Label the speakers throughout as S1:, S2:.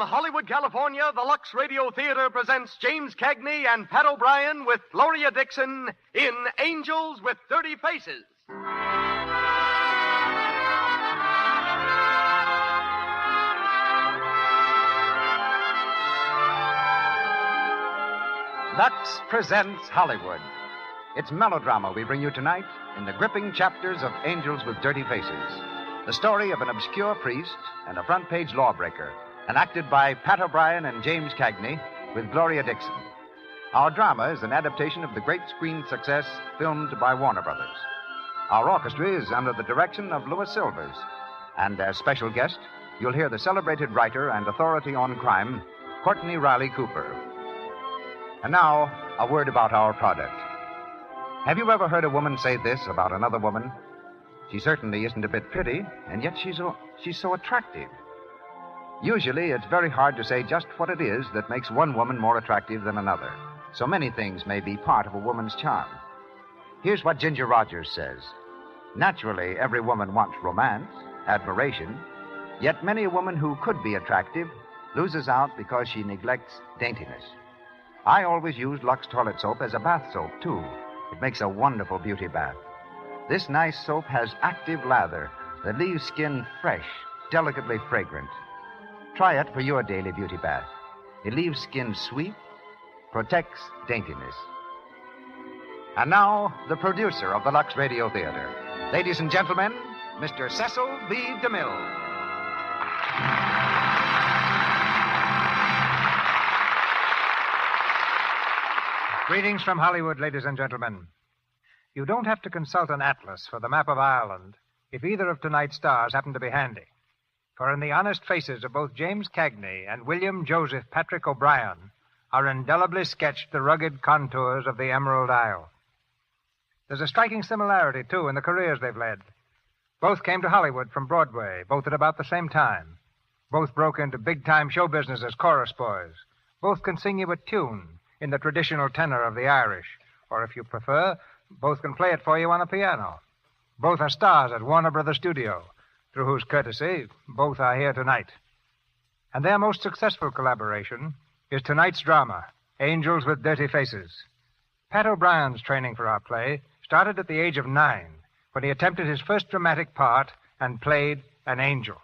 S1: Hollywood, California, the Lux Radio Theater presents James Cagney and Pat O'Brien with Gloria Dixon in Angels with Dirty Faces.
S2: Lux presents Hollywood. It's melodrama we bring you tonight in the gripping chapters of Angels with Dirty Faces. The story of an obscure priest and a front-page lawbreaker, enacted by Pat O'Brien and James Cagney with Gloria Dixon. Our drama is an adaptation of the great screen success filmed by Warner Brothers. Our orchestra is under the direction of Louis Silvers. And as special guest, you'll hear the celebrated writer and authority on crime, Courtney Riley Cooper. And now, a word about our product. Have you ever heard a woman say this about another woman? She certainly isn't a bit pretty, and yet she's so attractive. Usually, it's very hard to say just what it is that makes one woman more attractive than another. So many things may be part of a woman's charm. Here's what Ginger Rogers says. Naturally, every woman wants romance, admiration, yet many a woman who could be attractive loses out because she neglects daintiness. I always use Lux toilet soap as a bath soap, too. It makes a wonderful beauty bath. This nice soap has active lather that leaves skin fresh, delicately fragrant. Try it for your daily beauty bath. It leaves skin sweet, protects daintiness. And now, the producer of the Lux Radio Theater. Ladies and gentlemen, Mr. Cecil B. DeMille.
S3: Greetings from Hollywood, ladies and gentlemen. You don't have to consult an atlas for the map of Ireland if either of tonight's stars happen to be handy. For in the honest faces of both James Cagney and William Joseph Patrick O'Brien are indelibly sketched the rugged contours of the Emerald Isle. There's a striking similarity, too, in the careers they've led. Both came to Hollywood from Broadway, both at about the same time. Both broke into big-time show business as chorus boys. Both can sing you a tune in the traditional tenor of the Irish, or if you prefer, both can play it for you on a piano. Both are stars at Warner Brothers Studio, through whose courtesy both are here tonight. And their most successful collaboration is tonight's drama, Angels with Dirty Faces. Pat O'Brien's training for our play started at the age of 9, when he attempted his first dramatic part and played an angel.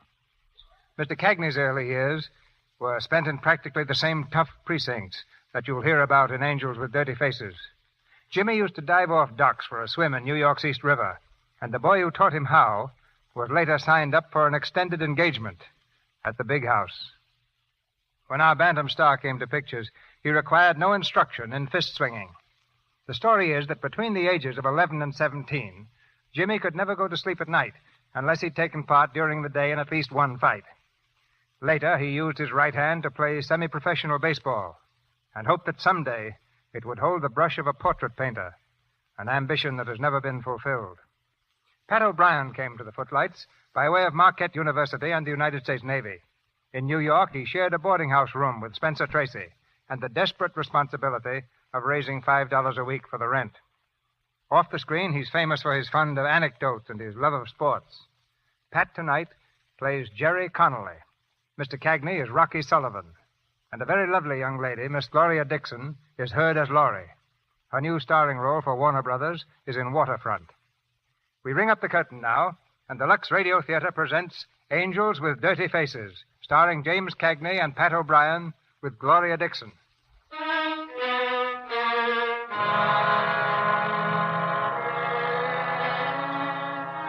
S3: Mr. Cagney's early years were spent in practically the same tough precincts that you'll hear about in Angels with Dirty Faces. Jimmy used to dive off docks for a swim in New York's East River, and the boy who taught him how was later signed up for an extended engagement at the big house. When our Bantam star came to pictures, he required no instruction in fist swinging. The story is that between the ages of 11 and 17, Jimmy could never go to sleep at night unless he'd taken part during the day in at least one fight. Later, he used his right hand to play semi-professional baseball and hoped that someday it would hold the brush of a portrait painter, an ambition that has never been fulfilled. Pat O'Brien came to the Footlights by way of Marquette University and the United States Navy. In New York, he shared a boarding house room with Spencer Tracy and the desperate responsibility of raising $5 a week for the rent. Off the screen, he's famous for his fund of anecdotes and his love of sports. Pat tonight plays Jerry Connolly. Mr. Cagney is Rocky Sullivan. And a very lovely young lady, Miss Gloria Dixon, is heard as Laurie. Her new starring role for Warner Brothers is in Waterfront. We ring up the curtain now, and the Lux Radio Theater presents Angels with Dirty Faces, starring James Cagney and Pat O'Brien with Gloria Dixon.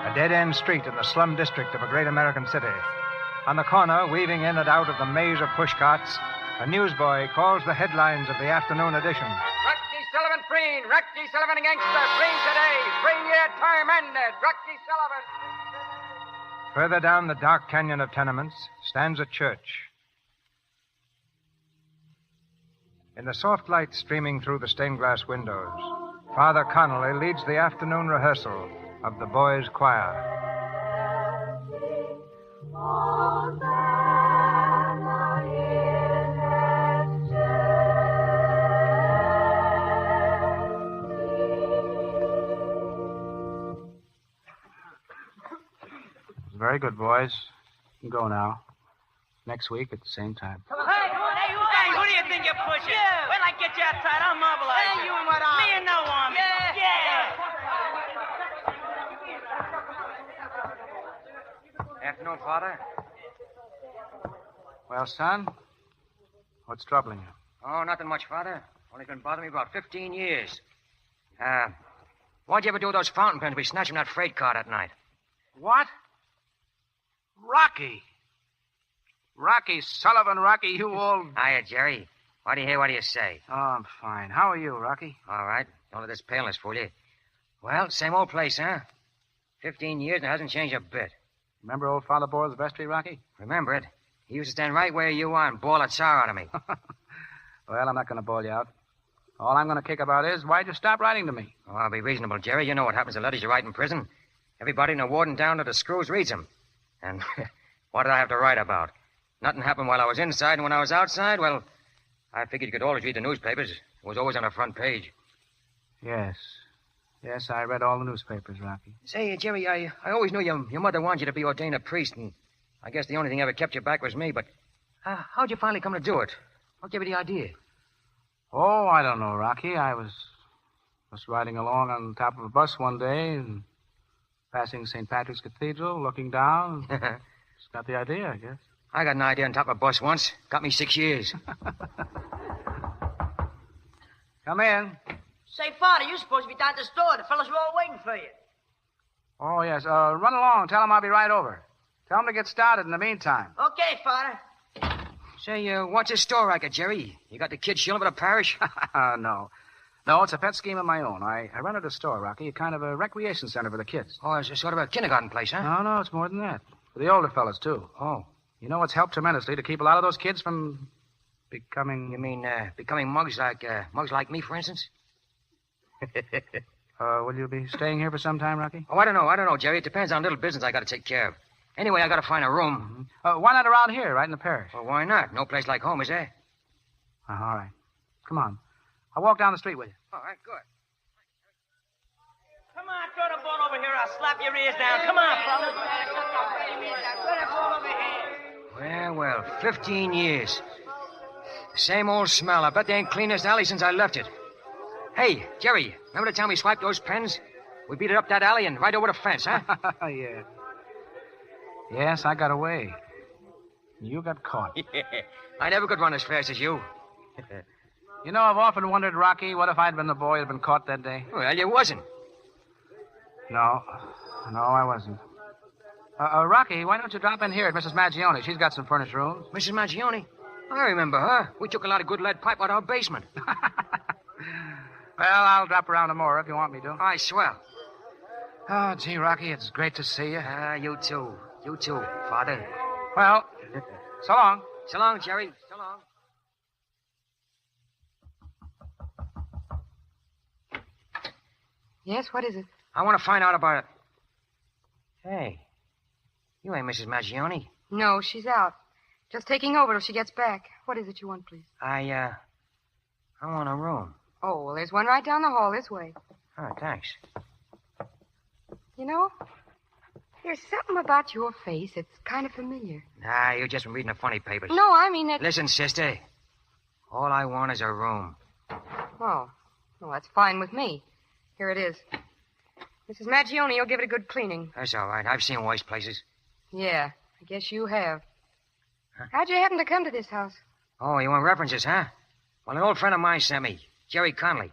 S3: A dead-end street in the slum district of a great American city. On the corner, weaving in and out of the maze of pushcarts, a newsboy calls the headlines of the afternoon edition.
S4: Rocky Sullivan freeing, Rocky Sullivan a gangster, free today, 3-year term ended, Rocky Sullivan.
S3: Further down the dark canyon of tenements stands a church. In the soft light streaming through the stained glass windows, Father Connolly leads the afternoon rehearsal of the boys' choir.
S5: Very good, boys. You can go now. Next week at the same time.
S6: Come on. Hey, who do you think you're pushing? Yeah. Wait till I get you outside. I'll mobilize
S4: Hey, you and what on?
S6: Me and no army. Yeah.
S4: Afternoon, Father.
S5: Well, son, what's troubling you?
S4: Oh, nothing much, Father. Only been bothering me about 15 years. What'd you ever do with those fountain pens we snatched from that freight car that night?
S5: What? Rocky. Rocky Sullivan, Rocky, you old...
S4: Hiya, Jerry. What do you hear? What do you say?
S5: Oh, I'm fine. How are you, Rocky?
S4: All right. Don't let this paleness fool you. Well, same old place, huh? 15 years and it hasn't changed a bit.
S5: Remember old Father Boyle's vestry, Rocky?
S4: Remember it? He used to stand right where you are and bawl that sour out of me.
S5: Well, I'm not going to bawl you out. All I'm going to kick about is, why'd you stop writing to me?
S4: Oh, I'll be reasonable, Jerry. You know what happens to letters you write in prison. Everybody in the warden down to the screws reads them. And what did I have to write about? Nothing happened while I was inside, and when I was outside, well, I figured you could always read the newspapers. It was always on the front page.
S5: Yes. Yes, I read all the newspapers, Rocky.
S4: Say, Jerry, I always knew your mother wanted you to be ordained a priest, and I guess the only thing ever kept you back was me, but how'd you finally come to do it? What gave you the idea?
S5: Oh, I don't know, Rocky. I was just riding along on top of a bus one day and passing St. Patrick's Cathedral, looking down. Just got the idea, I guess.
S4: I got an idea on top of a bus once. Got me 6 years.
S5: Come in.
S6: Say, Father, you're supposed to be down at the store. The fellas are all waiting for you.
S5: Oh, yes. Run along. Tell them I'll be right over. Tell them to get started in the meantime.
S6: Okay, Father.
S4: Say, what's this store racket, Jerry? You got the kids shilling for the parish?
S5: No. No, it's a pet scheme of my own. I rented a store, Rocky, a kind of a recreation center for the kids.
S4: Oh, it's sort of a kindergarten place, huh?
S5: No, it's more than that. For the older fellas, too.
S4: Oh.
S5: You know, it's helped tremendously to keep a lot of those kids from becoming...
S4: You mean, becoming mugs like me, for instance?
S5: Will you be staying here for some time, Rocky?
S4: Oh, I don't know, Jerry. It depends on little business I got to take care of. Anyway, I got to find a room.
S5: Mm-hmm. Why not around here, right in the parish?
S4: Well, why not? No place like home, is there?
S5: All right. Come on. I'll walk down the street with you.
S4: All right, good.
S6: Come on, throw the ball over here. I'll slap your ears down. Come on, fellas. Throw that ball over here.
S4: Well, 15 years. Same old smell. I bet they ain't cleaned this alley since I left it. Hey, Jerry, remember the time we swiped those pens? We beat it up that alley and right over the fence, huh?
S5: Yeah. Yes, I got away. You got caught.
S4: I never could run as fast as you.
S5: You know, I've often wondered, Rocky, what if I'd been the boy who'd been caught that day?
S4: Well, you wasn't.
S5: No, I wasn't. Rocky, why don't you drop in here at Mrs. Maggione? She's got some furnished rooms.
S4: Mrs. Maggione? I remember her. We took a lot of good lead pipe out of her basement.
S5: Well, I'll drop around tomorrow if you want me to.
S4: I swell.
S5: Oh, gee, Rocky, it's great to see you.
S4: You too. You too, Father.
S5: Well, so long.
S4: So long, Jerry. So long.
S7: Yes, what is it?
S4: I want to find out about it. Hey, you ain't Mrs. Maggione.
S7: No, she's out. Just taking over till she gets back. What is it you want, please?
S4: I want a room.
S7: Oh, well, there's one right down the hall this way.
S4: Oh, thanks.
S7: You know, there's something about your face that's kind of familiar.
S4: Nah, you've just been reading the funny papers.
S7: No, I mean it.
S4: Listen, sister. All I want is a room.
S7: Oh, well, that's fine with me. Here it is. Mrs. Maggione, you'll give it a good cleaning.
S4: That's all right. I've seen worse places.
S7: Yeah, I guess you have. Huh? How'd you happen to come to this house?
S4: Oh, you want references, huh? Well, an old friend of mine sent me. Jerry Conley.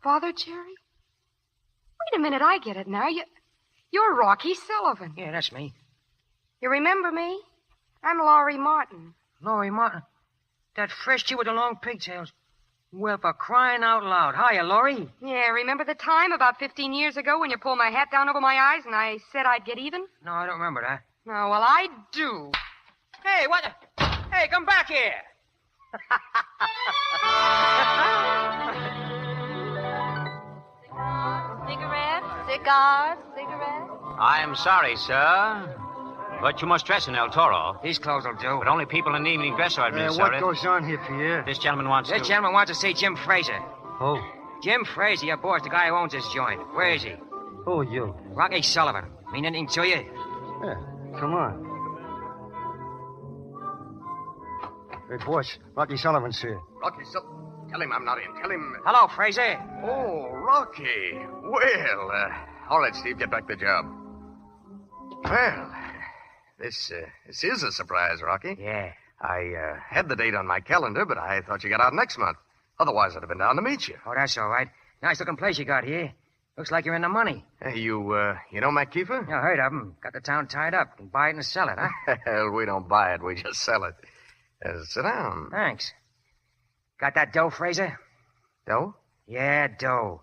S7: Father Jerry? Wait a minute, I get it now. You're Rocky Sullivan.
S4: Yeah, that's me.
S7: You remember me? I'm Laurie Martin.
S4: Laurie Martin? That fresh kid with the long pigtails. Well, for crying out loud. Hiya, Laurie.
S7: Yeah, remember the time about 15 years ago when you pulled my hat down over my eyes and I said I'd get even?
S4: No, I don't remember that.
S7: No, well, I do.
S6: Hey, what the... Hey, come back here.
S7: Cigars.
S8: I'm sorry, sir, but you must dress in El Toro.
S4: These clothes will do.
S8: But only people in evening dress are admitted, sir.
S9: What goes on here, Pierre?
S8: This gentleman wants
S4: This gentleman wants to see Jim Fraser.
S9: Oh.
S4: Jim Fraser, your boss, the guy who owns this joint. Where is he?
S9: Who are you?
S4: Rocky Sullivan. Mean anything to you?
S9: Yeah, come on. Hey, boss, Rocky Sullivan's here.
S1: Rocky, tell him I'm not in. Tell him...
S4: Hello, Fraser.
S1: Oh, Rocky. Well, all right, Steve, get back to the job. Well, this is a surprise, Rocky.
S4: Yeah.
S1: I had the date on my calendar, but I thought you got out next month. Otherwise, I'd have been down to meet you.
S4: Oh, that's all right. Nice-looking place you got here. Looks like you're in the money.
S1: Hey, you know Mac Kiefer?
S4: Yeah, I heard of him. Got the town tied up. Can buy it and sell it, huh?
S1: Hell, we don't buy it. We just sell it. Sit down.
S4: Thanks. Got that dough, Fraser?
S1: Dough?
S4: Yeah, dough.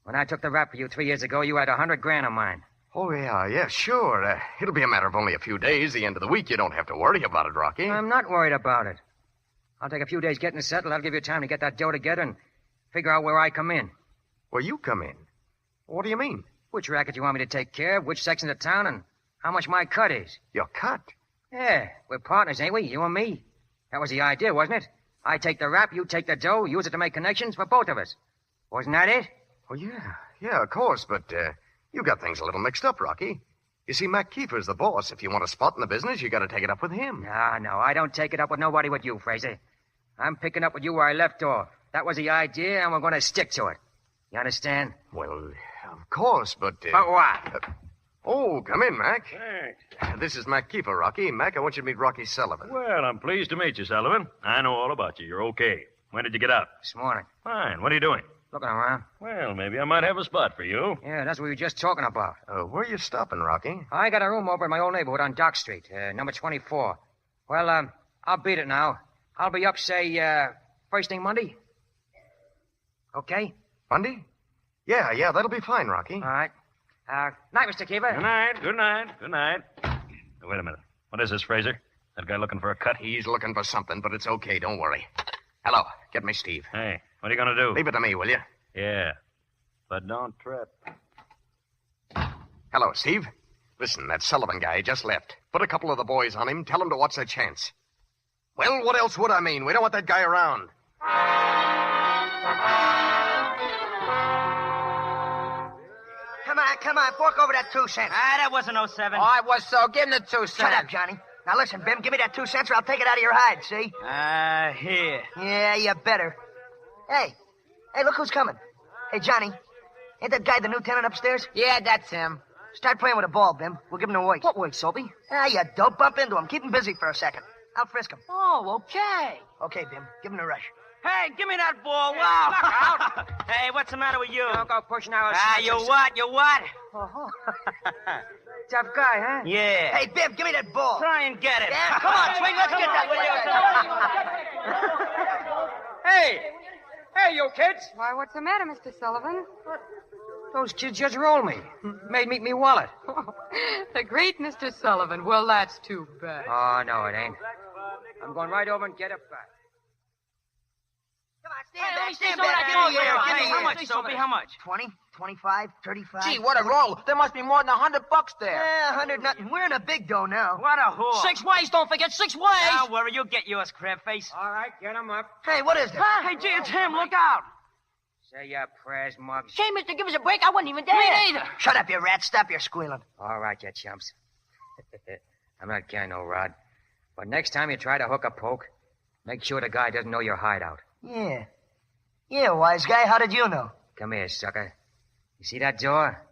S4: When I took the rap for you 3 years ago, you had $100,000 on mine.
S1: Oh, yeah, sure. It'll be a matter of only a few days. The end of the week, you don't have to worry about it, Rocky.
S4: I'm not worried about it. I'll take a few days getting settled. I'll give you time to get that dough together and figure out where I come in.
S1: Where you come in? What do you mean?
S4: Which racket you want me to take care of, which section of town, and how much my cut is.
S1: Your cut?
S4: Yeah, we're partners, ain't we? You and me. That was the idea, wasn't it? I take the rap, you take the dough, use it to make connections for both of us. Wasn't that it?
S1: Oh, yeah, of course, but you got things a little mixed up, Rocky. You see, Mac Kiefer's the boss. If you want a spot in the business, you got to take it up with him.
S4: No, I don't take it up with nobody but you, Fraser. I'm picking up with you where I left off. That was the idea, and we're going to stick to it. You understand?
S1: Well, of course, but...
S4: But what?
S1: Come in, Mac.
S10: Thanks.
S1: This is Mac Kiefer, Rocky. Mac, I want you to meet Rocky Sullivan.
S10: Well, I'm pleased to meet you, Sullivan. I know all about you. You're okay. When did you get out?
S4: This morning.
S10: Fine. What are you doing?
S4: Looking around.
S10: Well, maybe I might have a spot for you.
S4: Yeah, that's what we were just talking about.
S1: Where are you stopping, Rocky?
S4: I got a room over in my old neighborhood on Dock Street, number 24. Well, I'll beat it now. I'll be up, say, first thing Monday. Okay?
S1: Monday? Yeah, that'll be fine, Rocky.
S4: All right. Night, Mr. Kiefer.
S10: Good night. Wait a minute. What is this, Fraser? That guy looking for a cut?
S1: He's looking for something, but it's okay. Don't worry. Hello. Get me Steve.
S10: Hey, what are you going to do?
S1: Leave it to me, will you?
S10: Yeah. But don't trip.
S1: Hello, Steve. Listen, that Sullivan guy just left. Put a couple of the boys on him. Tell him to watch their chance. Well, what else would I mean? We don't want that guy around.
S11: Come on. Fork over that 2 cents.
S6: That wasn't no 7.
S11: Oh, it was so. Give him the 2 cents. Shut up, Johnny. Now, listen, Bim, give me that 2 cents or I'll take it out of your hide, see?
S6: Here.
S11: Yeah, you better. Hey, look who's coming. Hey, Johnny, ain't that guy the new tenant upstairs? Yeah, that's him. Start playing with a ball, Bim. We'll give him a wake. What wake, Soapy? You dope. Bump into him. Keep him busy for a second. I'll frisk him.
S6: Oh, okay.
S11: Okay, Bim. Give him a rush.
S6: Hey, give me that ball. Wow. Look out. Hey, what's the matter with you?
S4: Don't go pushing our...
S6: You what?
S4: Oh. Tough guy, huh?
S6: Yeah.
S11: Hey, Bim, give me that ball.
S6: Try and get it.
S11: Yeah, come on, Swing. Let's get that.
S4: Hey, you kids.
S7: Why, what's the matter, Mr. Sullivan?
S4: Those kids just rolled me. Made me wallet.
S7: The great Mr. Sullivan. Well, that's too bad.
S4: Oh, no, it ain't. I'm going right over and get it back.
S11: Come on, stand back.
S6: Give me how much, Soapy? How much?
S11: 20, 25, 35.
S12: Gee, what a roll. There must be more than $100 there.
S11: Yeah, 100 nothing. We're in a big dough now.
S6: What a whore.
S12: 6 ways, don't forget 6 ways.
S6: Don't worry, you'll get yours, crab face.
S4: All right, get him up.
S11: Hey, what is this?
S6: Hey, gee, it's him. Look out.
S4: Say your prayers, Muggs.
S12: Gee, mister, give us a break. I wasn't even there. Me neither.
S11: Shut up, you rat. Stop your squealing.
S4: All right, you chumps. I'm not carrying no rod. But next time you try to hook a poke, make sure the guy doesn't know your hideout.
S11: Yeah. Yeah, wise guy. How did you know?
S4: Come here, sucker. You see that door?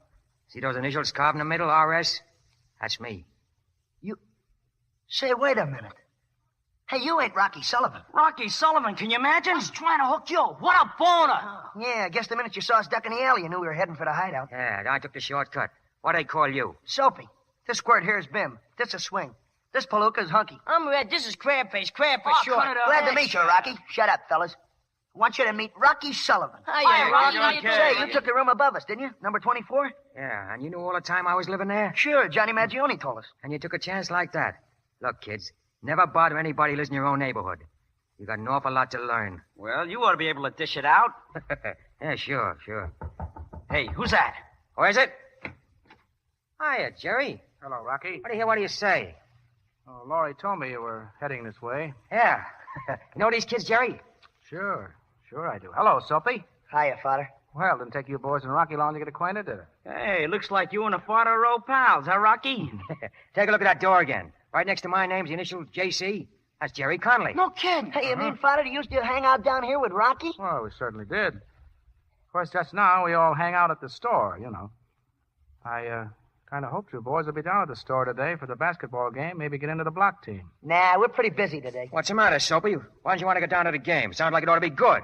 S4: See those initials carved in the middle, RS? That's me.
S11: You... Say, wait a minute. Hey, you ain't Rocky Sullivan.
S6: Rocky Sullivan, can you imagine? He's trying to hook you. What a boner.
S11: Yeah, I guess the minute you saw us duck in the alley, you knew we were heading for the hideout.
S4: Yeah, I took the shortcut. What they call you?
S11: Soapy. This squirt here's Bim. This is Swing. This palooka's Hunky.
S12: I'm Red. This is Crab for sure.
S11: Glad to meet you, Rocky. Shut up, fellas. I want you to meet Rocky Sullivan.
S12: Hiya, Rocky.
S11: Say, you took the room above us, didn't you? Number 24?
S4: Yeah, and you knew all the time I was living there?
S11: Sure, Johnny Maggione told us.
S4: And you took a chance like that. Look, kids, never bother anybody who lives in your own neighborhood. You got an awful lot to learn.
S6: Well, you ought to be able to dish it out.
S4: Yeah, sure.
S6: Hey, who's that?
S4: Who is it? Hiya, Jerry.
S5: Hello, Rocky.
S4: What do you say?
S5: Oh, Laurie told me you were heading this way.
S4: Yeah. You know these kids, Jerry?
S5: Sure I do. Hello, Soapy.
S11: Hiya, Father.
S5: Well, didn't take you boys and Rocky long to get acquainted, did it?
S6: Hey, looks like you and a father are old pals, huh, Rocky?
S4: Take a look at that door again. Right next to my name's the initials JC. That's Jerry Conley.
S12: No kidding.
S11: Hey, you mean, Father, you used to hang out down here with Rocky?
S5: Well, we certainly did. Of course, just now we all hang out at the store, you know. I kind of hoped you boys would be down at the store today for the basketball game, maybe get into the block team.
S11: Nah, we're pretty busy today.
S4: What's the matter, Soapy? Why don't you want to get down to the game? Sounds like it ought to be good.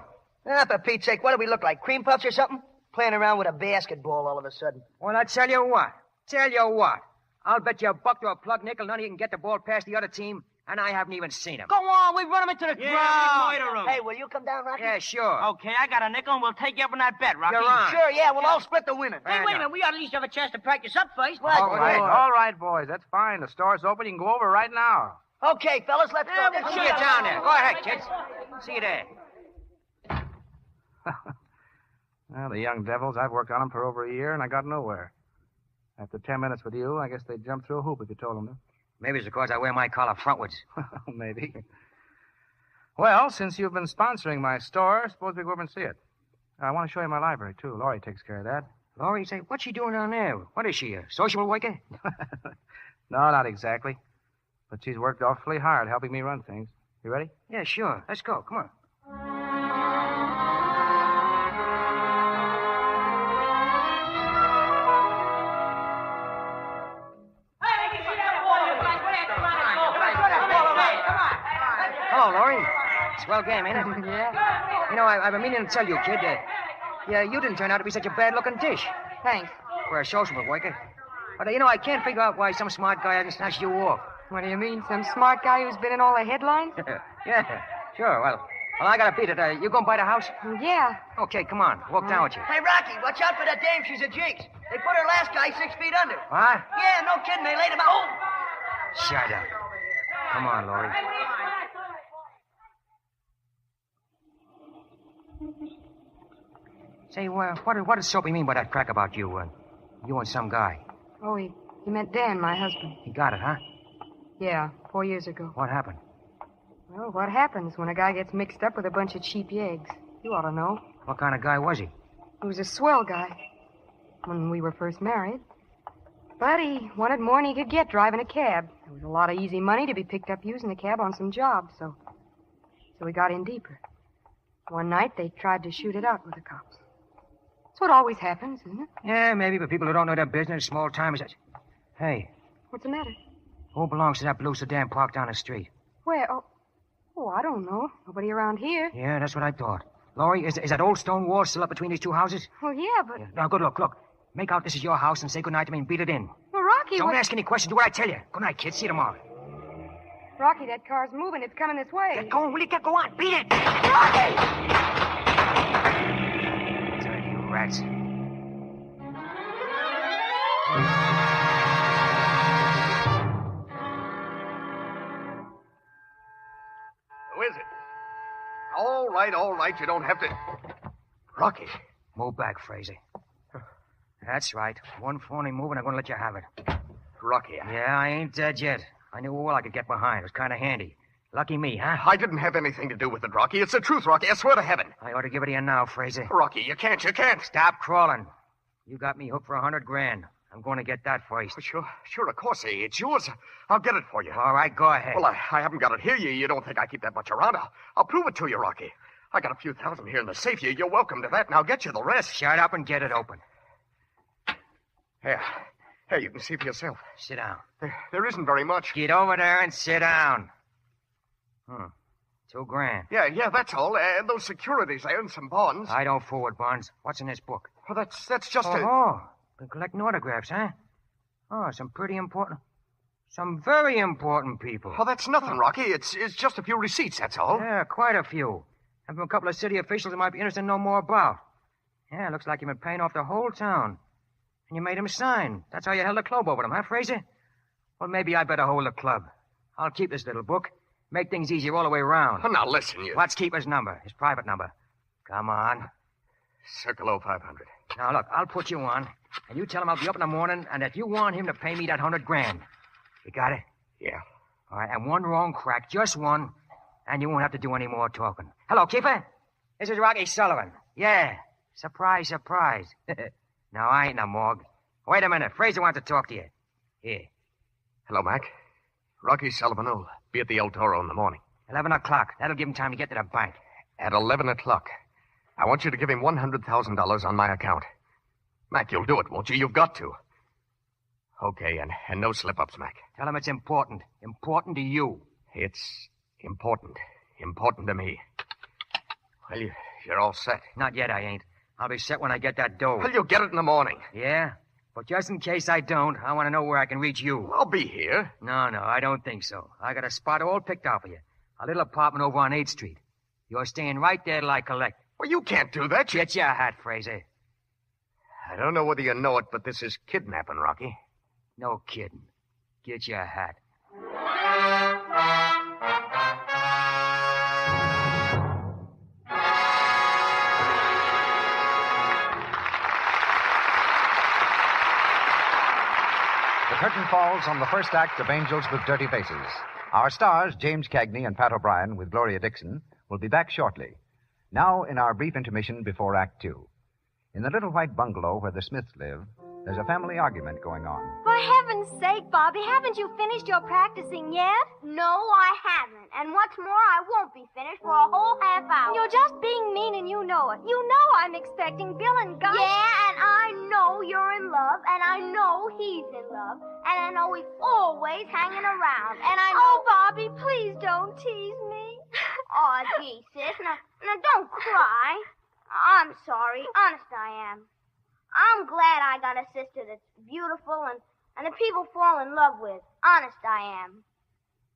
S11: Ah, for Pete's sake, what do we look like, cream puffs or something? Playing around with a basketball all of a sudden.
S4: Well, I tell you what. I'll bet you a buck to a plug nickel none of you can get the ball past the other team, and I haven't even seen him.
S12: Go on, we run him into the ground.
S6: we moiter him.
S11: Hey, will you come down, Rocky?
S4: Yeah, sure.
S6: Okay, I got a nickel, and we'll take you up on that bet, Rocky.
S4: You're on.
S11: Sure, yeah, we'll all split the winnings.
S12: Hey, wait a minute. We ought to at least have a chance to practice up first.
S11: Right,
S5: All right, boys. That's fine. The store's open. You can go over right now.
S11: Okay, fellas, let's go.
S4: We'll see you down there. Go ahead, kids. See you there.
S5: Well, the young devils, I've worked on them for over a year, and I got nowhere. After 10 minutes with you, I guess they'd jump through a hoop if you told them to.
S4: Maybe it's because I wear my collar frontwards.
S5: Maybe. Well, since you've been sponsoring my store, suppose we go over and see it. I want to show you my library, too. Laurie takes care of that.
S4: Laurie, say, what's she doing down there? What is she, a social worker?
S5: No, not exactly. But she's worked awfully hard helping me run things. You ready?
S4: Yeah, sure. Let's go. Come on. Hello, Laurie. Swell game, ain't it?
S7: Yeah.
S4: You know, I've been meaning to tell you, kid. Yeah, you didn't turn out to be such a bad-looking dish.
S7: Thanks.
S4: For a social worker. But, you know, I can't figure out why some smart guy hasn't snatched you off.
S7: What do you mean? Some smart guy who's been in all the headlines?
S4: Yeah, sure. Well, I gotta beat it. You going by the house?
S7: Yeah.
S4: Okay, come on. Walk down with you.
S11: Hey, Rocky, watch out for that dame. She's a jinx. They put her last guy 6 feet under.
S4: What?
S11: Yeah, no kidding. They laid him out. Oh!
S4: Shut up. Come on, Laurie. Say, what does Soapy mean by that crack about you? You and some guy.
S7: Oh, he meant Dan, my husband.
S4: He got it, huh?
S7: Yeah, 4 years ago.
S4: What happened?
S7: Well, what happens when a guy gets mixed up with a bunch of cheap yeggs? You ought to know.
S4: What kind of guy was he?
S7: He was a swell guy when we were first married. But he wanted more than he could get driving a cab. There was a lot of easy money to be picked up using the cab on some jobs, so we got in deeper. One night, they tried to shoot it out with the cops. That's what always happens, isn't it?
S4: Yeah, maybe, but people who don't know their business, small timers. Hey,
S7: What's the matter?
S4: who belongs to that blue sedan parked down the street?
S7: Where? Oh, I don't know. Nobody around here.
S4: Yeah, that's what I thought. Laurie, is that old stone wall still up between these two houses?
S7: Well, yeah, but...
S4: Yeah. Now, good look. Make out this is your house and say goodnight to me and beat it in.
S7: Well, Rocky,
S4: Don't ask any questions. Do what I tell you. Good night, kid. See you tomorrow.
S7: Rocky, that car's moving. It's coming this way.
S4: Get going, will you? Go on. Beat it.
S7: Rocky!
S4: Dirty rats.
S1: Who is it? All right. You don't have to... Rocky.
S4: Move back, Fraser. That's right. One phony move and I'm going to let you have it.
S1: Rocky.
S4: Yeah, I ain't dead yet. I knew a wall I could get behind. It was kind of handy. Lucky me, huh?
S1: I didn't have anything to do with it, Rocky. It's the truth, Rocky. I swear to heaven.
S4: I ought to give it to you now, Fraser.
S1: Rocky, you can't.
S4: Stop crawling. You got me hooked for $100,000. I'm going to get that first.
S1: Sure, of course. It's yours. I'll get it for you.
S4: All right, go ahead.
S1: Well, I haven't got it here. You don't think I keep that much around? I'll prove it to you, Rocky. I got a few thousand here in the safe. You're welcome to that, and I'll get you the rest.
S4: Shut up and get it open.
S1: Here, you can see for yourself.
S4: Sit down.
S1: There isn't very much.
S4: Get over there and sit down. $2,000.
S1: Yeah, that's all. And those securities, I earned some bonds.
S4: I don't forward bonds. What's in this book?
S1: Well, that's just
S4: Been collecting autographs, huh? Oh, some very important people.
S1: Oh, that's nothing, Rocky. It's just a few receipts, that's all.
S4: Yeah, quite a few. And from a couple of city officials who might be interested to know more about. Yeah, looks like you've been paying off the whole town. And you made him sign. That's how you held the club over them, huh, Fraser? Well, maybe I better hold the club. I'll keep this little book. Make things easier all the way around.
S1: Oh, now, listen, you...
S4: Let's keep his number, his private number. Come on.
S1: Circle 0500.
S4: Now, look, I'll put you on, and you tell him I'll be up in the morning, and that you want him to pay me that $100,000. You got it?
S1: Yeah.
S4: All right, and one wrong crack, just one, and you won't have to do any more talking. Hello, Keeper. This is Rocky Sullivan. Yeah. Surprise. No, I ain't no morgue. Wait a minute. Fraser wants to talk to you. Here.
S1: Hello, Mac. Rocky Sullivan. Oh, Be at the El Toro in the morning.
S4: 11 o'clock. That'll give him time to get to the bank.
S1: At 11 o'clock. I want you to give him $100,000 on my account. Mac, you'll do it, won't you? You've got to. Okay, and no slip-ups, Mac.
S4: Tell him it's important. Important to you.
S1: It's important. Important to me. Well, you're all set.
S4: Not yet, I ain't. I'll be set when I get that dough.
S1: Well, you'll get it in the morning.
S4: Yeah? But just in case I don't, I want to know where I can reach you.
S1: I'll be here.
S4: No, I don't think so. I got a spot all picked out for you. A little apartment over on 8th Street. You're staying right there till I collect.
S1: Well, you can't do that.
S4: Get your hat, Fraser.
S1: I don't know whether you know it, but this is kidnapping, Rocky.
S4: No kidding. Get your hat.
S2: The curtain falls on the first act of Angels with Dirty Faces. Our stars, James Cagney and Pat O'Brien, with Gloria Dixon, will be back shortly. Now, in our brief intermission before Act Two. In the little white bungalow where the Smiths live, there's a family argument going on.
S13: For heaven's sake, Bobby, haven't you finished your practicing yet? No, I haven't. And what's more, I won't be finished for a whole half hour. You're just being mean and you know it. You know I'm expecting Bill and Guy. Yeah, and I know you're in love, and I know he's in love, and I know he's always hanging around, and I know... Oh, Bobby, please don't tease me. Oh, gee, sis, now don't cry. I'm sorry. Honest, I am. I'm glad I got a sister that's beautiful and that people fall in love with. Honest, I am.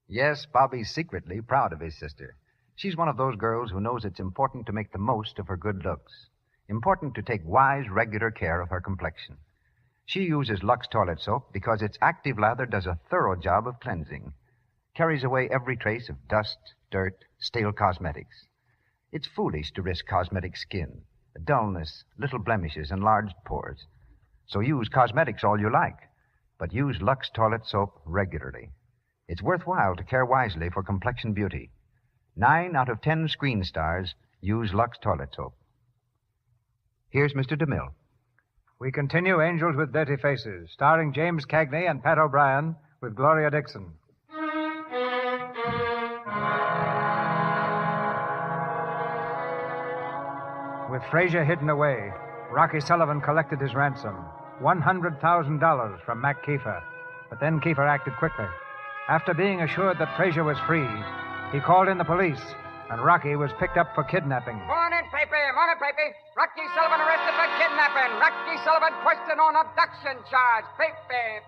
S2: Yes, Bobby's secretly proud of his sister. She's one of those girls who knows it's important to make the most of her good looks. Important to take wise, regular care of her complexion. She uses Lux toilet soap because its active lather does a thorough job of cleansing. Carries away every trace of dust, dirt, stale cosmetics. It's foolish to risk cosmetic skin, dullness, little blemishes, enlarged pores. So use cosmetics all you like, but use Lux toilet soap regularly. It's worthwhile to care wisely for complexion beauty. 9 out of 10 screen stars use Lux toilet soap. Here's Mr. DeMille.
S3: We continue Angels with Dirty Faces, starring James Cagney and Pat O'Brien with Gloria Dixon. With Fraser hidden away, Rocky Sullivan collected his ransom, $100,000 from Mac Kiefer. But then Kiefer acted quickly. After being assured that Fraser was free, he called in the police, and Rocky was picked up for kidnapping.
S2: Morning, paper. Rocky Sullivan arrested for kidnapping. Rocky Sullivan questioned on abduction charge. Paper.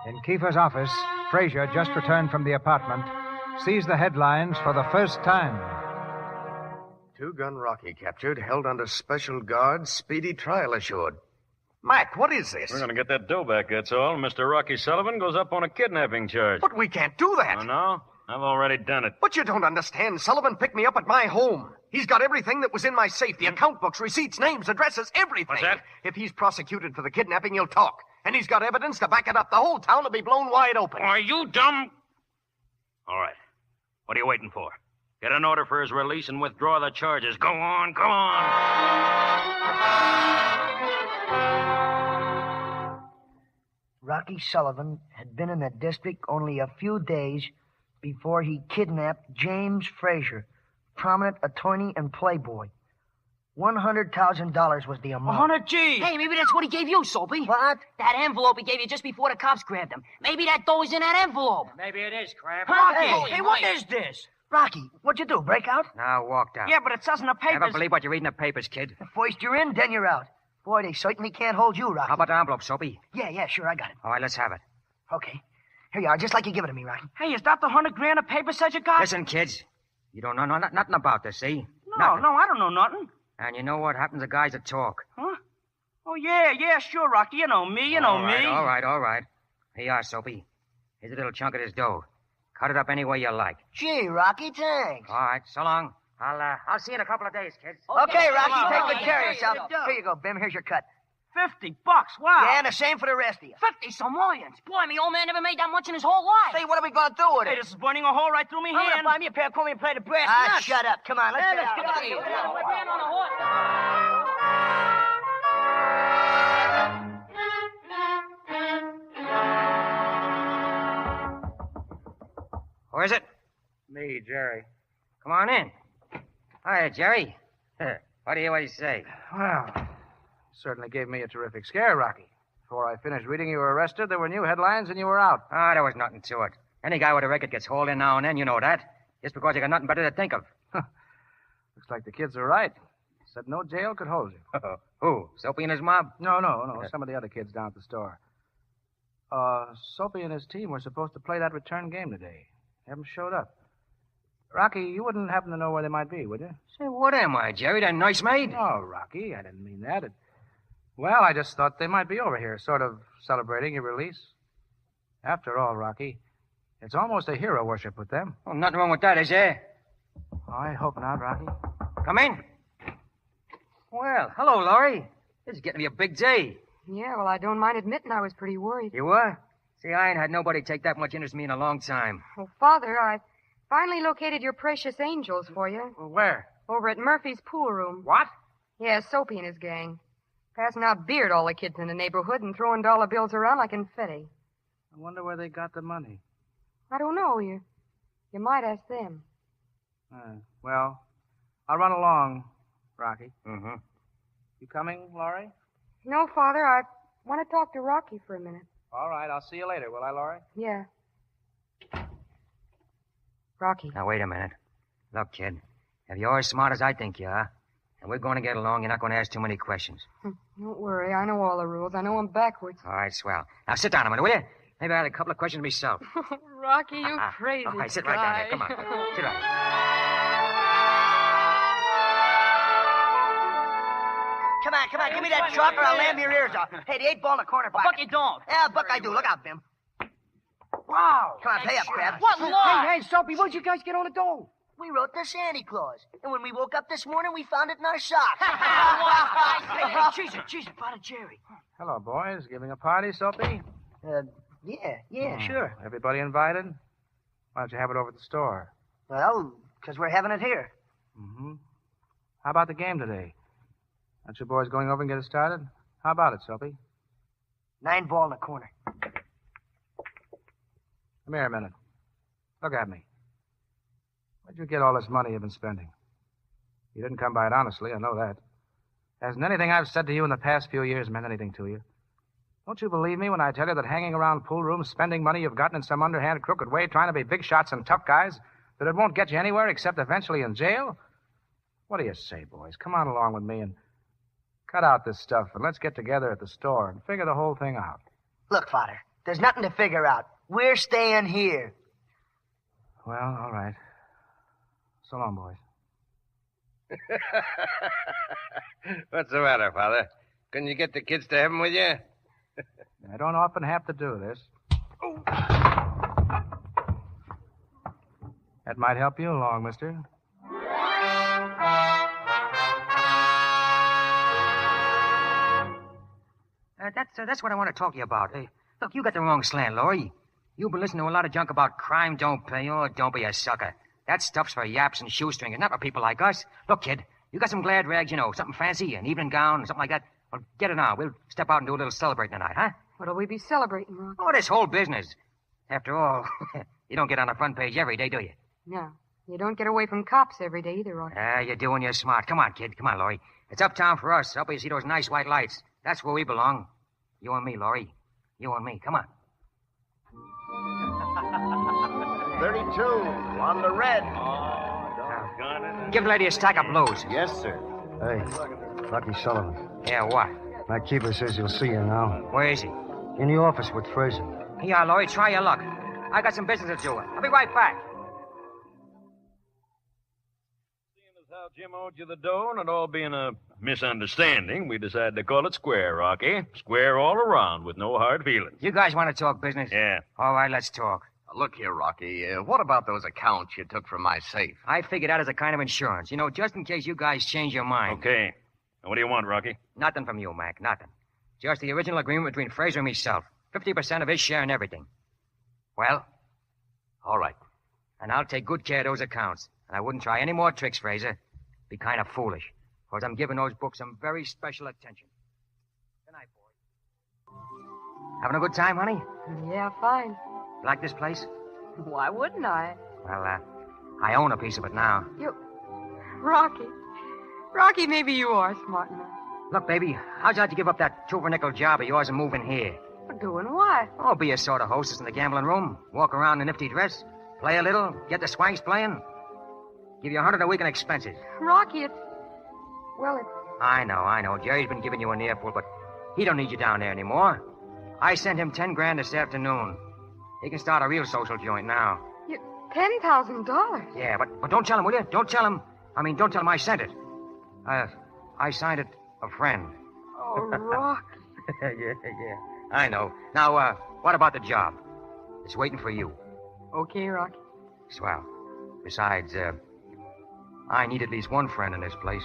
S3: In Kiefer's office, Fraser, just returned from the apartment, sees the headlines for the first time.
S1: Two-gun Rocky captured, held under special guard, speedy trial assured. Mac, what is this?
S10: We're going to get that dough back, that's all. Mr. Rocky Sullivan goes up on a kidnapping charge.
S1: But we can't do that.
S10: Oh, no? I've already done it.
S1: But you don't understand. Sullivan picked me up at my home. He's got everything that was in my safe. The account books, receipts, names, addresses, everything.
S10: What's that?
S1: If he's prosecuted for the kidnapping, he'll talk. And he's got evidence to back it up. The whole town will be blown wide open.
S10: Are you dumb? All right. What are you waiting for? Get an order for his release and withdraw the charges. Go on.
S11: Rocky Sullivan had been in the district only a few days before he kidnapped James Fraser, prominent attorney and playboy. $100,000 was the amount.
S12: 100 G's.
S6: Hey, maybe that's what he gave you, Soapy.
S11: What?
S6: That envelope he gave you just before the cops grabbed him. Maybe that dough is in that envelope.
S4: Maybe it is, Crab.
S12: Rocky, hey, what is this?
S11: Rocky, what'd you do, break out?
S4: Now, walked out.
S12: Yeah, but it says in the papers...
S4: Never believe what you read in the papers, kid.
S11: First you're in, then you're out. Boy, they certainly can't hold you, Rocky.
S4: How about the envelope, Soapy?
S11: Yeah, sure, I got it.
S4: All right, let's have it.
S11: Okay. Here you are, just like you give it to me, Rocky.
S12: Hey, is that the 100 grand of paper says you got?
S4: Listen, kids. You don't know nothing about this, see?
S12: No, I don't know nothing.
S4: And you know what happens to guys that talk.
S12: Huh? Oh, yeah, sure, Rocky. You know me,
S4: All right. Here you are, Soapy. Here's a little chunk of this dough. Cut it up any way you like.
S11: Gee, Rocky, thanks.
S4: All right, so long. I'll see you in a couple of days, kids.
S11: Okay, Rocky, take good care of yourself. Here you go, Bim. Here's your cut.
S12: $50. Wow.
S11: Yeah, and the same for the rest of you.
S6: 50 simoleons. Boy, me old man never made that much in his whole life.
S11: Say, what are we going to do with it?
S12: Hey, this is burning a hole right through me
S6: I'm
S12: hand.
S6: gonna buy me a pair of Colbert plate of brass nuts.
S11: Shut up. Come on, let's get out.
S6: Let's get out. Let's hand on the horse.
S4: Who is it?
S5: Me, Jerry.
S4: Come on in. Hi, Jerry. What do you always say?
S5: Well, certainly gave me a terrific scare, Rocky. Before I finished reading you were arrested, there were new headlines, and you were out.
S4: Ah, there was nothing to it. Any guy with a record gets hauled in now and then, you know that. Just because you got nothing better to think of.
S5: Looks like the kids are right. Said no jail could hold you.
S4: Who? Soapy and his mob?
S5: No. Some of the other kids down at the store. Soapy and his team were supposed to play that return game today. They haven't showed up. Rocky, you wouldn't happen to know where they might be, would you?
S4: Say, what am I, Jerry? That nice maid?
S5: No, Rocky, I didn't mean that. Well, I just thought they might be over here, sort of celebrating your release. After all, Rocky, it's almost a hero worship with them.
S4: Well, nothing wrong with that, is there?
S5: I hope not, Rocky.
S4: Come in. Well, hello, Laurie. This is getting to be a big day.
S7: Yeah, well, I don't mind admitting I was pretty worried.
S4: You were? See, I ain't had nobody take that much interest in me in a long time.
S7: Well, Father, I finally located your precious angels for you.
S5: Well, where?
S7: Over at Murphy's pool room.
S5: What?
S7: Yeah, Soapy and his gang. Passing out beer to all the kids in the neighborhood and throwing dollar bills around like confetti.
S5: I wonder where they got the money.
S7: I don't know. You might ask them.
S5: Well, I'll run along, Rocky.
S4: Mm-hmm.
S5: You coming, Laurie?
S7: No, Father. I want to talk to Rocky for a minute.
S5: All right, I'll see you later, will I, Laurie?
S7: Yeah. Rocky.
S4: Now, wait a minute. Look, kid, if you're as smart as I think you are, and we're going to get along, you're not going to ask too many questions.
S7: Don't worry. I know all the rules. I know them backwards.
S4: All right, swell. Now, sit down a minute, will you? Maybe I had a couple of questions myself.
S7: Rocky, you crazy
S4: All right, sit
S7: guy.
S4: right down here. Come on. Sit right.
S11: Come on. Give me that chalk or I'll lamb your ears off. Hey, the 8-ball in the corner pocket.
S12: Buck, you don't.
S11: Yeah, Buck, I do. Look out, Bim.
S5: Wow.
S11: Come on, pay up, Crab.
S12: What lie?
S5: Hey, Soapy, where'd you guys get all the dough?
S11: We wrote the Santa Claus. And when we woke up this morning, we found it in our socks.
S12: Hey, Jesus, Father Jerry.
S5: Hello, boys. Giving a party, Soapy?
S11: Yeah, sure.
S5: Everybody invited? Why don't you have it over at the store?
S11: Well, because we're having it here.
S5: Mm-hmm. How about the game today? Aren't you boys going over and get it started? How about it, Soapy?
S11: 9-ball in the corner.
S5: Come here a minute. Look at me. Where'd you get all this money you've been spending? You didn't come by it honestly, I know that. Hasn't anything I've said to you in the past few years meant anything to you? Don't you believe me when I tell you that hanging around pool rooms, spending money you've gotten in some underhand, crooked way, trying to be big shots and tough guys, that it won't get you anywhere except eventually in jail? What do you say, boys? Come on along with me and cut out this stuff and let's get together at the store and figure the whole thing out.
S11: Look, Father, there's nothing to figure out. We're staying here.
S5: Well, all right. So long, boys.
S9: What's the matter, Father? Couldn't you get the kids to heaven with you?
S5: I don't often have to do this. That might help you along, mister.
S4: That's what I want to talk to you about. Look, you got the wrong slant, Laurie. You've been listening to a lot of junk about crime don't pay. Oh, don't be a sucker. That stuff's for yaps and shoestringers, not for people like us. Look, kid, you got some glad rags, something fancy, an evening gown, something like that. Well, get it on. We'll step out and do a little celebrating tonight, huh?
S7: What'll we be celebrating, Rocky?
S4: Oh, this whole business. After all, you don't get on the front page every day, do you?
S7: No. You don't get away from cops every day either, Rocky.
S4: You're doing your smart. Come on, kid. Come on, Laurie. It's uptown for us. Up where you see those nice white lights. That's where we belong. You and me, Laurie. You and me. Come on.
S1: 32 on the red.
S4: Give the lady a stack of blues.
S9: Yes, sir. Hey, Rocky Sullivan.
S4: Yeah, what?
S9: My keeper says he'll see you now.
S4: Where is he?
S9: In the office with Fraser.
S4: Yeah, Laurie, try your luck. I got some business to do. I'll be right back.
S10: How Jim owed you the dough, and it all being a misunderstanding, we decided to call it square, Rocky. Square all around with no hard feelings.
S4: You guys want to talk business?
S10: Yeah.
S4: All right, let's talk.
S1: Look here, Rocky. What about those accounts you took from my safe?
S4: I figured out as a kind of insurance. Just in case you guys change your mind.
S10: Okay. Now, what do you want, Rocky?
S4: Nothing from you, Mac. Nothing. Just the original agreement between Fraser and myself. 50% of his share in everything. Well?
S1: All right.
S4: And I'll take good care of those accounts. And I wouldn't try any more tricks, Fraser. Be kind of foolish. Because I'm giving those books some very special attention. Good night, boy. Having a good time, honey?
S7: Yeah, fine.
S4: Like this place?
S7: Why wouldn't I?
S4: Well, I own a piece of it now.
S7: Rocky, maybe you are smart enough.
S4: Look, baby, how'd you like to give up that two-for-nickel job of yours and move in here?
S7: Doing what?
S4: Oh, be a sort of hostess in the gambling room. Walk around in a nifty dress. Play a little. Get the swanks playing. Give you $100 a week in expenses.
S7: Rocky, it's...
S4: I know. Jerry's been giving you an earful, but he don't need you down there anymore. I sent him $10,000 this afternoon. He can start a real social joint now.
S7: $10,000?
S4: Yeah, but don't tell him, will you? Don't tell him I sent it. I signed it a friend.
S7: Oh, Rocky.
S4: Yeah. I know. Now, what about the job? It's waiting for you.
S7: Okay, Rocky.
S4: Swell. Besides, I need at least one friend in this place.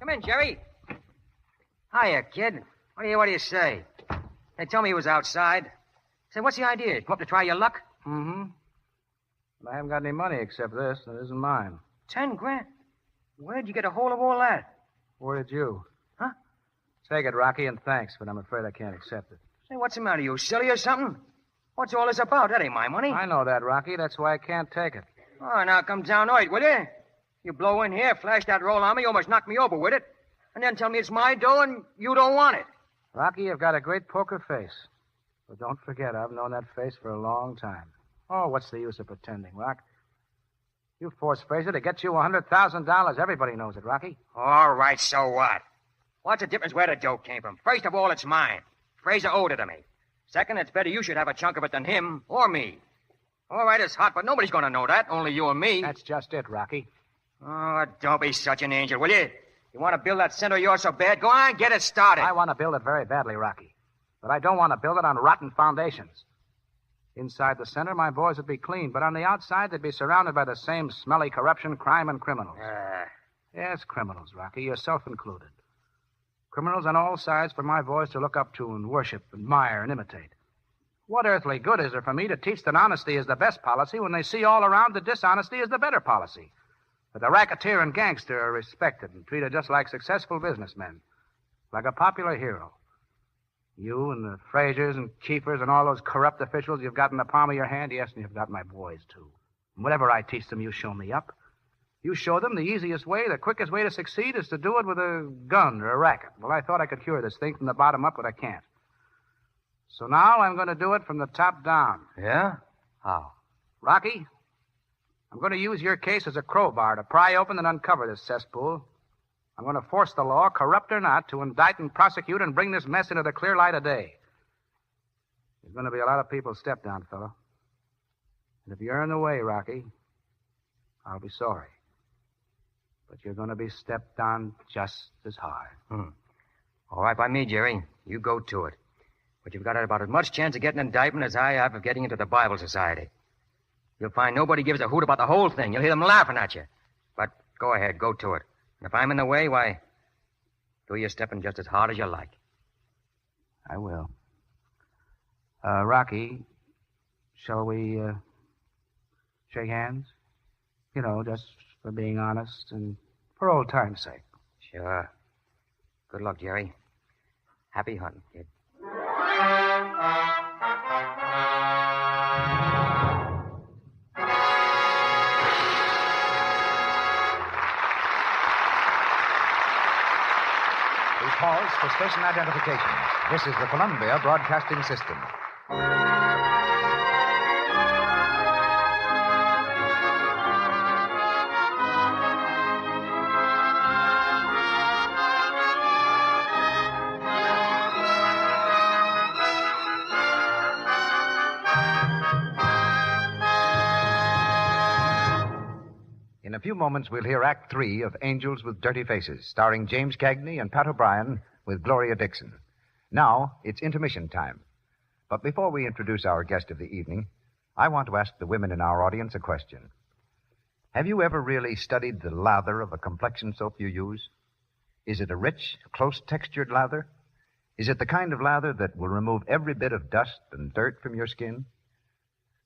S4: Come in, Jerry. Hiya, kid. What do you say? They told me he was outside. Say, what's the idea? Come up to try your luck?
S5: Mm-hmm. I haven't got any money except this. That isn't mine.
S4: $10,000? Where'd you get a hold of all that?
S5: Where did you?
S4: Huh?
S5: Take it, Rocky, and thanks, but I'm afraid I can't accept it.
S4: Say, what's the matter? You silly or something? What's all this about? That ain't my money.
S5: I know that, Rocky. That's why I can't take it.
S4: Oh, now come down earth, will you? You blow in here, flash that roll on me, you almost knock me over with it, and then tell me it's my dough and you don't want it.
S5: Rocky, you've got a great poker face. But don't forget, I've known that face for a long time. Oh, what's the use of pretending, Rock? You force Fraser to get you $100,000. Everybody knows it, Rocky.
S4: All right, so what? What's the difference where the dough came from? First of all, it's mine. Fraser owed it to me. Second, it's better you should have a chunk of it than him or me. All right, it's hot, but nobody's going to know that. Only you and me.
S5: That's just it, Rocky.
S4: Oh, don't be such an angel, will you? You want to build that center of yours so bad? Go on, get it started.
S5: I want to build it very badly, Rocky. But I don't want to build it on rotten foundations. Inside the center, my boys would be clean, but on the outside, they'd be surrounded by the same smelly corruption, crime, and criminals. Yes, criminals, Rocky, yourself included. Criminals on all sides for my boys to look up to and worship, admire, and imitate. What earthly good is there for me to teach that honesty is the best policy when they see all around that dishonesty is the better policy? That the racketeer and gangster are respected and treated just like successful businessmen, like a popular hero. You and the Frasers and Keefers and all those corrupt officials you've got in the palm of your hand, yes, and you've got my boys, too. And whatever I teach them, you show me up. You show them the easiest way, the quickest way to succeed is to do it with a gun or a racket. Well, I thought I could cure this thing from the bottom up, but I can't. So now I'm going to do it from the top down.
S4: Yeah? How?
S5: Rocky, I'm going to use your case as a crowbar to pry open and uncover this cesspool. I'm going to force the law, corrupt or not, to indict and prosecute and bring this mess into the clear light of day. There's going to be a lot of people stepped on, fellow. And if you're in the way, Rocky, I'll be sorry. But you're going to be stepped on just as hard.
S4: All right by me, Jerry. You go to it. But you've got about as much chance of getting an indictment as I have of getting into the Bible Society. You'll find nobody gives a hoot about the whole thing. You'll hear them laughing at you. But go ahead, go to it. And if I'm in the way, why, do your stepping just as hard as you like.
S5: I will. Rocky, shall we shake hands? You know, just for being honest and for old time's sake.
S4: Sure. Good luck, Jerry. Happy hunting, kid.
S2: We pause for station identification. This is the Columbia Broadcasting System. In a few moments, we'll hear Act 3 of Angels with Dirty Faces, starring James Cagney and Pat O'Brien with Gloria Dixon. Now, it's intermission time. But before we introduce our guest of the evening, I want to ask the women in our audience a question. Have you ever really studied the lather of a complexion soap you use? Is it a rich, close-textured lather? Is it the kind of lather that will remove every bit of dust and dirt from your skin?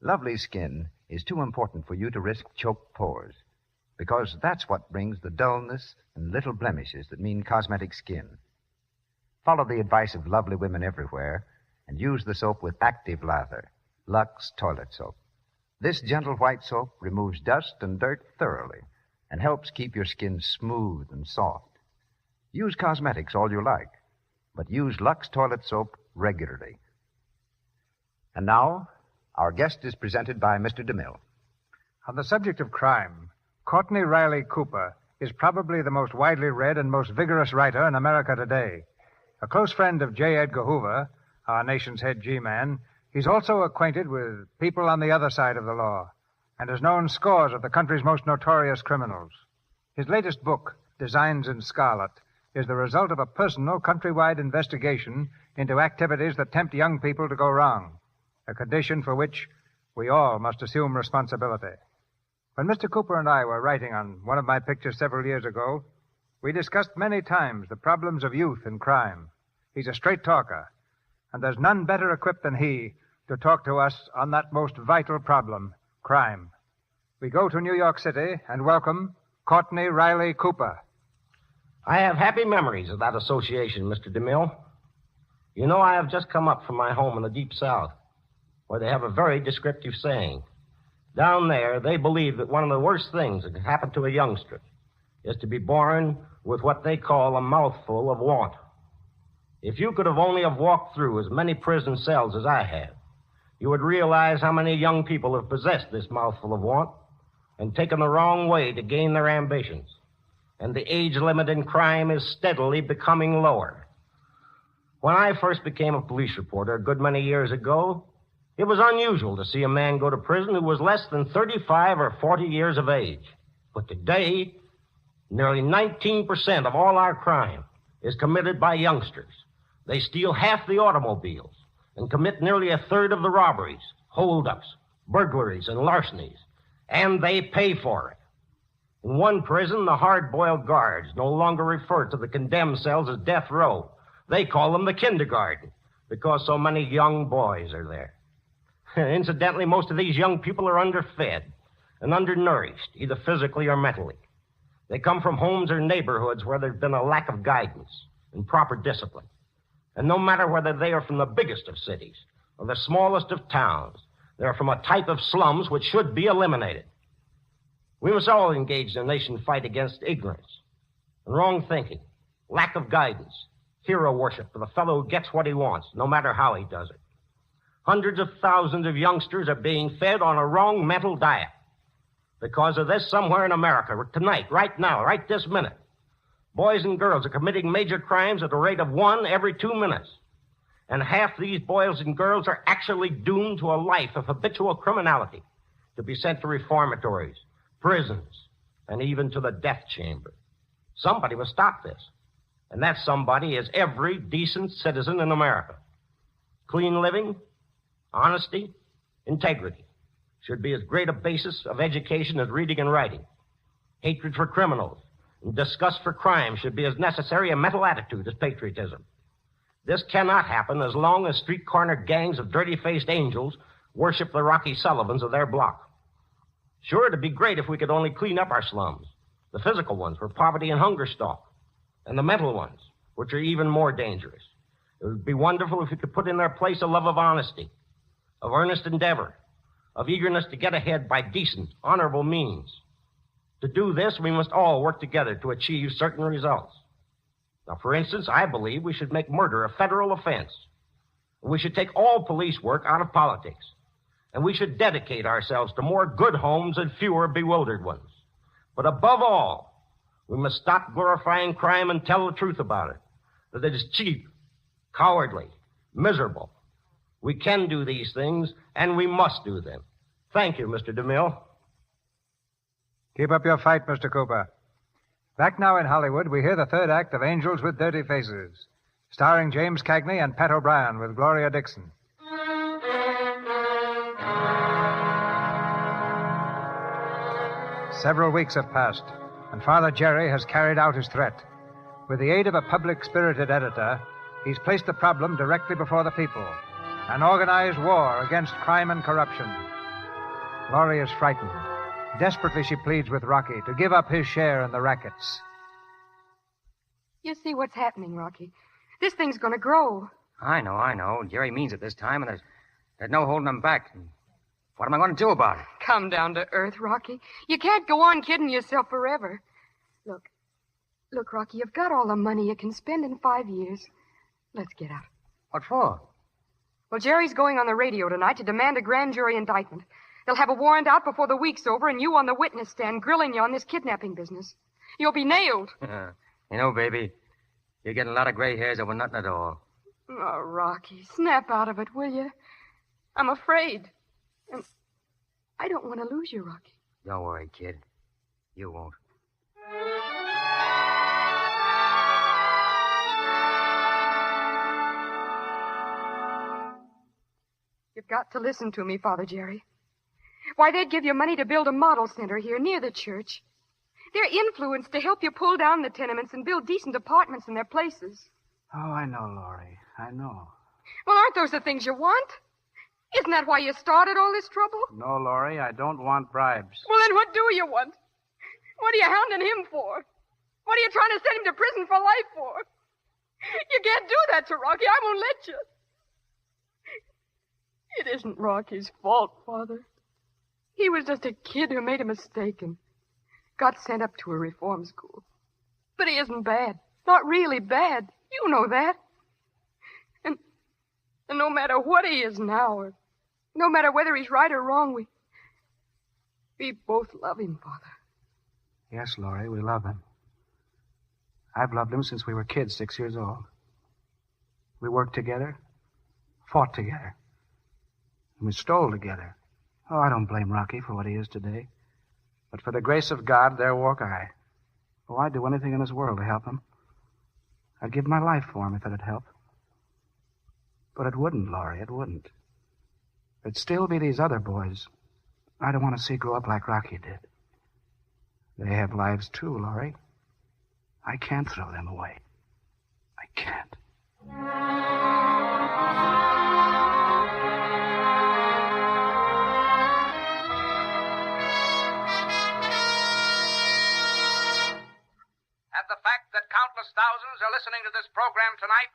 S2: Lovely skin is too important for you to risk choked pores, because that's what brings the dullness and little blemishes that mean cosmetic skin. Follow the advice of lovely women everywhere and use the soap with active lather, Lux toilet soap. This gentle white soap removes dust and dirt thoroughly and helps keep your skin smooth and soft. Use cosmetics all you like, but use Lux toilet soap regularly. And now, our guest is presented by Mr. DeMille.
S3: On the subject of crime, Courtney Riley Cooper is probably the most widely read and most vigorous writer in America today. A close friend of J. Edgar Hoover, our nation's head G-man, he's also acquainted with people on the other side of the law and has known scores of the country's most notorious criminals. His latest book, Designs in Scarlet, is the result of a personal countrywide investigation into activities that tempt young people to go wrong, a condition for which we all must assume responsibility. When Mr. Cooper and I were writing on one of my pictures several years ago, we discussed many times the problems of youth and crime. He's a straight talker, and there's none better equipped than he to talk to us on that most vital problem, crime. We go to New York City and welcome Courtney Riley Cooper.
S14: I have happy memories of that association, Mr. DeMille. You know, I have just come up from my home in the Deep South, where they have a very descriptive saying. Down there, they believe that one of the worst things that can happen to a youngster is to be born with what they call a mouthful of want. If you could have only have walked through as many prison cells as I have, you would realize how many young people have possessed this mouthful of want and taken the wrong way to gain their ambitions. And the age limit in crime is steadily becoming lower. When I first became a police reporter a good many years ago, it was unusual to see a man go to prison who was less than 35 or 40 years of age. But today, nearly 19% of all our crime is committed by youngsters. They steal half the automobiles and commit nearly a third of the robberies, holdups, burglaries, and larcenies. And they pay for it. In one prison, the hard-boiled guards no longer refer to the condemned cells as death row. They call them the kindergarten because so many young boys are there. Incidentally, most of these young people are underfed and undernourished, either physically or mentally. They come from homes or neighborhoods where there's been a lack of guidance and proper discipline. And no matter whether they are from the biggest of cities or the smallest of towns, they're from a type of slums which should be eliminated. We must all engage the nation fight against ignorance and wrong thinking, lack of guidance, hero worship for the fellow who gets what he wants, no matter how he does it. Hundreds of thousands of youngsters are being fed on a wrong mental diet. Because of this, somewhere in America, tonight, right now, right this minute, boys and girls are committing major crimes at a rate of 1 every 2 minutes. And half these boys and girls are actually doomed to a life of habitual criminality, to be sent to reformatories, prisons, and even to the death chamber. Somebody must stop this. And that somebody is every decent citizen in America. Clean living, honesty, integrity should be as great a basis of education as reading and writing. Hatred for criminals and disgust for crime should be as necessary a mental attitude as patriotism. This cannot happen as long as street corner gangs of dirty-faced angels worship the Rocky Sullivans of their block. Sure, it'd be great if we could only clean up our slums, the physical ones where poverty and hunger stalk, and the mental ones, which are even more dangerous. It would be wonderful if we could put in their place a love of honesty, of earnest endeavor, of eagerness to get ahead by decent, honorable means. To do this, we must all work together to achieve certain results. Now, for instance, I believe we should make murder a federal offense. We should take all police work out of politics. And we should dedicate ourselves to more good homes and fewer bewildered ones. But above all, we must stop glorifying crime and tell the truth about it. That it is cheap, cowardly, miserable. We can do these things, and we must do them. Thank you, Mr. DeMille.
S3: Keep up your fight, Mr. Cooper. Back now in Hollywood, we hear the third act of Angels with Dirty Faces, starring James Cagney and Pat O'Brien with Gloria Dixon. Several weeks have passed, and Father Jerry has carried out his threat. With the aid of a public-spirited editor, he's placed the problem directly before the people, an organized war against crime and corruption. Gloria is frightened. Desperately, she pleads with Rocky to give up his share in the rackets.
S7: You see what's happening, Rocky. This thing's going to grow.
S4: I know. Jerry means it this time, and there's no holding him back. What am I going to do about it?
S7: Come down to earth, Rocky. You can't go on kidding yourself forever. Look, Rocky, you've got all the money you can spend in 5 years. Let's get out.
S4: What for?
S7: Well, Jerry's going on the radio tonight to demand a grand jury indictment. They'll have a warrant out before the week's over, and you on the witness stand grilling you on this kidnapping business. You'll be nailed.
S4: You know, baby, you're getting a lot of gray hairs over nothing at all.
S7: Oh, Rocky, snap out of it, will you? I'm afraid. And I don't want to lose you, Rocky.
S4: Don't worry, kid. You won't.
S7: You've got to listen to me, Father Jerry. Why, they'd give you money to build a model center here near the church. They're influenced to help you pull down the tenements and build decent apartments in their places.
S5: Oh, I know, Laurie. I know.
S7: Well, aren't those the things you want? Isn't that why you started all this trouble?
S5: No, Laurie, I don't want bribes.
S7: Well, then what do you want? What are you hounding him for? What are you trying to send him to prison for life for? You can't do that to Rocky. I won't let you. It isn't Rocky's fault, Father. He was just a kid who made a mistake and got sent up to a reform school. But he isn't bad. Not really bad. You know that. And no matter what he is now, or no matter whether he's right or wrong, we both love him, Father.
S5: Yes, Laurie, we love him. I've loved him since we were kids, 6 years old. We worked together, fought together, and we stole together. Oh, I don't blame Rocky for what he is today. But for the grace of God, there walk I. Oh, I'd do anything in this world to help him. I'd give my life for him if it'd help. But it wouldn't, Laurie, it wouldn't. It'd still be these other boys I don't want to see grow up like Rocky did. They have lives too, Laurie. I can't throw them away. I can't.
S2: And the fact that countless thousands are listening to this program tonight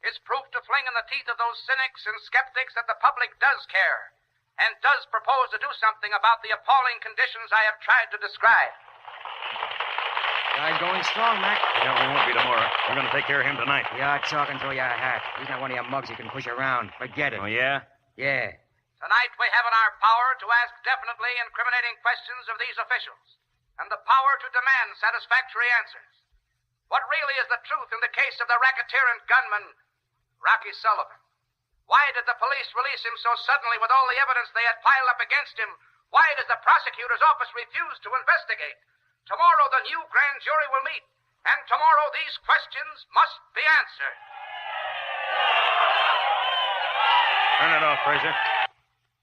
S2: is proof to fling in the teeth of those cynics and skeptics that the public does care and does propose to do something about the appalling conditions I have tried to describe.
S4: Guy's going strong, Mac.
S10: Yeah, we won't be tomorrow. We're going to take care of him tonight.
S4: You're talking through your hat. He's not one of your mugs you can push around. Forget it.
S10: Oh, yeah?
S4: Yeah.
S2: Tonight we have in our power to ask definitely incriminating questions of these officials and the power to demand satisfactory answers. What really is the truth in the case of the racketeer and gunman, Rocky Sullivan? Why did the police release him so suddenly with all the evidence they had piled up against him? Why does the prosecutor's office refuse to investigate? Tomorrow the new grand jury will meet, and tomorrow these questions must be answered.
S10: Turn it off, Fraser.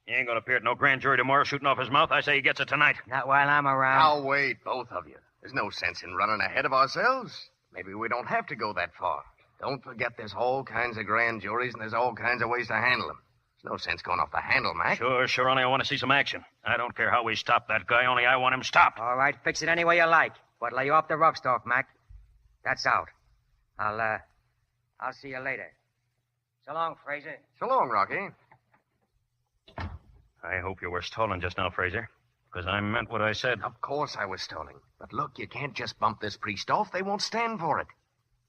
S10: He ain't going to appear at no grand jury tomorrow shooting off his mouth. I say he gets it tonight.
S4: Not while I'm around.
S1: Now, wait, both of you. There's no sense in running ahead of ourselves. Maybe we don't have to go that far. Don't forget there's all kinds of grand juries, and there's all kinds of ways to handle them. There's no sense going off the handle, Mac.
S10: Sure, only I want to see some action. I don't care how we stop that guy, only I want him stopped.
S4: All right, fix it any way you like. But lay off the rough stuff, Mac. That's out. I'll see you later. So long, Fraser.
S1: So long, Rocky.
S10: I hope you were stolen just now, Fraser, because I meant what I said.
S1: Of course I was stolen. But look, you can't just bump this priest off. They won't stand for it.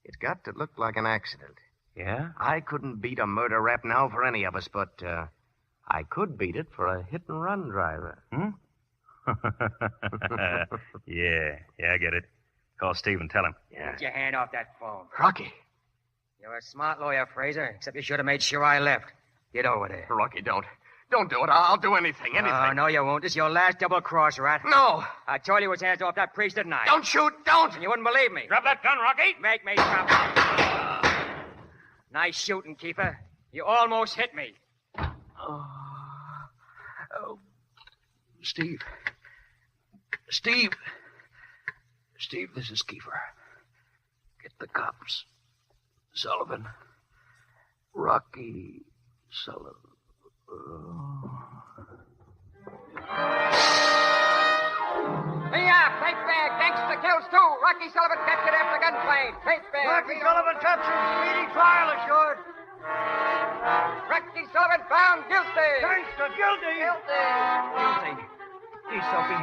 S1: It's got to look like an accident.
S10: Yeah?
S1: I couldn't beat a murder rap now for any of us, but I could beat it for a hit-and-run driver.
S10: Yeah, I get it. Call Steve and tell him.
S1: Yeah.
S4: Get your hand off that phone.
S1: Rocky.
S4: You're a smart lawyer, Fraser, except you should have made sure I left. Get over there.
S1: Rocky, don't. Don't do it. I'll do anything.
S4: Oh, no, you won't. This is your last double-cross, rat.
S1: No.
S4: I told you it was hands off that priest, didn't I?
S1: Don't shoot. Don't.
S4: And you wouldn't believe me.
S10: Drop that gun, Rocky.
S4: Make me drop it. Nice shooting, Keeper. You almost hit me.
S5: Oh, Steve. Steve, this is Kiefer. Get the cops. Sullivan. Rocky Sullivan.
S15: Yeah, paint bag. Gangster kills two. Rocky Sullivan captured after gunplay. Paint bag.
S16: Rocky Sullivan captured. Speedy trial
S2: been found guilty.
S3: Gangster, guilty.
S12: Guilty. Gee, Soapy,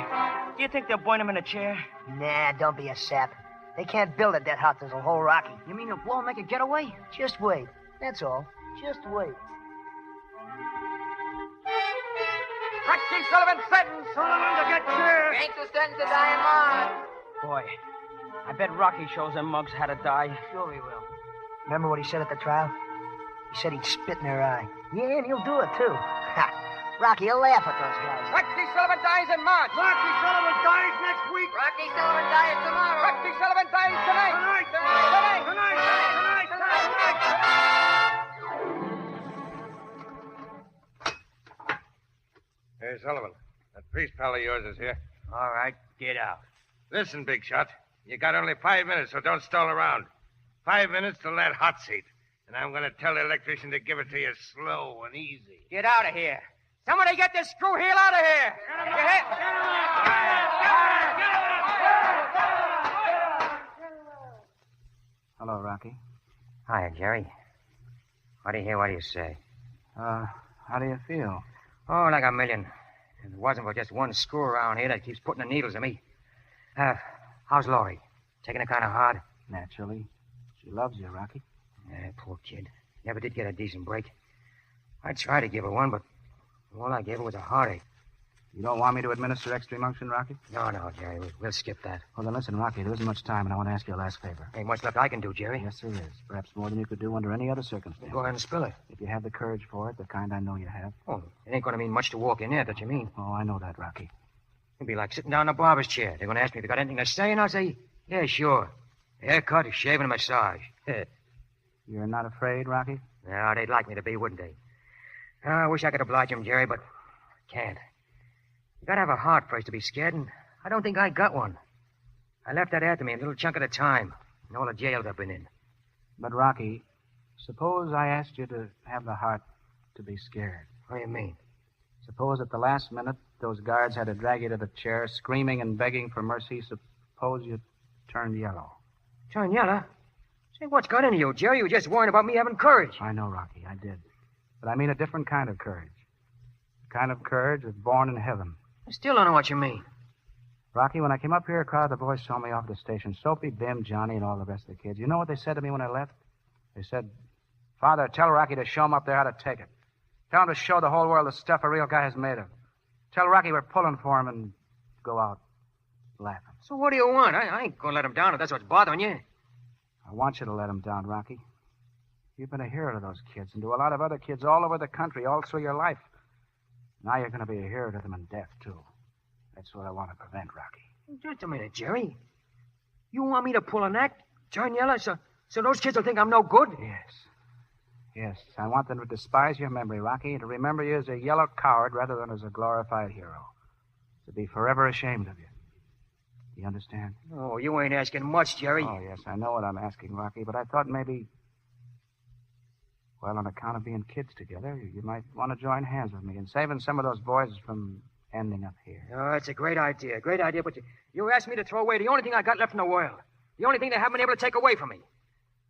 S12: do you think they'll burn him in a chair?
S11: Nah, don't be a sap. They can't build it that hot that'll hold Rocky.
S12: You mean they'll blow him, make a getaway?
S11: Just wait. That's all. Just wait.
S2: Rocky Sullivan sentenced.
S3: Sullivan to get chair.
S2: Gangster sentenced to die in March.
S12: Boy, I bet Rocky shows them mugs how to die.
S11: Sure he will. Remember what he said at the trial? He said he'd spit in their eye. Yeah, and he'll do it, too. Ha! Rocky, he'll laugh at those guys.
S2: Rocky Sullivan dies in March.
S3: Rocky Sullivan dies next week.
S2: Rocky Sullivan dies tomorrow. Rocky Sullivan dies tonight.
S9: Hey, Sullivan, that priest pal of yours is here.
S8: All right, get out.
S9: Listen, big shot. You got only 5 minutes, so don't stall around. 5 minutes till that hot seat. And I'm going to tell the electrician to give it to you slow and easy.
S4: Get out of here. Somebody get this screw heel out of here.
S5: Hello, Rocky.
S4: Hiya, Jerry. What do you hear? What do you say?
S5: How do you feel?
S4: Oh, like a million. If it wasn't for just one screw around here that keeps putting the needles in me. How's Laurie? Taking it kind of hard?
S5: Naturally. She loves you, Rocky.
S4: Yeah, poor kid. Never did get a decent break. I tried to give her one, but all I gave her was a heartache.
S5: You don't want me to administer extreme unction, Rocky?
S4: No, Jerry. We'll skip that.
S5: Well, then listen, Rocky, there isn't much time, and I want to ask you a last favor.
S4: Ain't much left I can do, Jerry.
S5: Yes, there is. Perhaps more than you could do under any other circumstance.
S4: Go ahead and spill it.
S5: If you have the courage for it, the kind I know you have.
S4: Oh, it ain't going to mean much to walk in there, that you mean.
S5: Oh, I know that, Rocky.
S4: It'd be like sitting down in a barber's chair. They're going to ask me if I got anything to say, and I'll say, yeah, sure. Haircut, a shave, and a massage.
S5: You're not afraid, Rocky?
S4: No, they'd like me to be, wouldn't they? I wish I could oblige them, Jerry, but I can't. You gotta have a heart first to be scared, and I don't think I got one. I left that after me a little chunk at a time, in all the jails I've been in.
S5: But, Rocky, suppose I asked you to have the heart to be scared.
S4: What do you mean?
S5: Suppose at the last minute those guards had to drag you to the chair, screaming and begging for mercy. Suppose you turned yellow.
S4: Turn yellow? Say, what's got into you, Jerry? You were just worrying about me having courage.
S5: I know, Rocky, I did. But I mean a different kind of courage. The kind of courage that's born in heaven.
S4: I still don't know what you mean.
S5: Rocky, when I came up here, a crowd of the boys saw me off the station. Soapy, Bim, Johnny, and all the rest of the kids. You know what they said to me when I left? They said, Father, tell Rocky to show him up there how to take it. Tell him to show the whole world the stuff a real guy is made of. Tell Rocky we're pulling for him and go out laughing.
S4: So what do you want? I ain't going to let him down if that's what's bothering you.
S5: I want you to let him down, Rocky. You've been a hero to those kids and to a lot of other kids all over the country, all through your life. Now you're going to be a hero to them in death, too. That's what I want to prevent, Rocky.
S4: Just a minute, Jerry. You want me to pull an act, turn yellow, so those kids will think I'm no good?
S5: Yes. I want them to despise your memory, Rocky, and to remember you as a yellow coward rather than as a glorified hero. To be forever ashamed of you. You understand?
S4: Oh, you ain't asking much, Jerry.
S5: Oh, yes, I know what I'm asking, Rocky, but I thought maybe... Well, on account of being kids together, you might want to join hands with me in saving some of those boys from ending up here.
S4: Oh, it's a great idea, but you asked me to throw away the only thing I got left in the world. The only thing they haven't been able to take away from me.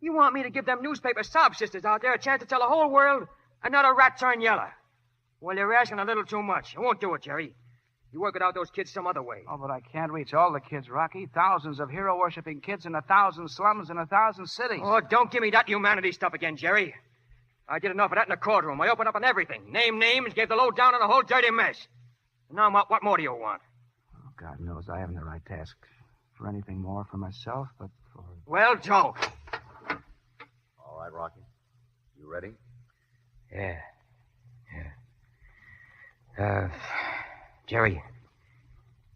S4: You want me to give them newspaper sob sisters out there a chance to tell the whole world another rat turned yellow. Well, you're asking a little too much. I won't do it, Jerry. You work it out those kids some other way.
S5: Oh, but I can't reach all the kids, Rocky. Thousands of hero-worshipping kids in 1,000 slums in 1,000 cities.
S4: Oh, don't give me that humanity stuff again, Jerry. I did enough of that in the courtroom. I opened up on everything. Named names, gave the lowdown on the whole dirty mess. And now, what more do you want?
S5: Oh, God knows I haven't the right to ask for anything more for myself, but for...
S4: Well, Joe.
S15: All right, Rocky. You ready?
S4: Yeah. Jerry,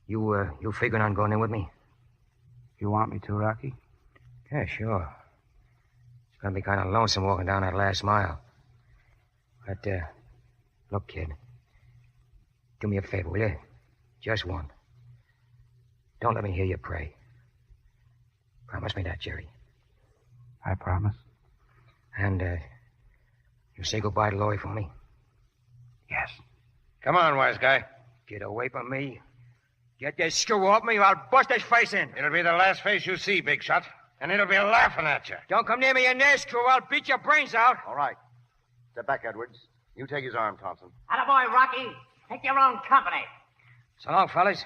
S4: you figuring on going in with me?
S5: You want me to, Rocky?
S4: Yeah, sure. It's going to be kind of lonesome walking down that last mile. But, look, kid. Do me a favor, will you? Just one. Don't let me hear you pray. Promise me that, Jerry.
S5: I promise.
S4: And, you say goodbye to Laurie for me?
S5: Yes.
S9: Come on, wise guy.
S4: Get away from me. Get this screw off me or I'll bust his face in.
S9: It'll be the last face you see, big shot. And it'll be laughing at you.
S4: Don't come near me in there, screw. I'll beat your brains out.
S15: All right. Step back, Edwards. You take his arm, Thompson.
S6: Attaboy, Rocky. Take your own company.
S4: So long, fellas.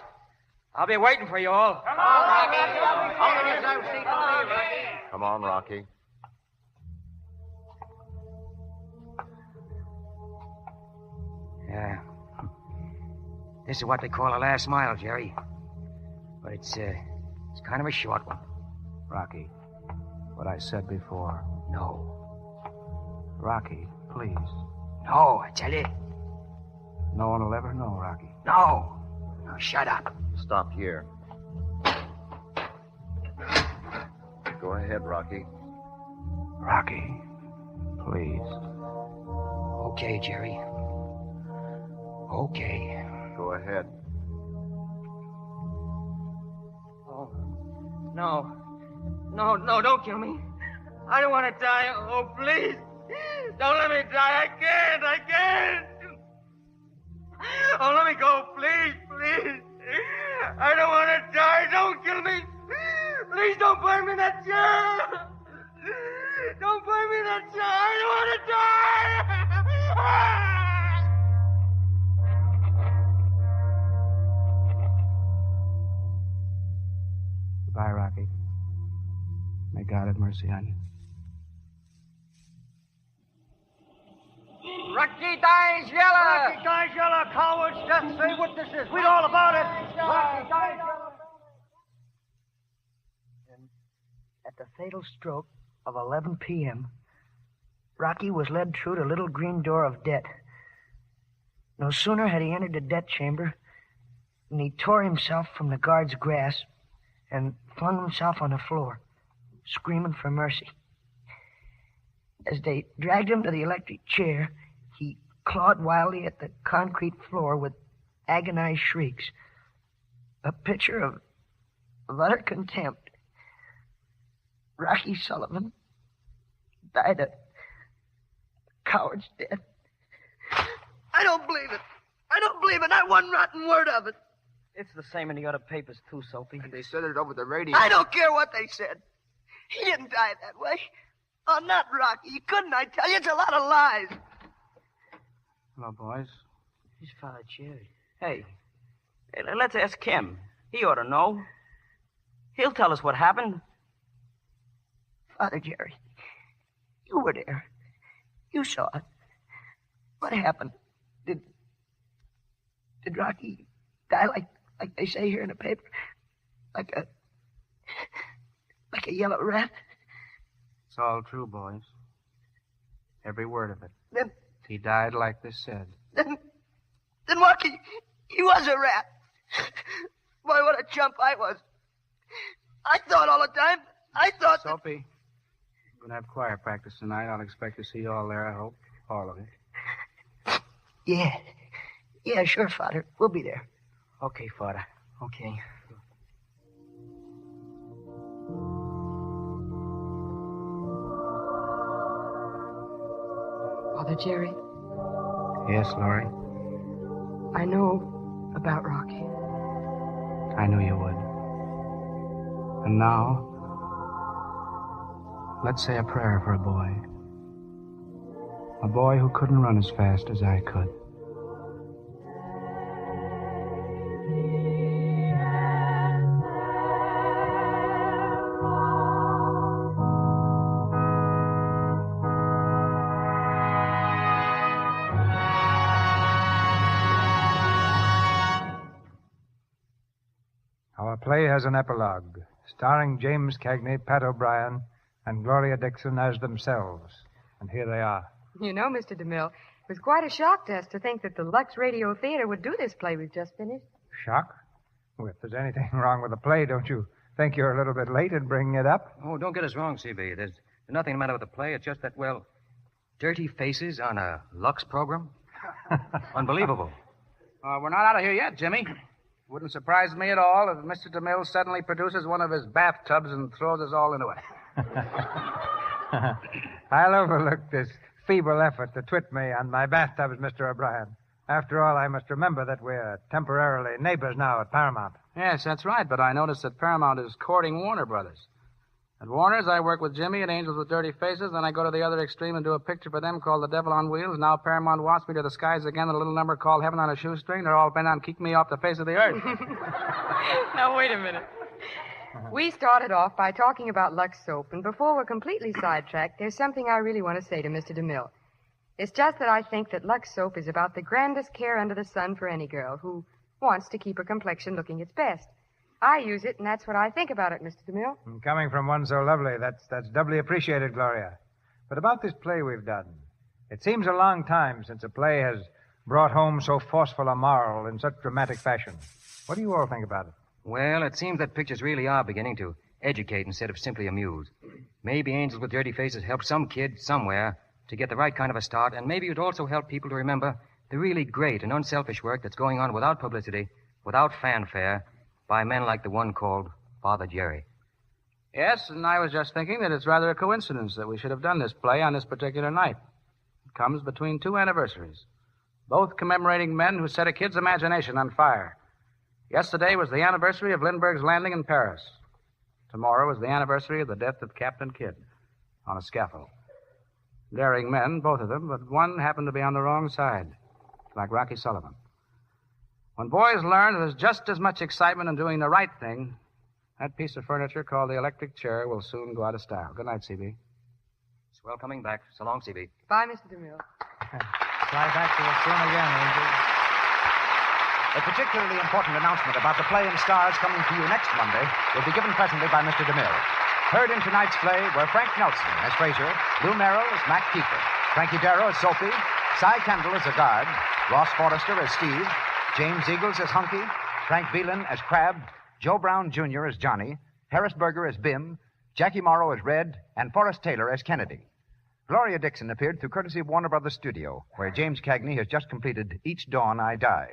S4: I'll be waiting for you all.
S6: Come on, Rocky. Only reserve seat for me, Rocky.
S15: Come on, Rocky.
S4: Yeah. This is what they call a last mile, Jerry. But it's kind of a short one.
S5: Rocky, what I said before.
S4: No.
S5: Rocky, please.
S4: No, I tell you.
S5: No one will ever know, Rocky.
S4: No. No, shut up.
S15: Stop here. Go ahead, Rocky.
S5: Rocky, please.
S4: Okay, Jerry. Okay.
S15: Go ahead.
S4: Oh. No. No, don't kill me. I don't want to die. Oh, please. Don't let me die. I can't. Oh, let me go, please. I don't want to die. Don't kill me. Please don't burn me in that chair. Don't burn me in that chair. I don't want to die.
S5: Goodbye, Rocky. May God have mercy on you.
S6: Rocky dies yellow. Rocky dies yellow. Cowards, just say witnesses. Read all about it. Rocky dies yellow.
S11: And at the fatal stroke of 11 p.m., Rocky was led through the little green door of death. No sooner had he entered the death chamber than he tore himself from the guard's grasp and flung himself on the floor, screaming for mercy. As they dragged him to the electric chair, he clawed wildly at the concrete floor with agonized shrieks, a picture of utter contempt. Rocky Sullivan died a coward's death. I don't believe it. Not one rotten word of it.
S12: It's the same in the other papers, too, Soapy.
S16: They said it over the radio.
S11: I don't care what they said. He didn't die that way. Oh, not Rocky. He couldn't, I tell you. It's a lot of lies.
S5: Hello, boys.
S12: He's Father Jerry. Hey, let's ask him. He ought to know. He'll tell us what happened.
S11: Father Jerry, you were there. You saw it. What happened? Did Rocky die like they say here in the paper? Like a yellow rat?
S5: It's all true, boys. Every word of it.
S11: Then
S5: he died like this said.
S11: Then Rocky, he was a rat. Boy, what a chump I was. I thought all the time.
S5: Soapy, we're going to have choir practice tonight. I'll expect to see you all there, I hope. All of you.
S11: Yeah, sure, Father. We'll be there.
S12: Okay, Father. Okay.
S7: Father Jerry,
S5: Yes, Laurie?
S7: I know about Rocky.
S5: I knew you would. And now, let's say a prayer for a boy. A boy who couldn't run as fast as I could.
S3: Our play has an epilogue, starring James Cagney, Pat O'Brien, and Gloria Dixon as themselves. And here they are.
S7: You know, Mr. DeMille, it was quite a shock to us to think that the Lux Radio Theater would do this play we've just finished.
S3: Shock? Well, if there's anything wrong with the play, don't you think you're a little bit late in bringing it up?
S4: Oh, don't get us wrong, CB. There's nothing the matter with the play. It's just that, well, dirty faces on a Lux program? Unbelievable.
S5: We're not out of here yet, Jimmy. Wouldn't surprise me at all if Mr. DeMille suddenly produces one of his bathtubs and throws us all into it.
S3: I'll overlook this feeble effort to twit me on my bathtubs, Mr. O'Brien. After all, I must remember that we're temporarily neighbors now at Paramount.
S5: Yes, that's right, but I noticed that Paramount is courting Warner Brothers. At Warner's, I work with Jimmy at Angels with Dirty Faces, then I go to the other extreme and do a picture for them called The Devil on Wheels. Now Paramount wants me to the skies again in a little number called Heaven on a Shoestring. They're all bent on keeping me off the face of the earth.
S7: Now, wait a minute. We started off by talking about Lux soap, and before we're completely sidetracked, there's something I really want to say to Mr. DeMille. It's just that I think that Lux soap is about the grandest care under the sun for any girl who wants to keep her complexion looking its best. I use it, and that's what I think about it, Mr. DeMille.
S3: And coming from one so lovely, that's doubly appreciated, Gloria. But about this play we've done, it seems a long time since a play has brought home so forceful a moral in such dramatic fashion. What do you all think about it?
S4: Well, it seems that pictures really are beginning to educate instead of simply amuse. Maybe Angels with Dirty Faces helped some kid somewhere to get the right kind of a start, and maybe it would also help people to remember the really great and unselfish work that's going on without publicity, without fanfare, by men like the one called Father Jerry.
S5: Yes, and I was just thinking that it's rather a coincidence that we should have done this play on this particular night. It comes between two anniversaries, both commemorating men who set a kid's imagination on fire. Yesterday was the anniversary of Lindbergh's landing in Paris. Tomorrow is the anniversary of the death of Captain Kidd on a scaffold. Daring men, both of them, but one happened to be on the wrong side, like Rocky Sullivan. When boys learn there's just as much excitement in doing the right thing, that piece of furniture called the electric chair will soon go out of style. Good night, CB.
S4: Swell coming back. So long, CB.
S7: Bye, Mr. DeMille.
S3: Fly back to us soon again, Angel.
S2: A particularly important announcement about the play and stars coming to you next Monday will be given presently by Mr. DeMille. Heard in tonight's play were Frank Nelson as Fraser, Lou Merrill as Mac Keeper, Frankie Darrow as Sophie, Cy Kendall as a guard, Ross Forrester as Steve, James Eagles as Hunky, Frank Beelan as Crab, Joe Brown Jr. as Johnny, Harris Berger as Bim, Jackie Morrow as Red, and Forrest Taylor as Kennedy. Gloria Dixon appeared through courtesy of Warner Brothers Studio, where James Cagney has just completed Each Dawn I Die.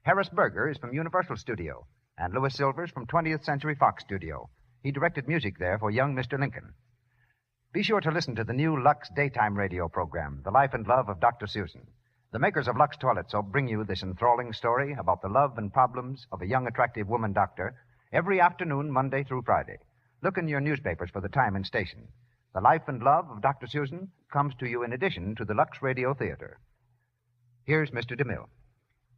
S2: Harris Berger is from Universal Studio, and Louis Silvers from 20th Century Fox Studio. He directed music there for young Mr. Lincoln. Be sure to listen to the new Lux daytime radio program, The Life and Love of Dr. Susan. The makers of Lux Toilet Soap bring you this enthralling story about the love and problems of a young, attractive woman doctor every afternoon, Monday through Friday. Look in your newspapers for the time and station. The Life and Love of Dr. Susan comes to you in addition to the Lux Radio Theater. Here's Mr. DeMille.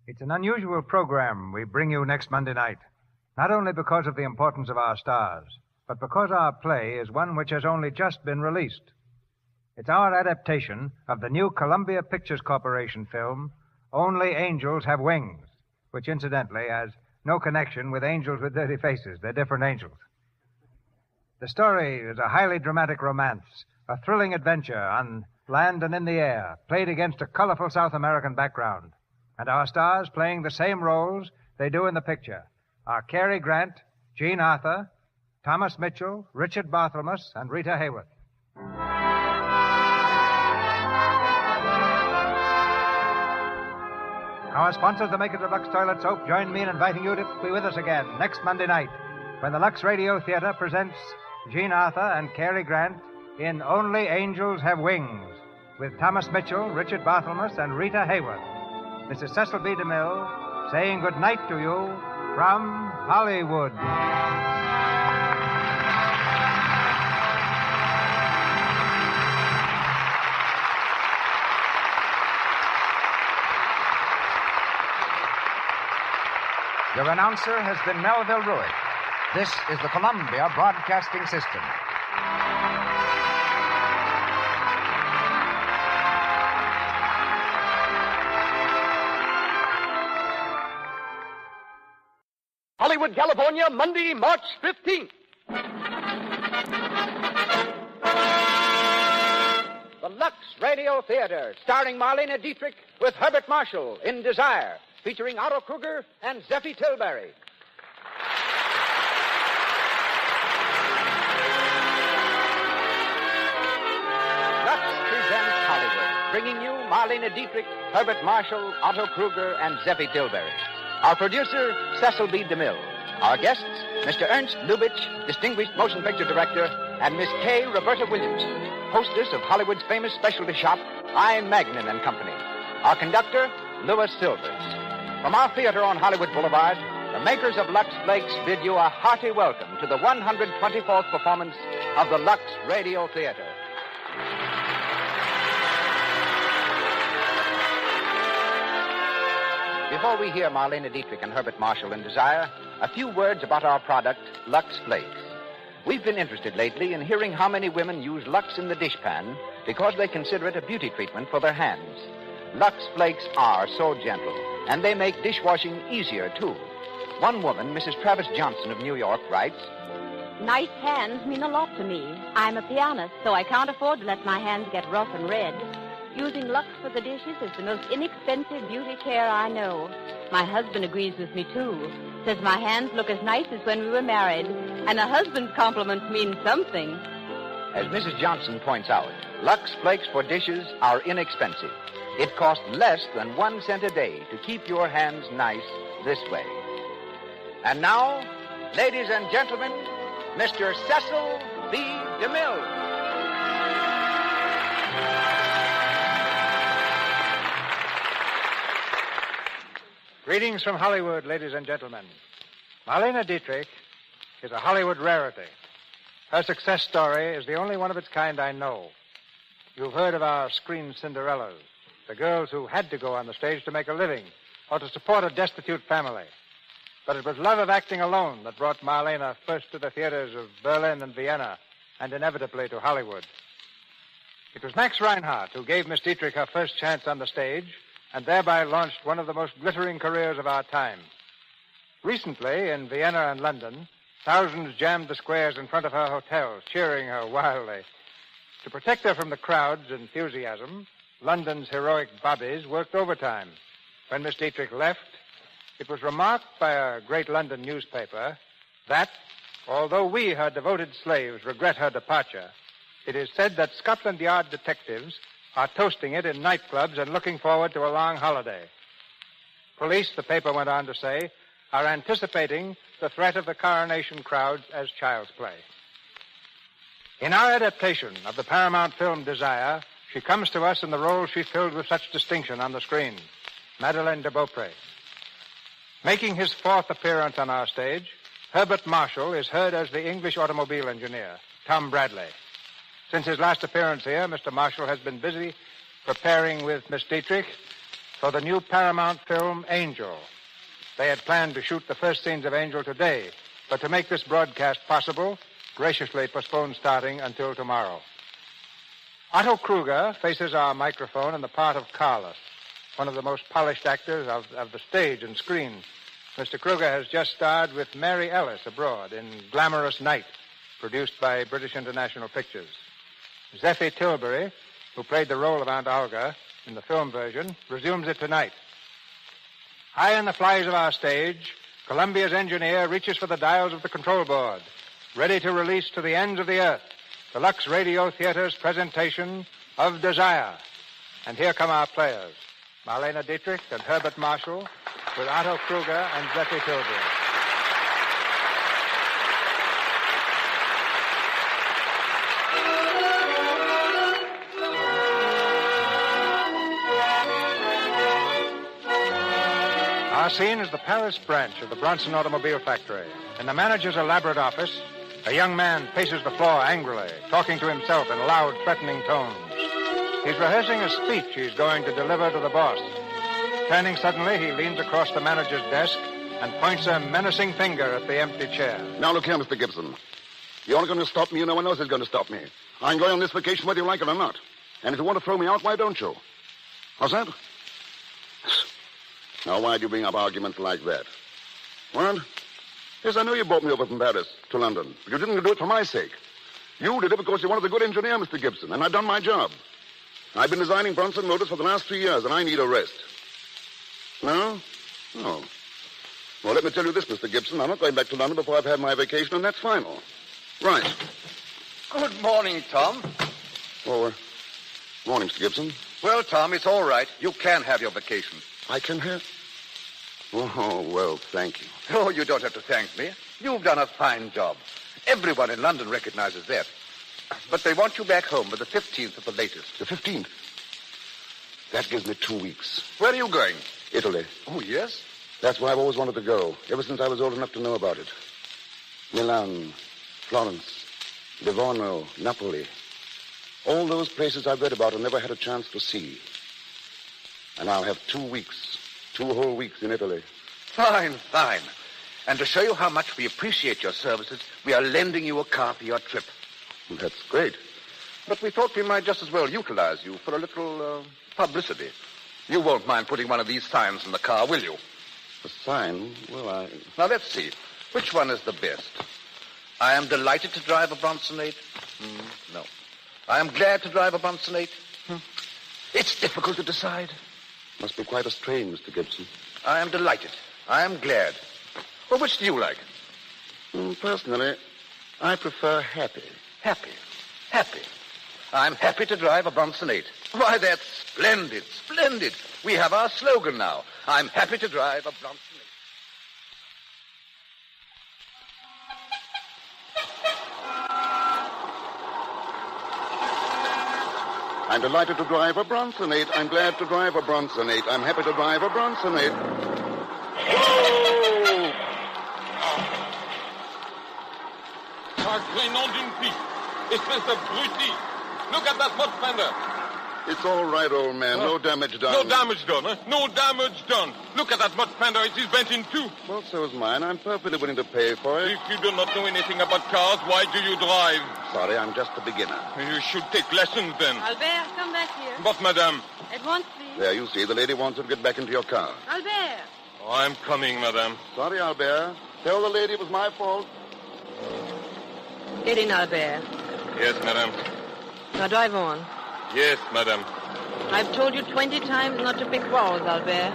S3: It's an unusual program we bring you next Monday night, not only because of the importance of our stars, but because our play is one which has only just been released. It's our adaptation of the new Columbia Pictures Corporation film, Only Angels Have Wings, which incidentally has no connection with Angels with Dirty Faces. They're different angels. The story is a highly dramatic romance, a thrilling adventure on land and in the air, played against a colorful South American background. And our stars playing the same roles they do in the picture are Cary Grant, Jean Arthur, Thomas Mitchell, Richard Barthelmess, and Rita Hayworth. Our sponsors, the makers of Lux Toilet Soap, join me in inviting you to be with us again next Monday night when the Lux Radio Theater presents Jean Arthur and Cary Grant in Only Angels Have Wings with Thomas Mitchell, Richard Barthelmess, and Rita Hayworth. This is Cecil B. DeMille saying good night to you from Hollywood.
S2: Your announcer has been Melville Ruick. This is the Columbia Broadcasting System.
S16: Hollywood, California, Monday, March 15th. The Lux Radio Theater, starring Marlene Dietrich with Herbert Marshall in Desire, featuring Otto Kruger and Zeffie Tilbury. Lux presents Hollywood, bringing you Marlene Dietrich, Herbert Marshall, Otto Kruger, and Zeffie Tilbury. Our producer, Cecil B. DeMille. Our guests, Mr. Ernst Lubitsch, distinguished motion picture director, and Miss K. Roberta Williamson, hostess of Hollywood's famous specialty shop, I. Magnin and Company. Our conductor, Louis Silvers. From our theater on Hollywood Boulevard, the makers of Lux Flakes bid you a hearty welcome to the 124th performance of the Lux Radio Theater. Before we hear Marlene Dietrich and Herbert Marshall in Desire, a few words about our product, Lux Flakes. We've been interested lately in hearing how many women use Lux in the dishpan because they consider it a beauty treatment for their hands. Lux Flakes are so gentle, and they make dishwashing easier, too. One woman, Mrs. Travis Johnson of New York, writes,
S17: Nice hands mean a lot to me. I'm a pianist, so I can't afford to let my hands get rough and red. Using Lux for the dishes is the most inexpensive beauty care I know. My husband agrees with me, too. Says my hands look as nice as when we were married. And a husband's compliments mean something.
S16: As Mrs. Johnson points out, Lux Flakes for dishes are inexpensive. It costs less than 1 cent a day to keep your hands nice this way. And now, ladies and gentlemen, Mr. Cecil B. DeMille.
S3: Greetings from Hollywood, ladies and gentlemen. Marlene Dietrich is a Hollywood rarity. Her success story is the only one of its kind I know. You've heard of our screen Cinderellas, the girls who had to go on the stage to make a living or to support a destitute family. But it was love of acting alone that brought Marlene first to the theaters of Berlin and Vienna and inevitably to Hollywood. It was Max Reinhardt who gave Miss Dietrich her first chance on the stage and thereby launched one of the most glittering careers of our time. Recently, in Vienna and London, thousands jammed the squares in front of her hotels, cheering her wildly. To protect her from the crowd's enthusiasm, London's heroic bobbies worked overtime. When Miss Dietrich left, it was remarked by a great London newspaper that, although we, her devoted slaves, regret her departure, it is said that Scotland Yard detectives are toasting it in nightclubs and looking forward to a long holiday. Police, the paper went on to say, are anticipating the threat of the coronation crowds as child's play. In our adaptation of the Paramount film Desire, she comes to us in the role she filled with such distinction on the screen, Madeleine de Beaupré. Making his 4th appearance on our stage, Herbert Marshall is heard as the English automobile engineer, Tom Bradley. Since his last appearance here, Mr. Marshall has been busy preparing with Miss Dietrich for the new Paramount film Angel. They had planned to shoot the first scenes of Angel today, but to make this broadcast possible, graciously postponed starting until tomorrow. Otto Kruger faces our microphone in the part of Carlos, one of the most polished actors of the stage and screen. Mr. Kruger has just starred with Mary Ellis abroad in Glamorous Night, produced by British International Pictures. Zeffie Tilbury, who played the role of Aunt Olga in the film version, resumes it tonight. High in the flies of our stage, Columbia's engineer reaches for the dials of the control board, ready to release to the ends of the earth the Lux Radio Theater's presentation of Desire. And here come our players, Marlene Dietrich and Herbert Marshall, with Otto Kruger and Zeffie Tilbury. Our scene is the Paris branch of the Bronson Automobile Factory. In the manager's elaborate office, a young man paces the floor angrily, talking to himself in loud, threatening tones. He's rehearsing a speech he's going to deliver to the boss. Turning suddenly, he leans across the manager's desk and points a menacing finger at the empty chair.
S18: Now, look here, Mr. Gibson. You're not going to stop me, and no one else is going to stop me. I'm going on this vacation whether you like it or not. And if you want to throw me out, why don't you? How's that? Now, why do you bring up arguments like that? What? Yes, I know you brought me over from Paris to London, but you didn't do it for my sake. You did it because you wanted a good engineer, Mr. Gibson, and I've done my job. I've been designing Bronson Motors for the last 3 years, and I need a rest. No? Oh. Well, let me tell you this, Mr. Gibson. I'm not going back to London before I've had my vacation, and that's final. Right.
S19: Good morning, Tom.
S18: Oh, morning, Mr. Gibson.
S19: Well, Tom, it's all right. You can have your vacation.
S18: I can have? Oh, well, thank you.
S19: Oh, you don't have to thank me. You've done a fine job. Everyone in London recognizes that. But they want you back home by the 15th at the latest.
S18: The 15th? That gives me 2 weeks.
S19: Where are you going?
S18: Italy.
S19: Oh, yes?
S18: That's where I've always wanted to go, ever since I was old enough to know about it. Milan, Florence, Livorno, Napoli. All those places I've read about and never had a chance to see. And I'll have 2 weeks, 2 whole weeks in Italy.
S19: Fine, fine. And to show you how much we appreciate your services, we are lending you a car for your trip.
S18: That's great.
S19: But we thought we might just as well utilize you for a little publicity. You won't mind putting one of these signs in the car, will you?
S18: A sign? Well,
S19: Now, let's see. Which one is the best? I am delighted to drive a Bronsonate. No. I am glad to drive a Bronsonate. It's difficult to decide.
S18: Must be quite a strain, Mr. Gibson.
S19: I am delighted. I am glad. Well, which do you like?
S18: Personally, I prefer happy.
S19: Happy. Happy. I'm happy to drive a Bronsonate. Why, that's splendid, splendid. We have our slogan now. I'm happy to drive a Bronsonate.
S18: I'm delighted to drive a Bronsonate. I'm glad to drive a Bronsonate. I'm happy to drive a Bronsonate.
S20: Nom d'une pique. Espèce de bruti. Look at that mud fender.
S18: It's all right, old man. No damage done.
S20: No damage done, huh? No damage done. Look at that mud fender. It is bent in two.
S18: Well, so is mine. I'm perfectly willing to pay for it.
S20: If you do not know anything about cars, why do you drive?
S18: Sorry, I'm just a beginner.
S20: You should take lessons then.
S17: Albert, come back here.
S20: But, madame.
S17: At once, please.
S18: There, you see. The lady wants you to get back into your car.
S17: Albert.
S20: I'm coming, madame.
S18: Sorry, Albert. Tell the lady it was my fault.
S17: Get in, Albert.
S20: Yes, madame.
S17: Now drive on.
S20: Yes, madame.
S17: I've told you 20 times not to pick quarrels, Albert.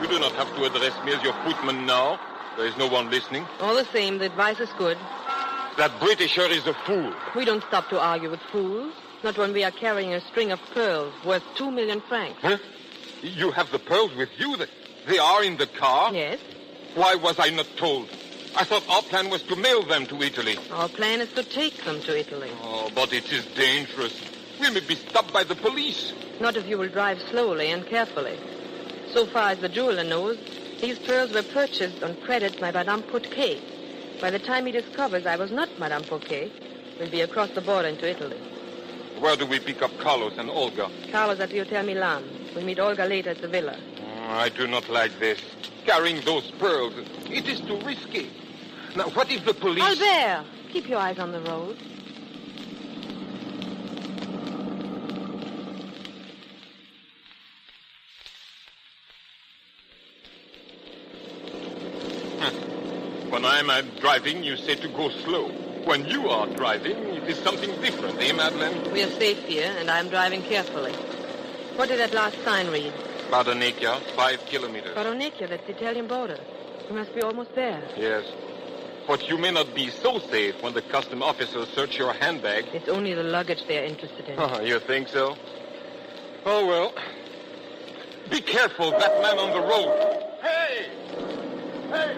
S20: You do not have to address me as your footman now. There is no one listening.
S17: All the same, the advice is good.
S20: That Britisher is a fool.
S17: We don't stop to argue with fools. Not when we are carrying a string of pearls worth 2 million francs.
S20: Huh? You have the pearls with you? They are in the car?
S17: Yes.
S20: Why was I not told? I thought our plan was to mail them to Italy.
S17: Our plan is to take them to Italy.
S20: Oh, but it is dangerous. We may be stopped by the police.
S17: Not if you will drive slowly and carefully. So far as the jeweler knows, these pearls were purchased on credit by Madame Pouquet. By the time he discovers I was not Madame Pouquet, we'll be across the border into Italy.
S20: Where do we pick up Carlos and Olga?
S17: Carlos at the Hotel Milan. We'll meet Olga later at the villa.
S20: I do not like this. Carrying those pearls, it is too risky. Now, what if the police...
S17: Albert, keep your eyes on the road.
S20: When I'm driving, you say to go slow. When you are driving, it is something different, eh, Madeleine?
S17: We are safe here, and I'm driving carefully. What did that last sign read?
S20: Baronecchia, 5 kilometers.
S17: Baronecchia, that's the Italian border. We must be almost there.
S20: Yes. But you may not be so safe when the custom officers search your handbag.
S17: It's only the luggage they're interested in.
S20: Oh, you think so? Oh, well. Be careful, that man on the road. Hey! Hey!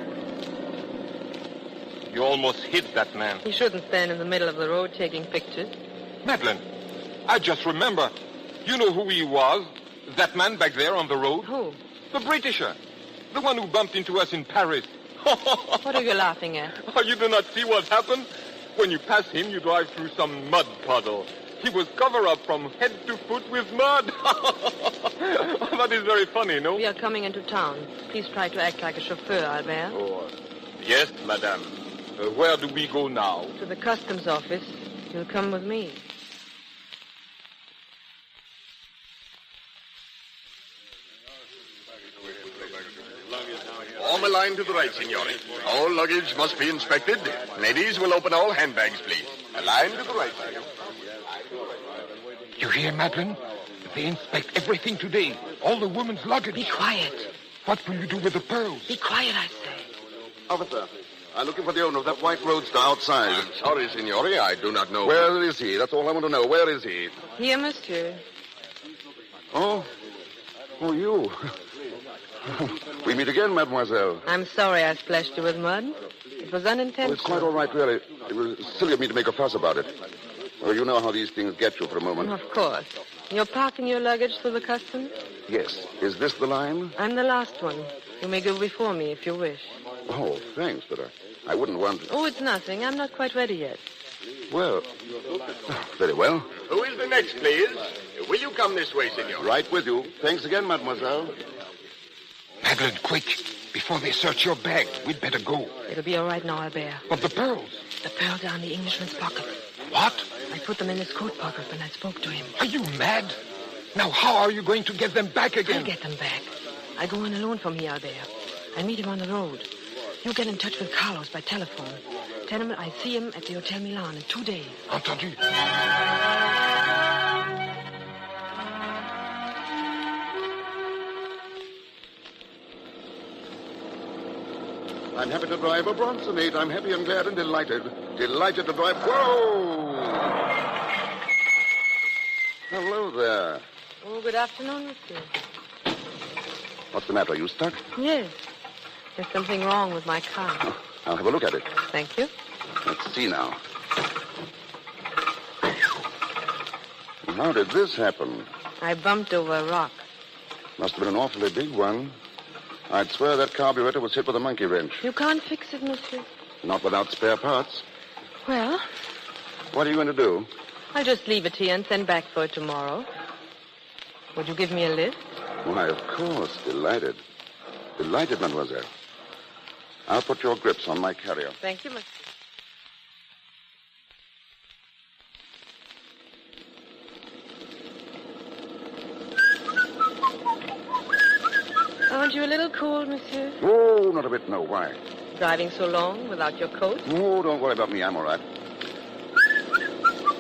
S20: You almost hit that man.
S17: He shouldn't stand in the middle of the road taking pictures.
S20: Madeleine, I just remember. You know who he was? That man back there on the road?
S17: Who?
S20: The Britisher. The one who bumped into us in Paris.
S17: What are you laughing at?
S20: Oh, you do not see what happened? When you pass him, you drive through some mud puddle. He was covered up from head to foot with mud. That is very funny, no?
S17: We are coming into town. Please try to act like a chauffeur, Albert.
S20: Oh, yes, madame. Where do we go now?
S17: To the customs office. You'll come with me.
S1: Form a line to the right, signore. All luggage must be inspected. Ladies will open all handbags, please. A line to the right, sir.
S20: You hear, Madeleine? They inspect everything today. All the women's luggage.
S17: Be quiet.
S20: What will you do with the pearls?
S17: Be quiet, I say.
S18: Officer, I'm looking for the owner of that white roadster outside.
S1: I'm sorry, signore. I do not know.
S18: Where is he? That's all I want to know. Where is he?
S17: Here, monsieur.
S18: Oh, you. We meet again, mademoiselle.
S17: I'm sorry I splashed you with mud. It was unintentional.
S18: Oh, it's quite all right, really. It was silly of me to make a fuss about it. Well, you know how these things get you for a moment.
S17: Of course.
S21: You're parking your luggage through the customs?
S18: Yes. Is this the line?
S21: I'm the last one. You may go before me if you wish.
S18: Oh, thanks, but I wouldn't want to.
S21: Oh, it's nothing. I'm not quite ready yet.
S18: Well, very well.
S22: Who is the next, please? Will you come this way, senor?
S18: Right with you. Thanks again, mademoiselle.
S23: Madeline, quick. Before they search your bag, we'd better go.
S21: It'll be all right now, Albert.
S23: But the pearls?
S21: The pearls are in the Englishman's pocket.
S23: What?
S21: I put them in his coat pocket when I spoke to him.
S23: Are you mad? Now, how are you going to get them back again?
S21: I'll get them back. I go on alone from here, Albert. I meet him on the road. You get in touch with Carlos by telephone. Tell him I see him at the Hotel Milan in 2 days.
S23: Entendu.
S18: I'm happy to drive a Bronsonate. I'm happy and glad and delighted. Delighted to drive. Whoa! Hello there.
S21: Oh, good afternoon, monsieur.
S18: What's the matter? Are you stuck?
S21: Yes. There's something wrong with my car.
S18: I'll have a look at it.
S21: Thank you.
S18: Let's see now. How did this happen?
S21: I bumped over a rock.
S18: Must have been an awfully big one. I'd swear that carburetor was hit with a monkey wrench.
S21: You can't fix it, monsieur.
S18: Not without spare parts.
S21: Well,
S18: What are you going to do?
S21: I'll just leave it here and send back for it tomorrow. Would you give me a lift?
S18: Why, of course. Delighted. Delighted, mademoiselle. I'll put your grips on my carrier.
S21: Thank you, monsieur. Aren't you a little cold, monsieur?
S18: Oh, not a bit, no. Why?
S21: Driving so long without your coat?
S18: Oh, don't worry about me. I'm all right.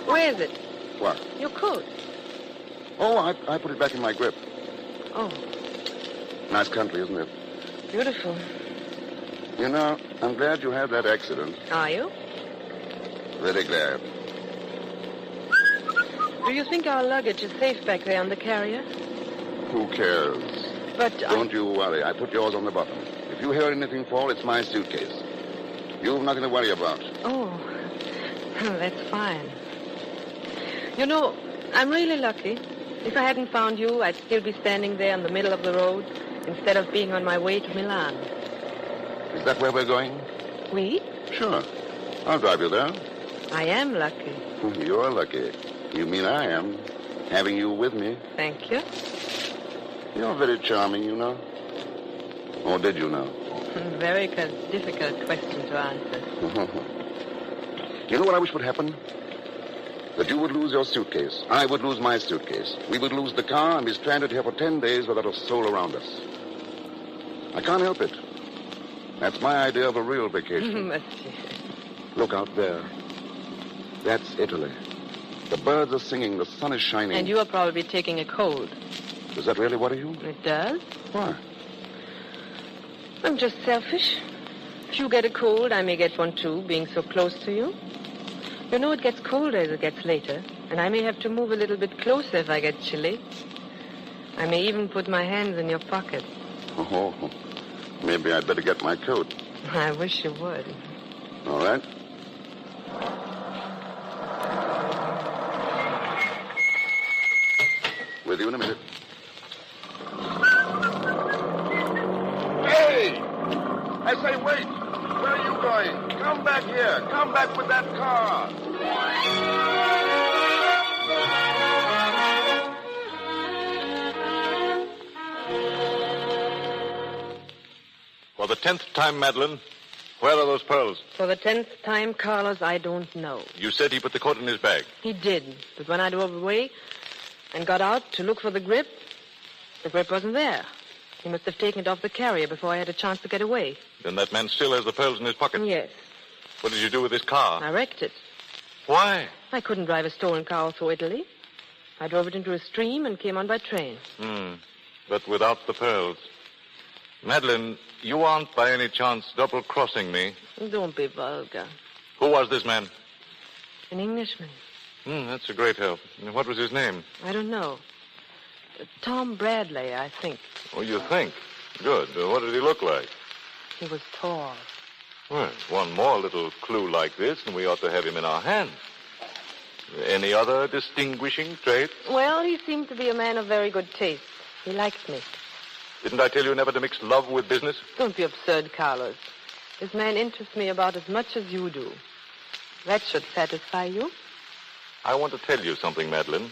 S21: Where is it?
S18: What?
S21: Your coat.
S18: Oh, I put it back in my grip.
S21: Oh,
S18: Nice country, isn't it?
S21: beautiful.
S18: You know, I'm glad you had that accident.
S21: Are you?
S18: Very glad.
S21: Do you think our luggage is safe back there on the carrier?
S18: Who cares?
S21: But
S18: Don't you worry. I put yours on the bottom. If you hear anything fall, it's my suitcase. You've nothing to worry about.
S21: Oh, that's fine. You know, I'm really lucky. If I hadn't found you, I'd still be standing there in the middle of the road instead of being on my way to Milan.
S18: Is that where we're going?
S21: We?
S18: Sure. I'll drive you there.
S21: I am lucky.
S18: You're lucky. You mean I am, having you with me.
S21: Thank you.
S18: You're very charming, you know. Or did you know?
S21: Very difficult question to answer.
S18: You know what I wish would happen? That you would lose your suitcase. I would lose my suitcase. We would lose the car and be stranded here for 10 days without a soul around us. I can't help it. That's my idea of a real vacation.
S21: Monsieur.
S18: Look out there. That's Italy. The birds are singing. The sun is shining.
S21: And you are probably taking a cold.
S18: Does that really worry you?
S21: It does?
S18: Why?
S21: I'm just selfish. If you get a cold, I may get one too, being so close to you. You know, it gets colder as it gets later, and I may have to move a little bit closer if I get chilly. I may even put my hands in your pocket.
S18: Oh, maybe I'd better get my coat.
S21: I wish you would.
S18: All right. With you in a minute. Hey! I say, wait! Where are you going? Come back here. Come back with that car.
S20: For the 10th time, Madeline, where are those pearls?
S21: For the 10th time, Carlos, I don't know.
S20: You said he put the coat in his bag.
S21: He did, but when I drove away and got out to look for the grip wasn't there. He must have taken it off the carrier before I had a chance to get away.
S20: Then that man still has the pearls in his pocket.
S21: Yes.
S20: What did you do with his car?
S21: I wrecked it.
S20: Why?
S21: I couldn't drive a stolen car all through Italy. I drove it into a stream and came on by train.
S20: But without the pearls. Madeline, you aren't by any chance double-crossing me.
S21: Don't be vulgar.
S20: Who was this man?
S21: An Englishman.
S20: That's a great help. What was his name?
S21: I don't know. Tom Bradley, I think.
S20: Oh, you think? Good. What did he look like?
S21: He was tall.
S20: Well, one more little clue like this, and we ought to have him in our hands.
S10: Any other distinguishing traits?
S21: Well, he seems to be a man of very good taste. He likes me.
S10: Didn't I tell you never to mix love with business?
S21: Don't be absurd, Carlos. This man interests me about as much as you do. That should satisfy you.
S10: I want to tell you something, Madeline.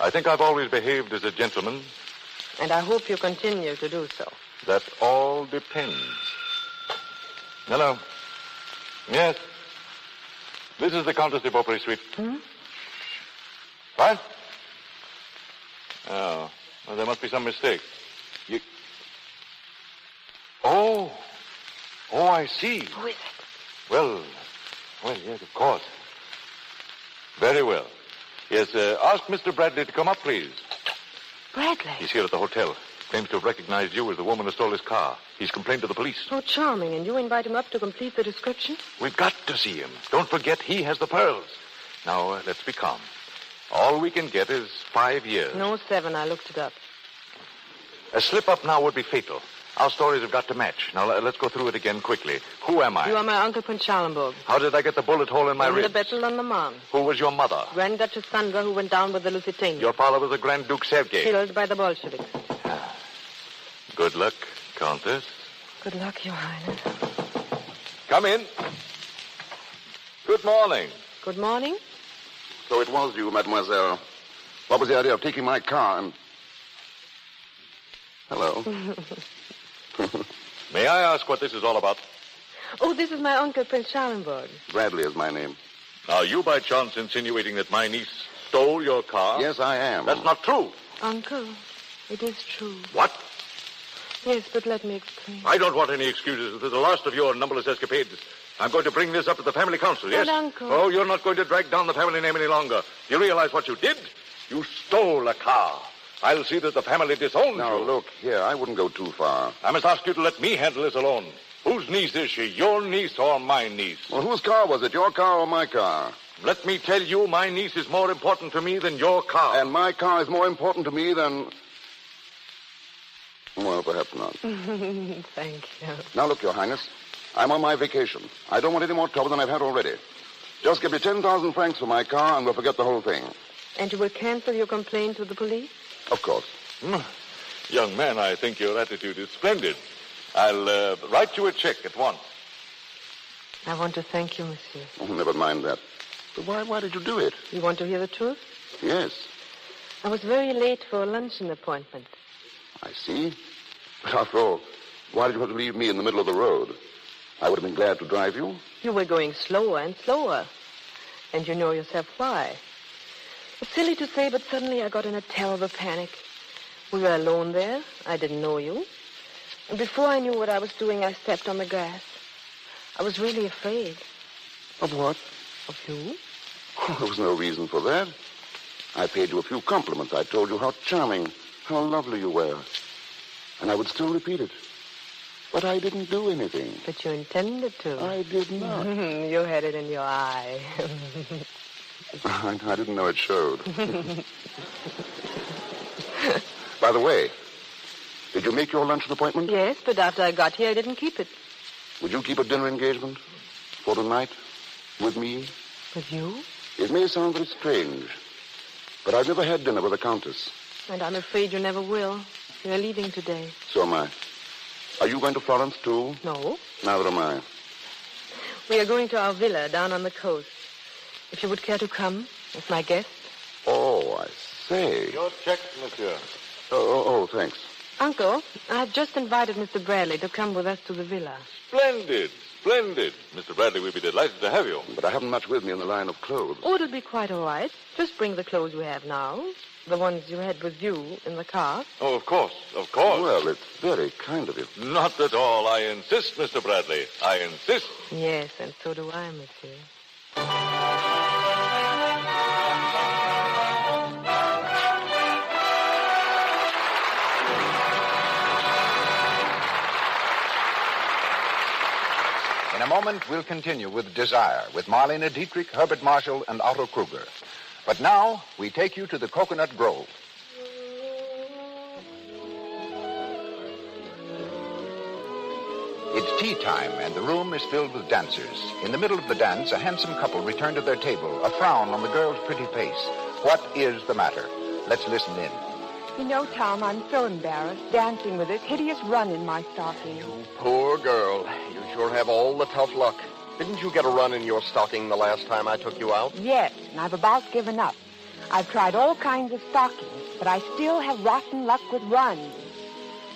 S10: I think I've always behaved as a gentleman.
S21: And I hope you continue to do so.
S10: That all depends. Hello. Yes. This is the Countess de Beaupre suite. What? Oh. Well, there must be some mistake. You... Oh, I see.
S21: Who is it?
S10: Well, yes, of course. Very well. Yes, ask Mr. Bradley to come up, please.
S21: Bradley?
S10: He's here at the hotel. Claims to have recognized you as the woman who stole his car. He's complained to the police.
S21: Oh, charming. And you invite him up to complete the description?
S10: We've got to see him. Don't forget, he has the pearls. Now, let's be calm. All we can get is 5 years.
S21: No, 7. I looked it up.
S10: A slip-up now would be fatal. Our stories have got to match. Now, let's go through it again quickly. Who am I?
S21: You are my Uncle Prince Schalenburg.
S10: How did I get the bullet hole in my
S21: In the
S10: ribs?
S21: battle on the Marne.
S10: Who was your mother?
S21: Grand Duchess Sandra, who went down with the Lusitania.
S10: Your father was the Grand Duke Sergei.
S21: Killed by the Bolsheviks.
S10: Good luck, Countess.
S21: Good luck, Your Highness.
S10: Come in. Good morning.
S21: Good morning.
S18: So it was you, mademoiselle. What was the idea of taking my car and... Hello.
S10: May I ask what this is all about?
S21: Oh, this is my Uncle Prince Schalenburg.
S18: Bradley is my name.
S10: Are you by chance insinuating that my niece stole your car?
S18: Yes, I am.
S10: That's not true.
S21: Uncle, it is true.
S10: What?
S21: Yes, but let me explain.
S10: I don't want any excuses. This is the last of your numberless escapades. I'm going to bring this up to the family council, yes?
S21: But, Uncle...
S10: Oh, you're not going to drag down the family name any longer. You realize what you did? You stole a car. I'll see that the family disowns you.
S18: Now, look, here, I wouldn't go too far.
S10: I must ask you to let me handle this alone. Whose niece is she? Your niece or my niece?
S18: Well, whose car was it? Your car or my car?
S10: Let me tell you, my niece is more important to me than your car.
S18: And my car is more important to me than... Well, perhaps not.
S21: Thank you.
S18: Now, look, Your Highness, I'm on my vacation. I don't want any more trouble than I've had already. Just give me 10,000 francs for my car, and we'll forget the whole thing.
S21: And you will cancel your complaint to the police?
S18: Of course.
S10: Young man, I think your attitude is splendid. I'll write you a check at once.
S21: I want to thank you, monsieur.
S18: Oh, never mind that. But why did you do it?
S21: You want to hear the truth?
S18: Yes.
S21: I was very late for a luncheon appointment.
S18: I see. But after all, why did you have to leave me in the middle of the road? I would have been glad to drive you.
S21: You were going slower and slower. And you know yourself why. It's silly to say, but suddenly I got in a terrible panic. We were alone there. I didn't know you. And before I knew what I was doing, I stepped on the grass. I was really afraid.
S18: Of what?
S21: Of you.
S18: Oh, there was no reason for that. I paid you a few compliments. I told you how charming, how lovely you were. And I would still repeat it. But I didn't do anything.
S21: But you intended to.
S18: I did not.
S21: You had it in your eye.
S18: I didn't know it showed. By the way, did you make your luncheon appointment?
S21: Yes, but after I got here, I didn't keep it.
S18: Would you keep a dinner engagement for tonight with me?
S21: With you?
S18: It may sound very strange, but I've never had dinner with a countess.
S21: And I'm afraid you never will. You're leaving today.
S18: So am I. Are you going to Florence, too?
S21: No.
S18: Neither am I.
S21: We are going to our villa down on the coast. If you would care to come as my guest.
S18: Oh, I say.
S10: Your check, monsieur.
S18: Oh, thanks.
S21: Uncle, I've just invited Mr. Bradley to come with us to the villa.
S10: Splendid. Splendid. Mr. Bradley, we'd be delighted to have you.
S18: But I haven't much with me in the line of clothes.
S21: Oh, it'll be quite all right. Just bring the clothes you have now. The ones you had with you in the car.
S10: Oh, of course. Of course.
S18: Well, it's very kind of you.
S10: Not at all. I insist, Mr. Bradley. I insist.
S21: Yes, and so do I, monsieur.
S2: In a moment, we'll continue with Desire, with Marlene Dietrich, Herbert Marshall, and Otto Kruger. But now, we take you to the Coconut Grove.
S16: It's tea time, and the room is filled with dancers. In the middle of the dance, a handsome couple return to their table, a frown on the girl's pretty face. What is the matter? Let's listen in.
S21: You know, Tom, I'm so embarrassed dancing with this hideous run in my stocking.
S8: Poor girl. You sure have all the tough luck. Didn't you get a run in your stocking the last time I took you out?
S21: Yes, and I've about given up. I've tried all kinds of stockings, but I still have rotten luck with runs.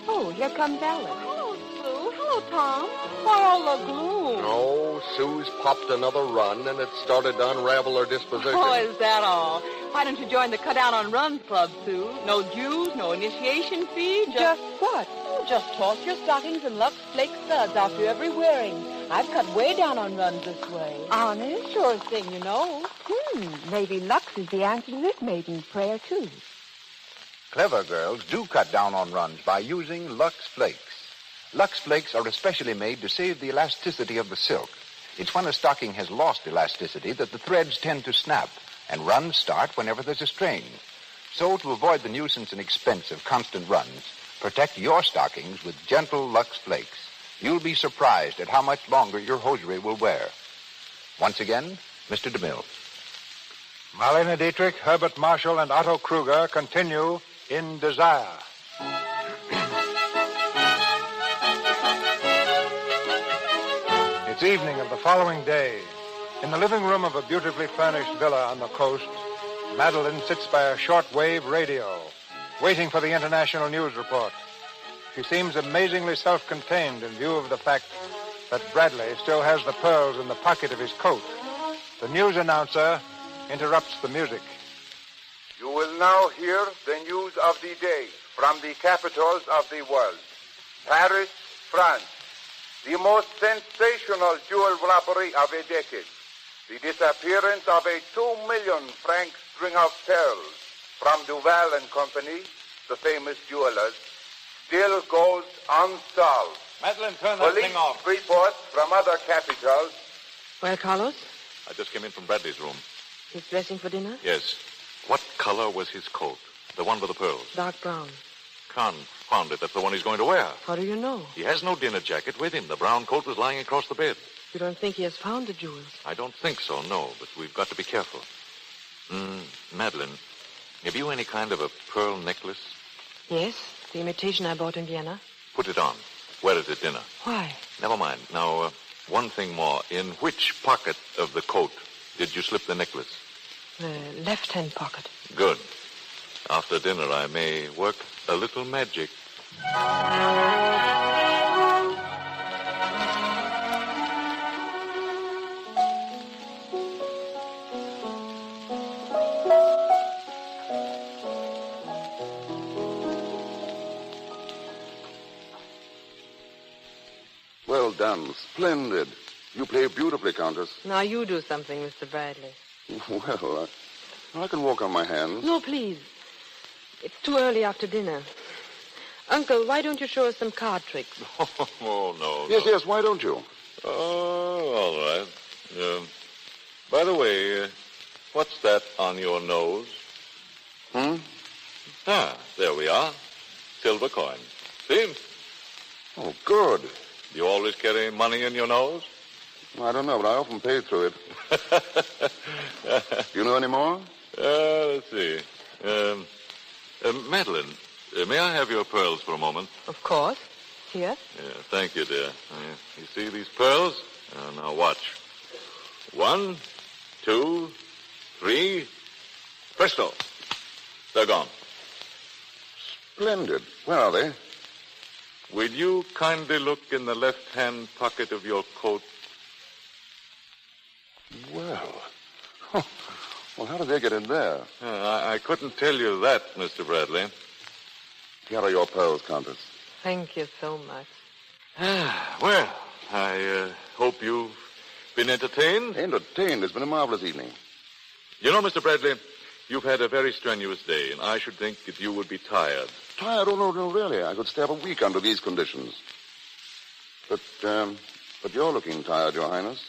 S21: Oh, here comes Alice.
S13: Hello, Sue. Hello, Tom. Why all the gloom?
S8: Oh, Sue's popped another run, and it started to unravel her disposition.
S13: Oh, is that all? Why don't you join the Cut Down on Runs Club, Sue? No dues, no initiation fee,
S21: Just what?
S13: Just toss your stockings in Lux Flake studs after every wearing. I've cut way down on runs this way.
S21: Honest?
S13: Sure thing, you know.
S21: Maybe Lux is the answer to this maiden's prayer, too.
S16: Clever girls do cut down on runs by using Lux Flakes. Lux Flakes are especially made to save the elasticity of the silk. It's when a stocking has lost elasticity that the threads tend to snap, and runs start whenever there's a strain. So to avoid the nuisance and expense of constant runs, protect your stockings with gentle Lux Flakes. You'll be surprised at how much longer your hosiery will wear. Once again, Mr. DeMille.
S3: Marlene Dietrich, Herbert Marshall, and Otto Kruger continue in Desire. It's evening of the following day. In the living room of a beautifully furnished villa on the coast, Madeline sits by a shortwave radio, waiting for the international news report. She seems amazingly self-contained in view of the fact that Bradley still has the pearls in the pocket of his coat. The news announcer interrupts the music.
S14: You will now hear the news of the day from the capitals of the world. Paris, France. The most sensational jewel robbery of a decade. The disappearance of a 2 million franc string of pearls from Duval and Company, the famous jewelers, still goes unsolved.
S10: Madeline, turn that
S14: Police
S10: thing off.
S14: reports from other capitals.
S21: Well, Carlos,
S10: I just came in from Bradley's room.
S21: he's dressing for dinner?
S10: Yes. What color was his coat? The one with the pearls?
S21: Dark brown.
S10: Confound it, that's the one he's going to wear.
S21: How do you know?
S10: He has no dinner jacket with him. The brown coat was lying across the bed.
S21: You don't think he has found the jewels?
S10: I don't think so, no, but we've got to be careful. Madeline, have you any kind of a pearl necklace?
S21: Yes, the imitation I bought in Vienna.
S10: Put it on. Wear it at dinner.
S21: Why?
S10: Never mind. Now, one thing more. In which pocket of the coat did you slip the necklace?
S21: The left-hand pocket.
S10: Good. After dinner, I may work a little magic.
S18: Well done. Splendid. You play beautifully, Countess.
S21: Now you do something, Mr. Bradley.
S18: Well, I can walk on my hands.
S21: No, please. It's too early after dinner. Uncle, why don't you show us some card tricks?
S10: Oh, no.
S18: Yes, why don't you?
S10: Oh, all right. By the way, what's that on your nose? Ah, there we are. Silver coin. See?
S18: Oh, good.
S10: You always carry money in your nose?
S18: I don't know, but I often pay through it. Do you know any more?
S10: Let's see. Madeline, may I have your pearls for a moment?
S21: Of course. Here.
S10: Yeah, thank you, dear. You see these pearls? Now watch. 1, 2, 3. Presto. They're gone.
S18: Splendid. Where are they?
S10: Will you kindly look in the left-hand pocket of your coat?
S18: Well. Well, how did they get in there?
S10: I couldn't tell you that, Mr. Bradley.
S18: Here are your pearls, Countess.
S21: Thank you so much.
S10: Well, I hope you've been entertained.
S18: Entertained. It's been a marvelous evening.
S10: You know, Mr. Bradley, you've had a very strenuous day, and I should think that you would be tired.
S18: Tired? Oh, no, really. I could stay up a week under these conditions. But you're looking tired, Your Highness.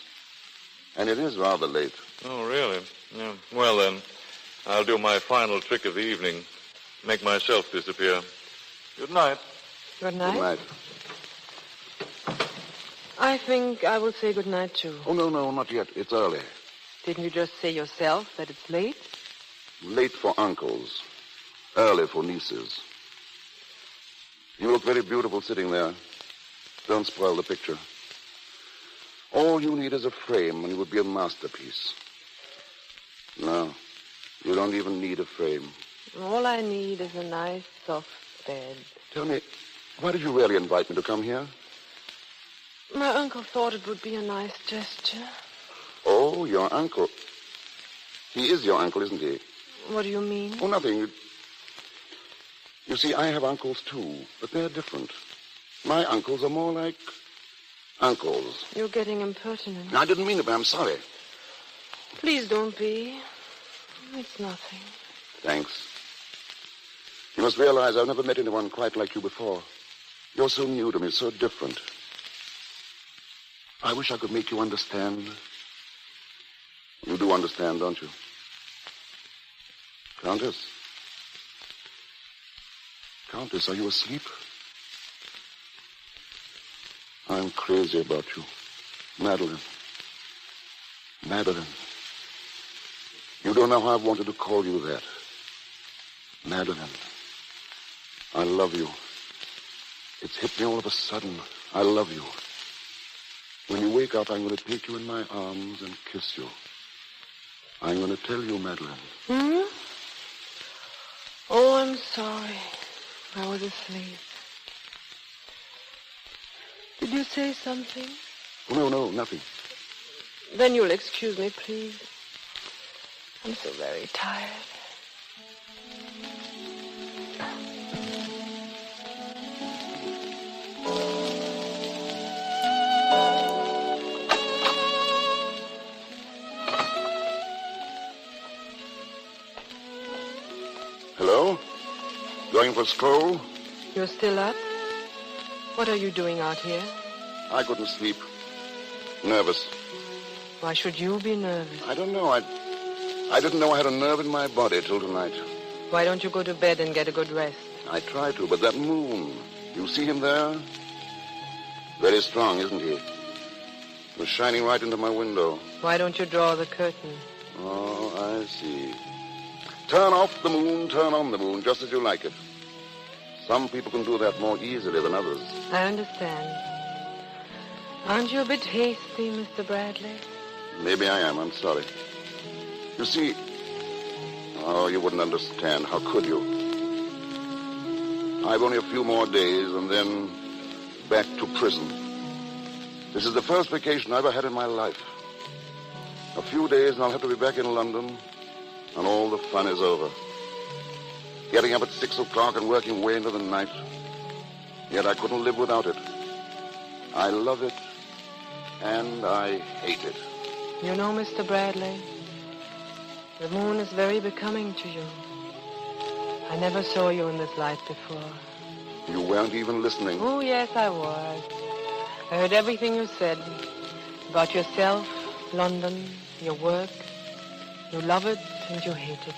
S18: And it is rather late.
S10: Oh, really? Yeah. Well, then, I'll do my final trick of the evening. Make myself disappear. Good night.
S21: Good night.
S18: Good night.
S21: I think I will say goodnight, too.
S18: Oh, no, not yet. It's early.
S21: Didn't you just say yourself that it's late?
S18: Late for uncles. Early for nieces. You look very beautiful sitting there. Don't spoil the picture. All you need is a frame, and it would be a masterpiece. No, you don't even need a frame.
S21: All I need is a nice, soft bed.
S18: Tell me, why did you really invite me to come here?
S21: My uncle thought it would be a nice gesture.
S18: Oh, your uncle. He is your uncle, isn't he?
S21: What do you mean?
S18: Oh, nothing. You see, I have uncles, too, but they're different. My uncles are more like uncles.
S21: You're getting impertinent.
S18: No, I didn't mean it, but I'm sorry.
S21: Please don't be. It's nothing.
S18: Thanks. You must realize I've never met anyone quite like you before. You're so new to me, so different. I wish I could make you understand. You do understand, don't you? Countess? Countess, are you asleep? I'm crazy about you. Madeline. Madeline. You don't know how I've wanted to call you that. Madeline. I love you. It's hit me all of a sudden. I love you. When you wake up, I'm going to take you in my arms and kiss you. I'm going to tell you, Madeline.
S21: Hmm? Oh, I'm sorry. I was asleep. Did you say something?
S18: Oh, no, nothing.
S21: Then you'll excuse me, please. I'm so very tired.
S18: Hello? Going for a stroll?
S21: You're still up? What are you doing out here?
S18: I couldn't sleep. Nervous.
S21: Why should you be nervous?
S18: I don't know. I didn't know I had a nerve in my body till tonight.
S21: Why don't you go to bed and get a good rest?
S18: I try to, but that moon, you see him there? Very strong, isn't he? He was shining right into my window.
S21: Why don't you draw the curtain?
S18: Oh, I see. Turn off the moon, turn on the moon, just as you like it. Some people can do that more easily than others.
S21: I understand. Aren't you a bit hasty, Mr. Bradley?
S18: Maybe I am. I'm sorry. You see... Oh, you wouldn't understand. How could you? I've only a few more days and then back to prison. This is the first vacation I ever had in my life. A few days and I'll have to be back in London, and all the fun is over. Getting up at 6 o'clock and working way into the night. Yet I couldn't live without it. I love it, and I hate it.
S21: You know, Mr. Bradley, the moon is very becoming to you. I never saw you in this light before.
S18: You weren't even listening.
S21: Oh, yes, I was. I heard everything you said about yourself, London, your work. You love it and you hate it.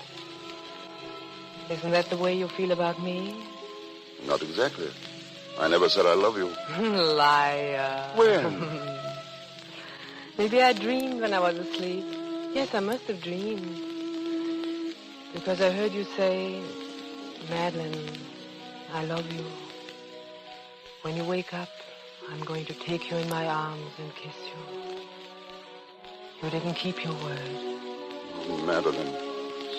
S21: Isn't that the way you feel about me?
S18: Not exactly. I never said I love you.
S21: Liar.
S18: When?
S21: Maybe I dreamed when I was asleep. Yes, I must have dreamed. Because I heard you say, Madeline, I love you. When you wake up, I'm going to take you in my arms and kiss you. You didn't keep your word.
S18: Oh, Madeline,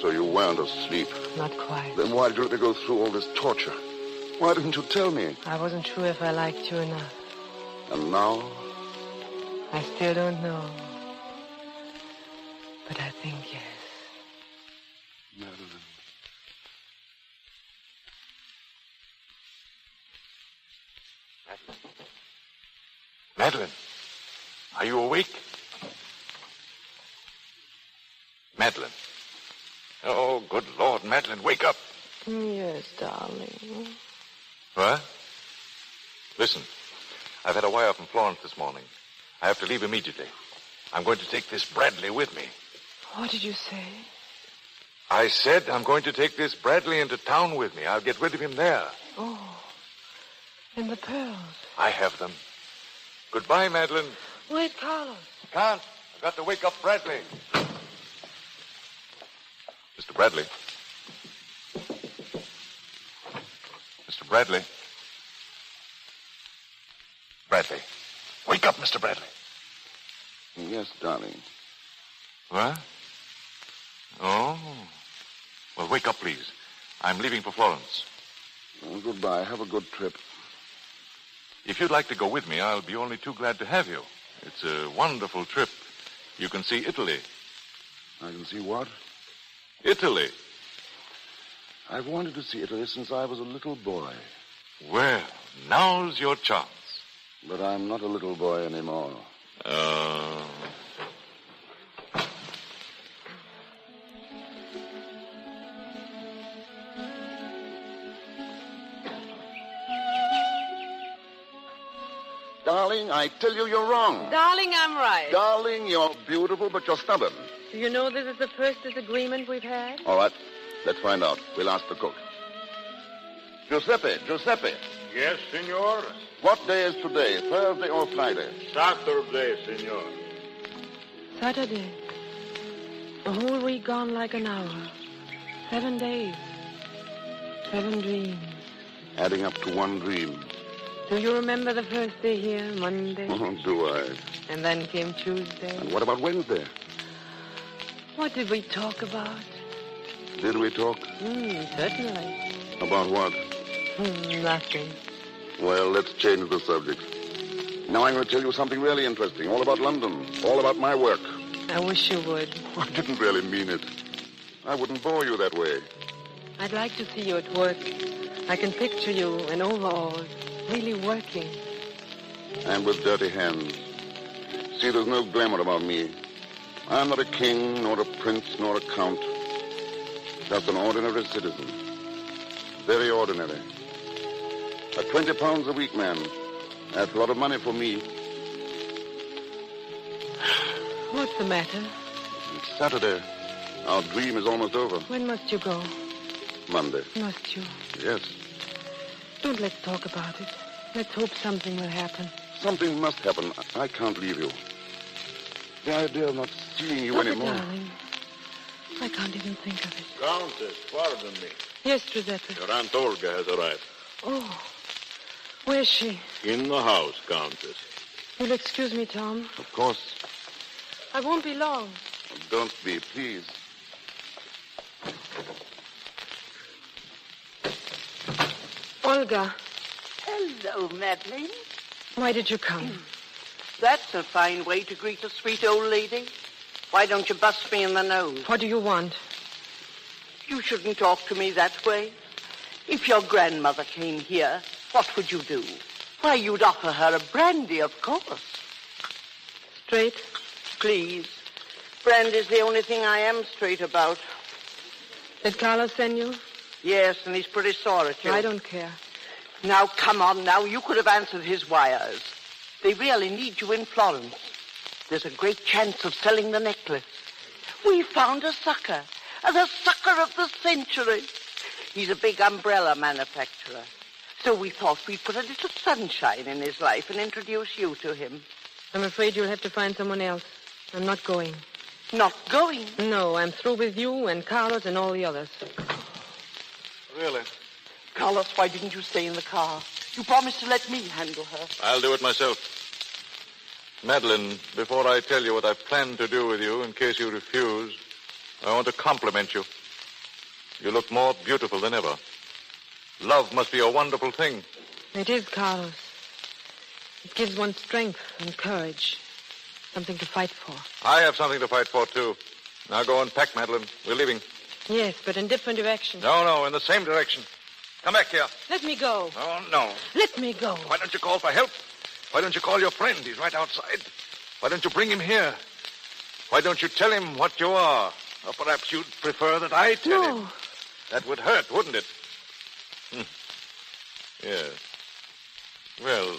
S18: so you weren't asleep.
S21: Not quite.
S18: Then why did you let me go through all this torture? Why didn't you tell me?
S21: I wasn't sure if I liked you enough.
S18: And now?
S21: I still don't know. But I think yes.
S18: Madeline.
S10: Madeline, are you awake? Madeline. Oh, good Lord, Madeline, wake up.
S21: Yes, darling.
S10: What? Listen, I've had a wire from Florence this morning. I have to leave immediately. I'm going to take this Bradley with me.
S21: What did you say?
S10: I said I'm going to take this Bradley into town with me. I'll get rid of him there.
S21: Oh, and the pearls.
S10: I have them. Goodbye, Madeline.
S21: Wait, Carlos.
S10: Can't. I've got to wake up Bradley. Mr. Bradley. Mr. Bradley. Bradley. Wake up, Mr. Bradley.
S18: Yes, darling.
S10: What? Oh. Well, wake up, please. I'm leaving for Florence.
S18: Oh, goodbye. Have a good trip.
S10: If you'd like to go with me, I'll be only too glad to have you. It's a wonderful trip. You can see Italy.
S18: I can see what?
S10: Italy.
S18: I've wanted to see Italy since I was a little boy.
S10: Well, now's your chance.
S18: But I'm not a little boy anymore. Darling, I tell you you're wrong.
S21: Darling, I'm right.
S18: Darling, you're beautiful, but you're stubborn.
S21: Do you know this is the first disagreement we've had?
S18: All right, let's find out. We'll ask the cook. Giuseppe.
S14: Yes, senor?
S18: What day is today, Thursday or Friday?
S14: Saturday, senor.
S21: Saturday. A whole week gone like an hour. 7 days. 7 dreams.
S18: Adding up to one dream.
S21: Do you remember the first day here, Monday?
S18: Oh, do I?
S21: And then came Tuesday.
S18: And what about Wednesday?
S21: What did we talk about?
S18: Did we talk?
S21: Certainly.
S18: About what?
S21: Nothing.
S18: Well, let's change the subject. Now I'm going to tell you something really interesting. All about London. All about my work.
S21: I wish you would.
S18: I didn't really mean it. I wouldn't bore you that way.
S21: I'd like to see you at work. I can picture you in overalls, really working.
S18: And with dirty hands. See, there's no glamour about me. I'm not a king, nor a prince, nor a count. Just an ordinary citizen. Very ordinary. A 20 pounds a week man. That's a lot of money for me.
S21: What's the matter?
S18: It's Saturday. Our dream is almost over.
S21: When must you go?
S18: Monday.
S21: Must you?
S18: Yes.
S21: Don't let's talk about it. Let's hope something will happen.
S18: Something must happen. I can't leave you. The idea of not seeing you
S21: Stop
S18: anymore.
S21: it, darling. I can't even think of it.
S10: Countess, pardon me.
S21: Yes, Giuseppe.
S10: Your Aunt Olga has arrived.
S21: Oh. Where's she?
S10: In the house, Countess.
S21: You'll excuse me, Tom.
S18: Of course.
S21: I won't be long.
S18: Don't be, please.
S21: Olga,
S6: Hello, Madeline.
S21: why did you come?
S6: That's a fine way to greet a sweet old lady. Why don't you bust me in the nose?
S21: What do you want?
S6: You shouldn't talk to me that way. If your grandmother came here, what would you do? Why, you'd offer her a brandy, of course.
S21: Straight?
S6: Please. Brandy's the only thing I am straight about.
S21: Did Carlos send you?
S6: Yes, and he's pretty sore at you.
S21: I don't care.
S6: Now, come on now. You could have answered his wires. They really need you in Florence. There's a great chance of selling the necklace. We found a sucker. The sucker of the century. He's a big umbrella manufacturer. So we thought we'd put a little sunshine in his life and introduce you to him.
S21: I'm afraid you'll have to find someone else. I'm not going.
S6: Not going?
S21: No, I'm through with you and Carlos and all the others.
S10: Really?
S6: Carlos, why didn't you stay in the car? You promised to let me handle her.
S10: I'll do it myself. Madeline, before I tell you what I plan to do with you, in case you refuse, I want to compliment you. You look more beautiful than ever. Love must be a wonderful thing.
S21: It is, Carlos. It gives one strength and courage. Something to fight for.
S10: I have something to fight for, too. Now go and pack, Madeline. We're leaving.
S21: Yes, but in different directions.
S10: No, in the same direction. Come back here.
S21: Let me go.
S10: Oh, no.
S21: Let me go.
S10: Why don't you call for help? Why don't you call your friend? He's right outside. Why don't you bring him here? Why don't you tell him what you are? Or perhaps you'd prefer that I tell him. That would hurt, wouldn't it? Yes. Well,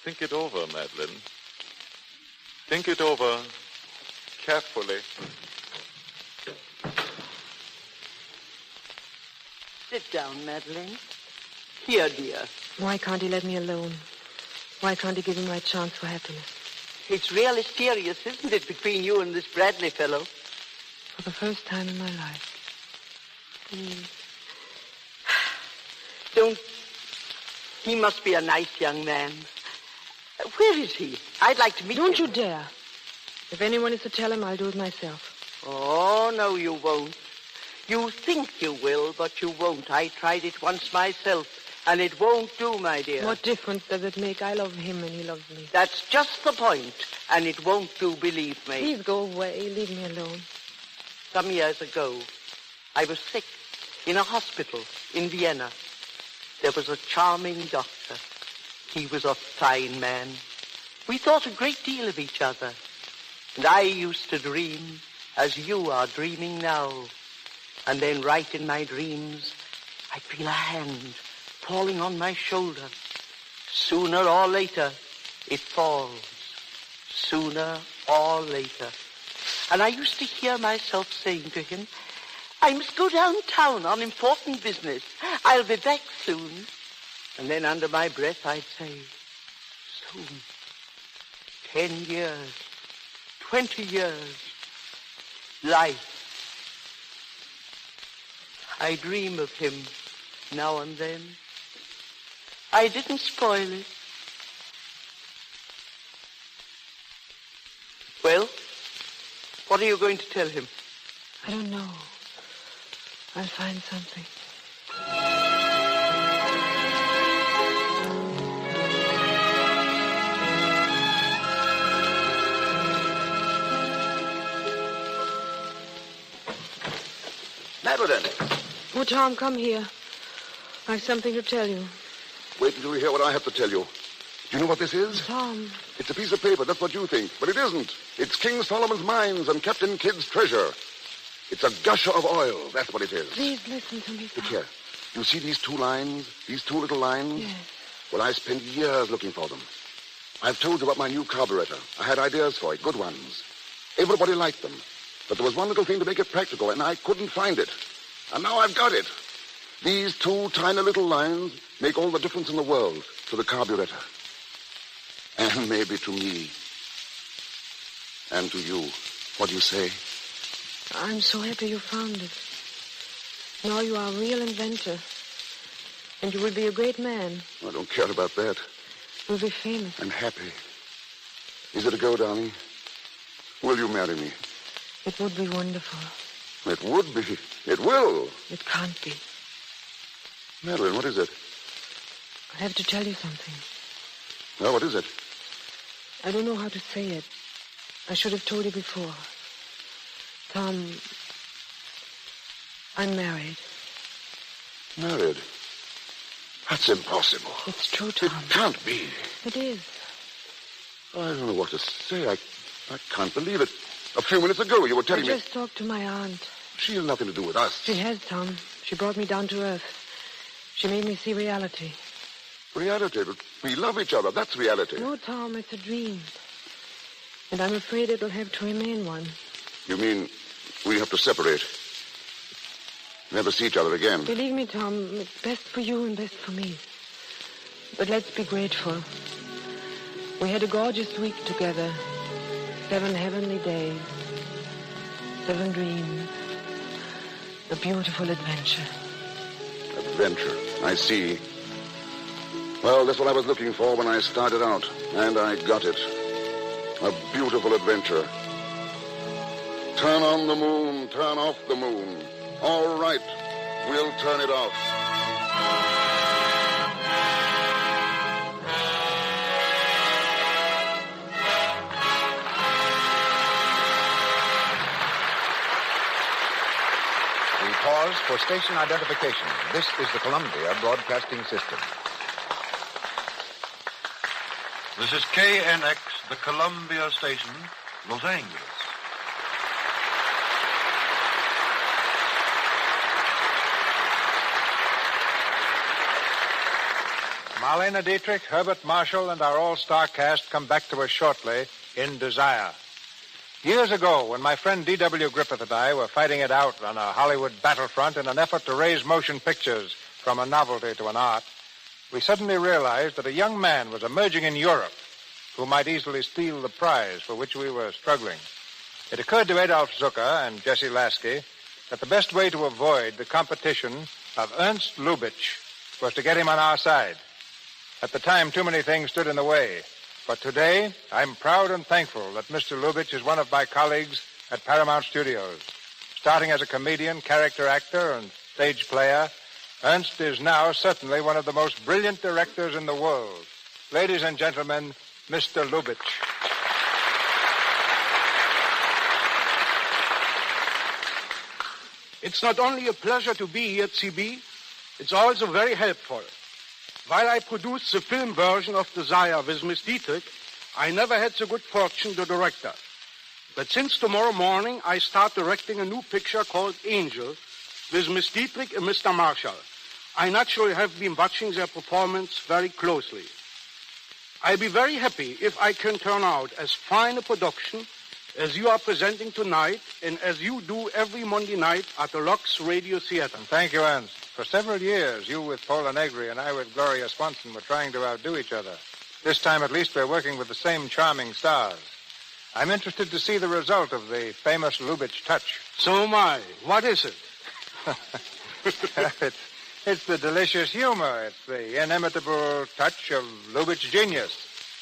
S10: think it over, Madeline. Think it over carefully.
S6: Sit down, Madeline. Here, dear.
S21: Why can't he let me alone? Why can't he give him my chance for happiness?
S6: It's really serious, isn't it, between you and this Bradley fellow?
S21: For the first time in my life.
S6: Don't... He must be a nice young man. Where is he? I'd like to meet him.
S21: Don't you dare. If anyone is to tell him, I'll do it myself.
S6: Oh, no, you won't. You think you will, but you won't. I tried it once myself, and it won't do, my dear.
S21: What difference does it make? I love him and he loves me.
S6: That's just the point, and it won't do, believe me.
S21: Please go away. Leave me alone.
S6: Some years ago, I was sick in a hospital in Vienna. There was a charming doctor. He was a fine man. We thought a great deal of each other. And I used to dream as you are dreaming now. And then right in my dreams, I feel a hand falling on my shoulder. Sooner or later, it falls. Sooner or later. And I used to hear myself saying to him, I must go downtown on important business. I'll be back soon. And then under my breath I'd say, soon. 10 years. 20 years. Life. I dream of him now and then. I didn't spoil it. Well, what are you going to tell him?
S21: I don't know. I'll find something.
S18: Madeline.
S21: Oh, Tom, come here. I've something to tell you.
S18: Wait until you hear what I have to tell you. Do you know what this is?
S21: Tom.
S18: It's a piece of paper, that's what you think. But it isn't. It's King Solomon's mines and Captain Kidd's treasure. It's a gusher of oil, that's what it is.
S21: Please listen to me, Tom.
S18: Look here. You see these two lines? These two little lines?
S21: Yes.
S18: Well, I spent years looking for them. I've told you about my new carburetor. I had ideas for it, good ones. Everybody liked them. But there was one little thing to make it practical, and I couldn't find it. And now I've got it. These two tiny little lines make all the difference in the world to the carburetor. And maybe to me. And to you. What do you say?
S21: I'm so happy you found it. Now you are a real inventor. And you will be a great man.
S18: I don't care about that.
S21: You'll be famous.
S18: I'm happy. Is it a go, darling? Will you marry me?
S21: It would be wonderful.
S18: It would be. It will.
S21: It can't be.
S18: Madeline, what is it?
S21: I have to tell you something.
S18: Well, what is it?
S21: I don't know how to say it. I should have told you before. Tom, I'm married.
S18: Married? That's impossible.
S21: It's true, Tom.
S18: It can't be.
S21: It is.
S18: I don't know what to say. I can't believe it. A few minutes ago, you were telling me...
S21: I just talked to my aunt.
S18: She has nothing to do with us.
S21: She has, Tom. She brought me down to earth. She made me see reality.
S18: Reality? But we love each other. That's reality.
S21: No, Tom, it's a dream. And I'm afraid it'll have to remain one.
S18: You mean we have to separate? Never see each other again?
S21: Believe me, Tom, it's best for you and best for me. But let's be grateful. We had a gorgeous week together. 7 heavenly days. 7 dreams. A beautiful adventure.
S18: Adventure. I see. Well, that's what I was looking for when I started out. And I got it. A beautiful adventure. Turn on the moon, turn off the moon. All right, we'll turn it off.
S2: We pause for station identification. This is the Columbia Broadcasting System.
S9: This is KNX, the Columbia Station, Los Angeles.
S3: Marlene Dietrich, Herbert Marshall, and our all-star cast come back to us shortly in Desire. Years ago, when my friend D.W. Griffith and I were fighting it out on a Hollywood battlefront in an effort to raise motion pictures from a novelty to an art, we suddenly realized that a young man was emerging in Europe who might easily steal the prize for which we were struggling. It occurred to Adolphe Zucker and Jesse Lasky that the best way to avoid the competition of Ernst Lubitsch was to get him on our side. At the time, too many things stood in the way. But today, I'm proud and thankful that Mr. Lubitsch is one of my colleagues at Paramount Studios. Starting as a comedian, character actor, and stage player, Ernst is now certainly one of the most brilliant directors in the world. Ladies and gentlemen, Mr. Lubitsch.
S11: It's not only a pleasure to be here at CB, it's also very helpful. While I produced the film version of Desire with Miss Dietrich, I never had the good fortune to direct her. But since tomorrow morning, I start directing a new picture called Angel with Miss Dietrich and Mr. Marshall. I naturally have been watching their performance very closely. I'll be very happy if I can turn out as fine a production as you are presenting tonight and as you do every Monday night at the Lux Radio Theater.
S3: Thank you, Ernst. For several years, you with Paula Negri and I with Gloria Swanson were trying to outdo each other. This time, at least, we're working with the same charming stars. I'm interested to see the result of the famous Lubitsch touch.
S11: So am I. What is it?
S3: It's the delicious humor. It's the inimitable touch of Lubitsch genius.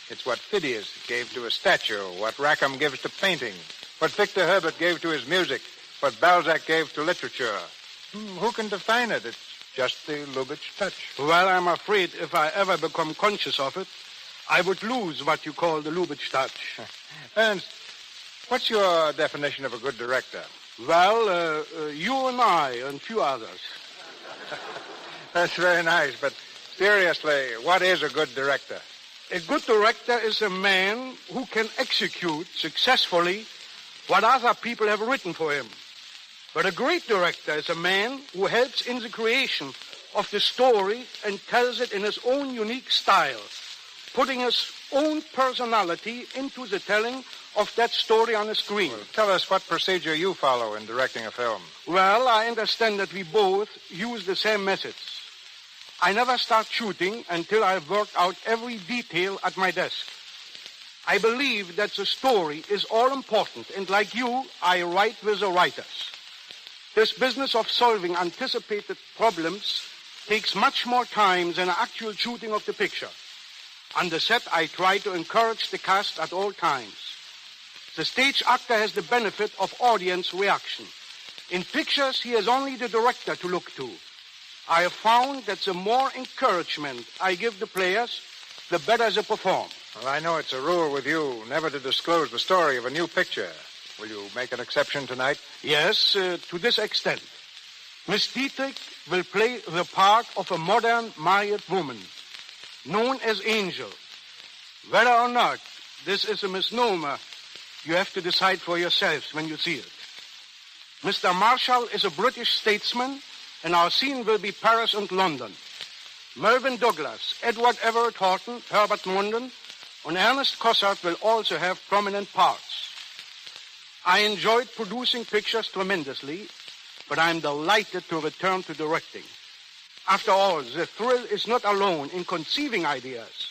S3: It's what Phidias gave to a statue, what Rackham gives to painting, what Victor Herbert gave to his music, what Balzac gave to literature. Who can define it? It's just the Lubitsch touch.
S11: Well, I'm afraid if I ever become conscious of it, I would lose what you call the Lubitsch touch.
S3: Ernst, what's your definition of a good director?
S11: Well, you and I and a few others.
S3: That's very nice, but seriously, what is a good director?
S11: A good director is a man who can execute successfully what other people have written for him. But a great director is a man who helps in the creation of the story and tells it in his own unique style, putting his own personality into the telling of that story on the screen.
S3: Well, tell us what procedure you follow in directing a film.
S11: Well, I understand that we both use the same methods. I never start shooting until I've worked out every detail at my desk. I believe that the story is all important, and like you, I write with the writers. This business of solving anticipated problems takes much more time than the actual shooting of the picture. On the set, I try to encourage the cast at all times. The stage actor has the benefit of audience reaction. In pictures, he has only the director to look to. I have found that the more encouragement I give the players, the better they perform.
S3: Well, I know it's a rule with you never to disclose the story of a new picture. Will you make an exception tonight?
S11: Yes, to this extent. Miss Dietrich will play the part of a modern married woman, known as Angel. Whether or not this is a misnomer, you have to decide for yourselves when you see it. Mr. Marshall is a British statesman, and our scene will be Paris and London. Melvyn Douglas, Edward Everett Horton, Herbert Munden, and Ernest Cossart will also have prominent parts. I enjoyed producing pictures tremendously, but I'm delighted to return to directing. After all, the thrill is not alone in conceiving ideas,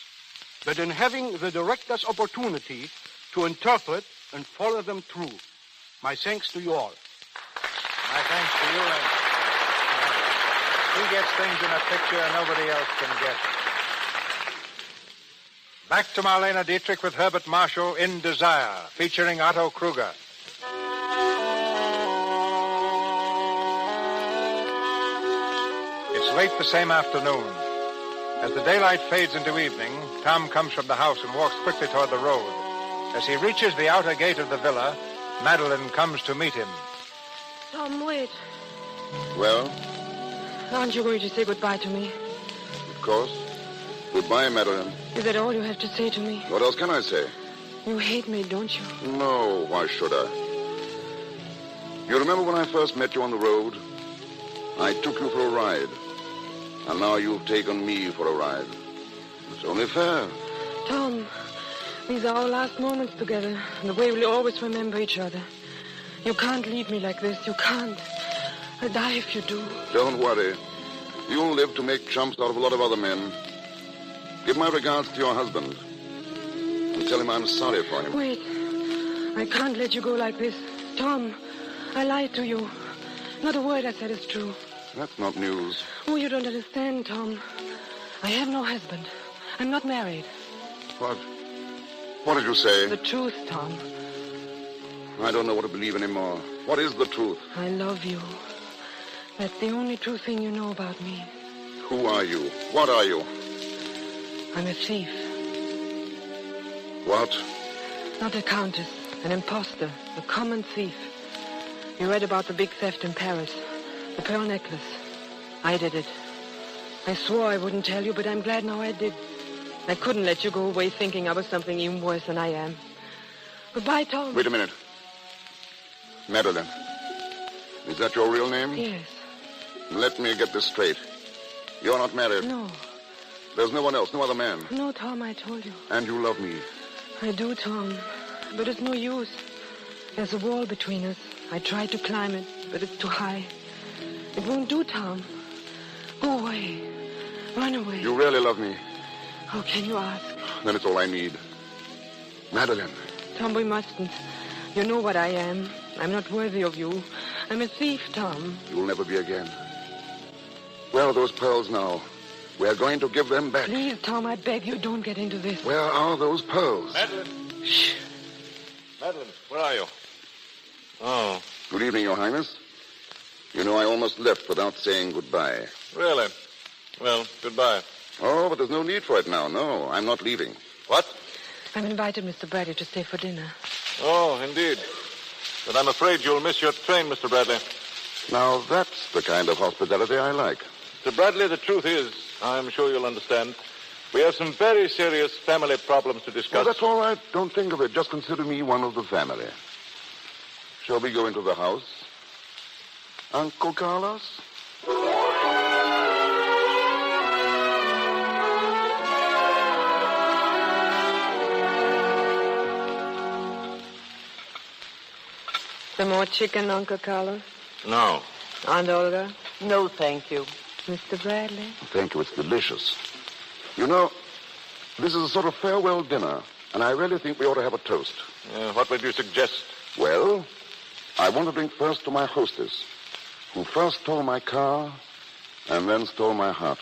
S11: but in having the director's opportunity to interpret and follow them through. My thanks to you all.
S3: My thanks to you. He gets things in a picture nobody else can get. Back to Marlene Dietrich with Herbert Marshall in Desire, featuring Otto Kruger. It's late the same afternoon. As the daylight fades into evening, Tom comes from the house and walks quickly toward the road. As he reaches the outer gate of the villa, Madeline comes to meet him.
S13: Tom, wait.
S18: Well?
S13: Aren't you going to say goodbye to me?
S18: Of course. Goodbye, Madeline.
S13: Is that all you have to say to me?
S18: What else can I say?
S13: You hate me, don't you?
S18: No, why should I? You remember when I first met you on the road? I took you for a ride. And now you've taken me for a ride. It's only fair.
S13: Tom, these are our last moments together. The way we'll always remember each other. You can't leave me like this. You can't. I'll die if you do.
S18: Don't worry. You'll live to make chumps out of a lot of other men. Give my regards to your husband. And tell him I'm sorry for him.
S13: Wait. I can't let you go like this. Tom, I lied to you. Not a word I said is true.
S18: That's not news.
S13: Oh, you don't understand, Tom. I have no husband. I'm not married.
S18: What? What did you say?
S13: The truth, Tom.
S18: I don't know what to believe anymore. What is the truth?
S13: I love you. That's the only true thing you know about me.
S18: Who are you? What are you?
S13: I'm a thief.
S18: What?
S13: Not a countess. An imposter. A common thief. You read about the big theft in Paris. The pearl necklace. I did it. I swore I wouldn't tell you, but I'm glad now I did. I couldn't let you go away thinking I was something even worse than I am. Goodbye, Tom.
S18: Wait a minute. Madeline. Is that your real name?
S13: Yes.
S18: Let me get this straight. You're not married?
S13: No.
S18: There's no one else, no other man?
S13: No, Tom, I told you.
S18: And you love me?
S13: I do, Tom. But it's no use. There's a wall between us. I tried to climb it, but it's too high. It won't do, Tom. Go away. Run away.
S18: You really love me?
S13: How can you ask?
S18: Then it's all I need. Madeline.
S13: Tom, we mustn't. You know what I am. I'm not worthy of you. I'm a thief, Tom.
S18: You'll never be again. Where are those pearls now? We're going to give them back.
S13: Please, Tom, I beg you, don't get into this.
S18: Where are those pearls?
S10: Madeline.
S13: Shh.
S10: Madeline, where are you? Oh.
S18: Good evening, Your Highness. You know, I almost left without saying goodbye.
S10: Really? Well, goodbye.
S18: Oh, but there's no need for it now. No, I'm not leaving.
S10: What?
S13: I've invited Mr. Bradley to stay for dinner.
S10: Oh, indeed. But I'm afraid you'll miss your train, Mr. Bradley.
S18: Now, that's the kind of hospitality I like.
S10: Mr. Bradley, the truth is, I'm sure you'll understand, we have some very serious family problems to discuss.
S18: Oh, that's all right. Don't think of it. Just consider me one of the family. Shall we go into the house? Uncle Carlos?
S13: Some more chicken, Uncle Carlos?
S10: No.
S13: Aunt Olga?
S6: No, thank you.
S13: Mr. Bradley?
S18: Thank you. It's delicious. You know, this is a sort of farewell dinner, and I really think we ought to have a toast.
S10: What would you suggest?
S18: Well, I want to drink first to my hostess, who first stole my car and then stole my heart.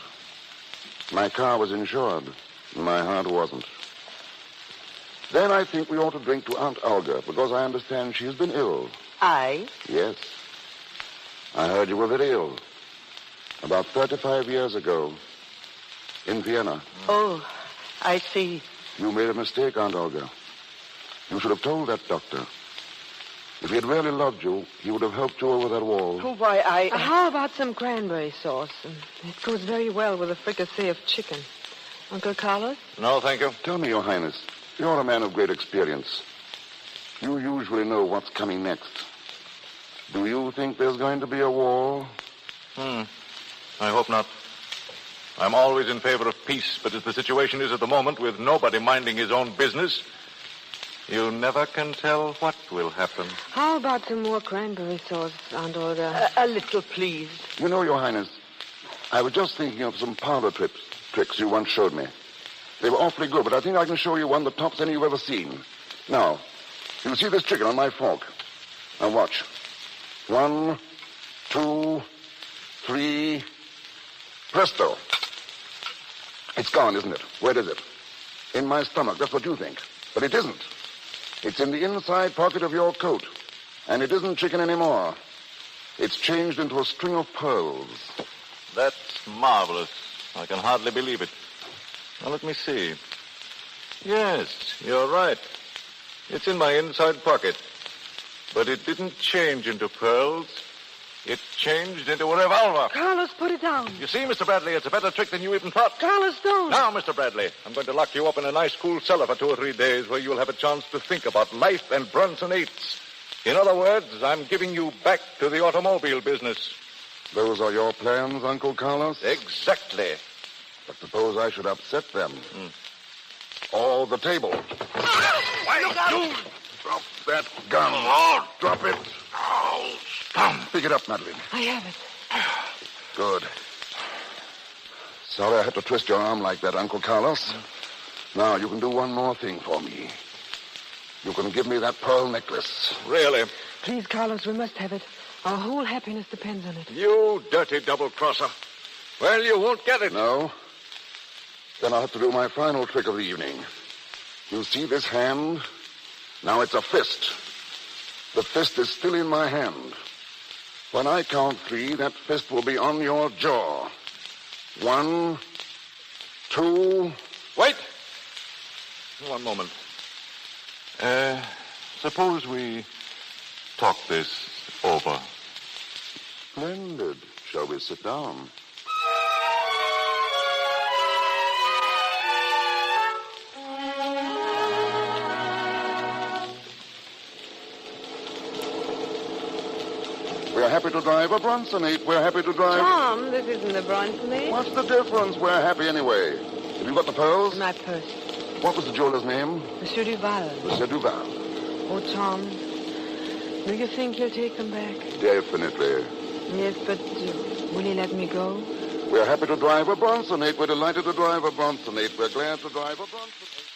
S18: My car was insured, and my heart wasn't. Then I think we ought to drink to Aunt Olga, because I understand she's been ill.
S6: I?
S18: Yes. I heard you were very ill. About 35 years ago, in Vienna.
S6: Oh, I see.
S18: You made a mistake, Aunt Olga. You should have told that doctor. If he had really loved you, he would have helped you over that wall.
S6: Oh, why,
S13: How about some cranberry sauce? It goes very well with a fricassee of chicken. Uncle Carlos?
S10: No, thank you.
S18: Tell me, Your Highness, you're a man of great experience. You usually know what's coming next. Do you think there's going to be a war?
S10: I hope not. I'm always in favor of peace, but as the situation is at the moment, with nobody minding his own business, you never can tell what will happen.
S13: How about some more cranberry sauce, Aunt Olga?
S6: A little, please.
S18: You know, Your Highness, I was just thinking of some parlor tricks you once showed me. They were awfully good, but I think I can show you one that tops any you've ever seen. Now, you see this chicken on my fork. Now watch. 1, 2, 3. Presto. It's gone, isn't it? Where is it? In my stomach. That's what you think. But it isn't. It's in the inside pocket of your coat. And it isn't chicken anymore. It's changed into a string of pearls.
S10: That's marvelous. I can hardly believe it. Now, let me see. Yes, you're right. It's in my inside pocket. But it didn't change into pearls. It changed into a revolver.
S13: Carlos, put it down.
S10: You see, Mr. Bradley, it's a better trick than you even thought.
S13: Carlos, don't.
S10: Now, Mr. Bradley, I'm going to lock you up in a nice, cool cellar for 2 or 3 days where you'll have a chance to think about life and Brunsonates. In other words, I'm giving you back to the automobile business.
S18: Those are your plans, Uncle Carlos?
S10: Exactly.
S18: But suppose I should upset them. Or the table.
S14: Why don't you...
S18: Drop that gun. Oh, drop it. Come, pick it up, Madeline.
S13: I have it.
S18: Good. Sorry I had to twist your arm like that, Uncle Carlos. Now, you can do one more thing for me. You can give me that pearl necklace.
S19: Really?
S13: Please, Carlos, we must have it. Our whole happiness depends on it.
S19: You dirty double-crosser. Well, you won't get it.
S18: No? Then I'll have to do my final trick of the evening. You see this hand? Now it's a fist. The fist is still in my hand. When I count 3, that fist will be on your jaw. 1, 2...
S10: Wait! One moment. Suppose we talk this over.
S18: Splendid. Shall we sit down? We're happy to drive a Bronsonate. We're happy to drive...
S13: Tom, this isn't a Bronsonate.
S18: What's the difference? We're happy anyway. Have you got the pearls?
S13: My purse.
S18: What was the jeweler's name?
S13: Monsieur Duval.
S18: Monsieur Duval.
S13: Oh, Tom, do you think he'll take them back?
S18: Definitely.
S13: Yes, but will he let me go?
S18: We're happy to drive a Bronsonate. We're delighted to drive a Bronsonate. We're glad to drive a Bronsonate.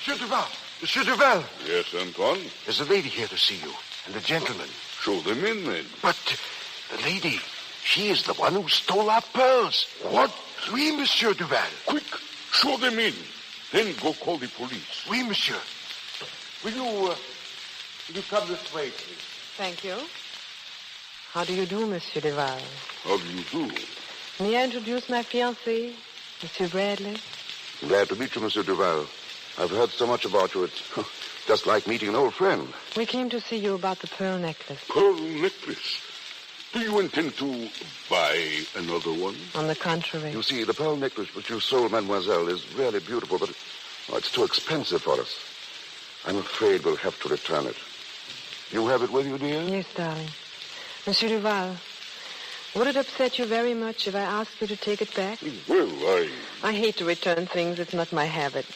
S11: Monsieur Duval! Monsieur Duval!
S5: Yes, Antoine?
S11: There's a lady here to see you, and a gentleman.
S5: Show them in, then.
S11: But the lady, she is the one who stole our pearls.
S5: What?
S11: Oui, Monsieur Duval.
S5: Quick, show them in. Then go call the police.
S11: Oui, monsieur. Will you come this way, please?
S13: Thank you. How do you do, Monsieur Duval?
S5: How do you do?
S13: May I introduce my fiancé, Monsieur Bradley?
S18: Glad to meet you, Monsieur Duval. I've heard so much about you. It's just like meeting an old friend.
S13: We came to see you about the pearl necklace.
S5: Pearl necklace? Do you intend to buy another one?
S13: On the contrary.
S18: You see, the pearl necklace which you sold Mademoiselle is really beautiful, but it's too expensive for us. I'm afraid we'll have to return it. You have it with you, dear?
S13: Yes, darling. Monsieur Duval, would it upset you very much if I asked you to take it back?
S5: Well,
S13: I hate to return things. It's not my habit.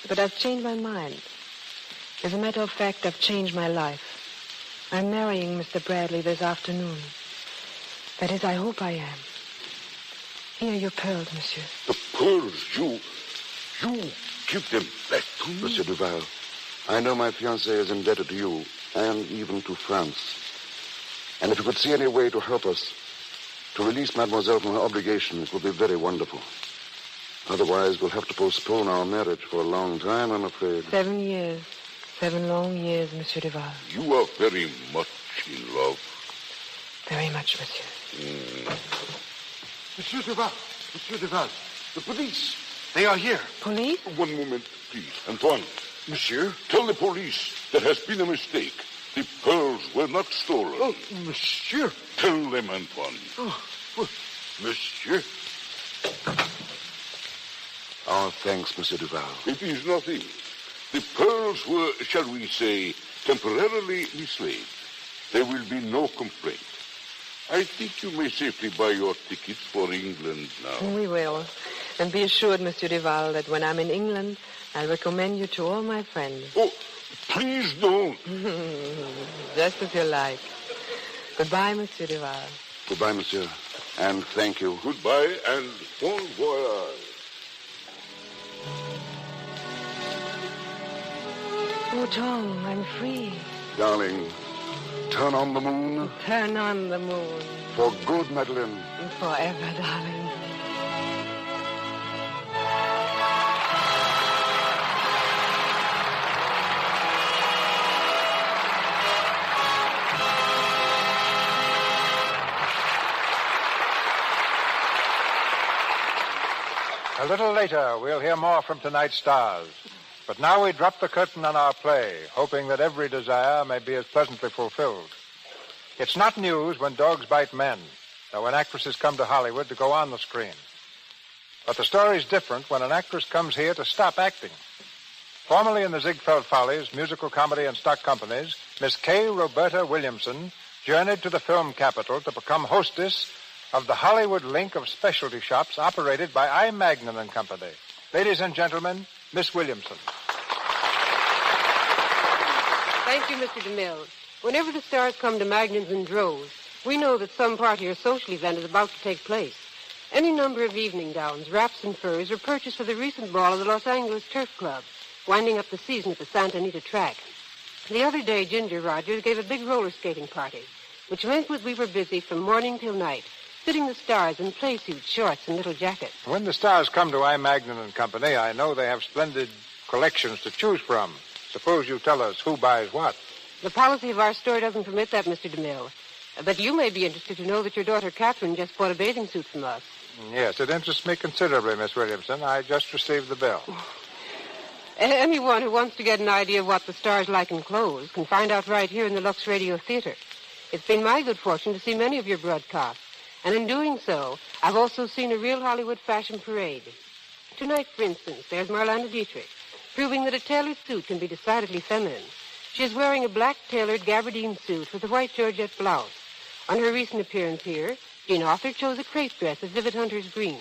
S13: But I've changed my mind. As a matter of fact, I've changed my life. I'm marrying Mr. Bradley this afternoon. That is, I hope I am. Here are your pearls, monsieur.
S5: The pearls, you give them back to me?
S18: Monsieur Duval, I know my fiancée is indebted to you, and even to France. And if you could see any way to help us, to release Mademoiselle from her obligation, it would be very wonderful. Otherwise, we'll have to postpone our marriage for a long time, I'm afraid.
S13: 7 years. 7 long years, Monsieur Duval.
S5: You are very much in love.
S13: Very much, monsieur.
S11: Monsieur Duval, the police. They are here.
S13: Police?
S5: One moment, please. Antoine.
S11: Monsieur?
S5: Tell the police there has been a mistake. The pearls were not stolen.
S11: Oh, monsieur.
S5: Tell them, Antoine.
S11: Oh, monsieur.
S18: Our thanks, Monsieur Duval.
S5: It is nothing. The pearls were, shall we say, temporarily mislaid. There will be no complaint. I think you may safely buy your tickets for England now.
S13: We will. And be assured, Monsieur Duval, that when I'm in England, I'll recommend you to all my friends.
S5: Oh, please don't.
S13: Just as you like. Goodbye, Monsieur Duval.
S18: Goodbye, monsieur. And thank you.
S5: Goodbye and bon voyage.
S13: Oh, Tom, I'm free.
S18: Darling, turn on the moon.
S13: Turn on the moon.
S18: For good, Madeline.
S13: Forever, darling.
S3: A little later, we'll hear more from tonight's stars. But now we drop the curtain on our play, hoping that every desire may be as pleasantly fulfilled. It's not news when dogs bite men, or when actresses come to Hollywood to go on the screen. But the story's different when an actress comes here to stop acting. Formerly in the Ziegfeld Follies, musical comedy and stock companies, Miss K. Roberta Williamson journeyed to the film capital to become hostess of the Hollywood link of specialty shops operated by I. Magnin and Company. Ladies and gentlemen, Miss Williamson.
S13: Thank you, Mr. DeMille. Whenever the stars come to Magnum's in droves, we know that some party or social event is about to take place. Any number of evening gowns, wraps, and furs were purchased for the recent ball of the Los Angeles Turf Club, winding up the season at the Santa Anita track. The other day, Ginger Rogers gave a big roller skating party, which meant that we were busy from morning till night, fitting the stars in play suits, shorts, and little jackets.
S3: When the stars come to I. Magnin and Company, I know they have splendid collections to choose from. Suppose you tell us who buys what.
S13: The policy of our store doesn't permit that, Mr. DeMille. But you may be interested to know that your daughter Catherine just bought a bathing suit from us.
S3: Yes, it interests me considerably, Miss Williamson. I just received the bill.
S13: Anyone who wants to get an idea of what the stars like in clothes can find out right here in the Lux Radio Theater. It's been my good fortune to see many of your broadcasts, and in doing so, I've also seen a real Hollywood fashion parade. Tonight, for instance, there's Marlene Dietrich, proving that a tailored suit can be decidedly feminine. She is wearing a black tailored gabardine suit with a white georgette blouse. On her recent appearance here, Jean Arthur chose a crepe dress of vivid hunter's green.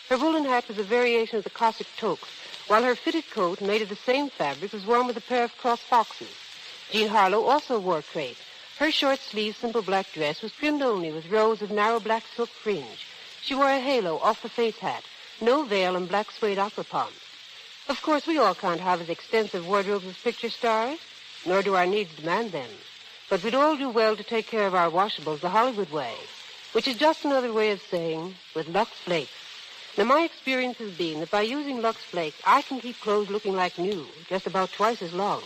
S13: Her woolen hat was a variation of the Cossack toque, while her fitted coat, made of the same fabric, was worn with a pair of cross foxes. Jean Harlow also wore crepe. Her short-sleeved, simple black dress was trimmed only with rows of narrow black silk fringe. She wore a halo off the face hat, no veil, and black suede opera pumps. Of course, we all can't have as extensive wardrobes as picture stars, nor do our needs demand them. But we'd all do well to take care of our washables the Hollywood way, which is just another way of saying with Lux Flakes. Now, my experience has been that by using Lux Flakes, I can keep clothes looking like new, just about twice as long.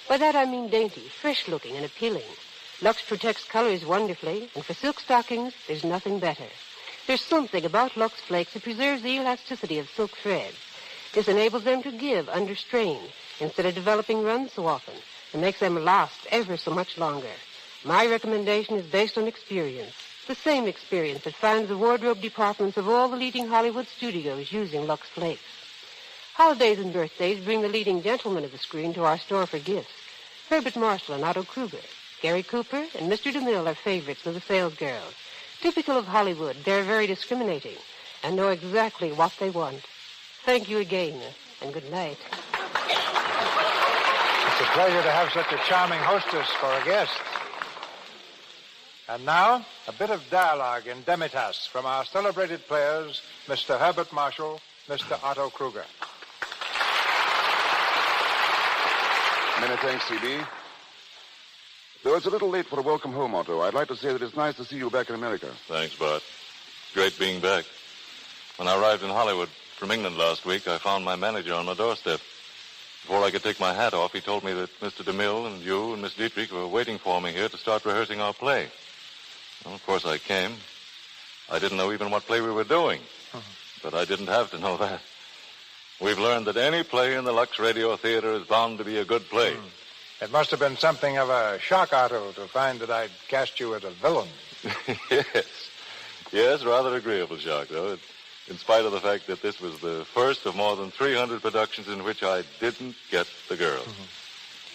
S13: By that I mean dainty, fresh-looking, and appealing. Lux protects colors wonderfully, and for silk stockings, there's nothing better. There's something about Lux Flakes that preserves the elasticity of silk threads. This enables them to give under strain instead of developing runs so often, and makes them last ever so much longer. My recommendation is based on experience, the same experience that finds the wardrobe departments of all the leading Hollywood studios using Lux Flakes. Holidays and birthdays bring the leading gentlemen of the screen to our store for gifts. Herbert Marshall and Otto Kruger, Gary Cooper, and Mr. DeMille are favorites with the sales girls. Typical of Hollywood, they're very discriminating and know exactly what they want. Thank you again, and good night.
S3: It's a pleasure to have such a charming hostess for a guest. And now, a bit of dialogue in demitas from our celebrated players, Mr. Herbert Marshall, Mr. Otto Kruger.
S18: Many thanks, CB. Though it's a little late for a welcome home, Otto, I'd like to say that it's nice to see you back in America.
S10: Thanks, Bart. Great being back. When I arrived in Hollywood from England last week, I found my manager on my doorstep. Before I could take my hat off, he told me that Mr. DeMille and you and Miss Dietrich were waiting for me here to start rehearsing our play. Well, of course, I came. I didn't know even what play we were doing. But I didn't have to know that. We've learned that any play in the Lux Radio Theater is bound to be a good play.
S3: It must have been something of a shock, Otto, to find that I'd cast you as a villain.
S10: Yes, rather agreeable shock, though. In spite of the fact that this was the first of more than 300 productions in which I didn't get the girl.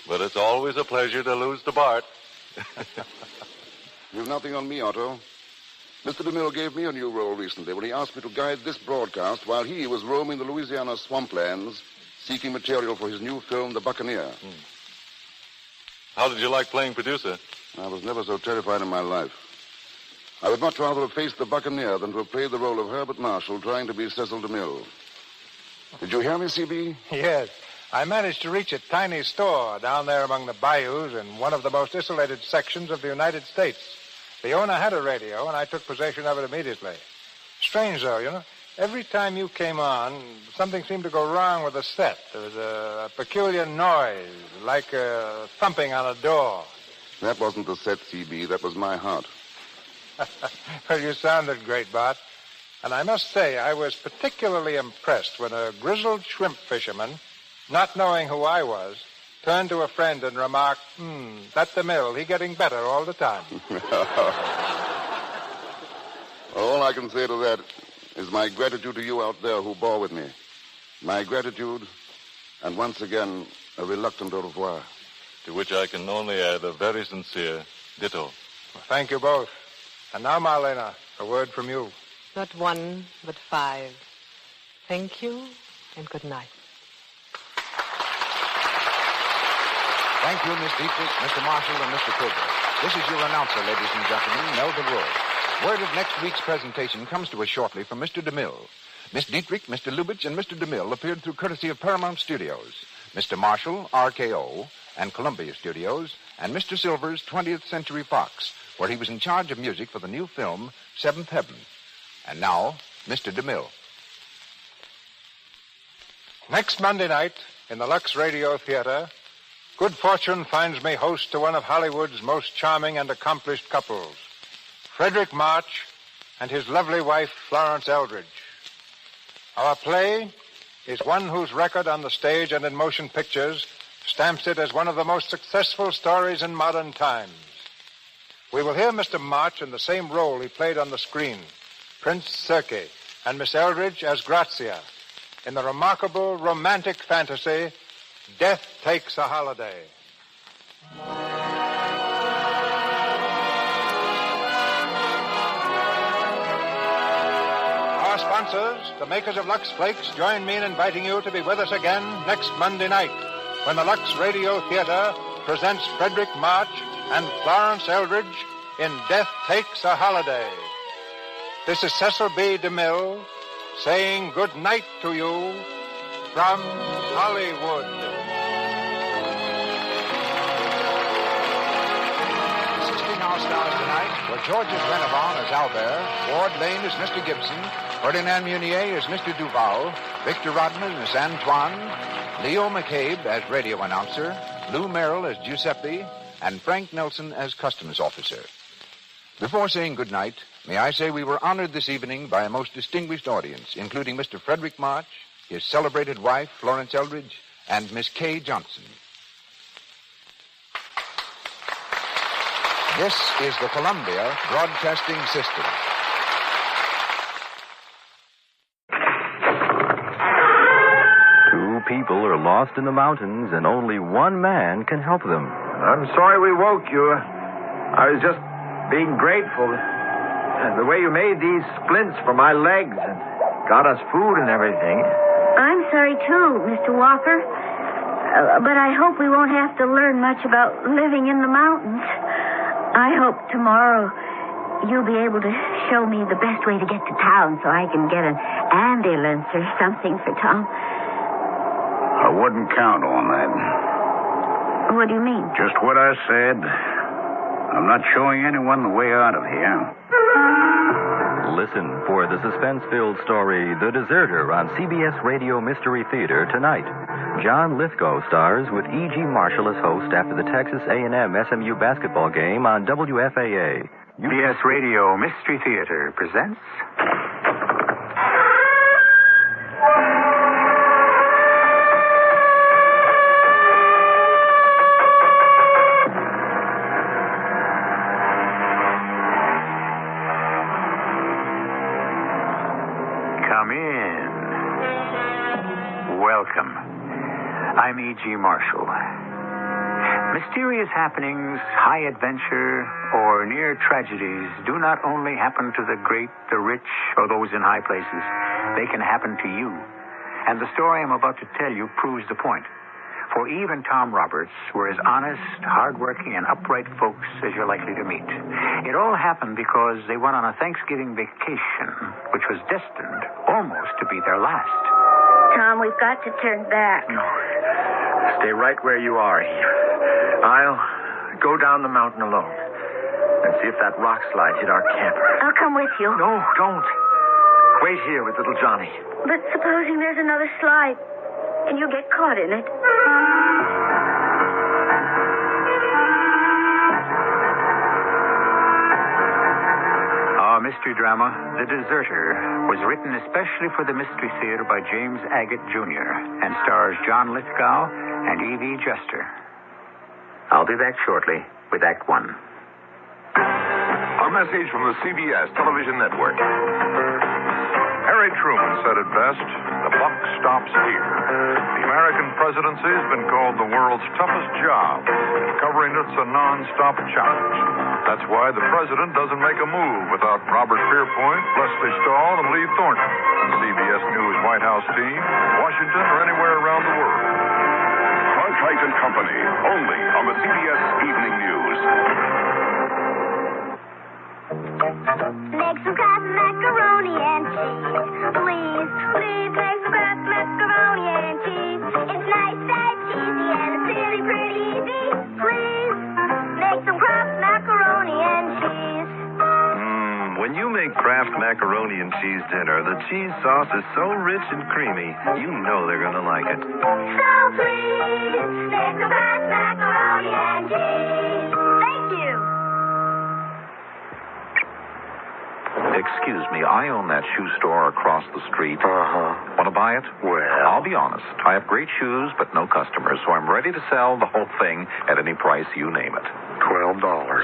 S10: But it's always a pleasure to lose to Bart.
S18: You've nothing on me, Otto. Mr. DeMille gave me a new role recently when he asked me to guide this broadcast while he was roaming the Louisiana swamplands seeking material for his new film, The Buccaneer.
S10: How did you like playing producer?
S18: I was never so terrified in my life. I would much rather have faced the Buccaneer than to have played the role of Herbert Marshall trying to be Cecil DeMille. Did you hear me, CB?
S3: Yes. I managed to reach a tiny store down there among the bayous in one of the most isolated sections of the United States. The owner had a radio, and I took possession of it immediately. Strange, though, you know. Every time you came on, something seemed to go wrong with the set. There was a peculiar noise, like thumping on a door.
S18: That wasn't the set, CB. That was my heart.
S3: Well, you sounded great, Bart. And I must say, I was particularly impressed when a grizzled shrimp fisherman, not knowing who I was, turned to a friend and remarked, that DeMille, he getting better all the time.
S18: All I can say to that is my gratitude to you out there who bore with me. My gratitude, and once again, a reluctant au revoir.
S10: To which I can only add a very sincere ditto.
S3: Well, thank you both. And now, Marlena, a word from you.
S13: Not one, but 5. Thank you, and good night.
S2: Thank you, Miss Dietrich, Mr. Marshall, and Mr. Kruger. This is your announcer, ladies and gentlemen, Melvin Wood. Word of next week's presentation comes to us shortly from Mr. DeMille. Miss Dietrich, Mr. Lubitsch, and Mr. DeMille appeared through courtesy of Paramount Studios, Mr. Marshall, RKO, and Columbia Studios, and Mr. Silver's 20th Century Fox, where he was in charge of music for the new film, Seventh Heaven. And now, Mr. DeMille.
S3: Next Monday night, in the Lux Radio Theater, good fortune finds me host to one of Hollywood's most charming and accomplished couples, Frederick March and his lovely wife, Florence Eldridge. Our play is one whose record on the stage and in motion pictures stamps it as one of the most successful stories in modern times. We will hear Mr. March in the same role he played on the screen, Prince Circe, and Miss Eldridge as Grazia, in the remarkable romantic fantasy, Death Takes a Holiday. Our sponsors, the makers of Lux Flakes, join me in inviting you to be with us again next Monday night when the Lux Radio Theater presents Frederick March and Florence Eldridge in Death Takes a Holiday. This is Cecil B. DeMille saying good night to you from Hollywood.
S2: Assisting our stars tonight were Georges Renavon as Albert, Ward Lane as Mr. Gibson, Ferdinand Munier as Mr. Duval, Victor Rodman as Miss Antoine, Leo McCabe as radio announcer, Lou Merrill as Giuseppe, and Frank Nelson as customs officer. Before saying good night, may I say we were honored this evening by a most distinguished audience, including Mr. Frederick March, his celebrated wife, Florence Eldridge, and Miss Kay Johnson. This is the Columbia Broadcasting System.
S4: Two people are lost in the mountains, and only one man can help them.
S12: I'm sorry we woke you. I was just being grateful. And the way you made these splints for my legs and got us food and everything.
S15: I'm sorry, too, Mr. Walker. But I hope we won't have to learn much about living in the mountains. I hope tomorrow you'll be able to show me the best way to get to town so I can get an ambulance or something for Tom.
S18: I wouldn't count on that.
S15: What do you mean?
S18: Just what I said. I'm not showing anyone the way out of here.
S4: Listen for the suspense-filled story, The Deserter, on CBS Radio Mystery Theater tonight. John Lithgow stars with E.G. Marshall as host after the Texas A&M SMU basketball game on WFAA.
S24: CBS Radio Mystery Theater presents... I'm E.G. Marshall. Mysterious happenings, high adventure, or near tragedies do not only happen to the great, the rich, or those in high places. They can happen to you. And the story I'm about to tell you proves the point. For Eve and Tom Roberts were as honest, hardworking, and upright folks as you're likely to meet. It all happened because they went on a Thanksgiving vacation, which was destined almost to be their last.
S15: Tom, we've got to turn back.
S12: No. Stay right where you are, Eve. I'll go down the mountain alone and see if that rock slide hit our camper.
S15: I'll come with you.
S12: No, don't. Wait here with little Johnny.
S15: But supposing there's another slide and you get caught in it.
S24: Our mystery drama, The Deserter, was written especially for the Mystery Theater by James Agate, Jr. and stars John Lithgow and E.V. Jester. I'll be back shortly with Act One.
S25: A message from the CBS television network. Harry Truman said it best, the buck stops here. The American presidency has been called the world's toughest job. Covering it's a non-stop challenge. That's why the president doesn't make a move without Robert Pierpoint, Leslie Stahl, and Lee Thornton. The CBS News White House team, Washington, or anywhere around the world.
S18: March
S25: Kite and Company, only on the CBS Evening News.
S1: Make some Kraft macaroni and cheese. Please, please make some Kraft macaroni and cheese. It's nice and cheesy and it's really pretty easy. Please make some Kraft macaroni and cheese.
S7: When you make Kraft macaroni and cheese dinner, the cheese sauce is so rich and creamy, you know they're going to like it.
S1: So please make some Kraft macaroni and cheese. Thank you.
S17: Excuse me, I own that shoe store across the street. Want to buy it?
S22: Well,
S17: I'll be honest. I have great shoes, but no customers, so I'm ready to sell the whole thing at any price you name it.
S22: $12.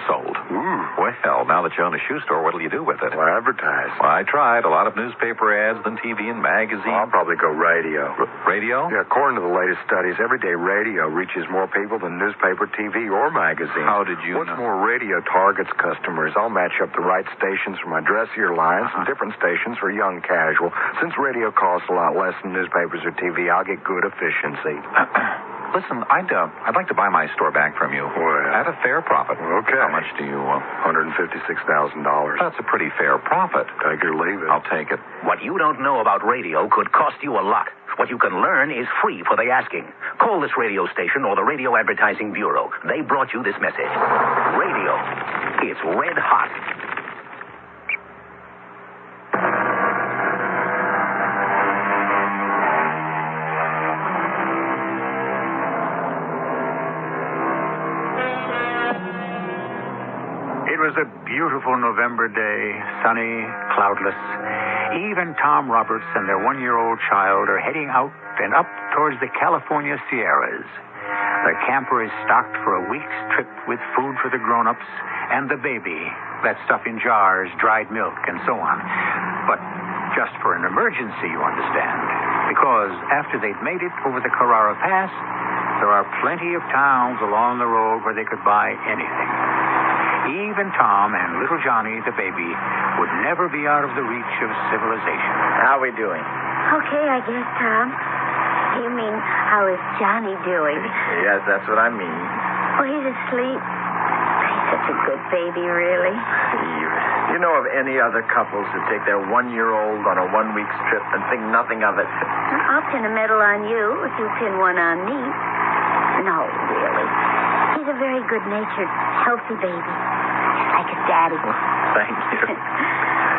S17: Sold.
S22: Ooh.
S17: Well, now that you own a shoe store, what'll you do with it?
S22: Well, advertise.
S17: Well, I tried. A lot of newspaper ads, then TV and magazines.
S22: I'll probably go radio.
S17: Radio?
S22: Yeah, according to the latest studies, everyday radio reaches more people than newspaper, TV, or magazines.
S17: How did you
S22: What's
S17: know?
S22: more, radio targets customers. I'll match up the right stations for my dressier lines and different stations for young casual. Since radio costs a lot less than newspapers or TV, I'll get good efficiency.
S17: Listen, I'd like to buy my store back from you.
S22: Well,
S17: at a fair profit.
S22: Okay.
S17: How much do you want?
S22: $156,000.
S17: That's a pretty fair profit.
S22: Take it or leave it.
S17: I'll take it.
S23: What you don't know about radio could cost you a lot. What you can learn is free for the asking. Call this radio station or the Radio Advertising Bureau. They brought you this message. Radio. It's red hot.
S24: It was a beautiful November day, sunny, cloudless. Eve and Tom Roberts and their one-year-old child are heading out and up towards the California Sierras. Their camper is stocked for a week's trip with food for the grown-ups and the baby, that stuff in jars, dried milk, and so on. But just for an emergency, you understand. Because after they'd made it over the Carrara Pass, there are plenty of towns along the road where they could buy anything. Eve and Tom and little Johnny, the baby, would never be out of the reach of civilization.
S12: How are we doing?
S15: Okay, I guess, Tom. You mean, how is Johnny doing?
S12: Yes, that's what I mean.
S15: Oh, he's asleep. He's such a good baby, really.
S12: Eve, do you know of any other couples who take their one-year-old on a one-week's trip and think nothing of it?
S15: I'll pin a medal on you if you pin one on me. No, really. He's a very good-natured, healthy baby. Just like his daddy.
S12: Thank you.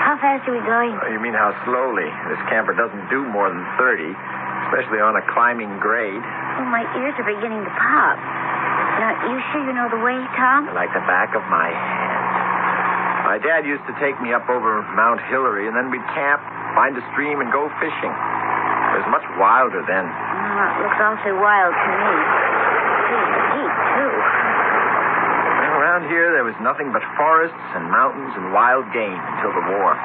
S15: How fast are we going?
S12: Oh, you mean how slowly? This camper doesn't do more than 30, especially on a climbing grade.
S15: Oh, my ears are beginning to pop. Now, you sure you know the way, Tom?
S12: Like the back of my hand. My dad used to take me up over Mount Hillary, and then we'd camp, find a stream, and go fishing. It was much wilder then.
S15: Oh, it looks awfully wild to me. It's deep, too.
S12: Well, around here, there was nothing but forests and mountains and wild game until the war.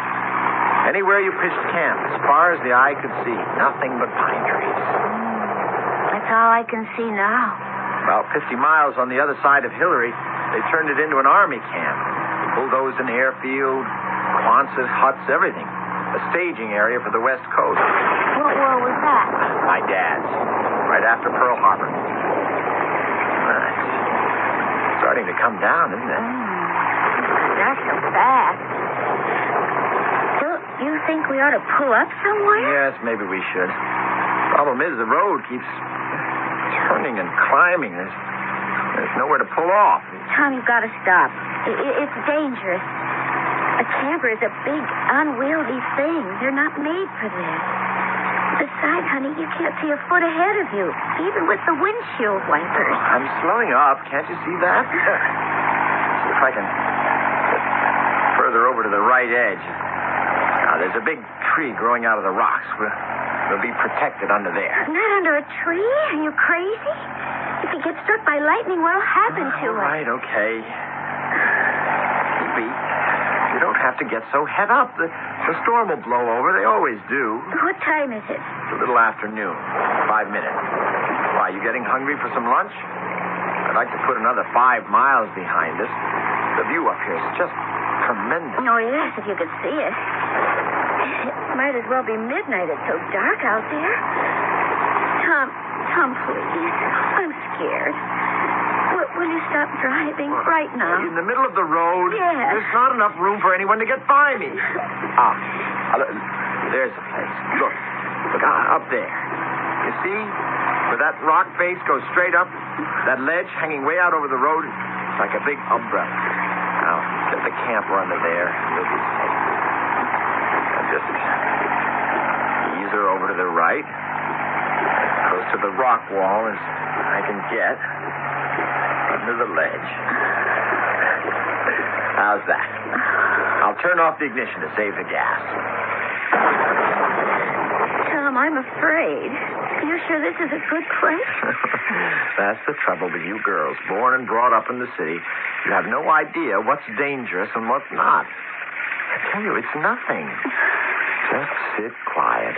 S12: Anywhere you pitched camp, as far as the eye could see, nothing but pine trees.
S15: That's all I can see now.
S12: About 50 miles on the other side of Hillary, they turned it into an army camp. Bulldozed an airfield, Quonset huts, everything. A staging area for the West Coast.
S15: What war was that?
S12: My dad's. Right after Pearl Harbor. It's starting to come down, isn't it?
S15: Not so fast. Don't you think we ought to pull up somewhere?
S12: Yes, maybe we should. Problem is, the road keeps turning and climbing. There's nowhere to pull off.
S15: Tom, you've got to stop. It's dangerous. A camper is a big, unwieldy thing. They're not made for this. Besides, honey, you can't see a foot ahead of you, even with the windshield wipers.
S12: I'm slowing up. Can't you see that? See if I can get further over to the right edge. Now, there's a big tree growing out of the rocks. We'll be protected under there.
S15: Not under a tree? Are you crazy? If he gets struck by lightning, what'll happen to him?
S12: All right, okay. You don't have to get so het up. The storm will blow over. They always do.
S15: What time is it?
S12: It's a little afternoon. 5 minutes. Why, you getting hungry for some lunch? I'd like to put another 5 miles behind us. The view up here is just tremendous.
S15: Oh, yes, if you could see it. It might as well be midnight. It's so dark out there. Tom, please. I'm scared. Will you stop driving right now?
S12: In the middle of the road?
S15: Yes.
S12: There's not enough room for anyone to get by me. There's the place. Look up there. You see? Where that rock face goes straight up, that ledge hanging way out over the road, it's like a big umbrella. Now, get the camper under there, and we'll be safe. And just ease her over to the right, as close to the rock wall as I can get, under the ledge. How's that? I'll turn off the ignition to save the gas.
S15: Tom, I'm afraid. Are you sure this is a good place?
S12: That's the trouble with you girls. Born and brought up in the city, you have no idea what's dangerous and what's not. I tell you, it's nothing. Just sit quiet.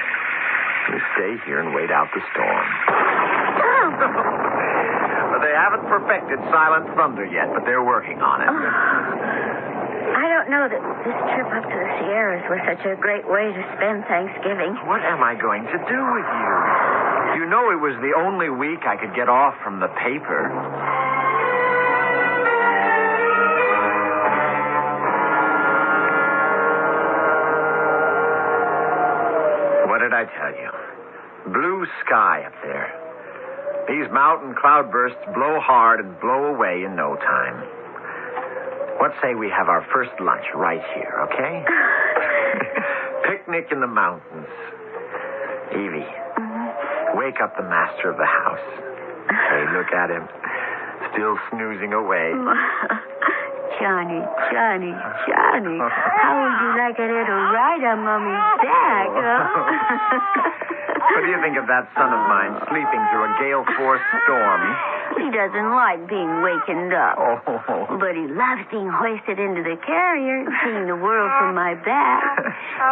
S12: You stay here and wait out the storm. Well, they haven't perfected silent thunder yet, but they're working on it.
S15: I don't know that this trip up to the Sierras was such a great way to spend Thanksgiving.
S12: What am I going to do with you? You know it was the only week I could get off from the paper. What did I tell you? Blue sky up there. These mountain cloudbursts blow hard and blow away in no time. What say we have our first lunch right here, okay? Picnic in the mountains. Evie, wake up the master of the house. Hey, look at him. Still snoozing away.
S15: Johnny. How would you like a little ride on Mommy's back, huh?
S12: What do you think of that son of mine sleeping through a gale-force storm?
S15: He doesn't like being wakened up.
S12: Oh.
S15: But he loves being hoisted into the carrier, seeing the world from my back.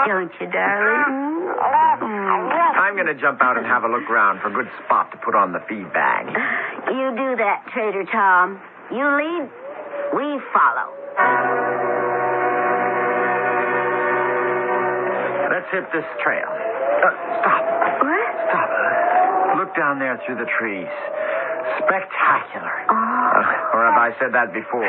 S15: Don't you, darling?
S12: I'm going to jump out and have a look around for a good spot to put on the feed bag.
S15: You do that, Trader Tom. You lead, we follow.
S12: Let's hit this trail. Stop.
S15: What?
S12: Stop. Look down there through the trees. Spectacular. Or have I said that before?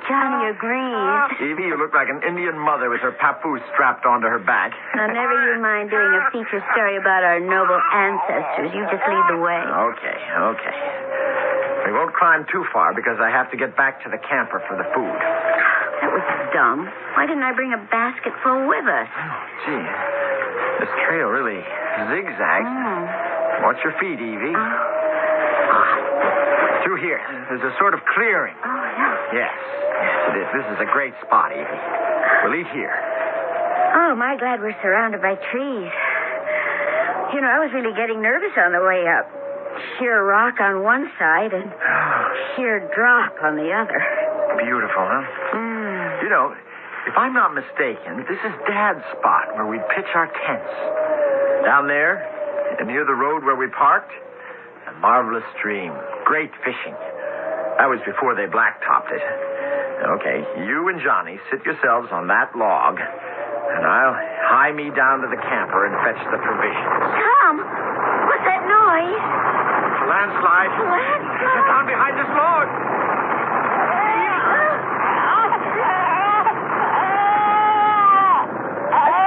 S15: Johnny agrees.
S12: Evie, you look like an Indian mother with her papoose strapped onto her back.
S15: Now, never you mind doing a feature story about our noble ancestors. You just lead the way.
S12: Okay. We won't climb too far because I have to get back to the camper for the food.
S15: That was dumb. Why didn't I bring a basket full with us?
S12: Oh, gee. This trail really zigzags. Watch your feet, Evie. Through here. There's a sort of clearing.
S15: Oh, yeah.
S12: Yes, it is. This is a great spot, Evie. We'll eat here.
S15: Oh, am I glad we're surrounded by trees. You know, I was really getting nervous on the way up. Sheer rock on one side and sheer drop on the other.
S12: Beautiful, huh? You know, if I'm not mistaken, this is Dad's spot where we pitch our tents. Down there, near the road where we parked, a marvelous stream. Great fishing. That was before they blacktopped it. Okay, you and Johnny sit yourselves on that log, and I'll hie me down to the camper and fetch the provisions.
S15: Tom, what's that noise?
S12: It's a landslide. Get down behind this log.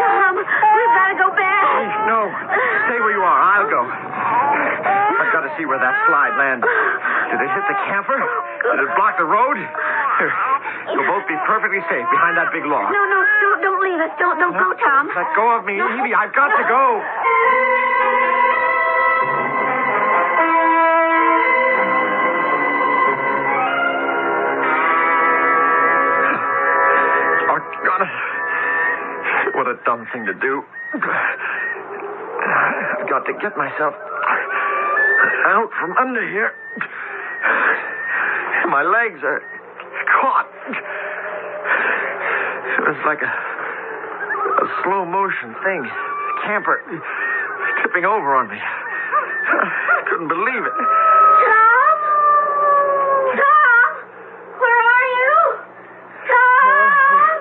S15: Tom, we've got to go back.
S12: No, stay where you are. I'll go. I've got to see where that slide landed. Did it hit the camper? Did it block the road? Here, you'll both be perfectly safe behind that big log.
S15: No, don't leave us. Don't go, Tom.
S12: Let go of me, Evie. I've got to go. Oh, God. What a dumb thing to do. I've got to get myself out from under here. My legs are caught. It was like a slow motion thing. The camper tipping over on me. I couldn't believe it.
S15: Tom? Where are you? Tom?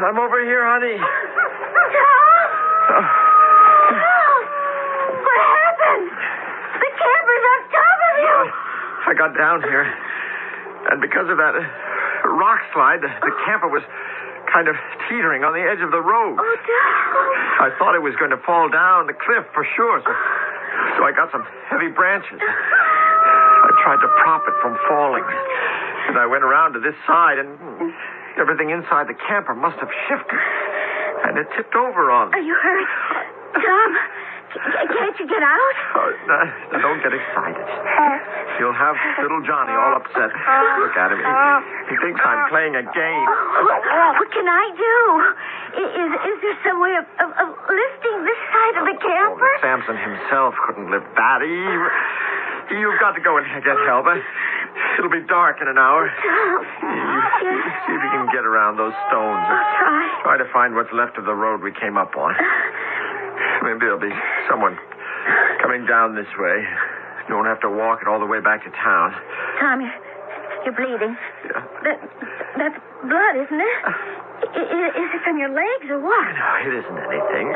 S12: I'm over here, honey.
S15: Tom? Tom? What happened? Vincent! The camper's on top of you!
S12: I got down here, and because of that rock slide, the camper was kind of teetering on the edge of the road.
S15: Oh, no.
S12: I thought it was going to fall down the cliff for sure, so I got some heavy branches. I tried to prop it from falling, and I went around to this side, and everything inside the camper must have shifted, and it tipped over on me.
S15: Are you hurt? Tom, can't you get out?
S12: Oh, now, don't get excited. You'll have little Johnny all upset. Look at him. He thinks I'm playing a game.
S15: What can I do? Is there some way of lifting this side of the camper?
S12: Samson himself couldn't lift that. You've got to go and get help. It'll be dark in an hour. See if you can get around those stones.
S15: I'll
S12: try to find what's left of the road we came up on. Maybe there'll be someone coming down this way. You won't have to walk it all the way back to town.
S15: Tom, you're bleeding.
S12: Yeah.
S15: That's blood, isn't it? Is it from your legs or what?
S12: No, it isn't anything.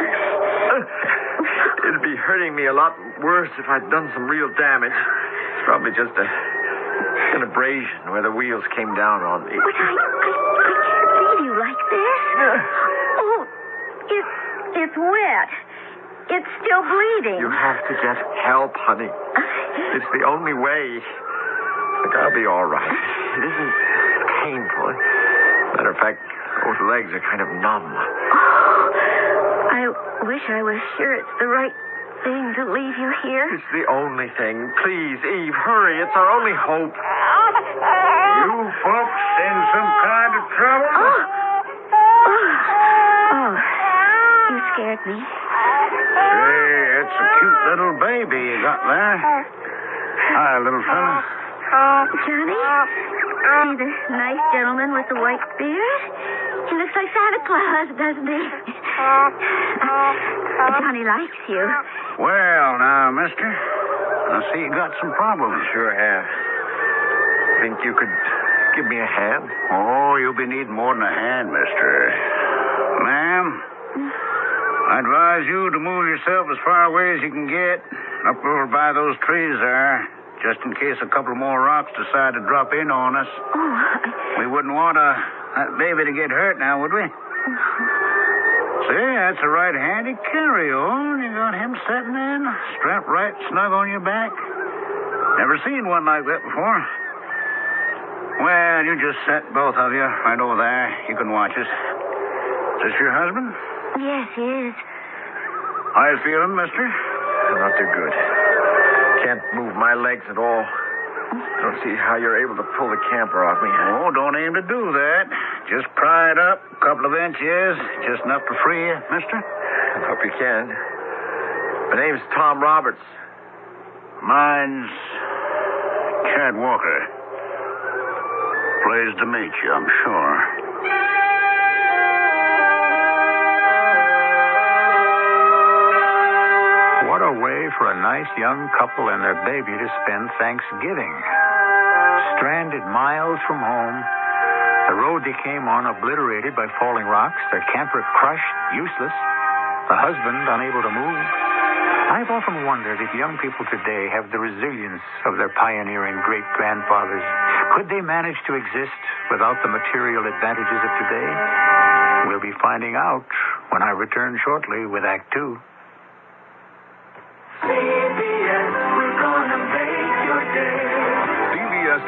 S12: It'd be hurting me a lot worse if I'd done some real damage. It's probably just an abrasion where the wheels came down on me.
S15: But I can't leave you like this. Oh, it's wet. It's still bleeding.
S12: You have to get help, honey. It's the only way. Look, I'll be all right. It isn't painful. Matter of fact, those legs are kind of numb.
S15: Oh, I wish I was sure it's the right thing to leave you here.
S12: It's the only thing. Please, Eve, hurry. It's our only hope. You folks in some kind of trouble?
S15: Oh, you scared me.
S8: Hey, it's a cute little baby you got there. Hi, little fella.
S15: Johnny? See the nice gentleman with the white beard? He looks like Santa Claus, doesn't he? Johnny likes you.
S8: Well, now, mister, I see you got some problems.
S12: Sure have. Think you could give me a hand?
S8: Oh, you'll be needing more than a hand, mister. Ma'am, I advise you to move yourself as far away as you can get, up over by those trees there, just in case a couple more rocks decide to drop in on us. We wouldn't want that baby to get hurt now, would we? See, that's a right handy carry-on. You got him sitting in, strapped right snug on your back. Never seen one like that before. Well, you just sit, both of you, right over there. You can watch us. Is this your husband?
S15: Yes, he is.
S8: How you feeling, mister?
S12: Not too good. Can't move my legs at all. Don't see how you're able to pull the camper off me.
S8: Oh, don't aim to do that. Just pry it up a couple of inches, just enough to free you, mister.
S12: I hope you can. My name's Tom Roberts.
S8: Mine's Chad Walker. Pleased to meet you, I'm sure.
S24: What a way for a nice young couple and their baby to spend Thanksgiving. Stranded miles from home, the road they came on obliterated by falling rocks, their camper crushed, useless, the husband unable to move. I've often wondered if young people today have the resilience of their pioneering great-grandfathers. Could they manage to exist without the material advantages of today? We'll be finding out when I return shortly with Act 2.
S25: CBS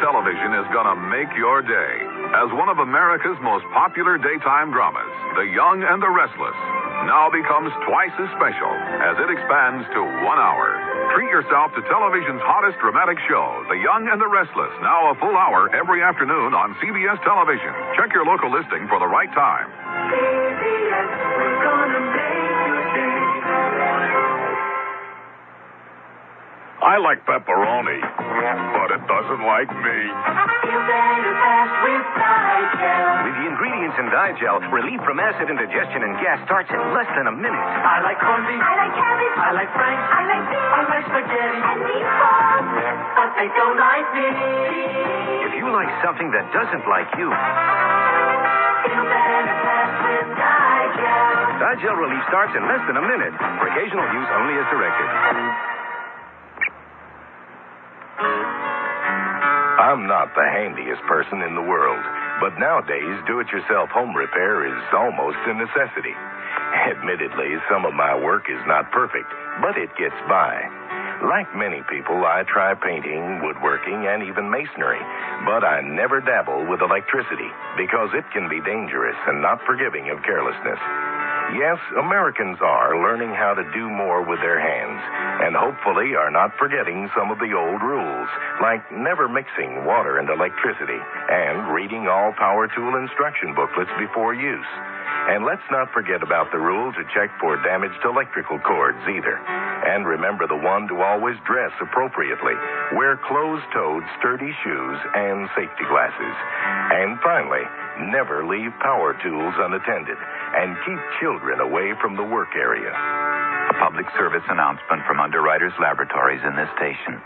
S25: Television is going to make your day. As one of America's most popular daytime dramas, The Young and the Restless now becomes twice as special as it expands to 1 hour. Treat yourself to television's hottest dramatic show, The Young and the Restless, now a full hour every afternoon on CBS Television. Check your local listing for the right time.
S1: CBS, we're gonna make your day.
S25: I like pepperoni, but it doesn't like me.
S1: Feel better fast with Digel.
S23: With the ingredients in Digel, relief from acid indigestion and gas starts in less than a minute.
S1: I like corned beef. I like cabbage. I like franks. I like beef. I like spaghetti. And meatballs. But they don't like me.
S23: If you like something that doesn't like you,
S1: Feel better fast with Digel.
S23: Digel relief starts in less than a minute. For occasional use only as directed.
S6: I'm not the handiest person in the world, but nowadays do-it-yourself home repair is almost a necessity. Admittedly, some of my work is not perfect, but it gets by. Like many people, I try painting, woodworking, and even masonry, but I never dabble with electricity because it can be dangerous and not forgiving of carelessness. Yes, Americans are learning how to do more with their hands, and hopefully are not forgetting some of the old rules, like never mixing water and electricity, and reading all power tool instruction booklets before use. And let's not forget about the rule to check for damaged electrical cords either. And remember the one to always dress appropriately. Wear closed-toed, sturdy shoes and safety glasses. And finally, never leave power tools unattended. And keep children away from the work area.
S23: A public service announcement from Underwriters Laboratories in this station.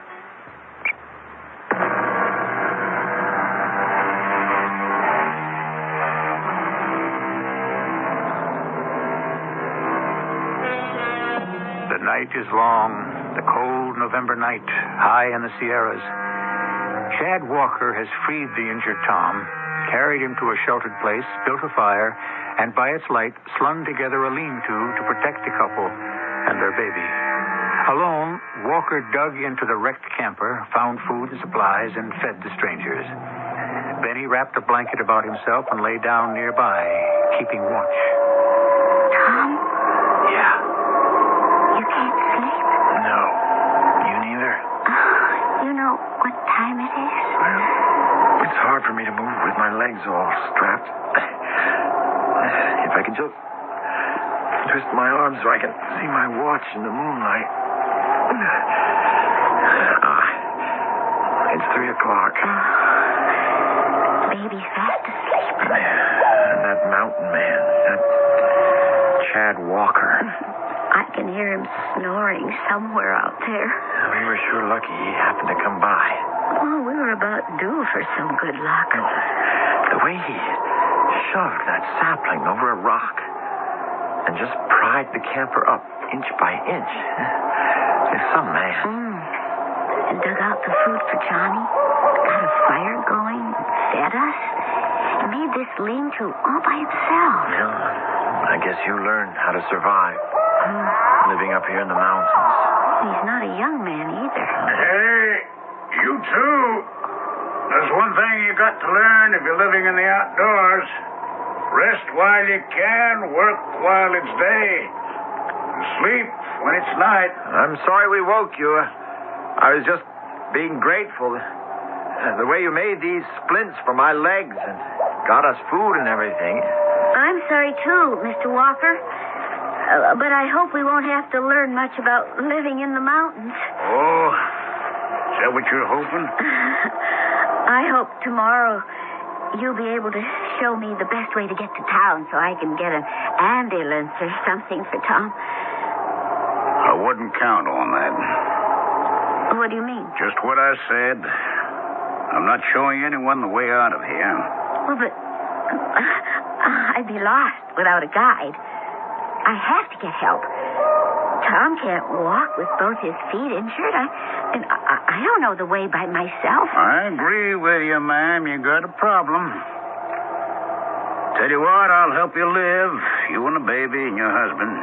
S24: The night is long, the cold November night, high in the Sierras. Chad Walker has freed the injured Tom, carried him to a sheltered place, built a fire, and by its light slung together a lean-to to protect the couple and their baby. Alone, Walker dug into the wrecked camper, found food and supplies, and fed the strangers. Then he wrapped a blanket about himself and lay down nearby, keeping watch.
S15: Tom?
S24: Yeah.
S15: You can't sleep?
S24: No. You neither?
S15: You know what time it is?
S22: Well, it's hard for me to move with my legs all strapped. If I could just twist my arms so I can see my watch in the moonlight. It's 3 o'clock.
S15: Baby's fast asleep.
S22: And that mountain man, that Chad Walker.
S15: I can hear him snoring somewhere out there.
S22: We were sure lucky he happened to come by.
S15: Oh, we were about due for some good luck.
S22: The way he shoved that sapling over a rock and just pried the camper up inch by inch. He's some man.
S15: And dug out the food for Johnny, got a fire going, fed us, and made this lean-to all by himself.
S22: Yeah, I guess you learned how to survive living up here in the mountains.
S15: He's not a young man either.
S8: Hey, you too. There's one thing you got to learn if you're living in the outdoors. Rest while you can, work while it's day, and sleep when it's night.
S22: I'm sorry we woke you. I was just being grateful. The way you made these splints for my legs and got us food and everything.
S15: I'm sorry, too, Mr. Walker. But I hope we won't have to learn much about living in the mountains.
S8: Oh, is that what you're hoping?
S15: I hope tomorrow you'll be able to show me the best way to get to town so I can get an ambulance or something for Tom.
S8: I wouldn't count on that.
S15: What do you mean?
S8: Just what I said. I'm not showing anyone the way out of here.
S15: Well, but I'd be lost without a guide. I have to get help. Tom can't walk with both his feet injured. I don't know the way by myself.
S8: I agree with you, ma'am. You got a problem. Tell you what, I'll help you live. You and the baby and your husband.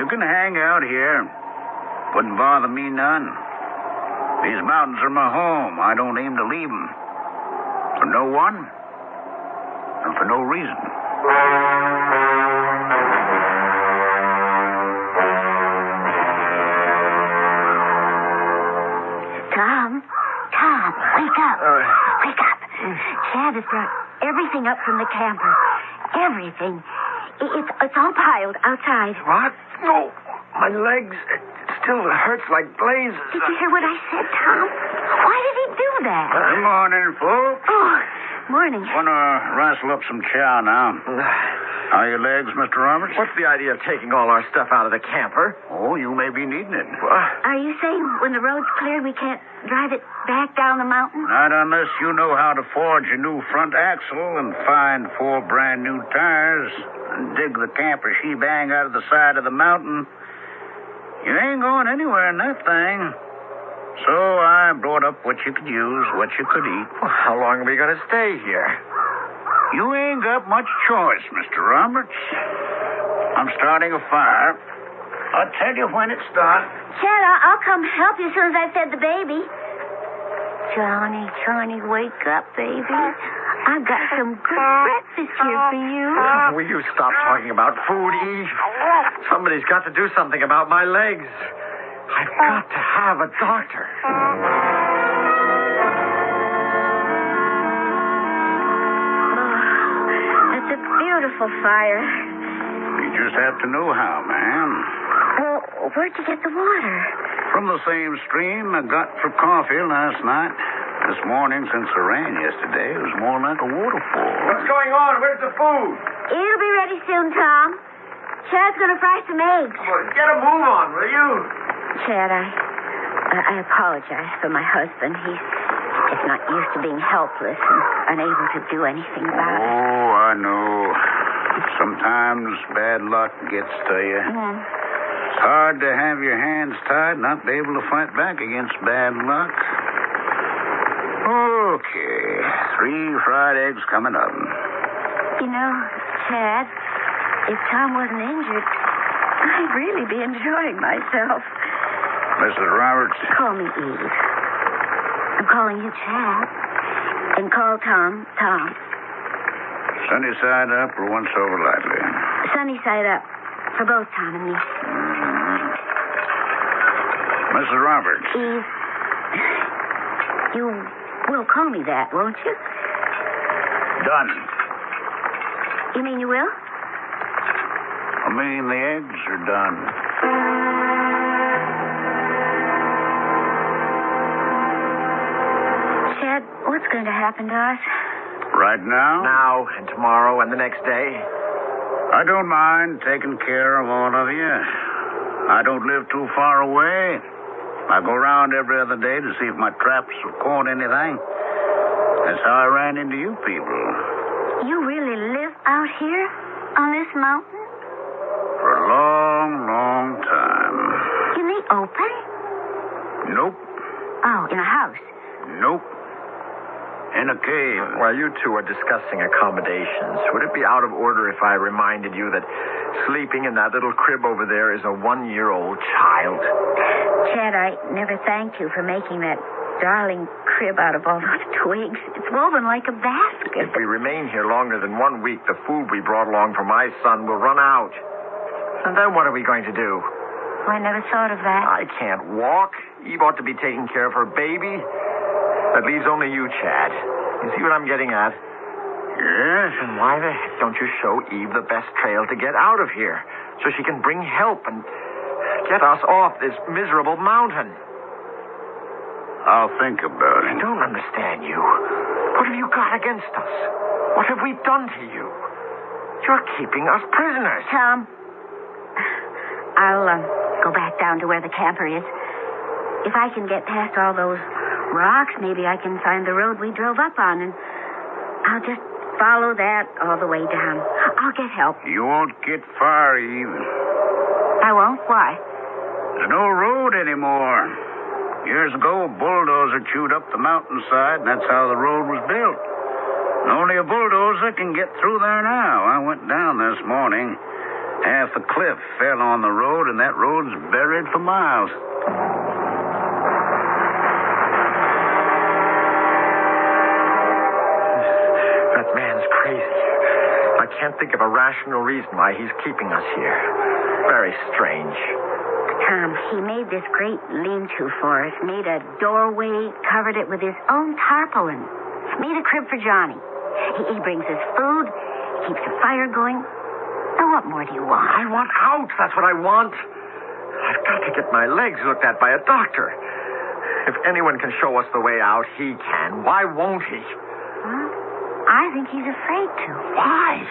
S8: You can hang out here. Wouldn't bother me none. These mountains are my home. I don't aim to leave them. For no one, and for no reason.
S15: Tom, wake up. Wake up. Chad has brought everything up from the camper. Everything. It's all piled outside.
S22: What? No, my legs. Still hurts like blazes.
S15: Did you hear what I said, Tom? Why did he do that?
S8: Good morning, folks.
S15: Oh, morning.
S8: Want to rustle up some chow now. How are your legs, Mr. Roberts?
S22: What's the idea of taking all our stuff out of the camper?
S8: Oh, you may be needing it.
S15: Are you saying when the road's cleared we can't drive it back down the mountain?
S8: Not unless you know how to forge a new front axle and find 4 brand new tires and dig the camper shebang out of the side of the mountain. You ain't going anywhere in that thing. So I brought up what you could use, what you could eat.
S12: Well, how long are we going to stay here?
S8: You ain't got much choice, Mr. Roberts. I'm starting a fire. I'll tell you when it's done.
S15: Chad, I'll come help you as soon as I fed the baby. Johnny, wake up, baby. I've got some good breakfast here for you.
S12: Will you stop talking about food, Eve? Somebody's got to do something about my legs. I've got to have a doctor.
S15: It's a beautiful fire.
S8: You just have to know how, ma'am.
S15: Well, where'd you get the water?
S8: From the same stream I got for coffee last night. This morning, since the rain yesterday, it was more like a waterfall.
S12: What's going on? Where's the food?
S15: It'll be ready soon, Tom. Chad's going to fry some eggs.
S12: Well, get a move on, will you?
S15: Chad, I apologize for my husband. He's just not used to being helpless and unable to do anything about it.
S8: Oh, I know. Sometimes bad luck gets to you. It's hard to have your hands tied, not be able to fight back against bad luck. Okay, 3 fried eggs coming up.
S15: You know, Chad, if Tom wasn't injured, I'd really be enjoying myself.
S8: Mrs. Roberts.
S15: Call me Eve. I'm calling you Chad. And call Tom.
S8: Sunny side up or once over lightly?
S15: Sunny side up. For both Tom and me.
S8: Mrs. Roberts.
S15: Eve, you will call me that, won't you?
S8: Done.
S15: You mean you will?
S8: I mean, the eggs are done.
S15: Chad, what's going to happen to us?
S8: Right now?
S12: Now and tomorrow and the next day.
S8: I don't mind taking care of all of you. I don't live too far away. I go around every other day to see if my traps have caught anything. That's how I ran into you people.
S15: You really live out here on this mountain?
S8: For a long, long time.
S15: In the open?
S8: Nope.
S15: Oh, in a house?
S8: Nope. In a cave.
S12: While you two are discussing accommodations, would it be out of order if I reminded you that sleeping in that little crib over there is a 1-year-old child?
S15: Chad, I never thanked you for making that darling crib out of all those twigs. It's woven like a basket.
S12: If we remain here longer than 1 week, the food we brought along for my son will run out. And then what are we going to do?
S15: I never thought of that.
S12: I can't walk. Eve ought to be taking care of her baby. That leaves only you, Chad. You see what I'm getting at?
S8: Yes?
S12: And why the heck don't you show Eve the best trail to get out of here so she can bring help and get us off this miserable mountain?
S8: I'll think about it.
S12: I don't understand you. What have you got against us? What have we done to you? You're keeping us prisoners.
S15: Tom, I'll go back down to where the camper is. If I can get past all those rocks, maybe I can find the road we drove up on, and I'll just follow that all the way down. I'll get help.
S8: You won't get far, Eve.
S15: I won't? Why?
S8: There's no road anymore. Years ago, a bulldozer chewed up the mountainside, and that's how the road was built. And only a bulldozer can get through there now. I went down this morning. Half the cliff fell on the road, and that road's buried for miles.
S12: That man's crazy. I can't think of a rational reason why he's keeping us here. Very strange.
S15: Tom, he made this great lean-to for us, made a doorway, covered it with his own tarpaulin, made a crib for Johnny. He brings us food, keeps the fire going. Now, what more do you want?
S12: I want out. That's what I want. I've got to get my legs looked at by a doctor. If anyone can show us the way out, he can. Why won't he?
S15: Huh? I think he's afraid to.
S12: Why?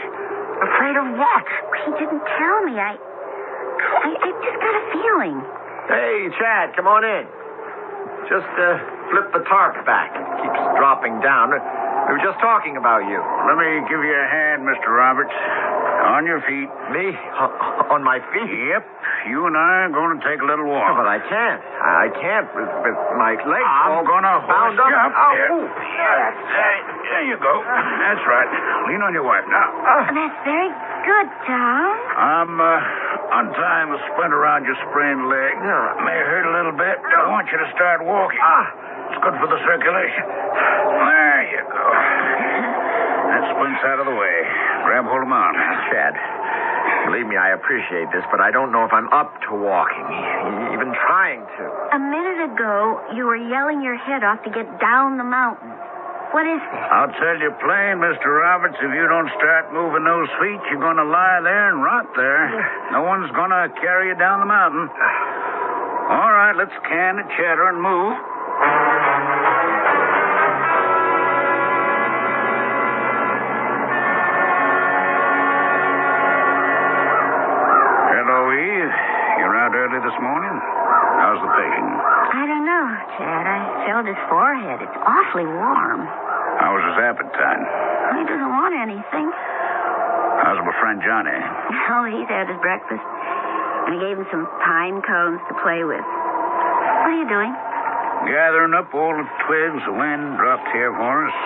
S12: Afraid of what?
S15: He didn't tell me. I just got a feeling.
S12: Hey, Chad, come on in. Just flip the tarp back. It keeps dropping down. We were just talking about you.
S8: Let me give you a hand, Mr. Roberts. On your feet.
S12: Me? On my feet?
S8: Yep. You and I are going to take a little walk.
S12: But I can't. I can't with my legs
S8: I'm
S12: all
S8: going to
S12: bound
S8: hoist
S12: up.
S8: you up.
S12: Oh,
S8: Here.
S12: ooh.
S8: There you go. That's right. Lean on your wife now.
S15: That's very good, Tom.
S8: I'm untying the splint around your sprained leg. May hurt a little bit. I want you to start walking. It's good for the circulation. There you go. That splint's out of the way. Grab hold of mine.
S12: Chad, believe me, I appreciate this, but I don't know if I'm up to walking, even trying to.
S15: A minute ago, you were yelling your head off to get down the mountain. What is this?
S8: I'll tell you plain, Mr. Roberts, if you don't start moving those feet, you're going to lie there and rot there. No one's going to carry you down the mountain. All right, let's can the chatter and move. Hello, Eve. You're out early this morning? How's the patient?
S15: I don't know, Chad. I felt his forehead. It's awfully warm.
S8: How was his appetite?
S15: He doesn't want anything.
S8: How's my friend Johnny?
S15: Oh, he's had his breakfast. And I gave him some pine cones to play with. What are you doing?
S8: Gathering up all the twigs the wind dropped here for us.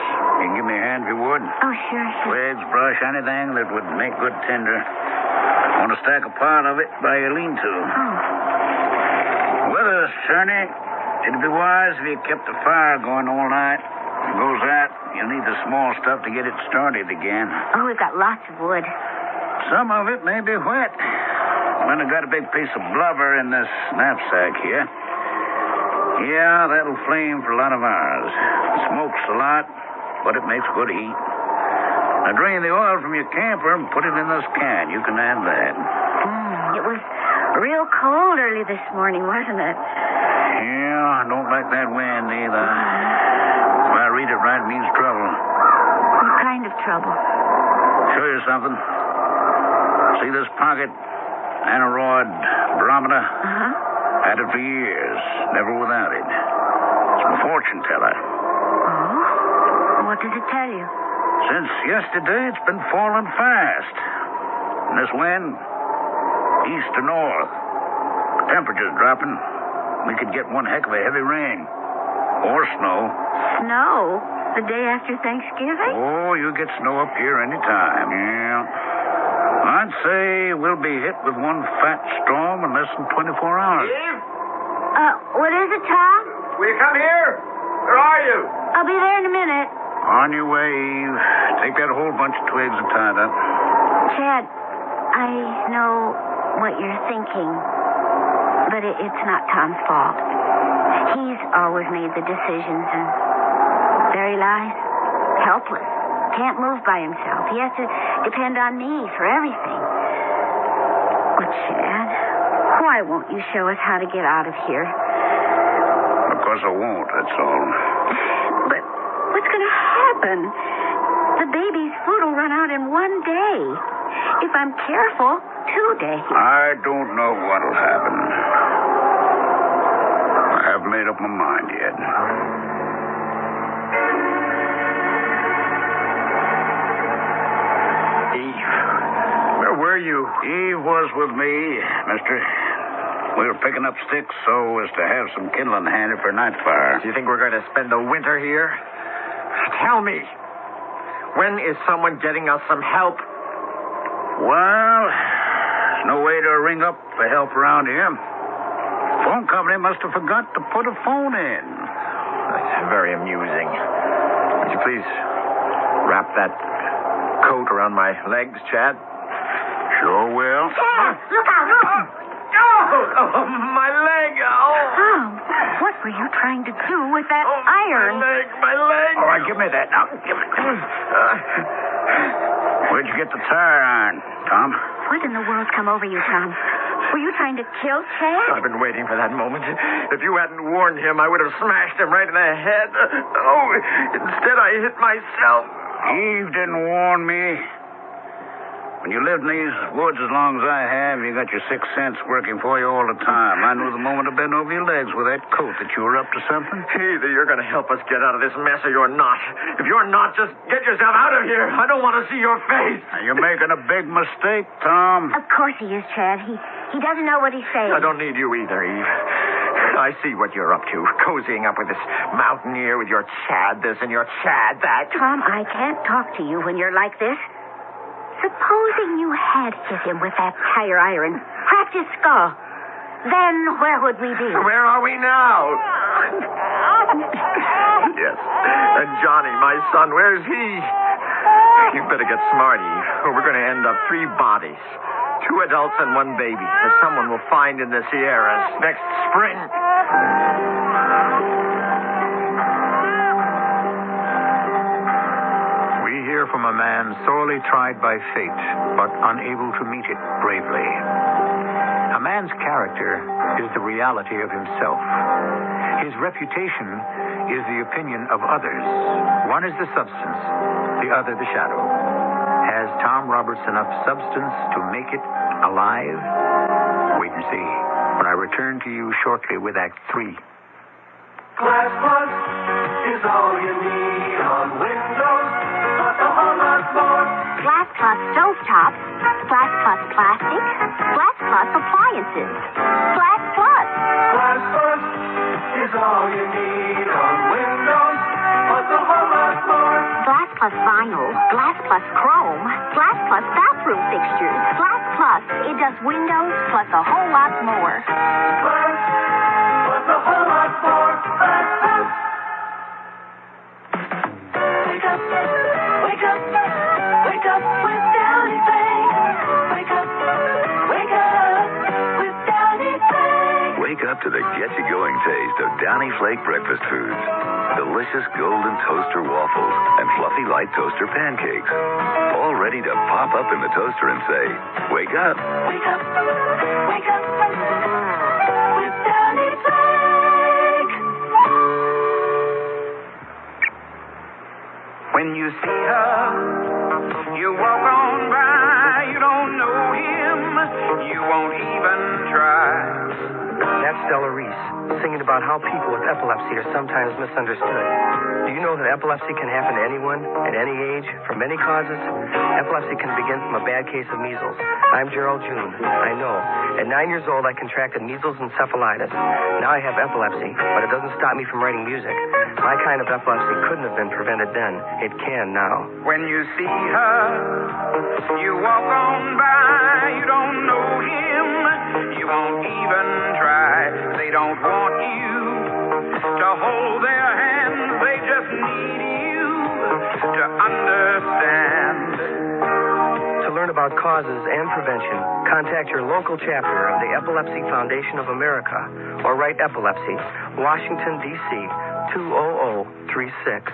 S8: You can give me a hand if you would.
S15: Oh, sure.
S8: Twigs, brush, anything that would make good tinder. I want to stack a part of it by your lean-to.
S15: Oh.
S8: Weather's turning. It'd be wise if you kept the fire going all night. If it goes out, you'll need the small stuff to get it started again.
S15: Oh, we've got lots of wood.
S8: Some of it may be wet. Then I got a big piece of blubber in this knapsack here. Yeah, that'll flame for a lot of hours. It smokes a lot, but it makes good heat. Now drain the oil from your camper and put it in this can. You can add that.
S15: It was real cold early this morning, wasn't it?
S8: Yeah, I don't like that wind either. If I read it right, it means trouble.
S15: What kind of trouble?
S8: Show you something. See this pocket aneroid barometer? Had it for years, never without it. It's my fortune teller.
S15: Oh? What does it tell you?
S8: Since yesterday, it's been falling fast. And this wind, east to north. Temperature's dropping. We could get one heck of a heavy rain. Or snow.
S15: Snow? The day after Thanksgiving?
S8: Oh, you get snow up here any time. Yeah. I'd say we'll be hit with one fat storm in less than 24 hours.
S12: Eve?
S15: What is it, Tom?
S12: Will you come here? Where are you?
S15: I'll be there in a minute.
S8: On your way, Eve. Take that whole bunch of twigs and tie it up.
S15: Chad, I know what you're thinking, but it's not Tom's fault. He's always made the decisions, and there he lies, helpless. Can't move by himself. He has to depend on me for everything. But, Chad, why won't you show us how to get out of here?
S8: Because I won't, that's all.
S15: But what's going to happen? The baby's food will run out in one day. If I'm careful, 2 days.
S8: I don't know what'll happen. I haven't made up my mind yet.
S12: Where were you?
S8: Eve was with me, mister. We were picking up sticks so as to have some kindling handy for a night fire.
S12: Do you think we're going to spend the winter here? Tell me, when is someone getting us some help?
S8: Well, there's no way to ring up for help around here. Phone company must have forgot to put a phone in.
S12: That's very amusing. Would you please wrap that coat around my legs, Chad?
S8: Sure will.
S15: Chad, look out!
S12: Oh, my leg!
S15: Tom, what were you trying to do with that iron?
S12: My leg!
S8: All right, give me that now. Give it. Where'd you get the tire iron, Tom?
S15: What in the world's come over you, Tom? Were you trying to kill Chad?
S12: I've been waiting for that moment. If you hadn't warned him, I would have smashed him right in the head. Oh, instead I hit myself.
S8: Eve didn't warn me. When you lived in these woods as long as I have, you got your sixth sense working for you all the time. I knew the moment I bent over your legs with that coat that you were up to something.
S12: Either you're going to help us get out of this mess or you're not. If you're not, just get yourself out of here. I don't want to see your face.
S8: You're making a big mistake, Tom.
S15: Of course he is, Chad. He doesn't know what he's saying.
S12: I don't need you either, Eve. I see what you're up to, cozying up with this mountaineer with your Chad this and your Chad that.
S15: Tom, I can't talk to you when you're like this. Supposing you had hit him with that tire iron, cracked his skull, then where would we be?
S12: Where are we now? Yes. And Johnny, my son, where's he? You better get smart, Eve, or we're going to end up 3 bodies. 2 adults and 1 baby that someone will find in the Sierras next spring.
S24: From a man sorely tried by fate, but unable to meet it bravely. A man's character is the reality of himself. His reputation is the opinion of others. One is the substance, the other the shadow. Has Tom Roberts enough substance to make it alive? Wait and see when I return to you shortly with Act 3.
S1: Glass Plus is all you need on Windows, but a whole lot more.
S15: Glass Plus stovetops, Glass Plus plastic, Glass Plus appliances, Glass Plus.
S1: Glass Plus is all you need on Windows, but a whole lot more.
S15: Glass Plus vinyl, Glass Plus chrome, Glass Plus bathroom fixtures, Glass Plus. It does windows plus a whole lot more.
S1: Glass plus a whole lot more. Glass Plus. Wake up, wake up, wake up with Downy Bay. Wake up with Downy Bay.
S9: Wake up to the get-you-going taste of Downy Flake breakfast foods. Delicious golden toaster waffles and fluffy light toaster pancakes. All ready to pop up in the toaster and say, wake up.
S1: Wake up, wake up with Downy Flake.
S24: When you see her, you walk on by. You don't know him. You won't even try.
S14: That's Stella Reese, singing about how people with epilepsy are sometimes misunderstood. Do you know that epilepsy can happen to anyone, at any age, from many causes? Epilepsy can begin from a bad case of measles. I'm Gerald June. I know. At 9 years old, I contracted measles encephalitis. Now I have epilepsy, but it doesn't stop me from writing music. My kind of epilepsy couldn't have been prevented then. It can now.
S24: When you see her, you walk on by. You don't know him. You won't even try. They don't want you to hold their hands. They just need you to understand.
S14: To learn about causes and prevention, contact your local chapter of the Epilepsy Foundation of America or write Epilepsy, Washington, D.C., 20036.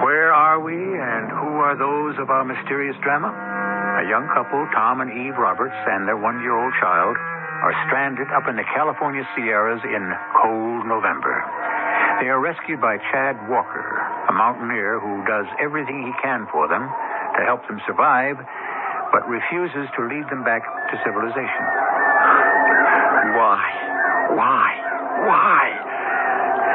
S24: Where are we and who are those of our mysterious drama? A young couple, Tom and Eve Roberts, and their 1-year-old child, are stranded up in the California Sierras in cold November. They are rescued by Chad Walker, a mountaineer who does everything he can for them to help them survive, but refuses to lead them back to civilization.
S12: Why?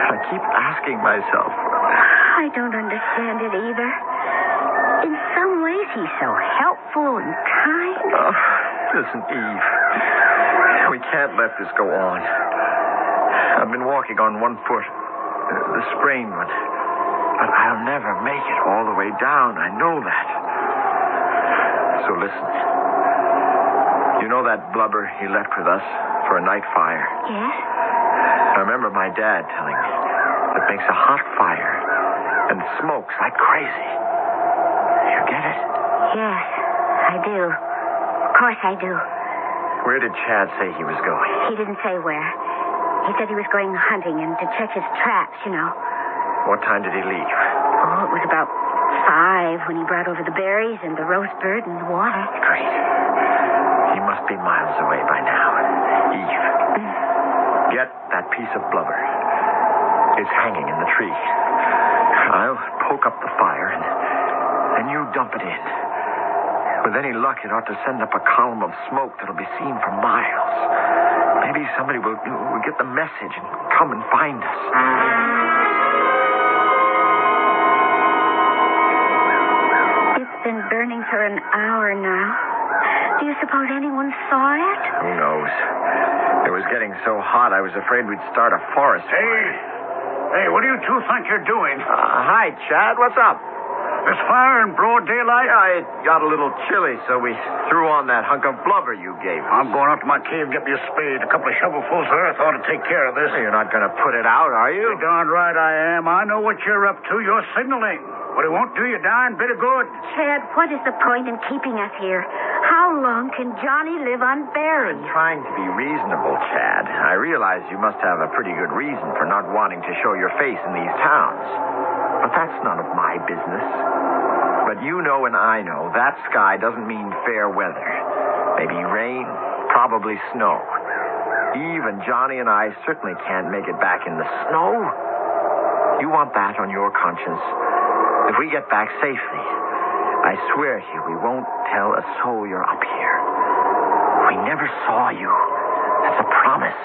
S12: I keep asking myself.
S15: I don't understand it either. In some ways, he's so helpful and kind.
S12: Oh, listen, Eve. We can't let this go on. I've been walking on one foot, the sprained one. But I'll never make it all the way down. I know that. So listen. You know that blubber he left with us for a night fire?
S15: Yes?
S12: I remember my dad telling me it makes a hot fire and smokes like crazy. You get it?
S15: Yes, I do. Of course I do.
S12: Where did Chad say he was going?
S15: He didn't say where. He said he was going hunting and to check his traps, you know.
S12: What time did he leave?
S15: Oh, it was about 5 when he brought over the berries and the roast bird and the water.
S12: Great. He must must be miles away by now. Eve, get that piece of blubber. It's hanging in the tree. I'll poke up the fire, and you dump it in. With any luck, it ought to send up a column of smoke that'll be seen for miles. Maybe somebody will get the message and come and find us.
S15: It's been burning for an hour now. Do you suppose anyone saw it?
S12: Who knows? It was getting so hot, I was afraid we'd start a forest fire.
S8: Hey, what do you two think you're doing?
S12: Hi, Chad. What's up?
S8: This fire in broad daylight?
S12: It got a little chilly, so we threw on that hunk of blubber you gave us.
S8: I'm going up to my cave and get me a spade. A couple of shovelfuls of earth ought to take care of this.
S12: You're not going to put it out, are you?
S8: You're darn right I am. I know what you're up to. You're signaling. But it won't do you a darn bit of good.
S15: Chad, what is the point in keeping us here? How long can Johnny live on Barry?
S12: I'm trying to be reasonable, Chad. I realize you must have a pretty good reason for not wanting to show your face in these towns. But that's none of my business. But you know and I know that sky doesn't mean fair weather. Maybe rain, probably snow. Eve and Johnny and I certainly can't make it back in the snow. You want that on your conscience. If we get back safely, I swear to you we won't tell a soul you're up here. We never saw you. That's a promise.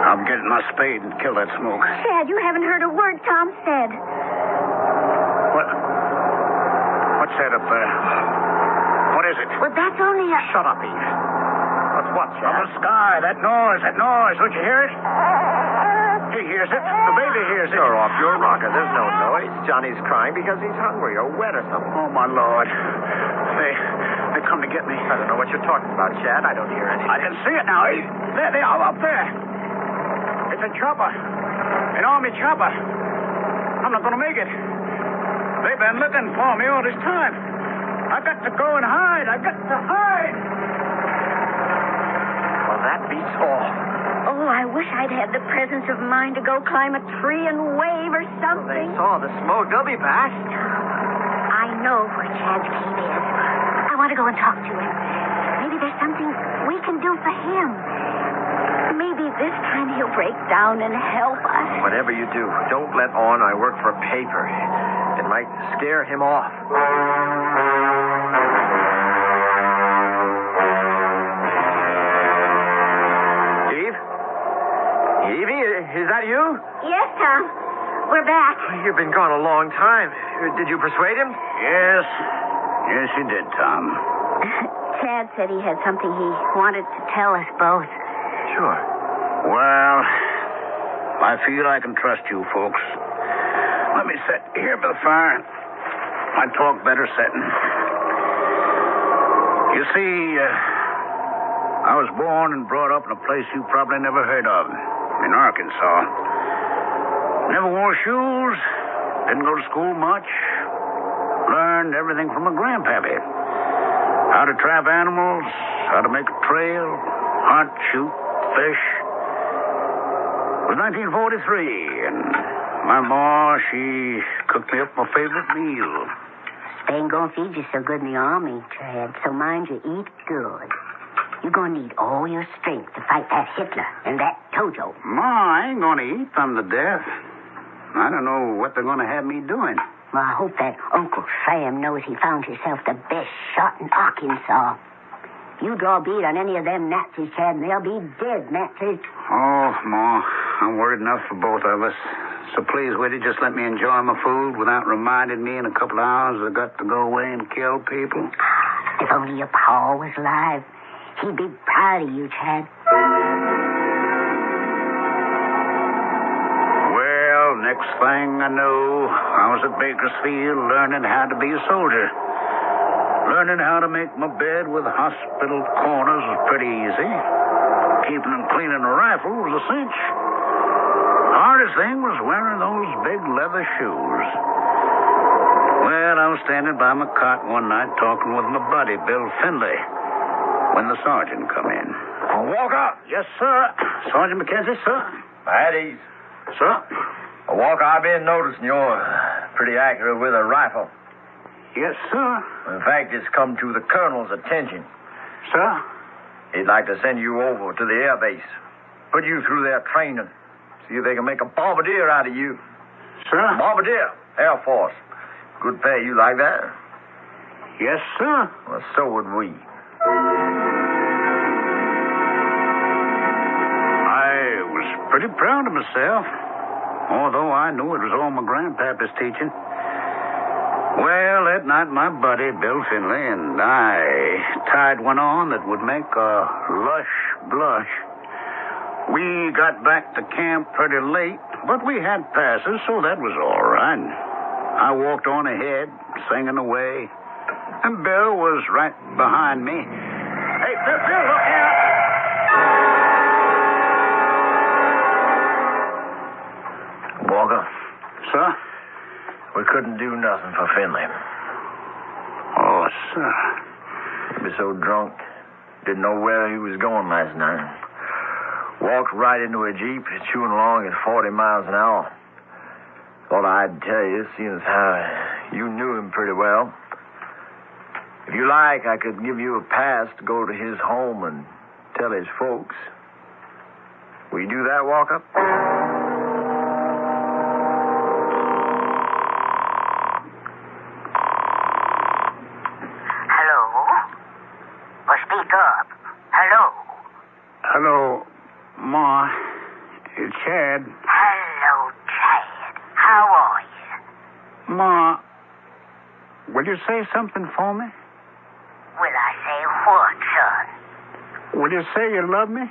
S8: I'm getting my spade and kill that smoke.
S15: Chad, you haven't heard a word Tom said.
S8: What's that up there? What is it?
S15: Well, that's only a...
S12: Shut up, Eve. What's what, Chad?
S8: From the sky. That noise. Don't you hear it? He hears it. The baby hears it.
S12: You're off your rocker. There's no noise. Johnny's crying because he's hungry or wet or something.
S8: Oh, my Lord. They come to get me.
S12: I don't know what you're talking about, Chad. I don't hear anything.
S8: I can see it now. There they are up there. It's a chopper. An army chopper. I'm not going to make it. They've been looking for me all this time. I've got to go and hide. I've got to hide.
S12: Well, that beats all.
S15: Oh, I wish I'd had the presence of mind to go climb a tree and wave or something.
S12: They saw the smoke. They'll be back.
S15: I know where Chad's cave is. I want to go and talk to him. Maybe there's something we can do for him. Maybe this time he'll break down and help us.
S12: Whatever you do, don't let on I work for paper. It might scare him off. Evie, is that you?
S15: Yes, Tom. We're back.
S12: You've been gone a long time. Did you persuade him?
S8: Yes. Yes, you did, Tom.
S15: Chad said he had something he wanted to tell us both.
S12: Sure.
S8: Well, I feel I can trust you folks. Let me sit here by the fire. I talk better sitting. You see, I was born and brought up in a place you probably never heard of. In Arkansas. Never wore shoes, didn't go to school much. Learned everything from a grandpappy. How to trap animals, how to make a trail, hunt, shoot, fish. It was 1943, and my ma, she cooked me up my favorite meal.
S11: They ain't gonna feed you so good in the army, Chad, so mind you eat good. You're going to need all your strength to fight that Hitler and that Toto.
S8: Ma, I ain't going to eat them to death. I don't know what they're going to have me doing.
S11: Well, I hope that Uncle Sam knows he found himself the best shot in Arkansas. You draw a bead on any of them Nazis, Chad, and they'll be dead Nazis.
S8: Oh, Ma, I'm worried enough for both of us. So please, will you just let me enjoy my food without reminding me in a couple of hours I've got to go away and kill people?
S11: If only your pa was alive. He'd be proud of you, Chad.
S8: Well, next thing I know, I was at Bakersfield learning how to be a soldier. Learning how to make my bed with hospital corners was pretty easy. Keeping and cleaning a rifle was a cinch. Hardest thing was wearing those big leather shoes. Well, I was standing by my cot one night talking with my buddy, Bill Finley, when the sergeant come in.
S12: Walker?
S8: Yes, sir. Sergeant McKenzie, sir.
S12: At ease.
S8: Sir?
S12: Walker, I've been noticing you're pretty accurate with a rifle.
S8: Yes, sir.
S12: In fact, it's come to the colonel's attention.
S8: Sir?
S12: He'd like to send you over to the air base. Put you through their training. See if they can make a bombardier out of you.
S8: Sir?
S12: Bombardier, Air Force. Good pay. You like that?
S8: Yes, sir.
S12: Well, so would we.
S8: I was pretty proud of myself, although I knew it was all my grandpapa's teaching. Well, that night, my buddy, Bill Finley, and I tied one on that would make a lush blush. We got back to camp pretty late, but we had passes, so that was all right. I walked on ahead, singing away, and Bill was right behind me. Hey, Bill, look out!
S12: Walker.
S8: Sir?
S12: We couldn't do nothing for Finley.
S8: Oh, sir.
S12: He was so drunk, didn't know where he was going last night. Walked right into a Jeep, chewing along at 40 miles an hour. Thought I'd tell you, seeing as how you knew him pretty well. If you like, I could give you a pass to go to his home and tell his folks. Will you do that, Walker?
S11: Speak up. Hello.
S8: Hello, Ma. It's Chad.
S11: Hello, Chad. How are you?
S8: Ma, will you say something for me?
S11: Will I say what, son?
S8: Will you say you love me?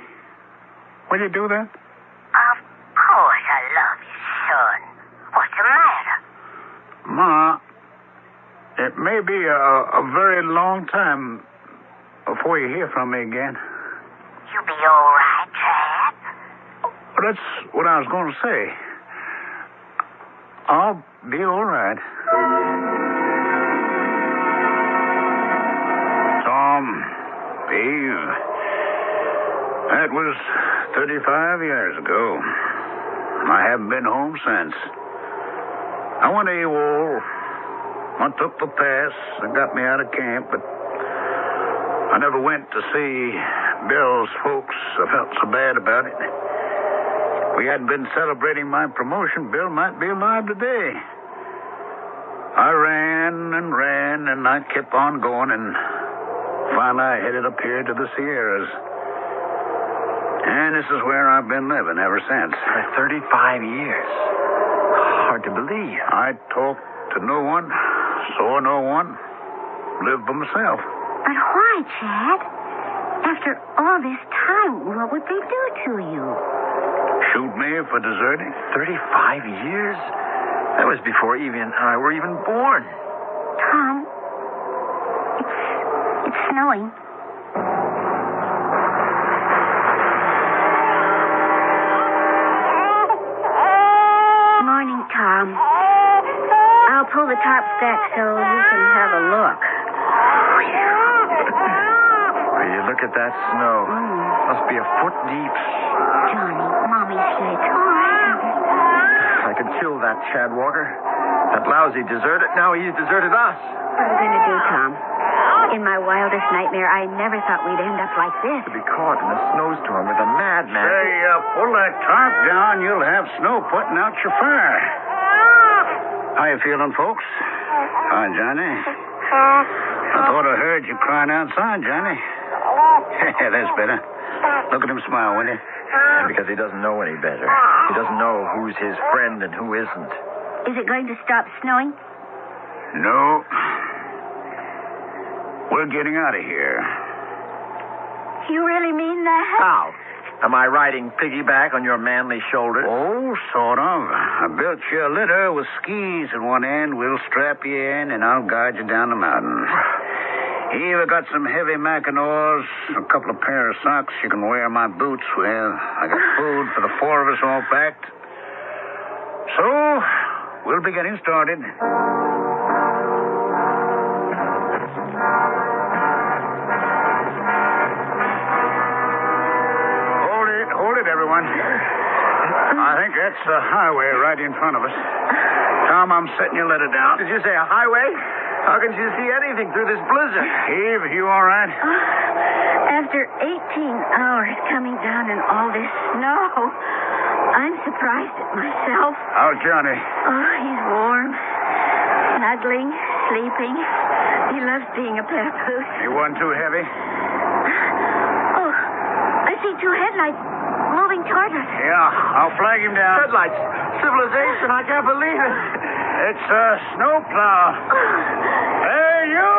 S8: Will you do that?
S11: Of course I love you, son. What's the matter?
S8: Ma, it may be a very long time before you hear from me again.
S11: You be all right, Chad?
S8: Well, that's what I was going to say. I'll be all right. Tom, Eve, that was 35 years ago. I haven't been home since. I went AWOL. I took the pass that got me out of camp, but I never went to see Bill's folks. I felt so bad about it. If we hadn't been celebrating my promotion, Bill might be alive today. I ran, and I kept on going, and finally I headed up here to the Sierras. And this is where I've been living ever since.
S12: For 35 years. Hard to believe.
S8: I talked to no one, saw no one, lived by myself.
S15: But why, Chad? After all this time, what would they do to you?
S8: Shoot me for deserting?
S12: 35 years? That was before Evie and I were even born.
S15: Tom, it's snowing. Morning, Tom. I'll pull the tarps back so you can have a look.
S12: Will you look at that snow? Must be a foot deep.
S15: Johnny, Mommy's here. It's all right.
S12: I could kill that Chad Walker. That lousy deserter. Now he's deserted us.
S15: What are we going to do, Tom? In my wildest nightmare, I never thought we'd end up like this.
S12: To be caught in a snowstorm with a madman.
S8: Say, pull that tarp down. You'll have snow putting out your fire. How you feeling, folks? Hi, Johnny. I thought I heard you crying outside, Johnny. That's better. Look at him smile, will you?
S12: Because he doesn't know any better. He doesn't know who's his friend and who isn't.
S15: Is it going to stop snowing?
S8: No. We're getting out of here.
S15: You really mean that?
S12: How? Am I riding piggyback on your manly shoulders?
S8: Oh, sort of. I built you a litter with skis at one end. We'll strap you in, and I'll guide you down the mountain. Eva got some heavy mackinaws, a couple of pair of socks you can wear my boots with. I got food for the four of us all packed. So, we'll be getting started. Hold it, everyone. I think that's the highway right in front of us. Tom, I'm setting your letter down.
S12: Did you say a highway? How can you see anything through this blizzard?
S8: Eve, you all right?
S15: After 18 hours coming down in all this snow, I'm surprised at myself.
S8: How's Johnny?
S15: Oh, he's warm, snuggling, sleeping. He loves being a papoose.
S8: He wasn't too heavy?
S15: Oh, I see two headlights moving toward us.
S8: Yeah, I'll flag him down.
S14: Headlights. Civilization, I can't believe it.
S8: It's a snowplow. Hey, you!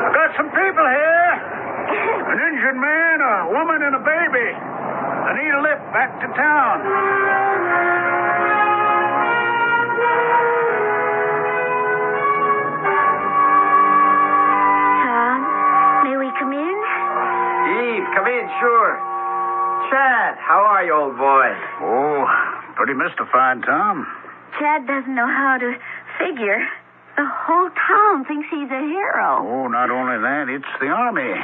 S8: I've got some people here. An injured man, a woman, and a baby. I need a lift back to town.
S15: Tom, may we come in?
S12: Eve, come in, sure. Chad, how are you, old boy?
S8: Oh, pretty mystified, Tom.
S15: Chad doesn't know how to figure. The whole town thinks he's a hero.
S8: Oh, not only that, it's the Army.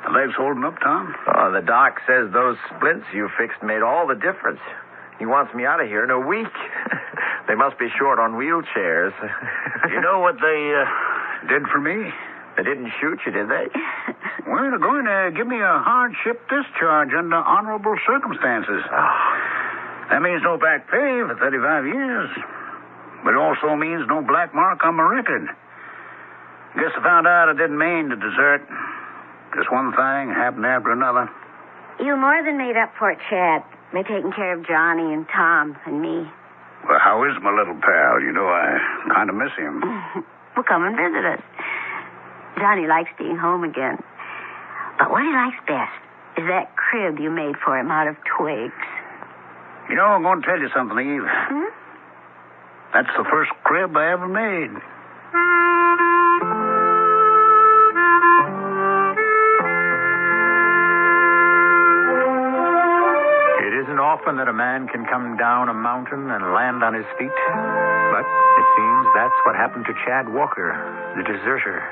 S8: The leg's holding up, Tom?
S12: Oh, the doc says those splints you fixed made all the difference. He wants me out of here in a week. They must be short on wheelchairs.
S8: You know what they did for me?
S12: They didn't shoot you, did they?
S8: Well, they're going to give me a hardship discharge under honorable circumstances. That means no back pay for 35 years. But it also means no black mark on my record. Guess I found out I didn't mean to desert. Just one thing happened after another.
S15: You more than made up for it, Chad, by taking care of Johnny and Tom and me.
S8: Well, how is my little pal? You know, I kind of miss him.
S15: Well, come and visit us. Johnny likes being home again. But what he likes best is that crib you made for him out of twigs.
S8: You know, I'm going to tell you something, Eve. That's the first crib I ever made.
S24: It isn't often that a man can come down a mountain and land on his feet, but it seems that's what happened to Chad Walker, the deserter.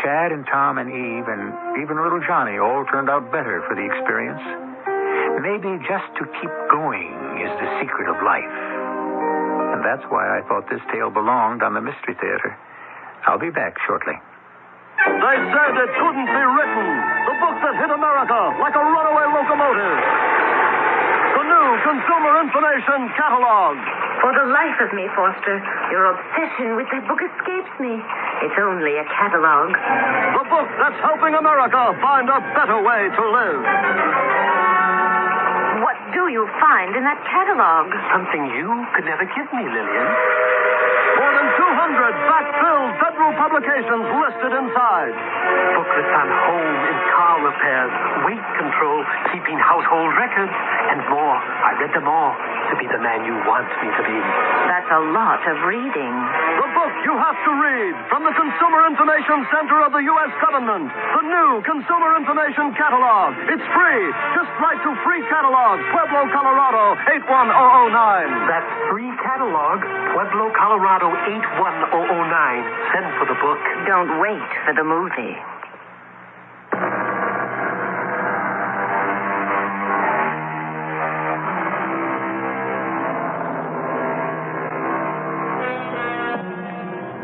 S24: Chad and Tom and Eve and even little Johnny all turned out better for the experience. Maybe just to keep going is the secret of life. And that's why I thought this tale belonged on the Mystery Theater. I'll be back shortly.
S5: They said it couldn't be written. The book that hit America like a runaway locomotive. The new Consumer Information Catalog.
S16: For the life of me, Foster, your obsession with that book escapes me. It's only a catalog.
S5: The book that's helping America find a better way to live.
S16: What do you find in that catalog?
S14: Something you could never give me, Lillian.
S5: More than 200 fact-filled federal publications listed inside.
S14: Booklets on home and car repairs, weight control, keeping household records, and more. I read them all to be the man you want me to be.
S16: That's a lot of reading.
S5: The book you have to read from the Consumer Information Center of the U.S. government. The new Consumer Information Catalog. It's free. Just write to Free Catalog, Pueblo, Colorado, 81009.
S14: That's Free Catalog, Pueblo, Colorado, 81009. Send for the book.
S16: Don't wait for the movie.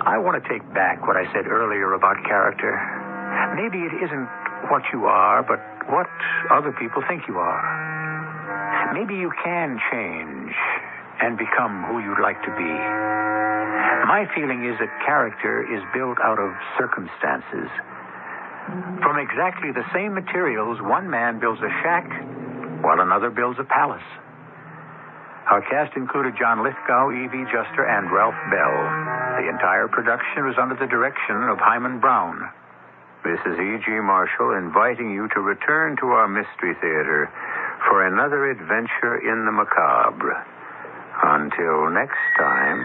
S24: I want to take back what I said earlier about character. Maybe it isn't what you are, but what other people think you are. Maybe you can change and become who you'd like to be. My feeling is that character is built out of circumstances. From exactly the same materials, one man builds a shack while another builds a palace. Our cast included John Lithgow, Evie Juster, and Ralph Bell. The entire production was under the direction of Hyman Brown. This is E.G. Marshall inviting you to return to our Mystery Theater for another adventure in the macabre. Until next time,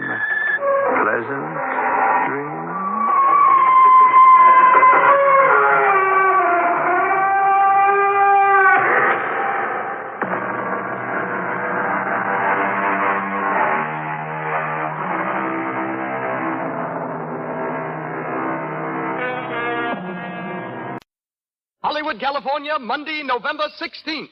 S24: pleasant dreams.
S19: Hollywood, California, Monday, November 16th.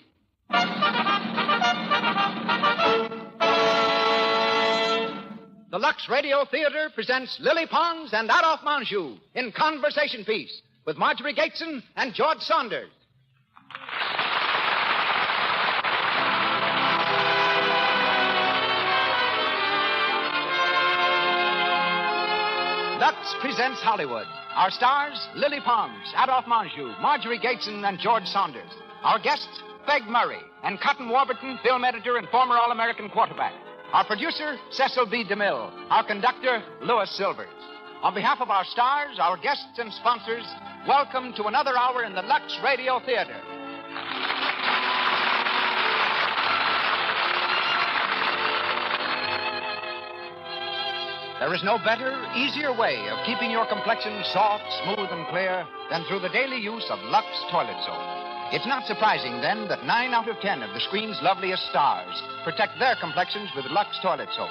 S19: The Lux Radio Theater presents Lily Pons and Adolphe Menjo in Conversation Piece,
S2: with Marjorie Gateson and George Saunders. Lux presents Hollywood. Our stars, Lily Pons, Adolphe Menjo, Marjorie Gateson, and George Saunders. Our guests, MacMurray, and Cotton Warburton, film editor and former All-American quarterback. Our producer, Cecil B. DeMille. Our conductor, Louis Silvers. On behalf of our stars, our guests, and sponsors, welcome to another hour in the Lux Radio Theater. There is no better, easier way of keeping your complexion soft, smooth, and clear than through the daily use of Lux toilet soap. It's not surprising, then, that 9 out of 10 of the screen's loveliest stars protect their complexions with Lux toilet soap.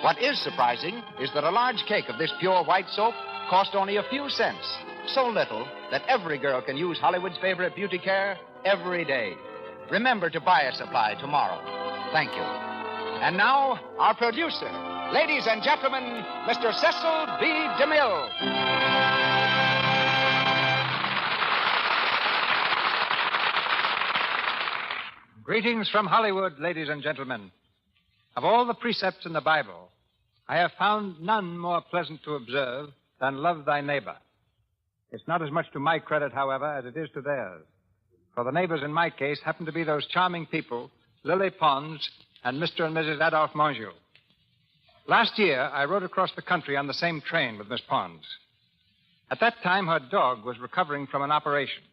S2: What is surprising is that a large cake of this pure white soap cost only a few cents, so little that every girl can use Hollywood's favorite beauty care every day. Remember to buy a supply tomorrow. Thank you. And now, our producer. Ladies and gentlemen, Mr. Cecil B. DeMille.
S3: Greetings from Hollywood, ladies and gentlemen. Of all the precepts in the Bible, I have found none more pleasant to observe than love thy neighbor. It's not as much to my credit, however, as it is to theirs. For the neighbors in my case happen to be those charming people, Lily Pons and Mr. and Mrs. Adolphe Menjo. Last year, I rode across the country on the same train with Miss Pons. At that time, her dog was recovering from an operation.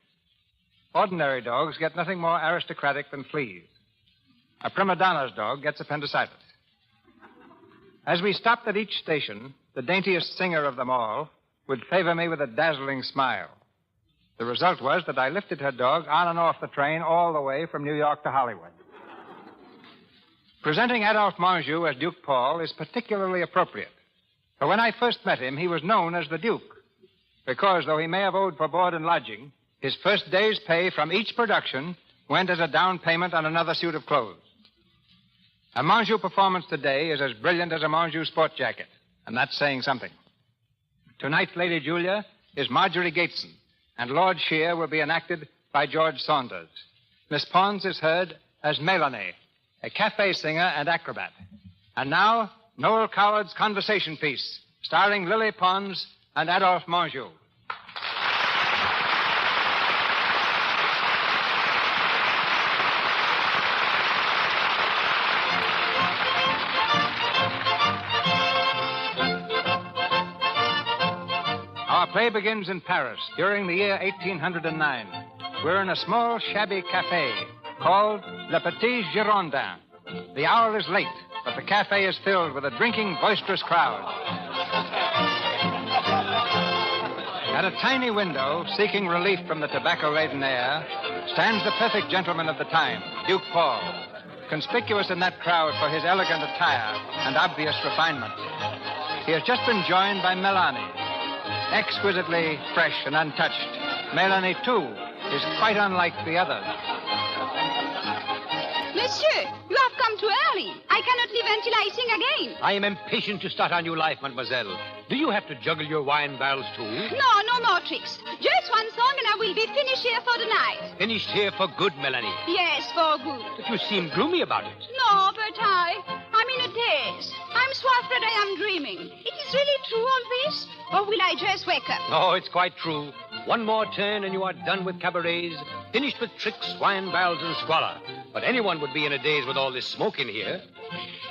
S3: Ordinary dogs get nothing more aristocratic than fleas. A prima donna's dog gets appendicitis. As we stopped at each station, the daintiest singer of them all would favor me with a dazzling smile. The result was that I lifted her dog on and off the train all the way from New York to Hollywood. Presenting Adolphe Menjo as Duke Paul is particularly appropriate. For when I first met him, he was known as the Duke. Because, though he may have owed for board and lodging, his first day's pay from each production went as a down payment on another suit of clothes. A Menjo performance today is as brilliant as a Menjo sport jacket, and that's saying something. Tonight's Lady Julia is Marjorie Gateson, and Lord Shear will be enacted by George Saunders. Miss Pons is heard as Melanie, a cafe singer and acrobat. And now, Noel Coward's conversation piece, starring Lily Pons and Adolphe Menjo. Our play begins in Paris during the year 1809. We're in a small, shabby cafe called Le Petit Girondin. The hour is late, but the cafe is filled with a drinking, boisterous crowd. At a tiny window, seeking relief from the tobacco-laden air, stands the perfect gentleman of the time, Duke Paul, conspicuous in that crowd for his elegant attire and obvious refinement. He has just been joined by Melanie, exquisitely fresh and untouched. Melanie, too, is quite unlike the others.
S10: Monsieur, you have come too early. I cannot leave until I sing again.
S13: I am impatient to start our new life, mademoiselle. Do you have to juggle your wine barrels, too?
S10: No more tricks. Just one song and I will be finished here for the night.
S13: Finished here for good, Melanie.
S10: Yes, for good.
S13: But you seem gloomy about it.
S10: No, but I'm in a daze. I'm so afraid I am dreaming. It is really true, all this? Or will I just wake up?
S13: Oh, it's quite true. One more turn and you are done with cabarets, finished with tricks, wine barrels, and squalor. But anyone would be in a daze with all this smoke in here.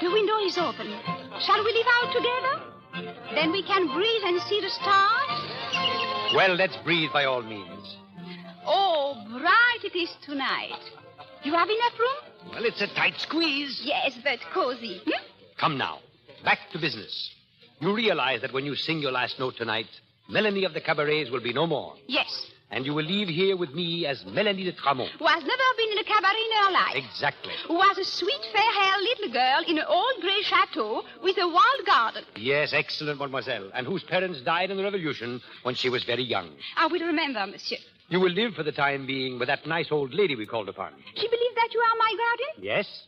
S10: The window is open. Shall we leave out together? Then we can breathe and see the stars.
S13: Well, let's breathe by all means.
S10: Oh, bright it is tonight. You have enough room?
S13: Well, it's a tight squeeze.
S10: Yes, but cozy.
S13: Come now, back to business. You realize that when you sing your last note tonight, Melanie of the cabarets will be no more.
S10: Yes.
S13: And you will leave here with me as Melanie de Tramont.
S10: Who has never been in a cabaret in her life.
S13: Exactly.
S10: Who was a sweet, fair-haired little girl in an old grey chateau with a wild garden.
S13: Yes, excellent, mademoiselle. And whose parents died in the Revolution when she was very young.
S10: I will remember, monsieur.
S13: You will live for the time being with that nice old lady we called upon.
S10: She believes that you are my guardian?
S13: Yes.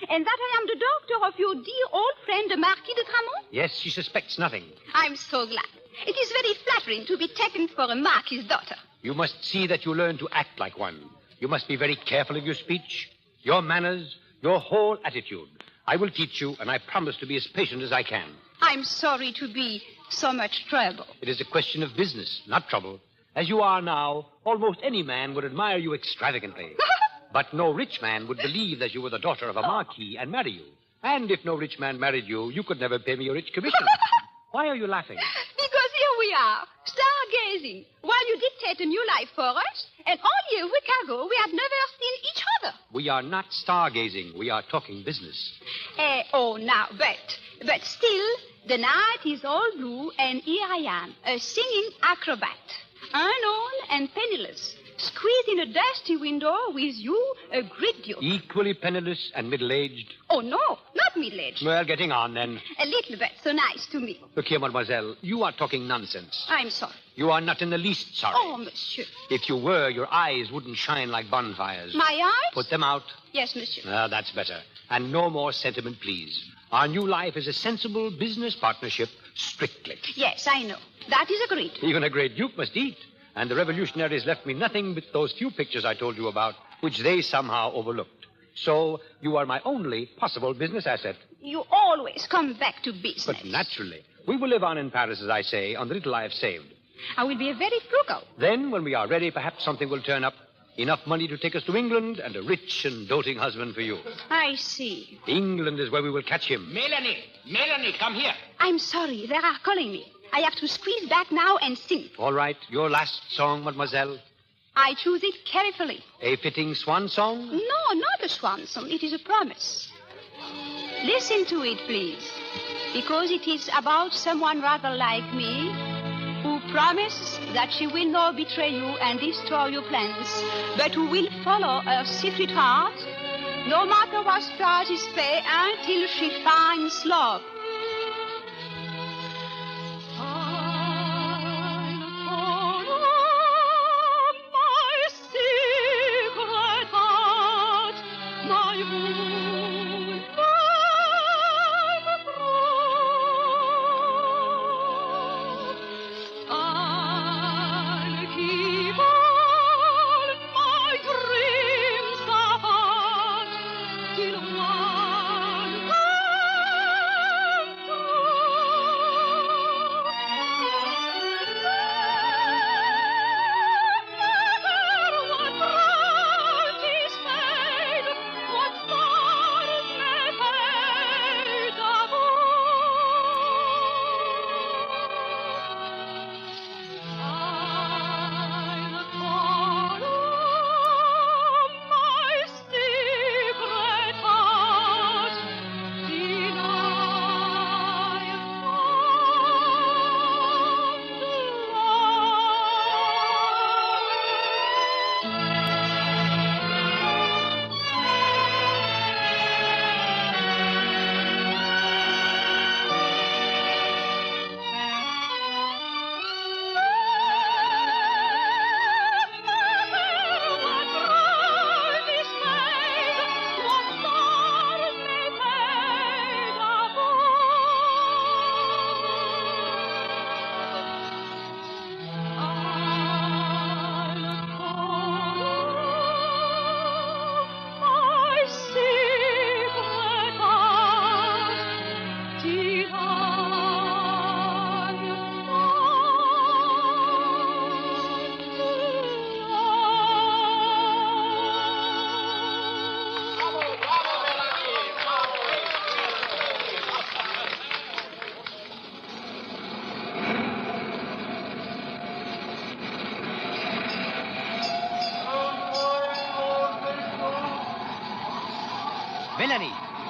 S10: And that I am the doctor of your dear old friend, the Marquis de Tramont?
S13: Yes, she suspects nothing.
S10: I'm so glad. It is very flattering to be taken for a marquis's daughter.
S13: You must see that you learn to act like one. You must be very careful of your speech, your manners, your whole attitude. I will teach you, and I promise to be as patient as I can.
S10: I'm sorry to be so much trouble.
S13: It is a question of business, not trouble. As you are now, almost any man would admire you extravagantly. But no rich man would believe that you were the daughter of a marquis and marry you. And if no rich man married you, you could never pay me a rich commission. Why are you laughing?
S10: Because here we are, stargazing, while you dictate a new life for us, and only a week ago we had never seen each other.
S13: We are not stargazing. We are talking business.
S10: But still, the night is all blue, and here I am, a singing acrobat, unknown and penniless, squeezed in a dusty window with you, a great duke.
S13: Equally penniless and middle-aged?
S10: Oh, no, not middle-aged.
S13: Well, getting on, then.
S10: A little bit, so nice to me.
S13: Look here, mademoiselle, you are talking nonsense.
S10: I'm sorry.
S13: You are not in the least sorry.
S10: Oh, monsieur.
S13: If you were, your eyes wouldn't shine like bonfires.
S10: My eyes?
S13: Put them out.
S10: Yes, monsieur.
S13: Ah, that's better. And no more sentiment, please. Our new life is a sensible business partnership, strictly.
S10: Yes, I know. That is agreed.
S13: Even a great duke must eat. And the revolutionaries left me nothing but those few pictures I told you about, which they somehow overlooked. So you are my only possible business asset.
S10: You always come back to business.
S13: But naturally. We will live on in Paris, as I say, on the little I have saved.
S10: I will be very frugal.
S13: Then, when we are ready, perhaps something will turn up. Enough money to take us to England and a rich and doting husband for you.
S10: I see.
S13: England is where we will catch him.
S4: Melanie, come here.
S10: I'm sorry. They are calling me. I have to squeeze back now and sing.
S13: All right. Your last song, mademoiselle.
S10: I choose it carefully.
S13: A fitting swan song?
S10: No, not a swan song. It is a promise. Listen to it, please. Because it is about someone rather like me who promises that she will not betray you and destroy your plans, but who will follow her secret heart, no matter what prices pay, until she finds love.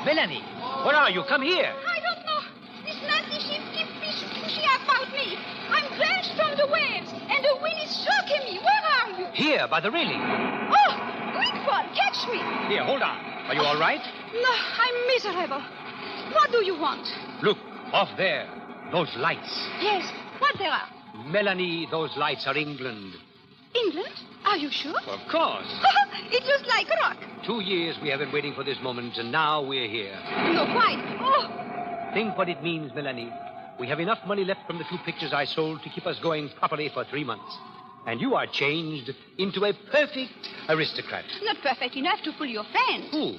S13: Melanie, where are you? Come here.
S10: I don't know. This nasty ship keeps pushing about me. I'm drenched from the waves, and the wind is shocking me. Where are you?
S13: Here, by the railing.
S10: Oh, quick one, catch me.
S13: Here, hold on. Are you all right?
S10: No, I'm miserable. What do you want?
S13: Look, off there. Those lights.
S10: Yes, what there are?
S13: Melanie, those lights are England.
S10: England? Are you sure?
S13: Of course.
S10: It looks like a rock.
S13: 2 years we have been waiting for this moment, and now we're here.
S10: No, quite. Oh.
S13: Think what it means, Melanie. We have enough money left from the 2 pictures I sold to keep us going properly for 3 months. And you are changed into a perfect aristocrat.
S10: Not perfect enough to fool your friend.
S13: Who?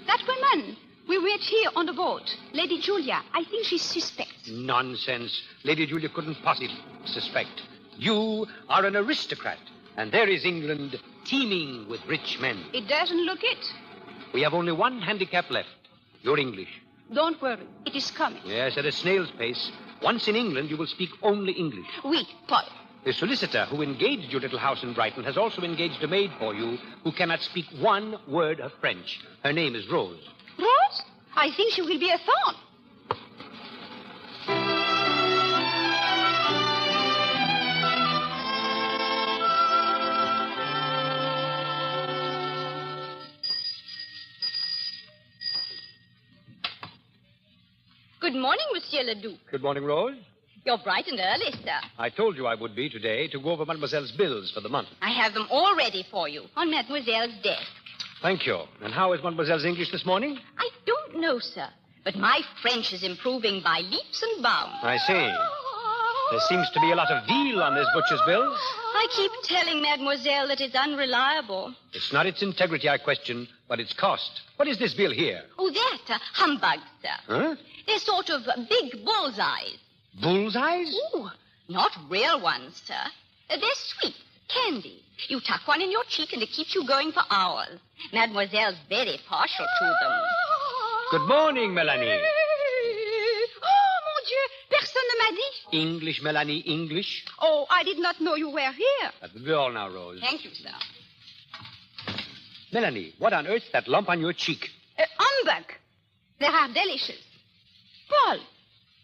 S10: That woman we met here on the boat, Lady Julia. I think she suspects.
S13: Nonsense. Lady Julia couldn't possibly suspect. You are an aristocrat, and there is England teeming with rich men.
S10: It doesn't look it.
S13: We have only one handicap left. You're English.
S10: Don't worry. It is coming.
S13: Yes, at a snail's pace. Once in England, you will speak only English.
S10: Oui, Paul.
S13: The solicitor who engaged your little house in Brighton has also engaged a maid for you who cannot speak one word of French. Her name is Rose.
S10: Rose? I think she will be a thorn.
S7: Good morning, Monsieur le Duc.
S13: Good morning, Rose.
S7: You're bright and early, sir.
S13: I told you I would be today to go over Mademoiselle's bills for the month.
S7: I have them all ready for you on Mademoiselle's desk.
S13: Thank you. And how is Mademoiselle's English this morning?
S7: I don't know, sir, but my French is improving by leaps and bounds.
S13: I see. There seems to be a lot of veal on this butcher's bills.
S7: I keep telling Mademoiselle that it's unreliable.
S13: It's not its integrity I question, but its cost. What is this bill here?
S7: Oh, that, humbug, sir.
S13: Huh?
S7: They're sort of big bullseyes.
S13: Bullseyes?
S7: Ooh, not real ones, sir. They're sweet, candy. You tuck one in your cheek and it keeps you going for hours. Mademoiselle's very partial to them.
S13: Good morning, Melanie.
S10: Oh, mon Dieu, personne ne m'a dit.
S13: English, Melanie, English.
S10: Oh, I did not know you were here.
S13: That will be all now, Rose.
S7: Thank you, sir.
S13: Melanie, what on earth's that lump on your cheek?
S10: Humbug. They are delicious. Paul,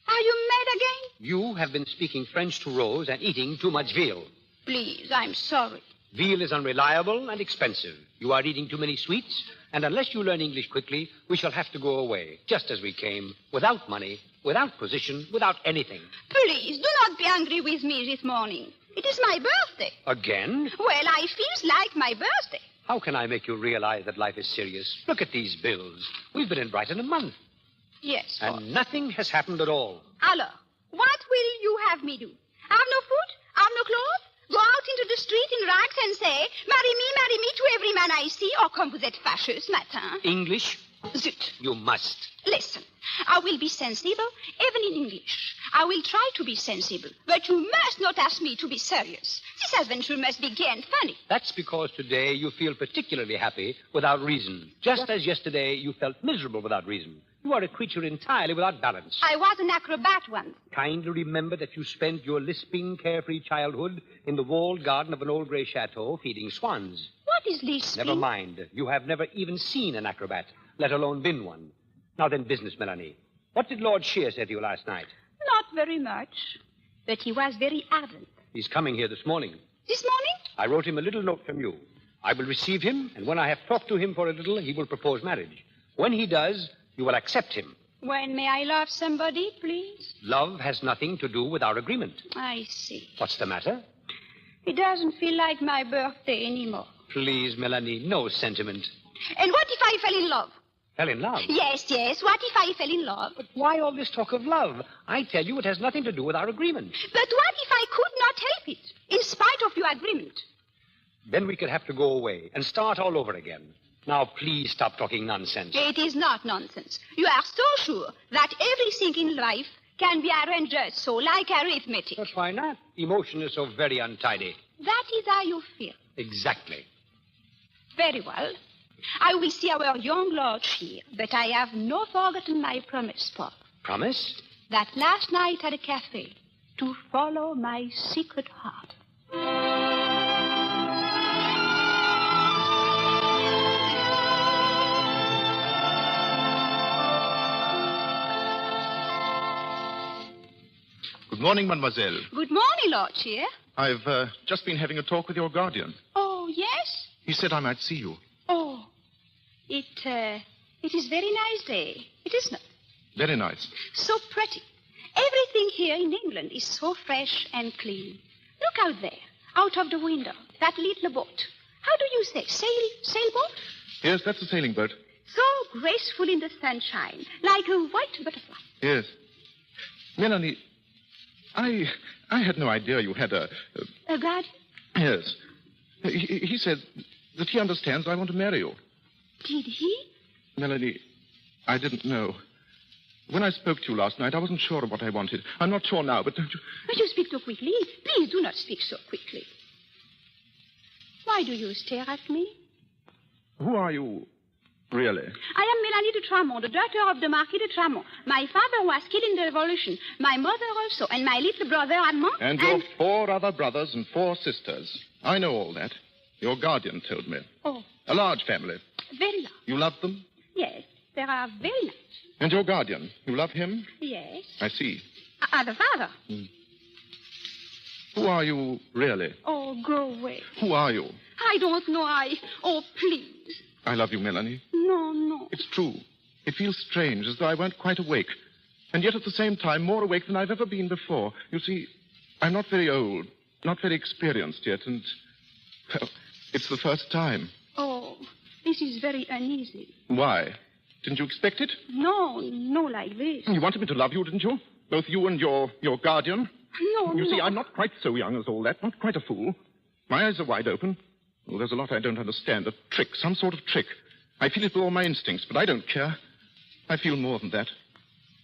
S10: are you mad again?
S13: You have been speaking French to Rose and eating too much veal.
S10: Please, I'm sorry.
S13: Veal is unreliable and expensive. You are eating too many sweets, and unless you learn English quickly, we shall have to go away, just as we came, without money, without position, without anything.
S10: Please, do not be angry with me this morning. It is my birthday.
S13: Again?
S10: Well, I feel like my birthday.
S13: How can I make you realize that life is serious? Look at these bills. We've been in Brighton a month.
S10: Yes, Paul.
S13: And nothing has happened at all.
S10: Alors, what will you have me do? Have no food? Have no clothes? Go out into the street in rags and say, marry me to every man I see, or comme vous êtes fâcheux ce matin?
S13: English?
S10: Zut.
S13: You must.
S10: Listen, I will be sensible, even in English. I will try to be sensible, but you must not ask me to be serious. This adventure must be gay and funny.
S13: That's because today you feel particularly happy without reason, just as yesterday you felt miserable without reason. You are a creature entirely without balance.
S10: I was an acrobat once.
S13: Kindly remember that you spent your lisping, carefree childhood in the walled garden of an old gray chateau feeding swans.
S10: What is lisping?
S13: Never mind. You have never even seen an acrobat, let alone been one. Now then, business, Melanie. What did Lord Shear say to you last night?
S10: Not very much, but he was very ardent.
S13: He's coming here this morning.
S10: This morning?
S13: I wrote him a little note from you. I will receive him, and when I have talked to him for a little, he will propose marriage. When he does, you will accept him.
S10: When may I love somebody, please?
S13: Love has nothing to do with our agreement.
S10: I see.
S13: What's the matter?
S10: It doesn't feel like my birthday anymore.
S13: Please, Melanie, no sentiment.
S10: And what if I fell in love?
S13: Fell in love?
S10: Yes. What if I fell in love?
S13: But why all this talk of love? I tell you it has nothing to do with our agreement.
S10: But what if I could not help it, in spite of your agreement?
S13: Then we could have to go away and start all over again. Now, please stop talking nonsense.
S10: It is not nonsense. You are so sure that everything in life can be arranged just so, like arithmetic.
S13: But why not? Emotion is so very untidy.
S10: That is how you feel.
S13: Exactly.
S10: Very well. I will see our young lord here, but I have not forgotten my promise, Paul.
S13: Promise?
S10: That last night at a cafe, to follow my secret heart.
S17: Good morning, mademoiselle.
S10: Good morning, Lord Cheer.
S17: I've just been having a talk with your guardian.
S10: Oh, yes?
S17: He said I might see you.
S10: Oh, it is very nice day. It is not.
S17: Very nice.
S10: So pretty. Everything here in England is so fresh and clean. Look out there, out of the window, that little boat. How do you say? Sailboat?
S17: Yes, that's a sailing boat.
S10: So graceful in the sunshine, like a white butterfly.
S17: Yes. Melanie, I had no idea you had
S10: A guardian?
S17: Yes. He said that he understands I want to marry you.
S10: Did he?
S17: Melanie, I didn't know. When I spoke to you last night, I wasn't sure of what I wanted. I'm not sure now, but don't you...
S10: But you speak too quickly. Please do not speak so quickly. Why do you stare at me?
S17: Who are you, really?
S10: I am Mélanie de Tramont, the daughter of the Marquis de Tramont. My father was killed in the Revolution. My mother also, and my little brother Armand.
S17: And your 4 other brothers and 4 sisters. I know all that. Your guardian told me.
S10: Oh.
S17: A large family.
S10: Very large.
S17: You love them?
S10: Yes, they are very nice.
S17: And your guardian, you love him?
S10: Yes.
S17: I see.
S10: The father.
S17: Who are you, really?
S10: Oh, go away.
S17: Who are you?
S10: I don't know. Oh, please.
S17: I love you, Melanie.
S10: No.
S17: It's true. It feels strange, as though I weren't quite awake. And yet at the same time, more awake than I've ever been before. You see, I'm not very old, not very experienced yet, and... Well, it's the first time.
S10: Oh, this is very uneasy.
S17: Why? Didn't you expect it?
S10: No, like this.
S17: You wanted me to love you, didn't you? Both you and your guardian?
S10: No,
S17: You see, I'm not quite so young as all that, not quite a fool. My eyes are wide open. Oh, there's a lot I don't understand. A trick, some sort of trick. I feel it with all my instincts, but I don't care. I feel more than that.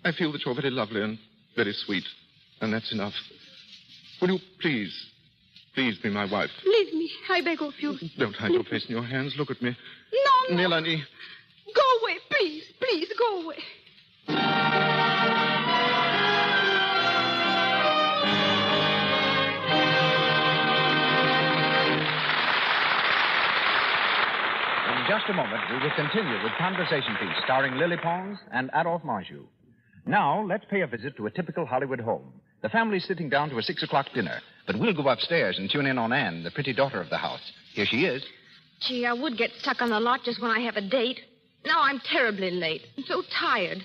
S17: I feel that you're very lovely and very sweet, and that's enough. Will you please be my wife?
S10: Leave me, I beg of you.
S17: Don't hide your face in your hands. Look at me.
S10: No.
S17: Melanie.
S10: Go away, please, go away.
S2: In just a moment, we will continue with Conversation Piece, starring Lily Pons and Adolphe Menjo. Now, let's pay a visit to a typical Hollywood home. The family's sitting down to a 6 o'clock dinner, but we'll go upstairs and tune in on Anne, the pretty daughter of the house. Here she is.
S6: Gee, I would get stuck on the lot just when I have a date. Now I'm terribly late. I'm so tired.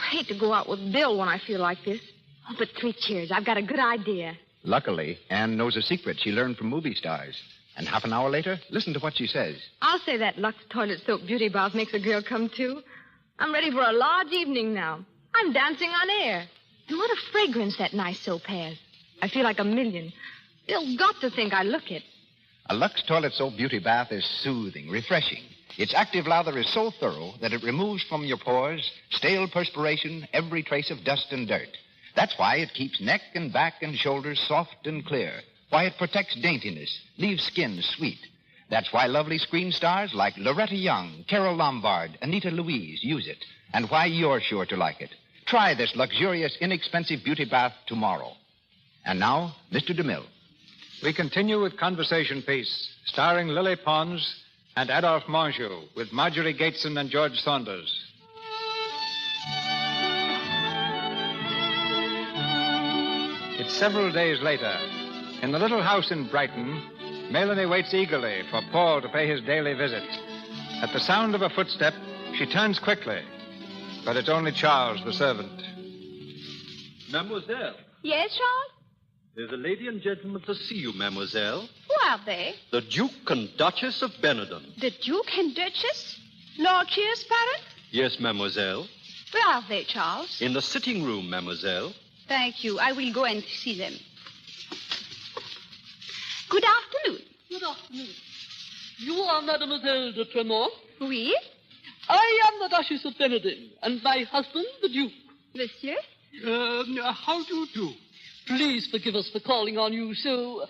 S6: I hate to go out with Bill when I feel like this. Oh, but 3 cheers. I've got a good idea.
S2: Luckily, Anne knows a secret she learned from movie stars. And half an hour later, listen to what she says.
S6: I'll say that Lux toilet soap beauty bath makes a girl come to. I'm ready for a large evening now. I'm dancing on air. And what a fragrance that nice soap has. I feel like a million. Bill's got to think I look it.
S2: A Lux toilet soap beauty bath is soothing, refreshing. Its active lather is so thorough that it removes from your pores stale perspiration, every trace of dust and dirt. That's why it keeps neck and back and shoulders soft and clear. Why it protects daintiness, leaves skin sweet. That's why lovely screen stars like Loretta Young, Carol Lombard, Anita Louise use it. And why you're sure to like it. Try this luxurious, inexpensive beauty bath tomorrow. And now, Mr. DeMille.
S3: We continue with Conversation Piece, starring Lily Pons and Adolphe Menjo, with Marjorie Gateson and George Saunders. It's several days later. In the little house in Brighton, Melanie waits eagerly for Paul to pay his daily visit. At the sound of a footstep, she turns quickly. But it's only Charles, the servant.
S18: Mademoiselle,
S10: Yes, Charles?
S18: there's a lady and gentleman to see you, mademoiselle.
S10: Who are they?
S18: The Duke and Duchess of Benetton.
S10: The Duke and Duchess? Lord Cheersparrow?
S18: Yes, mademoiselle.
S10: Where are they, Charles?
S18: In the sitting room, mademoiselle.
S10: Thank you. I will go and see them. Good afternoon.
S20: Good afternoon. You are Mademoiselle de Tremont?
S10: Oui?
S20: I am the Duchess of Benetton, and my husband, the Duke.
S10: Monsieur?
S20: How do you do? Please forgive us for calling on you so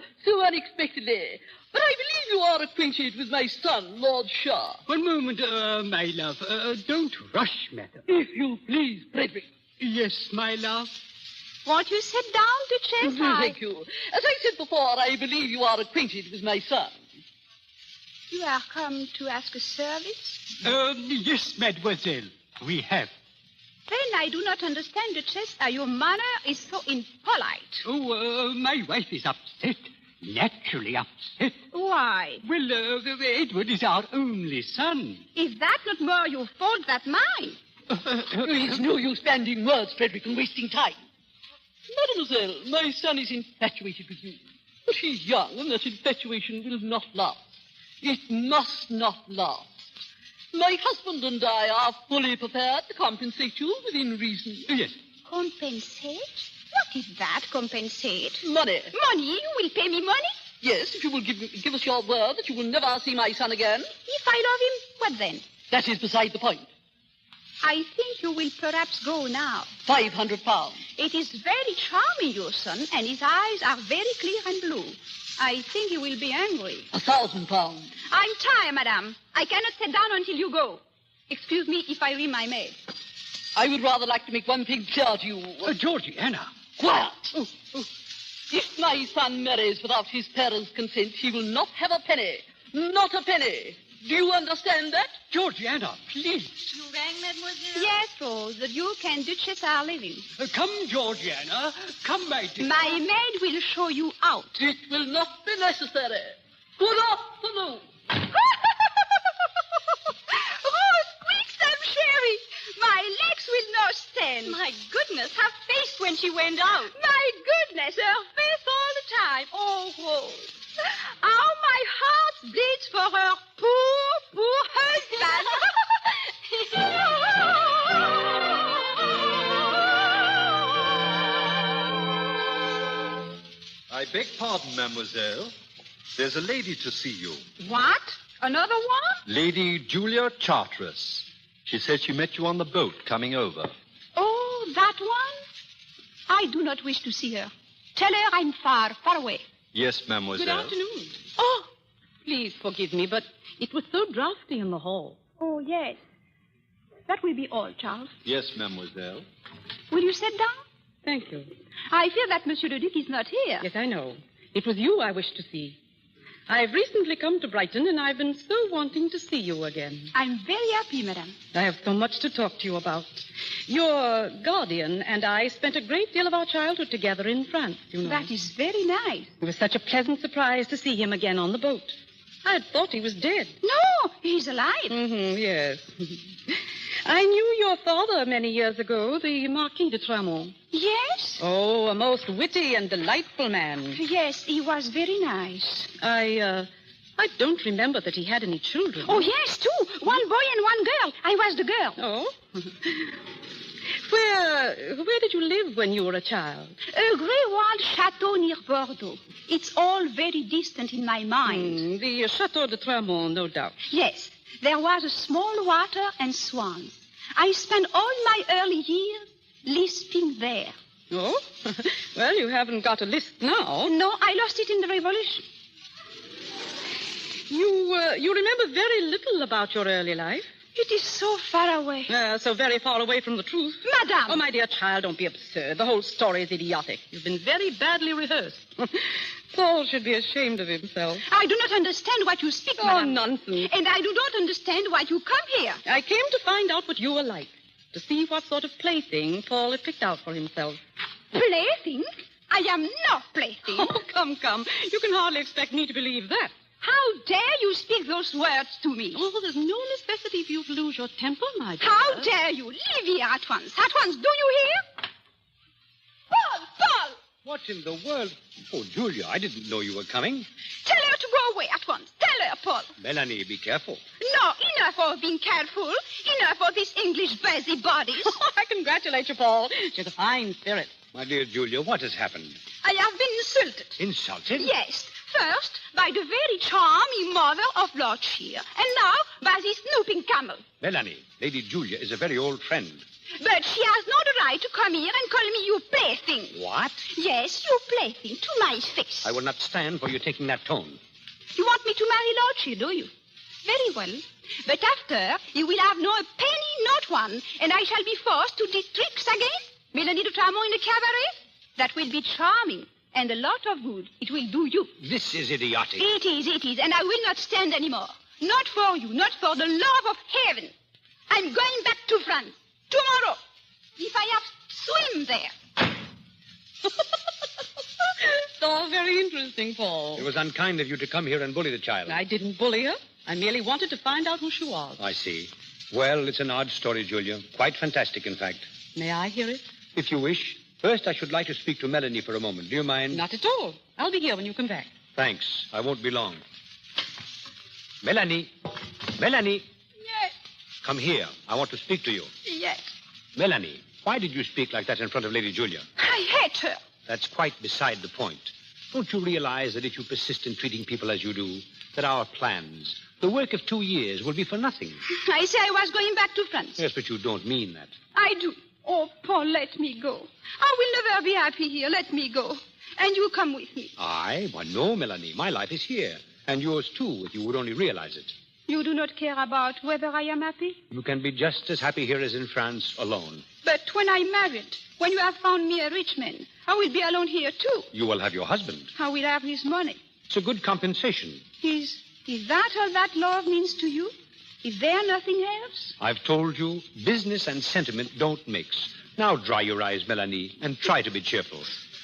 S20: unexpectedly. But I believe you are acquainted with my son, Lord Shah.
S21: One moment, my love. Don't rush, madam.
S20: If you please, Frederick.
S21: Yes, my love.
S10: Won't you sit down, Duchess?
S20: Thank you. As I said before, I believe you are acquainted with my son.
S10: You are come to ask a service?
S21: Yes, mademoiselle. We have.
S10: Then I do not understand, Duchess. Your manner is so impolite.
S21: Oh, my wife is upset. Naturally upset.
S10: Why?
S21: Well, Edward is our only son.
S10: Is that not more your fault than mine?
S20: It's no use banding words, Frederick, and wasting time. Mademoiselle, my son is infatuated with you. But he's young, and that infatuation will not last. It must not last. My husband and I are fully prepared to compensate you within reason.
S21: Yes.
S10: Compensate? What is that, compensate?
S20: Money.
S10: Money? You will pay me money?
S20: Yes, if you will give us your word that you will never see my son again.
S10: If I love him, what then?
S20: That is beside the point.
S10: I think you will perhaps go now.
S20: £500.
S10: It is very charming, your son, and his eyes are very clear and blue. I think he will be angry.
S20: £1,000.
S10: I'm tired, madame. I cannot sit down until you go. Excuse me if I ring my maid.
S20: I would rather like to make one thing clear to you.
S13: Georgiana.
S20: Quiet. If my son marries without his parents' consent, he will not have a penny. Not a penny. Do you understand that?
S13: Georgiana, please.
S10: You rang, mademoiselle? Yes, Rose. The Duke and Duchess are leaving.
S13: Come, Georgiana. Come, my dear.
S10: My maid will show you out.
S20: It will not be necessary. Good afternoon.
S10: Rose, quick, some sherry. My legs will not stand. My goodness, her face when she went out. My goodness, her face all the time. Oh, Rose. How my heart bleeds for her poor husband.
S18: I beg pardon, mademoiselle. There's a lady to see you.
S10: What? Another one?
S18: Lady Julia Charteris. She said she met you on the boat coming over.
S10: Oh, that one? I do not wish to see her. Tell her I'm far away.
S18: Yes, mademoiselle.
S20: Good afternoon. Oh, please forgive me, but it was so drafty in the hall.
S10: Oh, yes. That will be all, Charles.
S18: Yes, mademoiselle.
S10: Will you sit down?
S20: Thank you.
S10: I fear that Monsieur le Duc is not here.
S20: Yes, I know. It was you I wished to see. I've recently come to Brighton, and I've been so wanting to see you again.
S10: I'm very happy, madame.
S20: I have so much to talk to you about. Your guardian and I spent a great deal of our childhood together in France, you know.
S10: That is very nice.
S20: It was such a pleasant surprise to see him again on the boat. I had thought he was dead.
S10: No, he's alive.
S20: Yes. I knew your father many years ago, the Marquis de Tramont.
S10: Yes?
S20: Oh, a most witty and delightful man.
S10: Yes, he was very nice.
S20: I don't remember that he had any children.
S10: Oh, yes, two. One boy and one girl. I was the girl.
S20: Oh? Where did you live when you were a child?
S10: A grey walled chateau near Bordeaux. It's all very distant in my mind.
S20: The Chateau de Tramont, no doubt.
S10: Yes. There was a small water and swans. I spent all my early years lisping there.
S20: Oh? Well, you haven't got a lisp now.
S10: No, I lost it in the Revolution.
S20: You remember very little about your early life?
S10: It is so far away.
S20: So very far away from the truth.
S10: Madame!
S20: Oh, my dear child, don't be absurd. The whole story is idiotic. You've been very badly rehearsed. Paul should be ashamed of himself.
S10: I do not understand what you speak, madame.
S20: Oh, nonsense.
S10: And I do not understand why you come here.
S20: I came to find out what you were like. To see what sort of plaything Paul had picked out for himself.
S10: Plaything? I am no plaything.
S20: Oh, come. You can hardly expect me to believe that.
S10: How dare you speak those words to me?
S20: Oh, there's no necessity for you to lose your temper, my dear.
S10: How dare you? Leave here at once. At once. Do you hear? Paul!
S13: What in the world? Oh, Julia, I didn't know you were coming.
S10: Tell her to go away at once. Tell her, Paul.
S13: Melanie, be careful.
S10: No, enough of being careful. Enough of these English busybodies.
S20: I congratulate you, Paul. She has a fine spirit.
S13: My dear Julia, what has happened?
S10: I have been insulted.
S13: Insulted?
S10: Yes. First, by the very charming mother of Lord Shear, and now by this snooping camel.
S13: Melanie, Lady Julia is a very old friend.
S10: But she has no right to come here and call me your plaything.
S13: What?
S10: Yes, your plaything, to my face.
S13: I will not stand for you taking that tone.
S10: You want me to marry Lord Shear, do you? Very well. But after, you will have no penny, not one, and I shall be forced to do tricks again. Melanie de Tramont in a cabaret? That will be charming. And a lot of good it will do you.
S13: This is idiotic.
S10: It is, and I will not stand anymore. Not for you, not for the love of heaven. I'm going back to France tomorrow, if I have to swim there.
S20: It's all very interesting, Paul.
S13: It was unkind of you to come here and bully the child.
S20: I didn't bully her. I merely wanted to find out who she was.
S13: I see. Well, it's an odd story, Julia. Quite fantastic, in fact.
S20: May I hear it?
S13: If you wish. First, I should like to speak to Melanie for a moment. Do you mind?
S20: Not at all. I'll be here when you come back.
S13: Thanks. I won't be long. Melanie. Melanie.
S10: Yes.
S13: Come here. I want to speak to you.
S10: Yes.
S13: Melanie, why did you speak like that in front of Lady Julia?
S10: I hate her.
S13: That's quite beside the point. Don't you realize that if you persist in treating people as you do, that our plans, the work of 2 years, will be for nothing?
S10: I say I was going back to France.
S13: Yes, but you don't mean that.
S10: I do. Oh, Paul, let me go. I will never be happy here. Let me go. And you come with me.
S13: I? Why, no, Melanie. My life is here. And yours, too, if you would only realize it.
S10: You do not care about whether I am happy?
S13: You can be just as happy here as in France, alone.
S10: But when I'm married, when you have found me a rich man, I will be alone here, too.
S13: You will have your husband.
S10: I will have his money.
S13: It's a good compensation.
S10: Is that all that love means to you? Is there nothing else?
S13: I've told you, business and sentiment don't mix. Now dry your eyes, Melanie, and try to be cheerful.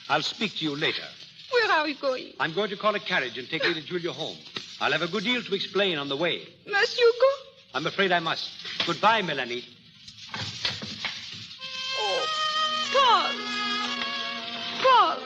S13: I'll speak to you later.
S10: Where are we going?
S13: I'm going to call a carriage and take Lady Julia home. I'll have a good deal to explain on the way.
S10: Must you go?
S13: I'm afraid I must. Goodbye, Melanie.
S10: Oh, Paul. Paul.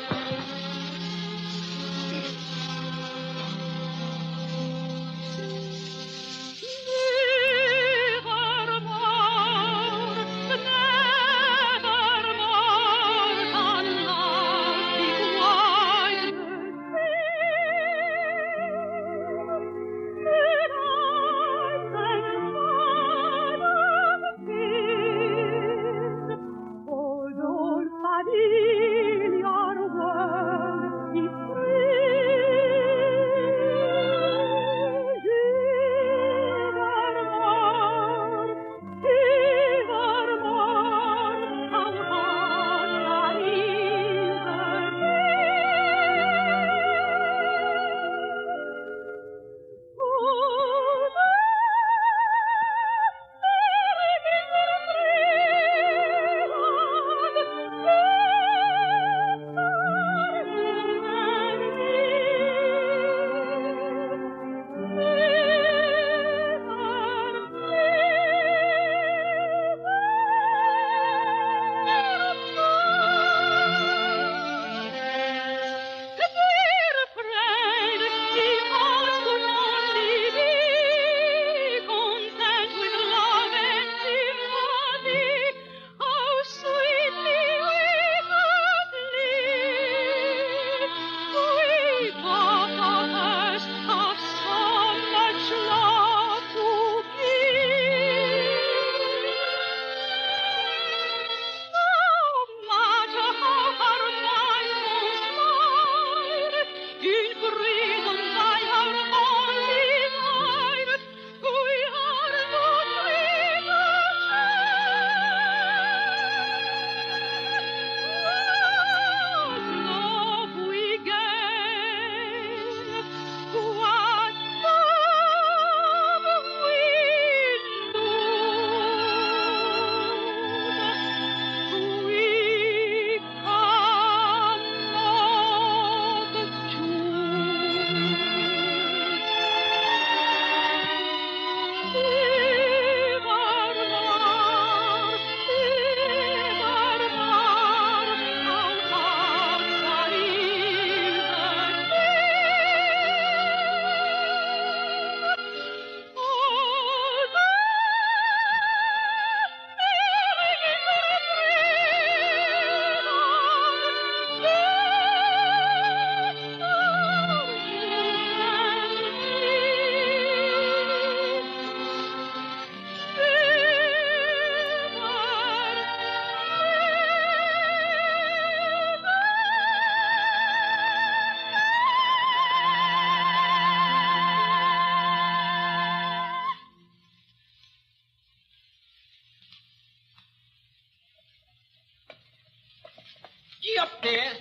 S21: Gee up there.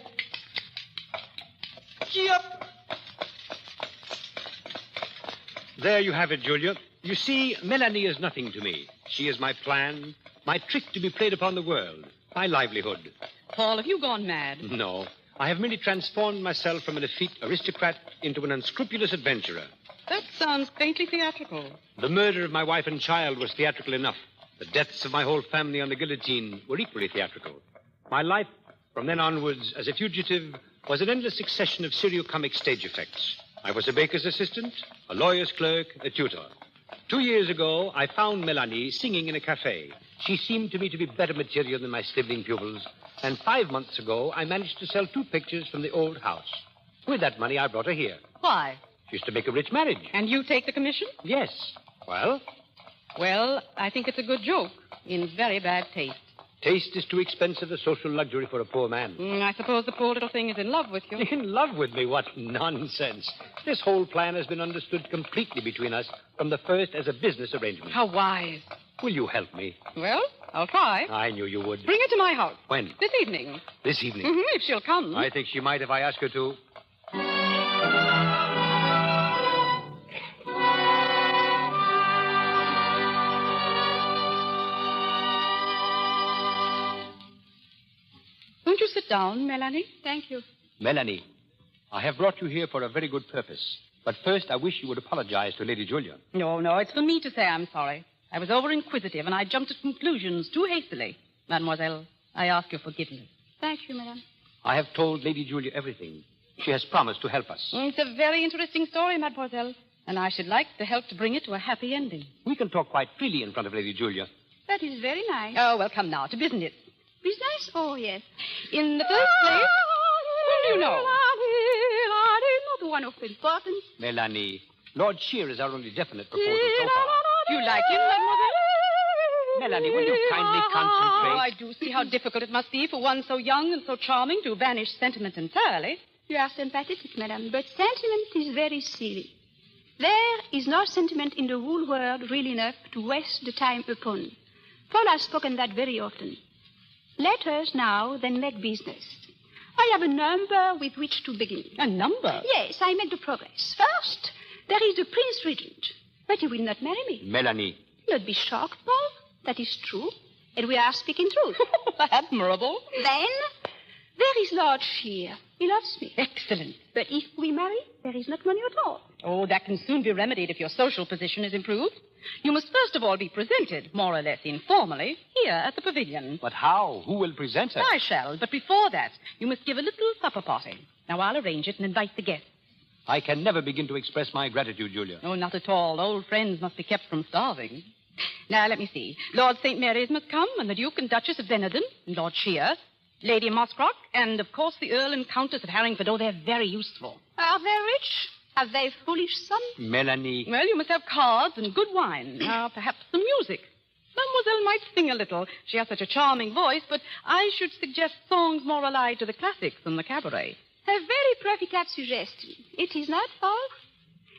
S21: Gee up.
S13: There you have it, Julia. You see, Melanie is nothing to me. She is my plan, my trick to be played upon the world, my livelihood.
S20: Paul, have you gone mad?
S13: No. I have merely transformed myself from an effete aristocrat into an unscrupulous adventurer.
S20: That sounds faintly theatrical.
S13: The murder of my wife and child was theatrical enough. The deaths of my whole family on the guillotine were equally theatrical. My life, from then onwards, as a fugitive, was an endless succession of serio-comic stage effects. I was a baker's assistant, a lawyer's clerk, a tutor. 2 years ago, I found Melanie singing in a cafe. She seemed to me to be better material than my sniveling pupils. And 5 months ago, I managed to sell 2 pictures from the old house. With that money, I brought her here.
S20: Why?
S13: Just to make a rich marriage.
S20: And you take the commission?
S13: Yes. Well?
S20: Well, I think it's a good joke. In very bad taste.
S13: Taste is too expensive a social luxury for a poor man.
S20: I suppose the poor little thing is in love with you.
S13: In love with me? What nonsense. This whole plan has been understood completely between us from the first as a business arrangement.
S20: How wise.
S13: Will you help me?
S20: Well, I'll try.
S13: I knew you would.
S20: Bring her to my house.
S13: When?
S20: This evening.
S13: This evening?
S20: If she'll come.
S13: I think she might if I ask her to.
S20: Won't you sit down, Melanie?
S6: Thank you.
S13: Melanie, I have brought you here for a very good purpose. But first, I wish you would apologize to Lady Julia.
S20: No, it's for me to say I'm sorry. I was over-inquisitive, and I jumped at conclusions too hastily. Mademoiselle, I ask your forgiveness.
S6: Thank you, madame.
S13: I have told Lady Julia everything. She has promised to help us.
S20: It's a very interesting story, mademoiselle, and I should like to help to bring it to a happy ending.
S13: We can talk quite freely in front of Lady Julia.
S6: That is very nice.
S20: Oh, well, come now, to business.
S6: Business? Oh, yes.
S20: In the first place, who do you know?
S6: Not one of importance.
S13: Melanie, Lord Shear is our only definite proposal so far.
S20: Do you like him, mademoiselle?
S13: Melanie, will you kindly concentrate?
S20: Oh, I do see how difficult it must be for one so young and so charming to banish sentiment entirely.
S6: You are sympathetic, madame, but sentiment is very silly. There is no sentiment in the whole world real enough to waste the time upon. Paul has spoken that very often. Let us now then make business. I have a number with which to begin.
S20: A number?
S6: Yes, I make the progress. First, there is the Prince Regent. But he will not marry me.
S13: Melanie.
S6: Not be shocked, Paul. That is true. And we are speaking truth.
S20: Admirable.
S6: Then, there is Lord Shear. He loves me.
S20: Excellent.
S6: But if we marry, there is not money at all.
S20: Oh, that can soon be remedied if your social position is improved. You must first of all be presented, more or less informally, here at the pavilion.
S13: But how? Who will present her?
S20: I shall, but before that, you must give a little supper party. Now, I'll arrange it and invite the guests.
S13: I can never begin to express my gratitude, Julia.
S20: Oh, not at all. Old friends must be kept from starving. Now, let me see. Lord St. Mary's must come, and the Duke and Duchess of Benenden, and Lord Shear, Lady Mosscroft, and, of course, the Earl and Countess of Harringford. Oh, they're very useful.
S6: Are they rich? Have they foolish sons?
S13: Melanie.
S20: Well, you must have cards and good wine. Perhaps some music. Mademoiselle might sing a little. She has such a charming voice, but I should suggest songs more allied to the classics than the cabaret.
S6: A very profitable suggestion. It is not, Paul?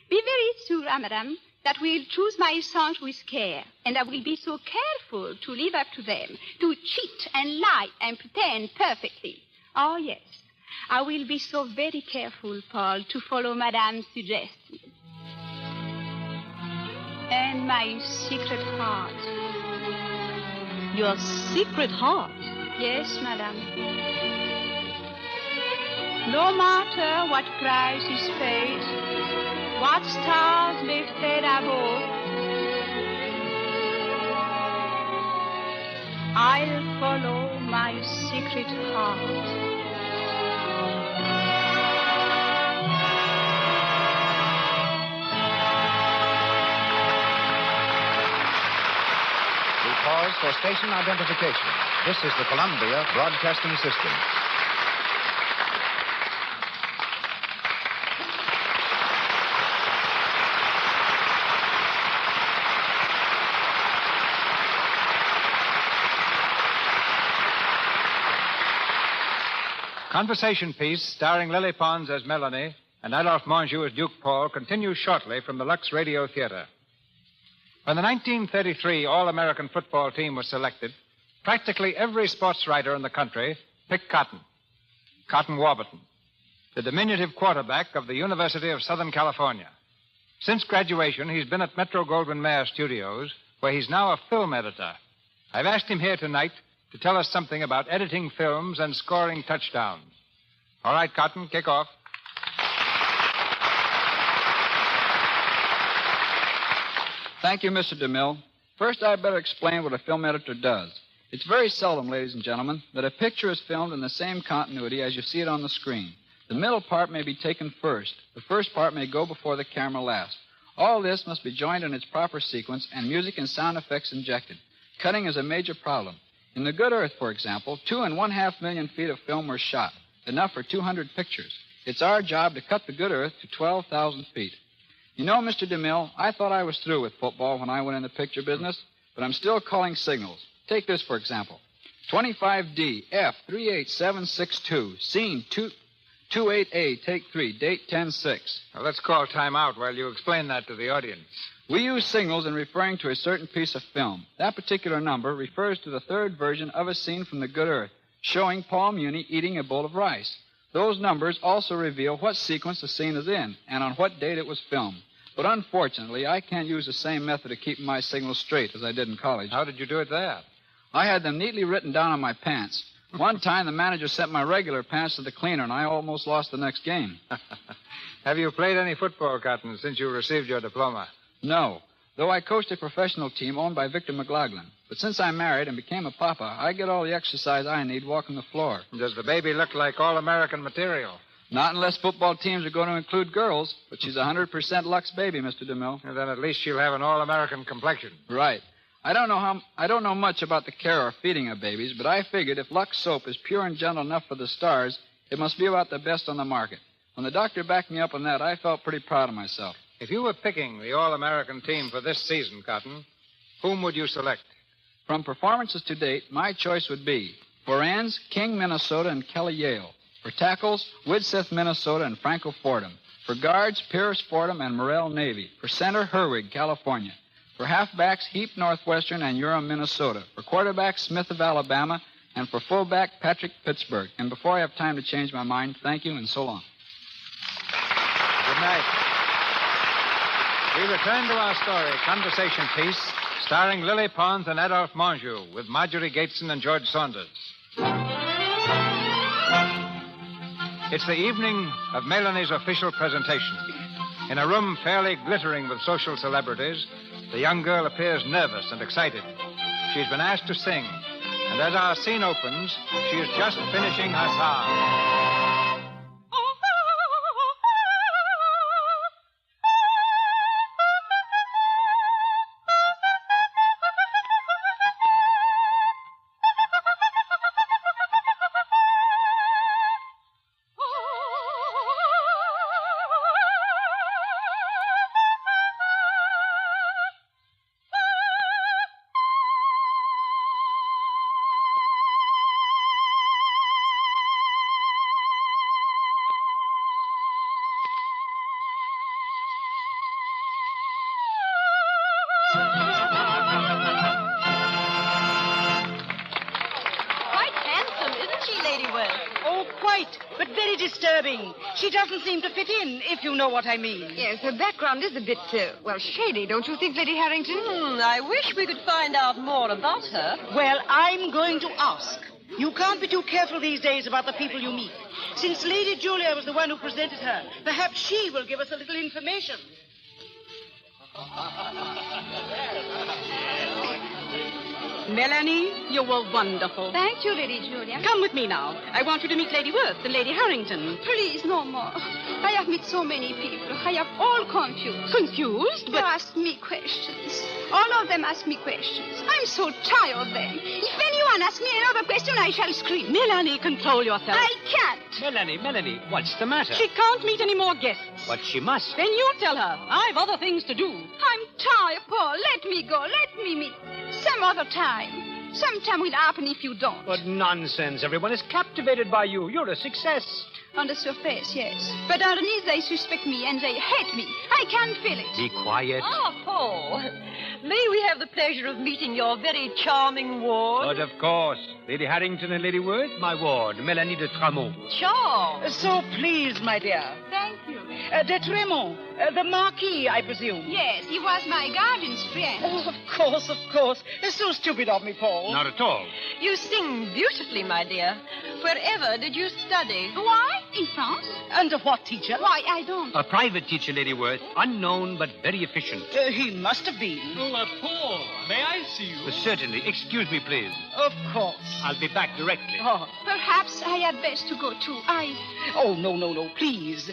S6: Be very sure, madame, that we'll choose my songs with care, and I will be so careful to live up to them, to cheat and lie and pretend perfectly. Oh, yes. I will be so very careful, Paul, to follow Madame's suggestion. And my secret heart.
S20: Your secret heart?
S6: Yes, Madame. No matter what price is paid, what stars may fade above, I'll follow my secret heart.
S2: Pause for station identification. This is the Columbia Broadcasting System.
S3: Conversation piece starring Lily Pons as Melanie and Adolphe Menjo as Duke Paul continues shortly from the Lux Radio Theater. When the 1933 All-American football team was selected, practically every sports writer in the country picked Cotton Warburton, the diminutive quarterback of the University of Southern California. Since graduation, he's been at Metro-Goldwyn-Mayer Studios, where he's now a film editor. I've asked him here tonight to tell us something about editing films and scoring touchdowns. All right, Cotton, kick off.
S1: Thank you, Mr. DeMille. First, I'd better explain what a film editor does. It's very seldom, ladies and gentlemen, that a picture is filmed in the same continuity as you see it on the screen. The middle part may be taken first. The first part may go before the camera last. All this must be joined in its proper sequence and music and sound effects injected. Cutting is a major problem. In The Good Earth, for example, 2.5 million feet of film were shot, enough for 200 pictures. It's our job to cut the good earth to 12,000 feet. You know, Mr. DeMille, I thought I was through with football when I went in the picture business, but I'm still calling signals. Take this, for example. 25D, F, 38762, scene 28A, take 3, date 10-6.
S3: Well, let's call time out while you explain that to the audience.
S1: We use signals in referring to a certain piece of film. That particular number refers to the third version of a scene from the good earth, showing Paul Muni eating a bowl of rice. Those numbers also reveal what sequence the scene is in and on what date it was filmed. But unfortunately, I can't use the same method of keeping my signals straight as I did in college.
S3: How did you do it there?
S1: I had them neatly written down on my pants. One time, the manager sent my regular pants to the cleaner, and I almost lost the next game.
S3: Have you played any football, Cotton, since you received your diploma?
S1: No, though I coached a professional team owned by Victor McLaughlin. But since I married and became a papa, I get all the exercise I need walking the floor.
S3: Does the baby look like all-American material?
S1: Not unless football teams are going to include girls, but she's 100% Lux baby, Mr. DeMille.
S3: And then at least she'll have an all-American complexion.
S1: Right. I don't know much about the care or feeding of babies, but I figured if Lux soap is pure and gentle enough for the stars, it must be about the best on the market. When the doctor backed me up on that, I felt pretty proud of myself.
S3: If you were picking the all-American team for this season, Cotton, whom would you select?
S1: From performances to date, my choice would be for ends, King, Minnesota, and Kelly Yale. For tackles, Widsith, Minnesota, and Franco Fordham. For guards, Pierce Fordham and Morrell Navy. For center, Herwig, California. For halfbacks, Heap, Northwestern, and Urim, Minnesota. For quarterback, Smith of Alabama. And for fullback, Patrick, Pittsburgh. And before I have time to change my mind, thank you and so long.
S3: Good night. We return to our story, Conversation Piece, starring Lily Pons and Adolphe Menjo, with Marjorie Gateson and George Saunders. It's the evening of Mélanie's official presentation. In a room fairly glittering with social celebrities, the young girl appears nervous and excited. She's been asked to sing, and as our scene opens, she is just finishing her song.
S9: She doesn't seem to fit in, if you know what I mean.
S6: Yes, her background is a bit, shady, don't you think, Lady Harrington?
S9: I wish we could find out more about her. Well, I'm going to ask. You can't be too careful these days about the people you meet. Since Lady Julia was the one who presented her, perhaps she will give us a little information. Melanie, you were wonderful.
S10: Thank you, Lady Julia.
S9: Come with me now. I want you to meet Lady Worth and Lady Harrington.
S10: Please, no more. I have met so many people. I am all confused.
S9: Confused?
S10: They ask me questions. All of them ask me questions. I'm so tired of them. If anyone asks me another question, I shall scream.
S9: Melanie, control yourself.
S10: I can't.
S13: Melanie, what's the matter?
S9: She can't meet any more guests.
S13: But she must.
S9: Then you tell her. I've other things to do.
S10: I'm tired, Paul. Let me go. Let me meet. Some other time. Sometime will happen if you don't.
S13: But nonsense. Everyone is captivated by you. You're a success.
S10: On the surface, yes. But underneath, they suspect me and they hate me. I can't feel it.
S13: Be quiet.
S9: Ah, Paul. May we have the pleasure of meeting your very charming ward?
S13: But of course. Lady Harrington and Lady Worth, my ward, Melanie de Tramont.
S9: Sure. So pleased, my dear.
S10: Thank you.
S9: De Tremont, the Marquis, I presume.
S10: Yes, he was my guardian's friend.
S9: Oh, of course. It's so stupid of me, Paul.
S13: Not at all.
S9: You sing beautifully, my dear. Wherever did you study?
S10: Why? In France.
S9: Under what teacher?
S10: Why, I don't.
S13: A private teacher, Lady Worth. Unknown, but very efficient.
S9: He must have been.
S11: Paul, may I see you?
S13: Certainly. Excuse me, please.
S9: Of course.
S13: I'll be back directly.
S9: Oh.
S10: Perhaps I had best to go, too.
S9: Oh, no, please.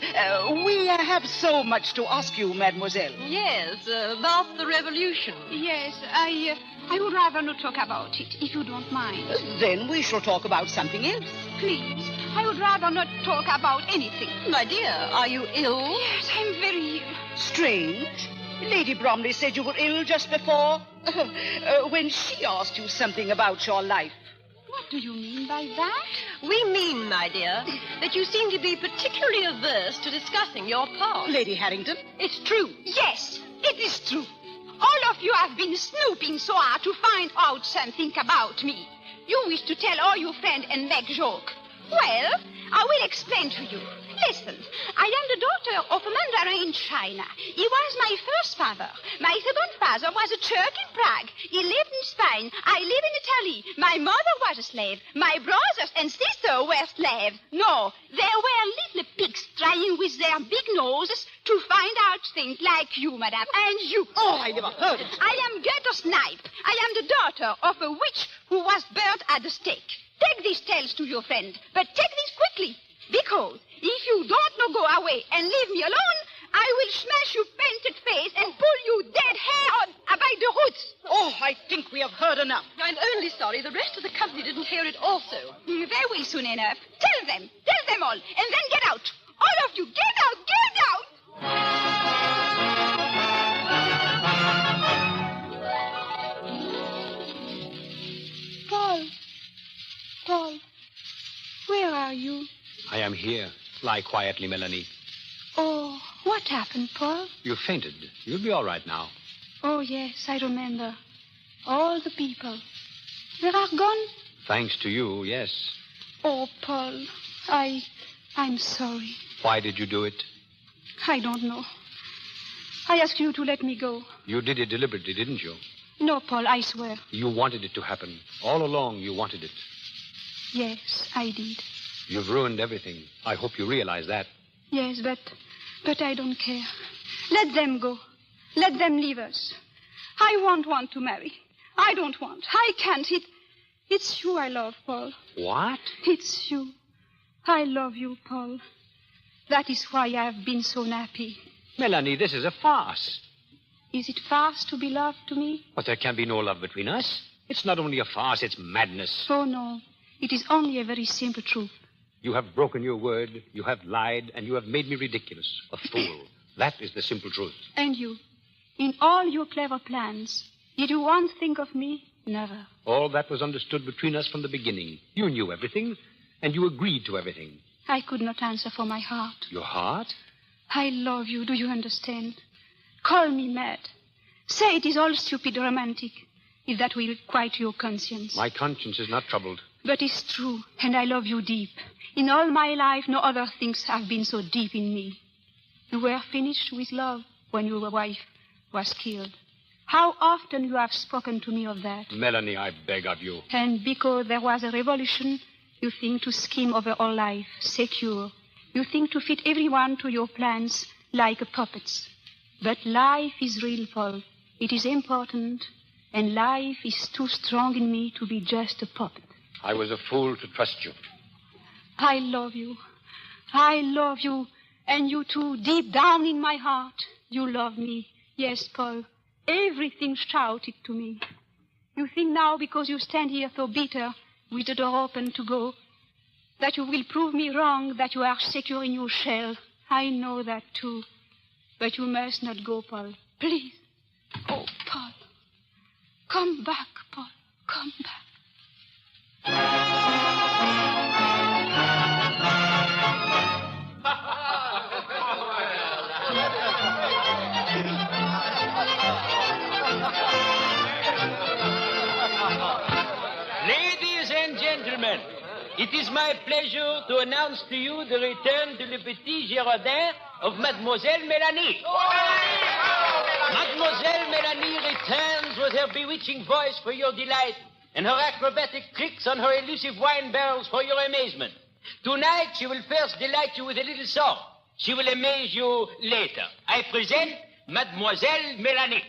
S9: We have so much to ask you, mademoiselle.
S10: Yes, about the revolution. Yes, I would rather not talk about it, if you don't mind.
S9: Then we shall talk about something else.
S10: Please. I would rather not talk about anything.
S9: My dear, are you ill?
S10: Yes, I'm very ill.
S9: Strange. Lady Bromley said you were ill just before. When she asked you something about your life.
S10: What do you mean by that?
S12: We mean, my dear, that you seem to be particularly averse to discussing your past.
S9: Lady Harrington?
S10: It's true. Yes, it is true. All of you have been snooping so hard to find out something about me. You wish to tell all your friends and make joke. Well, I will explain to you. Listen, I am the daughter of a mandarin in China. He was my first father. My second father was a Turk in Prague. He lived in Spain. I live in Italy. My mother was a slave. My brothers and sister were slaves. No, they were little pigs trying with their big noses to find out things like you, madame, and you.
S9: Oh, I never heard it.
S10: I am Goethe Snipe. I am the daughter of a witch who was burnt at the stake. Take these tales to your friend, but take these quickly, because if you don't now go away and leave me alone, I will smash your painted face and pull you dead hair by the roots.
S9: Oh, I think we have heard enough.
S12: I'm only sorry the rest of the company didn't hear it also.
S10: They will soon enough. Tell them all, and then get out. All of you, get out, get out! Paul, where are you?
S13: I am here. Lie quietly, Melanie.
S10: Oh, what happened, Paul?
S13: You fainted. You'll be all right now.
S10: Oh, yes, I remember. All the people. They are gone?
S13: Thanks to you, yes.
S10: Oh, Paul, I'm sorry.
S13: Why did you do it?
S10: I don't know. I asked you to let me go.
S13: You did it deliberately, didn't you?
S10: No, Paul, I swear.
S13: You wanted it to happen. All along, you wanted it.
S10: Yes, I did.
S13: You've ruined everything. I hope you realize that.
S10: Yes, but I don't care. Let them go. Let them leave us. I won't want to marry. I don't want. I can't. It's you I love, Paul.
S13: What?
S10: It's you. I love you, Paul. That is why I have been so nappy.
S13: Melanie, this is a farce.
S10: Is it farce to be loved to me?
S13: But there can be no love between us. It's not only a farce, it's madness.
S10: Oh, no. It is only a very simple truth.
S13: You have broken your word, you have lied, and you have made me ridiculous, a fool. That is the simple truth.
S10: And you, in all your clever plans, did you once think of me? Never.
S13: All that was understood between us from the beginning. You knew everything, and you agreed to everything.
S10: I could not answer for my heart.
S13: Your heart?
S10: I love you, do you understand? Call me mad. Say it is all stupid romantic, if that will quiet your conscience.
S13: My conscience is not troubled.
S10: But it's true, and I love you deep. In all my life, no other things have been so deep in me. You were finished with love when your wife was killed. How often you have spoken to me of that.
S13: Melanie, I beg of you.
S10: And because there was a revolution, you think to scheme over all life, secure. You think to fit everyone to your plans like puppets. But life is real, Paul. It is important, and life is too strong in me to be just a puppet.
S13: I was a fool to trust you.
S10: I love you. I love you. And you too, deep down in my heart, you love me. Yes, Paul. Everything shouted to me. You think now, because you stand here so bitter, with the door open to go, that you will prove me wrong, that you are secure in your shell. I know that too. But you must not go, Paul. Please. Oh, Paul. Come back, Paul. Come back.
S11: Ladies and gentlemen, it is my pleasure to announce to you the return to le petit Girondin of Mademoiselle Mélanie. Mademoiselle Mélanie returns with her bewitching voice for your delight and her acrobatic tricks on her elusive wine barrels for your amazement. Tonight, she will first delight you with a little song. She will amaze you later. I present Mademoiselle Mélanie.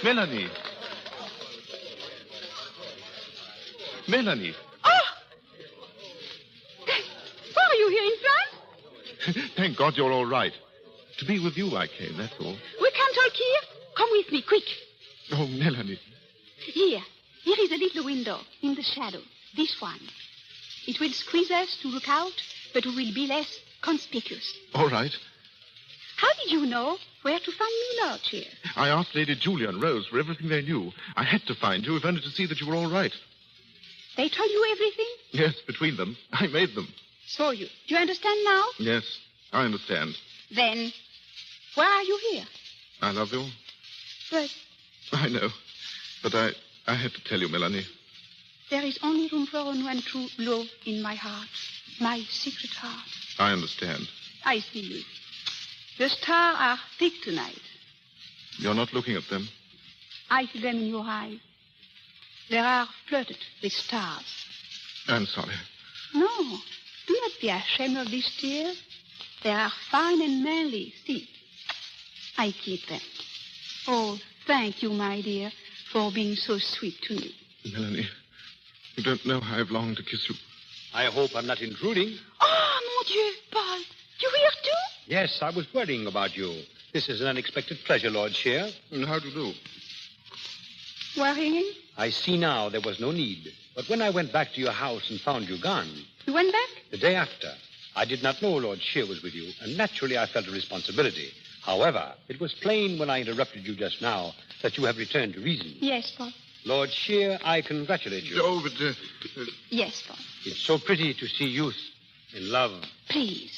S17: Melanie. Melanie.
S10: What are you here in France?
S17: Thank God you're all right. To be with you I came, that's all.
S10: We can't talk here. Come with me, quick.
S17: Oh, Melanie.
S10: Here is a little window in the shadow. This one. It will squeeze us to look out, but we will be less conspicuous.
S17: All right.
S10: How did you know where to find me, Lord Cheer?
S17: I asked Lady Julia and Rose for everything they knew. I had to find you, if only to see that you were all right.
S10: They told you everything?
S17: Yes, between them. I made them.
S10: So do you understand now?
S17: Yes, I understand.
S10: Then, why are you here?
S17: I love you.
S10: But
S17: I know. But I had to tell you, Melanie.
S10: there is only room for one true love in my heart. My secret heart.
S17: I understand.
S10: I see you. The stars are thick tonight.
S17: You're not looking at them.
S10: I see them in your eyes. They are flooded with stars.
S17: I'm sorry.
S10: No, do not be ashamed of these tears. They are fine and manly. See, I keep them. Oh, thank you, my dear, for being so sweet to me.
S17: Melanie, you don't know how I've longed to kiss you.
S13: I hope I'm not intruding.
S10: Oh, mon Dieu, Paul. You here too?
S13: Yes, I was worrying about you. This is an unexpected pleasure, Lord Shear.
S17: And how do you do?
S10: Worrying?
S13: I see now there was no need. But when I went back to your house and found you gone...
S10: You went back?
S13: The day after. I did not know Lord Shear was with you, and naturally I felt a responsibility. However, it was plain when I interrupted you just now that you have returned to reason.
S10: Yes, Paul.
S13: Lord Shear, I congratulate you.
S17: Oh, but...
S10: Yes, Paul.
S13: It's so pretty to see youth in love.
S10: Please,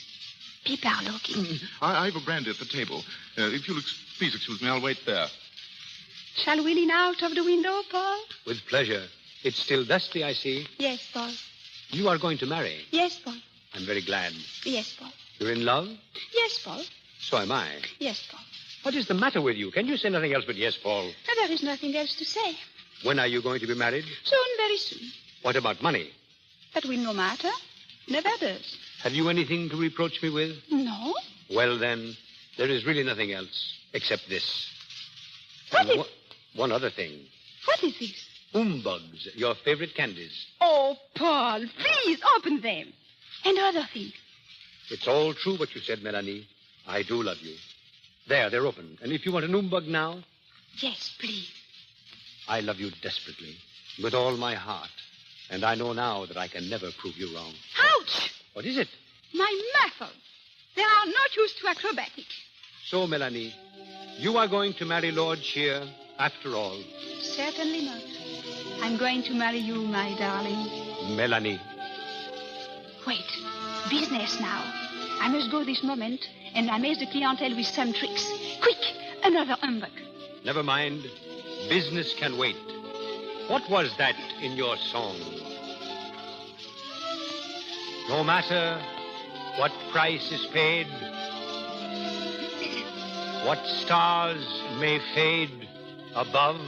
S10: be looking.
S17: I've a brandy at the table. If you'll please excuse me, I'll wait there.
S10: Shall we lean out of the window, Paul?
S13: With pleasure. It's still dusty, I see.
S10: Yes, Paul.
S13: You are going to marry.
S10: Yes, Paul.
S13: I'm very glad.
S10: Yes, Paul.
S13: You're in love?
S10: Yes, Paul.
S13: So am I.
S10: Yes, Paul.
S13: What is the matter with you? Can you say nothing else but yes, Paul?
S10: There is nothing else to say.
S13: When are you going to be married?
S10: Soon, very soon.
S13: What about money?
S10: That will no matter. Never does.
S13: Have you anything to reproach me with?
S10: No.
S13: Well, then, there is really nothing else except this.
S10: What is...
S13: One other thing.
S10: What is this?
S13: Bugs, your favorite candies.
S10: Oh, Paul, please open them. And other things.
S13: It's all true what you said, Melanie. I do love you. There, they're open. And if you want an bug now...
S10: Yes, please.
S13: I love you desperately, with all my heart. And I know now that I can never prove you wrong.
S10: Ouch!
S13: What is it?
S10: My muscles. They are not used to acrobatic.
S13: So, Melanie, you are going to marry Lord Shear after all.
S10: Certainly not. I'm going to marry you, my darling.
S13: Melanie.
S10: Wait. Business now. I must go this moment and amaze the clientele with some tricks. Quick! Another humbug.
S13: Never mind. Business can wait. What was that in your song? No matter what price is paid, what stars may fade above.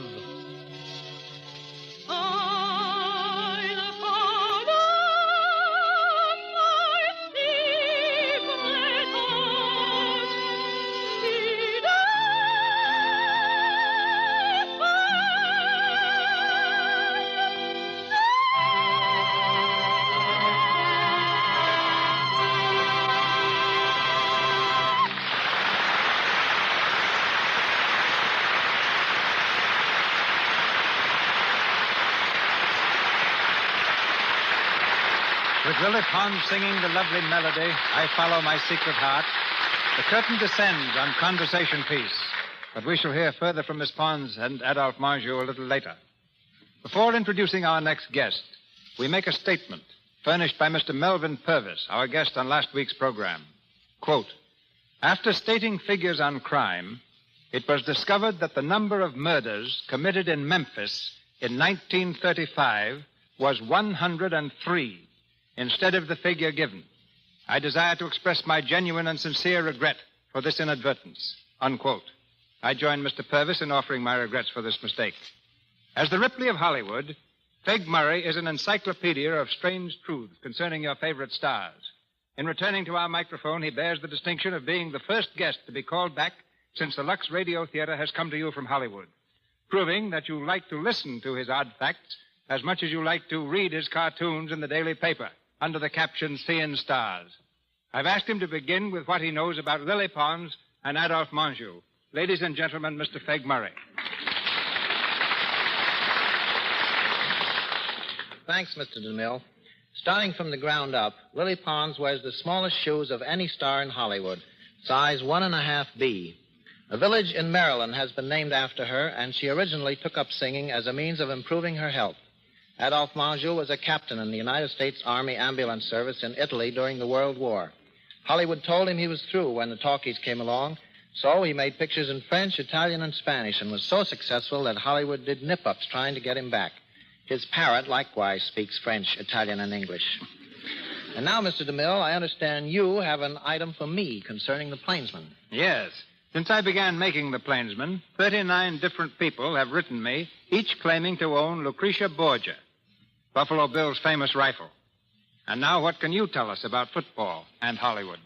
S3: With Willie Pons singing the lovely melody, I Follow My Secret Heart, the curtain descends on Conversation Piece. But we shall hear further from Miss Pons and Adolphe Menjo a little later. Before introducing our next guest, we make a statement furnished by Mr. Melvin Purvis, our guest on last week's program. Quote, after stating figures on crime, it was discovered that the number of murders committed in Memphis in 1935 was 103. Instead of the figure given. I desire to express my genuine and sincere regret for this inadvertence. Unquote. I join Mr. Purvis in offering my regrets for this mistake. As the Ripley of Hollywood, MacMurray is an encyclopedia of strange truths concerning your favorite stars. In returning to our microphone, he bears the distinction of being the first guest to be called back since the Lux Radio Theater has come to you from Hollywood. proving that you like to listen to his odd facts as much as you like to read his cartoons in the daily paper under the caption Seeing Stars. I've asked him to begin with what he knows about Lily Pons and Adolphe Menjo. Ladies and gentlemen, Mr. MacMurray.
S8: Thanks, Mr. DeMille. Starting from the ground up, Lily Pons wears the smallest shoes of any star in Hollywood, size 1.5B. A village in Maryland has been named after her, and she originally took up singing as a means of improving her health. Adolphe Menjo was a captain in the United States Army Ambulance Service in Italy during the World War. Hollywood told him he was through when the talkies came along, so he made pictures in French, Italian, and Spanish, and was so successful that Hollywood did nip-ups trying to get him back. His parrot likewise speaks French, Italian, and English. And now, Mr. DeMille, I understand you have an item for me concerning the Plainsman.
S3: Yes. Since I began making the Plainsman, 39 different people have written me, each claiming to own Lucretia Borgia, Buffalo Bill's famous rifle. And now what can you tell us about football and Hollywood?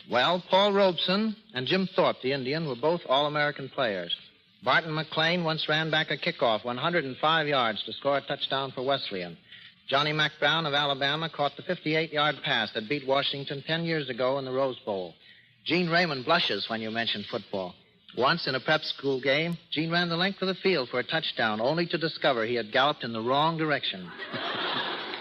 S8: Well, Paul Robeson and Jim Thorpe, the Indian, were both All-American players. Barton McLean once ran back a kickoff 105 yards to score a touchdown for Wesleyan. Johnny McBrown of Alabama caught the 58-yard pass that beat Washington 10 years ago in the Rose Bowl. Gene Raymond blushes when you mention football. Once in a prep school game, Gene ran the length of the field for a touchdown, only to discover he had galloped in the wrong direction.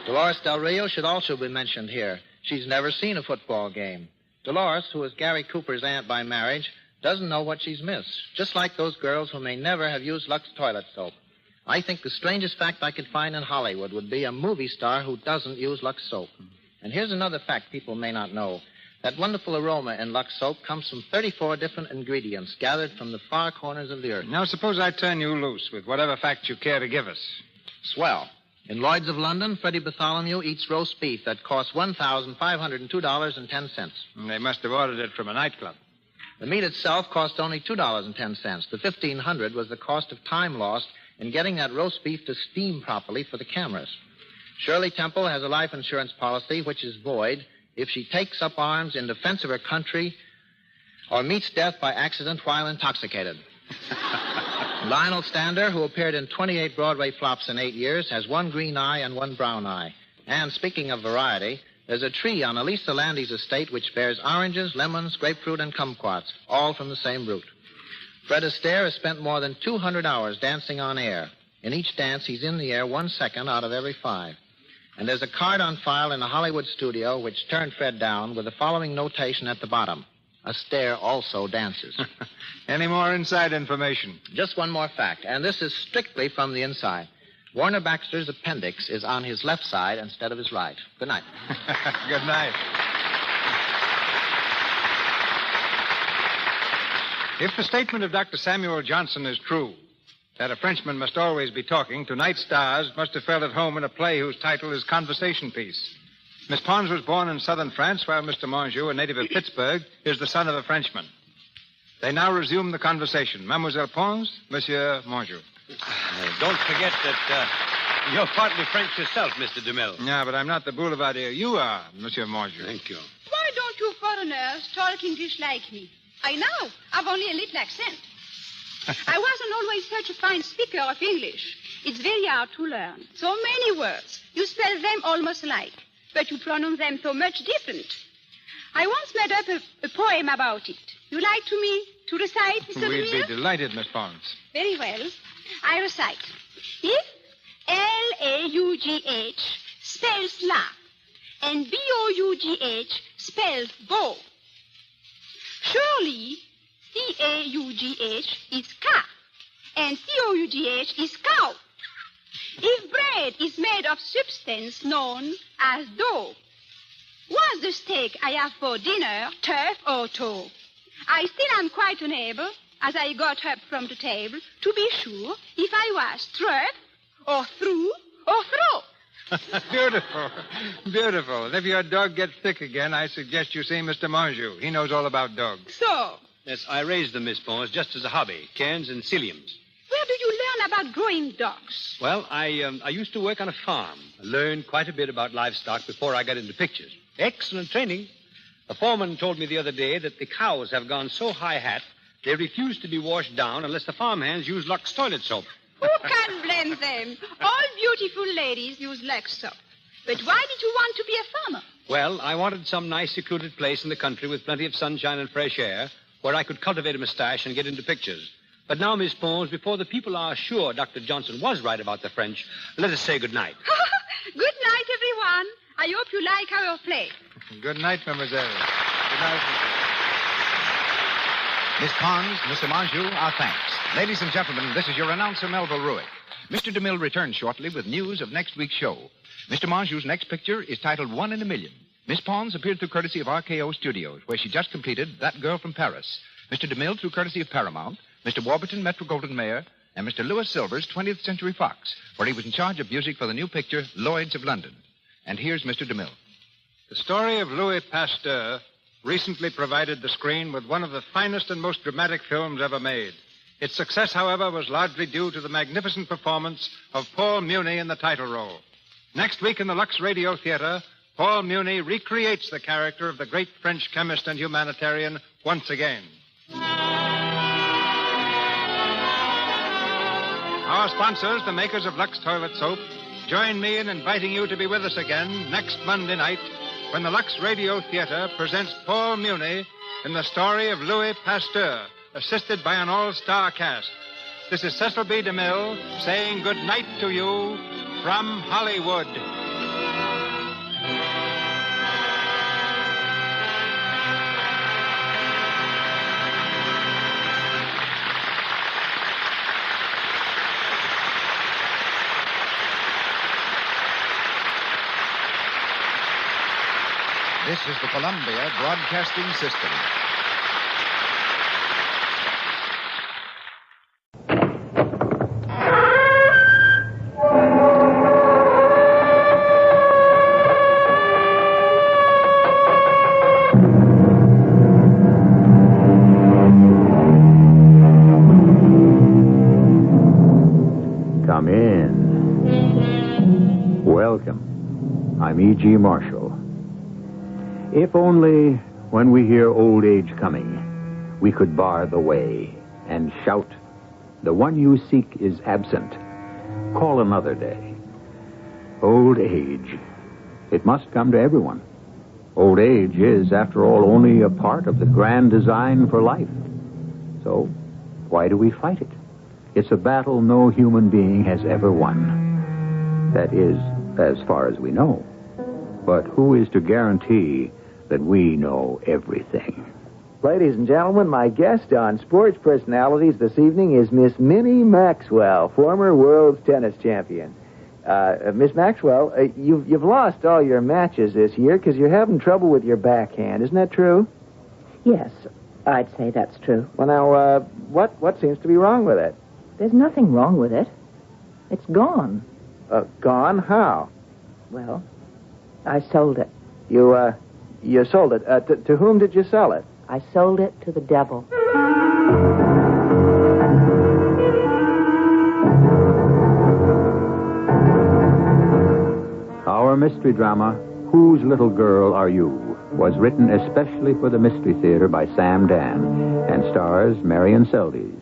S8: Dolores Del Rio should also be mentioned here. She's never seen a football game. Dolores, who is Gary Cooper's aunt by marriage, doesn't know what she's missed, just like those girls who may never have used Lux toilet soap. I think the strangest fact I could find in Hollywood would be a movie star who doesn't use Lux soap. And here's another fact people may not know. That wonderful aroma in Lux soap comes from 34 different ingredients gathered from the far corners of the earth.
S3: Now, suppose I turn you loose with whatever facts you care to give us.
S8: Swell. In Lloyd's of London, Freddie Bartholomew eats roast beef that costs $1,502.10.
S3: They must have ordered it from a nightclub.
S8: The meat itself cost only $2.10. The $1,500 was the cost of time lost in getting that roast beef to steam properly for the cameras. Shirley Temple has a life insurance policy which is void if she takes up arms in defense of her country or meets death by accident while intoxicated. Lionel Stander, who appeared in 28 Broadway flops in 8 years, has one green eye and one brown eye. And speaking of variety, there's a tree on Elisa Landy's estate which bears oranges, lemons, grapefruit, and kumquats, all from the same root. Fred Astaire has spent more than 200 hours dancing on air. In each dance, he's in the air 1 second out of every 5. And there's a card on file in the Hollywood studio which turned Fred down with the following notation at the bottom. Astaire also dances.
S3: Any more inside information?
S8: Just one more fact, and this is strictly from the inside. Warner Baxter's appendix is on his left side instead of his right. Good night.
S3: Good night. If the statement of Dr. Samuel Johnson is true, that a Frenchman must always be talking, tonight's stars must have felt at home in a play whose title is Conversation Piece. Miss Pons was born in southern France, while Mr. Menjo, a native of Pittsburgh, is the son of a Frenchman. They now resume the conversation. Mademoiselle Pons, Monsieur Menjo.
S18: Don't forget that you're partly French yourself, Mr. DeMille.
S3: Yeah, but I'm not the boulevardier. You are, Monsieur Menjo.
S18: Thank you.
S10: Why don't you foreigners talk English like me? I know. I've only a little accent. I wasn't always such a fine speaker of English. It's very hard to learn. So many words. You spell them almost alike, but you pronounce them so much different. I once made up a poem about it. You like me to recite, Mr.
S3: We'd
S10: DeMille?
S3: be delighted, Miss Pons.
S10: Very well. I recite. If L-A-U-G-H spells laugh and B-O-U-G-H spells bow, surely C-A-U-G-H is calf and C-O-U-G-H is cow. If bread is made of substance known as dough, was the steak I have for dinner turf or toe? I still am quite unable, as I got up from the table, to be sure if I was turf or through or throw.
S3: Beautiful. Beautiful. And if your dog gets sick again, I suggest you see Mr. Menjo. He knows all about dogs.
S10: So?
S18: Yes, I raised them, Miss Pons, just as a hobby. Cairns and Ciliums.
S10: Where do you learn about growing dogs?
S18: Well, I used to work on a farm. I learned quite a bit about livestock before I got into pictures. Excellent training. The foreman told me the other day that the cows have gone so high hat, they refuse to be washed down unless the farmhands use Lux toilet soap.
S10: Who can blame them? All beautiful ladies use Lux soap. But why did you want to be a farmer?
S18: Well, I wanted some nice secluded place in the country with plenty of sunshine and fresh air where I could cultivate a mustache and get into pictures. But now, Miss Pons, before the people are sure Dr. Johnson was right about the French, let us say good night.
S10: Good night, everyone. I hope you like our play.
S3: Good night, mademoiselle. Good night.
S2: Miss Pons, Mr. Menjo, our thanks. Ladies and gentlemen, this is your announcer, Melville Ruick. Mr. DeMille returns shortly with news of next week's show. Mr. Menjo's next picture is titled 1 in a Million. Miss Pons appeared through courtesy of RKO Studios, where she just completed That Girl from Paris. Mr. DeMille through courtesy of Paramount, Mr. Warburton, Metro-Goldwyn-Mayer, and Mr. Louis Silvers, 20th Century Fox, where he was in charge of music for the new picture Lloyd's of London. And here's Mr. DeMille.
S3: The story of Louis Pasteur recently provided the screen with one of the finest and most dramatic films ever made. Its success, however, was largely due to the magnificent performance of Paul Muni in the title role. Next week in the Lux Radio Theater, Paul Muni recreates the character of the great French chemist and humanitarian once again. Our sponsors, the makers of Lux Toilet Soap, join me in inviting you to be with us again next Monday night when the Lux Radio Theater presents Paul Muni in the story of Louis Pasteur, assisted by an all-star cast. This is Cecil B. DeMille saying good night to you from Hollywood.
S2: This is the Columbia Broadcasting System.
S5: Come in. Welcome. I'm E.G. Marshall. If only when we hear old age coming, we could bar the way and shout, "The one you seek is absent. Call another day." Old age. It must come to everyone. Old age is, after all, only a part of the grand design for life. So, why do we fight it? It's a battle no human being has ever won. That is, as far as we know. But who is to guarantee that we know everything?
S15: Ladies and gentlemen, my guest on Sports Personalities this evening is Miss Minnie Maxwell, former world tennis champion. Miss Maxwell, you've lost all your matches this year because you're having trouble with your backhand. Isn't that true?
S22: Yes, I'd say that's true.
S15: Well, now, what seems to be wrong with it?
S22: There's nothing wrong with it. It's gone.
S15: Gone? How?
S22: Well, I sold it.
S15: You sold it. To whom did you sell it?
S22: I sold it to the devil.
S5: Our mystery drama, Whose Little Girl Are You?, was written especially for the Mystery Theater by Sam Dan and stars Marion Seldes.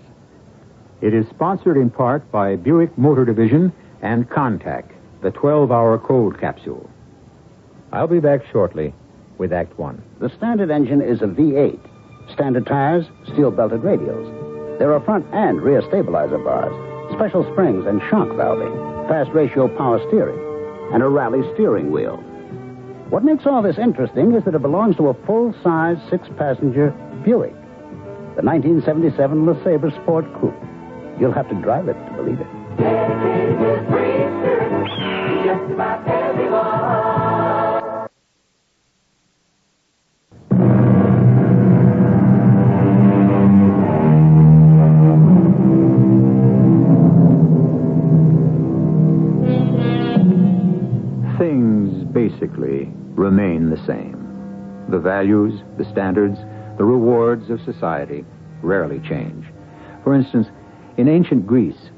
S5: It is sponsored in part by Buick Motor Division and Contact, the 12-hour cold capsule. I'll be back shortly with Act One.
S23: The standard engine is a V8. Standard tires, steel-belted radials. There are front and rear stabilizer bars, special springs and shock valving, fast ratio power steering, and a rally steering wheel. What makes all this interesting is that it belongs to a full-size, 6-passenger Buick, the 1977 LeSabre Sport Coupe. You'll have to drive it to believe it.
S25: Just about everyone.
S5: Things basically remain the same. The values, the standards, the rewards of society rarely change. For instance, in ancient Greece,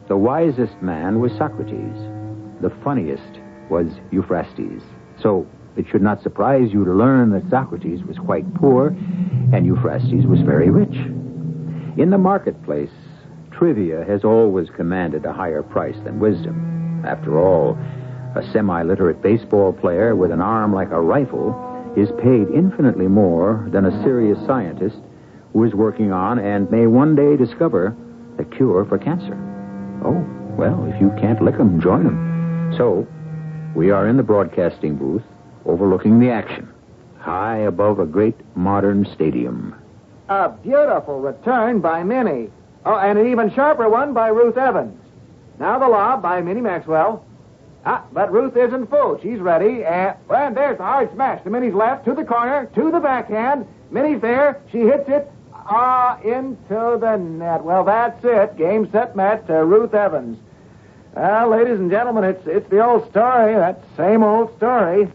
S5: the wisest man was Socrates. The funniest was Euphrastes. So it should not surprise you to learn that Socrates was quite poor and Euphrastes was very rich. In the marketplace, trivia has always commanded a higher price than wisdom. After all, a semi-literate baseball player with an arm like a rifle is paid infinitely more than a serious scientist who is working on and may one day discover the cure for cancer. Oh, well, if you can't lick 'em, join 'em. So, we are in the broadcasting booth overlooking the action, high above a great modern stadium.
S15: A beautiful return by Minnie. Oh, and an even sharper one by Ruth Evans. Now the lob by Minnie Maxwell. But Ruth isn't full. She's ready. And there's the hard smash to Minnie's left, to the corner, to the backhand. Minnie's there. She hits it. Into the net. Well, that's it. Game, set, match to Ruth Evans. Well, ladies and gentlemen, it's the old story. That same old story.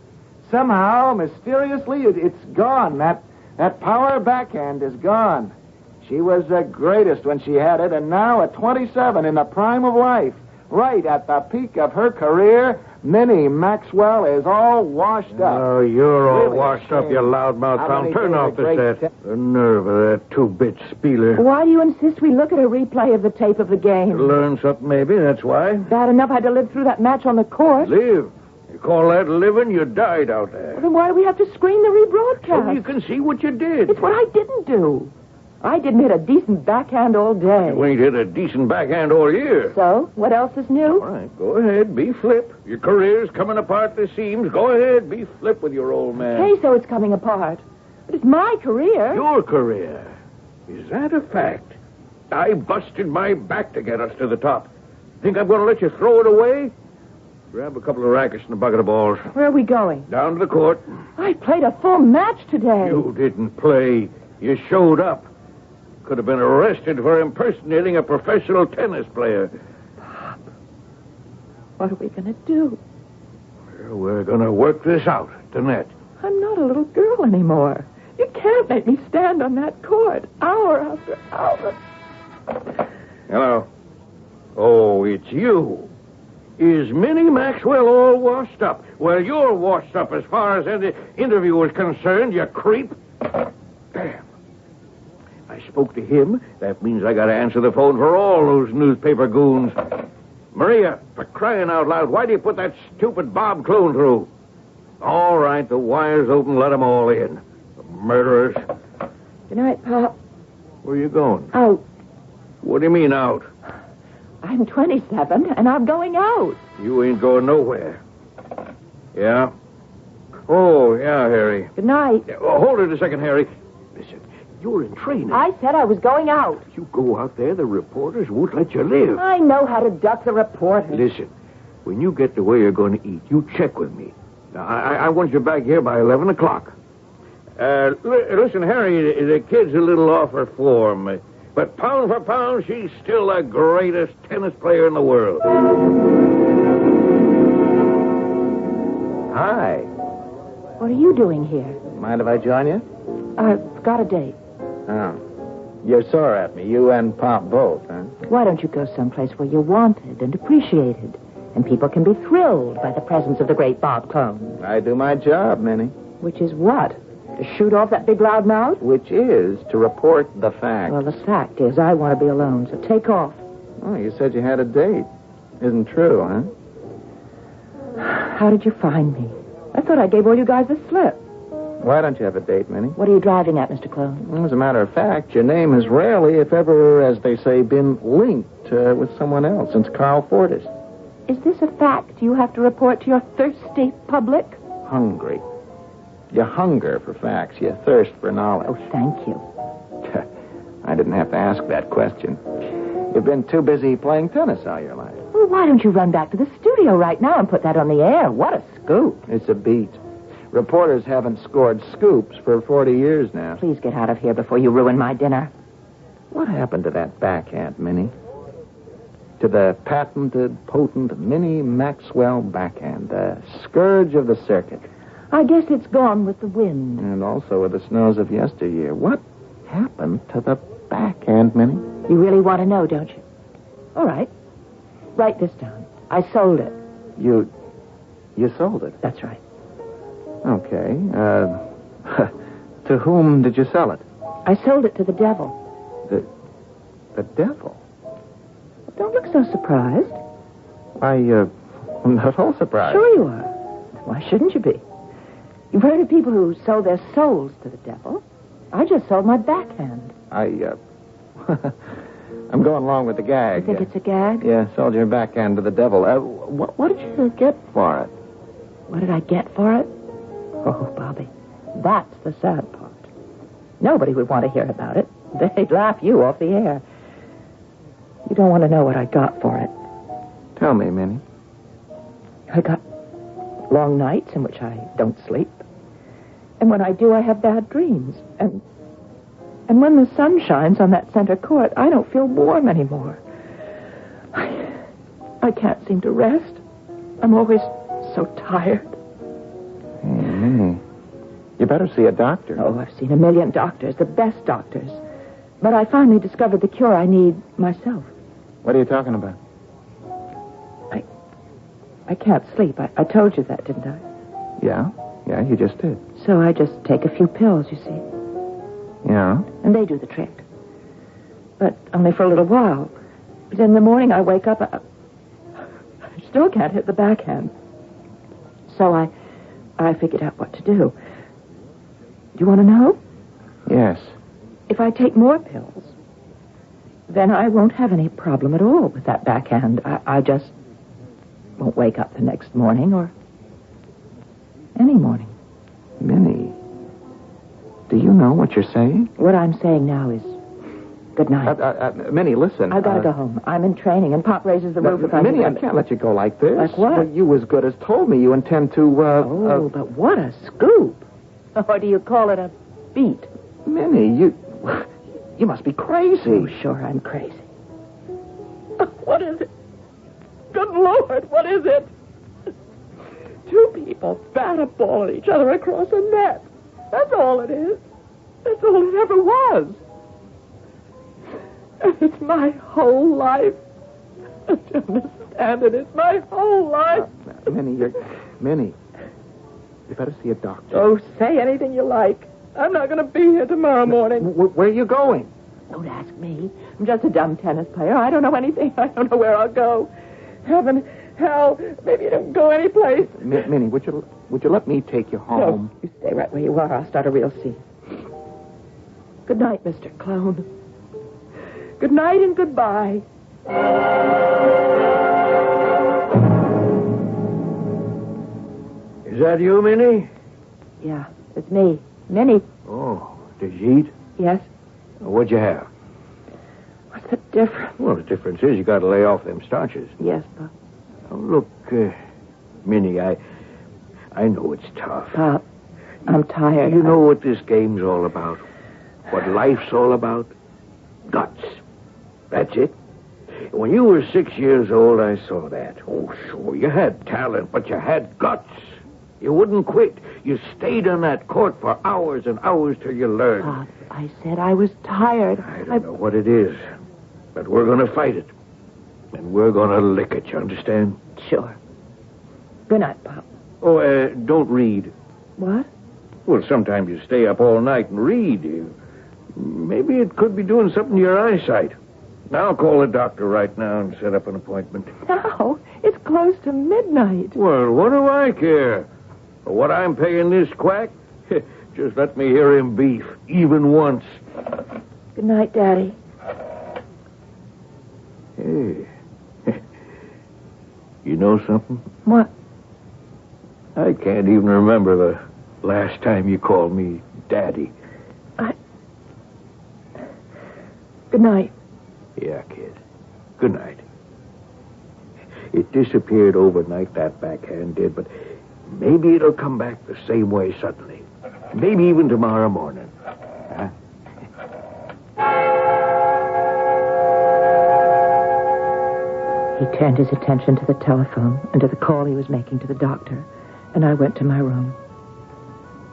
S15: Somehow, mysteriously, it's gone. That power backhand is gone. She was the greatest when she had it, and now at 27, in the prime of life, right at the peak of her career, Minnie Maxwell is all washed up.
S4: Oh, you're all
S15: Really
S4: washed up, you loudmouth
S15: How
S4: clown.
S15: many
S4: Turn
S15: days
S4: off
S15: of
S4: the
S15: great
S4: set. The nerve of that two-bit spieler.
S22: Why do you insist we look at a replay of the tape of the game?
S4: Learn something, maybe, that's why.
S22: Bad enough I had to live through that match on the court.
S4: Live. You call that living? You died out there.
S22: Well, then why do we have to screen the rebroadcast?
S4: So you can see what you did.
S22: It's what I didn't do. I didn't hit a decent backhand all day.
S4: You ain't hit a decent backhand all year.
S22: So, what else is new?
S4: All right, go ahead, be flip. Your career's coming apart at the seams. Go ahead, be flip with your old man.
S22: Hey, so it's coming apart. But it's my career.
S4: Your career. Is that a fact? I busted my back to get us to the top. Think I'm going to let you throw it away? Grab a couple of rackets and a bucket of balls.
S22: Where are we going?
S4: Down to the court.
S22: I played a full match today.
S4: You didn't play. You showed up. Could have been arrested for impersonating a professional tennis player.
S22: Pop, what are we going to do?
S4: Well, we're going to work this out at the net.
S22: I'm not a little girl anymore. You can't make me stand on that court hour after hour.
S4: Hello. Oh, it's you. Is Minnie Maxwell all washed up? Well, you're washed up as far as any interview is concerned, you creep. Damn. I spoke to him. That means I got to answer the phone for all those newspaper goons. Maria, for crying out loud, why do you put that stupid Bob Clune through? All right, the wire's open. Let them all in. The murderers.
S22: Good night, Pop.
S4: Where you going?
S22: Out.
S4: What do you mean out?
S22: I'm 27, and I'm going out.
S4: You ain't going nowhere. Yeah? Oh, yeah, Harry.
S22: Good night.
S4: Oh, hold it a second, Harry. Listen, you're in training.
S22: I said I was going out.
S4: You go out there, the reporters won't let you live.
S22: I know how to duck the reporters.
S4: Listen, when you get to where you're going to eat, you check with me. Now, I want you back here by 11 o'clock. Listen, Harry, the kid's a little off her form. But pound for pound, she's still the greatest tennis player in the world.
S15: Hi.
S22: What are you doing here?
S15: Mind if I join you?
S22: I've got a date.
S15: Oh. You're sore at me, you and Pop both, huh?
S22: Why don't you go someplace where you're wanted and appreciated, and people can be thrilled by the presence of the great Bob Clune?
S15: I do my job, Minnie.
S22: Which is what? To shoot off that big loud mouth?
S15: Which is to report the facts.
S22: Well, the fact is I want to be alone, so take off.
S15: Oh, you said you had a date. Isn't true, huh?
S22: How did you find me? I thought I gave all you guys the slip.
S15: Why don't you have a date, Minnie?
S22: What are you driving at, Mr. Clune?
S15: Well, as a matter of fact, your name has rarely, if ever, as they say, been linked with someone else since Carl Fortis.
S22: Is this a fact you have to report to your thirsty public?
S15: Hungry. You hunger for facts. You thirst for knowledge.
S22: Oh, thank you.
S15: I didn't have to ask that question. You've been too busy playing tennis all your life.
S22: Well, why don't you run back to the studio right now and put that on the air? What a scoop.
S15: It's a beat. Reporters haven't scored scoops for 40 years now.
S22: Please get out of here before you ruin my dinner.
S15: What happened to that backhand, Minnie? To the patented, potent Minnie Maxwell backhand, the scourge of the circuit.
S22: I guess it's gone with the wind.
S15: And also with the snows of yesteryear. What happened to the backhand, Minnie?
S22: You really want to know, don't you? All right. Write this down. I sold it.
S15: You sold it?
S22: That's right.
S15: Okay. To whom did you sell it?
S22: I sold it to the devil.
S15: The devil?
S22: Don't look so surprised.
S15: I'm not at all surprised.
S22: Sure you are. Why shouldn't you be? You've heard of people who sold their souls to the devil. I just sold my backhand.
S15: I'm going along with the gag.
S22: You think it's a gag?
S15: Yeah, sold your backhand to the devil. What did you get for it?
S22: What did I get for it? Oh, Bobby, that's the sad part. Nobody would want to hear about it. They'd laugh you off the air. You don't want to know what I got for it.
S15: Tell me, Minnie.
S22: I got long nights in which I don't sleep. And when I do, I have bad dreams. And when the sun shines on that center court, I don't feel warm anymore. I can't seem to rest. I'm always so tired.
S15: Hey, Minnie, you better see a doctor.
S22: Oh, I've seen a million doctors, the best doctors. But I finally discovered the cure I need myself.
S15: What are you talking about?
S22: I can't sleep. I told you that, didn't I?
S15: Yeah, you just did.
S22: So I just take a few pills, you see.
S15: Yeah?
S22: And they do the trick. But only for a little while. Because in the morning I wake up, I still can't hit the backhand. So I figured out what to do. Do you want to know?
S15: Yes.
S22: If I take more pills, then I won't have any problem at all with that backhand. I just won't wake up the next morning or any morning.
S15: Minnie, do you know what you're saying?
S22: What I'm saying now is good night.
S15: Minnie, listen.
S22: I've got to go home. I'm in training, and Pop raises the roof if I
S15: Minnie,
S22: do
S15: I can't let you go like this.
S22: Like what?
S15: Well, you as good as told me you intend to,
S22: but what a scoop. Or do you call it a beat?
S15: Minnie, you must be crazy.
S22: Oh, sure, I'm crazy. What is it? Good Lord, what is it? Two people bat a ball at each other across a net. That's all it is. That's all it ever was. And it's my whole life. Don't you understand it? It's my whole life.
S15: Minnie, you better see a doctor.
S22: Oh, say anything you like. I'm not going to be here tomorrow morning.
S15: Where are you going?
S22: Don't ask me. I'm just a dumb tennis player. I don't know anything. I don't know where I'll go. Heaven, hell, maybe you don't go anyplace.
S15: Minnie, would you let me take you home?
S22: No, you stay right where you are. I'll start a real scene. Good night, Mr. Clone. Good night and goodbye.
S4: Is that you, Minnie?
S22: Yeah, it's me. Minnie.
S4: Oh, did you eat?
S22: Yes.
S4: What'd you have?
S22: What's the difference?
S4: Well, the difference is you got to lay off them starches.
S22: Yes, Pop.
S4: Oh, look, Minnie, I know it's tough.
S22: Pop, I'm tired.
S4: You know what this game's all about? What life's all about? Guts. That's it. When you were 6 years old, I saw that. Oh, sure, you had talent, but you had guts. You wouldn't quit. You stayed on that court for hours and hours till you learned.
S22: Pop, I said I was tired.
S4: I don't know what it is, but we're going to fight it. And we're going to lick it, you understand?
S22: Sure. Good night, Pop.
S4: Oh, don't read.
S22: What?
S4: Well, sometimes you stay up all night and read. Maybe it could be doing something to your eyesight. Now I'll call the doctor right now and set up an appointment.
S22: No, it's close to midnight.
S4: Well, what do I care? For what I'm paying this quack? Just let me hear him beef, even once.
S22: Good night, Daddy.
S4: Hey. You know something?
S22: What?
S4: I can't even remember the last time you called me Daddy.
S22: Good night.
S4: Yeah, kid. Good night. It disappeared overnight, that backhand did, but maybe it'll come back the same way suddenly. Maybe even tomorrow morning. Huh?
S22: He turned his attention to the telephone and to the call he was making to the doctor, and I went to my room.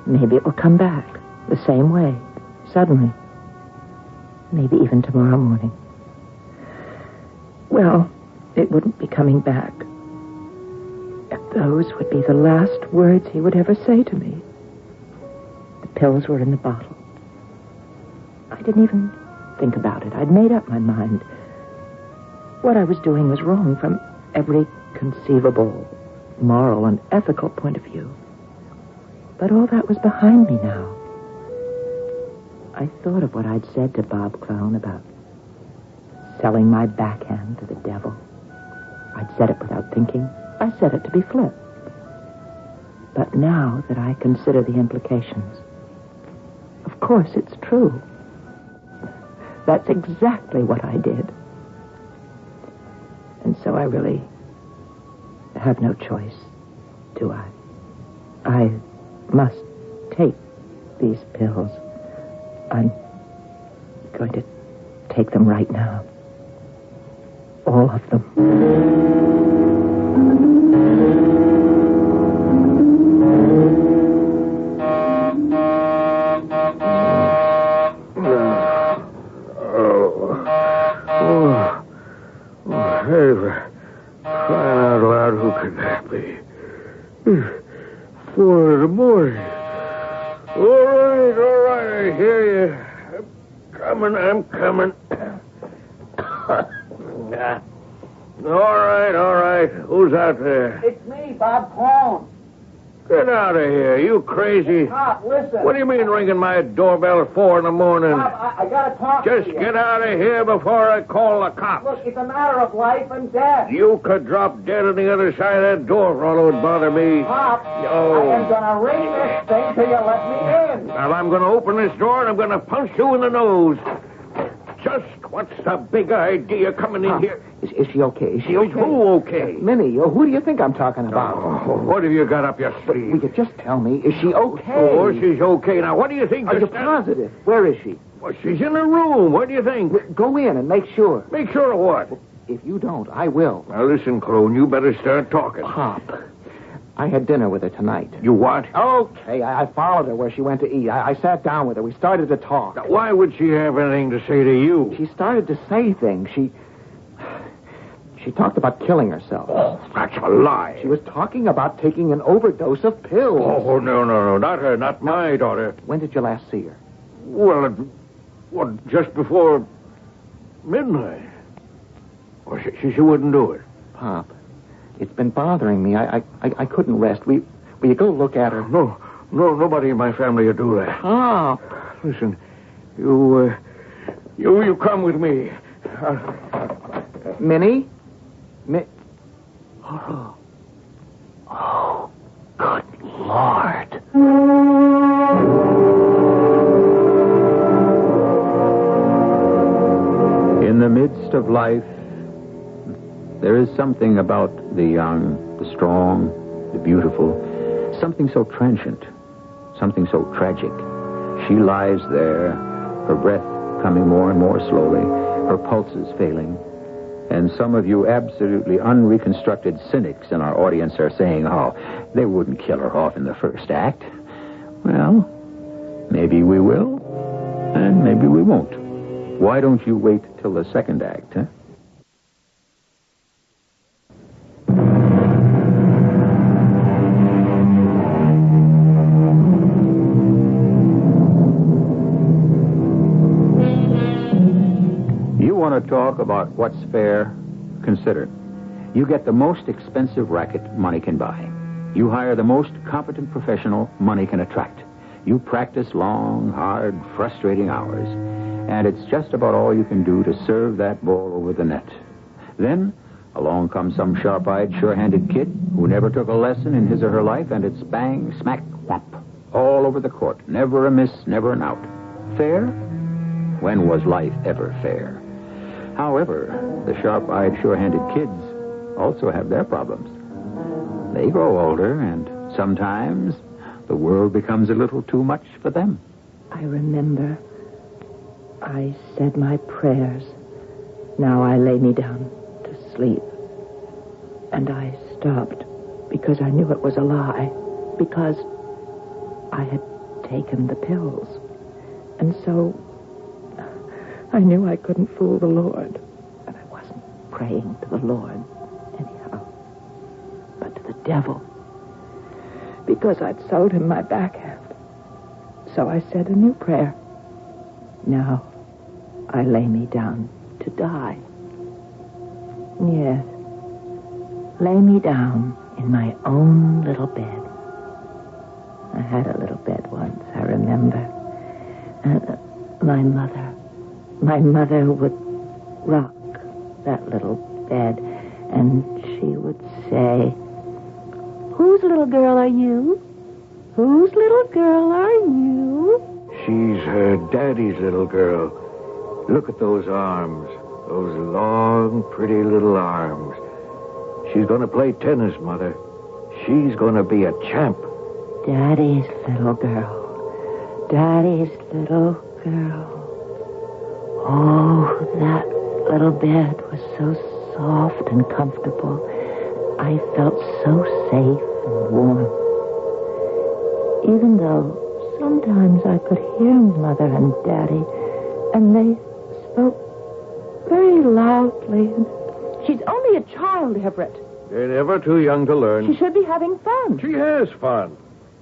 S22: Maybe it will come back the same way, suddenly. Maybe even tomorrow morning. Well, it wouldn't be coming back. And those would be the last words he would ever say to me. The pills were in the bottle. I didn't even think about it. I'd made up my mind. What I was doing was wrong from every conceivable moral and ethical point of view. But all that was behind me now. I thought of what I'd said to Bob Clown about selling my backhand to the devil. I'd said it without thinking. I said it to be flip. But now that I consider the implications, of course it's true. That's exactly what I did. And so I really have no choice, do I? I must take these pills. I'm going to take them right now. All of them.
S4: Hey, for crying out loud, who could that be? 4 in the morning. All right, I hear you. I'm coming. All right. Who's out there?
S7: It's me, Bob Clown.
S4: Get out of here. You crazy.
S7: Pop, listen.
S4: What do you mean ringing my doorbell at 4 in the morning?
S7: Pop, I gotta talk
S4: Just
S7: to you.
S4: get out of here before I call the cops.
S7: Look, it's a matter of life and death.
S4: You could drop dead on the other side of that door for all it would bother me.
S7: Pop,
S4: Oh.
S7: I am gonna ring this thing till you let me in.
S4: Well, I'm going to open this door and I'm going to punch you in the nose. Just what's the big idea coming in here?
S7: Is she okay? Is she
S4: Is who okay?
S7: Minnie, who do you think I'm talking about?
S4: Oh, what have you got up your sleeve?
S7: Will you just tell me, is she okay?
S4: Oh, she's okay. Now, what do you think?
S7: Are you positive? Where is she?
S4: Well, she's in her room. What do you think?
S7: Go in and make sure.
S4: Make sure of what?
S7: If you don't, I will.
S4: Now, listen, Clone, you better start talking.
S7: Pop, I had dinner with her tonight.
S4: You what?
S7: Okay, I followed her where she went to eat. I sat down with her. We started to talk.
S4: Now, why would she have anything to say to you?
S7: She started to say things. She talked about killing herself.
S4: Oh, that's a lie.
S7: She was talking about taking an overdose of pills.
S4: Oh, no. Not her. Not my daughter.
S7: When did you last see her?
S4: Well, just before midnight. Well, she wouldn't do it.
S7: Pop, it's been bothering me. I couldn't rest. Will you go look at her?
S4: No, nobody in my family will do that.
S7: Pop.
S4: Listen, you come with me.
S7: Minnie?
S4: Oh, good Lord.
S5: In the midst of life, there is something about the young, the strong, the beautiful, something so transient, something so tragic. She lies there, her breath coming more and more slowly, her pulses failing. And some of you absolutely unreconstructed cynics in our audience are saying, oh, they wouldn't kill her off in the first act. Well, maybe we will, and maybe we won't. Why don't you wait till the second act, huh? You want to talk about what's fair? Consider. You get the most expensive racket money can buy. You hire the most competent professional money can attract. You practice long, hard, frustrating hours. And it's just about all you can do to serve that ball over the net. Then, along comes some sharp-eyed, sure-handed kid who never took a lesson in his or her life, and it's bang, smack, whomp. All over the court. Never a miss, never an out. Fair? When was life ever fair? However, the sharp-eyed, sure-handed kids also have their problems. They grow older, and sometimes the world becomes a little too much for them.
S22: I remember I said my prayers. Now I lay me down to sleep. And I stopped because I knew it was a lie. Because I had taken the pills. And so I knew I couldn't fool the Lord. And I wasn't praying to the Lord anyhow, but to the devil. Because I'd sold him my backhand. So I said a new prayer. Now I lay me down to die. Yes. Lay me down in my own little bed. I had a little bed once, I remember. My mother would rock that little bed, and she would say, "Whose little girl are you? Whose little girl are you?"
S4: She's her daddy's little girl. Look at those arms. Those long, pretty little arms. She's going to play tennis, Mother. She's going to be a champ.
S22: Daddy's little girl. Daddy's little girl. Oh, that little bed was so soft and comfortable. I felt so safe and warm. Even though sometimes I could hear Mother and Daddy, and they spoke very loudly. She's only a child, Herbert.
S4: They're never too young to learn.
S22: She should be having fun.
S4: She has fun.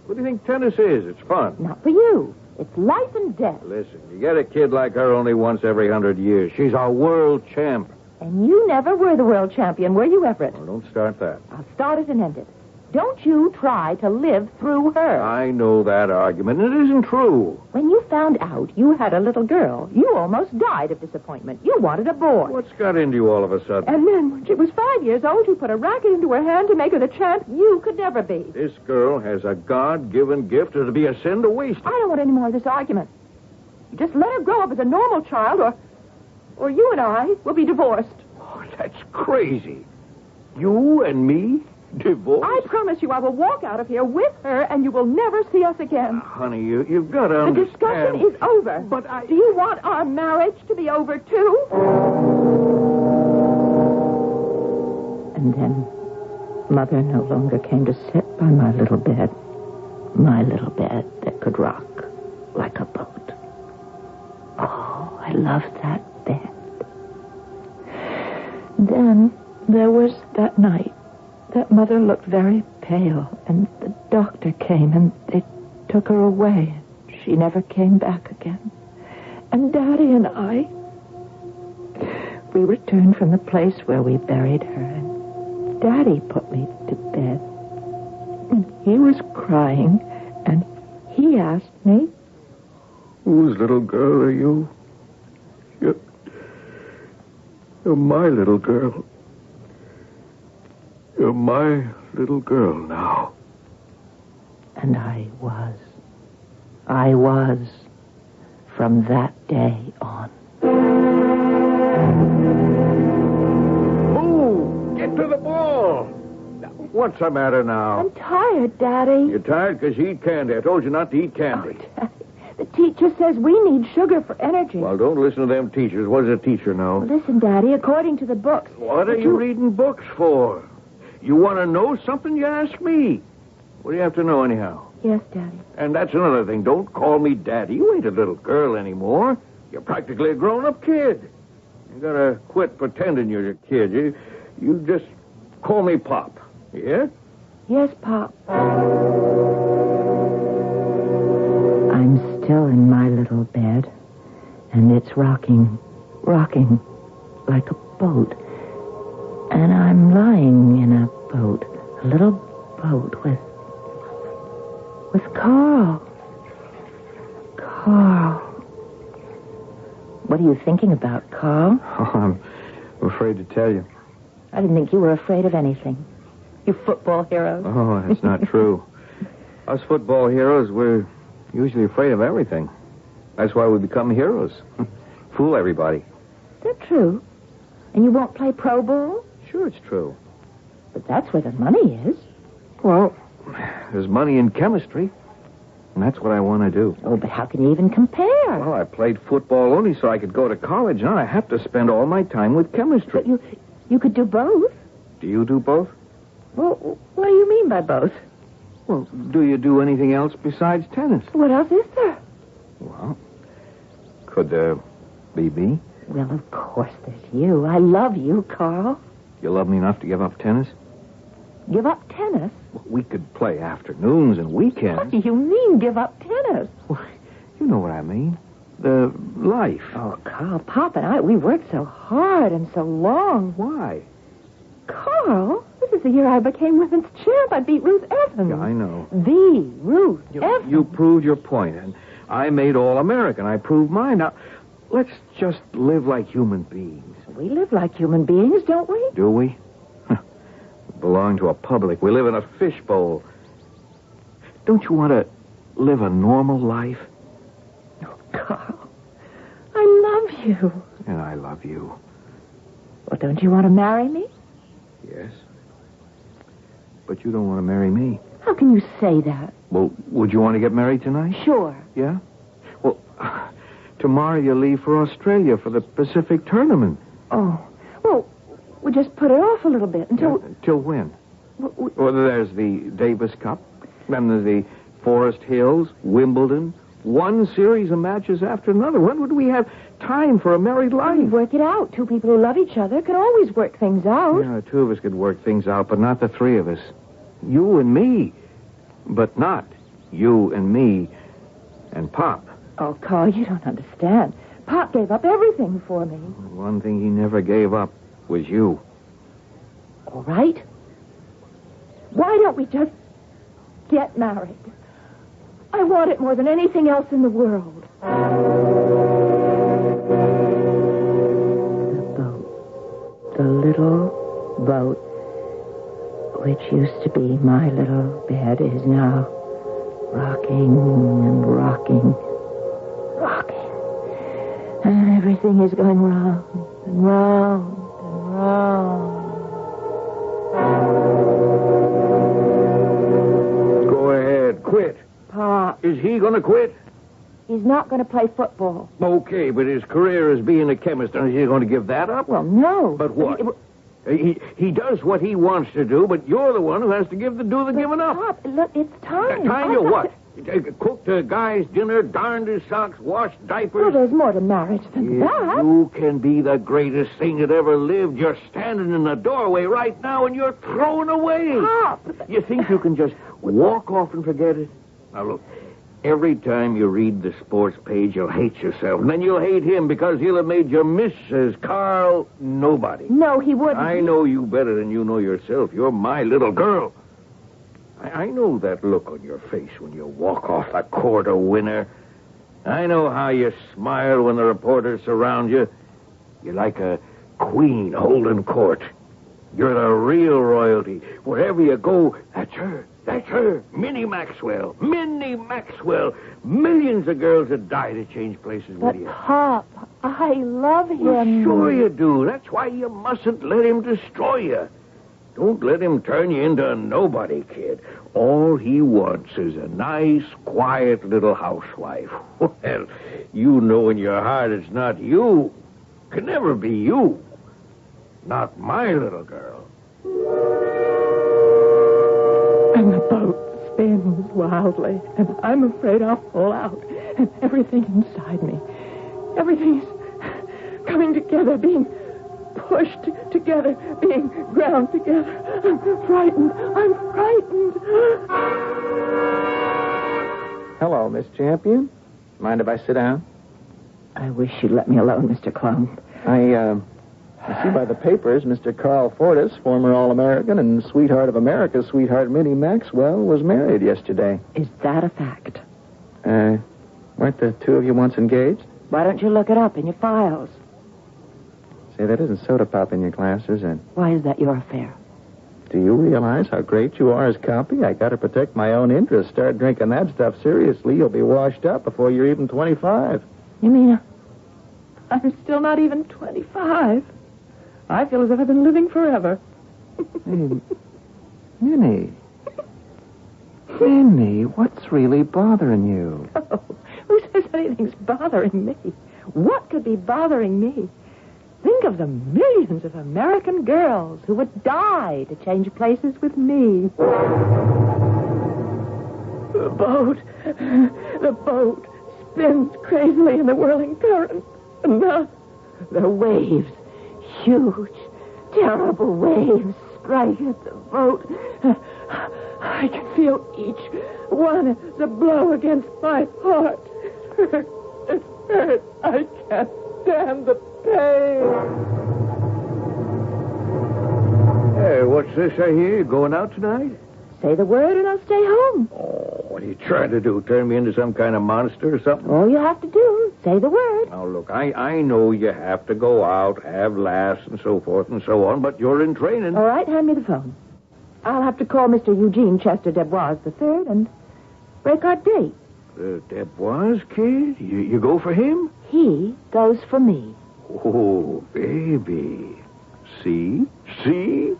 S4: What do you think tennis is? It's fun.
S22: Not for you. It's life and death.
S4: Listen, you get a kid like her only once every 100 years. She's a world champ.
S22: And you never were the world champion, were you, Everett?
S4: Oh, don't start that.
S22: I'll start it and end it. Don't you try to live through her.
S4: I know that argument. It isn't true.
S22: When you found out you had a little girl, you almost died of disappointment. You wanted a boy.
S4: What's got into you all of a sudden?
S22: And then, when she was 5 years old, you put a racket into her hand to make her the champ you could never be.
S4: This girl has a God-given gift. It'll be a sin to waste it.
S22: I don't want any more of this argument. You just let her grow up as a normal child, or you and I will be divorced.
S4: Oh, that's crazy. You and me? Divorce?
S22: I promise you I will walk out of here with her, and you will never see us again.
S4: Honey, you've got to understand.
S22: The discussion is over.
S4: But
S22: Do you want our marriage to be over, too? And then Mother no longer came to sit by my little bed. My little bed that could rock like a boat. Oh, I loved that bed. Then there was that night that Mother looked very pale, and the doctor came, and they took her away. She never came back again. And Daddy and I, we returned from the place where we buried her, and Daddy put me to bed. And he was crying, and he asked me,
S4: "Whose little girl are you?" You're my little girl. You're my little girl now.
S22: And I was. I was from that day on.
S4: Move! Get to the ball! What's the matter now?
S22: I'm tired, Daddy.
S4: You're tired because you eat candy. I told you not to eat candy.
S22: Oh, Daddy. The teacher says we need sugar for energy.
S4: Well, don't listen to them teachers. What does a teacher know?
S22: Listen, Daddy, according to the books...
S4: What are you reading books for? You want to know something, you ask me. What do you have to know anyhow?
S22: Yes, Daddy.
S4: And that's another thing. Don't call me Daddy. You ain't a little girl anymore. You're practically a grown-up kid. You gotta quit pretending you're a kid. You just call me Pop. Yeah?
S22: Yes, Pop. I'm still in my little bed, and it's rocking like a boat. And I'm lying in a boat, a little boat with Carl. Carl. What are you thinking about, Carl?
S5: Oh, I'm afraid to tell you.
S22: I didn't think you were afraid of anything. You football heroes.
S5: Oh, that's not true. Us football heroes, we're usually afraid of everything. That's why we become heroes. Fool everybody.
S22: Is that true? And you won't play pro ball?
S5: Sure, it's true.
S22: But that's where the money is.
S5: Well, there's money in chemistry. And that's what I want to do.
S22: Oh, but how can you even compare?
S5: Well, I played football only so I could go to college. Now I have to spend all my time with chemistry.
S22: But you could do both.
S5: Do you do both?
S22: Well, what do you mean by both?
S5: Well, do you do anything else besides tennis?
S22: What else is there?
S5: Well, could there be me?
S22: Well, of course there's you. I love you, Carl.
S5: You love me enough to give up tennis?
S22: Give up tennis?
S5: Well, we could play afternoons and weekends.
S22: What do you mean, give up tennis?
S5: Well, you know what I mean. The life.
S22: Oh, Carl, Pop and I, we worked so hard and so long.
S5: Why?
S22: Carl, this is the year I became women's champ. I beat Ruth Evans.
S4: Yeah, I know.
S22: The Ruth Evans.
S4: You proved your point, and I made All-American. I proved mine. Now, let's just live like human beings.
S22: We live like human beings, don't we?
S4: Do we? We belong to a public. We live in a fishbowl. Don't you want to live a normal life?
S22: Oh, Carl, I love you.
S4: And I love you.
S22: Well, don't you want to marry me?
S4: Yes. But you don't want to marry me.
S22: How can you say that?
S4: Well, would you want to get married tonight?
S22: Sure.
S4: Yeah? Well, tomorrow you leave for Australia for the Pacific Tournament.
S22: Oh. Well, we'll just put it off a little bit until...
S4: Yeah, till when? Well, there's the Davis Cup. Then there's the Forest Hills, Wimbledon. One series of matches after another. When would we have time for a married life?
S22: Work it out. Two people who love each other can always work things out.
S4: Yeah, the two of us could work things out, but not the three of us. You and me. But not you and me and Pop.
S22: Oh, Carl, you don't understand. Pop gave up everything for me.
S4: One thing he never gave up was you.
S22: All right. Why don't we just get married? I want it more than anything else in the world. The boat. The little boat, which used to be my little bed, is now rocking and rocking, rocking. And everything is going round and round and round.
S4: Go ahead, quit.
S22: Pop.
S4: Is he going to quit?
S22: He's not going to play football.
S4: Okay, but his career as being a chemist, is he going to give that up?
S22: Well, no.
S4: But what? He does what he wants to do, but you're the one who has to do the giving up.
S22: Pop, look, it's time.
S4: Time to what? Cook the guy's dinner, darned his socks, wash diapers.
S22: Well, there's more to marriage than that.
S4: You can be the greatest thing that ever lived. You're standing in the doorway right now, and you're thrown away.
S22: Pop.
S4: You think you can just walk off and forget it? Now, look, every time you read the sports page, you'll hate yourself. And then you'll hate him because he'll have made you Mrs. Carl Nobody.
S22: No, he wouldn't.
S4: I know you better than you know yourself. You're my little girl. I know that look on your face when you walk off the court a winner. I know how you smile when the reporters surround you. You're like a queen holding court. You're the real royalty. Wherever you go, that's her. That's her. Minnie Maxwell. Minnie Maxwell. Millions of girls would die to change places with you.
S22: Pop, I love him.
S4: Well, sure you do. That's why you mustn't let him destroy you. Don't let him turn you into a nobody, kid. All he wants is a nice, quiet little housewife. Well, you know in your heart it's not you. Can never be you. Not my little girl.
S22: And the boat spins wildly, and I'm afraid I'll fall out. And everything inside me, everything is coming together, being pushed together, being ground together. I'm frightened. I'm frightened.
S15: Hello, Miss Champion. Mind if I sit down?
S22: I wish you'd let me alone, Mr. Clone.
S15: I see by the papers, Mr. Carl Fortis, former All-American and sweetheart of America's sweetheart Minnie Maxwell, was married yesterday.
S22: Is that a fact?
S15: Weren't the two of you once engaged?
S22: Why don't you look it up in your files?
S15: Say, that isn't soda pop in your glass, is it?
S22: Why is that your affair?
S15: Do you realize how great you are as copy? I gotta protect my own interests. Start drinking that stuff seriously, you'll be washed up before you're even 25.
S22: You mean I'm still not even 25? I feel as if I've been living forever.
S15: Hey, Minnie. Minnie, what's really bothering you?
S22: Oh, who says anything's bothering me? What could be bothering me? Think of the millions of American girls who would die to change places with me. The boat spins crazily in the whirling current. And the waves, huge, terrible waves, strike at the boat. I can feel each one as a blow against my heart. It hurts. I can't stand the pain.
S4: What's this I hear? You going out tonight?
S22: Say the word and I'll stay home.
S4: Oh, what are you trying to do? Turn me into some kind of monster or something?
S22: All you have to do, say the word.
S4: Now, look, I know you have to go out, have laughs, and so forth and so on, but you're in training.
S22: All right, hand me the phone. I'll have to call Mr. Eugene Chester Debois III and break our date.
S4: Debois, kid? You go for him?
S22: He goes for me.
S4: Oh, baby. See?
S22: See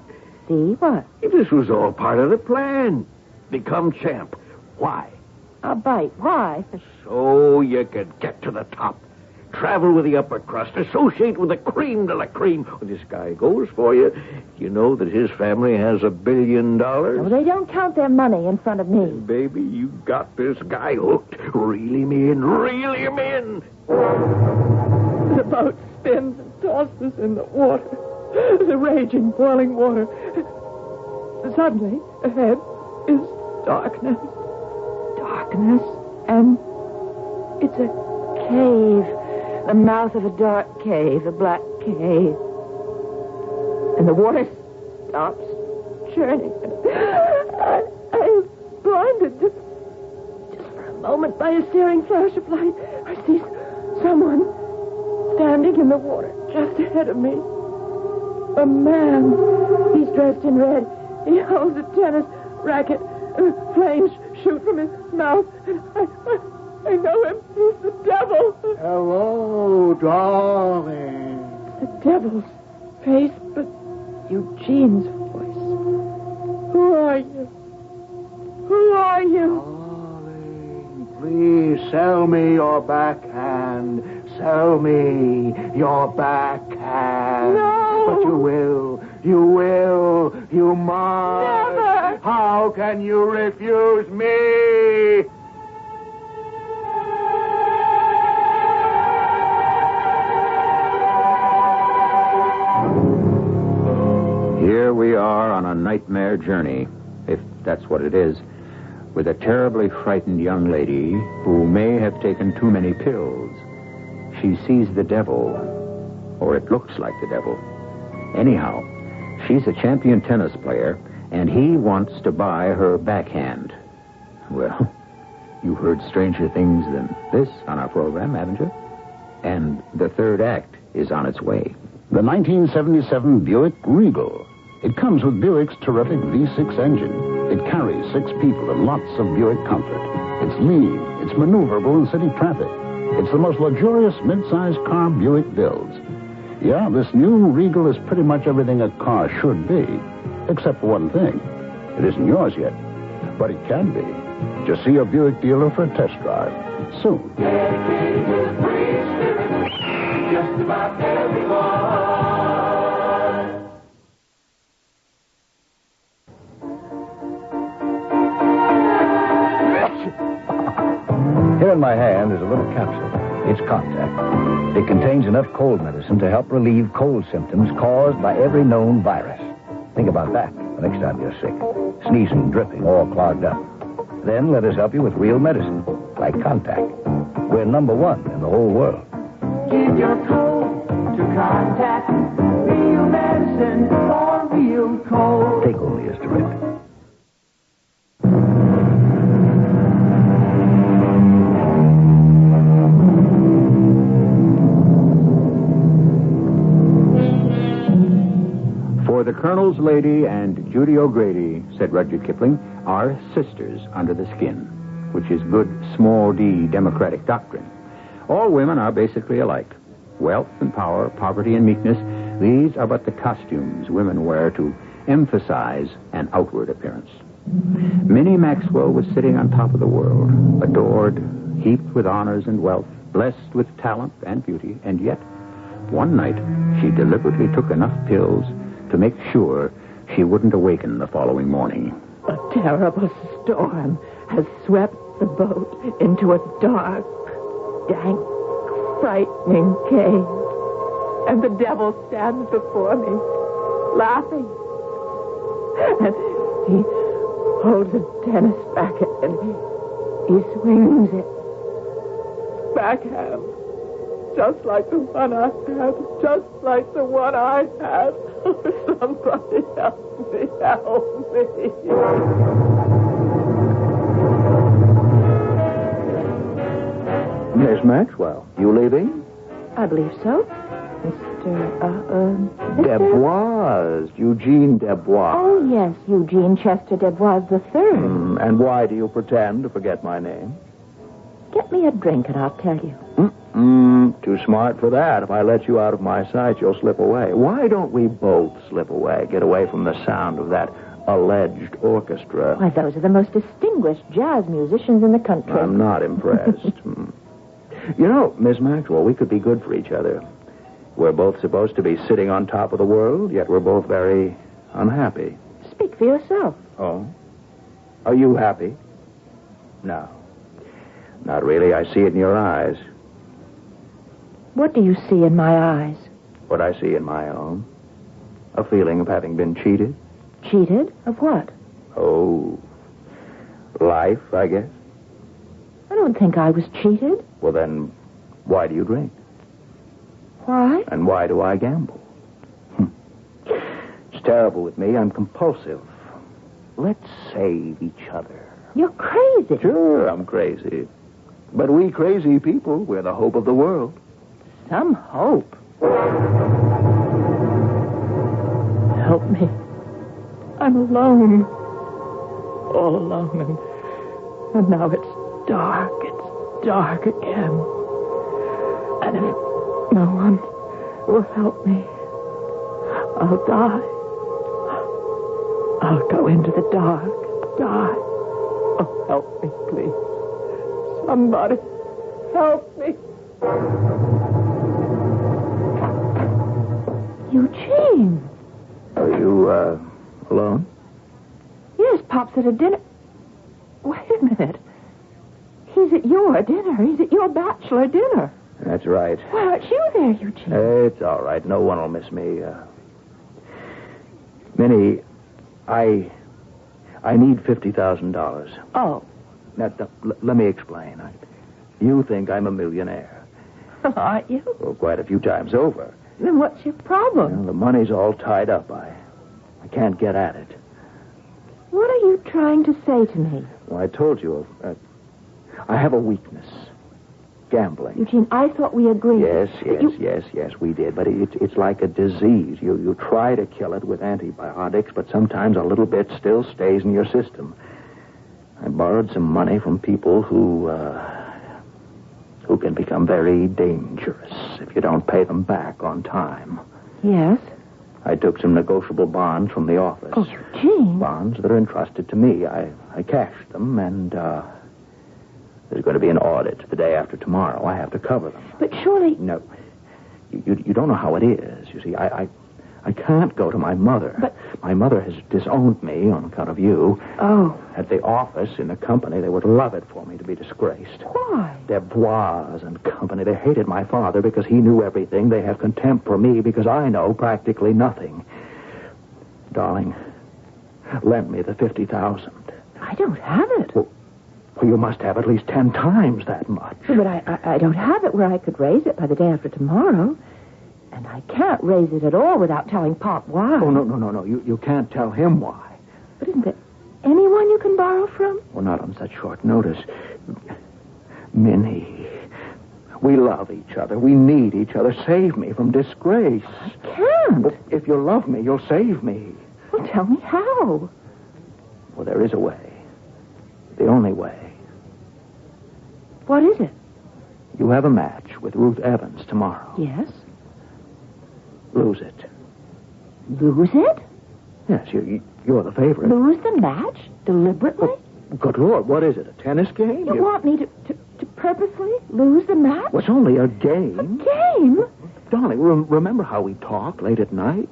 S22: what?
S4: This was all part of the plan. Become champ. Why?
S22: I'll bite. Why?
S4: So you can get to the top. Travel with the upper crust. Associate with the cream de la cream. When this guy goes for you, you know that his family has $1 billion.
S22: Well, they don't count their money in front of me.
S4: And baby, you got this guy hooked. Reel him in. Reel him in.
S22: The boat spins and tosses in the water. The raging, boiling water. Suddenly, ahead is darkness. Darkness. And it's a cave. The mouth of a dark cave, a black cave. And the water stops churning. I am blinded just for a moment by a staring flash of light. I see someone standing in the water just ahead of me. A man. He's dressed in red. He holds a tennis racket. Flames shoot from his mouth. And I know him. He's the devil.
S14: Hello, darling.
S22: The devil's face, but Eugene's voice. Who are you? Who are you?
S14: Darling, please sell me your backhand. Sell me your backhand.
S22: No.
S14: But you will. You will. You must.
S22: Never.
S14: How can you refuse me?
S5: Here we are on a nightmare journey, if that's what it is, with a terribly frightened young lady who may have taken too many pills. She sees the devil, or it looks like the devil. Anyhow, she's a champion tennis player, and he wants to buy her backhand. Well, you've heard stranger things than this on our program, haven't you? And the third act is on its way.
S23: The 1977 Buick Regal. It comes with Buick's terrific V6 engine. It carries 6 people and lots of Buick comfort. It's lean. It's maneuverable in city traffic. It's the most luxurious mid-sized car Buick builds. Yeah, this new Regal is pretty much everything a car should be, except for one thing. It isn't yours yet, but it can be. Just see your Buick dealer for a test drive soon.
S25: Just about everyone.
S16: Here in my hand is a little capsule. It's Contact. It contains enough cold medicine to help relieve cold symptoms caused by every known virus. Think about that the next time you're sick. Sneezing, dripping, all clogged up. Then let us help you with real medicine, like Contact. We're #1 in the whole world.
S25: Give your cold to Contact. Real medicine for real cold.
S16: Take only as directed.
S5: For the Colonel's Lady and Judy O'Grady, said Rudyard Kipling, are sisters under the skin, which is good small d democratic doctrine. All women are basically alike. Wealth and power, poverty and meekness, these are but the costumes women wear to emphasize an outward appearance. Minnie Maxwell was sitting on top of the world, adored, heaped with honors and wealth, blessed with talent and beauty, and yet, one night, she deliberately took enough pills to make sure she wouldn't awaken the following morning.
S22: A terrible storm has swept the boat into a dark, dank, frightening cave. And the devil stands before me, laughing. And he holds a tennis racket and he swings it. Backhand. Just like the one I had. Just like the one I had.
S14: Somebody help me, help me.
S5: Miss Maxwell, you leaving?
S22: I believe so. Mr.
S5: Deboise, Eugene Deboise.
S22: Oh, yes, Eugene Chester Deboise III.
S5: And why do you pretend to forget my name?
S22: Get me a drink and I'll tell you.
S5: Too smart for that. If I let you out of my sight, you'll slip away. Why don't we both slip away, get away from the sound of that alleged orchestra?
S22: Why, those are the most distinguished jazz musicians in the country.
S5: I'm not impressed. You know, Miss Maxwell, we could be good for each other. We're both supposed to be sitting on top of the world, yet we're both very unhappy.
S22: Speak for yourself.
S5: Oh? Are you happy? No. Not really. I see it in your eyes.
S22: What do you see in my eyes?
S5: What I see in my own. A feeling of having been cheated.
S22: Cheated? Of what?
S5: Oh, life, I guess.
S22: I don't think I was cheated.
S5: Well, then, why do you drink?
S22: Why?
S5: And why do I gamble? It's terrible with me. I'm compulsive. Let's save each other.
S22: You're crazy.
S5: Sure, I'm crazy. But we crazy people, we're the hope of the world.
S22: Some hope. Help me. I'm alone. All alone. And now it's dark. It's dark again. And if no one will help me, I'll die. I'll go into the dark. Die. Oh, help me, please. Somebody help me. Eugene.
S5: Are you, alone?
S22: Yes, Pop's at a dinner. Wait a minute. He's at your dinner. He's at your bachelor dinner.
S5: That's right.
S22: Why aren't you there, Eugene?
S5: It's all right. No one will miss me. Minnie, I need $50,000.
S22: Oh.
S5: Now, let me explain. You think I'm a millionaire.
S22: Aren't you?
S5: Well, quite a few times over.
S22: Then what's your problem?
S5: Well, the money's all tied up. I can't get at it.
S22: What are you trying to say to me?
S5: Well, I told you. I have a weakness. Gambling.
S22: Eugene, I thought we agreed.
S5: Yes, we did. But it's like a disease. You try to kill it with antibiotics, but sometimes a little bit still stays in your system. I borrowed some money from people who can become very dangerous if you don't pay them back on time.
S22: Yes?
S5: I took some negotiable bonds from the office.
S22: Oh, Eugene.
S5: Bonds that are entrusted to me. I cashed them, and there's going to be an audit the day after tomorrow. I have to cover them.
S22: But surely...
S5: No. You don't know how it is. You see, I can't go to my mother.
S22: But...
S5: My mother has disowned me on account of you.
S22: Oh.
S5: At the office, in the company, they would love it for me to be disgraced.
S22: Why?
S5: Deboise and company. They hated my father because he knew everything. They have contempt for me because I know practically nothing. Darling, lend me the $50,000.
S22: I don't have it.
S5: Well, you must have at least 10 times that much.
S22: But I don't have it where I could raise it by the day after tomorrow. And I can't raise it at all without telling Pop why.
S5: Oh, no. You can't tell him why.
S22: But isn't there anyone you can borrow from?
S5: Well, not on such short notice. Minnie, we love each other. We need each other. Save me from disgrace.
S22: I can't.
S5: Well, if you love me, you'll save me.
S22: Well, tell me how.
S5: Well, there is a way. The only way.
S22: What is it?
S5: You have a match with Ruth Evans tomorrow.
S22: Yes?
S5: Lose it.
S22: Lose it?
S5: Yes, you're the favorite.
S22: Lose the match? Deliberately?
S5: Oh, good Lord, what is it, a tennis game?
S22: You want me to purposely lose the match?
S5: Well, it's only a game.
S22: A game?
S5: Darling, remember how we talked late at night?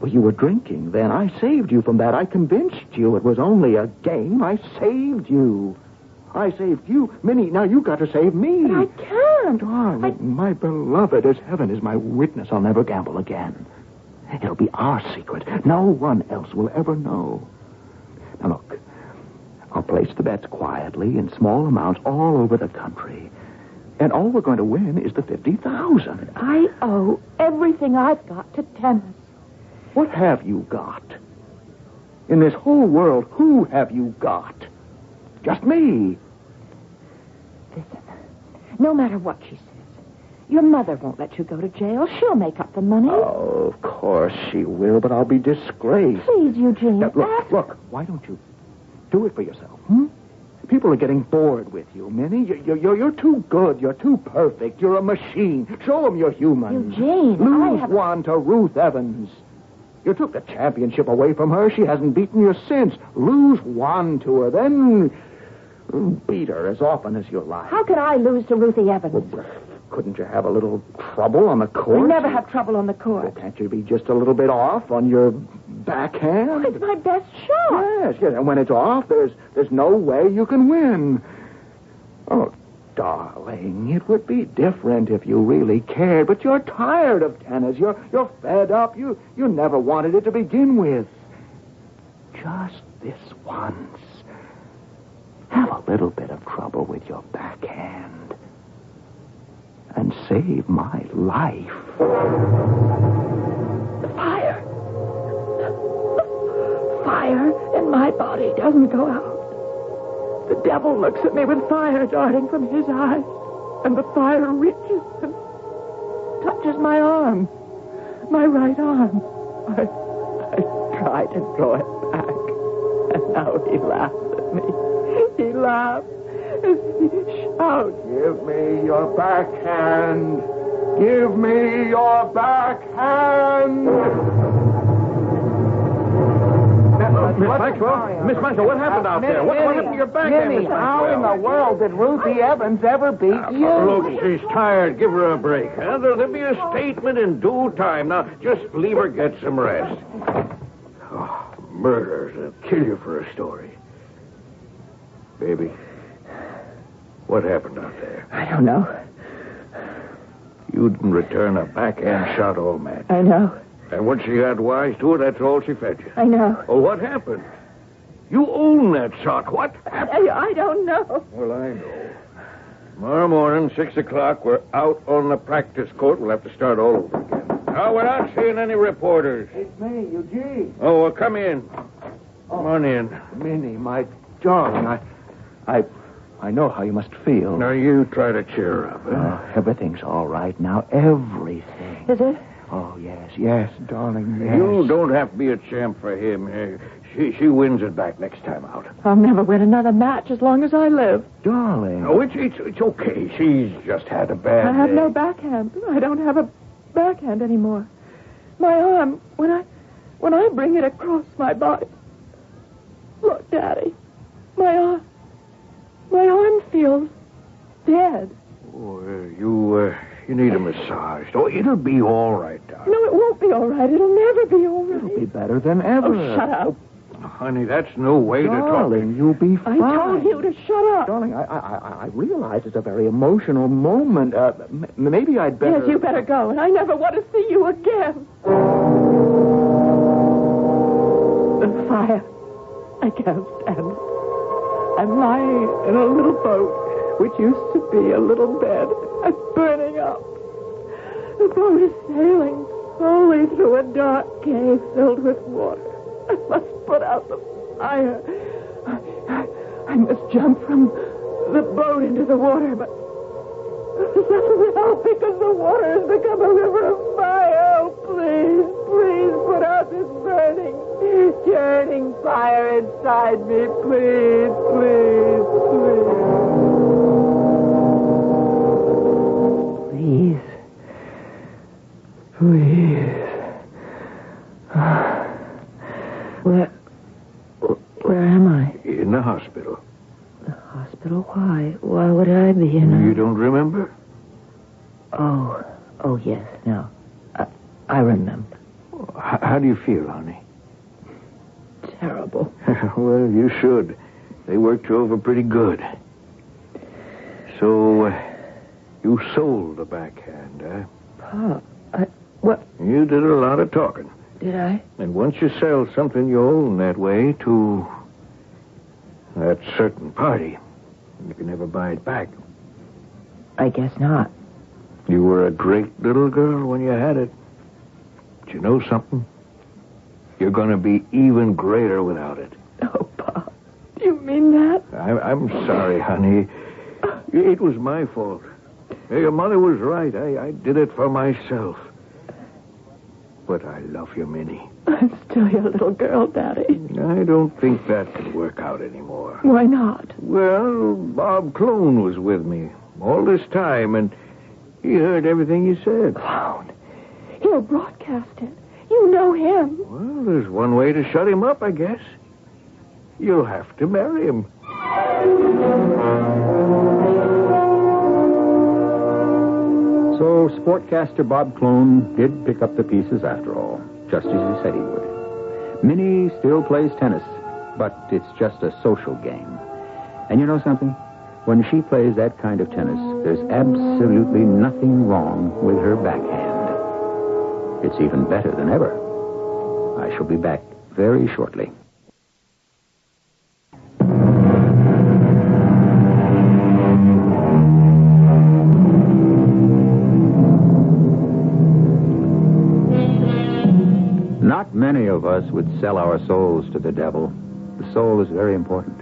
S5: Well, you were drinking then. I saved you from that. I convinced you it was only a game. I saved you. I saved you. Minnie, now you got to save me.
S22: But I can't.
S5: Darling, my beloved, as heaven is my witness, I'll never gamble again. It'll be our secret. No one else will ever know. Now, look, I'll place the bets quietly in small amounts all over the country. And all we're going to win is the $50,000.
S22: I owe everything I've got to tennis.
S14: What have you got? In this whole world, who have you got? Just me.
S22: Listen, no matter what she says, your mother won't let you go to jail. She'll make up the money.
S14: Oh, of course she will, but I'll be disgraced.
S22: Please, Eugene.
S14: Now, look, why don't you do it for yourself, People are getting bored with you, Minnie. You're too good. You're too perfect. You're a machine. Show them you're human.
S22: Eugene,
S14: Lose one to Ruth Evans. You took the championship away from her. She hasn't beaten you since. Lose one to her, then beat her as often as you like.
S22: How can I lose to Ruthie Evans?
S14: Well, couldn't you have a little trouble on the court?
S22: We never have trouble on the court.
S14: Well, can't you be just a little bit off on your backhand?
S22: Well, it's my best shot.
S14: Yes, and when it's off, there's no way you can win. Oh, darling, it would be different if you really cared, but you're tired of tennis. You're fed up. You never wanted it to begin with. Just this once. Have a little bit of trouble with your backhand. And save my life.
S22: Fire. Fire in my body doesn't go out. The devil looks at me with fire darting from his eyes, and the fire reaches and touches my arm, my right arm. I try to draw it back, and now he laughs at me. He laughs as he shouts,
S14: "Give me your backhand! Give me your backhand!" Miss Maxwell, what happened out there? What happened to your backhand,
S15: Minnie,
S14: Miss Maxwell?
S15: how in the world did Ruthie Evans ever beat you?
S4: Look, she's tired. Give her a break. There'll be a statement in due time. Now, just leave her get some rest. Oh, murders. They'll kill you for a story. Baby, what happened out there?
S22: I don't know.
S4: You didn't return a backhand shot all match.
S22: I know.
S4: And when she got wise to it, that's all she fed you.
S22: I know.
S4: Well, what happened? You own that shot. What happened?
S22: I don't know.
S4: Well, I know. Tomorrow morning, 6 o'clock, we're out on the practice court. We'll have to start all over again. Now, we're not seeing any reporters.
S14: It's me, Eugene.
S4: Oh, well, come in. Come on in.
S14: Minnie, my darling, I know how you must feel.
S4: Now, you try to cheer her up, huh?
S14: Everything's all right now. Everything.
S22: Is it?
S14: Oh, yes, darling, yes.
S4: You don't have to be a champ for him. She wins it back next time out.
S22: I'll never win another match as long as I live.
S14: Darling.
S4: Oh, it's okay. She's just had a bad
S22: I have
S4: day.
S22: no backhand. I don't have a backhand anymore. My arm, when I bring it across my body. Look, Daddy. My arm feels dead.
S4: Oh, you need a massage. Oh, it'll be all right, darling.
S22: No, it won't be all right. It'll never be all right.
S14: It'll be better than ever.
S22: Oh, shut up.
S4: Honey, that's no way to talk.
S14: Darling, you'll be fine.
S22: I told you to shut up.
S14: Darling, I realize it's a very emotional moment. Maybe I'd better...
S22: Yes, you better go, and I never want to see you again. The fire. I can't stand it. I'm lying in a little boat, which used to be a little bed, and burning up. The boat is sailing slowly through a dark cave filled with water. I must put out the fire. I must jump from the boat into the water, but it doesn't help because the water has become a river of fire. Oh, please put out this yearning fire inside me. Please. Where am I?
S4: In the hospital.
S22: The hospital? Why? Why would I be in a...
S4: You don't remember?
S22: Oh, yes, no. I remember.
S4: How do you feel, honey?
S22: Terrible.
S4: Well, you should. They worked you over pretty good. So, you sold the backhand, huh?
S22: Pop, what?
S4: You did a lot of talking.
S22: Did I?
S4: And once you sell something you own that way to that certain party, you can never buy it back.
S22: I guess not.
S4: You were a great little girl when you had it. Did you know something? You're going to be even greater without it.
S22: Oh, Bob, do you mean that?
S4: I'm sorry, honey. It was my fault. Your mother was right. I did it for myself. But I love you, Minnie.
S22: I'm still your little girl, Daddy.
S4: I don't think that can work out anymore.
S22: Why not?
S4: Well, Bob Clone was with me all this time, and he heard everything you said.
S22: Clone? He'll broadcast it. You know him.
S4: Well, there's one way to shut him up, I guess. You'll have to marry him.
S5: So sportcaster Bob Clone did pick up the pieces after all, just as he said he would. Minnie still plays tennis, but it's just a social game. And you know something? When she plays that kind of tennis, there's absolutely nothing wrong with her backhand. It's even better than ever. I shall be back very shortly. Not many of us would sell our souls to the devil. The soul is very important,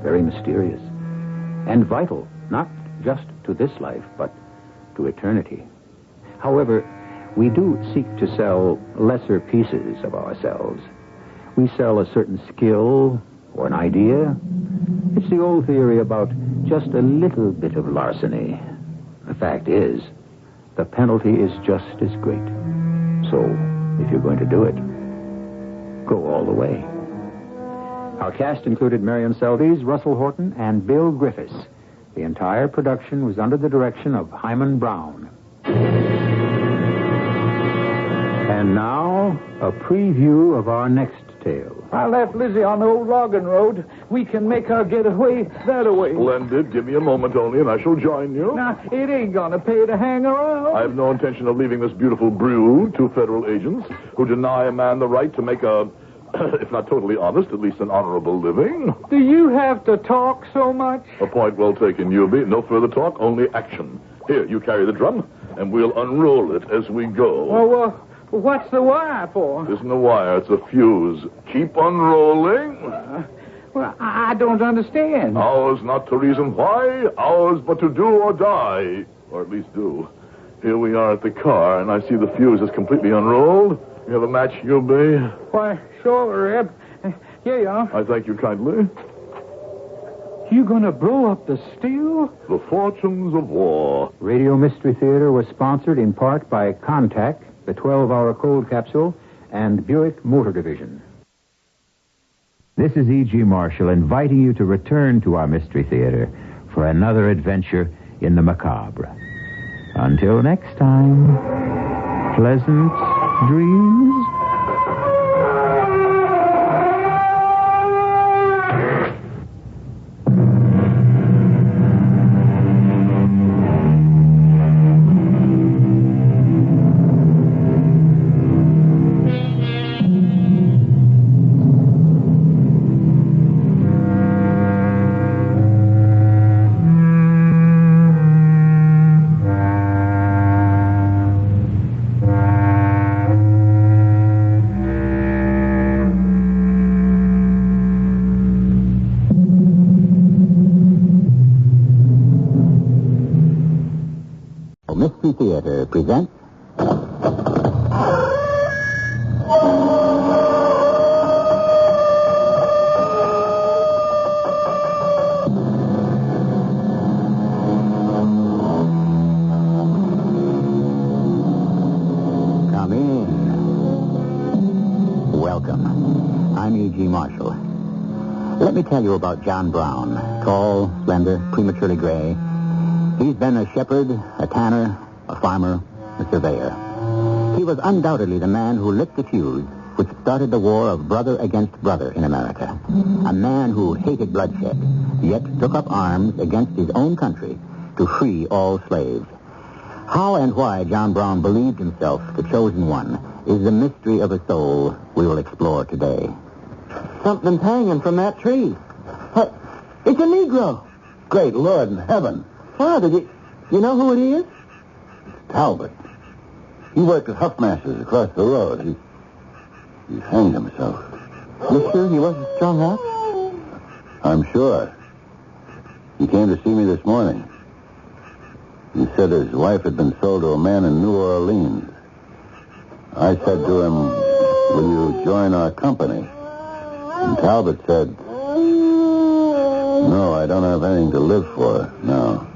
S5: very mysterious, and vital, not just to this life, but to eternity. However, we do seek to sell lesser pieces of ourselves. We sell a certain skill or an idea. It's the old theory about just a little bit of larceny. The fact is, the penalty is just as great. So, if you're going to do it, go all the way. Our cast included Marion Seldes, Russell Horton, and Bill Griffiths. The entire production was under the direction of Hyman Brown. And now, a preview of our next tale.
S14: I left Lizzie on the old logging road. We can make our getaway that way.
S1: Splendid. Give me a moment only, and I shall join you.
S14: Now, it ain't gonna pay to hang around.
S1: I have no intention of leaving this beautiful brood to federal agents who deny a man the right to make a, if not totally honest, at least an honorable living.
S14: Do you have to talk so much?
S1: A point well taken, Newby. No further talk, only action. Here, you carry the drum, and we'll unroll it as we go.
S14: Well, what's the wire for?
S1: It isn't a wire, it's a fuse. Keep unrolling.
S14: Well, I don't understand.
S1: Ours not to reason why, ours but to do or die. Or at least do. Here we are at the car, and I see the fuse is completely unrolled. You have a match, Newby?
S14: Why, sure, Reb. Here you are.
S1: I thank you kindly.
S14: You gonna blow up the steel?
S1: The fortunes of war.
S5: Radio Mystery Theater was sponsored in part by Contact, the 12-hour cold capsule, and Buick Motor Division.
S19: This is E.G. Marshall inviting you to return to our Mystery Theater for another adventure in the macabre. Until next time, pleasant dreams.
S23: Mystery Theater presents... Come in. Welcome. I'm E.G. Marshall. Let me tell you about John Brown. Tall, slender, prematurely gray. He's been a shepherd, a tanner, a farmer, a surveyor. He was undoubtedly the man who lit the fuse which started the war of brother against brother in America. A man who hated bloodshed, yet took up arms against his own country to free all slaves. How and why John Brown believed himself the chosen one is the mystery of a soul we will explore today. Something's hanging from that tree. It's a Negro.
S20: Great Lord in heaven.
S23: Father, you know who it is?
S20: Talbot. He worked at Huffmaster's across the road. He hanged himself.
S15: You sure he wasn't strung up?
S20: I'm sure. He came to see me this morning. He said his wife had been sold to a man in New Orleans. I said to him, will you join our company? And Talbot said, no, I don't have anything to live for now.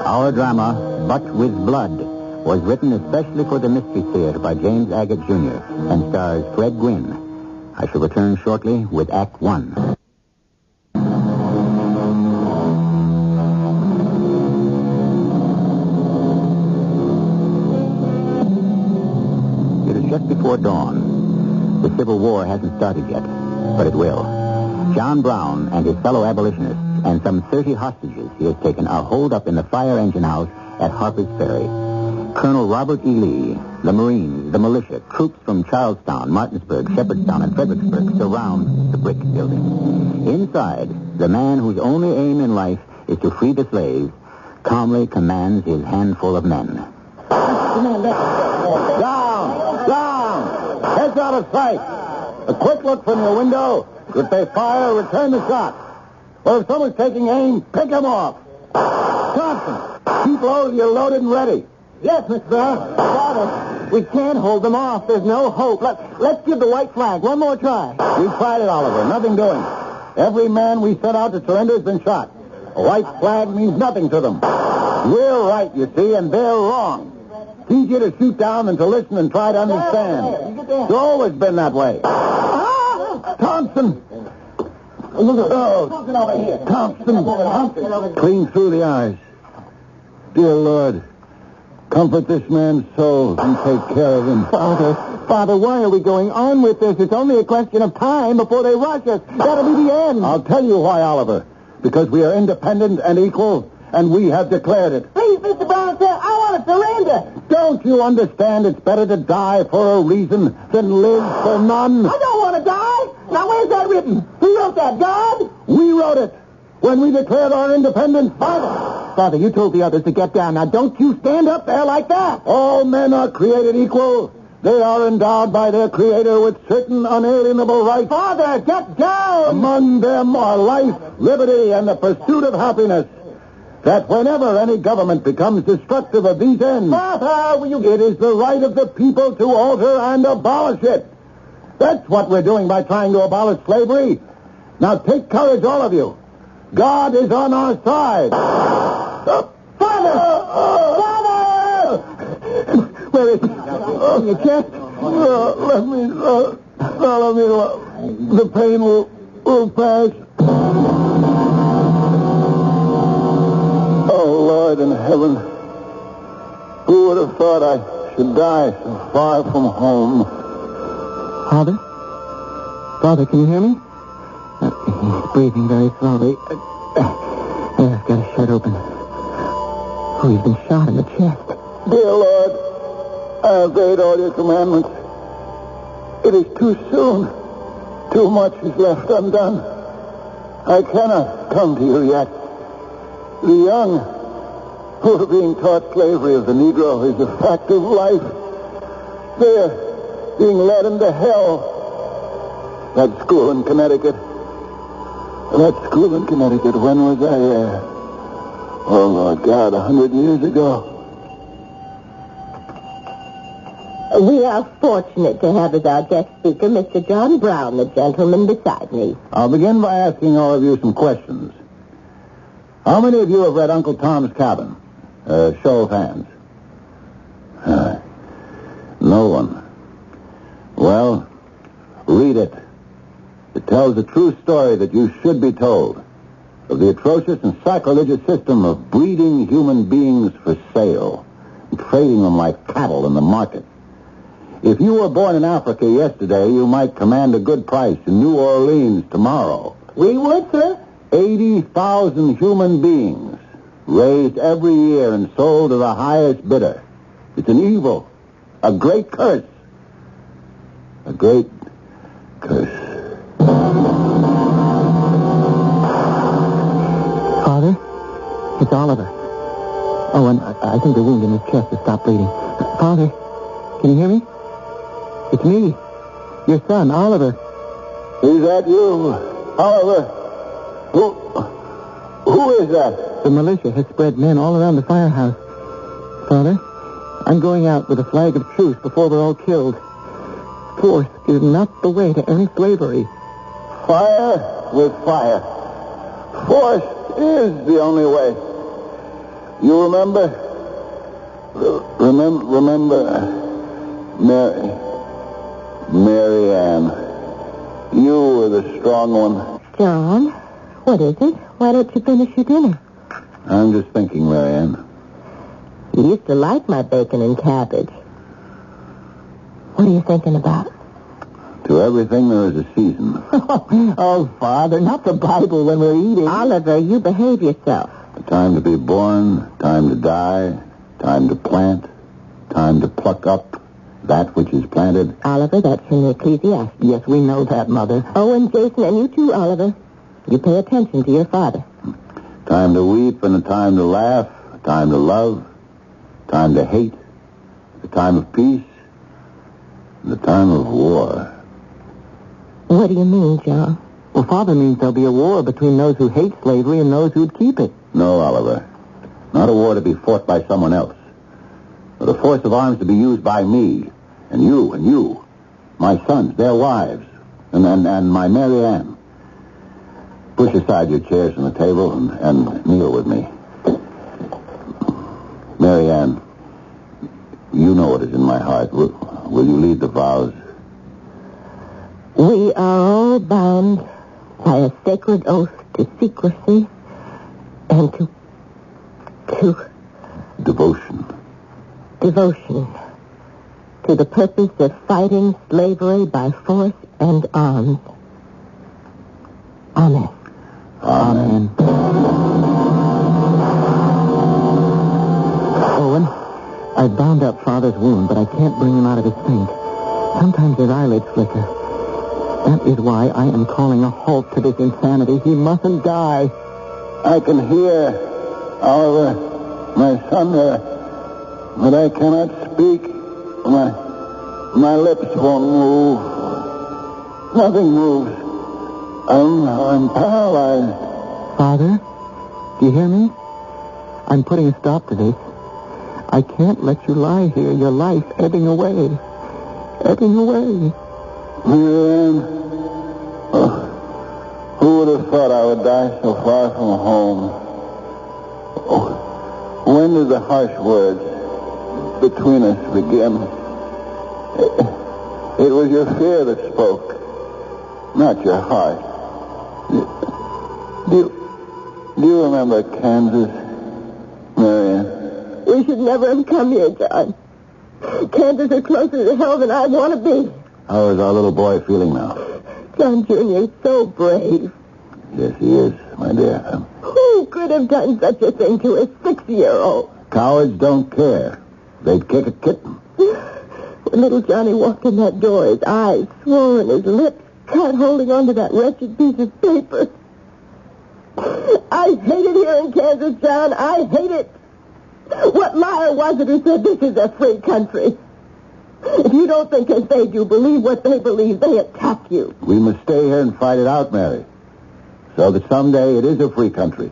S23: Our drama, But With Blood, was written especially for the Mystery Theater by James Agate Jr. and stars Fred Gwynne. I shall return shortly with Act One. It is just before dawn. The Civil War hasn't started yet, but it will. John Brown and his fellow abolitionists and some 30 hostages he has taken are holed up in the fire engine house at Harper's Ferry. Colonel Robert E. Lee, the Marines, the militia, troops from Charlestown, Martinsburg, Shepherdstown, and Fredericksburg surround the brick building. Inside, the man whose only aim in life is to free the slaves calmly commands his handful of men.
S20: Down! Down! Heads out of sight! A quick look from your window. If they fire, return the shot. Or if someone's taking aim, pick them off. Thompson, keep low till you're loaded and ready.
S15: Yes, Mr. Brown. Father, we can't hold them off. There's no hope. Let's give the white flag one more try.
S20: We tried it, Oliver. Nothing doing. Every man we sent out to surrender has been shot. A white flag means nothing to them. We're right, you see, and they're wrong. It's easier to shoot down than to listen and try to understand. It's always been that way. Thompson! Oh, Thompson. Clean through the eyes. Dear Lord, comfort this man's soul and take care of him.
S15: Father, why are we going on with this? It's only a question of time before they rush us. That'll be the end.
S20: I'll tell you why, Oliver. Because we are independent and equal, and we have declared it.
S15: Please, Mr. Brown, sir, I want to surrender.
S20: Don't you understand it's better to die for a reason than live for none?
S15: I don't want to die. Now, where's that written? Who wrote that, God?
S20: We wrote it when we declared our independence.
S15: Father, you told the others to get down. Now, don't you stand up there like that.
S20: All men are created equal. They are endowed by their Creator with certain unalienable rights.
S15: Father, get down!
S20: Among them are life, liberty, and the pursuit of happiness. That whenever any government becomes destructive of these ends,
S15: Father,
S20: it is the right of the people to alter and abolish it. That's what we're doing by trying to abolish slavery. Now take courage, all of you. God is on our side.
S15: Father! Father! Where is he? In your chest?
S20: Let me. The pain will pass. Oh, Lord in heaven. Who would have thought I should die so far from home?
S15: Father? Father, can you hear me? He's breathing very slowly. I've got his shirt open. Oh, he's been shot in the chest.
S20: Dear Lord, I obeyed all your commandments. It is too soon. Too much is left undone. I cannot come to you yet. The young who are being taught slavery of the Negro is a fact of life. They are being led into hell. That school in Connecticut. When was I there? Oh, Lord God, 100 years ago.
S6: We are fortunate to have as our guest speaker Mr. John Brown, the gentleman beside me.
S20: I'll begin by asking all of you some questions. How many of you have read Uncle Tom's Cabin? Show of hands. No one. Well, read it. It tells a true story that you should be told of the atrocious and sacrilegious system of breeding human beings for sale and trading them like cattle in the market. If you were born in Africa yesterday, you might command a good price in New Orleans tomorrow.
S6: We would, sir.
S20: 80,000 human beings raised every year and sold to the highest bidder. It's an evil, a great curse. A great curse.
S15: Father, it's Oliver.
S9: Oh, and I think the wound in his chest has stopped bleeding. Father, can you hear me? It's me, your son, Oliver.
S20: Is that you, Oliver? Who is that?
S9: The militia has spread men all around the firehouse. Father, I'm going out with a flag of truce before we're all killed. Force is not the way to end slavery.
S20: Fire with fire. Force is the only way. You remember? Remember Mary Ann. You were the strong one.
S6: John, what is it? Why don't you finish your dinner?
S20: I'm just thinking, Mary Ann.
S6: You used to like my bacon and cabbage. What are you thinking about?
S20: To everything there is a season.
S9: Oh, Father, not the Bible when we're eating.
S6: Oliver, you behave yourself.
S20: A time to be born, time to die, time to plant, time to pluck up that which is planted.
S6: Oliver, that's in the Ecclesiastes.
S9: Yes, we know that, Mother.
S6: Oh, and Jason, and you too, Oliver. You pay attention to your father.
S20: Time to weep and a time to laugh, a time to love, time to hate, a time of peace, and a time of war.
S6: What do you mean, John?
S9: Well, Father means there'll be a war between those who hate slavery and those who'd keep it.
S20: No, Oliver. Not a war to be fought by someone else. But a force of arms to be used by me, and you, my sons, their wives, and my Mary Ann. Push aside your chairs from the table and kneel with me. Mary Ann, you know what is in my heart. Will you lead the vows?
S6: We are all bound by a sacred oath to secrecy and to
S20: devotion.
S6: Devotion to the purpose of fighting slavery by force and arms. Amen.
S20: Amen.
S9: Owen, I bound up Father's wound, but I can't bring him out of his faint. Sometimes his eyelids flicker. That is why I am calling a halt to this insanity. He mustn't die.
S20: I can hear, Oliver, my son there, but I cannot speak. My lips won't move. Nothing moves. I'm paralyzed.
S9: Father, do you hear me? I'm putting a stop to this. I can't let you lie here, your life ebbing away. Ebbing away.
S20: Marianne, who would have thought I would die so far from home? Oh, when did the harsh words between us begin? It was your fear that spoke, not your heart. Do you remember Kansas, Marianne?
S6: We should never have come here, John. Kansas is closer to hell than I want to be.
S20: How is our little boy feeling now?
S6: John Jr. is so brave.
S20: Yes, he is, my dear.
S6: Who could have done such a thing to a 6-year-old?
S20: Cowards don't care. They'd kick a kitten.
S6: When little Johnny walked in that door, his eyes swollen, his lips cut, holding on to that wretched piece of paper. I hate it here in Kansas, John. I hate it. What liar was it who said this is a free country? If you don't think as they do, believe what they believe, they attack you.
S20: We must stay here and fight it out, Mary, so that someday it is a free country.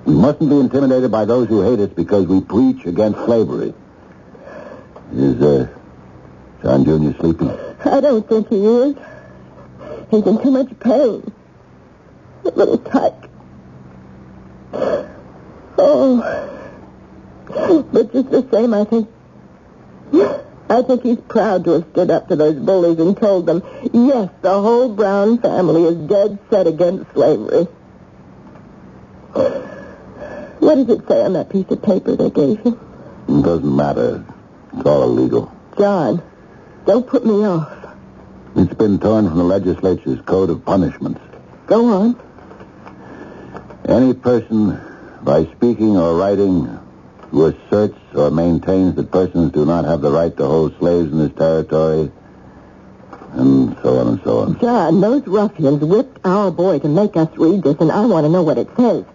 S20: We mustn't be intimidated by those who hate us because we preach against slavery. Is John Jr. sleeping?
S6: I don't think he is. He's in too much pain. That little tyke. Oh. But just the same, I think he's proud to have stood up to those bullies and told them, yes, the whole Brown family is dead set against slavery. What does it say on that piece of paper they gave him?
S20: It doesn't matter. It's all illegal.
S6: John, don't put me off.
S20: It's been torn from the legislature's code of punishments.
S6: Go on.
S20: Any person, by speaking or writing, who asserts or maintains that persons do not have the right to hold slaves in this territory, and so on and so on.
S6: John, those ruffians whipped our boy to make us read this, and I want to know what it says.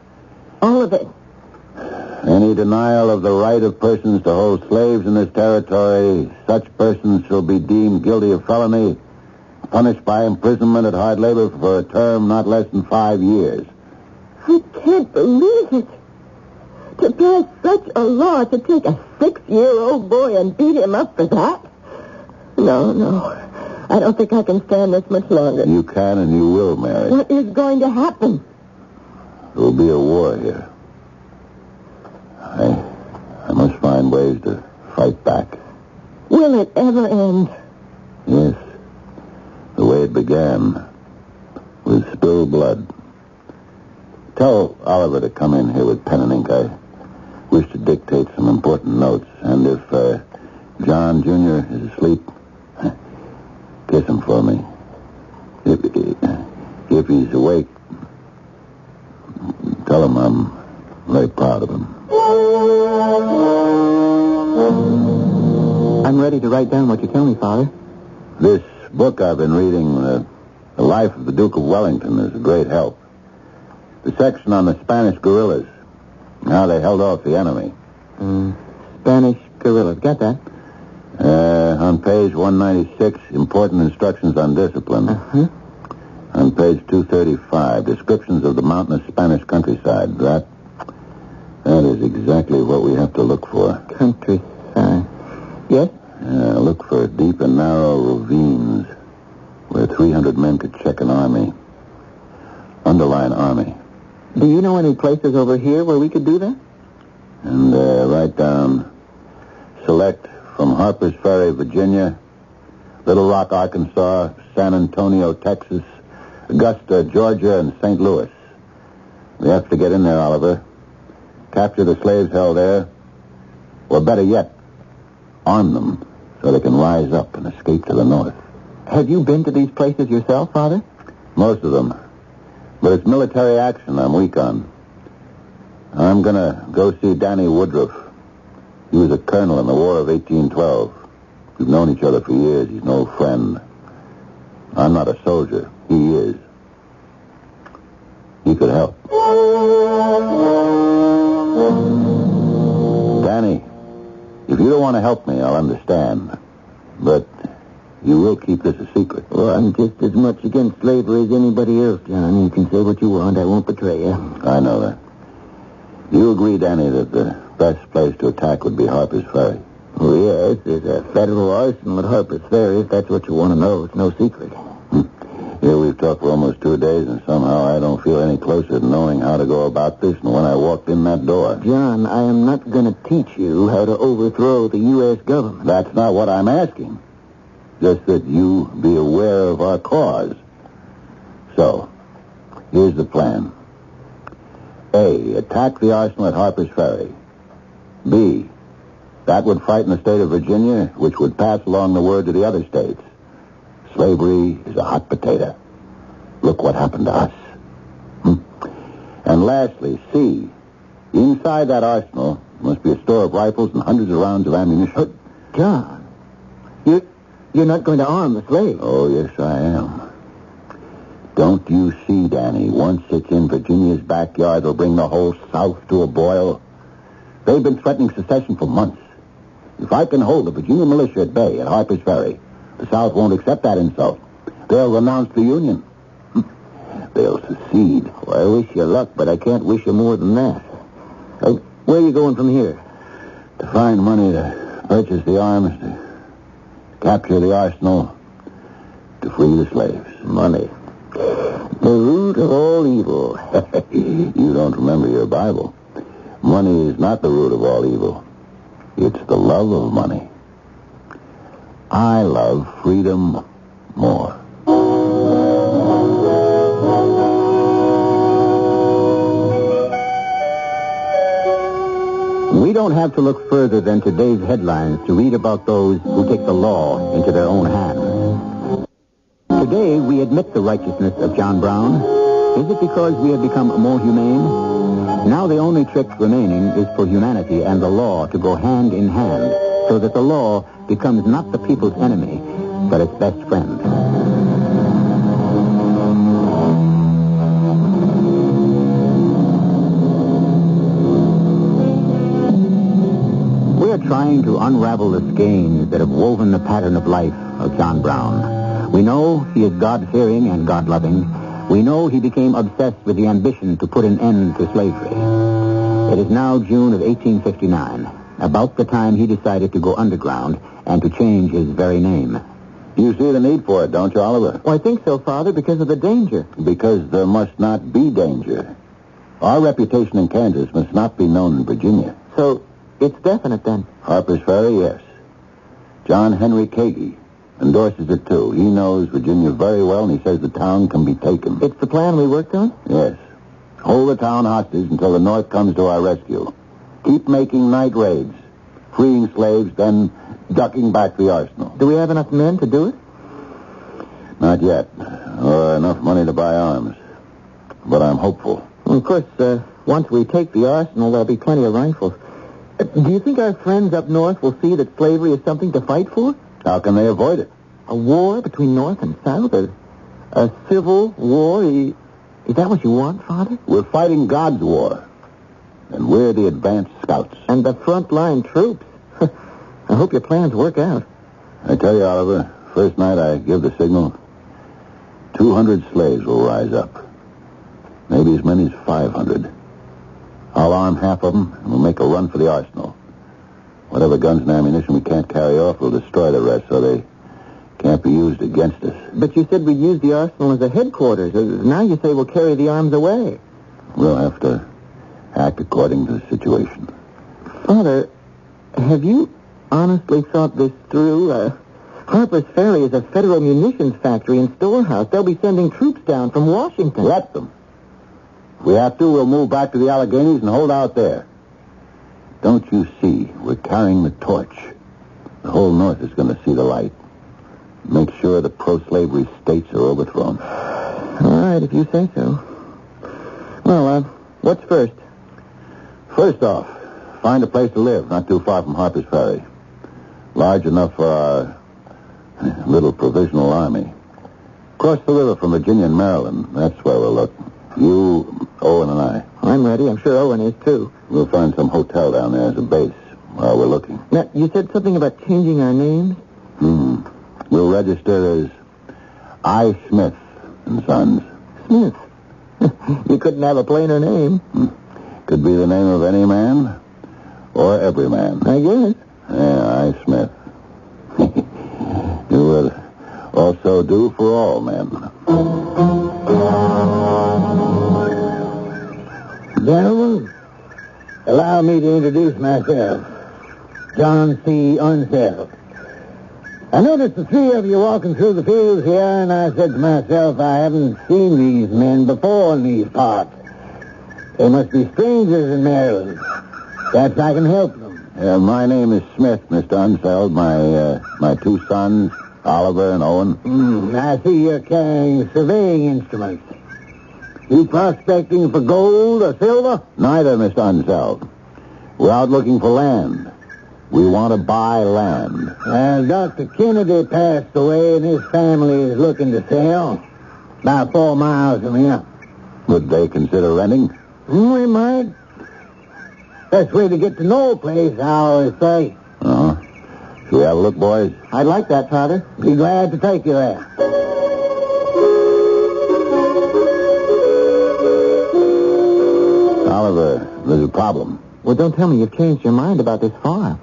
S6: All of it.
S11: Any denial of the right of persons to hold slaves in this territory, such persons shall be deemed guilty of felony, punished by imprisonment at hard labor for a term not less than 5 years.
S6: I can't believe it. To pass such a law, to take a 6-year-old boy and beat him up for that? No. I don't think I can stand this much longer.
S11: You can and you will, Mary.
S6: What is going to happen?
S11: There will be a war here. I must find ways to fight back.
S6: Will it ever end?
S11: Yes. The way it began, with spilled blood. Tell Oliver to come in here with pen and ink. I wish to dictate some important notes. And if John Jr. is asleep, kiss him for me. If he's awake, tell him I'm very proud of him.
S9: I'm ready to write down what you tell me, Father.
S11: This book I've been reading, The Life of the Duke of Wellington, is a great help. The section on the Spanish guerrillas, how they held off the enemy.
S9: Spanish guerrillas. Got that?
S11: On page 196, important instructions on discipline. On page 235, descriptions of the mountainous Spanish countryside. That is exactly what we have to look for.
S9: Countryside. Yes?
S11: Look for deep and narrow ravines where 300 men could check an army. Underline army.
S9: Do you know any places over here where we could do that?
S11: And write down, select from Harper's Ferry, Virginia, Little Rock, Arkansas, San Antonio, Texas, Augusta, Georgia, and St. Louis. We have to get in there, Oliver. Capture the slaves held there. Or better yet, arm them so they can rise up and escape to the north.
S9: Have you been to these places yourself, Father?
S11: Most of them. But it's military action I'm weak on. I'm going to go see Danny Woodruff. He was a colonel in the War of 1812. We've known each other for years. He's no friend. I'm not a soldier. He is. He could help. Danny, if you don't want to help me, I'll understand. But you will keep this a secret.
S9: Well, I'm just as much against slavery as anybody else, John. You can say what you want. I won't betray you.
S11: I know that. You agree, Danny, that the best place to attack would be Harper's Ferry?
S9: Oh, yes. There's a federal arsenal at Harper's Ferry, if that's what you want to know. It's no secret.
S11: Here we've talked for almost 2 days, and somehow I don't feel any closer to knowing how to go about this than when I walked in that door.
S9: John, I am not going to teach you how to overthrow the U.S. government.
S11: That's not what I'm asking. Just that you be aware of our cause. So, here's the plan. A, attack the arsenal at Harper's Ferry. B, that would frighten the state of Virginia, which would pass along the word to the other states. Slavery is a hot potato. Look what happened to us. And lastly, C, inside that arsenal must be a store of rifles and hundreds of rounds of ammunition.
S9: John, you're not going to arm the slaves.
S11: Oh, yes, I am. Don't you see, Danny, once it's in Virginia's backyard, it'll bring the whole South to a boil. They've been threatening secession for months. If I can hold the Virginia militia at bay at Harper's Ferry, the South won't accept that insult. They'll renounce the Union. They'll secede.
S9: Well, I wish you luck, but I can't wish you more than that. Where are you going from here?
S11: To find money to purchase the arms, to capture the arsenal, to free the slaves.
S9: Money. The root of all evil.
S11: You don't remember your Bible. Money is not the root of all evil. It's the love of money. I love freedom more.
S9: We don't have to look further than today's headlines to read about those who take the law into their own hands. Today, we admit the righteousness of John Brown. Is it because we have become more humane? Now the only trick remaining is for humanity and the law to go hand in hand, so that the law becomes not the people's enemy, but its best friend. are trying to unravel the skeins that have woven the pattern of life of John Brown. We know he is God-fearing and God-loving. We know he became obsessed with the ambition to put an end to slavery. It is now June of 1859, about the time he decided to go underground and to change his very name.
S11: You see the need for it, don't you, Oliver?
S9: Well, I think so, Father, because of the danger.
S11: Because there must not be danger. Our reputation in Kansas must not be known in Virginia.
S9: So, it's definite, then?
S11: Harper's Ferry, yes. John Henry Cagney endorses it, too. He knows Virginia very well, and he says the town can be taken.
S9: It's the plan we worked on?
S11: Yes. Hold the town hostage until the North comes to our rescue. Keep making night raids, freeing slaves, then ducking back the arsenal.
S9: Do we have enough men to do it?
S11: Not yet. Or enough money to buy arms. But I'm hopeful.
S9: Well, of course, once we take the arsenal, there'll be plenty of rifles. Do you think our friends up north will see that slavery is something to fight for?
S11: How can they avoid it?
S9: A war between North and South? A civil war? Is that what you want, Father?
S11: We're fighting God's war. And we're the advanced scouts.
S9: And the front-line troops. I hope your plans work out.
S11: I tell you, Oliver, first night I give the signal, 200 slaves will rise up. Maybe as many as 500. I'll arm half of them, and we'll make a run for the arsenal. Whatever guns and ammunition we can't carry off, we'll destroy the rest so they can't be used against us.
S9: But you said we'd use the arsenal as a headquarters. Now you say we'll carry the arms away.
S11: We'll have to act according to the situation.
S9: Father, have you honestly thought this through? Harper's Ferry is a federal munitions factory and storehouse. They'll be sending troops down from Washington.
S11: Let them. If we have to, we'll move back to the Alleghenies and hold out there. Don't you see? We're carrying the torch. The whole North is going to see the light. Make sure the pro-slavery states are overthrown.
S9: All right, if you say so. Well, what's first?
S11: First off, find a place to live not too far from Harper's Ferry. Large enough for our little provisional army. Across the river from Virginia and Maryland. That's where we'll look. You, Owen, and I.
S9: I'm ready. I'm sure Owen is, too.
S11: We'll find some hotel down there as a base while we're looking.
S9: Now, you said something about changing our names?
S11: We'll register as I. Smith and Sons.
S9: Smith? You couldn't have a plainer name.
S11: Could be the name of any man or every man.
S9: I guess.
S11: Yeah, I. Smith. You would also do for all men.
S20: Gentlemen, allow me to introduce myself. John C. Unseld. I noticed the three of you walking through the fields here, and I said to myself, I haven't seen these men before in these parts. They must be strangers in Maryland. Perhaps I can help them.
S11: My name is Smith, Mr. Unseld. My two sons, Oliver and Owen.
S20: I see you're carrying surveying instruments. You prospecting for gold or silver?
S11: Neither, Mr. Unseld. We're out looking for land. We want to buy land.
S20: Well, Dr. Kennedy passed away, and his family is looking to sell. About 4 miles from here.
S11: Would they consider renting?
S20: We might. Best way to get to know a place, I always say.
S11: Uh-huh. Should we have a look, boys?
S9: I'd like that, Father.
S20: Be glad to take you there.
S11: Oliver, there's a problem.
S9: Well, don't tell me you've changed your mind about this farm.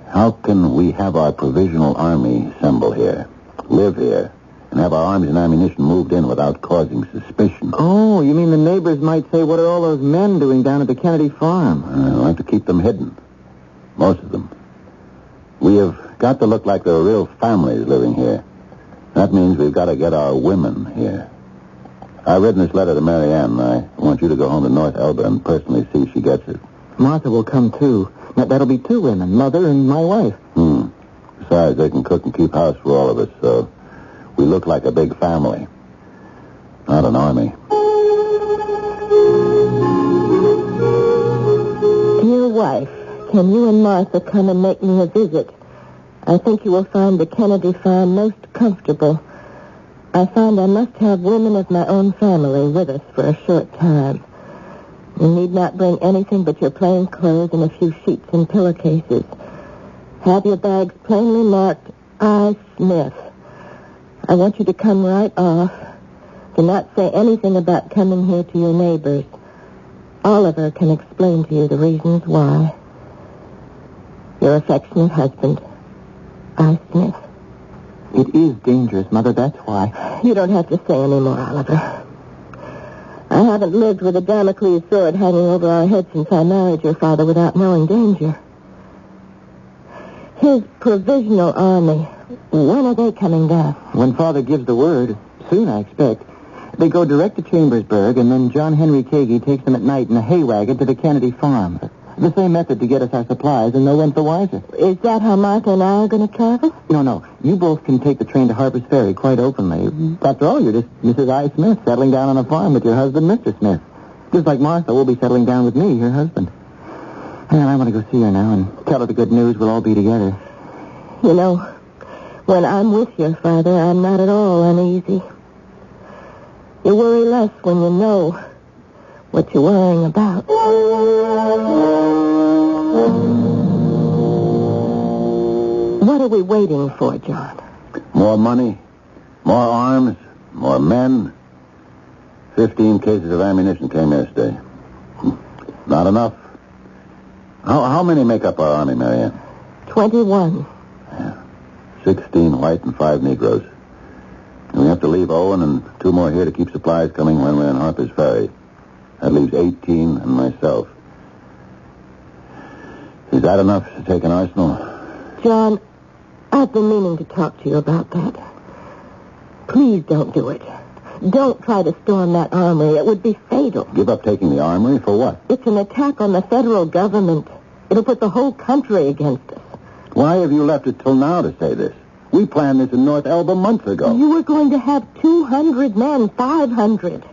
S11: How can we have our provisional army assemble here, live here, and have our arms and ammunition moved in without causing suspicion?
S9: Oh, you mean the neighbors might say, what are all those men doing down at the Kennedy farm?
S11: We'll have to keep them hidden. Most of them. We have got to look like there are real families living here. That means we've got to get our women here. I've written this letter to Mary Ann. I want you to go home to North Elba and personally see if she gets it.
S9: Martha will come, too. Now, that'll be 2 women, Mother and my wife.
S11: Besides, they can cook and keep house for all of us, so we look like a big family, not an army.
S6: Dear wife, can you and Martha come and make me a visit? I think you will find the Kennedy farm most comfortable. I find I must have women of my own family with us for a short time. You need not bring anything but your plain clothes and a few sheets and pillowcases. Have your bags plainly marked, I, Smith. I want you to come right off. Do not say anything about coming here to your neighbors. Oliver can explain to you the reasons why. Your affectionate husband, I, Smith.
S15: It is dangerous, Mother, that's why.
S6: You don't have to say any more, Oliver. I haven't lived with a Damocles sword hanging over our heads since I married your father without knowing danger. His provisional army, when are they coming down?
S15: When Father gives the word, soon I expect. They go direct to Chambersburg, and then John Henry Kagi takes them at night in a hay wagon to the Kennedy farm. The same method to get us our supplies, and no one's the wiser.
S6: Is that how Martha and I are going to travel?
S15: No. You both can take the train to Harper's Ferry quite openly. After all, you're just Mrs. I. Smith settling down on a farm with your husband, Mr. Smith. Just like Martha will be settling down with me, your husband. And I want to go see her now and tell her the good news. We'll all be together.
S6: You know, when I'm with your father, I'm not at all uneasy. You worry less when you know what you're worrying about. What are we waiting for, John?
S11: More money, more arms, more men. 15 cases of ammunition came yesterday. Not enough. How many make up our army, Marianne?
S6: 21.
S11: 16 white and 5 Negroes. And we have to leave Owen and 2 more here to keep supplies coming when we're in Harper's Ferry. That leaves 18 and myself. Is that enough to take an arsenal?
S6: John, I've been meaning to talk to you about that. Please don't do it. Don't try to storm that armory. It would be fatal.
S11: Give up taking the armory for what?
S6: It's an attack on the federal government. It'll put the whole country against us.
S11: Why have you left it till now to say this? We planned this in North Elba months ago.
S6: You were going to have 200 men, 500.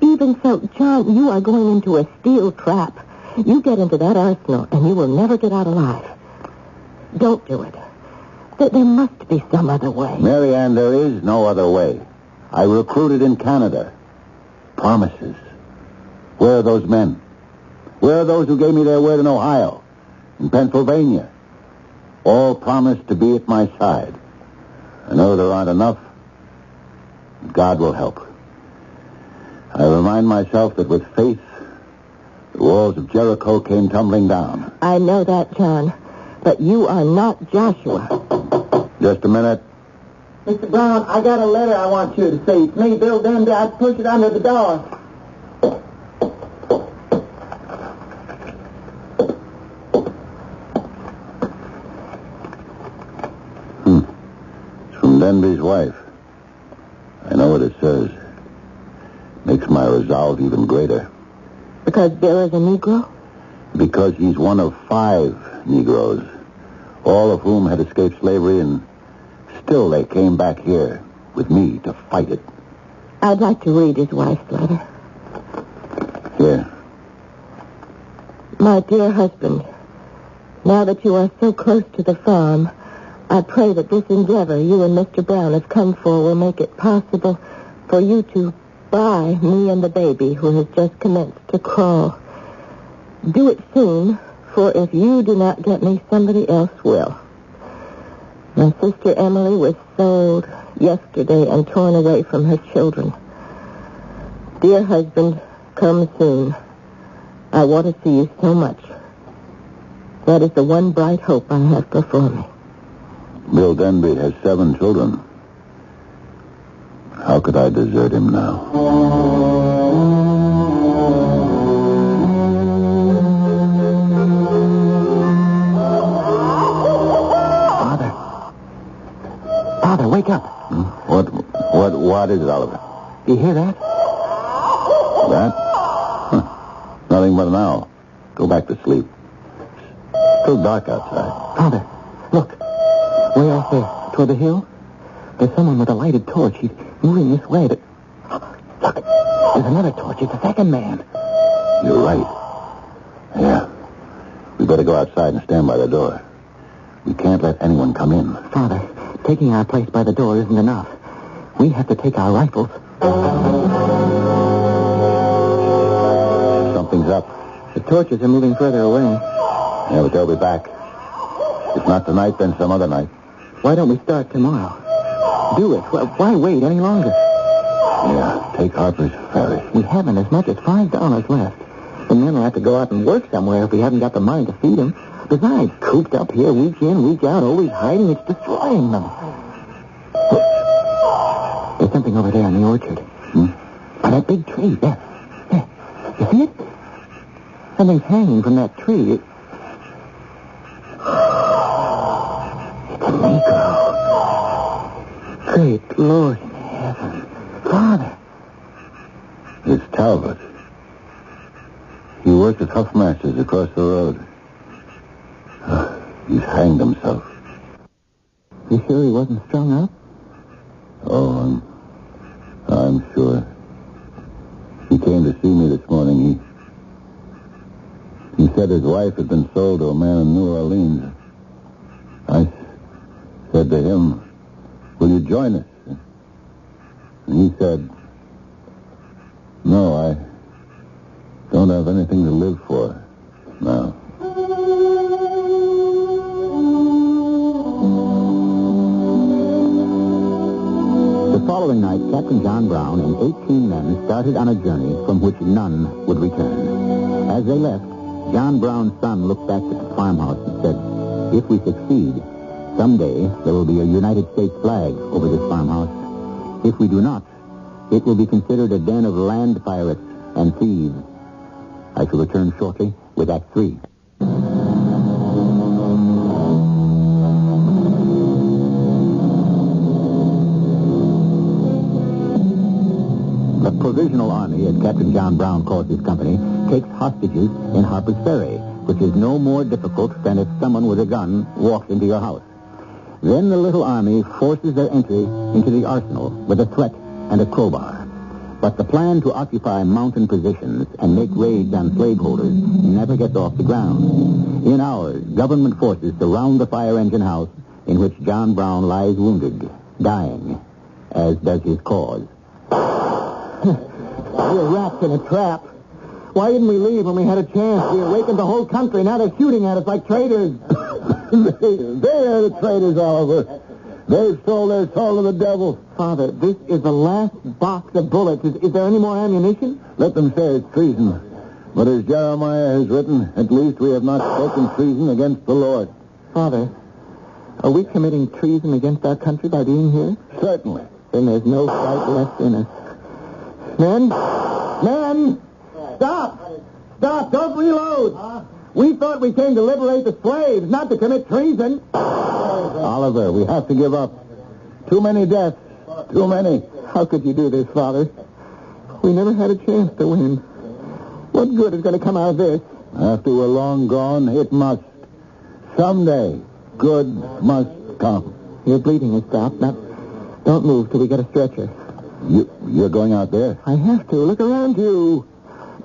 S6: Even so, John, you are going into a steel trap. You get into that arsenal, and you will never get out alive. Don't do it. There must be some other way.
S11: Marianne, there is no other way. I recruited in Canada. Promises. Where are those men? Where are those who gave me their word in Ohio, in Pennsylvania? All promised to be at my side. I know there aren't enough. God will help. I remind myself that with faith, the walls of Jericho came tumbling down.
S6: I know that, John. But you are not Joshua.
S11: Just a minute.
S15: Mr. Brown, I got a letter I want you to see. It's me, Bill Denby. I'd push it under the door.
S11: It's from Denby's wife. I know what it says. Makes my resolve even greater.
S6: Because Bill is a Negro?
S11: Because he's one of 5 Negroes, all of whom had escaped slavery, and still they came back here with me to fight it.
S6: I'd like to read his wife's letter.
S11: Here.
S6: My dear husband, now that you are so close to the farm, I pray that this endeavor you and Mr. Brown have come for will make it possible for you to buy me and the baby who has just commenced to crawl. Do it soon, for if you do not get me, somebody else will. My sister Emily was sold yesterday and torn away from her children. Dear husband, come soon. I want to see you so much. That is the one bright hope I have before me.
S11: Bill Denby has 7 children. How could I desert him now?
S15: Father, wake up.
S11: What is it, Oliver?
S15: Do you hear that?
S11: That? Nothing but an owl. Go back to sleep. It's still dark outside.
S15: Father, look. Way off there, toward the hill. There's someone with a lighted torch. He's moving this way, but... Look, there's another torch. It's a second man.
S11: You're right. Yeah. We better go outside and stand by the door. We can't let anyone come in.
S15: Father, taking our place by the door isn't enough. We have to take our rifles.
S11: He's up.
S6: The torches are moving further away.
S11: Yeah, but they'll be back. If not tonight, then some other night.
S6: Why don't we start tomorrow? Do it. Why wait any longer?
S11: Yeah, take Harper's Ferry.
S6: We haven't as much as $5 left. The men will have to go out and work somewhere if we haven't got the money to feed them. Besides, cooped up here week in, week out, always hiding, it's destroying them. There's something over there in the orchard. By that big tree, there. You see it? Something's hanging from that tree. It's a Negro. Great Lord in heaven. Father.
S11: It's Talbot. He worked at Huffmaster's across the road. He's hanged himself.
S6: You sure he wasn't strung up?
S11: Oh, I'm sure. He came to see me this morning. He said his wife had been sold to a man in New Orleans. I said to him, will you join us? And he said, no, I don't have anything to live for now.
S9: The following night, Captain John Brown and 18 men started on a journey from which none would return. As they left, John Brown's son looked back at the farmhouse and said, if we succeed, someday there will be a United States flag over this farmhouse. If we do not, it will be considered a den of land pirates and thieves. I shall return shortly with Act 3. The Provisional Army, as Captain John Brown calls his company, takes hostages in Harper's Ferry, which is no more difficult than if someone with a gun walks into your house. Then the little army forces their entry into the arsenal with a threat and a crowbar. But the plan to occupy mountain positions and make raids on slaveholders never gets off the ground. In hours, government forces surround the fire engine house in which John Brown lies wounded, dying, as does his cause.
S6: We're wrapped in a trap. Why didn't we leave when we had a chance? We awakened the whole country. Now they're shooting at us like traitors.
S11: They're the traitors, Oliver. They've sold their soul to the devil.
S6: Father, this is the last box of bullets. Is there any more ammunition?
S11: Let them say it's treason. But as Jeremiah has written, at least we have not spoken treason against the Lord.
S6: Father, are we committing treason against our country by being here?
S11: Certainly.
S6: Then there's no fight left in us. Men! Men! Stop! Stop! Don't reload! We thought we came to liberate the slaves, not to commit treason.
S11: Oliver, we have to give up. Too many deaths. Too many.
S6: How could you do this, Father? We never had a chance to win. What good is going to come out of this?
S11: After we're long gone, it must. Someday, good must come.
S6: Your bleeding has stopped. Now, don't move till we get a stretcher.
S11: You're going out there?
S6: I have to. Look around you.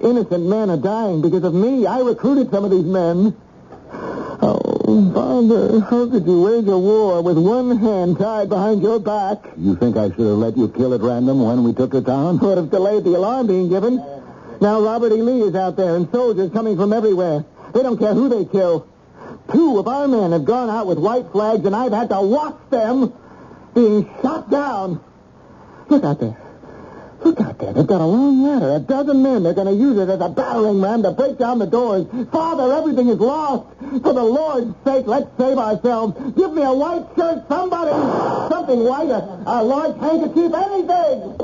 S6: Innocent men are dying because of me. I recruited some of these men. Oh, Father, how could you wage a war with one hand tied behind your back?
S11: You think I should have let you kill at random when we took the town?
S6: Would have delayed the alarm being given. Now Robert E. Lee is out there and soldiers coming from everywhere. They don't care who they kill. 2 of our men have gone out with white flags, and I've had to watch them being shot down. Look out there. Look out there. They've got a long ladder. 12 men. They're going to use it as a battering ram to break down the doors. Father, everything is lost. For the Lord's sake, let's save ourselves. Give me a white shirt, somebody. Something white, a large handkerchief, anything.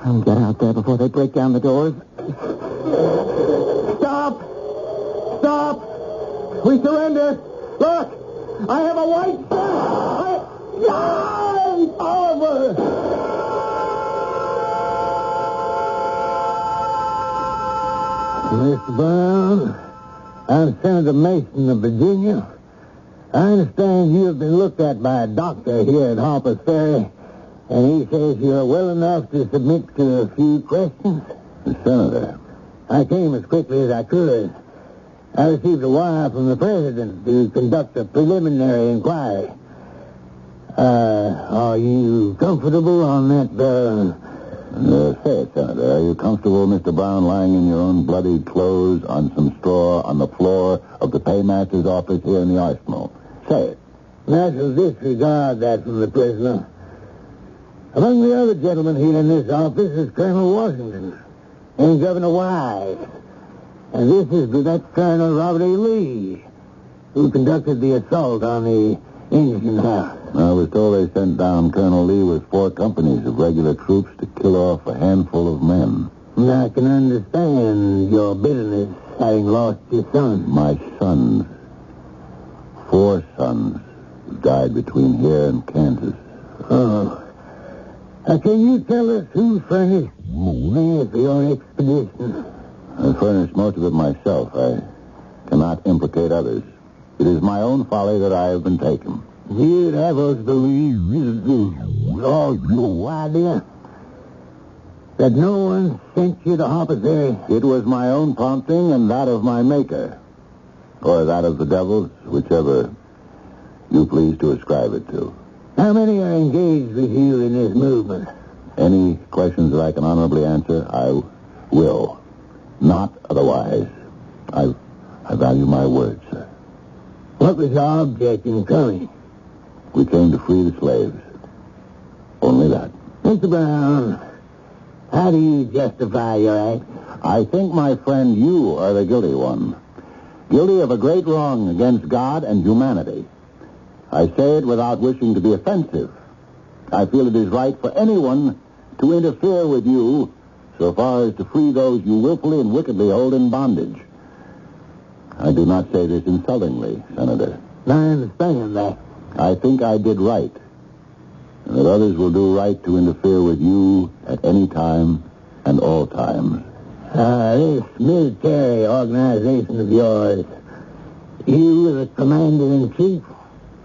S6: I'll get out there before they break down the doors. Stop. Stop. We surrender. Look, I have a white shirt. Oliver.
S11: Mr. Brown, I'm Senator Mason of Virginia. I understand you have been looked at by a doctor here at Harper's Ferry, and he says you're well enough to submit to a few questions. Senator, I came as quickly as I could. I received a wire from the President to conduct a preliminary inquiry. Are you comfortable on that Say it, Senator. Are you comfortable, Mr. Brown, lying in your own bloodied clothes on some straw on the floor of the paymaster's office here in the arsenal? Say it.
S20: Marshal, disregard that from the prisoner. Among the other gentlemen here in this office is Colonel Washington and Governor Wise. And this is Lieutenant Colonel Robert A. Lee, who conducted the assault on the engine house.
S11: I was told they sent down Colonel Lee with 4 companies of regular troops to kill off a handful of men.
S20: I can understand your bitterness having lost your son.
S11: My sons. 4 sons who died between here and Kansas.
S20: Oh. Can you tell us who furnished money for your expedition?
S11: I furnished most of it myself. I cannot implicate others. It is my own folly that I have been taken.
S20: You'd have us believe this is all your idea? That no one sent you to Harper's Ferry?
S11: It was my own prompting and that of my maker. Or that of the devils, whichever you please to ascribe it to.
S20: How many are engaged with you in this movement?
S11: Any questions that I can honorably answer, I will. Not otherwise. I value my word, sir.
S20: What was your object in coming?
S11: We came to free the slaves. Only that.
S20: Mr. Brown, how do you justify your act?
S11: I think, my friend, you are the guilty one. Guilty of a great wrong against God and humanity. I say it without wishing to be offensive. I feel it is right for anyone to interfere with you so far as to free those you willfully and wickedly hold in bondage. I do not say this insultingly, Senator.
S20: I understand that.
S11: I think I did right, and that others will do right to interfere with you at any time and all times.
S20: This military organization of yours, you were the commander-in-chief?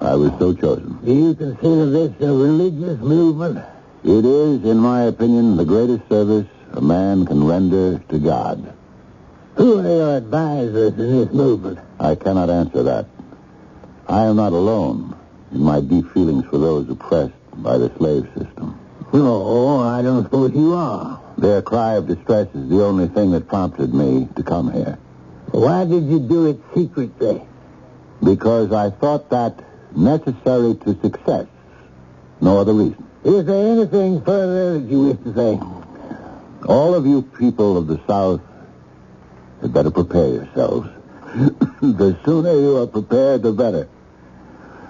S11: I was so chosen.
S20: Do you consider this a religious movement?
S11: It is, in my opinion, the greatest service a man can render to God.
S20: Who are your advisors in this movement?
S11: I cannot answer that. I am not alone in my deep feelings for those oppressed by the slave system.
S20: No, I don't suppose you are.
S11: Their cry of distress is the only thing that prompted me to come here.
S20: Why did you do it secretly?
S11: Because I thought that necessary to success. No other reason.
S20: Is there anything further that you wish to say?
S11: All of you people of the South had better prepare yourselves. The sooner you are prepared, the better.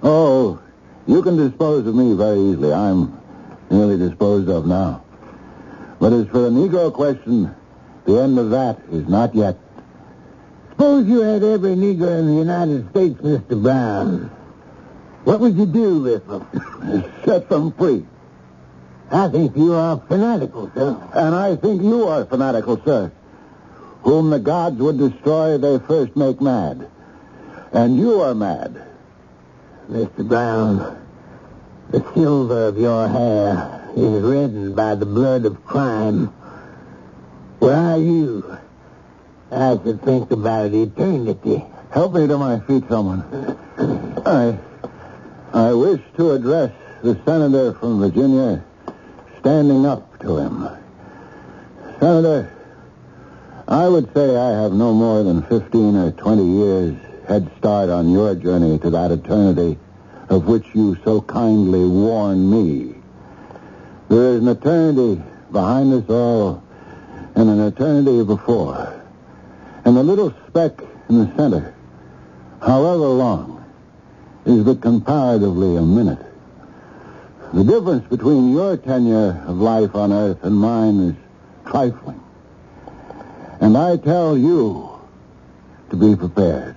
S11: Oh, you can dispose of me very easily. I'm nearly disposed of now. But as for the Negro question, the end of that is not yet.
S20: Suppose you had every Negro in the United States, Mr. Brown. What would you do with them?
S11: Set them free.
S20: I think you are fanatical, sir.
S11: And I think you are fanatical, sir. Whom the gods would destroy, they first make mad. And you are mad.
S20: Mr. Brown, the silver of your hair is reddened by the blood of crime. Where are you? I should think about eternity.
S11: Help me to my feet, someone. I wish to address the senator from Virginia, standing up to him. Senator, I would say I have no more than 15 or 20 years head start on your journey to that eternity of which you so kindly warn me. There is an eternity behind us all and an eternity before. And the little speck in the center, however long, is but comparatively a minute. The difference between your tenure of life on Earth and mine is trifling. And I tell you to be prepared.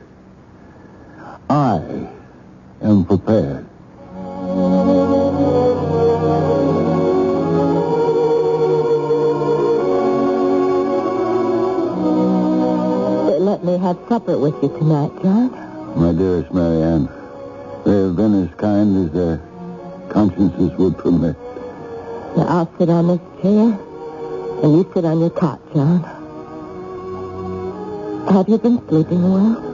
S11: I am prepared.
S6: Let me have supper with you tonight, John.
S11: My dearest Mary Ann, they have been as kind as their consciences would permit.
S6: Now, I'll sit on this chair, and you sit on your cot, John. Have you been sleeping well?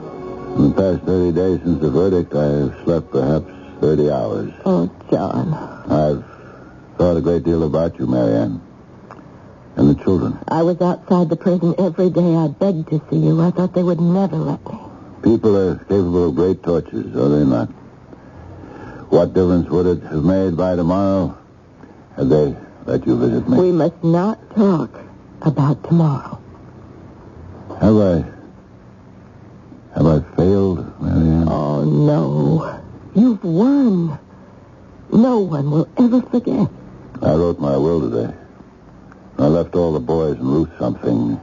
S11: In the past 30 days since the verdict, I have slept perhaps 30 hours.
S6: Oh, John.
S11: I've thought a great deal about you, Mary Ann. And the children?
S6: I was outside the prison every day. I begged to see you. I thought they would never let me.
S11: People are capable of great tortures, are they not? What difference would it have made by tomorrow had they let you visit me?
S6: We must not talk about tomorrow.
S11: Have I failed, Marianne?
S6: Oh, no. You've won. No one will ever forget.
S11: I wrote my will today. I left all the boys and Ruth something,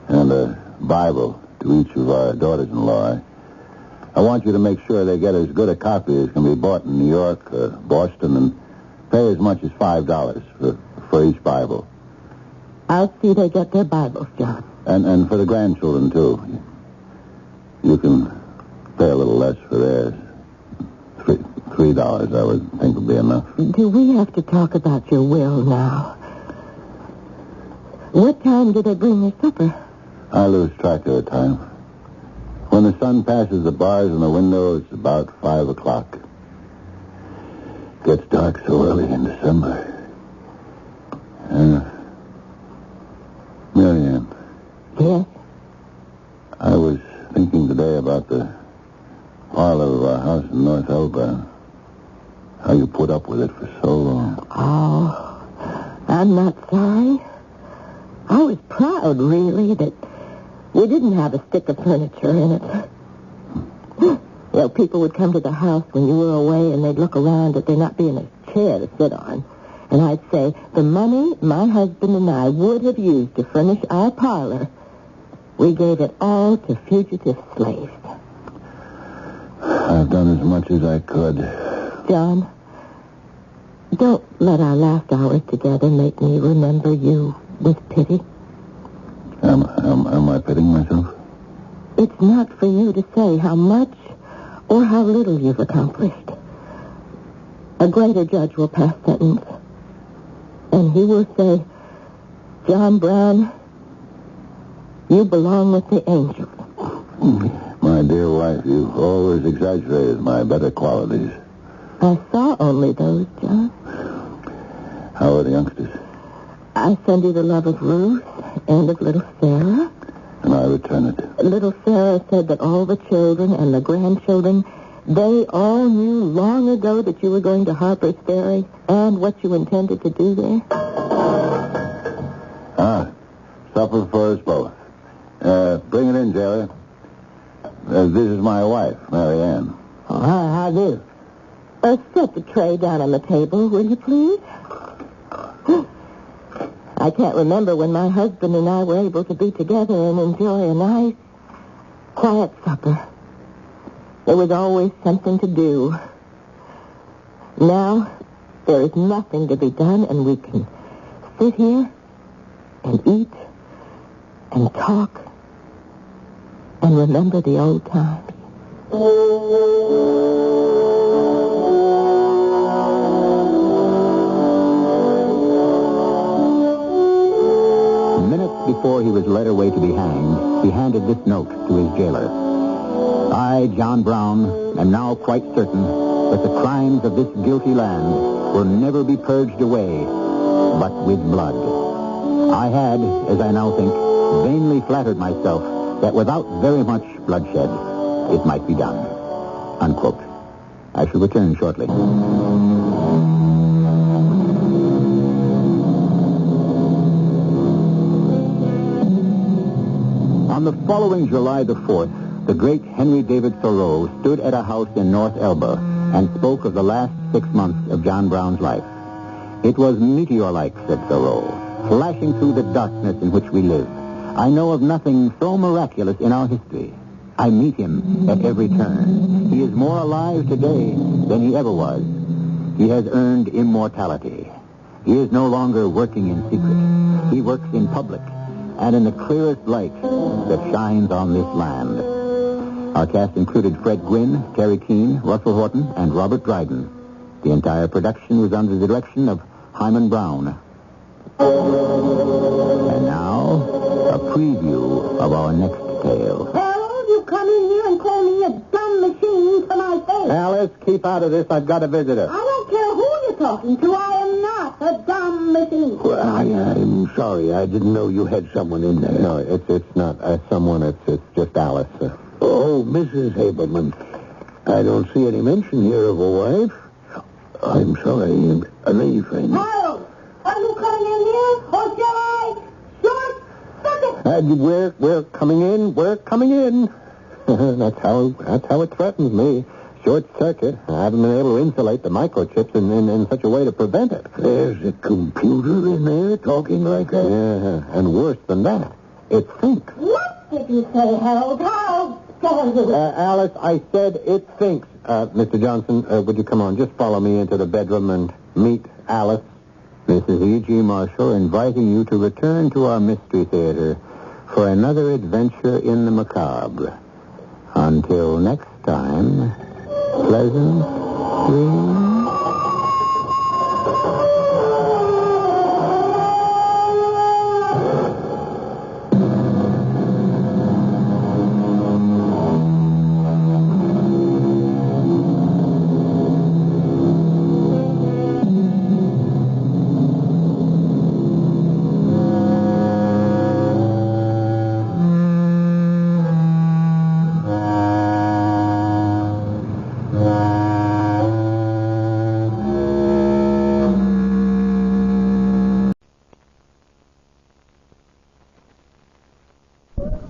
S11: and a Bible to each of our daughters-in-law. I want you to make sure they get as good a copy as can be bought in New York or Boston, and pay as much as $5 for each Bible.
S6: I'll see they get their Bibles, John.
S11: And for the grandchildren, too. You can pay a little less for theirs. $3, I would think, would be enough.
S6: Do we have to talk about your will now? What time do they bring their supper?
S11: I lose track of the time. When the sun passes the bars in the window, it's about 5 o'clock. It gets dark so early in December. Marianne.
S6: Yes?
S11: I was thinking today about the parlor of our house in North Elba. How you put up with it for so long.
S6: Oh, I'm not sorry. I was proud, really, that we didn't have a stick of furniture in it. You know, people would come to the house when you were away, and they'd look around at there not being a chair to sit on. And I'd say, the money my husband and I would have used to furnish our parlor, we gave it all to fugitive slaves.
S11: I've done as much as I could.
S6: John, don't let our last hours together make me remember you with pity.
S11: Am I pitying myself?
S6: It's not for you to say how much or how little you've accomplished. A greater judge will pass sentence, and he will say, John Brown, you belong with the angels.
S11: My dear wife, you always exaggerated my better qualities.
S6: I saw only those, John.
S11: How are the youngsters?
S6: I send you the love of Ruth and of little Sarah.
S11: And I return it.
S6: Little Sarah said that all the children and the grandchildren, they all knew long ago that you were going to Harper's Ferry and what you intended to do there.
S11: Supper for us both. Bring it in, jailer. This is my wife, Marianne.
S6: Oh, how do? Set the tray down on the table, will you please? I can't remember when my husband and I were able to be together and enjoy a nice, quiet supper. There was always something to do. Now, there is nothing to be done, and we can sit here and eat and talk and remember the old times.
S9: Minutes before he was led away to be hanged, he handed this note to his jailer. I, John Brown, am now quite certain that the crimes of this guilty land will never be purged away, but with blood. I had, as I now think, vainly flattered myself that without very much bloodshed, it might be done. Unquote. I shall return shortly. On the following July the 4th, the great Henry David Thoreau stood at a house in North Elba and spoke of the last 6 months of John Brown's life. It was meteor-like, said Thoreau, flashing through the darkness in which we live. I know of nothing so miraculous in our history. I meet him at every turn. He is more alive today than he ever was. He has earned immortality. He is no longer working in secret. He works in public and in the clearest light that shines on this land. Our cast included Fred Gwynn, Terry Keane, Russell Horton, and Robert Dryden. The entire production was under the direction of Hyman Brown. And now, a preview of our next tale.
S6: Harold, you come in here and call me a dumb machine to my face.
S9: Alice, keep out of this. I've got a visitor.
S6: I don't care who you're talking to. I am not a damn machine.
S11: Well, I'm sorry. I didn't know you had someone in there.
S9: No, it's not someone. It's just Alice.
S11: Oh, Mrs. Haberman. I don't see any mention here of a wife. I'm sorry. Leave, friend.
S6: Miles, are you coming in here, or shall I? Short circuit.
S9: We're coming in. We're coming in. That's how it threatens me. Short circuit. I haven't been able to insulate the microchips in such a way to prevent it.
S11: There's a computer in there talking like that?
S9: Yeah, and worse than that, it thinks.
S6: What did you say, Harold? How dare you?
S9: Alice, I said it thinks. Mr. Johnson, would you come on? Just follow me into the bedroom and meet Alice. This is E.G. Marshall inviting you to return to our Mystery Theater for another adventure in the macabre. Until next time, pleasant dreams.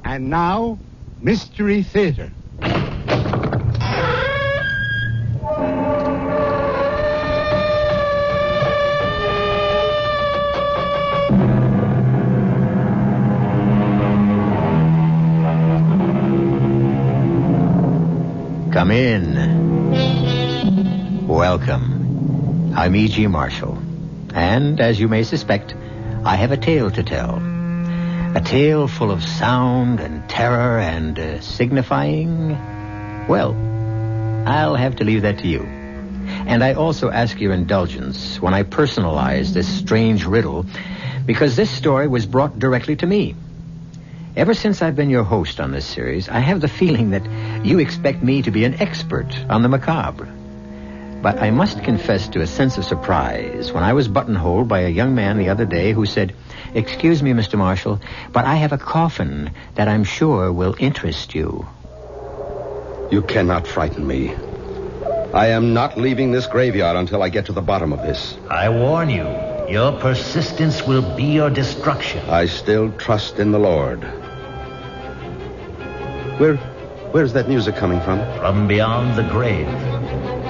S12: And now, Mystery Theater.
S19: Come in. Welcome. I'm E.G. Marshall. And, as you may suspect, I have a tale to tell. A tale full of sound and terror and signifying... Well, I'll have to leave that to you. And I also ask your indulgence when I personalize this strange riddle, because this story was brought directly to me. Ever since I've been your host on this series, I have the feeling that you expect me to be an expert on the macabre. But I must confess to a sense of surprise when I was buttonholed by a young man the other day who said, "Excuse me, Mr. Marshall, but I have a coffin that I'm sure will interest you."
S13: You cannot frighten me. I am not leaving this graveyard until I get to the bottom of this.
S17: I warn you, your persistence will be your destruction.
S13: I still trust in the Lord. Where's that music coming from?
S17: From beyond the grave.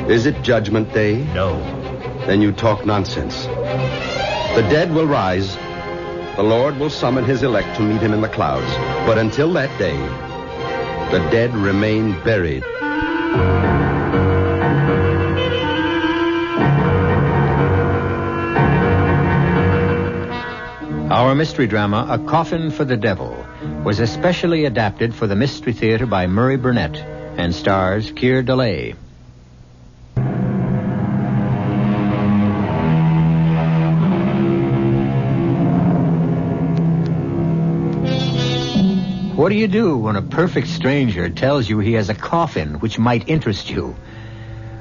S13: Is it Judgment Day?
S17: No.
S13: Then you talk nonsense. The dead will rise. The Lord will summon his elect to meet him in the clouds. But until that day, the dead remain buried.
S19: Our mystery drama, A Coffin for the Devil, was especially adapted for the Mystery Theater by Murray Burnett and stars Keir DeLay. What do you do when a perfect stranger tells you he has a coffin which might interest you?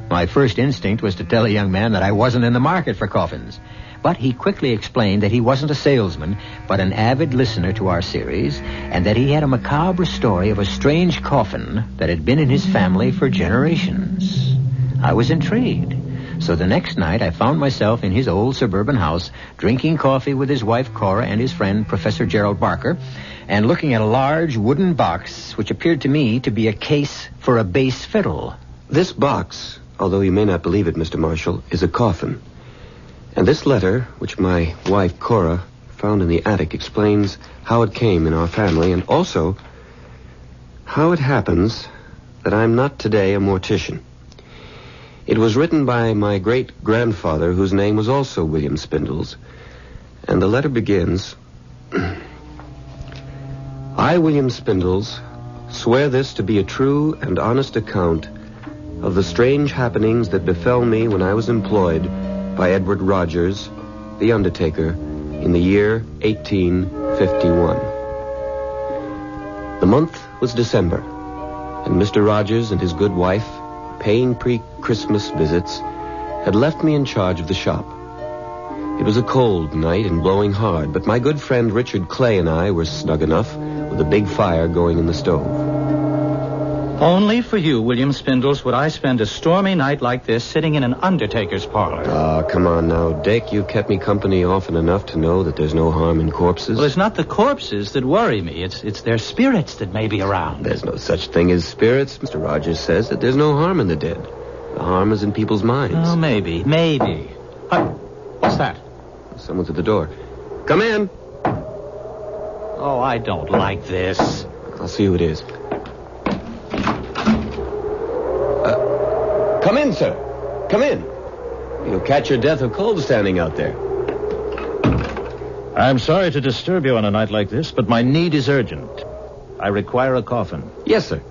S19: My first instinct was to tell a young man that I wasn't in the market for coffins. But he quickly explained that he wasn't a salesman, but an avid listener to our series, and that he had a macabre story of a strange coffin that had been in his family for generations. I was intrigued. So the next night I found myself in his old suburban house, drinking coffee with his wife Cora and his friend Professor Gerald Barker, and looking at a large wooden box which appeared to me to be a case for a bass fiddle.
S21: This box, although you may not believe it, Mr. Marshall, is a coffin. And this letter, which my wife Cora found in the attic, explains how it came in our family and also how it happens that I'm not today a mortician. It was written by my great-grandfather, whose name was also William Spindles, and the letter begins, I, William Spindles, swear this to be a true and honest account of the strange happenings that befell me when I was employed by Edward Rogers, the undertaker, in the year 1851. The month was December, and Mr. Rogers and his good wife, paying pre-Christmas visits, had left me in charge of the shop. It was a cold night and blowing hard, but my good friend Richard Clay and I were snug enough with a big fire going in the stove.
S3: Only for you, William Spindles, would I spend a stormy night like this sitting in an undertaker's parlor.
S21: Ah, come on now, Dick. You've kept me company often enough to know that there's no harm in corpses.
S3: Well, it's not the corpses that worry me. It's their spirits that may be around.
S21: There's no such thing as spirits. Mr. Rogers says that there's no harm in the dead. The harm is in people's minds.
S3: Oh, maybe. Hi. What's that?
S21: Someone's at the door. Come in.
S3: Oh, I don't like this.
S21: I'll see who it is. Come in, sir. Come in. You'll catch your death of cold standing out there.
S16: I'm sorry to disturb you on a night like this, but my need is urgent. I require a coffin.
S21: Yes, sir.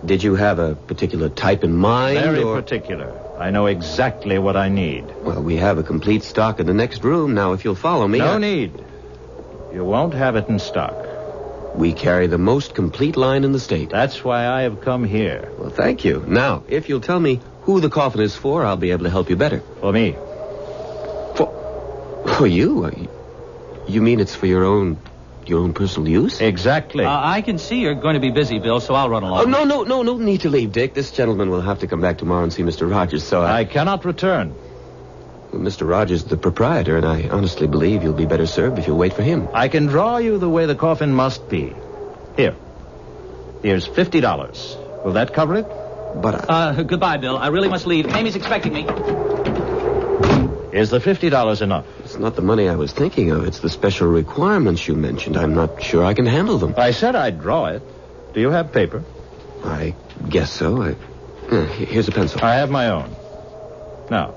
S21: Did you have a particular type in mind?
S16: Very particular. I know exactly what I need.
S21: Well, we have a complete stock in the next room. Now, if you'll follow me...
S16: No need. You won't have it in stock.
S21: We carry the most complete line in the state.
S16: That's why I have come here.
S21: Well, thank you. Now, if you'll tell me who the coffin is for, I'll be able to help you better.
S16: For me.
S21: For you? You mean it's for your own personal use?
S16: Exactly.
S3: I can see you're going to be busy, Bill, so I'll run along.
S21: Oh, no need to leave, Dick. This gentleman will have to come back tomorrow and see Mr. Rogers, so
S16: I cannot return.
S21: Well, Mr. Rogers is the proprietor, and I honestly believe you'll be better served if you'll wait for him.
S16: I can draw you the way the coffin must be. Here's $50. Will that cover it?
S21: But
S3: goodbye, Bill. I really must leave. Amy's expecting me.
S16: Is the $50 enough?
S21: It's not the money I was thinking of. It's the special requirements you mentioned. I'm not sure I can handle them.
S16: I said I'd draw it. Do you have paper?
S21: I guess so. Here's a pencil.
S16: I have my own. Now,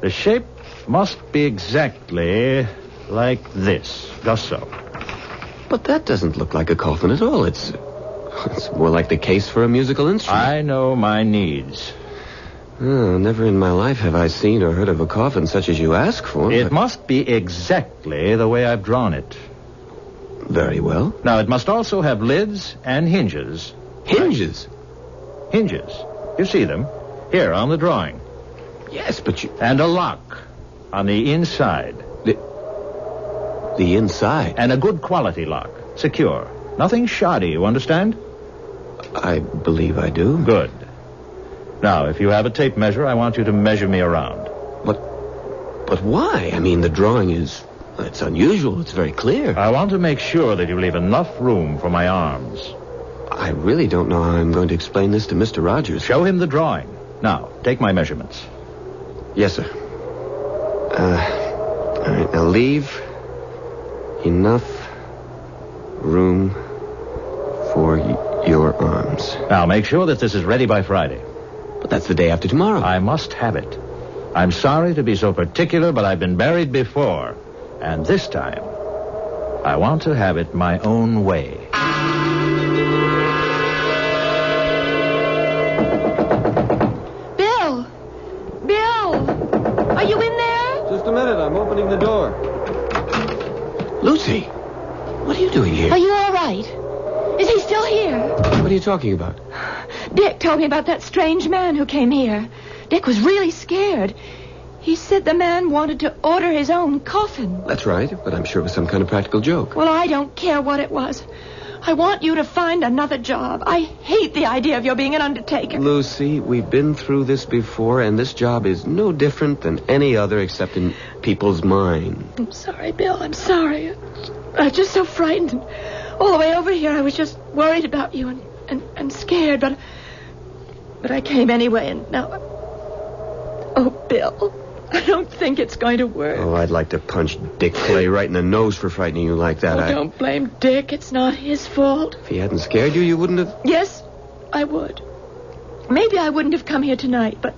S16: the shape must be exactly like this. Just so.
S21: But that doesn't look like a coffin at all. It's more like the case for a musical instrument.
S16: I know my needs.
S21: Oh, never in my life have I seen or heard of a coffin such as you ask for.
S16: It must be exactly the way I've drawn it.
S21: Very well.
S16: Now, it must also have lids and hinges.
S21: Hinges?
S16: Hinges. You see them? Here, on the drawing.
S21: Yes, but you...
S16: And a lock on the inside.
S21: The inside?
S16: And a good quality lock. Secure. Nothing shoddy, you understand?
S21: I believe I do.
S16: Good. Now, if you have a tape measure, I want you to measure me around.
S21: But why? I mean, the drawing is... It's unusual. It's very clear.
S16: I want to make sure that you leave enough room for my arms.
S21: I really don't know how I'm going to explain this to Mr. Rogers.
S16: Show him the drawing. Now, take my measurements.
S21: Yes, sir. All right, now leave enough room for your arms.
S16: Now, make sure that this is ready by Friday.
S21: But that's the day after tomorrow.
S16: I must have it. I'm sorry to be so particular, but I've been buried before. And this time, I want to have it my own way.
S8: Bill! Are you in there?
S21: Just a minute. I'm opening the door. Lucy, what are you doing here?
S8: Are you all right? Is he still here?
S21: What are you talking about?
S8: Dick told me about that strange man who came here. Dick was really scared. He said the man wanted to order his own coffin.
S21: That's right, but I'm sure it was some kind of practical joke.
S8: Well, I don't care what it was. I want you to find another job. I hate the idea of your being an undertaker.
S21: Lucy, we've been through this before, and this job is no different than any other except in people's minds.
S8: I'm sorry, Bill. I'm sorry. I was just so frightened. All the way over here, I was just worried about you and scared, but I came anyway, and now... Oh, Bill, I don't think it's going to work.
S21: Oh, I'd like to punch Dick Clay right in the nose for frightening you like that.
S8: Don't blame Dick. It's not his fault.
S21: If he hadn't scared you, you wouldn't have...
S8: Yes, I would. Maybe I wouldn't have come here tonight, but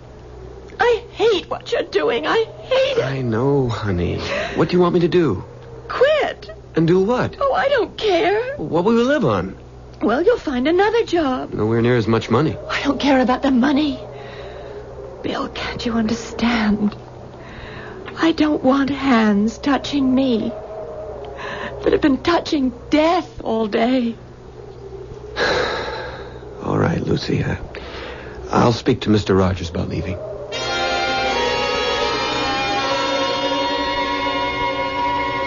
S8: I hate what you're doing. I hate it.
S21: I know, honey. What do you want me to do?
S8: Quit.
S21: And do what?
S8: Oh, I don't care.
S21: What will you live on?
S8: Well, you'll find another job.
S21: Nowhere near as much money.
S8: I don't care about the money. Bill, can't you understand? I don't want hands touching me that have been touching death all day.
S21: All right, Lucy. I'll speak to Mr. Rogers about leaving.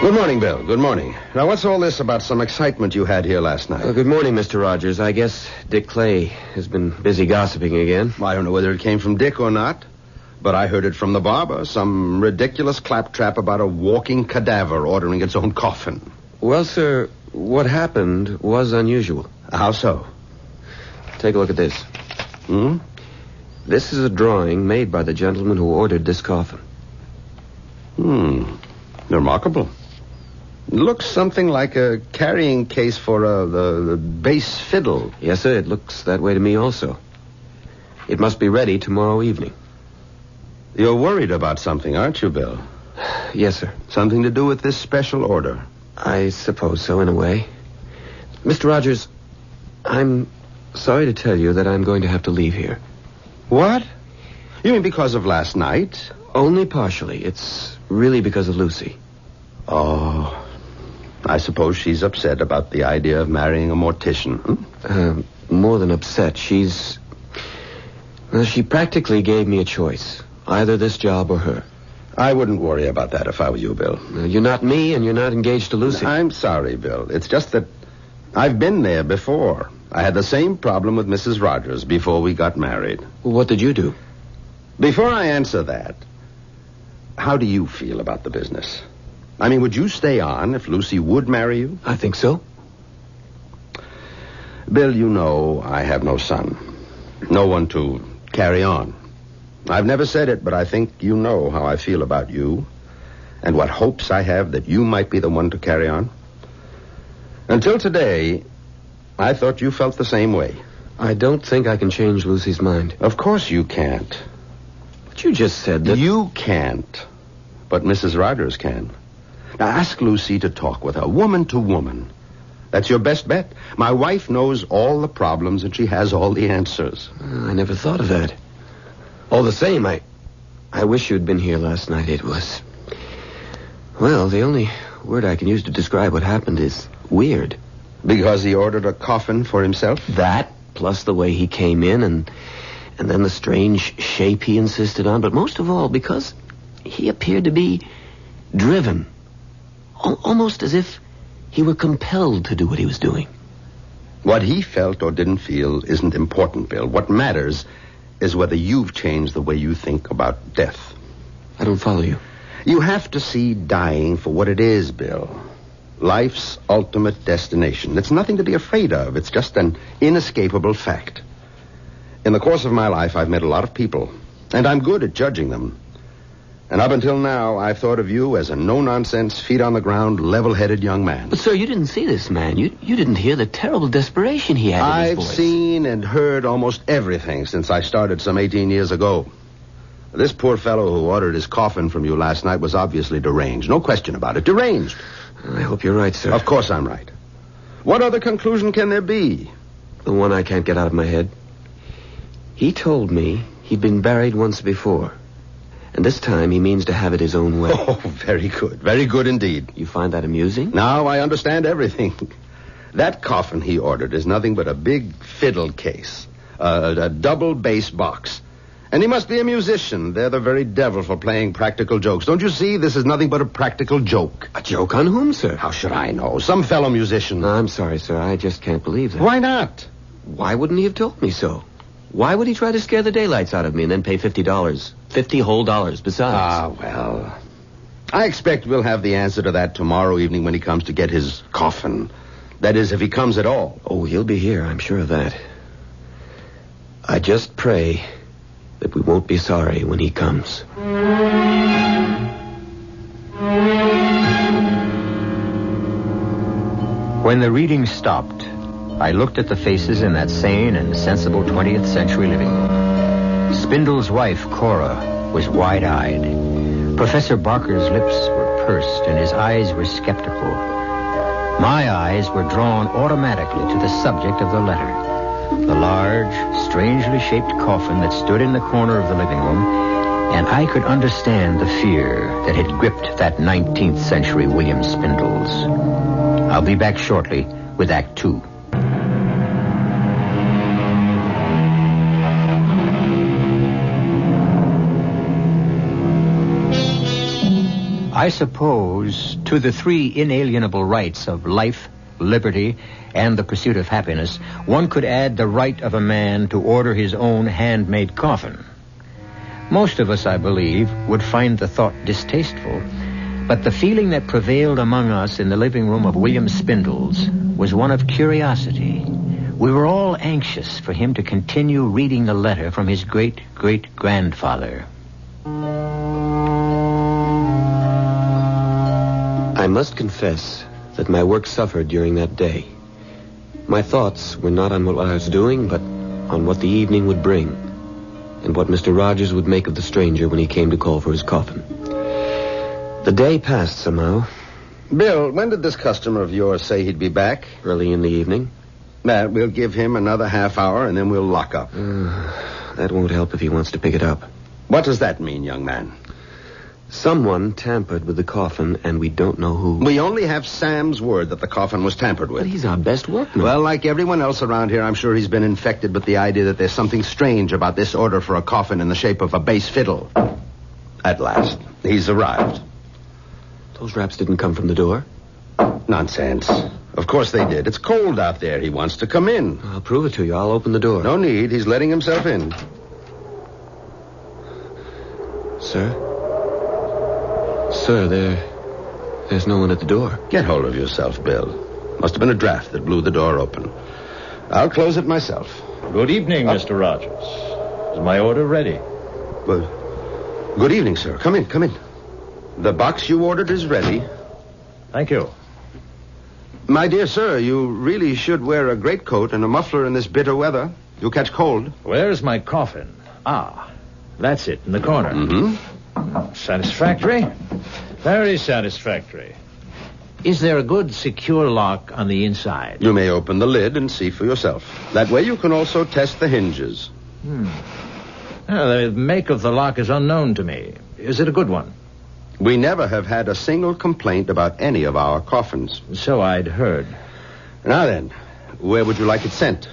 S13: Good morning, Bill. Good morning. Now, what's all this about some excitement you had here last night?
S21: Good morning, Mr. Rogers. I guess Dick Clay has been busy gossiping again.
S13: Well, I don't know whether it came from Dick or not, but I heard it from the barber. Some ridiculous claptrap about a walking cadaver ordering its own coffin.
S21: Well, sir, what happened was unusual.
S13: How so?
S21: Take a look at this.
S13: Hmm?
S21: This is a drawing made by the gentleman who ordered this coffin.
S13: Remarkable. It looks something like a carrying case for the bass fiddle.
S21: Yes, sir, it looks that way to me also. It must be ready tomorrow evening.
S13: You're worried about something, aren't you, Bill?
S21: Yes, sir.
S13: Something to do with this special order?
S21: I suppose so, in a way. Mr. Rogers, I'm sorry to tell you that I'm going to have to leave here.
S13: What? You mean because of last night?
S21: Only partially. It's really because of Lucy.
S13: Oh, I suppose she's upset about the idea of marrying a mortician.
S21: More than upset. She practically gave me a choice. Either this job or her.
S13: I wouldn't worry about that if I were you, Bill.
S21: You're not me, and you're not engaged to Lucy.
S13: I'm sorry, Bill. It's just that I've been there before. I had the same problem with Mrs. Rogers before we got married.
S21: Well, what did you do?
S13: Before I answer that, how do you feel about the business? I mean, would you stay on if Lucy would marry you?
S21: I think so.
S13: Bill, you know I have no son. No one to carry on. I've never said it, but I think you know how I feel about you and what hopes I have that you might be the one to carry on. Until today, I thought you felt the same way.
S21: I don't think I can change Lucy's mind.
S13: Of course you can't.
S21: But you just said that...
S13: You can't, but Mrs. Rogers can. Now, ask Lucy to talk with her, woman to woman. That's your best bet. My wife knows all the problems, and she has all the answers.
S21: I never thought of that. All the same, I wish you'd been here last night. It was... Well, the only word I can use to describe what happened is weird.
S13: Because he ordered a coffin for himself?
S21: That, plus the way he came in, and then the strange shape he insisted on. But most of all, because he appeared to be driven. Almost as if he were compelled to do what he was doing.
S13: What he felt or didn't feel isn't important, Bill. What matters is whether you've changed the way you think about death.
S21: I don't follow you.
S13: You have to see dying for what it is, Bill. Life's ultimate destination. It's nothing to be afraid of. It's just an inescapable fact. In the course of my life, I've met a lot of people, and I'm good at judging them. And up until now, I've thought of you as a no-nonsense, feet-on-the-ground, level-headed young man.
S21: But, sir, you didn't see this man. You didn't hear the terrible desperation he had in his voice.
S13: I've seen and heard almost everything since I started some 18 years ago. This poor fellow who ordered his coffin from you last night was obviously deranged. No question about it. Deranged.
S21: I hope you're right, sir.
S13: Of course I'm right. What other conclusion can there be?
S21: The one I can't get out of my head. He told me he'd been buried once before. And this time he means to have it his own way.
S13: Oh, very good. Very good indeed.
S21: You find that amusing?
S13: Now I understand everything. That coffin he ordered is nothing but a big fiddle case. A double bass box. And he must be a musician. They're the very devil for playing practical jokes. Don't you see? This is nothing but a practical joke.
S21: A joke on whom, sir?
S13: How should I know? Some fellow musician.
S21: I'm sorry, sir. I just can't believe that.
S13: Why not?
S21: Why wouldn't he have told me so? Why would he try to scare the daylights out of me and then pay $50? 50 whole dollars besides.
S13: Well, I expect we'll have the answer to that tomorrow evening when he comes to get his coffin. That is, if he comes at all.
S21: Oh, he'll be here. I'm sure of that. I just pray that we won't be sorry when he comes.
S5: When the reading stopped, I looked at the faces in that sane and sensible 20th century living room. Spindle's wife, Cora, was wide-eyed. Professor Barker's lips were pursed and his eyes were skeptical. My eyes were drawn automatically to the subject of the letter, the large, strangely shaped coffin that stood in the corner of the living room, and I could understand the fear that had gripped that 19th century William Spindles. I'll be back shortly with Act 2. I suppose to the three inalienable rights of life, liberty, and the pursuit of happiness, one could add the right of a man to order his own handmade coffin. Most of us, I believe, would find the thought distasteful, but the feeling that prevailed among us in the living room of William Spindles was one of curiosity. We were all anxious for him to continue reading the letter from his great-great-grandfather.
S21: I must confess that my work suffered during that day. My thoughts were not on what I was doing, but on what the evening would bring, and what Mr. Rogers would make of the stranger when he came to call for his coffin. The day passed somehow.
S13: Bill, when did this customer of yours say he'd be back?
S21: Early in the evening.
S13: We'll give him another half hour, and then we'll lock up.
S21: That won't help if he wants to pick it up.
S13: What does that mean, young man?
S21: Someone tampered with the coffin, and we don't know who.
S13: We only have Sam's word that the coffin was tampered with.
S21: But he's our best workman.
S13: Well, like everyone else around here, I'm sure he's been infected with the idea that there's something strange about this order for a coffin in the shape of a bass fiddle. At last, he's arrived.
S21: Those raps didn't come from the door?
S13: Nonsense. Of course they did. It's cold out there. He wants to come in.
S21: I'll prove it to you. I'll open the door.
S13: No need. He's letting himself in.
S21: Sir? Sir, there's no one at the door.
S13: Get hold of yourself, Bill. Must have been a draft that blew the door open. I'll close it myself.
S2: Good evening, Mr. Rogers. Is my order ready?
S13: Well, good evening, sir. Come in, come in. The box you ordered is ready.
S2: Thank you.
S13: My dear sir, you really should wear a greatcoat and a muffler in this bitter weather. You'll catch cold.
S2: Where's my coffin? Ah, that's it, in the corner.
S13: Mm-hmm.
S2: Satisfactory? Very satisfactory. Is there a good, secure lock on the inside?
S13: You may open the lid and see for yourself. That way you can also test the hinges.
S2: The make of the lock is unknown to me. Is it a good one?
S13: We never have had a single complaint about any of our coffins.
S2: So I'd heard.
S13: Now then, where would you like it sent?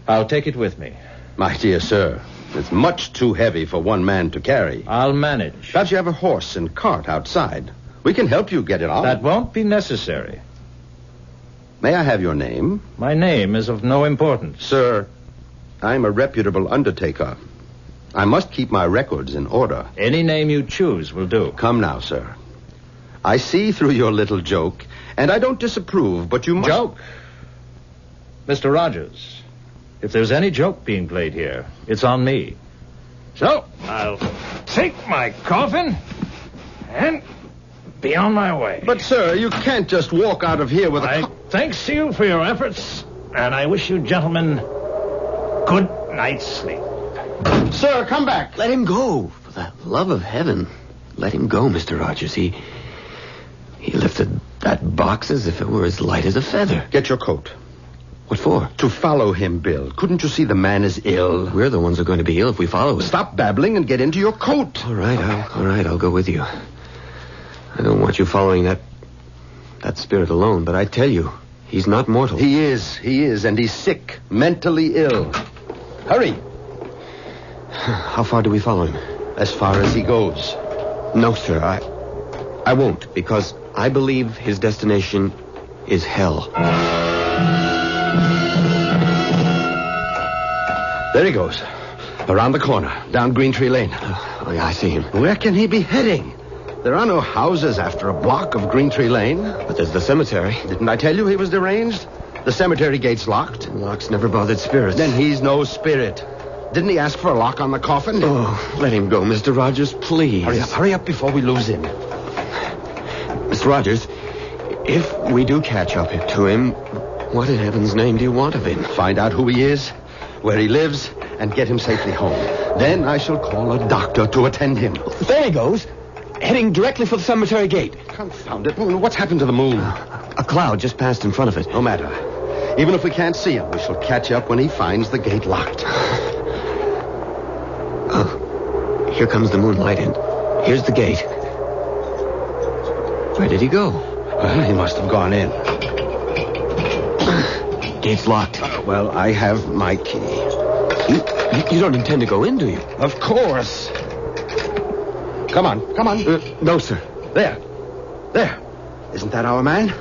S2: I'll take it with me.
S13: My dear sir, it's much too heavy for one man to carry.
S2: I'll manage.
S13: Perhaps you have a horse and cart outside. We can help you get it on.
S2: That won't be necessary.
S13: May I have your name?
S2: My name is of no importance.
S13: Sir, I'm a reputable undertaker. I must keep my records in order.
S2: Any name you choose will do.
S13: Come now, sir. I see through your little joke, and I don't disapprove, but you must...
S2: Joke? Mr. Rogers, if there's any joke being played here, it's on me. So, I'll take my coffin and be on my way.
S13: But, sir, you can't just walk out of here with a...
S2: Thanks to you for your efforts, and I wish you gentlemen good night's sleep.
S13: Sir, come back.
S21: Let him go. For the love of heaven. Let him go, Mr. Rogers. He lifted that box as if it were as light as a feather.
S13: Get your coat.
S21: What for?
S13: To follow him, Bill. Couldn't you see the man is ill?
S21: We're the ones who are going to be ill if we follow him.
S13: Stop babbling and get into your coat.
S21: All right, I'll go with you. I don't want you following that spirit alone, but I tell you, he's not mortal.
S13: He is, and he's sick, mentally ill. Hurry.
S21: How far do we follow him?
S13: As far as he goes.
S21: No, sir, I won't, because I believe his destination is hell.
S13: There he goes. Around the corner, down Green Tree Lane.
S21: Oh, yeah, I see him.
S13: Where can he be heading? There are no houses after a block of Green Tree Lane.
S21: But there's the cemetery.
S13: Didn't I tell you he was deranged? The cemetery gate's locked.
S21: Locks never bothered spirits.
S13: Then he's no spirit. Didn't he ask for a lock on the coffin?
S21: Oh, let him go, Mr. Rogers, please.
S13: Hurry up before we lose him.
S21: Mr. Rogers, if we do catch up to him, what in heaven's name do you want of him?
S13: Find out who he is, where he lives, and get him safely home. Then I shall call a doctor to attend him.
S21: There he goes, heading directly for the cemetery gate.
S13: Confound it. What's happened to the moon?
S21: A cloud just passed in front of it.
S13: No matter. Even if we can't see him, we shall catch up when he finds the gate locked.
S21: Oh, here comes the moonlight, and here's the gate. Where did he go?
S13: Well, he must have gone in.
S21: Gate's locked.
S13: Well, I have my key.
S21: You don't intend to go in, do you?
S13: Of course. Come on.
S21: No, sir.
S13: There. There. Isn't that our man?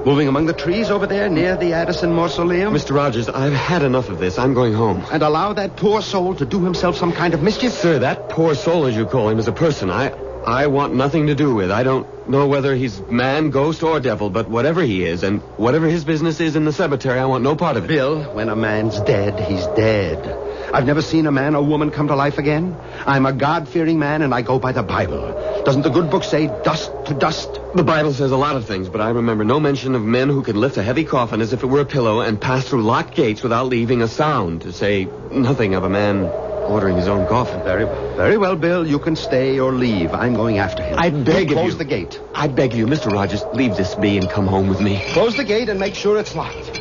S13: Moving among the trees over there near the Addison Mausoleum?
S21: Mr. Rogers, I've had enough of this. I'm going home.
S13: And allow that poor soul to do himself some kind of mischief?
S21: Sir, that poor soul, as you call him, is a person I want nothing to do with. I don't know whether he's man, ghost, or devil, but whatever he is, and whatever his business is in the cemetery, I want no part of it.
S13: Bill, when a man's dead, he's dead. I've never seen a man or woman come to life again. I'm a God-fearing man, and I go by the Bible. Doesn't the good book say dust to dust?
S21: The Bible says a lot of things, but I remember no mention of men who could lift a heavy coffin as if it were a pillow and pass through locked gates without leaving a sound, to say nothing of a man ordering his own coffin.
S13: Very well, Bill. You can stay or leave. I'm going after him.
S21: I beg of you.
S13: Close the gate.
S21: I beg you, Mr. Rogers, leave this be and come home with me.
S13: Close the gate and make sure it's locked.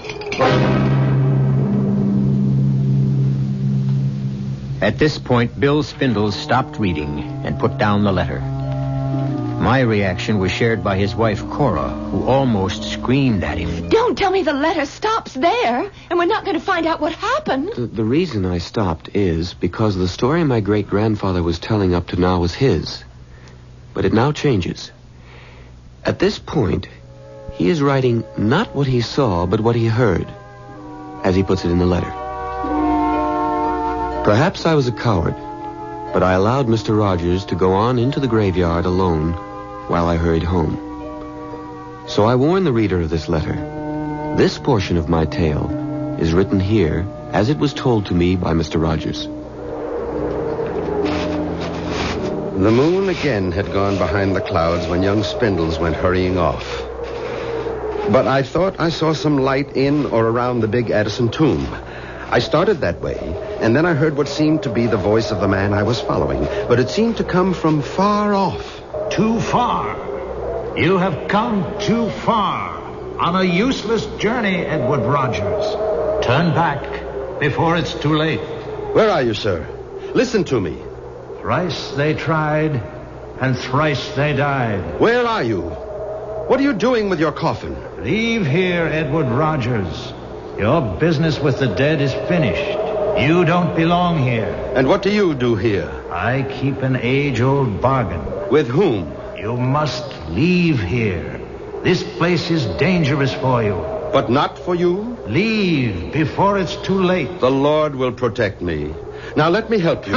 S5: At this point, Bill Spindles stopped reading and put down the letter. My reaction was shared by his wife, Cora, who almost screamed at him.
S8: Don't tell me the letter stops there, and we're not going to find out what happened.
S21: The reason I stopped is because the story my great-grandfather was telling up to now was his. But it now changes. At this point, he is writing not what he saw, but what he heard, as he puts it in the letter. Perhaps I was a coward, but I allowed Mr. Rogers to go on into the graveyard alone while I hurried home. So I warn the reader of this letter. This portion of my tale is written here as it was told to me by Mr. Rogers.
S13: The moon again had gone behind the clouds when young Spindles went hurrying off. But I thought I saw some light in or around the big Addison tomb. I started that way, and then I heard what seemed to be the voice of the man I was following, but it seemed to come from far off.
S17: Too far. You have come too far on a useless journey, Edward Rogers. Turn back before it's too late.
S13: Where are you, sir? Listen to me.
S17: Thrice they tried, and thrice they died.
S13: Where are you? What are you doing with your coffin?
S17: Leave here, Edward Rogers. Your business with the dead is finished. You don't belong here.
S13: And what do you do here?
S17: I keep an age-old bargain.
S13: With whom?
S17: You must leave here. This place is dangerous for you.
S13: But not for you?
S17: Leave before it's too late.
S13: The Lord will protect me. Now let me help you.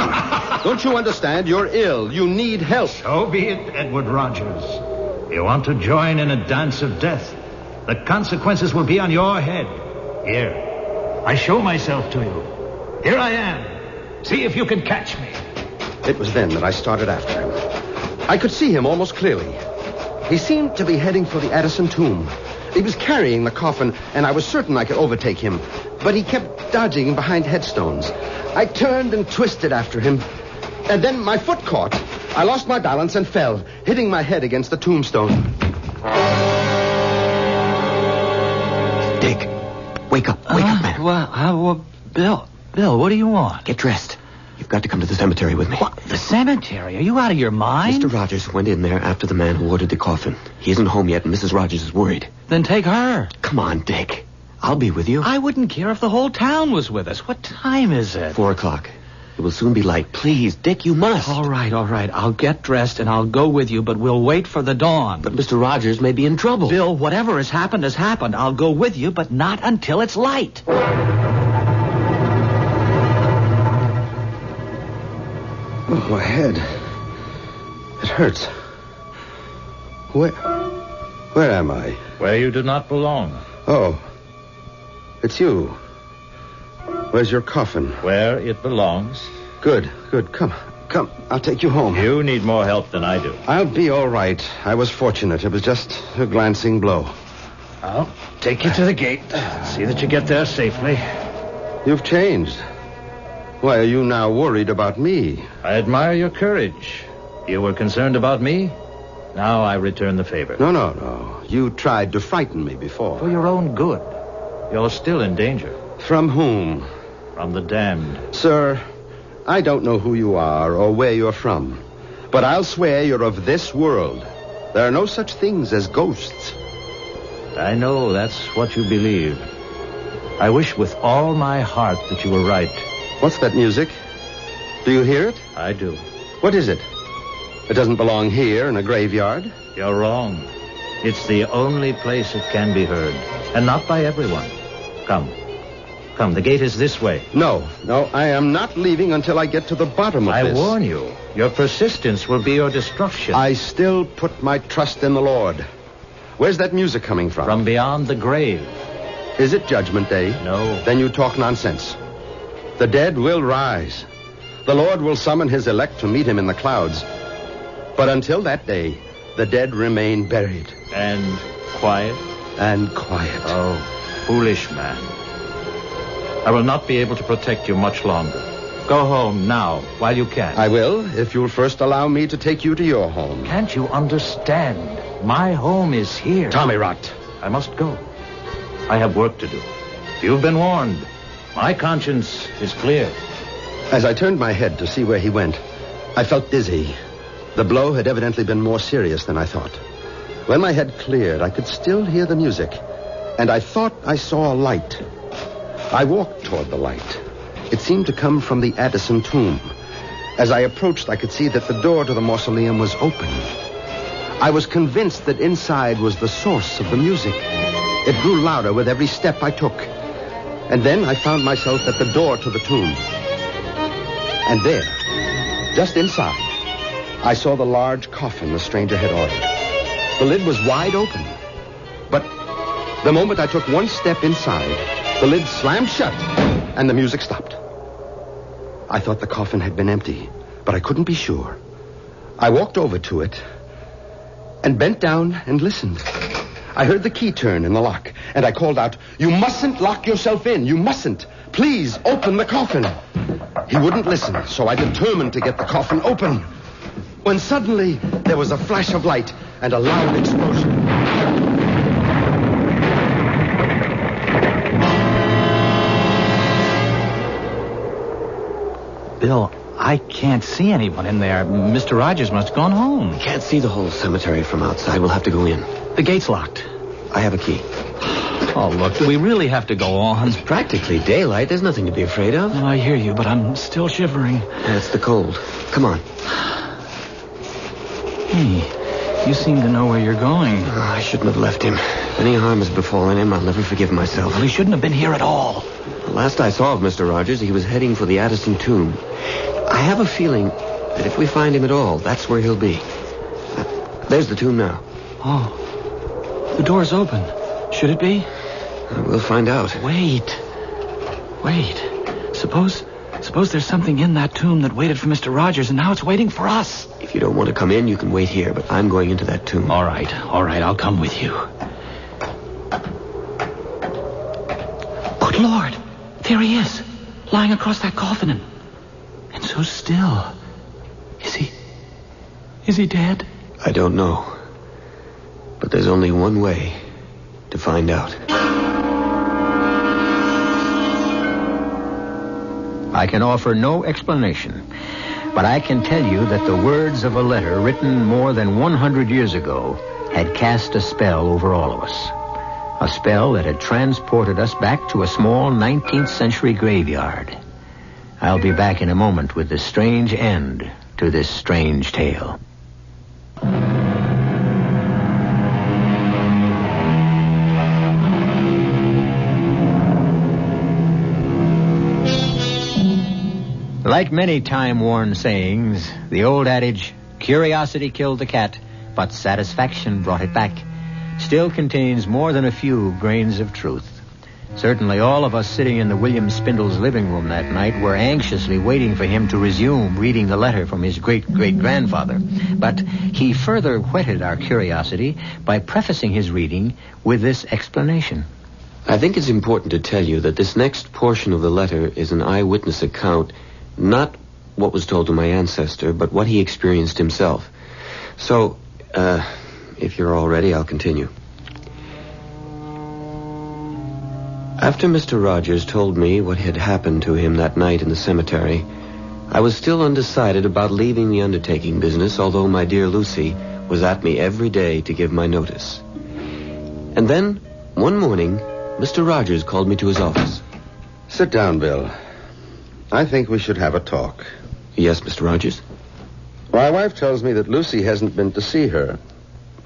S13: Don't you understand? You're ill. You need help.
S17: So be it, Edward Rogers. You want to join in a dance of death. The consequences will be on your head. Here, I show myself to you. Here I am. See if you can catch me.
S13: It was then that I started after him. I could see him almost clearly. He seemed to be heading for the Addison tomb. He was carrying the coffin, and I was certain I could overtake him. But he kept dodging behind headstones. I turned and twisted after him. And then my foot caught. I lost my balance and fell, hitting my head against the tombstone.
S21: Dick, wake up, man.
S3: Well, Bill, what do you want?
S21: Get dressed. You've got to come to the cemetery with me.
S3: What? The cemetery? Are you out of your mind?
S21: Mr. Rogers went in there after the man who ordered the coffin. He isn't home yet, and Mrs. Rogers is worried.
S3: Then take her.
S21: Come on, Dick. I'll be with you.
S3: I wouldn't care if the whole town was with us. What time is it?
S21: 4:00. It will soon be light. Please, Dick, you must.
S3: All right. I'll get dressed and I'll go with you, but we'll wait for the dawn.
S21: But Mr. Rogers may be in trouble.
S3: Bill, whatever has happened has happened. I'll go with you, but not until it's light.
S13: Oh, my head. It hurts. Where am I?
S2: Where you do not belong.
S13: Oh. It's you. Where's your coffin?
S2: Where it belongs.
S13: Good. Come. I'll take you home.
S2: You need more help than I do.
S13: I'll be all right. I was fortunate. It was just a glancing blow.
S2: I'll take you to the gate. See that you get there safely.
S13: You've changed. Why are you now worried about me?
S2: I admire your courage. You were concerned about me. Now I return the favor.
S13: No. You tried to frighten me before.
S2: For your own good. You're still in danger.
S13: From whom?
S2: From the damned.
S13: Sir, I don't know who you are or where you're from, but I'll swear you're of this world. There are no such things as ghosts.
S2: I know that's what you believe. I wish with all my heart that you were right.
S13: What's that music? Do you hear it?
S2: I do.
S13: What is it? It doesn't belong here in a graveyard.
S2: You're wrong. It's the only place it can be heard, and not by everyone. Come. Come, the gate is this way.
S13: No, I am not leaving until I get to the bottom of this.
S2: I warn you, your persistence will be your destruction.
S13: I still put my trust in the Lord. Where's that music coming from?
S2: From beyond the grave.
S13: Is it Judgment Day?
S2: No.
S13: Then you talk nonsense. The dead will rise. The Lord will summon his elect to meet him in the clouds. But until that day, the dead remain buried.
S2: And quiet?
S13: And quiet.
S2: Oh, foolish man. I will not be able to protect you much longer. Go home now, while you can.
S13: I will, if you'll first allow me to take you to your home.
S2: Can't you understand? My home is here.
S13: Tommy rot.
S2: I must go. I have work to do. You've been warned. My conscience is clear.
S13: As I turned my head to see where he went, I felt dizzy. The blow had evidently been more serious than I thought. When my head cleared, I could still hear the music, and I thought I saw a light. I walked toward the light. It seemed to come from the Addison tomb. As I approached, I could see that the door to the mausoleum was open. I was convinced that inside was the source of the music. It grew louder with every step I took. And then I found myself at the door to the tomb. And there, just inside, I saw the large coffin the stranger had ordered. The lid was wide open. But the moment I took one step inside, the lid slammed shut, and the music stopped. I thought the coffin had been empty, but I couldn't be sure. I walked over to it and bent down and listened. I heard the key turn in the lock, and I called out, "You mustn't lock yourself in. You mustn't. Please open the coffin." He wouldn't listen, so I determined to get the coffin open. When suddenly there was a flash of light and a loud explosion.
S3: Bill, I can't see anyone in there. Mr. Rogers must have gone home.
S21: Can't see the whole cemetery from outside. We'll have to go in.
S3: The gate's locked.
S21: I have a key.
S3: Oh, look, do we really have to go on?
S21: It's practically daylight. There's nothing to be afraid of.
S3: Oh, I hear you, but I'm still shivering.
S21: That's the cold. Come on.
S3: Hey, you seem to know where you're going.
S21: Oh, I shouldn't have left him. If any harm has befallen him, I'll never forgive myself.
S3: Well, he shouldn't have been here at all.
S21: The last I saw of Mr. Rogers, he was heading for the Addison tomb. I have a feeling that if we find him at all, that's where he'll be. There's the tomb now.
S3: Oh, the door's open. Should it be?
S21: We'll find out.
S3: Wait. Suppose there's something in that tomb that waited for Mr. Rogers, and now it's waiting for us.
S21: If you don't want to come in, you can wait here, but I'm going into that tomb.
S3: All right, I'll come with you. Good Lord, there he is, lying across that coffin, and so still. Is he dead?
S21: I don't know. But there's only one way to find out.
S5: I can offer no explanation, but I can tell you that the words of a letter written more than 100 years ago had cast a spell over all of us. A spell that had transported us back to a small 19th century graveyard. I'll be back in a moment with the strange end to this strange tale. Like many time-worn sayings, the old adage, curiosity killed the cat, but satisfaction brought it back, still contains more than a few grains of truth. Certainly all of us sitting in the William Spindle's living room that night were anxiously waiting for him to resume reading the letter from his great-great-grandfather. But he further whetted our curiosity by prefacing his reading with this explanation.
S21: I think it's important to tell you that this next portion of the letter is an eyewitness account, not what was told to my ancestor, but what he experienced himself. So, if you're all ready, I'll continue. After Mr. Rogers told me what had happened to him that night in the cemetery, I was still undecided about leaving the undertaking business, although my dear Lucy was at me every day to give my notice. And then, one morning, Mr. Rogers called me to his office.
S13: Sit down, Bill. I think we should have a talk.
S21: Yes, Mr. Rogers?
S13: My wife tells me that Lucy hasn't been to see her.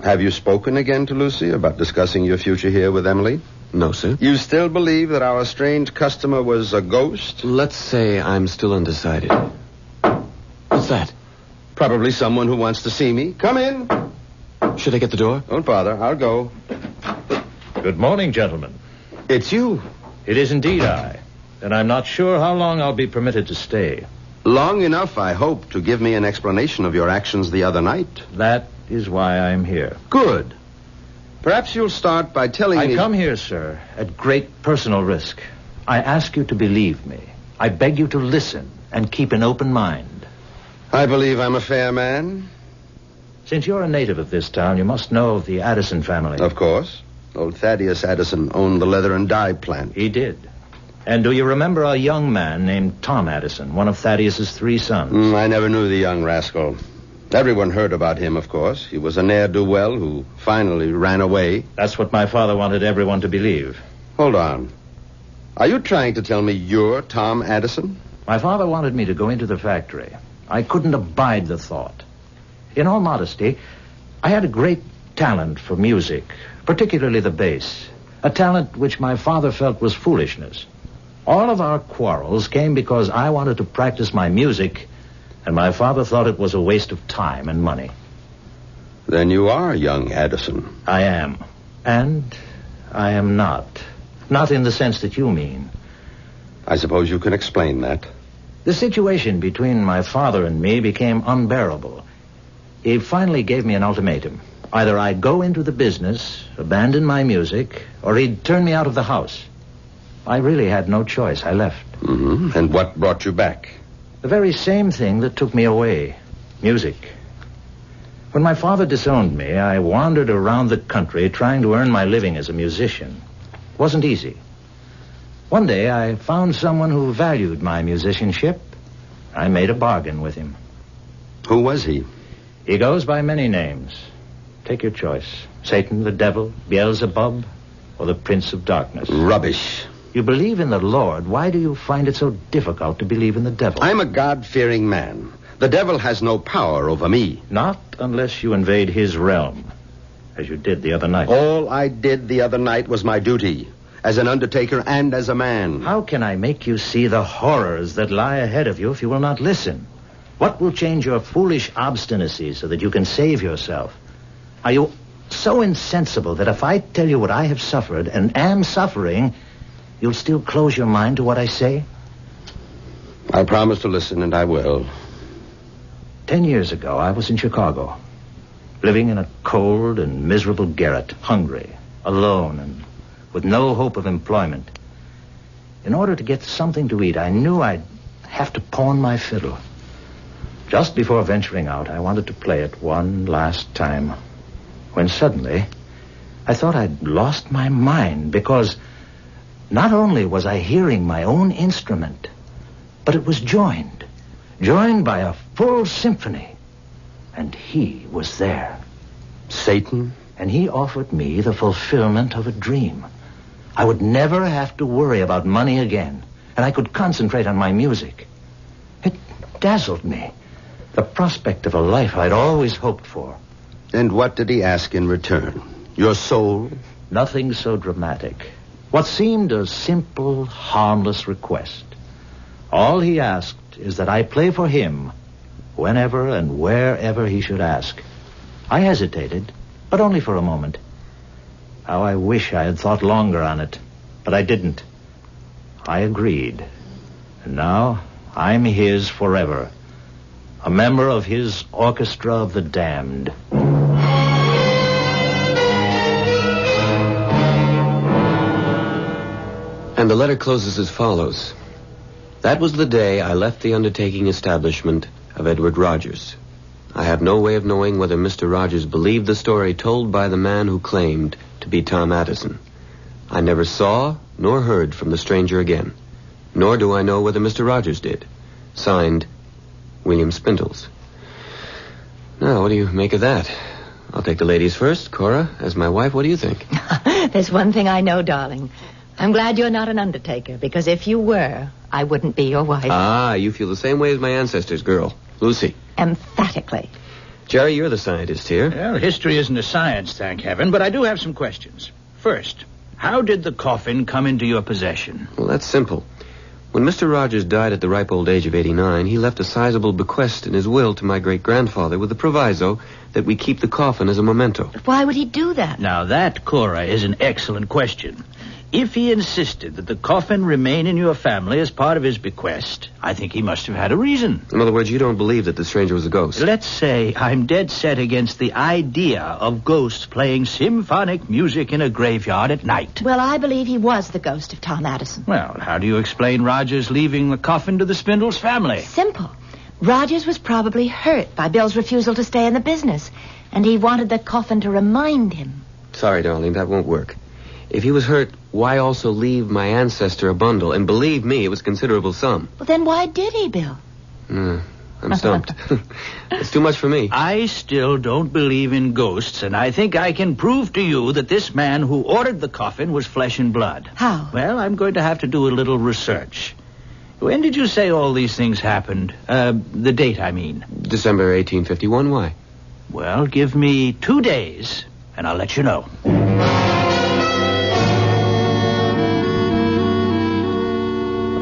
S13: Have you spoken again to Lucy about discussing your future here with Emily?
S21: No, sir.
S13: You still believe that our strange customer was a ghost?
S21: Let's say I'm still undecided. What's that?
S13: Probably someone who wants to see me. Come in.
S21: Should I get the door?
S13: Don't bother. I'll go.
S2: Good morning, gentlemen.
S13: It's you.
S2: It is indeed I. And I'm not sure how long I'll be permitted to stay.
S13: Long enough, I hope, to give me an explanation of your actions the other night.
S2: That is why I'm here.
S13: Good. Perhaps you'll start by telling me...
S2: I come here, sir, at great personal risk. I ask you to believe me. I beg you to listen and keep an open mind.
S13: I believe I'm a fair man.
S2: Since you're a native of this town, you must know of the Addison family.
S13: Of course. Old Thaddeus Addison owned the leather and dye plant.
S2: He did. And do you remember a young man named Tom Addison, one of Thaddeus's 3 sons?
S13: I never knew the young rascal. Everyone heard about him, of course. He was a ne'er-do-well who finally ran away.
S2: That's what my father wanted everyone to believe.
S13: Hold on. Are you trying to tell me you're Tom Addison?
S2: My father wanted me to go into the factory. I couldn't abide the thought. In all modesty, I had a great talent for music, particularly the bass, a talent which my father felt was foolishness. All of our quarrels came because I wanted to practice my music, and my father thought it was a waste of time and money.
S13: Then you are young Addison.
S2: I am. And I am not. Not in the sense that you mean.
S13: I suppose you can explain that.
S2: The situation between my father and me became unbearable. He finally gave me an ultimatum. Either I'd go into the business, abandon my music, or he'd turn me out of the house. I really had no choice. I left.
S13: Mm-hmm. And what brought you back?
S2: The very same thing that took me away. Music. When my father disowned me, I wandered around the country trying to earn my living as a musician. It wasn't easy. One day I found someone who valued my musicianship. I made a bargain with him.
S13: Who was he?
S2: He goes by many names. Take your choice. Satan, the devil, Beelzebub, or the Prince of Darkness.
S13: Rubbish.
S2: You believe in the Lord. Why do you find it so difficult to believe in the devil?
S13: I'm a God-fearing man. The devil has no power over me.
S2: Not unless you invade his realm, as you did the other night.
S13: All I did the other night was my duty, as an undertaker and as a man.
S2: How can I make you see the horrors that lie ahead of you if you will not listen? What will change your foolish obstinacy so that you can save yourself? Are you so insensible that if I tell you what I have suffered and am suffering, you'll still close your mind to what I say?
S13: I promise to listen, and I will.
S2: 10 years ago, I was in Chicago, living in a cold and miserable garret, hungry, alone, and with no hope of employment. In order to get something to eat, I knew I'd have to pawn my fiddle. Just before venturing out, I wanted to play it one last time, when suddenly I thought I'd lost my mind, because not only was I hearing my own instrument, but it was joined by a full symphony. And he was there.
S13: Satan?
S2: And he offered me the fulfillment of a dream. I would never have to worry about money again, and I could concentrate on my music. It dazzled me, the prospect of a life I'd always hoped for.
S13: And what did he ask in return? Your soul?
S2: Nothing so dramatic. What seemed a simple, harmless request. All he asked is that I play for him whenever and wherever he should ask. I hesitated, but only for a moment. How I wish I had thought longer on it, but I didn't. I agreed. And now I'm his forever. A member of his orchestra of the damned.
S21: And the letter closes as follows. That was the day I left the undertaking establishment of Edward Rogers. I have no way of knowing whether Mr. Rogers believed the story told by the man who claimed to be Tom Addison. I never saw nor heard from the stranger again, nor do I know whether Mr. Rogers did. Signed, William Spindles. Now, what do you make of that? I'll take the ladies first. Cora, as my wife, what do you think?
S22: There's one thing I know, darling. I'm glad you're not an undertaker, because if you were, I wouldn't be your wife.
S21: Ah, you feel the same way as my ancestors, girl. Lucy.
S22: Emphatically.
S21: Jerry, you're the scientist here.
S3: Well, history isn't a science, thank heaven, but I do have some questions. First, how did the coffin come into your possession?
S21: Well, that's simple. When Mr. Rogers died at the ripe old age of 89, he left a sizable bequest in his will to my great-grandfather with the proviso that we keep the coffin as a memento.
S22: Why would he do that?
S3: Now, that, Cora, is an excellent question. If he insisted that the coffin remain in your family as part of his bequest, I think he must have had a reason.
S21: In other words, you don't believe that the stranger was a ghost?
S3: Let's say I'm dead set against the idea of ghosts playing symphonic music in a graveyard at night.
S22: Well, I believe he was the ghost of Tom Addison.
S3: Well, how do you explain Rogers leaving the coffin to the Spindles family?
S22: Simple. Rogers was probably hurt by Bill's refusal to stay in the business, and he wanted the coffin to remind him.
S21: Sorry, darling, that won't work. If he was hurt, why also leave my ancestor a bundle? And believe me, it was a considerable sum.
S22: Well, then why did he, Bill?
S21: I'm stumped. It's too much for me.
S3: I still don't believe in ghosts, and I think I can prove to you that this man who ordered the coffin was flesh and blood.
S22: How?
S3: Well, I'm going to have to do a little research. When did you say all these things happened? The date, I mean.
S21: December 1851. Why?
S3: Well, give me 2 days, and I'll let you know.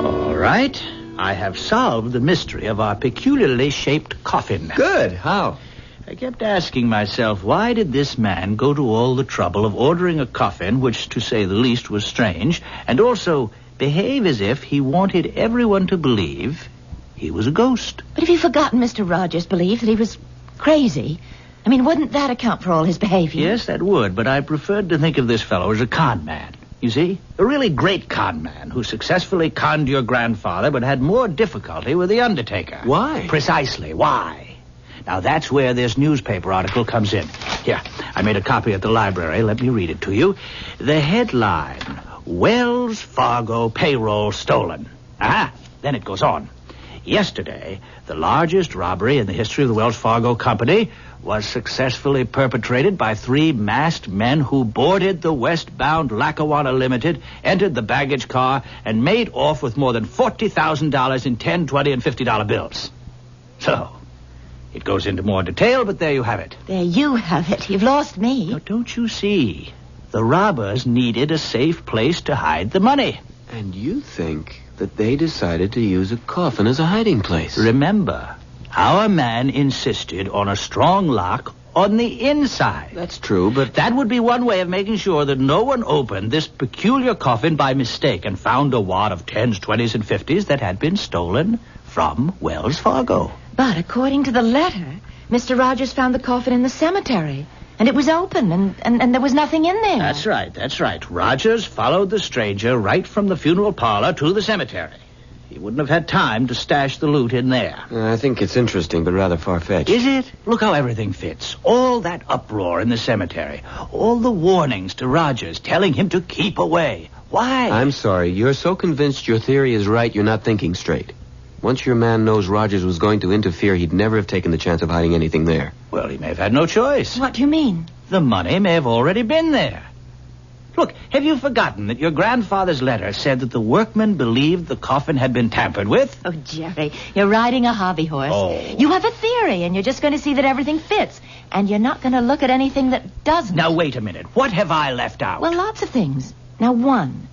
S3: All right. I have solved the mystery of our peculiarly shaped coffin.
S21: Good. How?
S3: I kept asking myself, why did this man go to all the trouble of ordering a coffin, which, to say the least, was strange, and also behave as if he wanted everyone to believe he was a ghost?
S22: But have you forgotten Mr. Rogers' belief that he was crazy? I mean, wouldn't that account for all his behavior?
S3: Yes, that would, but I preferred to think of this fellow as a con man. You see? A really great con man who successfully conned your grandfather but had more difficulty with the undertaker.
S21: Why?
S3: Precisely. Why? Now, that's where this newspaper article comes in. Here, I made a copy at the library. Let me read it to you. The headline, Wells Fargo payroll stolen. Aha! Then it goes on. Yesterday, the largest robbery in the history of the Wells Fargo Company was successfully perpetrated by 3 masked men who boarded the westbound Lackawanna Limited, entered the baggage car, and made off with more than $40,000 in $10, $20, and $50 bills. So, it goes into more detail, but there you have it.
S22: There you have it. You've lost me.
S3: Now, don't you see? The robbers needed a safe place to hide the money.
S21: And you think that they decided to use a coffin as a hiding place?
S3: Remember, our man insisted on a strong lock on the inside.
S21: That's true, but
S3: that would be one way of making sure that no one opened this peculiar coffin by mistake and found a wad of 10s, 20s, and 50s that had been stolen from Wells Fargo.
S22: But according to the letter, Mr. Rogers found the coffin in the cemetery, and it was open, and there was nothing in there.
S3: That's right. Rogers followed the stranger right from the funeral parlor to the cemetery. He wouldn't have had time to stash the loot in there.
S21: I think it's interesting, but rather far-fetched.
S3: Is it? Look how everything fits. All that uproar in the cemetery. All the warnings to Rogers telling him to keep away. Why?
S21: I'm sorry. You're so convinced your theory is right, you're not thinking straight. Once your man knows Rogers was going to interfere, he'd never have taken the chance of hiding anything there.
S3: Well, he may have had no choice.
S22: What do you mean?
S3: The money may have already been there. Look, have you forgotten that your grandfather's letter said that the workmen believed the coffin had been tampered with?
S22: Oh, Jerry, you're riding a hobby horse.
S3: Oh.
S22: You have a theory, and you're just going to see that everything fits. And you're not going to look at anything that doesn't.
S3: Now, wait a minute. What have I left out?
S22: Well, lots of things. Now, one,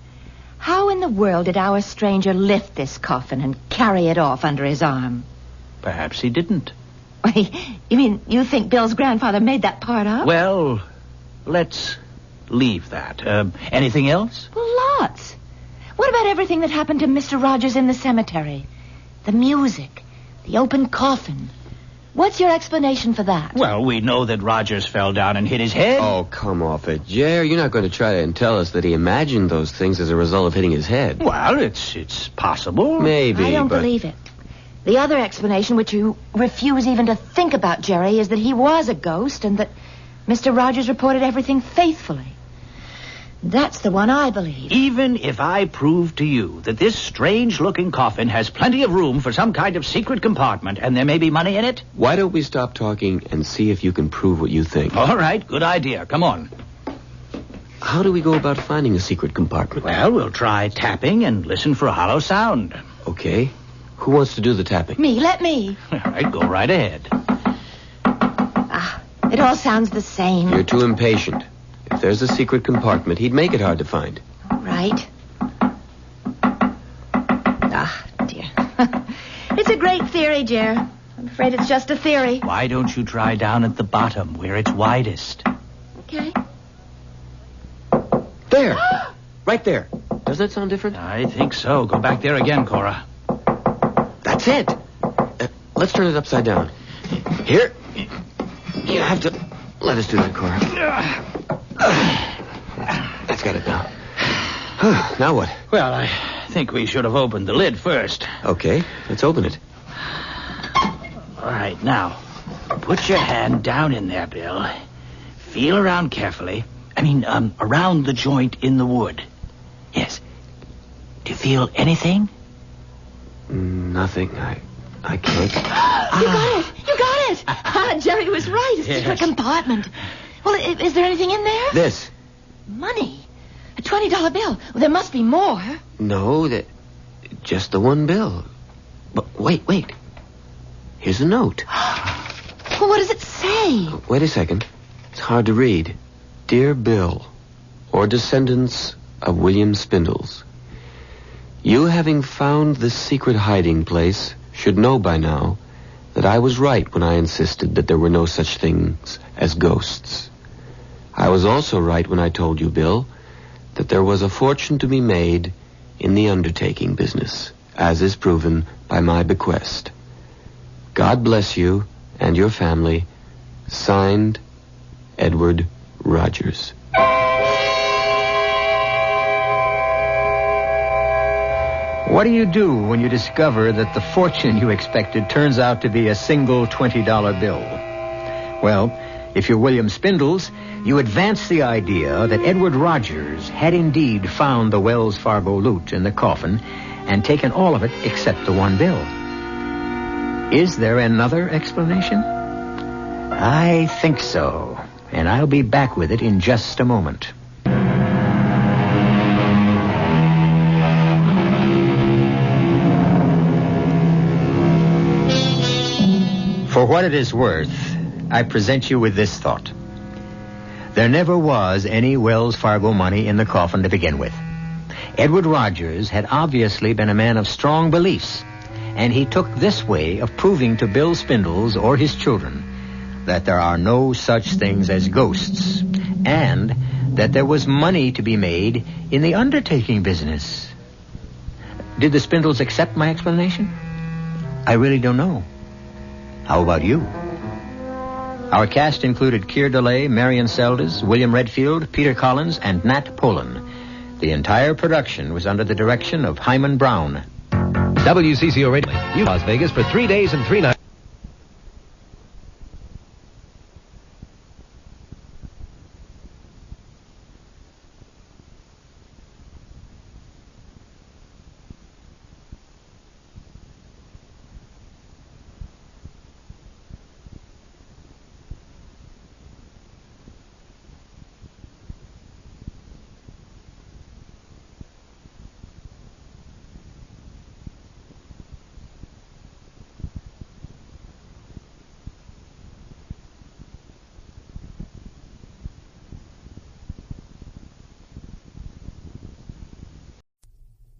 S22: how in the world did our stranger lift this coffin and carry it off under his arm?
S3: Perhaps he didn't.
S22: You mean you think Bill's grandfather made that part up?
S3: Well, let's leave that. Anything else?
S22: Well, lots. What about everything that happened to Mr. Rogers in the cemetery? The music, the open coffin. What's your explanation for that?
S3: Well, we know that Rogers fell down and hit his head.
S21: Oh, come off it, Jer. You're not going to try and tell us that he imagined those things as a result of hitting his head.
S3: Well, it's possible.
S21: Maybe,
S22: I don't
S21: but
S22: believe it. The other explanation, which you refuse even to think about, Jerry, is that he was a ghost and that Mr. Rogers reported everything faithfully. That's the one I believe.
S3: Even if I prove to you that this strange-looking coffin has plenty of room for some kind of secret compartment and there may be money in it?
S21: Why don't we stop talking and see if you can prove what you think?
S3: All right, good idea. Come on.
S21: How do we go about finding a secret compartment?
S3: Well, we'll try tapping and listen for a hollow sound.
S21: Okay. Who wants to do the tapping?
S22: Me, let me.
S3: All right, go right ahead.
S8: It all sounds the same.
S21: You're too impatient. If there's a secret compartment, he'd make it hard to find.
S8: Right. Ah, dear. It's a great theory, Jer. I'm afraid it's just a theory.
S3: Why don't you try down at the bottom where it's widest?
S8: Okay.
S21: There. Right there. Does that sound different?
S3: I think so. Go back there again, Cora.
S21: That's it. Let's turn it upside down. Here. You have to let us do that, Cora. That's got it now. Now what?
S3: Well, I think we should have opened the lid first.
S21: Okay, let's open it.
S3: All right, now, put your hand down in there, Bill. Feel around carefully. Around the joint in the wood. Yes. Do you feel anything?
S21: Nothing. I can't.
S8: You got it. Jerry was right. It's a secret compartment. Well, is there anything in there?
S21: This.
S8: Money. A $20 bill. Well, there must be more.
S21: No, just the one bill. But wait. Here's a note.
S8: Well, what does it say?
S21: Wait a second. It's hard to read. Dear Bill, or descendants of William Spindles, you having found this secret hiding place should know by now that I was right when I insisted that there were no such things as ghosts. I was also right when I told you, Bill, that there was a fortune to be made in the undertaking business, as is proven by my bequest. God bless you and your family. Signed, Edward Rogers.
S19: What do you do when you discover that the fortune you expected turns out to be a single $20 bill? Well, if you're William Spindles, you advance the idea that Edward Rogers had indeed found the Wells Fargo loot in the coffin and taken all of it except the one bill. Is there another explanation? I think so, and I'll be back with it in just a moment. For what it is worth, I present you with this thought. There never was any Wells Fargo money in the coffin to begin with. Edward Rogers had obviously been a man of strong beliefs, and he took this way of proving to Bill Spindles or his children that there are no such things as ghosts, and that there was money to be made in the undertaking business. Did the Spindles accept my explanation? I really don't know. How about you? Our cast included Keir DeLay, Marion Seldes, William Redfield, Peter Collins, and Nat Polan. The entire production was under the direction of Hyman Brown.
S7: WCCO Radio, Las Vegas for 3 days and 3 nights.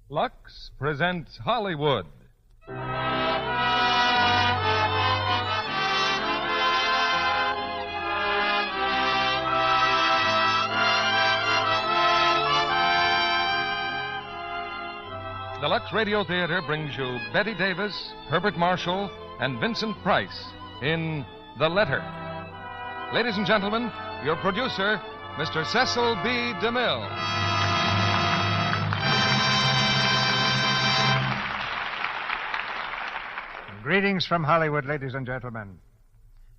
S10: Lux presents Hollywood. The Lux Radio Theater brings you Bette Davis, Herbert Marshall, and Vincent Price in The Letter. Ladies and gentlemen, your producer, Mr. Cecil B. DeMille.
S18: Greetings from Hollywood, ladies and gentlemen.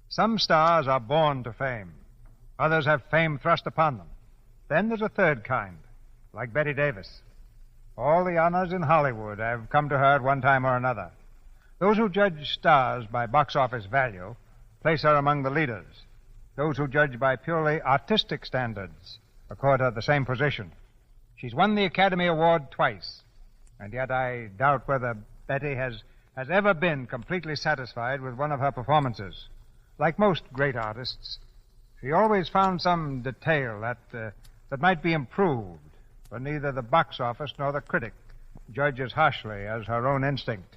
S18: Some stars are born to fame. Others have fame thrust upon them. Then there's a third kind, like Bette Davis. All the honors in Hollywood have come to her at one time or another. Those who judge stars by box office value place her among the leaders. Those who judge by purely artistic standards accord her the same position. She's won the Academy Award twice, and yet I doubt whether Bette has ever been completely satisfied with one of her performances. Like most great artists, She always found some detail that might be improved, but neither the box office nor the critic judge as harshly as her own instinct.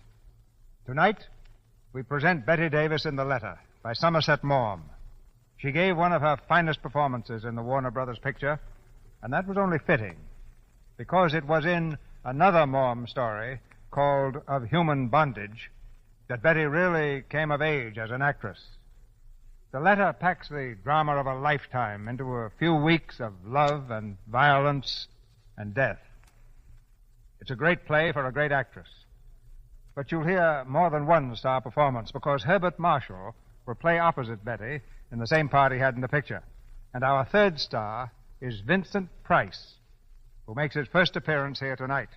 S18: Tonight, we present Bette Davis in The Letter by Somerset Maugham. She gave one of her finest performances in the Warner Brothers picture, and that was only fitting, because it was in another Maugham story called Of Human Bondage that Bette really came of age as an actress. The Letter packs the drama of a lifetime into a few weeks of love and violence and death. It's a great play for a great actress. But you'll hear more than one star performance, because Herbert Marshall will play opposite Bette in the same part he had in the picture. And our third star is Vincent Price, who makes his first appearance here tonight.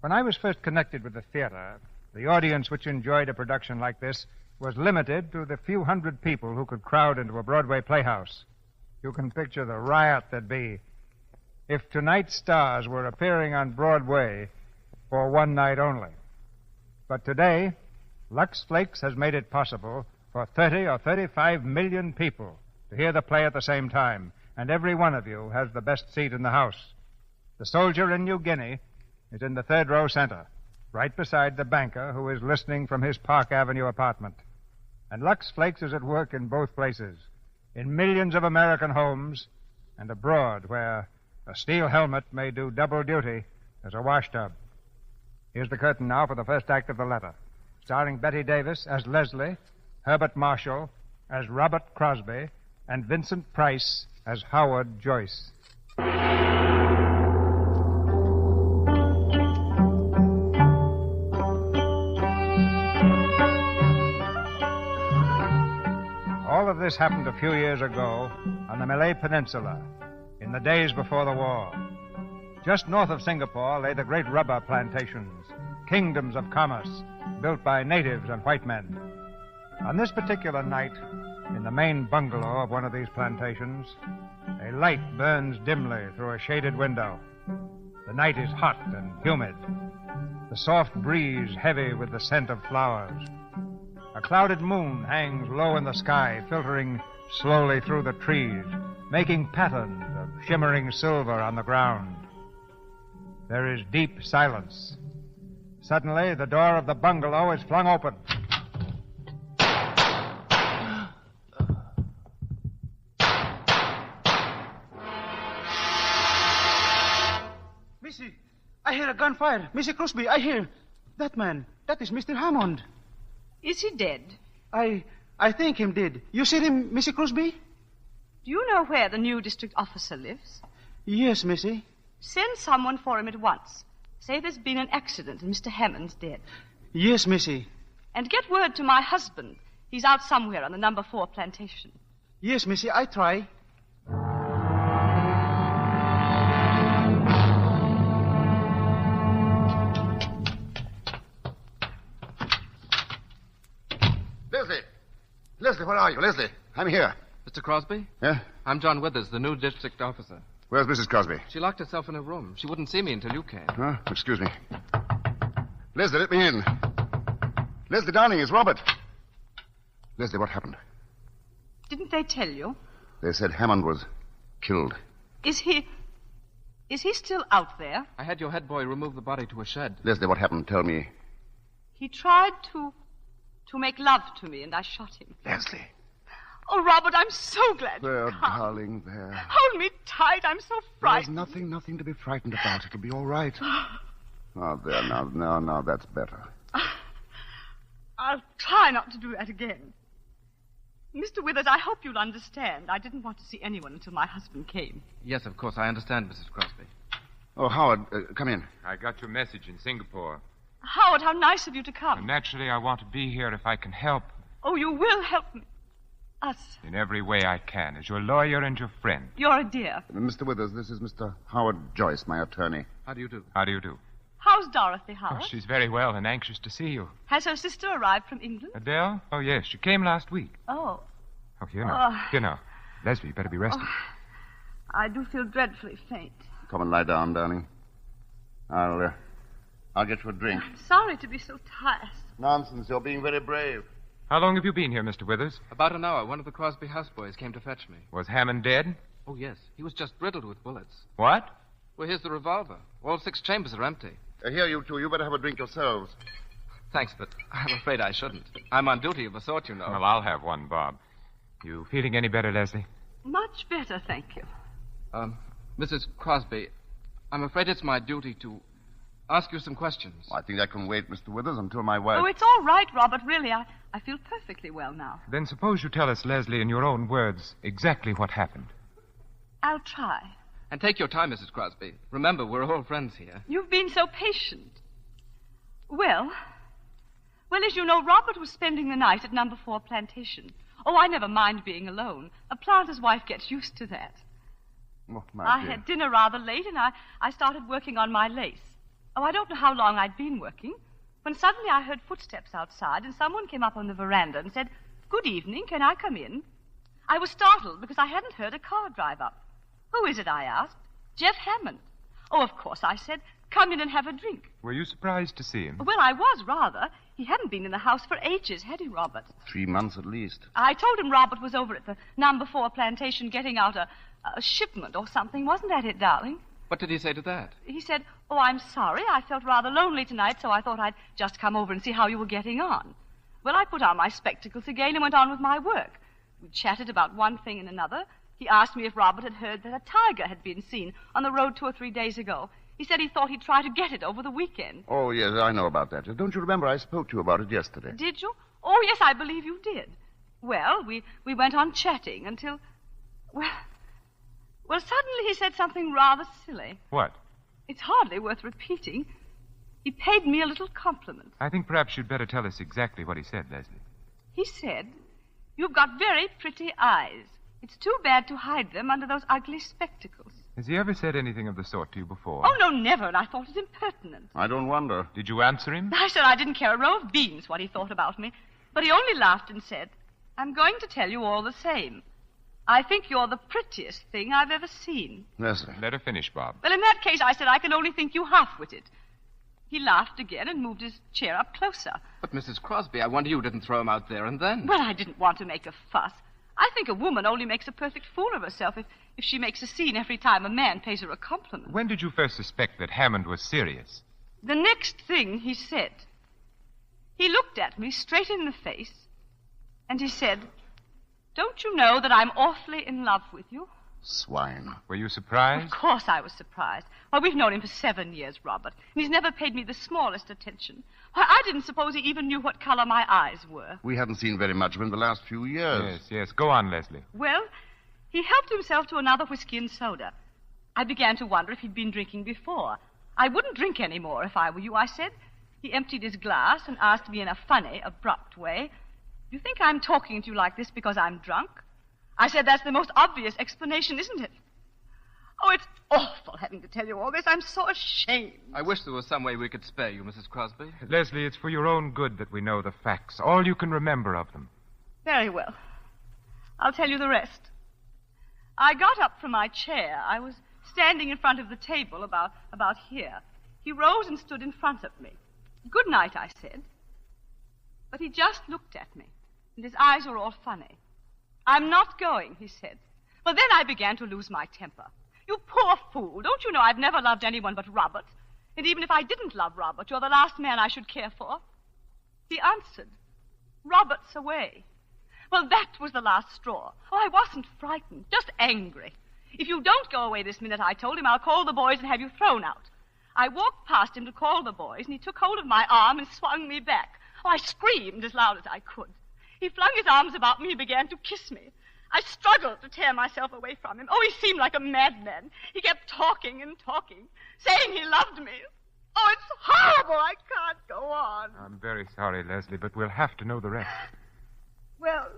S18: When I was first connected with the theater, the audience which enjoyed a production like this was limited to the few hundred people who could crowd into a Broadway playhouse. You can picture the riot there'd be if tonight's stars were appearing on Broadway for one night only. But today, Lux Flakes has made it possible for 30 or 35 million people to hear the play at the same time, and every one of you has the best seat in the house. The soldier in New Guinea is in the third row center, right beside the banker who is listening from his Park Avenue apartment. And Lux Flakes is at work in both places, in millions of American homes and abroad, where a steel helmet may do double duty as a washtub. Here's the curtain now for the first act of The Letter, starring Bette Davis as Leslie, Herbert Marshall as Robert Crosby, and Vincent Price as Howard Joyce. All of this happened a few years ago on the Malay Peninsula, in the days before the war. Just north of Singapore lay the great rubber plantations, kingdoms of commerce, built by natives and white men. On this particular night, in the main bungalow of one of these plantations, a light burns dimly through a shaded window. The night is hot and humid, the soft breeze heavy with the scent of flowers. A clouded moon hangs low in the sky, filtering slowly through the trees, making patterns of shimmering silver on the ground. There is deep silence. Suddenly, the door of the bungalow is flung open.
S1: Missy, I hear a gunfire. Missy Crosby, I hear. That man, that is Mr. Hammond.
S4: Is he dead?
S1: I think him dead. You see him, Missy Crosby?
S4: Do you know where the new district officer lives?
S1: Yes, Missy.
S4: Send someone for him at once. Say there's been an accident and Mr. Hammond's dead.
S1: Yes, Missy.
S4: And get word to my husband. He's out somewhere on the number 4 plantation.
S1: Yes, Missy, I try.
S14: Leslie, where are you? Leslie, I'm here.
S24: Mr. Crosby?
S14: Yeah?
S24: I'm John Withers, the new district officer.
S14: Where's Mrs. Crosby?
S24: She locked herself in her room. She wouldn't see me until you came.
S14: Huh? Excuse me. Leslie, let me in. Leslie, darling, it's Robert. Leslie, what happened?
S4: Didn't they tell you?
S14: They said Hammond was killed.
S4: Is he still out there?
S24: I had your head boy remove the body to a shed.
S14: Leslie, what happened? Tell me.
S4: He tried to make love to me, and I shot him.
S14: Leslie.
S4: Oh, Robert, I'm so glad
S14: There,
S4: you come.
S14: darling, there.
S4: Hold me tight. I'm so frightened.
S14: There's nothing to be frightened about. It'll be all right. Oh, there, now, that's better.
S4: I'll try not to do that again. Mr. Withers, I hope you'll understand. I didn't want to see anyone until my husband came.
S24: Yes, of course, I understand, Mrs. Crosby.
S14: Oh, Howard, come in.
S25: I got your message in Singapore.
S4: Howard, how nice of you to come.
S25: Naturally, I want to be here if I can help.
S4: Oh, you will help me. Us.
S25: In every way I can, as your lawyer and your friend.
S4: You're a dear.
S14: Mr. Withers, this is Mr. Howard Joyce, my attorney.
S24: How do you do?
S25: How do you do?
S4: How's Dorothy, Howard?
S25: Oh, she's very well and anxious to see you.
S4: Has her sister arrived from England?
S25: Adele? Oh, yes, she came last week.
S4: Oh.
S25: Oh, here now. Leslie, you better be rested.
S4: I do feel dreadfully faint.
S14: Come and lie down, darling. I'll get you a drink.
S4: I'm sorry to be so tiresome.
S14: Nonsense. You're being very brave.
S6: How long have you been here, Mr. Withers?
S25: About an hour. One of the Crosby houseboys came to fetch me.
S6: Was Hammond dead?
S25: Oh, yes. He was just riddled with bullets.
S6: What?
S25: Well, here's the revolver. All 6 chambers are empty.
S14: Here, you two. You better have a drink yourselves.
S25: Thanks, but I'm afraid I shouldn't. I'm on duty of a sort, you know.
S6: Well, I'll have one, Bob. You feeling any better, Leslie?
S4: Much better, thank you.
S25: Mrs. Crosby, I'm afraid it's my duty to ask you some questions.
S14: I think I can wait, Mr. Withers, until my wife...
S4: Oh, it's all right, Robert. Really, I feel perfectly well now.
S6: Then suppose you tell us, Leslie, in your own words, exactly what happened.
S4: I'll try.
S25: And take your time, Mrs. Crosby. Remember, we're all friends here.
S4: You've been so patient. Well, as you know, Robert was spending the night at number 4 Plantation. Oh, I never mind being alone. A planter's wife gets used to that.
S14: Oh,
S4: I had dinner rather late, and I started working on my lace. Oh, I don't know how long I'd been working, when suddenly I heard footsteps outside, and someone came up on the veranda and said, "Good evening, can I come in?" I was startled because I hadn't heard a car drive up. "Who is it?" I asked. "Jeff Hammond." "Oh, of course," I said. "Come in and have a drink."
S6: Were you surprised to see him?
S4: Well, I was, rather. He hadn't been in the house for ages, had he, Robert?
S14: 3 months at least.
S4: I told him Robert was over at the number 4 Plantation getting out a shipment or something. Wasn't that it, darling?
S25: What did he say to that?
S4: He said, "Oh, I'm sorry. I felt rather lonely tonight, so I thought I'd just come over and see how you were getting on." Well, I put on my spectacles again and went on with my work. We chatted about one thing and another. He asked me if Robert had heard that a tiger had been seen on the road 2 or 3 days ago. He said he thought he'd try to get it over the weekend.
S14: Oh, yes, I know about that. Don't you remember I spoke to you about it yesterday?
S4: Did you? Oh, yes, I believe you did. Well, we went on chatting until... Well, suddenly he said something rather silly.
S6: What?
S4: It's hardly worth repeating. He paid me a little compliment.
S6: I think perhaps you'd better tell us exactly what he said, Leslie.
S4: He said, "You've got very pretty eyes. It's too bad to hide them under those ugly spectacles."
S6: Has he ever said anything of the sort to you before?
S4: Oh, no, never, and I thought it impertinent.
S14: I don't wonder.
S6: Did you answer him?
S4: I said I didn't care a row of beans what he thought about me, but he only laughed and said, "I'm going to tell you all the same. I think you're the prettiest thing I've ever seen."
S14: Yes, sir.
S6: Let her finish, Bob.
S4: Well, in that case, I said, I can only think you half-witted. He laughed again and moved his chair up closer.
S25: But, Mrs. Crosby, I wonder you didn't throw him out there and then.
S4: Well, I didn't want to make a fuss. I think a woman only makes a perfect fool of herself if she makes a scene every time a man pays her a compliment.
S6: When did you first suspect that Hammond was serious?
S4: The next thing he said. He looked at me straight in the face, and he said, "Don't you know that I'm awfully in love with you?"
S14: Swine.
S6: Were you surprised?
S4: Of course I was surprised. Well, we've known him for 7 years, Robert, and he's never paid me the smallest attention. Why, I didn't suppose he even knew what color my eyes were.
S14: We hadn't seen very much of him the last few years.
S6: Yes. Go on, Leslie.
S4: Well, he helped himself to another whiskey and soda. I began to wonder if he'd been drinking before. "I wouldn't drink any more if I were you," I said. He emptied his glass and asked me in a funny, abrupt way, "You think I'm talking to you like this because I'm drunk?" I said, "That's the most obvious explanation, isn't it?" Oh, it's awful having to tell you all this. I'm so ashamed.
S25: I wish there was some way we could spare you, Mrs. Crosby.
S6: Leslie, it's for your own good that we know the facts, all you can remember of them.
S4: Very well. I'll tell you the rest. I got up from my chair. I was standing in front of the table about here. He rose and stood in front of me. "Good night," I said. But he just looked at me, and his eyes were all funny. "I'm not going," he said. Well, then I began to lose my temper. "You poor fool. Don't you know I've never loved anyone but Robert? And even if I didn't love Robert, you're the last man I should care for." He answered, "Robert's away." Well, that was the last straw. Oh, I wasn't frightened, just angry. "If you don't go away this minute," I told him, "I'll call the boys and have you thrown out." I walked past him to call the boys, and he took hold of my arm and swung me back. Oh, I screamed as loud as I could. He flung his arms about me and began to kiss me. I struggled to tear myself away from him. Oh, he seemed like a madman. He kept talking and talking, saying he loved me. Oh, it's horrible. I can't go on.
S6: I'm very sorry, Leslie, but we'll have to know the rest.
S4: Well,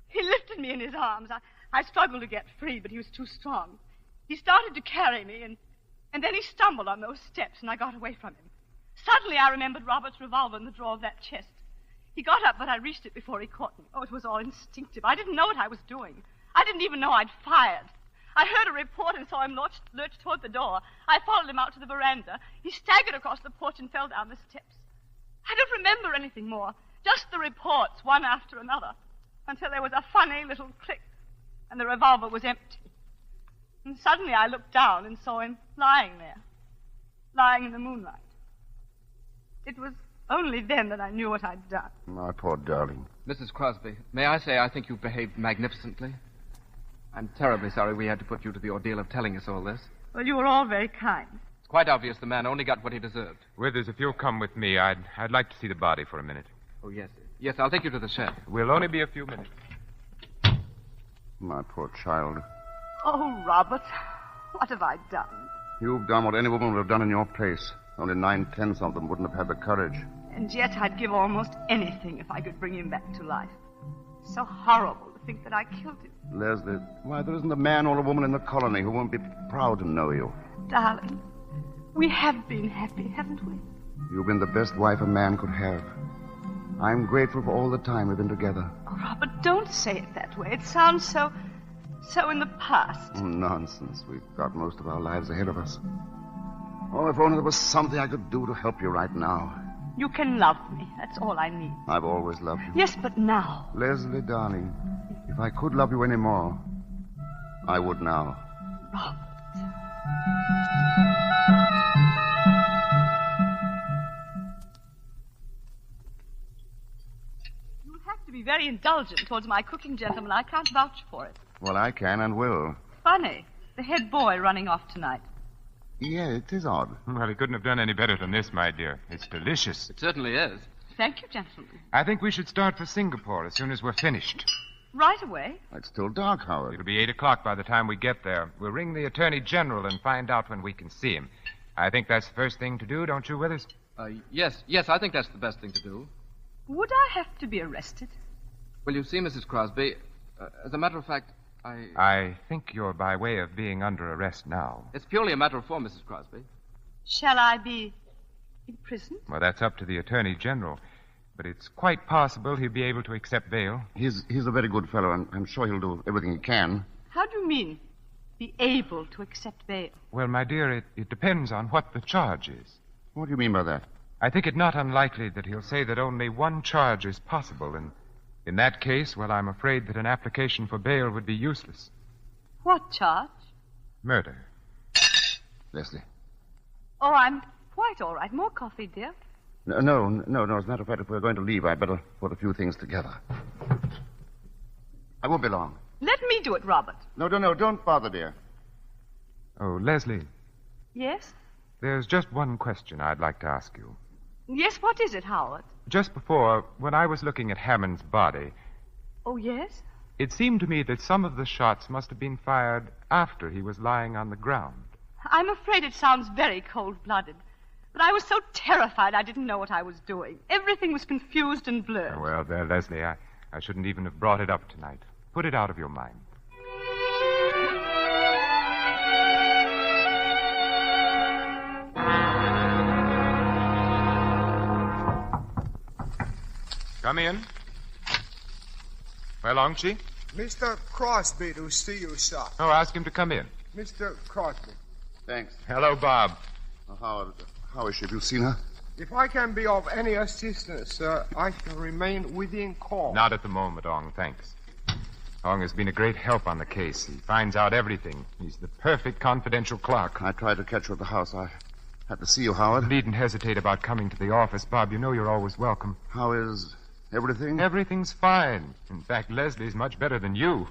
S4: he lifted me in his arms. I struggled to get free, but he was too strong. He started to carry me, and then he stumbled on those steps, and I got away from him. Suddenly, I remembered Robert's revolver in the drawer of that chest. He got up, but I reached it before he caught me. Oh, it was all instinctive. I didn't know what I was doing. I didn't even know I'd fired. I heard a report and saw him lurch toward the door. I followed him out to the veranda. He staggered across the porch and fell down the steps. I don't remember anything more, Just the reports, one after another, until there was a funny little click, and the revolver was empty. And suddenly I looked down and saw him lying there, lying in the moonlight. It was only then that I knew what I'd done.
S14: My poor darling.
S25: Mrs. Crosby, may I say I think you've behaved magnificently? I'm terribly sorry we had to put you to the ordeal of telling us all this.
S4: Well, you were all very kind.
S25: It's quite obvious the man only got what he deserved.
S6: Withers, if you'll come with me, I'd like to see the body for a minute.
S25: Oh, yes. Yes, I'll take you to the shed.
S6: We'll only be a few minutes.
S14: My poor child.
S4: Oh, Robert, what have I done?
S14: You've done what any woman would have done in your place. Only 9/10 of them wouldn't have had the courage.
S4: And yet I'd give almost anything if I could bring him back to life. It's so horrible to think that I killed him.
S14: Leslie, why, there isn't a man or a woman in the colony who won't be proud to know you.
S4: Darling, we have been happy, haven't we?
S14: You've been the best wife a man could have. I'm grateful for all the time we've been together.
S4: Oh, Robert, don't say it that way. It sounds so in the past.
S14: Oh, nonsense. We've got most of our lives ahead of us. Oh, if only there was something I could do to help you right now.
S4: You can love me. That's all I need.
S14: I've always loved you.
S4: Yes, but now.
S14: Leslie, darling, if I could love you any more, I would now.
S4: Robert. You'll have to be very indulgent towards my cooking, gentlemen. I can't vouch for it.
S14: Well, I can and will.
S4: Funny. The head boy running off tonight.
S14: Yeah, it is odd.
S6: Well, he couldn't have done any better than this, my dear. It's delicious.
S25: It certainly is.
S4: Thank you, gentlemen.
S6: I think we should start for Singapore as soon as we're finished.
S4: Right away?
S14: It's still dark, Howard.
S6: It'll be 8 o'clock by the time we get there. We'll ring the Attorney General and find out when we can see him. I think that's the first thing to do, don't you, Withers?
S25: Yes, I think that's the best thing to do.
S4: Would I have to be arrested?
S25: Well, you see, Mrs. Crosby, as a matter of fact,
S6: I think you're by way of being under arrest now.
S25: It's purely a matter of form, Mrs. Crosby.
S4: Shall I be imprisoned?
S6: Well, that's up to the Attorney General. But it's quite possible he'll be able to accept bail.
S14: He's a very good fellow, and I'm sure he'll do everything he can.
S4: How do you mean, be able to accept bail?
S6: Well, my dear, it depends on what the charge is.
S14: What do you mean by that?
S6: I think it not unlikely that he'll say that only one charge is possible, and in that case, well, I'm afraid that an application for bail would be useless.
S4: What charge?
S6: Murder.
S14: Leslie.
S4: Oh, I'm quite all right. More coffee, dear.
S14: No. As a matter of fact, if we're going to leave, I'd better put a few things together. I won't be long.
S4: Let me do it, Robert.
S14: No, don't bother, dear.
S6: Oh, Leslie.
S4: Yes?
S6: There's just one question I'd like to ask you.
S4: Yes, what is it, Howard?
S6: Just before, when I was looking at Hammond's body...
S4: Oh, yes?
S6: It seemed to me that some of the shots must have been fired after he was lying on the ground.
S4: I'm afraid it sounds very cold-blooded. But I was so terrified I didn't know what I was doing. Everything was confused and blurred.
S6: Well, there, Leslie, I shouldn't even have brought it up tonight. Put it out of your mind. Come in. Well, Longchi?
S9: Mr. Crosby to see you, sir.
S6: Oh, ask him to come in.
S9: Mr. Crosby.
S14: Thanks.
S6: Hello, Bob.
S14: How is she? Have you seen her?
S9: If I can be of any assistance, sir, I shall remain within call.
S6: Not at the moment, Ong, thanks. Ong has been a great help on the case. He finds out everything. He's the perfect confidential clerk.
S14: I tried to catch her at the house. I had to see you, Howard.
S6: Needn't hesitate about coming to the office, Bob. You know you're always welcome.
S14: How is everything?
S6: Everything's fine. In fact, Leslie's much better than you.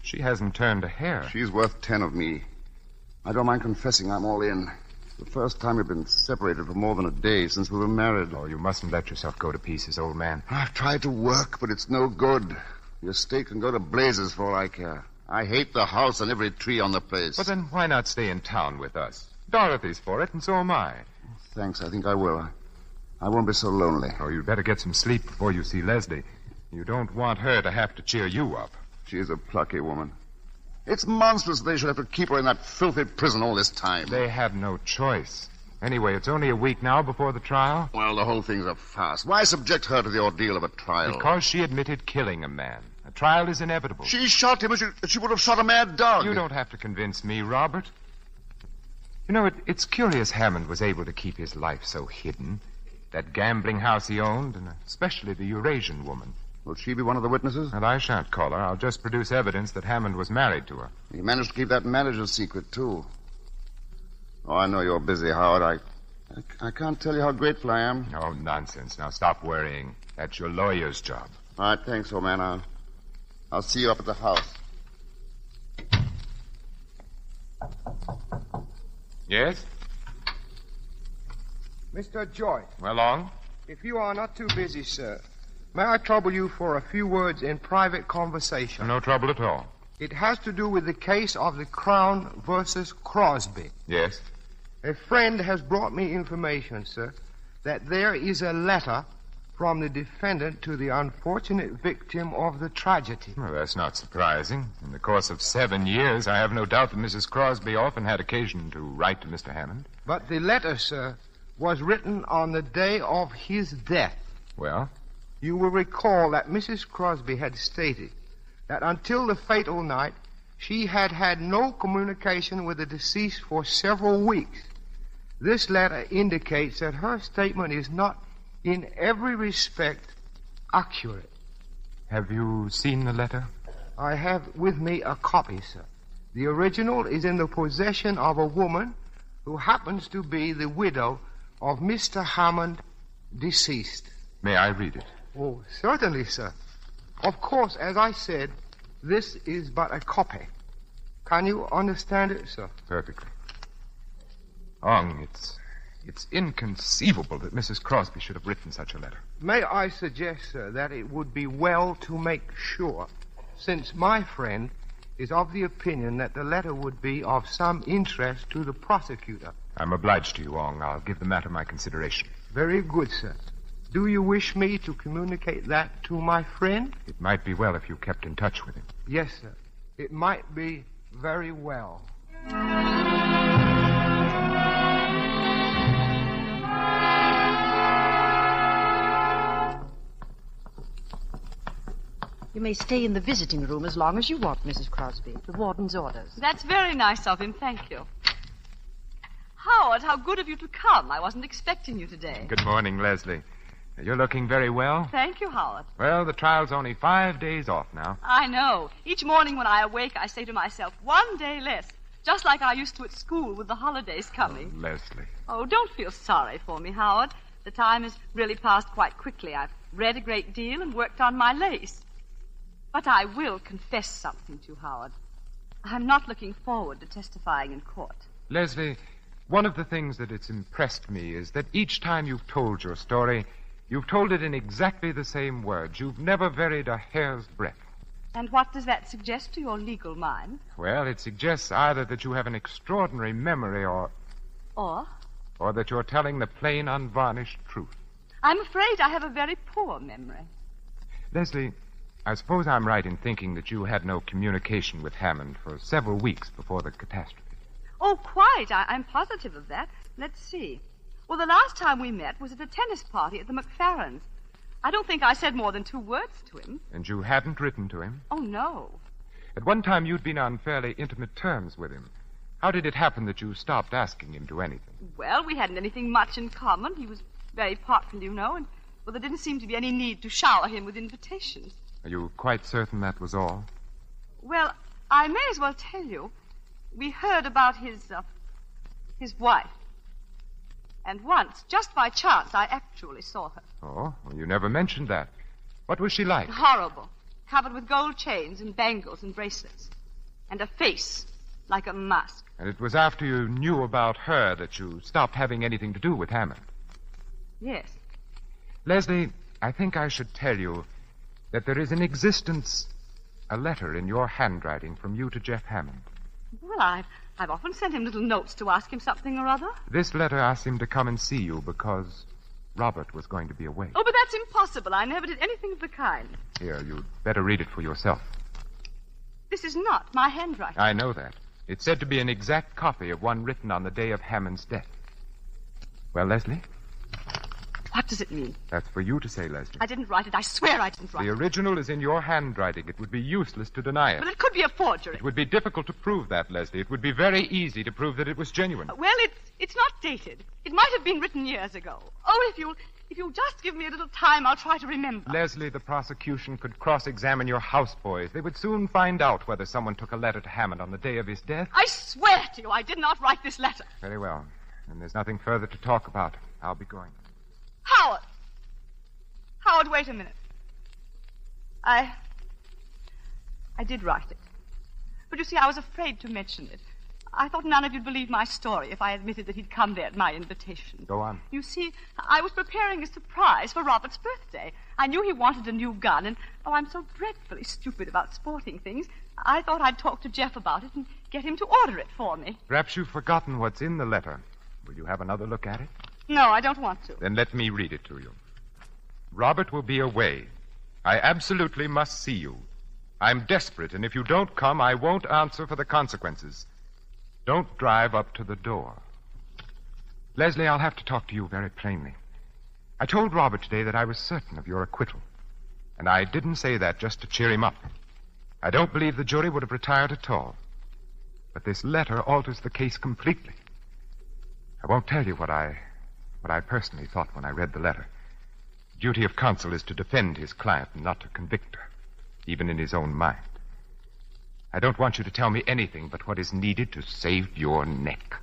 S6: She hasn't turned a hair.
S14: She's worth 10 of me. I don't mind confessing I'm all in. The first time we've been separated for more than a day since we were married.
S6: Oh, you mustn't let yourself go to pieces, old man.
S14: I've tried to work, but it's no good. The estate can go to blazes for all I care. I hate the house and every tree on the place.
S6: But then why not stay in town with us? Dorothy's for it, and so am I.
S14: Thanks, I think I will. I won't be so lonely.
S6: Oh, you'd better get some sleep before you see Leslie. You don't want her to have to cheer you up.
S14: She's a plucky woman. It's monstrous they should have to keep her in that filthy prison all this time.
S6: They had no choice. Anyway, it's only a week now before the trial.
S14: Well, the whole thing's a farce. Why subject her to the ordeal of a trial?
S6: Because she admitted killing a man. A trial is inevitable.
S14: She shot him as she would have shot a mad dog.
S6: You don't have to convince me, Robert. You know, it's curious Hammond was able to keep his life so hidden. that gambling house he owned, and especially the Eurasian woman.
S14: Will she be one of the witnesses?
S6: Well, I shan't call her. I'll just produce evidence that Hammond was married to her.
S14: He managed to keep that marriage a secret, too. Oh, I know you're busy, Howard. I can't tell you how grateful I am.
S6: Oh, nonsense. Now, stop worrying. That's your lawyer's job.
S14: All right, thanks, old man. I'll see you up at the house.
S6: Yes?
S9: Mr. Joyce.
S6: Well, Long?
S9: If you are not too busy, sir, may I trouble you for a few words in private conversation?
S6: No trouble at all.
S9: It has to do with the case of the Crown versus Crosby.
S6: Yes?
S9: A friend has brought me information, sir, that there is a letter from the defendant to the unfortunate victim of the tragedy.
S6: Well, that's not surprising. In the course of 7 years, I have no doubt that Mrs. Crosby often had occasion to write to Mr. Hammond.
S9: But the letter, sir, was written on the day of his death.
S6: Well?
S9: You will recall that Mrs. Crosby had stated that until the fatal night, she had had no communication with the deceased for several weeks. This letter indicates that her statement is not in every respect accurate.
S6: Have you seen the letter?
S9: I have with me a copy, sir. The original is in the possession of a woman who happens to be the widow of Mr. Hammond, deceased.
S6: May I read it?
S9: Oh, certainly, sir. Of course, as I said, this is but a copy. Can you understand it, sir?
S6: Perfectly. Ong, it's inconceivable that Mrs. Crosby should have written such a letter.
S9: May I suggest, sir, that it would be well to make sure, since my friend is of the opinion that the letter would be of some interest to the prosecutor.
S6: I'm obliged to you, Ong. I'll give the matter my consideration.
S9: Very good, sir. Do you wish me to communicate that to my friend?
S6: It might be well if you kept in touch with him.
S9: Yes, sir. It might be very well.
S11: You may stay in the visiting room as long as you want, Mrs. Crosby. The warden's orders.
S4: That's very nice of him, thank you. Howard, how good of you to come. I wasn't expecting you today.
S6: Good morning, Leslie. You're looking very well.
S4: Thank you, Howard.
S6: Well, the trial's only 5 days off now.
S4: I know. Each morning when I awake, I say to myself, 1 day less. Just like I used to at school with the holidays coming.
S6: Oh, Leslie.
S4: Oh, don't feel sorry for me, Howard. The time has really passed quite quickly. I've read a great deal and worked on my lace. But I will confess something to you, Howard. I'm not looking forward to testifying in court.
S6: Leslie, one of the things that it's impressed me is that each time you've told your story, you've told it in exactly the same words. You've never varied a hair's breadth.
S4: And what does that suggest to your legal mind?
S6: Well, it suggests either that you have an extraordinary memory or that you're telling the plain, unvarnished truth.
S4: I'm afraid I have a very poor memory.
S6: Leslie, I suppose I'm right in thinking that you had no communication with Hammond for several weeks before the catastrophe.
S4: Oh, quite. I'm positive of that. Let's see. Well, the last time we met was at a tennis party at the McFarrans'. I don't think I said more than 2 words to him.
S6: And you hadn't written to him?
S4: Oh, no.
S6: At one time, you'd been on fairly intimate terms with him. How did it happen that you stopped asking him to anything?
S4: Well, we hadn't anything much in common. He was very popular, you know, and, well, there didn't seem to be any need to shower him with invitations.
S6: Are you quite certain that was all?
S4: Well, I may as well tell you. We heard about his wife. And once, just by chance, I actually saw her.
S6: Oh, well, you never mentioned that. What was she like?
S4: Horrible. Covered with gold chains and bangles and bracelets. And a face like a mask.
S6: And it was after you knew about her that you stopped having anything to do with Hammond.
S4: Yes.
S6: Leslie, I think I should tell you that there is in existence a letter in your handwriting from you to Jeff Hammond.
S4: Well, I've often sent him little notes to ask him something or other.
S6: This letter asked him to come and see you because Robert was going to be away.
S4: Oh, but that's impossible. I never did anything of the kind.
S6: Here, you'd better read it for yourself.
S4: This is not my handwriting.
S6: I know that. It's said to be an exact copy of one written on the day of Hammond's death. Well, Leslie?
S4: What does it mean?
S6: That's for you to say, Leslie.
S4: I didn't write it. I swear I didn't write it.
S6: The original is in your handwriting. It would be useless to deny it.
S4: But it could be a forgery.
S6: It would be difficult to prove that, Leslie. It would be very easy to prove that it was genuine.
S4: Well, it's not dated. It might have been written years ago. Oh, If you'll just give me a little time, I'll try to remember.
S6: Leslie, the prosecution could cross-examine your houseboys. They would soon find out whether someone took a letter to Hammond on the day of his death.
S4: I swear to you, I did not write this letter.
S6: Very well. And there's nothing further to talk about. I'll be going.
S4: Howard! Howard, wait a minute. I did write it. But you see, I was afraid to mention it. I thought none of you'd believe my story if I admitted that he'd come there at my invitation.
S6: Go on.
S4: You see, I was preparing a surprise for Robert's birthday. I knew he wanted a new gun, and, I'm so dreadfully stupid about sporting things. I thought I'd talk to Jeff about it and get him to order it for me.
S6: Perhaps you've forgotten what's in the letter. Will you have another look at it?
S4: No, I don't want to.
S6: Then let me read it to you. Robert will be away. I absolutely must see you. I'm desperate, and if you don't come, I won't answer for the consequences. Don't drive up to the door. Leslie, I'll have to talk to you very plainly. I told Robert today that I was certain of your acquittal. And I didn't say that just to cheer him up. I don't believe the jury would have retired at all. But this letter alters the case completely. I won't tell you what I personally thought when I read the letter. The duty of counsel is to defend his client and not to convict her, even in his own mind. I don't want you to tell me anything but what is needed to save your neck.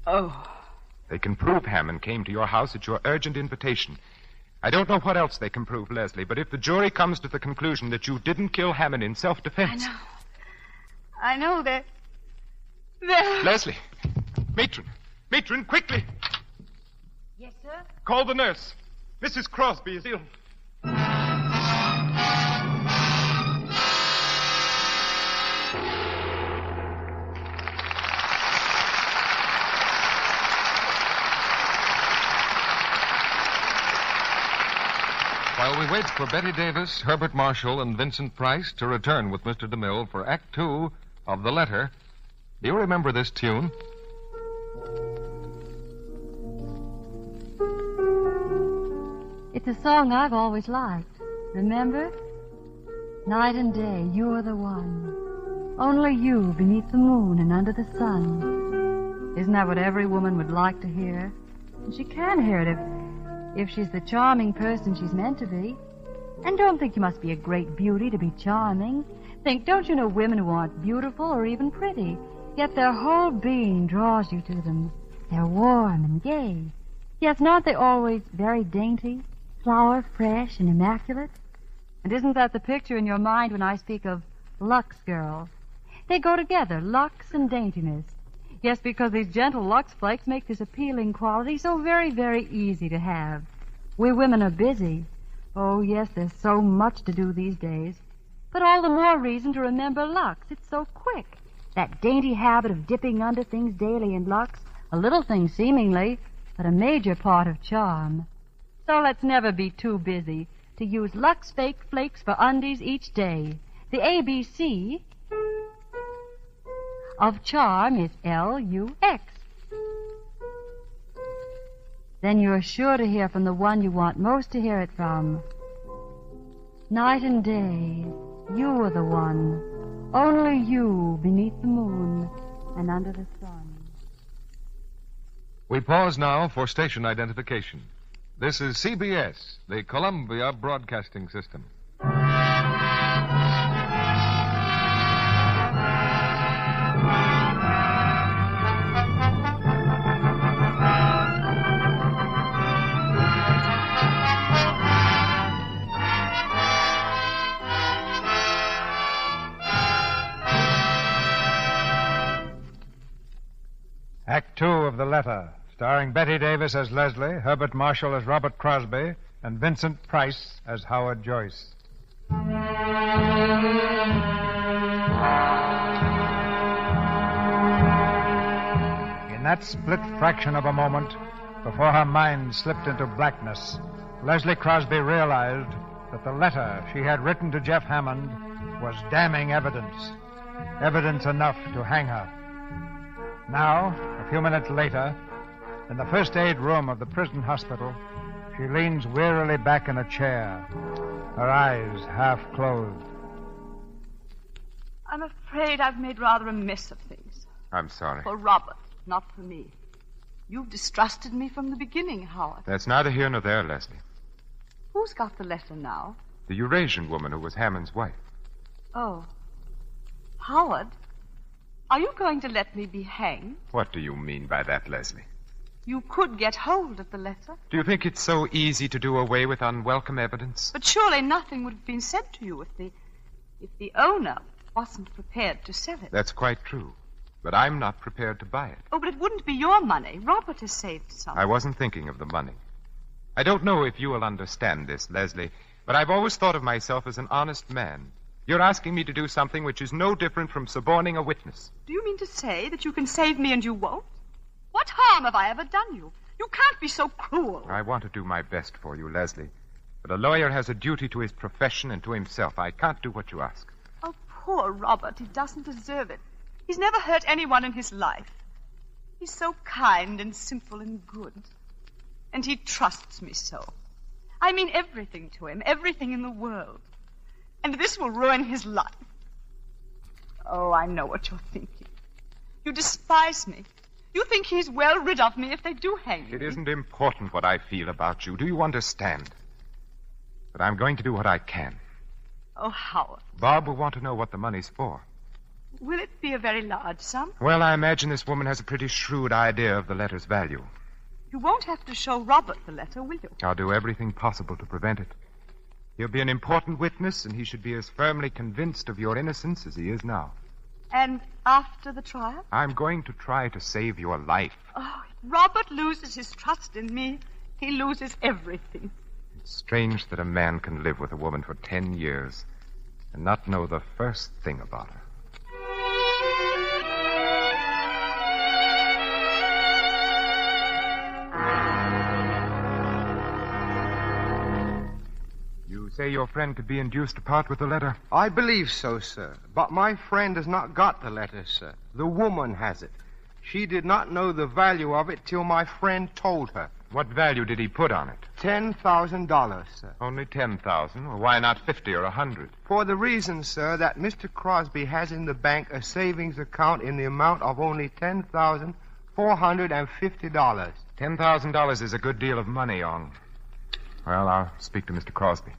S4: Oh.
S6: They can prove Hammond came to your house at your urgent invitation. I don't know what else they can prove, Leslie, but if the jury comes to the conclusion that you didn't kill Hammond in self-defense...
S4: I know that...
S6: Leslie! Matron, quickly!
S11: Yes, sir?
S6: Call the nurse. Mrs. Crosby is ill.
S10: While we wait for Bette Davis, Herbert Marshall, and Vincent Price to return with Mr. DeMille for Act 2 of The Letter, do you remember this tune?
S12: It's a song I've always liked. Remember? Night and day, you're the one. Only you beneath the moon and under the sun. Isn't that what every woman would like to hear? And she can hear it if she's the charming person she's meant to be. And don't think you must be a great beauty to be charming. Don't you know women who aren't beautiful or even pretty, yet their whole being draws you to them. They're warm and gay. Yes, aren't they always very dainty, flower fresh and immaculate? And isn't that the picture in your mind when I speak of Lux girls? They go together, Lux and daintiness. Yes, because these gentle Lux flakes make this appealing quality so very, very easy to have. We women are busy. Oh, yes, there's so much to do these days. But all the more reason to remember Lux. It's so quick. That dainty habit of dipping under things daily in Lux, a little thing seemingly, but a major part of charm. So let's never be too busy to use Lux Fake Flakes for undies each day. The ABC of charm is Lux. Then you're sure to hear from the one you want most to hear it from. Night and day, you are the one. Only you beneath the moon and under the sun.
S10: We pause now for station identification. This is CBS, the Columbia Broadcasting System.
S18: Act 2 of The Letter, starring Bette Davis as Leslie, Herbert Marshall as Robert Crosby, and Vincent Price as Howard Joyce. In that split fraction of a moment, before her mind slipped into blackness, Leslie Crosby realized that the letter she had written to Jeff Hammond was damning evidence. Evidence enough to hang her. Now, a few minutes later, in the first aid room of the prison hospital, she leans wearily back in a chair, her eyes half closed.
S4: I'm afraid I've made rather a mess of things.
S6: I'm sorry.
S4: For Robert, not for me. You've distrusted me from the beginning, Howard.
S6: That's neither here nor there, Leslie.
S4: Who's got the letter now?
S6: The Eurasian woman who was Hammond's wife.
S4: Oh. Howard, are you going to let me be hanged?
S6: What do you mean by that, Leslie?
S4: You could get hold of the letter.
S6: Do you think it's so easy to do away with unwelcome evidence?
S4: But surely nothing would have been said to you if the owner wasn't prepared to sell it.
S6: That's quite true. But I'm not prepared to buy it.
S4: Oh, but it wouldn't be your money. Robert has saved some.
S6: I wasn't thinking of the money. I don't know if you will understand this, Leslie, but I've always thought of myself as an honest man. You're asking me to do something which is no different from suborning a witness.
S4: Do you mean to say that you can save me and you won't? What harm have I ever done you? You can't be so cruel.
S6: I want to do my best for you, Leslie. But a lawyer has a duty to his profession and to himself. I can't do what you ask.
S4: Oh, poor Robert. He doesn't deserve it. He's never hurt anyone in his life. He's so kind and simple and good. And he trusts me so. I mean everything to him, everything in the world. And this will ruin his life. Oh, I know what you're thinking. You despise me. You think he's well rid of me if they do hang me.
S6: It isn't important what I feel about you. Do you understand? But I'm going to do what I can.
S4: Oh, Howard.
S6: Bob will want to know what the money's for.
S4: Will it be a very large sum?
S6: Well, I imagine this woman has a pretty shrewd idea of the letter's value.
S4: You won't have to show Robert the letter, will you?
S6: I'll do everything possible to prevent it. He'll be an important witness, and he should be as firmly convinced of your innocence as he is now.
S4: And after the trial?
S6: I'm going to try to save your life.
S4: Oh, if Robert loses his trust in me, he loses everything.
S6: It's strange that a man can live with a woman for 10 years and not know the first thing about her. You say your friend could be induced to part with the letter?
S9: I believe so, sir. But my friend has not got the letter, sir. The woman has it. She did not know the value of it till my friend told her.
S6: What value did he put on it?
S9: $10,000, sir.
S6: Only 10,000? Well, why not 50 or 100?
S9: For the reason, sir, that Mr. Crosby has in the bank a savings account in the amount of only $10,450.
S6: $10,000 is a good deal of money, Ong. Well, I'll speak to Mr. Crosby.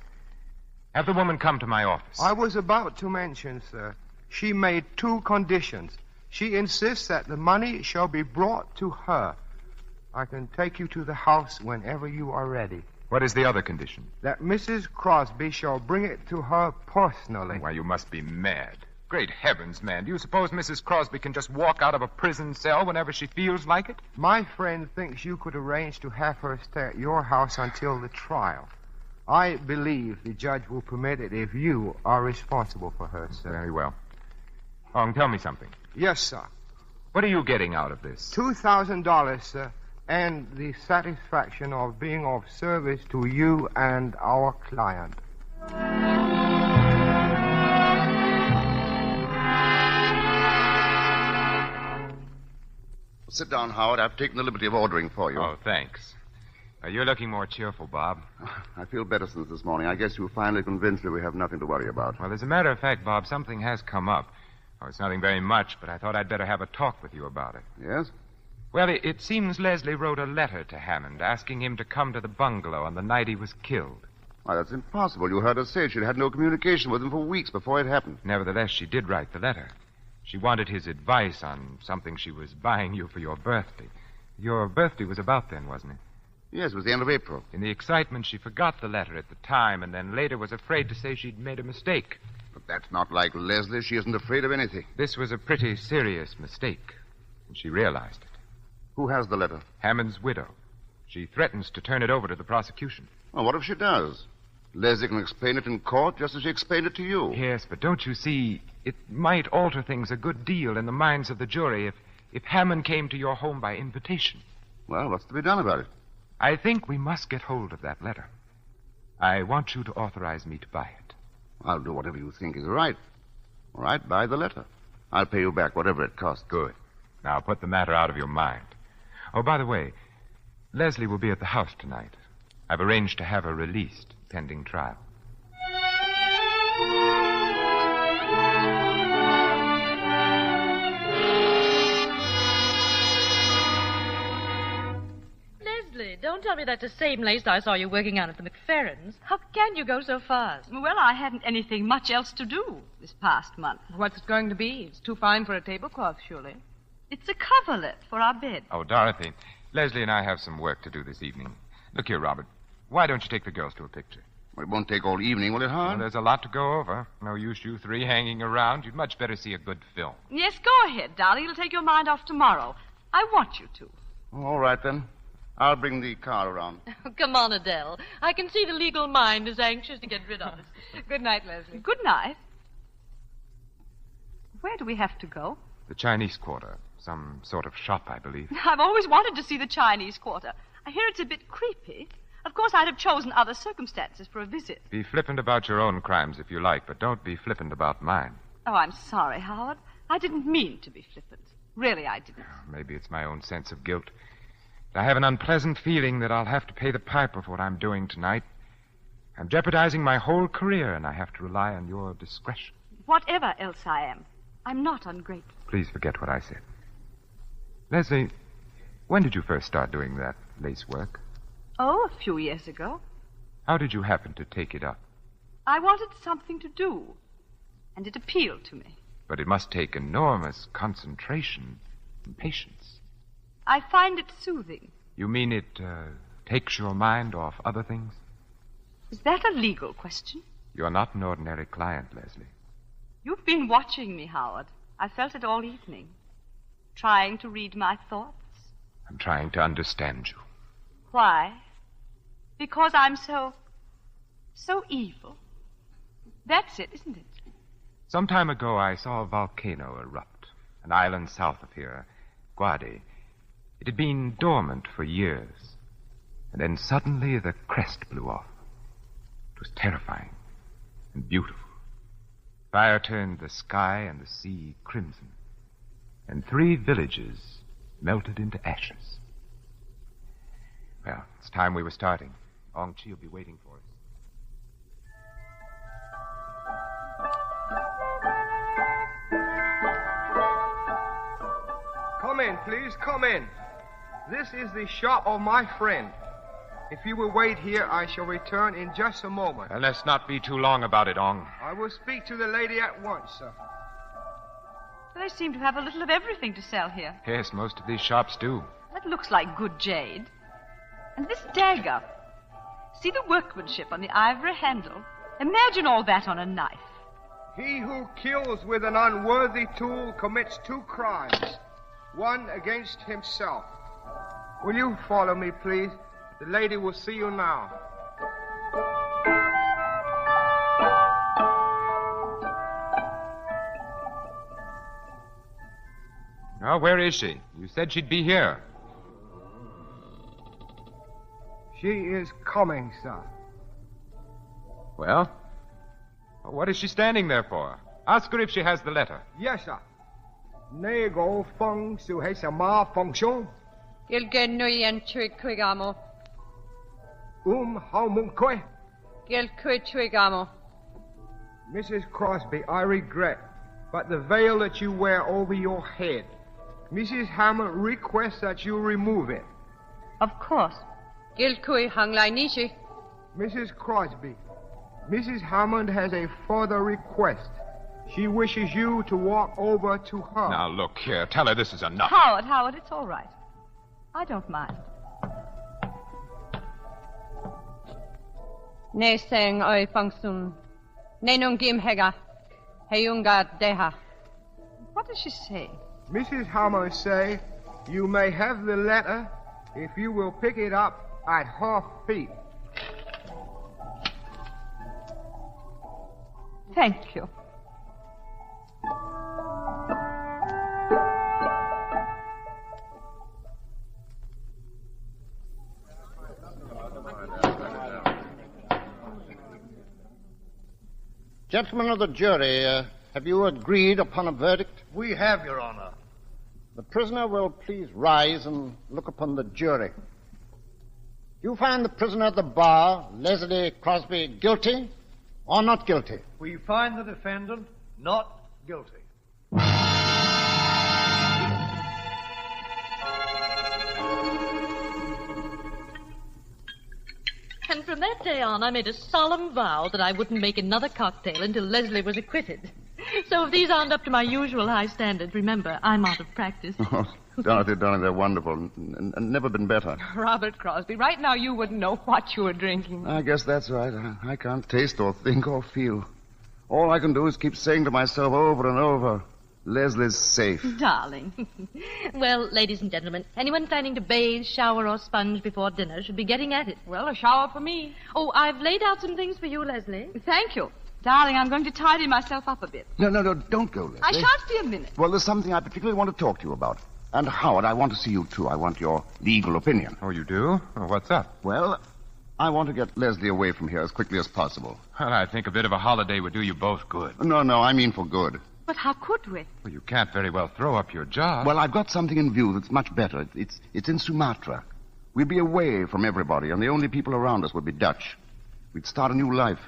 S6: Have the woman come to my office.
S9: I was about to mention, sir. She made 2 conditions. She insists that the money shall be brought to her. I can take you to the house whenever you are ready.
S6: What is the other condition?
S9: That Mrs. Crosby shall bring it to her personally.
S6: Why, you must be mad. Great heavens, man. Do you suppose Mrs. Crosby can just walk out of a prison cell whenever she feels like it?
S9: My friend thinks you could arrange to have her stay at your house until the trial. I believe the judge will permit it if you are responsible for her, sir.
S6: Very well. Ong, tell me something.
S9: Yes, sir.
S6: What are you getting out of this?
S9: $2,000, sir, and the satisfaction of being of service to you and our client.
S14: Sit down, Howard. I've taken the liberty of ordering for you.
S6: Oh, thanks. You're looking more cheerful, Bob.
S14: I feel better since this morning. I guess you finally convinced me we have nothing to worry about.
S6: Well, as a matter of fact, Bob, something has come up. Oh, it's nothing very much, but I thought I'd better have a talk with you about it.
S14: Yes?
S6: Well, it seems Leslie wrote a letter to Hammond asking him to come to the bungalow on the night he was killed.
S14: Why, that's impossible. You heard her say she'd had no communication with him for weeks before it happened.
S6: Nevertheless, she did write the letter. She wanted his advice on something she was buying you for your birthday. Your birthday was about then, wasn't it?
S14: Yes, it was the end of April.
S6: In the excitement, she forgot the letter at the time and then later was afraid to say she'd made a mistake.
S14: But that's not like Leslie. She isn't afraid of anything.
S6: This was a pretty serious mistake, and she realized it.
S14: Who has the letter?
S6: Hammond's widow. She threatens to turn it over to the prosecution.
S14: Well, what if she does? Leslie can explain it in court just as she explained it to you.
S6: Yes, but don't you see, it might alter things a good deal in the minds of the jury if Hammond came to your home by invitation.
S14: Well, what's to be done about it?
S6: I think we must get hold of that letter. I want you to authorize me to buy it.
S14: I'll do whatever you think is right. All right, buy the letter. I'll pay you back whatever it costs.
S6: Good. Now put the matter out of your mind. Oh, by the way, Leslie will be at the house tonight. I've arranged to have her released pending trial.
S15: tell me that's the same lace I saw you working on at the McFerrins. How can you go so fast?
S4: Well, I hadn't anything much else to do this past month.
S15: What's it going to be? It's too fine for a tablecloth, surely.
S4: It's a coverlet for our bed.
S6: Oh, Dorothy, Leslie and I have some work to do this evening. Look here, Robert. Why don't you take the girls to a picture?
S14: Well, it won't take all evening, will it, hon?
S6: Well, there's a lot to go over. No use you three hanging around. You'd much better see a good film.
S4: Yes, go ahead, darling. It'll take your mind off tomorrow. I want you to.
S14: All right, then. I'll bring the car around.
S15: Come on, Adele. I can see the legal mind is anxious to get rid of us. Good night, Leslie.
S4: Good night. Where do we have to go?
S6: The Chinese Quarter. Some sort of shop, I believe.
S4: I've always wanted to see the Chinese Quarter. I hear it's a bit creepy. Of course, I'd have chosen other circumstances for a visit.
S6: Be flippant about your own crimes if you like, but don't be flippant about mine.
S4: Oh, I'm sorry, Howard. I didn't mean to be flippant. Really, I didn't.
S6: Maybe it's my own sense of guilt. I have an unpleasant feeling that I'll have to pay the piper for what I'm doing tonight. I'm jeopardizing my whole career, and I have to rely on your discretion.
S4: Whatever else I am, I'm not ungrateful.
S6: Please forget what I said. Leslie, when did you first start doing that lace work?
S4: Oh, a few years ago.
S6: How did you happen to take it up?
S4: I wanted something to do, and it appealed to me.
S6: But it must take enormous concentration and patience.
S4: I find it soothing.
S6: You mean it takes your mind off other things?
S4: Is that a legal question?
S6: You're not an ordinary client, Leslie.
S4: You've been watching me, Howard. I felt it all evening. Trying to read my thoughts.
S6: I'm trying to understand you.
S4: Why? Because I'm so evil. That's it, isn't it?
S6: Some time ago, I saw a volcano erupt. An island south of here, Guade. It had been dormant for years. And then suddenly the crest blew off. It was terrifying and beautiful. Fire turned the sky and the sea crimson. And 3 villages melted into ashes. Well, it's time we were starting. Ong Chi will be waiting for us.
S9: Come in, please. Come in. This is the shop of my friend. If you will wait here, I shall return in just a moment.
S6: And let's not be too long about it, Ong.
S9: I will speak to the lady at once, sir.
S4: They seem to have a little of everything to sell here.
S6: Yes, most of these shops do.
S4: That looks like good jade. And this dagger. See the workmanship on the ivory handle? Imagine all that on a knife.
S9: He who kills with an unworthy tool commits 2 crimes. One against himself. Will you follow me, please? The lady will see you now.
S6: Now, where is she? You said she'd be here.
S9: She is coming, sir.
S6: Well, what is she standing there for? Ask her if she has the letter.
S9: Yes, sir. 那個風是係什麼風霜？
S15: Gilgen nuyen trigamo.
S9: How munque?
S15: Gil trigamo.
S9: Mrs. Crosby, I regret, but the veil that you wear over your head, Mrs. Hammond requests that you remove it.
S15: Of course. Gil kui hang lai nishi.
S9: Mrs. Crosby, Mrs. Hammond has a further request. She wishes you to walk over to her.
S6: Now, look here. Tell her this is enough.
S4: Howard, it's all right. I don't mind.
S15: Ne seng oi fangsun. Ne nung gim hega. Heyunga deha.
S4: What does she say?
S9: Mrs. Hammond say you may have the letter if you will pick it up at her feet.
S4: Thank you.
S16: Gentlemen of the jury, have you agreed upon a verdict?
S17: We have, Your Honor.
S16: The prisoner will please rise and look upon the jury. Do you find the prisoner at the bar, Leslie Crosby, guilty or not guilty?
S17: We find the defendant not guilty.
S2: And from that day on, I made a solemn vow that I wouldn't make another cocktail until Leslie was acquitted. So if these aren't up to my usual high standards, remember, I'm out of practice.
S14: Oh, Dorothy, darling, they're wonderful and never been better.
S15: Robert Crosby, right now you wouldn't know what you were drinking.
S14: I guess that's right. I can't taste or think or feel. All I can do is keep saying to myself over and over, Leslie's safe.
S2: Darling. Well, ladies and gentlemen, anyone planning to bathe, shower, or sponge before dinner should be getting at it.
S15: Well, a shower for me.
S2: Oh, I've laid out some things for you, Leslie.
S4: Thank you. Darling, I'm going to tidy myself up a bit.
S14: No, don't go, Leslie.
S4: I shan't be a minute.
S14: Well, there's something I particularly want to talk to you about. And, Howard, I want to see you, too. I want your legal opinion.
S6: Oh, you do? Oh, what's up?
S14: Well, I want to get Leslie away from here as quickly as possible.
S6: Well, I think a bit of a holiday would do you both good.
S14: No, I mean for good.
S4: But how could we?
S6: Well, you can't very well throw up your job.
S14: Well, I've got something in view that's much better. It's in Sumatra. We'd be away from everybody, and the only people around us would be Dutch. We'd start a new life.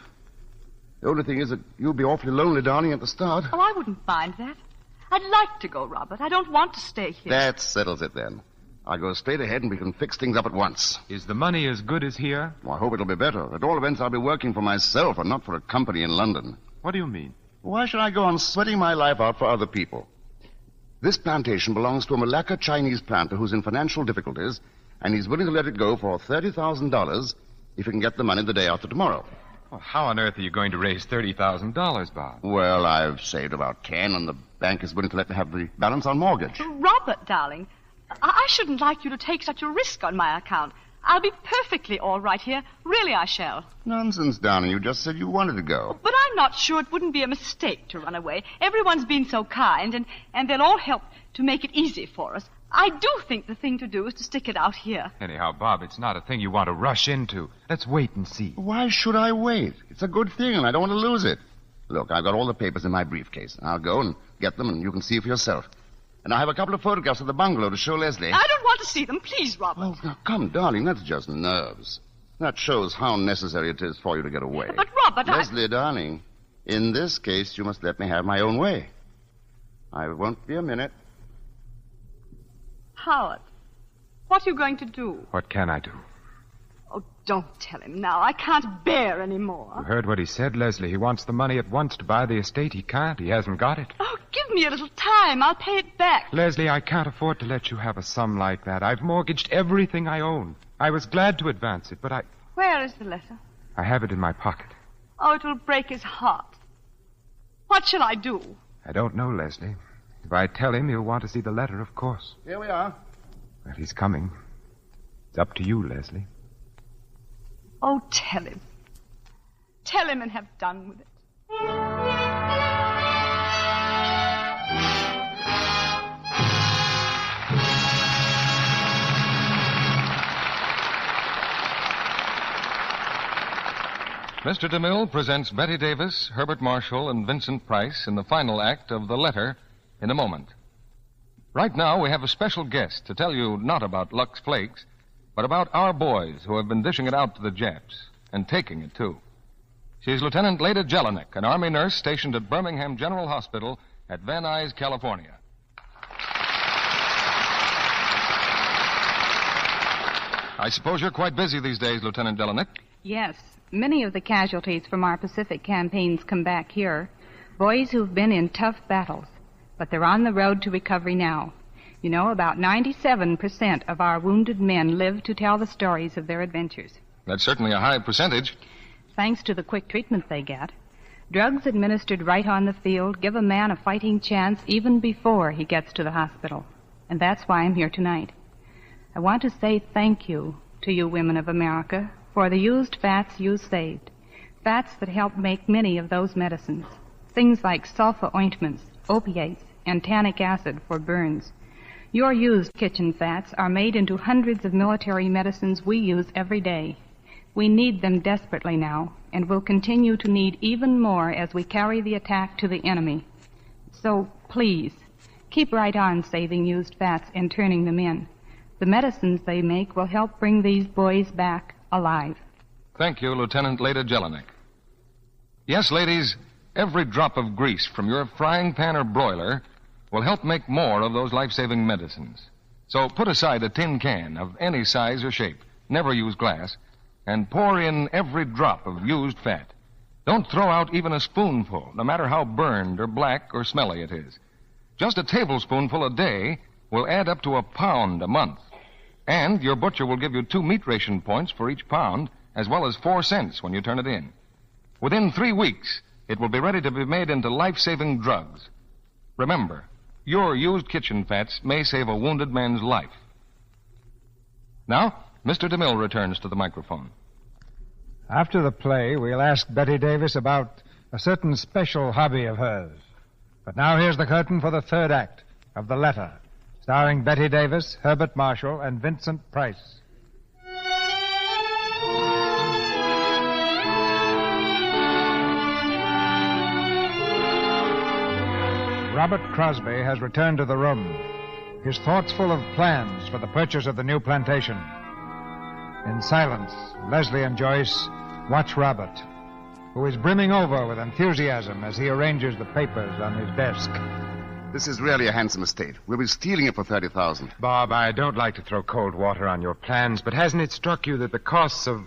S14: The only thing is that you'll be awfully lonely, darling, at the start.
S4: Oh, I wouldn't mind that. I'd like to go, Robert. I don't want to stay here.
S14: That settles it, then. I'll go straight ahead and we can fix things up at once.
S6: Is the money as good as here?
S14: Well, I hope it'll be better. At all events, I'll be working for myself and not for a company in London.
S6: What do you mean?
S14: Why should I go on sweating my life out for other people? This plantation belongs to a Malacca Chinese planter who's in financial difficulties, and he's willing to let it go for $30,000 if he can get the money the day after tomorrow.
S6: Well, how on earth are you going to raise $30,000, Bob?
S14: Well, I've saved about 10, and the bank is willing to let me have the balance on mortgage.
S4: Robert, darling, I shouldn't like you to take such a risk on my account. I'll be perfectly all right here. Really, I shall.
S14: Nonsense, darling. You just said you wanted to go.
S4: But I'm not sure it wouldn't be a mistake to run away. Everyone's been so kind, and they'll all help to make it easy for us. I do think the thing to do is to stick it out here.
S6: Anyhow, Bob, it's not a thing you want to rush into. Let's wait and see.
S14: Why should I wait? It's a good thing, and I don't want to lose it. Look, I've got all the papers in my briefcase. I'll go and get them, and you can see for yourself. And I have a couple of photographs of the bungalow to show Leslie.
S4: I don't want to see them. Please, Robert.
S14: Oh, now, come, darling. That's just nerves. That shows how necessary it is for you to get away.
S4: But, Robert,
S14: Leslie, darling, in this case, you must let me have my own way. I won't be a minute.
S4: Howard, what are you going to do?
S6: What can I do?
S4: Oh, don't tell him now. I can't bear any more.
S6: You heard what he said, Leslie. He wants the money at once to buy the estate. He can't. He hasn't got it.
S4: Oh, give me a little time. I'll pay it back.
S6: Leslie, I can't afford to let you have a sum like that. I've mortgaged everything I own. I was glad to advance it, but
S4: Where is the letter?
S6: I have it in my pocket.
S4: Oh, it will break his heart. What shall I do?
S6: I don't know, Leslie. If I tell him, he'll want to see the letter, of course.
S14: Here we are.
S6: Well, he's coming. It's up to you, Leslie.
S4: Oh, tell him. Tell him and have done with it.
S10: Mr. DeMille presents Bette Davis, Herbert Marshall, and Vincent Price in the final act of The Letter in a moment. Right now, we have a special guest to tell you not about Lux Flakes, but about our boys who have been dishing it out to the Japs, and taking it, too. She's Lieutenant Leda Jelinek, an Army nurse stationed at Birmingham General Hospital at Van Nuys, California. I suppose you're quite busy these days, Lieutenant Jelinek.
S5: Yes. Many of the casualties from our Pacific campaigns come back here. Boys who've been in tough battles. But they're on the road to recovery now. You know, about 97% of our wounded men live to tell the stories of their adventures.
S10: That's certainly a high percentage.
S5: Thanks to the quick treatment they get. Drugs administered right on the field give a man a fighting chance even before he gets to the hospital. And that's why I'm here tonight. I want to say thank you to you women of America for the used fats you saved. Fats that help make many of those medicines. Things like sulfa ointments, opiates, and tannic acid for burns. Your used kitchen fats are made into hundreds of military medicines we use every day. We need them desperately now, and will continue to need even more as we carry the attack to the enemy. So, please, keep right on saving used fats and turning them in. The medicines they make will help bring these boys back alive.
S10: Thank you, Lieutenant Leda Jelinek. Yes, ladies, every drop of grease from your frying pan or broiler will help make more of those life-saving medicines. So put aside a tin can of any size or shape. Never use glass. and pour in every drop of used fat. Don't throw out even a spoonful, no matter how burned or black or smelly it is. Just a tablespoonful a day will add up to a pound a month. And your butcher will give you 2 meat ration points for each pound, as well as 4 cents when you turn it in. Within 3 weeks, it will be ready to be made into life-saving drugs. Remember, your used kitchen fats may save a wounded man's life. Now, Mr. DeMille returns to the microphone.
S18: After the play, we'll ask Bette Davis about a certain special hobby of hers. But now here's the curtain for the third act of The Letter, starring Bette Davis, Herbert Marshall, and Vincent Price. Robert Crosby has returned to the room, his thoughts full of plans for the purchase of the new plantation. In silence, Leslie and Joyce watch Robert, who is brimming over with enthusiasm as he arranges the papers on his desk.
S14: This is really a handsome estate. We'll be stealing it for $30,000.
S6: Bob, I don't like to throw cold water on your plans, but hasn't it struck you that the costs of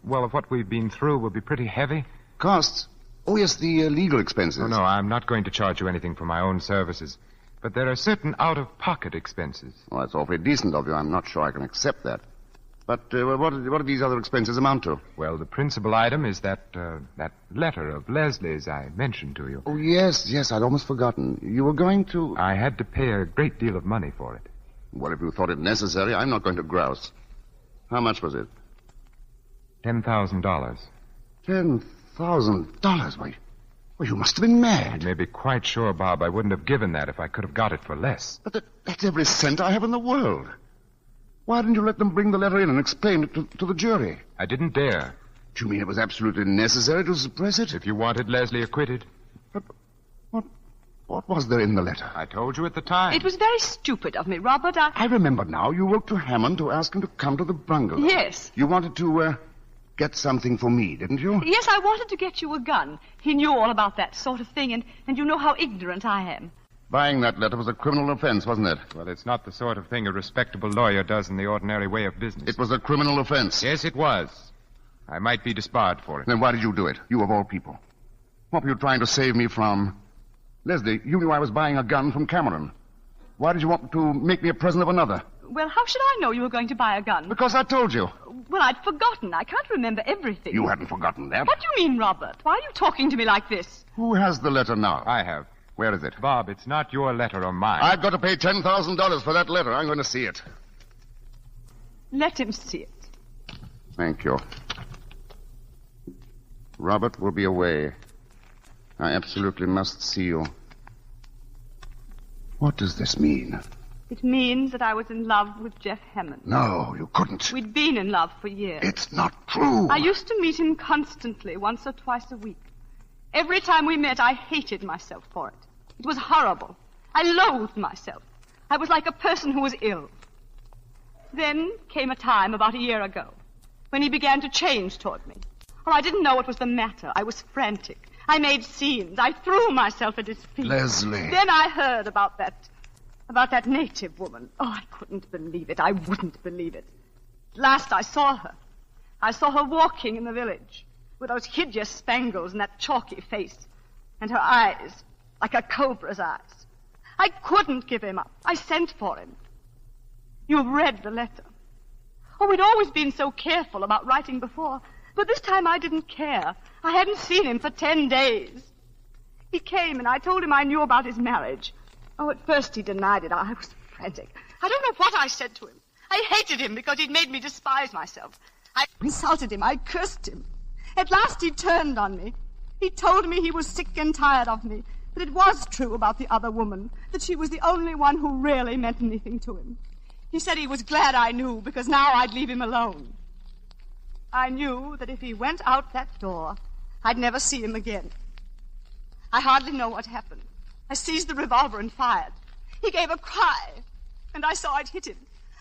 S6: what we've been through will be pretty heavy?
S14: Costs? Oh, yes, the legal expenses.
S6: Oh, no, I'm not going to charge you anything for my own services. But there are certain out-of-pocket expenses.
S14: Well, that's awfully decent of you. I'm not sure I can accept that. But what do these other expenses amount to?
S6: Well, the principal item is that letter of Leslie's I mentioned to you.
S14: Oh, yes, I'd almost forgotten. You were going to...
S6: I had to pay a great deal of money for it.
S14: Well, if you thought it necessary, I'm not going to grouse. How much was it?
S6: $10,000.
S14: $10,000? Why, you must have been mad.
S6: You may be quite sure, Bob, I wouldn't have given that if I could have got it for less.
S14: But that's every cent I have in the world. Why didn't you let them bring the letter in and explain it to the jury?
S6: I didn't dare.
S14: Do you mean it was absolutely necessary to suppress it?
S6: If you wanted Leslie acquitted.
S14: But what was there in the letter?
S6: I told you at the time.
S4: It was very stupid of me, Robert.
S14: I remember now. You wrote to Hammond to ask him to come to the bungalow.
S4: Yes.
S14: You wanted to, get something for me, didn't you?
S4: Yes, I wanted to get you a gun. He knew all about that sort of thing, and you know how ignorant I am.
S14: Buying that letter was a criminal offense, wasn't it?
S6: Well, it's not the sort of thing a respectable lawyer does in the ordinary way of business.
S14: It was a criminal offense.
S6: Yes, it was. I might be disbarred for it.
S14: Then why did you do it? You of all people. What were you trying to save me from? Leslie, you knew I was buying a gun from Cameron. Why did you want to make me a present of another?
S4: Well, how should I know you were going to buy a gun?
S14: Because I told you.
S4: Well, I'd forgotten. I can't remember everything.
S14: You hadn't forgotten that.
S4: What do you mean, Robert? Why are you talking to me like this?
S14: Who has the letter now?
S6: I have.
S14: Where is it?
S6: Bob, it's not your letter or mine.
S14: I've got to pay $10,000 for that letter. I'm going to see it.
S4: Let him see it.
S14: Thank you. Robert will be away. I absolutely must see you. What does this mean?
S4: It means that I was in love with Jeff Hammond.
S14: No, you couldn't.
S4: We'd been in love for years.
S14: It's not true.
S4: I used to meet him constantly, once or twice a week. Every time we met, I hated myself for it. It was horrible. I loathed myself. I was like a person who was ill. Then came a time about a year ago when he began to change toward me. Oh, I didn't know what was the matter. I was frantic. I made scenes. I threw myself at his feet.
S14: Leslie.
S4: Then I heard about that native woman. Oh, I couldn't believe it. I wouldn't believe it. At last I saw her. I saw her walking in the village with those hideous spangles and that chalky face, and her eyes, like a cobra's eyes. I couldn't give him up. I sent for him. You've read the letter. Oh, we'd always been so careful about writing before, but this time I didn't care. I hadn't seen him for 10 days. He came, and I told him I knew about his marriage. Oh, at first he denied it. I was frantic. I don't know what I said to him. I hated him because he'd made me despise myself. I insulted him. I cursed him. At last he turned on me. He told me he was sick and tired of me, that it was true about the other woman, that she was the only one who really meant anything to him. He said he was glad I knew, because now I'd leave him alone. I knew that if he went out that door, I'd never see him again. I hardly know what happened. I seized the revolver and fired. He gave a cry, and I saw I'd hit him.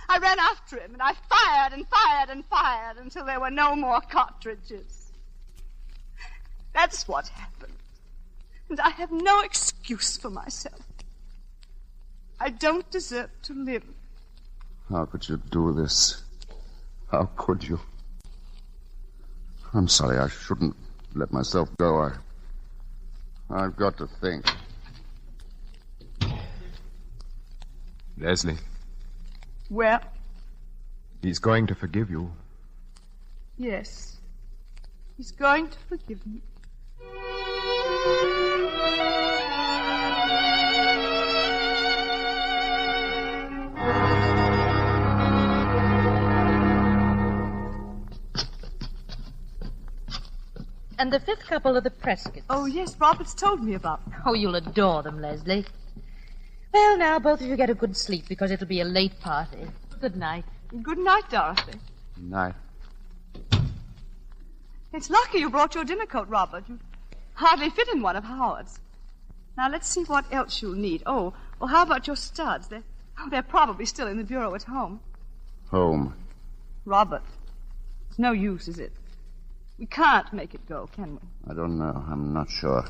S4: I ran after him, and I fired and fired and fired until there were no more cartridges. That's what happened. And I have no excuse for myself. I don't deserve to live.
S14: How could you do this? How could you? I'm sorry. I shouldn't let myself go. I've got to think.
S6: Leslie,
S4: Well,
S6: he's going to forgive you.
S4: yes. He's going to forgive me.
S2: And the fifth couple are the Prescotts.
S4: Oh, yes, Robert's told me about them.
S2: Oh, you'll adore them, Leslie. Well, now, both of you get a good sleep because it'll be a late party. Good night.
S4: Good night, Dorothy.
S14: Night.
S4: It's lucky you brought your dinner coat, Robert. You hardly fit in one of Howard's. Now, let's see what else you'll need. Oh, well, how about your studs? They're probably still in the bureau at home.
S14: Home.
S4: Robert, it's no use, is it? We can't make it go, can we?
S14: I don't know. I'm not sure.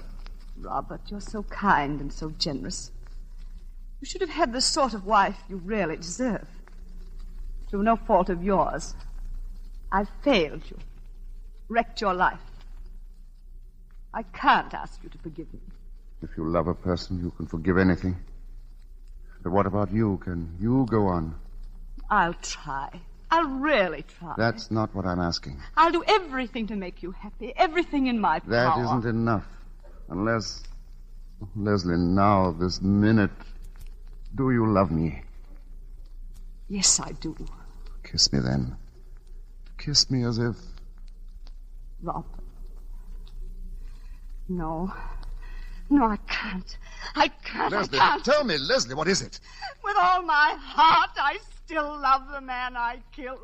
S4: Robert, you're so kind and so generous. You should have had the sort of wife you really deserve. Through no fault of yours. I've failed you. Wrecked your life. I can't ask you to forgive me.
S14: If you love a person, you can forgive anything. But what about you? Can you go on?
S4: I'll try. I'll really try.
S14: That's not what I'm asking.
S4: I'll do everything to make you happy. Everything in my power.
S14: That isn't enough. Unless... Leslie, now, this minute, do you love me?
S4: Yes, I do.
S14: Kiss me then. Kiss me as if...
S4: Robert. No. No, I can't. I can't.
S14: Leslie,
S4: I can't.
S14: tell me, Leslie, what is it?
S4: With all my heart, I still love the man I killed.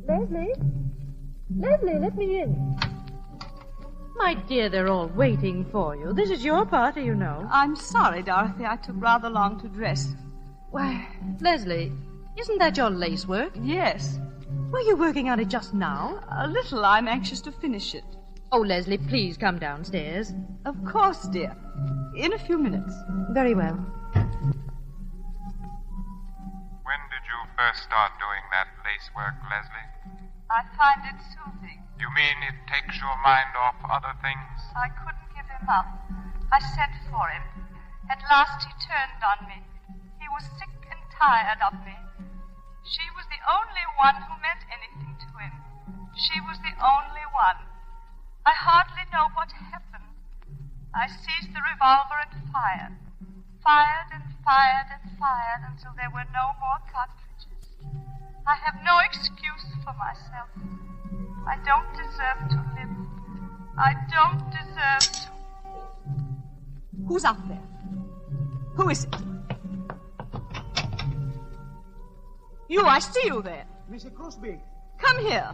S12: Leslie? Leslie, let me in.
S2: My dear, they're all waiting for you. This is your party, you know.
S4: I'm sorry, Dorothy. I took rather long to dress.
S2: Why, Leslie, isn't that your lace work?
S4: Yes.
S2: Were you working on it just now?
S4: A little. I'm anxious to finish it.
S2: Oh, Leslie, please come downstairs.
S4: Of course, dear. In a few minutes.
S2: Very well.
S6: When did you first start doing that lace work, Leslie?
S4: I find it soothing.
S6: You mean it takes your mind off other things?
S4: I couldn't give him up. I sent for him. At last he turned on me. He was sick and tired of me. She was the only one who meant anything to him. She was the only one. I hardly know what happened. I seized the revolver and fired. Fired and fired and fired until there were no more cartridges. I have no excuse for myself. I don't deserve to live. I don't deserve to... Who's up there? Who is it? You, I see you there.
S1: Mrs. Crosby.
S4: Come here.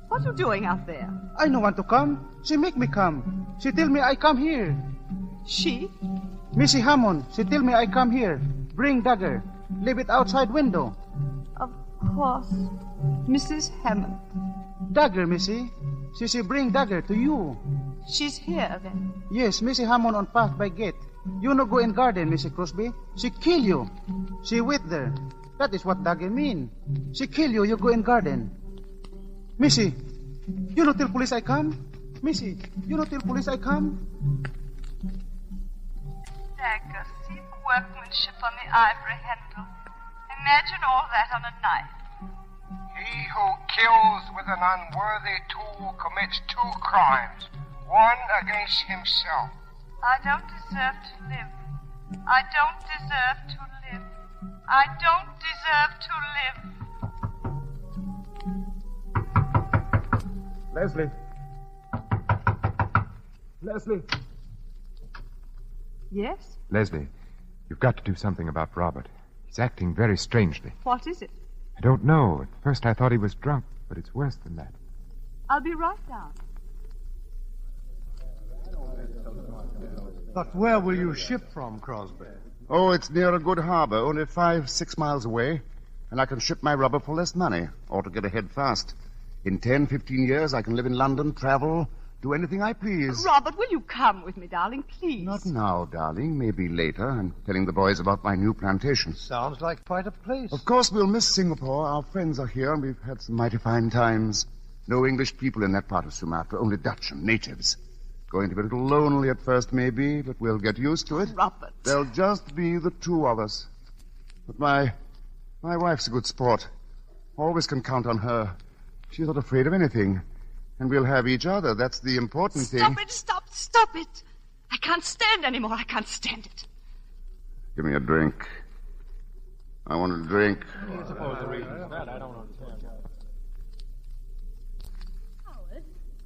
S4: What are you doing out there?
S1: I no want to come. She make me come. She tell me I come here.
S4: She?
S1: Missy Hammond. She tell me I come here. Bring dagger. Leave it outside window.
S4: Of course. Mrs. Hammond.
S1: Dagger, Missy. She say bring dagger to you.
S4: She's here, then?
S1: Yes, Missy Hammond on path by gate. You no go in garden, Missy Crosby. She kill you. She wait there. That is what dagger mean. She kill you, you go in garden. Missy, you no tell police I come? Missy, you no tell police I come?
S4: Dagger, see the workmanship on the ivory handle. Imagine all that on a knife.
S9: He who kills with an unworthy tool commits two crimes, one against himself.
S4: I don't deserve to live. I don't deserve to live. I don't deserve to live.
S6: Leslie. Leslie.
S4: Yes?
S6: Leslie, you've got to do something about Robert. He's acting very strangely.
S4: What is it?
S6: I don't know. At first I thought he was drunk, but it's worse than that.
S4: I'll be right down.
S17: But where will you ship from, Crosby?
S14: Oh, it's near a good harbor, only 5-6 miles away. And I can ship my rubber for less money, or to get ahead fast. In 10-15 years, I can live in London, travel, Do anything I please.
S4: Robert, will you come with me, darling, please?
S14: Not now, darling. Maybe later. I'm telling the boys about my new plantation.
S17: Sounds like quite a place.
S14: Of course, we'll miss Singapore. Our friends are here, and we've had some mighty fine times. No English people in that part of Sumatra, only Dutch and natives. Going to be a little lonely at first, maybe, but we'll get used to it.
S4: Robert.
S14: There'll just be the two of us. But my wife's a good sport. Always can count on her. She's not afraid of anything. And we'll have each other. That's the important thing.
S4: Stop it. I can't stand anymore. I can't stand it.
S14: Give me a drink. I want a drink.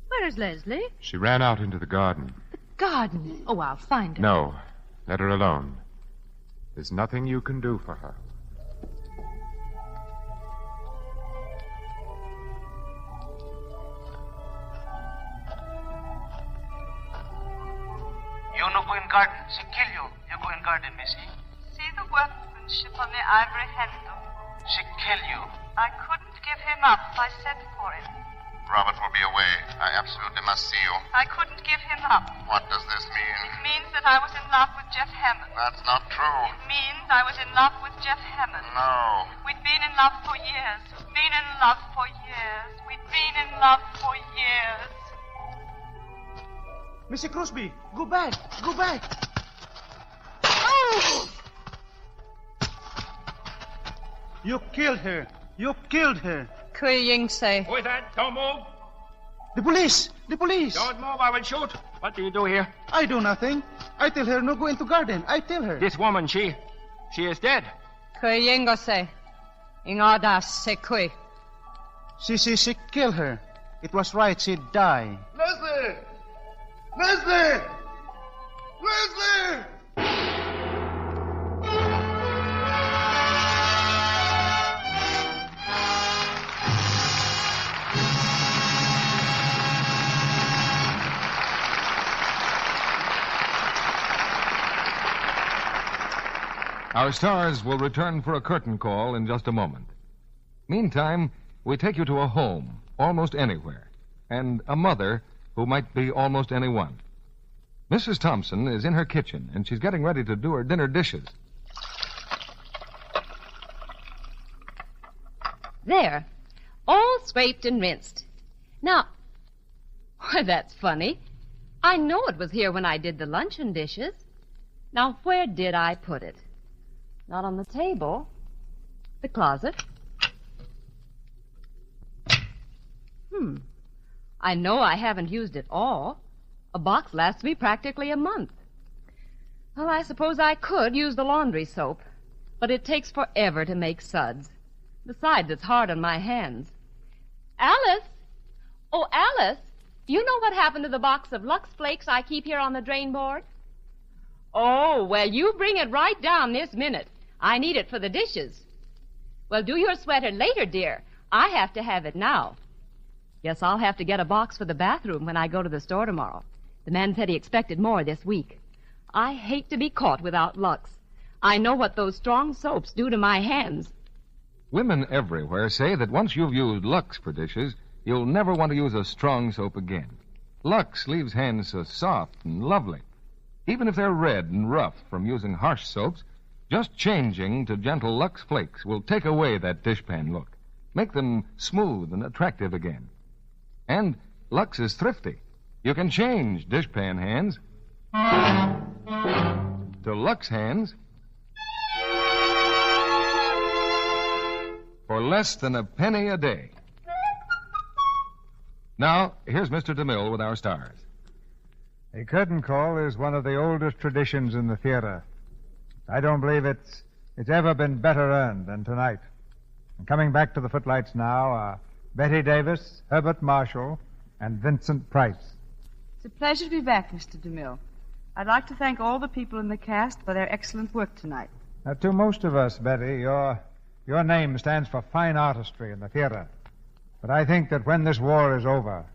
S2: Where is Leslie?
S6: She ran out into the garden.
S2: Garden. Oh, I'll find her.
S6: No, let her alone. There's nothing you can do for her.
S1: You no go in garden. She kill you. You go in garden, Missy.
S4: See the workmanship on the ivory handle.
S1: She kill you.
S4: I couldn't give him up. I sent for him.
S14: Robert will be away. I absolutely must see you.
S4: I couldn't give him up.
S14: What does this mean?
S4: It means that I was in love with Jeff Hammond.
S14: That's not true.
S4: It means I was in love with Jeff Hammond.
S14: No.
S4: We'd been in love for years. Been in love for years. We'd been in love for years.
S1: Mr. Crosby, go back. Go back.
S4: Oh!
S1: You killed her. You killed her.
S15: Ying say.
S3: Who is that? Don't move.
S1: The police. The police.
S3: Don't move, I will shoot. What do you do here?
S1: I do nothing. I tell her no go into garden. I tell her.
S3: This woman, she is dead.
S15: Ying say. Ingada se kui.
S1: She killed her. It was right she'd die.
S14: Leslie! Leslie! Leslie!
S10: Our stars will return for a curtain call in just a moment. Meantime, we take you to a home, almost anywhere, and a mother who might be almost anyone. Mrs. Thompson is in her kitchen, and she's getting ready to do her dinner dishes.
S13: There, all scraped and rinsed. Now, why, that's funny. I know it was here when I did the luncheon dishes. Now, where did I put it? Not on the table. The closet. I know I haven't used it all. A box lasts me practically a month. Well, I suppose I could use the laundry soap, but it takes forever to make suds. Besides, it's hard on my hands. Alice! Oh, Alice! You know what happened to the box of Lux Flakes I keep here on the drain board? Oh, well, you bring it right down this minute. I need it for the dishes. Well, do your sweater later, dear. I have to have it now. Yes, I'll have to get a box for the bathroom when I go to the store tomorrow. The man said he expected more this week. I hate to be caught without Lux. I know what those strong soaps do to my hands.
S10: Women everywhere say that once you've used Lux for dishes, you'll never want to use a strong soap again. Lux leaves hands so soft and lovely. Even if they're red and rough from using harsh soaps, just changing to gentle Lux Flakes will take away that dishpan look, make them smooth and attractive again. And Lux is thrifty. You can change dishpan hands to Lux hands for less than a penny a day. Now, here's Mr. DeMille with our stars.
S18: A curtain call is one of the oldest traditions in the theater. I don't believe it's ever been better earned than tonight. And coming back to the footlights now are Bette Davis, Herbert Marshall, and Vincent Price.
S4: It's a pleasure to be back, Mr. DeMille. I'd like to thank all the people in the cast for their excellent work tonight.
S18: Now, to most of us, Betty, your name stands for fine artistry in the theater. But I think that when this war is over,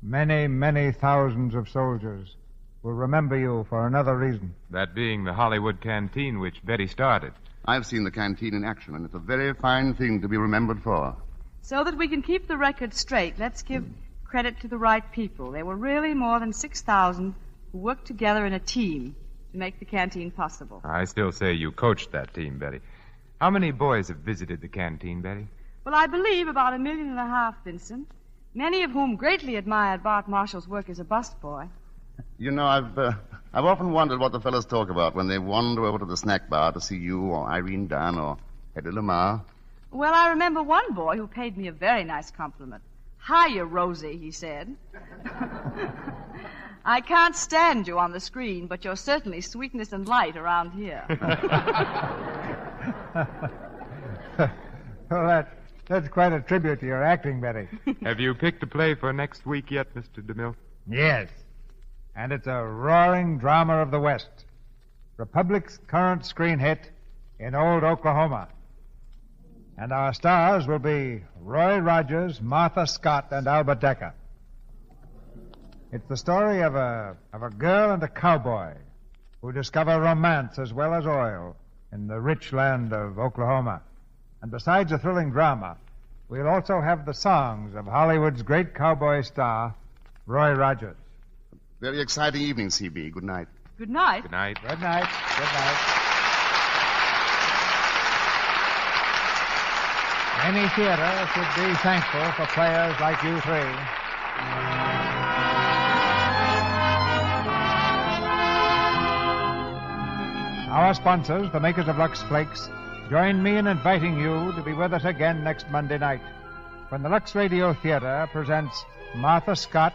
S18: many, many thousands of soldiers will remember you for another reason.
S6: That being the Hollywood canteen which Betty started.
S14: I've seen the canteen in action, and it's a very fine thing to be remembered for.
S4: So that we can keep the record straight, let's give credit to the right people. There were really more than 6,000 who worked together in a team to make the canteen possible.
S6: I still say you coached that team, Betty. How many boys have visited the canteen, Betty?
S4: Well, I believe about 1.5 million, Vincent. Many of whom greatly admired Bart Marshall's work as a busboy.
S14: You know, I've often wondered what the fellows talk about when they wander over to the snack bar to see you or Irene Dunn or Eddie Lamar.
S4: Well, I remember one boy who paid me a very nice compliment. Hiya, Rosie, he said. I can't stand you on the screen, but you're certainly sweetness and light around here.
S18: Well, that's quite a tribute to your acting, Betty.
S6: Have you picked a play for next week yet, Mr. DeMille?
S18: Yes. And it's a roaring drama of the West. Republic's current screen hit in Old Oklahoma. And our stars will be Roy Rogers, Martha Scott, and Albert Decker. It's the story of a girl and a cowboy who discover romance as well as oil in the rich land of Oklahoma. And besides a thrilling drama, we'll also have the songs of Hollywood's great cowboy star, Roy Rogers.
S14: Very exciting evening, CB. Good night.
S4: Good night.
S6: Good night.
S18: Good night. Good night. Any theater should be thankful for players like you three. Our sponsors, the makers of Lux Flakes, join me in inviting you to be with us again next Monday night when the Lux Radio Theater presents Martha Scott,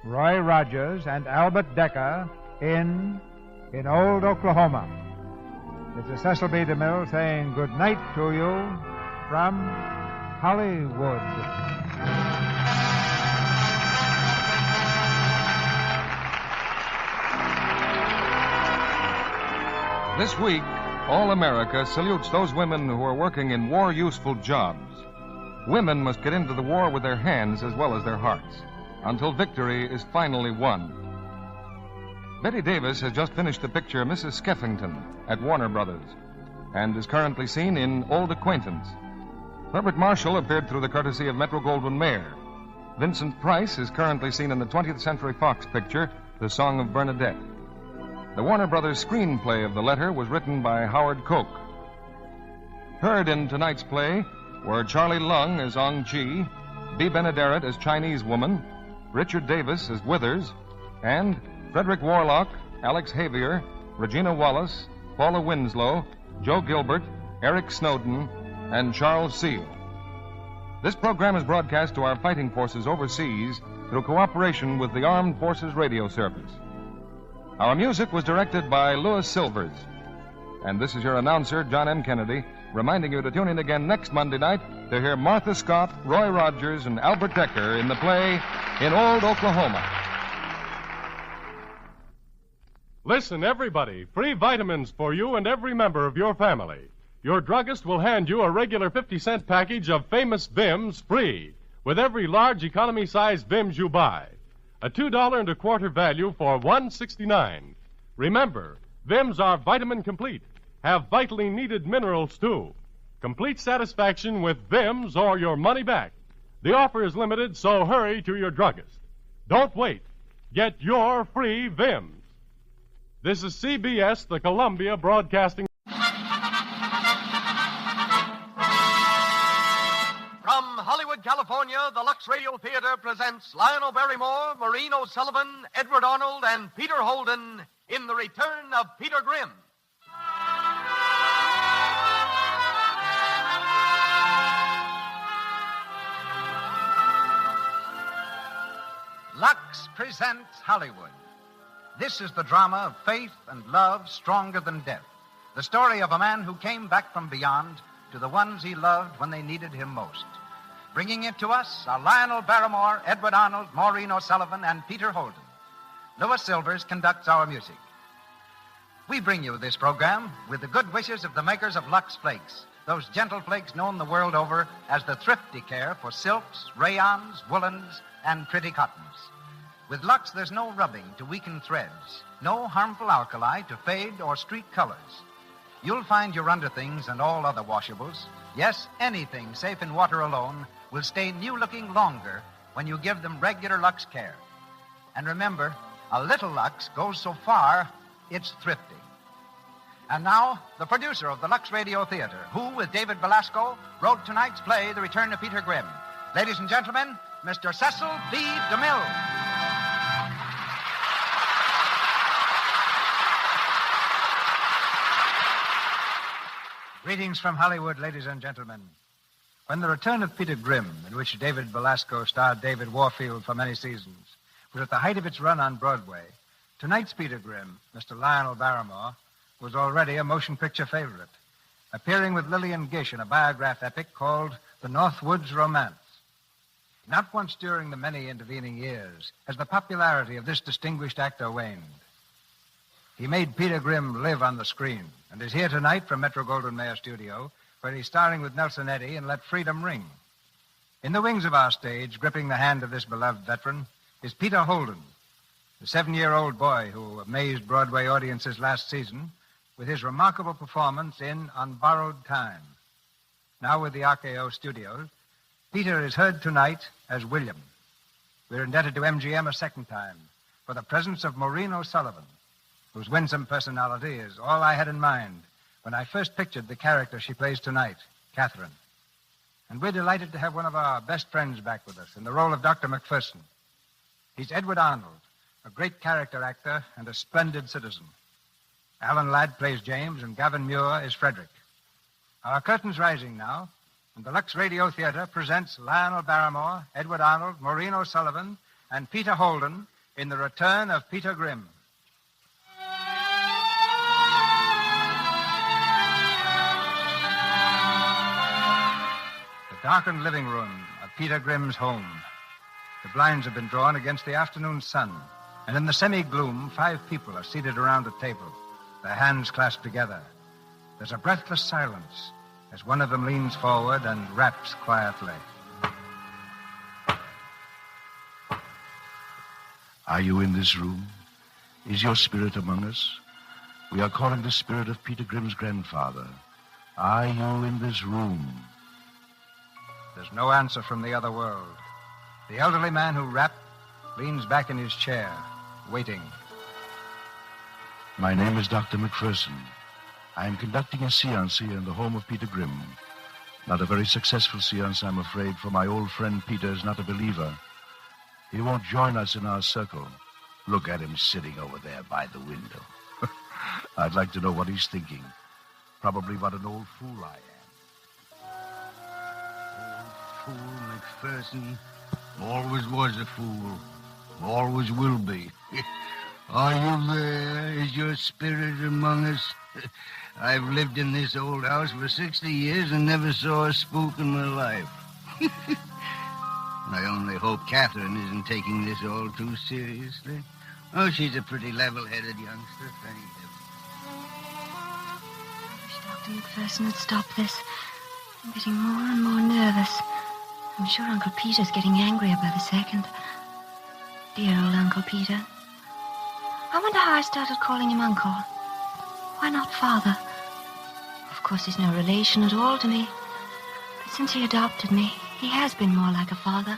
S18: Roy Rogers, and Albert Decker in Old Oklahoma. This is Cecil B. DeMille saying good night to you from Hollywood.
S10: This week, all America salutes those women who are working in war-useful jobs. Women must get into the war with their hands as well as their hearts, until victory is finally won. Bette Davis has just finished the picture Mrs. Skeffington at Warner Brothers, and is currently seen in Old Acquaintance. Herbert Marshall appeared through the courtesy of Metro-Goldwyn-Mayer. Vincent Price is currently seen in the 20th Century Fox picture, The Song of Bernadette. The Warner Brothers screenplay of The Letter was written by Howard Koch. Heard in tonight's play were Charlie Lung as Ong Chi, Bea Benaderet as Chinese Woman, Richard Davis as Withers, and Frederick Warlock, Alex Javier, Regina Wallace, Paula Winslow, Joe Gilbert, Eric Snowden, and Charles Seal. This program is broadcast to our fighting forces overseas through cooperation with the Armed Forces Radio Service. Our music was directed by Louis Silvers. And this is your announcer, John M. Kennedy, reminding you to tune in again next Monday night to hear Martha Scott, Roy Rogers, and Albert Decker in the play In Old Oklahoma.
S8: Listen, everybody. Free vitamins for you and every member of your family. Your druggist will hand you a regular 50-cent package of famous Vims free with every large economy-size Vims you buy. A $2.25 value for $1.69. Remember, Vims are vitamin complete, have vitally needed minerals, too. Complete satisfaction with Vims or your money back. The offer is limited, so hurry to your druggist. Don't wait. Get your free Vims. This is CBS, the Columbia Broadcasting.
S20: From Hollywood, California, the Lux Radio Theater presents Lionel Barrymore, Maureen O'Sullivan, Edward Arnold, and Peter Holden in The Return of Peter Grimm.
S21: Lux presents Hollywood. This is the drama of faith and love stronger than death. The story of a man who came back from beyond to the ones he loved when they needed him most. Bringing it to us are Lionel Barrymore, Edward Arnold, Maureen O'Sullivan, and Peter Holden. Louis Silvers conducts our music. We bring you this program with the good wishes of the makers of Lux Flakes, those gentle flakes known the world over as the thrifty care for silks, rayons, woolens, and pretty cottons. With Lux, there's no rubbing to weaken threads, no harmful alkali to fade or streak colors. You'll find your underthings and all other washables, yes, anything safe in water alone, will stay new-looking longer when you give them regular Lux care. And remember, a little Lux goes so far, it's thrifty. And now, the producer of the Lux Radio Theater, who, with David Belasco, wrote tonight's play, The Return of Peter Grimm. Ladies and gentlemen, Mr. Cecil B. DeMille. Greetings from Hollywood, ladies and gentlemen. When The Return of Peter Grimm, in which David Belasco starred David Warfield for many seasons, was at the height of its run on Broadway, tonight's Peter Grimm, Mr. Lionel Barrymoore, was already a motion picture favorite, appearing with Lillian Gish in a biograph epic called The Northwoods Romance. Not once during the many intervening years has the popularity of this distinguished actor waned. He made Peter Grimm live on the screen and is here tonight from Metro-Goldwyn-Mayer Studio, where he's starring with Nelson Eddy in Let Freedom Ring. In the wings of our stage, gripping the hand of this beloved veteran, is Peter Holden, the 7-year-old boy who amazed Broadway audiences last season with his remarkable performance in On Borrowed Time. Now with the RKO Studios, Peter is heard tonight as William. We're indebted to MGM a second time for the presence of Maureen O'Sullivan, whose winsome personality is all I had in mind when I first pictured the character she plays tonight, Catherine. And we're delighted to have one of our best friends back with us in the role of Dr. McPherson. He's Edward Arnold, a great character actor and a splendid citizen. Alan Ladd plays James, and Gavin Muir is Frederick. Our curtain's rising now, and the Lux Radio Theater presents Lionel Barrymore, Edward Arnold, Maureen O'Sullivan, and Peter Holden in The Return of Peter Grimm. The darkened living room of Peter Grimm's home. The blinds have been drawn against the afternoon sun, and in the semi-gloom, 5 people are seated around a table, their hands clasped together. There's a breathless silence as one of them leans forward and raps quietly.
S7: Are you in this room? Is your spirit among us? We are calling the spirit of Peter Grimm's grandfather. Are you in this room?
S21: There's no answer from the other world. The elderly man who rapped leans back in his chair, waiting.
S7: My name is Dr. McPherson. I am conducting a seance here in the home of Peter Grimm. Not a very successful seance, I'm afraid, for my old friend Peter is not a believer. He won't join us in our circle. Look at him sitting over there by the window. I'd like to know what he's thinking. Probably what an old fool I am.
S19: Old fool, McPherson. Always was a fool. Always will be. Are you there? Is your spirit among us? I've lived in this old house for 60 years and never saw a spook in my life. I only hope Catherine isn't taking this all too seriously. Oh, she's a pretty level-headed youngster, thank you.
S12: Dr. McPherson would stop this. I'm getting more and more nervous. I'm sure Uncle Peter's getting angrier by the second. Dear old Uncle Peter. I wonder how I started calling him Uncle. Why not Father? Of course, he's no relation at all to me. But since he adopted me, he has been more like a father.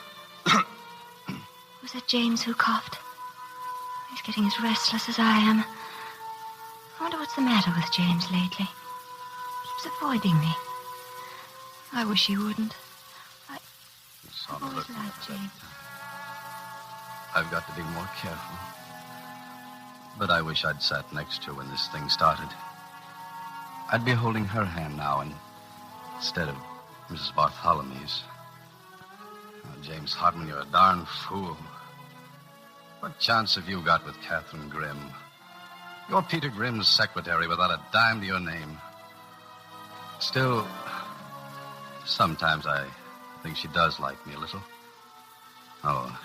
S12: Was it James who coughed? He's getting as restless as I am. I wonder what's the matter with James lately. Keeps avoiding me. I wish he wouldn't. I've always liked James.
S22: I've got to be more careful. But I wish I'd sat next to her when this thing started. I'd be holding her hand now instead of Mrs. Bartholomew's. Oh, James Hartman, you're a darn fool. What chance have you got with Catherine Grimm? You're Peter Grimm's secretary without a dime to your name. Still, sometimes I think she does like me a little. Oh,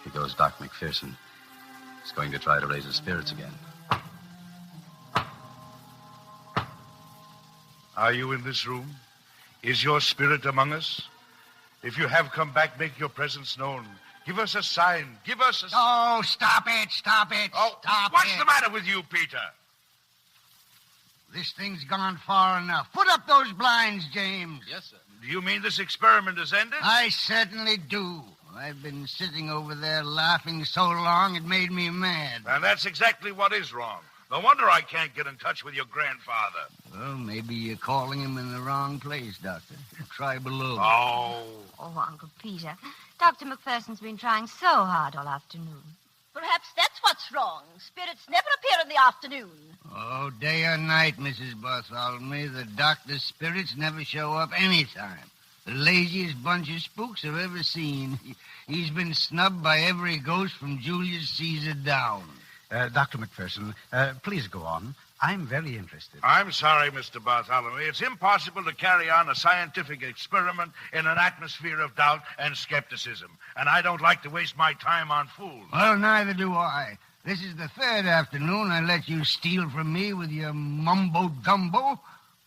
S22: here goes Doc McPherson. He's going to try to raise his spirits again.
S7: Are you in this room? Is your spirit among us? If you have come back, make your presence known. Give us a sign. Give us a...
S19: Oh, stop it.
S7: Oh,
S19: Stop
S7: what's
S19: it.
S7: the matter with you, Peter?
S19: This thing's gone far enough. Put up those blinds, James.
S22: Yes, sir.
S7: Do you mean this experiment has ended?
S19: I certainly do. I've been sitting over there laughing so long it made me mad.
S11: And that's exactly what is wrong. No wonder I can't get in touch with your grandfather.
S19: Well, maybe you're calling him in the wrong place, Doctor. Try below.
S11: Oh.
S16: Oh, Uncle Peter. Dr. McPherson's been trying so hard all afternoon.
S23: Perhaps that's what's wrong. Spirits never appear in the afternoon.
S19: Oh, day or night, Mrs. Bartholomew, the doctor's spirits never show up any time. The laziest bunch of spooks I've ever seen. He's been snubbed by every ghost from Julius Caesar down.
S24: Dr. McPherson, please go on. I'm very interested.
S11: I'm sorry, Mr. Bartholomew. It's impossible to carry on a scientific experiment in an atmosphere of doubt and skepticism. And I don't like to waste my time on fools.
S19: Well, neither do I. This is the third afternoon I let you steal from me with your mumbo-jumbo.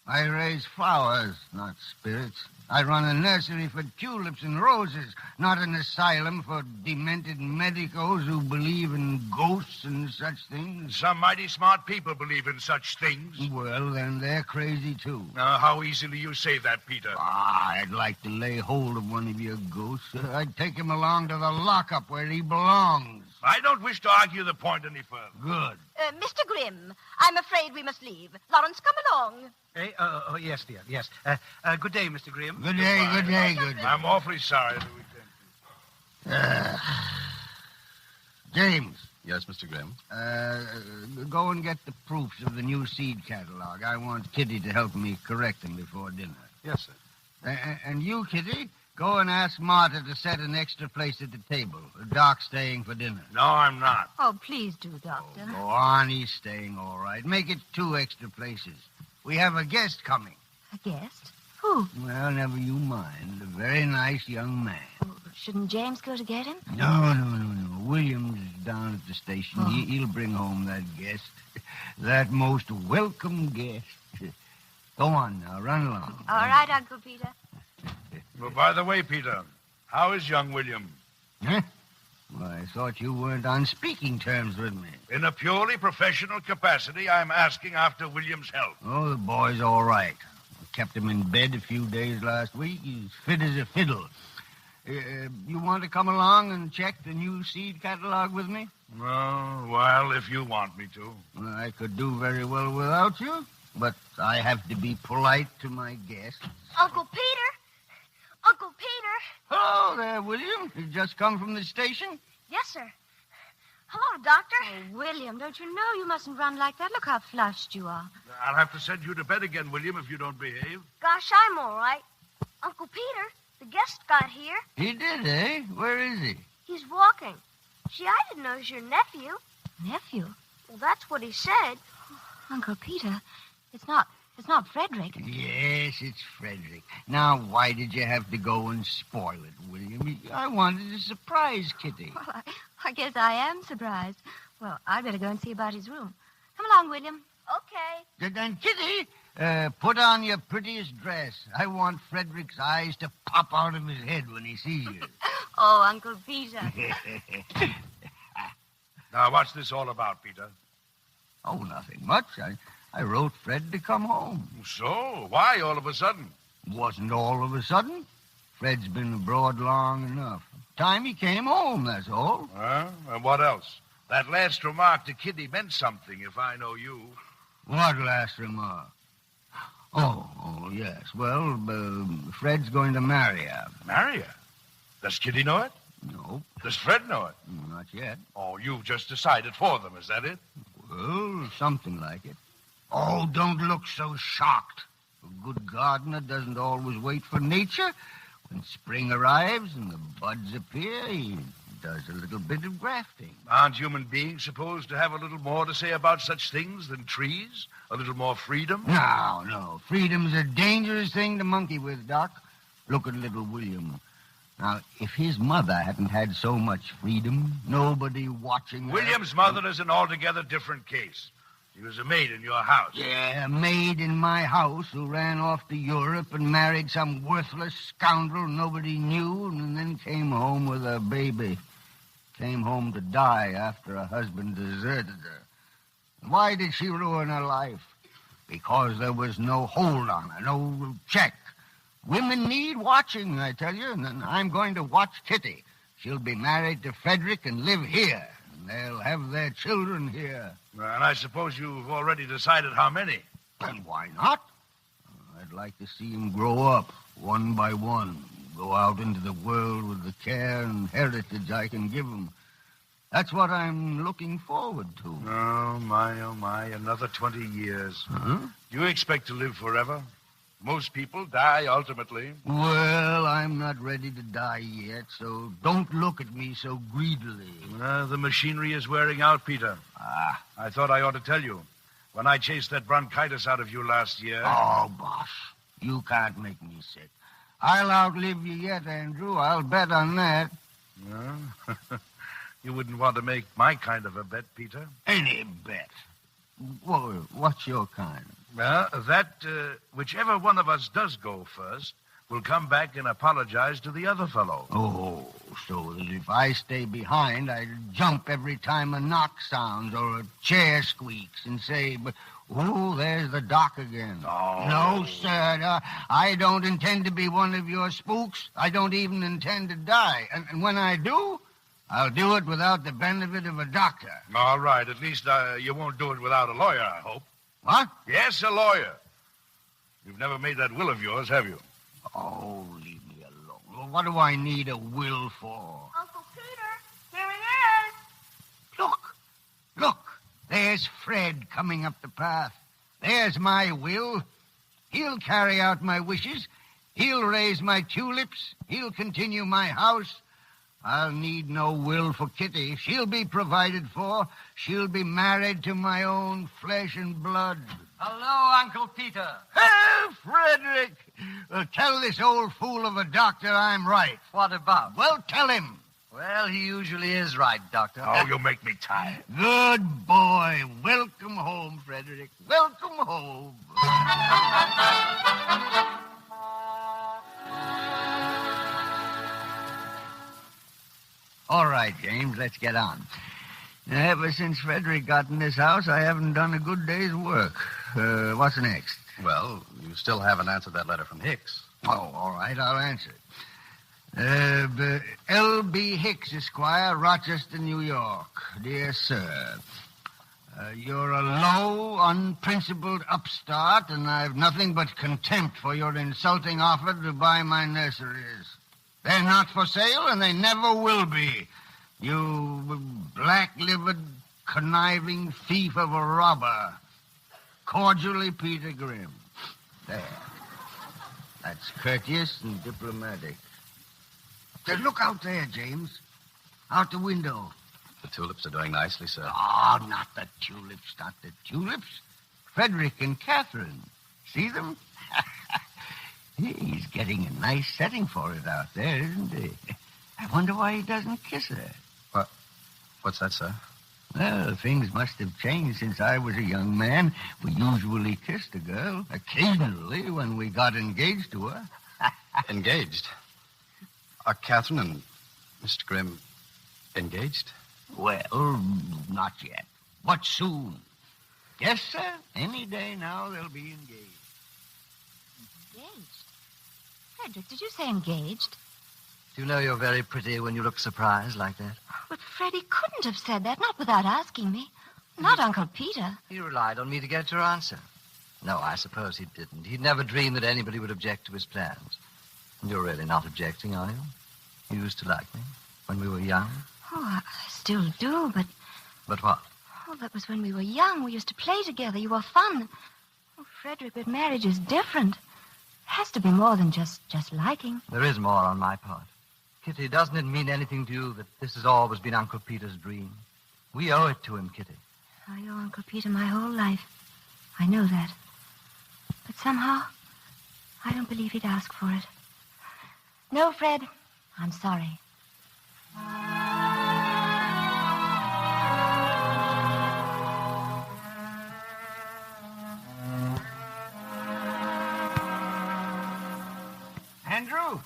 S19: I raise flowers, not spirits. I run a nursery for tulips and roses, not an asylum for demented medicos who believe in ghosts and such things.
S11: Some mighty smart people believe in such things.
S19: Well, then they're crazy, too.
S11: How easily you say that, Peter.
S19: I'd like to lay hold of one of your ghosts. I'd take him along to the lockup where he belongs.
S11: I don't wish to argue the point any further.
S19: Good.
S23: Mr. Grimm, I'm afraid we must leave. Lawrence, come along.
S24: Yes, dear, yes. Good day, Mr. Grimm.
S19: Good day, good day, good day.
S11: I'm awfully sorry that we can't.
S19: James.
S22: Yes, Mr. Grimm.
S19: Go and get the proofs of the new seed catalog. I want Kitty to help me correct them before dinner.
S24: Yes, sir.
S19: And you, Kitty, go and ask Martha to set an extra place at the table. Doc's staying for dinner.
S11: No, I'm not.
S16: Oh, please do, Doctor.
S19: Go on, he's staying all right. Make it 2 extra places. We have a guest coming.
S16: A guest? Who?
S19: Well, never you mind. A very nice young man.
S16: Oh, shouldn't James go to get him?
S19: No. William's down at the station.
S16: Oh.
S19: He'll bring home that guest. That most welcome guest. Go on now, run along.
S16: All right, Uncle Peter.
S11: Well, by the way, Peter, how is young William?
S19: Huh? Well, I thought you weren't on speaking terms with me.
S11: In a purely professional capacity, I'm asking after William's health.
S19: Oh, the boy's all right. I kept him in bed a few days last week. He's fit as a fiddle. You want to come along and check the new seed catalog with me?
S11: Well, if you want me to.
S19: Well, I could do very well without you, but I have to be polite to my guests.
S23: Uncle Peter! Uncle Peter!
S19: Hello there, William. You just come from the station?
S23: Yes, sir. Hello, Doctor.
S16: Oh, William, don't you know you mustn't run like that? Look how flushed you are.
S11: I'll have to send you to bed again, William, if you don't behave.
S23: Gosh, I'm all right. Uncle Peter, the guest got here.
S19: He did, eh? Where is he?
S23: He's walking. Gee, I didn't know it was your nephew.
S16: Nephew?
S23: Well, that's what he said.
S16: Uncle Peter, it's not Frederick.
S19: Yes, it's Frederick. Now, why did you have to go and spoil it, William? I wanted to surprise Kitty.
S16: Well, I guess I am surprised. Well, I'd better go and see about his room. Come along, William.
S23: Okay.
S19: Then, Kitty, put on your prettiest dress. I want Frederick's eyes to pop out of his head when he sees you.
S16: Oh, Uncle Peter.
S11: Now, what's this all about, Peter?
S19: Oh, nothing much. I wrote Fred to come home.
S11: So? Why all of a sudden?
S19: Wasn't all of a sudden. Fred's been abroad long enough. Time he came home, that's all.
S11: And what else? That last remark to Kitty meant something, if I know you.
S19: What last remark? Oh, yes. Well, Fred's going to marry her.
S11: Marry her? Does Kitty know it?
S19: No.
S11: Does Fred know it?
S19: Not yet.
S11: Oh, you've just decided for them, is that it?
S19: Well, something like it. Oh, don't look so shocked. A good gardener doesn't always wait for nature. When spring arrives and the buds appear, he does a little bit of grafting.
S11: Aren't human beings supposed to have a little more to say about such things than trees? A little more freedom?
S19: No. Freedom's a dangerous thing to monkey with, Doc. Look at little William. Now, if his mother hadn't had so much freedom, nobody watching her...
S11: William's mother is an altogether different case. She was a maid in your house.
S19: Yeah, a maid in my house who ran off to Europe and married some worthless scoundrel nobody knew and then came home with a baby. Came home to die after her husband deserted her. Why did she ruin her life? Because there was no hold on her, no check. Women need watching, I tell you, and I'm going to watch Kitty. She'll be married to Frederick and live here. And they'll have their children here.
S11: And I suppose you've already decided how many.
S19: And why not? I'd like to see them grow up, one by one. Go out into the world with the care and heritage I can give them. That's what I'm looking forward to.
S11: Oh, my, another 20 years.
S19: Huh?
S11: Do you expect to live forever? Most people die ultimately.
S19: Well, I'm not ready to die yet, so don't look at me so greedily.
S11: The machinery is wearing out, Peter. I thought I ought to tell you. When I chased that bronchitis out of you last year...
S19: Oh, boss, you can't make me sick. I'll outlive you yet, Andrew. I'll bet on that.
S11: No? You wouldn't want to make my kind of a bet, Peter?
S19: Any bet. Well, what's your kind?
S11: Well, that whichever one of us does go first will come back and apologize to the other fellow.
S19: Oh, so that if I stay behind, I'll jump every time a knock sounds or a chair squeaks and say, oh, there's the doc again. No, sir. I don't intend to be one of your spooks. I don't even intend to die. And when I do, I'll do it without the benefit of a doctor.
S11: All right. At least you won't do it without a lawyer, I hope.
S19: What?
S11: Yes, a lawyer. You've never made that will of yours, have you?
S19: Oh, leave me alone. What do I need a will for?
S16: Uncle Peter, here he is.
S19: Look. There's Fred coming up the path. There's my will. He'll carry out my wishes. He'll raise my tulips. He'll continue my house. I'll need no will for Kitty. She'll be provided for. She'll be married to my own flesh and blood.
S20: Hello, Uncle Peter.
S19: Hey, Frederick! Tell this old fool of a doctor I'm right.
S20: What about?
S19: Well, tell him.
S20: Well, he usually is right, Doctor.
S11: Oh, you make me tired.
S19: Good boy. Welcome home, Frederick. Welcome home. All right, James, let's get on. Ever since Frederick got in this house, I haven't done a good day's work. What's next?
S22: Well, you still haven't answered that letter from Hicks.
S19: Oh, all right, I'll answer it. L.B. Hicks, Esquire, Rochester, New York. Dear sir, you're a low, unprincipled upstart, and I've nothing but contempt for your insulting offer to buy my nurseries. They're not for sale, and they never will be. You black-livered, conniving thief of a robber. Cordially, Peter Grimm. There. That's courteous and diplomatic. Look out there, James. Out the window.
S22: The tulips are doing nicely, sir.
S19: Oh, not the tulips. Frederick and Catherine. See them? He's getting a nice setting for it out there, isn't he? I wonder why he doesn't kiss her.
S22: What's that, sir?
S19: Well, things must have changed since I was a young man. We usually kissed a girl, occasionally when we got engaged to her.
S22: Engaged? Are Catherine and Mr. Grimm engaged?
S19: Well, not yet, but soon. Yes, sir. Any day now they'll be engaged.
S16: Engaged? Frederick, did you say engaged?
S20: Do you know you're very pretty when you look surprised like that?
S16: But Freddie couldn't have said that, not without asking me. Not Uncle Peter.
S20: He relied on me to get your answer. No, I suppose he didn't. He'd never dreamed that anybody would object to his plans. And you're really not objecting, are you? You used to like me when we were young.
S16: Oh, I still do, but...
S20: But what?
S16: Oh, that was when we were young. We used to play together. You were fun. Oh, Frederick, but marriage is different. It has to be more than just liking.
S20: There is more on my part. Kitty, doesn't it mean anything to you that this has always been Uncle Peter's dream? We owe it to him, Kitty.
S16: I owe Uncle Peter my whole life. I know that. But somehow, I don't believe he'd ask for it. No, Fred, I'm sorry.
S19: Andrew,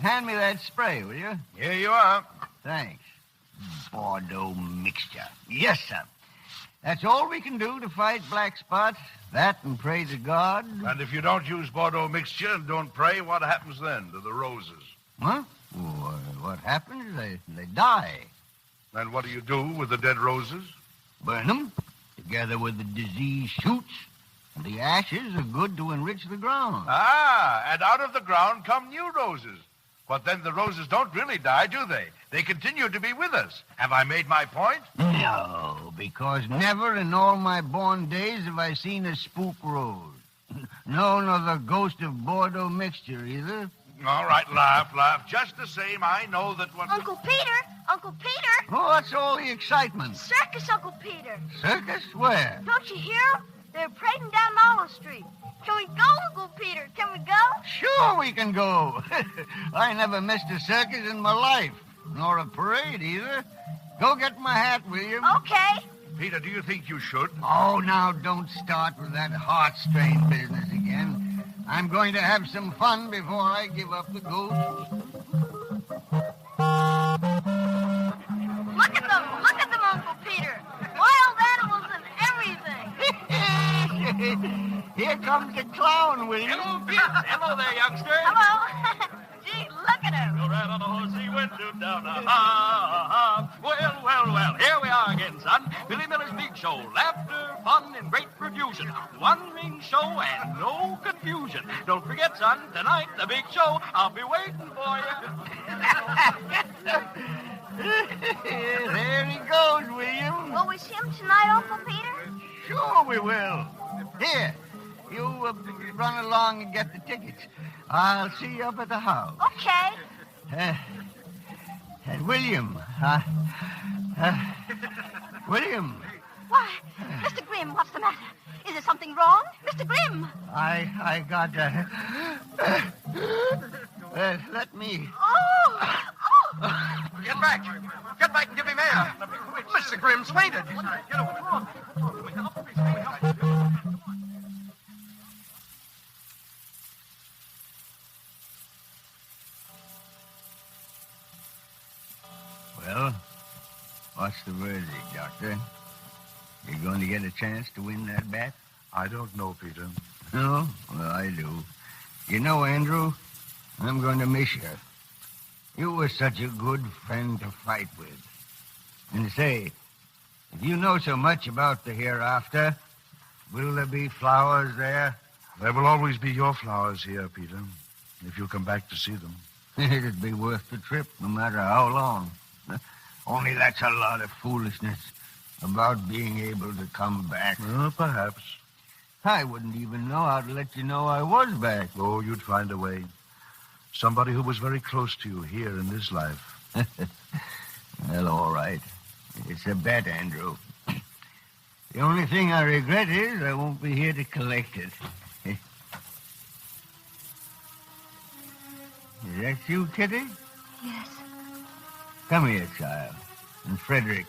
S19: hand me that spray, will you?
S11: Here you are.
S19: Thanks. Bordeaux mixture. Yes, sir. That's all we can do to fight black spot. That and pray to God.
S11: And if you don't use Bordeaux mixture and don't pray, what happens then to the roses?
S19: Huh? Well, what happens? They die.
S11: Then what do you do with the dead roses?
S19: Burn them, together with the diseased shoots. And the ashes are good to enrich the ground.
S11: Ah, and out of the ground come new roses. But then the roses don't really die, do they? They continue to be with us. Have I made my point?
S19: No, because never in all my born days have I seen a spook rose. No, nor the ghost of Bordeaux mixture either.
S11: All right, laugh. Just the same, I know that what...
S16: Uncle Peter!
S19: Oh, what's all the excitement?
S16: Circus, Uncle Peter!
S19: Circus? Where?
S16: Don't you hear them? They're parading down Marlow Street. Can we go, Uncle Peter? Can we go?
S19: Sure we can go. I never missed a circus in my life, nor a parade either. Go get my hat, William.
S16: Okay.
S11: Peter, do you think you should?
S19: Oh, now don't start with that heartstrain business again. I'm going to have some fun before I give up the ghost.
S16: Look at them, Uncle Peter. Wild animals and everything.
S19: Here comes the clown, William.
S3: Hello, Pete. Hello there, youngster.
S16: Hello. Gee, look at him.
S3: Go right on the horse he went to down. Well, here we are again, son. Billy Miller's big show. Laughter, fun, and great profusion. One ring show and no confusion. Don't forget, son, tonight, the big show. I'll be waiting for you.
S19: There he goes, William.
S16: Will we see him tonight, Uncle Peter?
S19: Sure we will. Here, you run along and get the tickets. I'll see you up at the house.
S16: Okay.
S19: And William, William.
S16: Why, Mr. Grimm, what's the matter? Is there something wrong? Mr. Grimm!
S19: I got, let me.
S16: Oh!
S3: Get back and give him air. Mr. Grimm's fainted.
S19: Well, what's the verdict, Doctor? You going to get a chance to win that bet?
S7: I don't know, Peter.
S19: No? Well, I do. You know, Andrew, I'm going to miss you. You were such a good friend to fight with. And say, if you know so much about the hereafter, will there be flowers there?
S7: There will always be your flowers here, Peter, if you come back to see them.
S19: It'd be worth the trip, no matter how long. Only that's a lot of foolishness about being able to come back.
S7: Well, perhaps.
S19: I wouldn't even know how to let you know I was back.
S7: Oh, you'd find a way. Somebody who was very close to you here in this life.
S19: Well, all right. It's a bet, Andrew. The only thing I regret is I won't be here to collect it. Is that you, Kitty?
S16: Yes.
S19: Come here, child. And Frederick.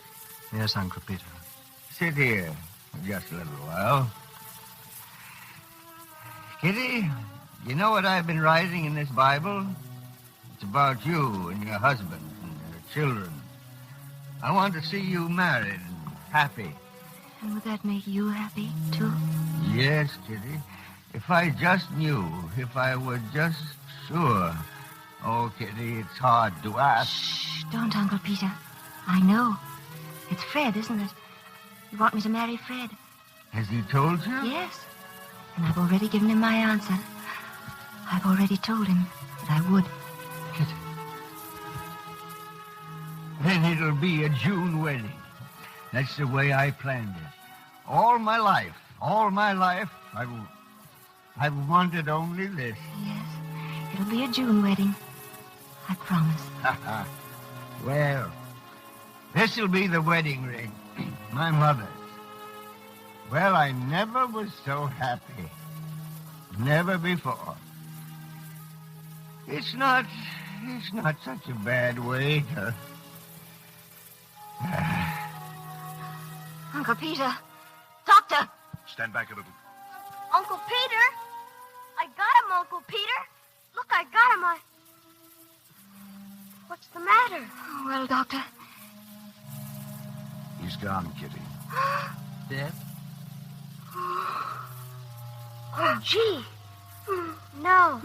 S24: Yes, Uncle Peter.
S19: Sit here for just a little while. Kitty, you know what I've been writing in this Bible? It's about you and your husband and your children. I want to see you married and happy.
S16: And would that make you happy, too?
S19: Yes, Kitty. If I just knew, if I were just sure. Oh, Kitty, it's hard to ask.
S16: Shh, don't, Uncle Peter. I know. It's Fred, isn't it? You want me to marry Fred?
S19: Has he told you?
S16: Yes. And I've already given him my answer. I've already told him that I would.
S19: Kitty. Then it'll be a June wedding. That's the way I planned it. All my life, I've wanted only this.
S16: Yes, it'll be a June wedding. I promise.
S19: Well, this'll be the wedding ring. My mother's. Well, I never was so happy. Never before. It's not such a bad way to...
S16: Uncle Peter. Doctor.
S11: Stand back a little.
S16: Uncle Peter. I got him, Uncle Peter. Look, I got him. What's the matter? Oh, well, Doctor.
S7: He's gone, Kitty.
S24: Dead?
S16: Oh, gee. No.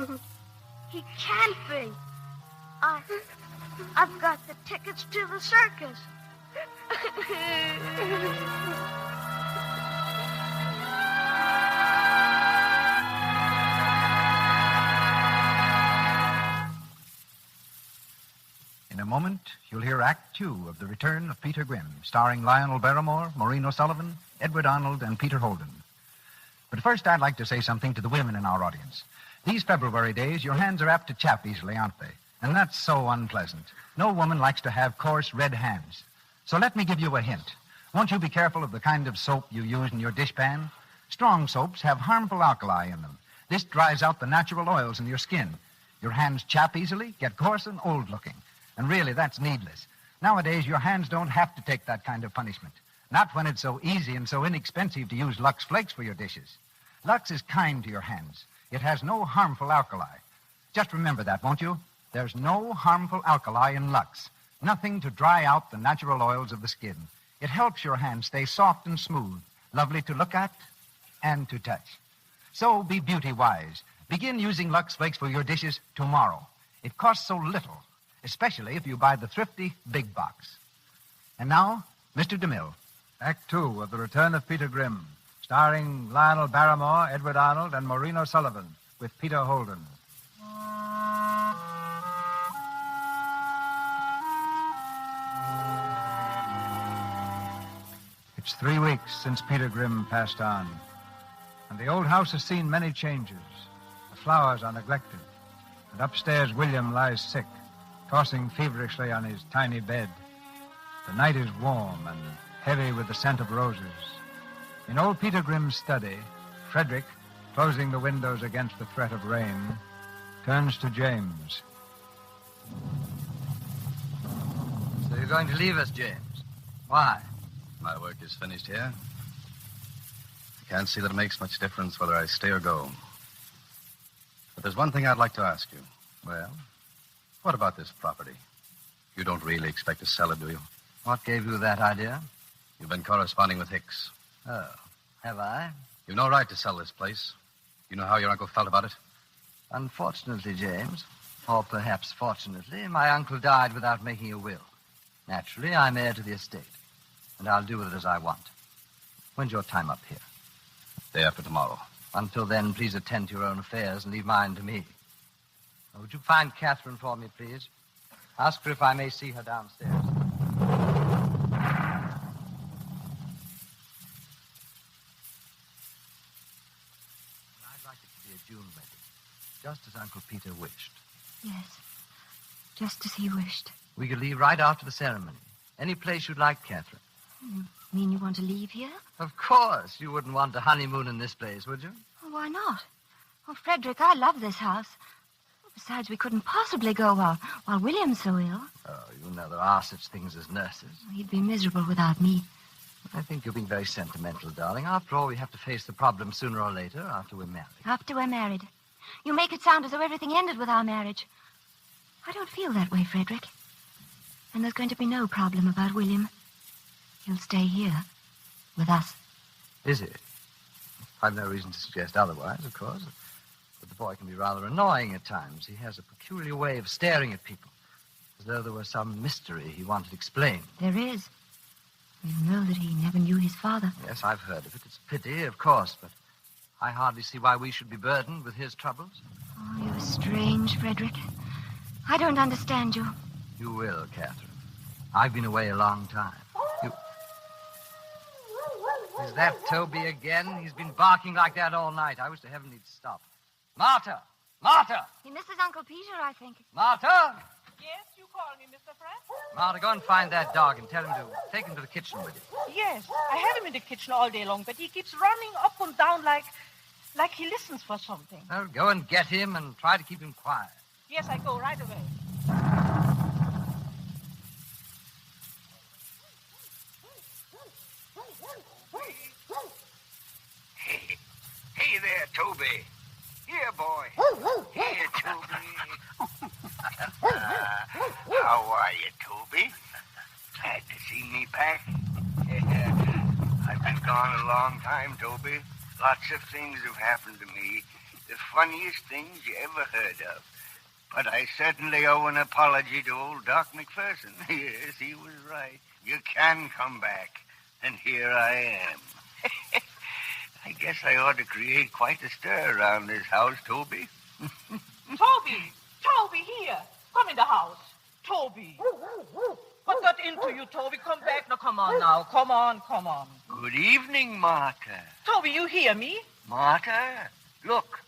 S16: He can't be.
S23: I've got the tickets to the circus.
S21: In a moment, you'll hear Act Two of The Return of Peter Grimm, starring Lionel Barrymoore, Maureen O'Sullivan, Edward Arnold, and Peter Holden. But first, I'd like to say something to the women in our audience. These February days, your hands are apt to chap easily, aren't they? And that's so unpleasant. No woman likes to have coarse, red hands. So let me give you a hint. Won't you be careful of the kind of soap you use in your dishpan? Strong soaps have harmful alkali in them. This dries out the natural oils in your skin. Your hands chap easily, get coarse and old-looking. And really, that's needless. Nowadays, your hands don't have to take that kind of punishment. Not when it's so easy and so inexpensive to use Lux Flakes for your dishes. Lux is kind to your hands. It has no harmful alkali. Just remember that, won't you? There's no harmful alkali in Lux. Nothing to dry out the natural oils of the skin. It helps your hands stay soft and smooth, lovely to look at and to touch. So be beauty-wise. Begin using Lux Flakes for your dishes tomorrow. It costs so little, especially if you buy the thrifty big box. And now, Mr. DeMille.
S18: Act Two of The Return of Peter Grimm, starring Lionel Barrymore, Edward Arnold, and Maureen O'Sullivan, with Peter Holden. It's 3 weeks since Peter Grimm passed on, and the old house has seen many changes. The flowers are neglected, and upstairs William lies sick, tossing feverishly on his tiny bed. The night is warm and heavy with the scent of roses. In old Peter Grimm's study, Frederick, closing the windows against the threat of rain, turns to James.
S20: So you're going to leave us, James? Why?
S22: My work is finished here. I can't see that it makes much difference whether I stay or go. But there's one thing I'd like to ask you.
S20: Well?
S22: What about this property? You don't really expect to sell it, do you?
S20: What gave you that idea?
S22: You've been corresponding with Hicks.
S20: Oh, have I?
S22: You've no right to sell this place. You know how your uncle felt about it?
S20: Unfortunately, James, or perhaps fortunately, my uncle died without making a will. Naturally, I'm heir to the estate, and I'll do with it as I want. When's your time up here?
S22: Day after tomorrow.
S20: Until then, please attend to your own affairs and leave mine to me. Now, would you find Catherine for me, please? Ask her if I may see her downstairs. I'd like it to be a June wedding, just as Uncle Peter wished.
S16: Yes, just as he wished.
S20: We could leave right after the ceremony. Any place you'd like, Catherine.
S16: You mean you want to leave here?
S20: Of course. You wouldn't want to honeymoon in this place, would you?
S16: Oh, why not? Oh, Frederick, I love this house. Besides, we couldn't possibly go while William's so ill.
S20: Oh, you know there are such things as nurses.
S16: He'd be miserable without me.
S20: I think you're being very sentimental, darling. After all, we have to face the problem sooner or later after we're married.
S16: After we're married. You make it sound as though everything ended with our marriage. I don't feel that way, Frederick. And there's going to be no problem about William. He'll stay here with us.
S20: Is it? I've no reason to suggest otherwise, of course. But the boy can be rather annoying at times. He has a peculiar way of staring at people, as though there were some mystery he wanted explained.
S16: There is. You know that he never knew his father.
S20: Yes, I've heard of it. It's a pity, of course, but I hardly see why we should be burdened with his troubles.
S16: Oh, you're strange, Frederick. I don't understand you.
S20: You will, Catherine. I've been away a long time. Is that Toby again? He's been barking like that all night. I wish to heaven he'd stop. Marta! Marta!
S16: He misses Uncle Peter, I think.
S20: Marta!
S2: Yes, you call me, Mr. Frank?
S20: Marta, go and find that dog and tell him to take him to the kitchen with you.
S2: Yes, I had him in the kitchen all day long, but he keeps running up and down like he listens for something.
S20: Well, go and get him and try to keep him quiet.
S2: Yes, I go right away.
S19: Hey there, Toby. Here, boy. Here, Toby. How are you, Toby? Glad to see me back. I've been gone a long time, Toby. Lots of things have happened to me. The funniest things you ever heard of. But I certainly owe an apology to old Doc McPherson. Yes, he was right. You can come back. And here I am. I guess I ought to create quite a stir around this house, Toby.
S2: Toby, here. Come in the house. Toby. What got into you, Toby? Come back. Now, come on now. Come on.
S19: Good evening, Martha.
S2: Toby, you hear me?
S19: Martha, look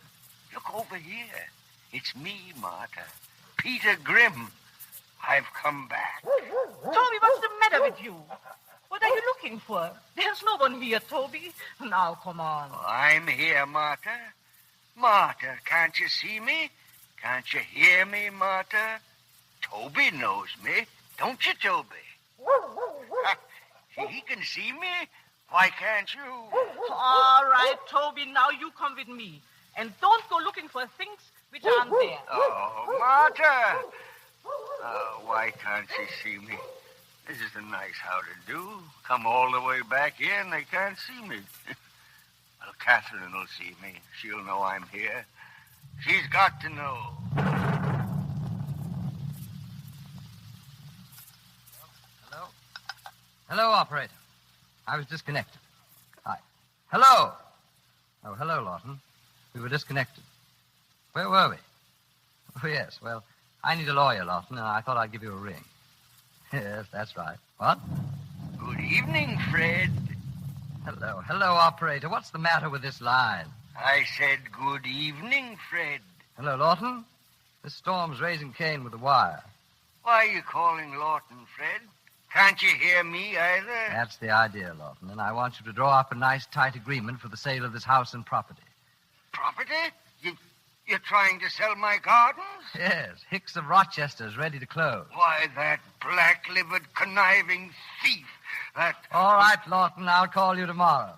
S19: over here. It's me, Martha. Peter Grimm. I've come back.
S2: Toby, what's the matter with you? What are you looking for? There's no one here, Toby. Now, come on.
S19: I'm here, Martha. Martha, can't you see me? Can't you hear me, Martha? Toby knows me. Don't you, Toby? He can see me. Why can't you?
S2: All right, Toby, now you come with me. And don't go looking for things which aren't there.
S19: Oh, Martha. Oh, why can't she see me? This is a nice how to do. Come all the way back here and they can't see me. Well, Catherine will see me. She'll know I'm here. She's got to know.
S20: Hello, operator. I was disconnected. Hi. Hello. Oh, hello, Lawton. We were disconnected. Where were we? Oh, yes. Well, I need a lawyer, Lawton, and I thought I'd give you a ring. Yes, that's right. What?
S19: Good evening, Fred.
S20: Hello, operator. What's the matter with this line?
S19: I said good evening, Fred.
S20: Hello, Lawton. This storm's raising Cain with the wire.
S19: Why are you calling Lawton, Fred? Can't you hear me either?
S20: That's the idea, Lawton, and I want you to draw up a nice, tight agreement for the sale of this house and property.
S19: Property? You're trying to sell my gardens?
S20: Yes, Hicks of Rochester's ready to close.
S19: Why, that black-livered, conniving thief, that...
S20: All right, Lawton, I'll call you tomorrow.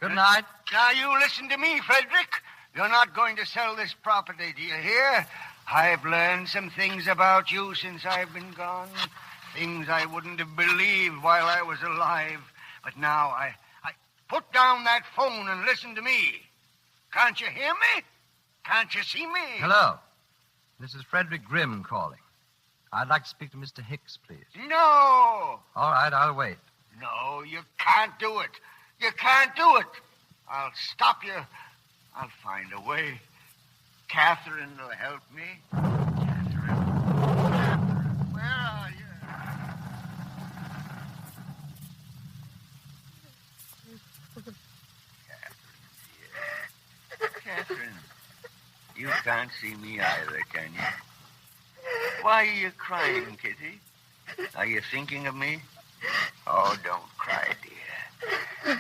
S20: Good night.
S19: Now, you listen to me, Frederick. You're not going to sell this property, do you hear? I've learned some things about you since I've been gone. Things I wouldn't have believed while I was alive. But now I put down that phone and listen to me. Can't you hear me? Can't you see me?
S20: Hello. This is Frederick Grimm calling. I'd like to speak to Mr. Hicks, please.
S19: No.
S20: All right, I'll wait.
S19: No, you can't do it. You can't do it. I'll stop you. I'll find a way. Catherine will help me. Catherine, where are you? Catherine, you can't see me either, can you? Why are you crying, Kitty? Are you thinking of me? Oh, don't cry, dear.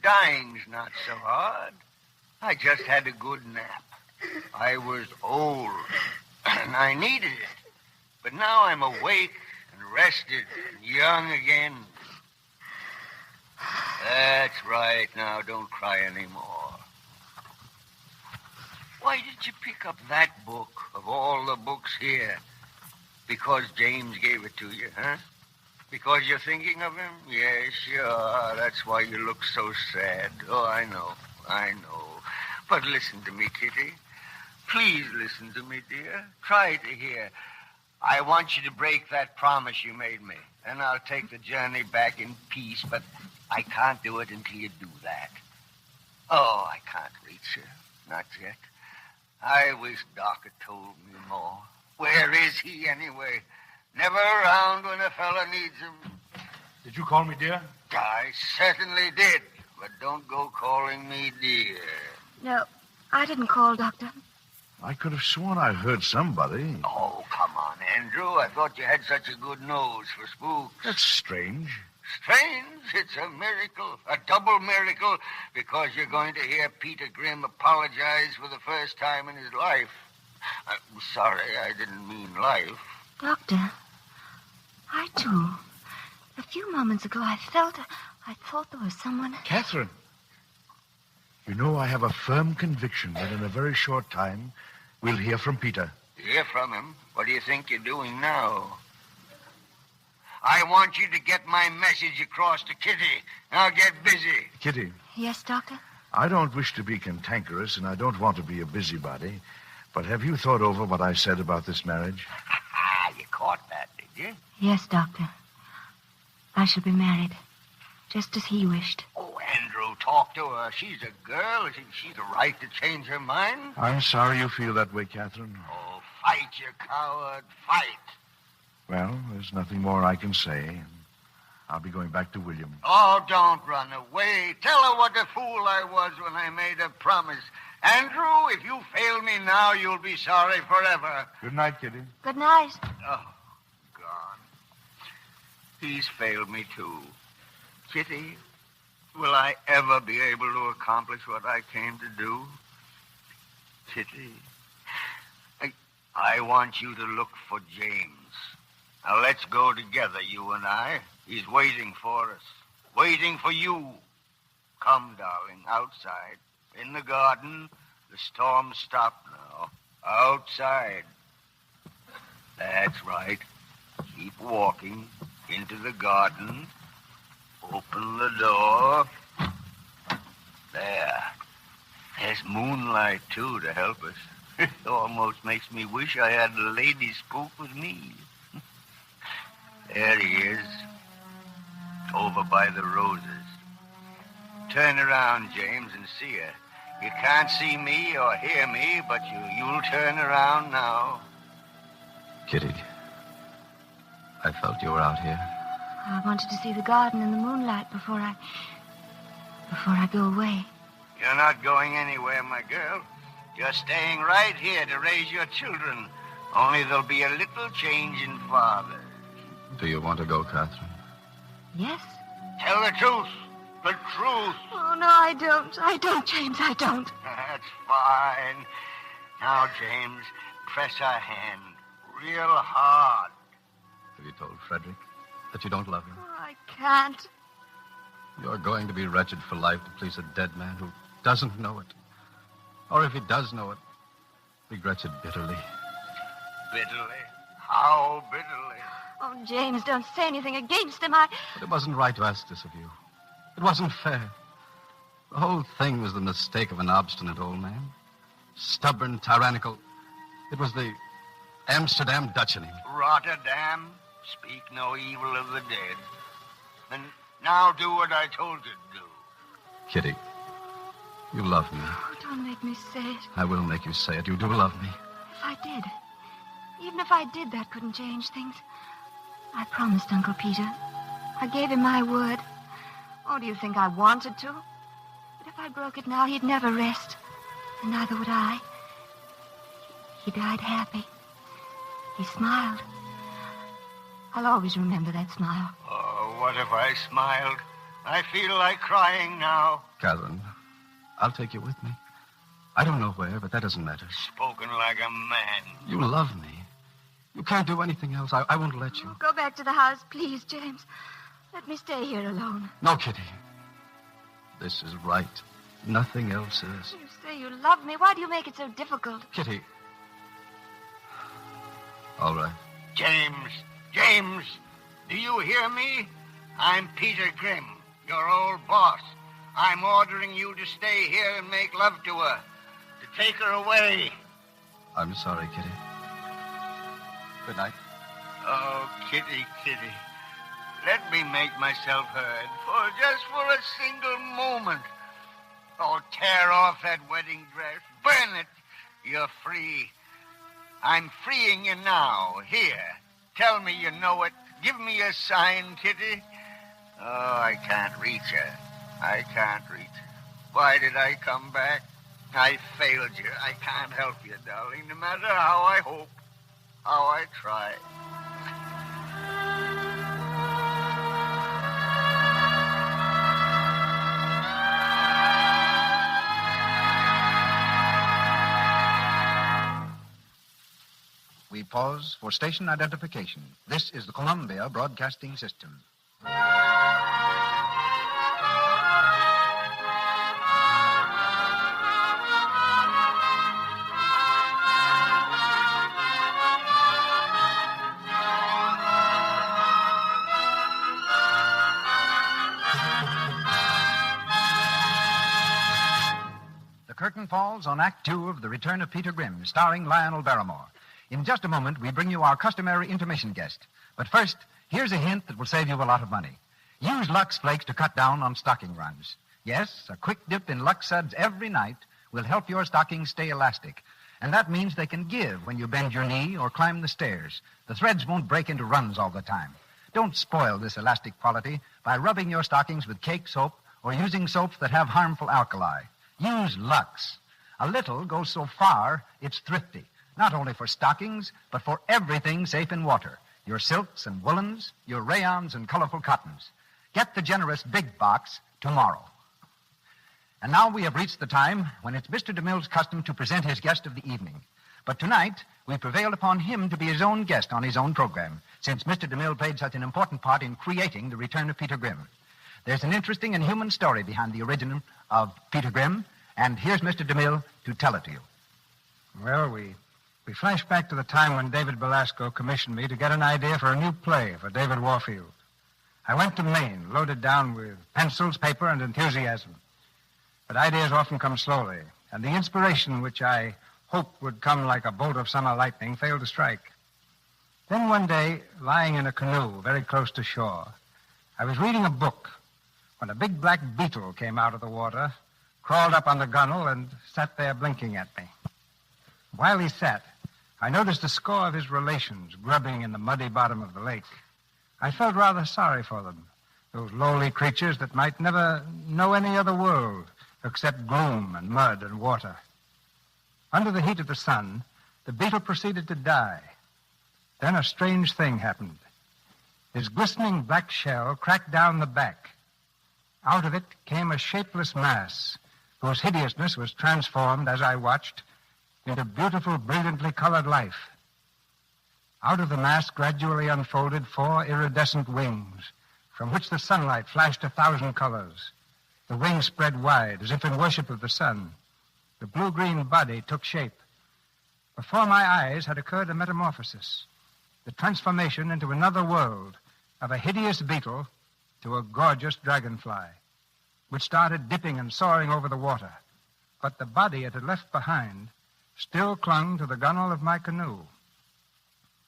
S19: Dying's not so hard. I just had a good nap. I was old, and I needed it. But now I'm awake and rested and young again. That's right. Now, don't cry anymore. Why did you pick up that book of all the books here? Because James gave it to you, huh? Because you're thinking of him? Yes, sure. That's why you look so sad. Oh, I know. But listen to me, Kitty. Please listen to me, dear. Try to hear. I want you to break that promise you made me. Then I'll take the journey back in peace, but I can't do it until you do that. Oh, I can't reach you. Not yet. I wish Doc had told me more. Where is he, anyway? Never around when a fella needs him.
S7: Did you call me dear?
S19: I certainly did, but don't go calling me dear.
S16: No, I didn't call, Doctor.
S7: I could have sworn I heard somebody.
S19: Oh, come on, Andrew. I thought you had such a good nose for spooks.
S7: That's strange.
S19: Strange? It's a miracle, a double miracle, because you're going to hear Peter Grimm apologize for the first time in his life. I'm sorry, I didn't mean life.
S16: Doctor, I too. A few moments ago, I thought there was someone...
S7: Catherine. You know, I have a firm conviction that in a very short time, we'll hear from Peter.
S19: Hear from him? What do you think you're doing now? I want you to get my message across to Kitty. Now get busy.
S7: Kitty.
S16: Yes, Doctor?
S7: I don't wish to be cantankerous, and I don't want to be a busybody, But have you thought over what I said about this marriage?
S19: You caught that, did you?
S16: Yes, Doctor. I shall be married, just as he wished.
S19: Oh, Andrew, talk to her. She's a girl. She's a right to change her mind.
S7: I'm sorry you feel that way, Catherine.
S19: Oh, fight, you coward. Fight.
S7: Well, there's nothing more I can say. I'll be going back to William.
S19: Oh, don't run away. Tell her what a fool I was when I made a promise. Andrew, if you fail me now, you'll be sorry forever.
S7: Good night, Kitty.
S16: Good night.
S19: Oh, gone. He's failed me, too. Kitty, will I ever be able to accomplish what I came to do? Kitty, I want you to look for James. Now, let's go together, you and I. He's waiting for us. Waiting for you. Come, darling, outside. In the garden. The storm stopped now. Outside. That's right. Keep walking into the garden. Open the door. There. There's moonlight, too, to help us. It almost makes me wish I had the lady spook with me. There he is. Over by the roses. Turn around, James, and see her. You can't see me or hear me, but you'll turn around now.
S22: Kitty, I felt you were out here.
S16: I wanted to see the garden in the moonlight before I go away.
S19: You're not going anywhere, my girl. You're staying right here to raise your children. Only there'll be a little change in father.
S22: Do you want to go, Catherine?
S16: Yes.
S19: Tell the truth. The truth.
S16: Oh, no, I don't. I don't, James, I don't.
S19: That's fine. Now, James, press her hand real hard.
S22: Have you told Frederick that you don't love him?
S16: Oh, I can't.
S22: You're going to be wretched for life to please a dead man who doesn't know it. Or if he does know it, regrets it bitterly.
S19: Bitterly? How bitterly?
S16: Oh, James, don't say anything against him.
S22: But it wasn't right to ask this of you. It wasn't fair. The whole thing was the mistake of an obstinate old man. Stubborn, tyrannical. It was the Amsterdam Dutch in him.
S19: Rotterdam, speak no evil of the dead. And now do what I told you to do.
S22: Kitty, you love me.
S16: Oh, don't make me say it.
S22: I will make you say it. You do love me.
S16: If I did, even if I did, that couldn't change things. I promised Uncle Peter. I gave him my word. Oh, do you think I wanted to? But if I broke it now, he'd never rest. And neither would I. He died happy. He smiled. I'll always remember that smile.
S19: Oh, what if I smiled? I feel like crying now.
S22: Catherine, I'll take you with me. I don't know where, but that doesn't matter.
S19: Spoken like a man.
S22: You love me. You can't do anything else. I won't let you.
S16: Go back to the house, please, James. Let me stay here alone.
S22: No, Kitty. This is right. Nothing else is.
S16: You say you love me. Why do you make it so difficult?
S22: Kitty. All right.
S19: James, do you hear me? I'm Peter Grimm, your old boss. I'm ordering you to stay here and make love to her, to take her away.
S22: I'm sorry, Kitty. Good night.
S19: Oh, Kitty. Let me make myself heard just for a single moment. Oh, tear off that wedding dress. Burn it. You're free. I'm freeing you now. Here. Tell me you know it. Give me a sign, Kitty. Oh, I can't reach her. I can't reach her. Why did I come back? I failed you. I can't help you, darling, no matter how I hope, how I try.
S21: We pause for station identification. This is the Columbia Broadcasting System. curtain falls on Act Two of The Return of Peter Grimm, starring Lionel Barrymoore. In just a moment, we bring you our customary intermission guest. But first, here's a hint that will save you a lot of money. Use Lux Flakes to cut down on stocking runs. Yes, a quick dip in Lux Suds every night will help your stockings stay elastic. And that means they can give when you bend your knee or climb the stairs. The threads won't break into runs all the time. Don't spoil this elastic quality by rubbing your stockings with cake soap or using soaps that have harmful alkali. Use Lux. A little goes so far, it's thrifty. Not only for stockings, but for everything safe in water. Your silks and woolens, your rayons and colorful cottons. Get the generous big box tomorrow. And now we have reached the time when it's Mr. DeMille's custom to present his guest of the evening. But tonight, we prevailed upon him to be his own guest on his own program, since Mr. DeMille played such an important part in creating The Return of Peter Grimm. There's an interesting and human story behind the origin of Peter Grimm, and here's Mr. DeMille to tell it to you.
S18: Well, we flash back to the time when David Belasco commissioned me to get an idea for a new play for David Warfield. I went to Maine, loaded down with pencils, paper, and enthusiasm. But ideas often come slowly, and the inspiration which I hoped would come like a bolt of summer lightning failed to strike. Then one day, lying in a canoe very close to shore, I was reading a book when a big black beetle came out of the water, crawled up on the gunwale, and sat there blinking at me. While he sat, I noticed a score of his relations grubbing in the muddy bottom of the lake. I felt rather sorry for them, those lowly creatures that might never know any other world except gloom and mud and water. Under the heat of the sun, the beetle proceeded to die. Then a strange thing happened. His glistening black shell cracked down the back. Out of it came a shapeless mass, whose hideousness was transformed, as I watched, into beautiful, brilliantly colored life. Out of the mass gradually unfolded 4 iridescent wings, from which the sunlight flashed 1,000 colors. The wings spread wide, as if in worship of the sun. The blue-green body took shape. Before my eyes had occurred a metamorphosis, the transformation into another world of a hideous beetle to a gorgeous dragonfly, which started dipping and soaring over the water. But the body it had left behind still clung to the gunwale of my canoe.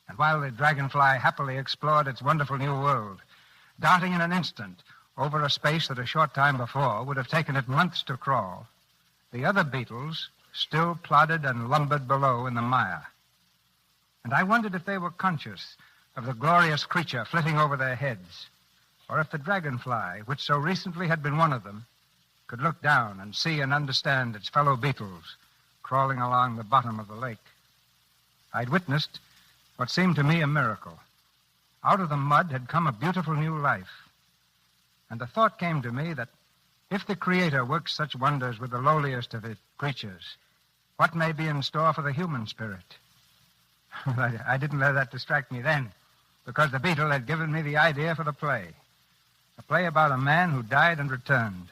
S18: And while the dragonfly happily explored its wonderful new world, darting in an instant over a space that a short time before would have taken it months to crawl, the other beetles still plodded and lumbered below in the mire. And I wondered if they were conscious of the glorious creature flitting over their heads, or if the dragonfly, which so recently had been one of them, could look down and see and understand its fellow beetles crawling along the bottom of the lake. I'd witnessed what seemed to me a miracle. Out of the mud had come a beautiful new life. And the thought came to me that if the Creator works such wonders with the lowliest of its creatures, what may be in store for the human spirit? I didn't let that distract me then, because the beetle had given me the idea for the play. A play about a man who died and returned.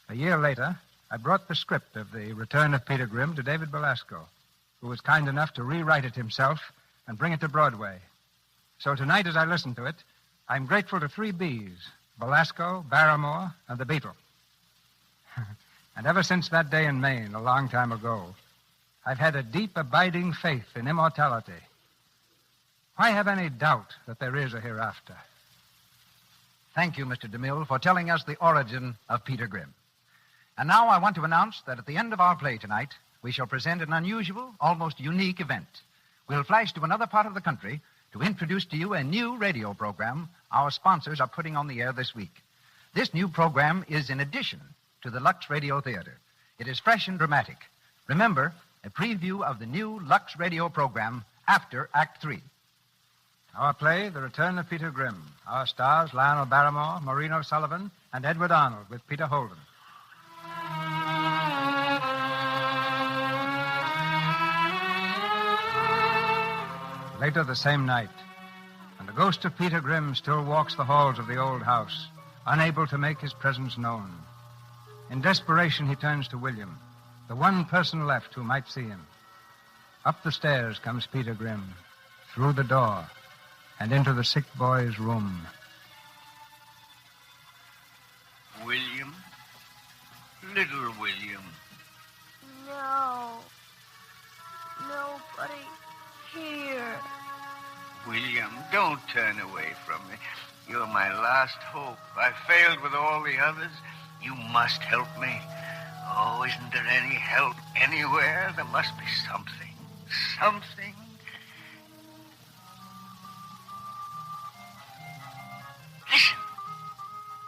S18: A year later, I brought the script of The Return of Peter Grimm to David Belasco, who was kind enough to rewrite it himself and bring it to Broadway. So tonight, as I listen to it, I'm grateful to 3 Bs, Belasco, Barrymore, and the beetle. And ever since that day in Maine, a long time ago, I've had a deep, abiding faith in immortality. Why have any doubt that there is a hereafter?
S21: Thank you, Mr. DeMille, for telling us the origin of Peter Grimm. And now I want to announce that at the end of our play tonight, we shall present an unusual, almost unique event. We'll flash to another part of the country to introduce to you a new radio program our sponsors are putting on the air this week. This new program is in addition to the Lux Radio Theater. It is fresh and dramatic. Remember, a preview of the new Lux Radio program after Act 3.
S18: Our play, The Return of Peter Grimm. Our stars, Lionel Barrymore, Maureen O'Sullivan, and Edward Arnold with Peter Holden. Later the same night, and the ghost of Peter Grimm still walks the halls of the old house, unable to make his presence known. In desperation, he turns to William, the one person left who might see him. Up the stairs comes Peter Grimm, through the door, and into the sick boy's room.
S19: William, little William,
S5: No. Nobody here.
S19: William, don't turn away from me. You're my last hope. I failed with all the others. You must help me. Oh, isn't there any help anywhere? There must be something. Something.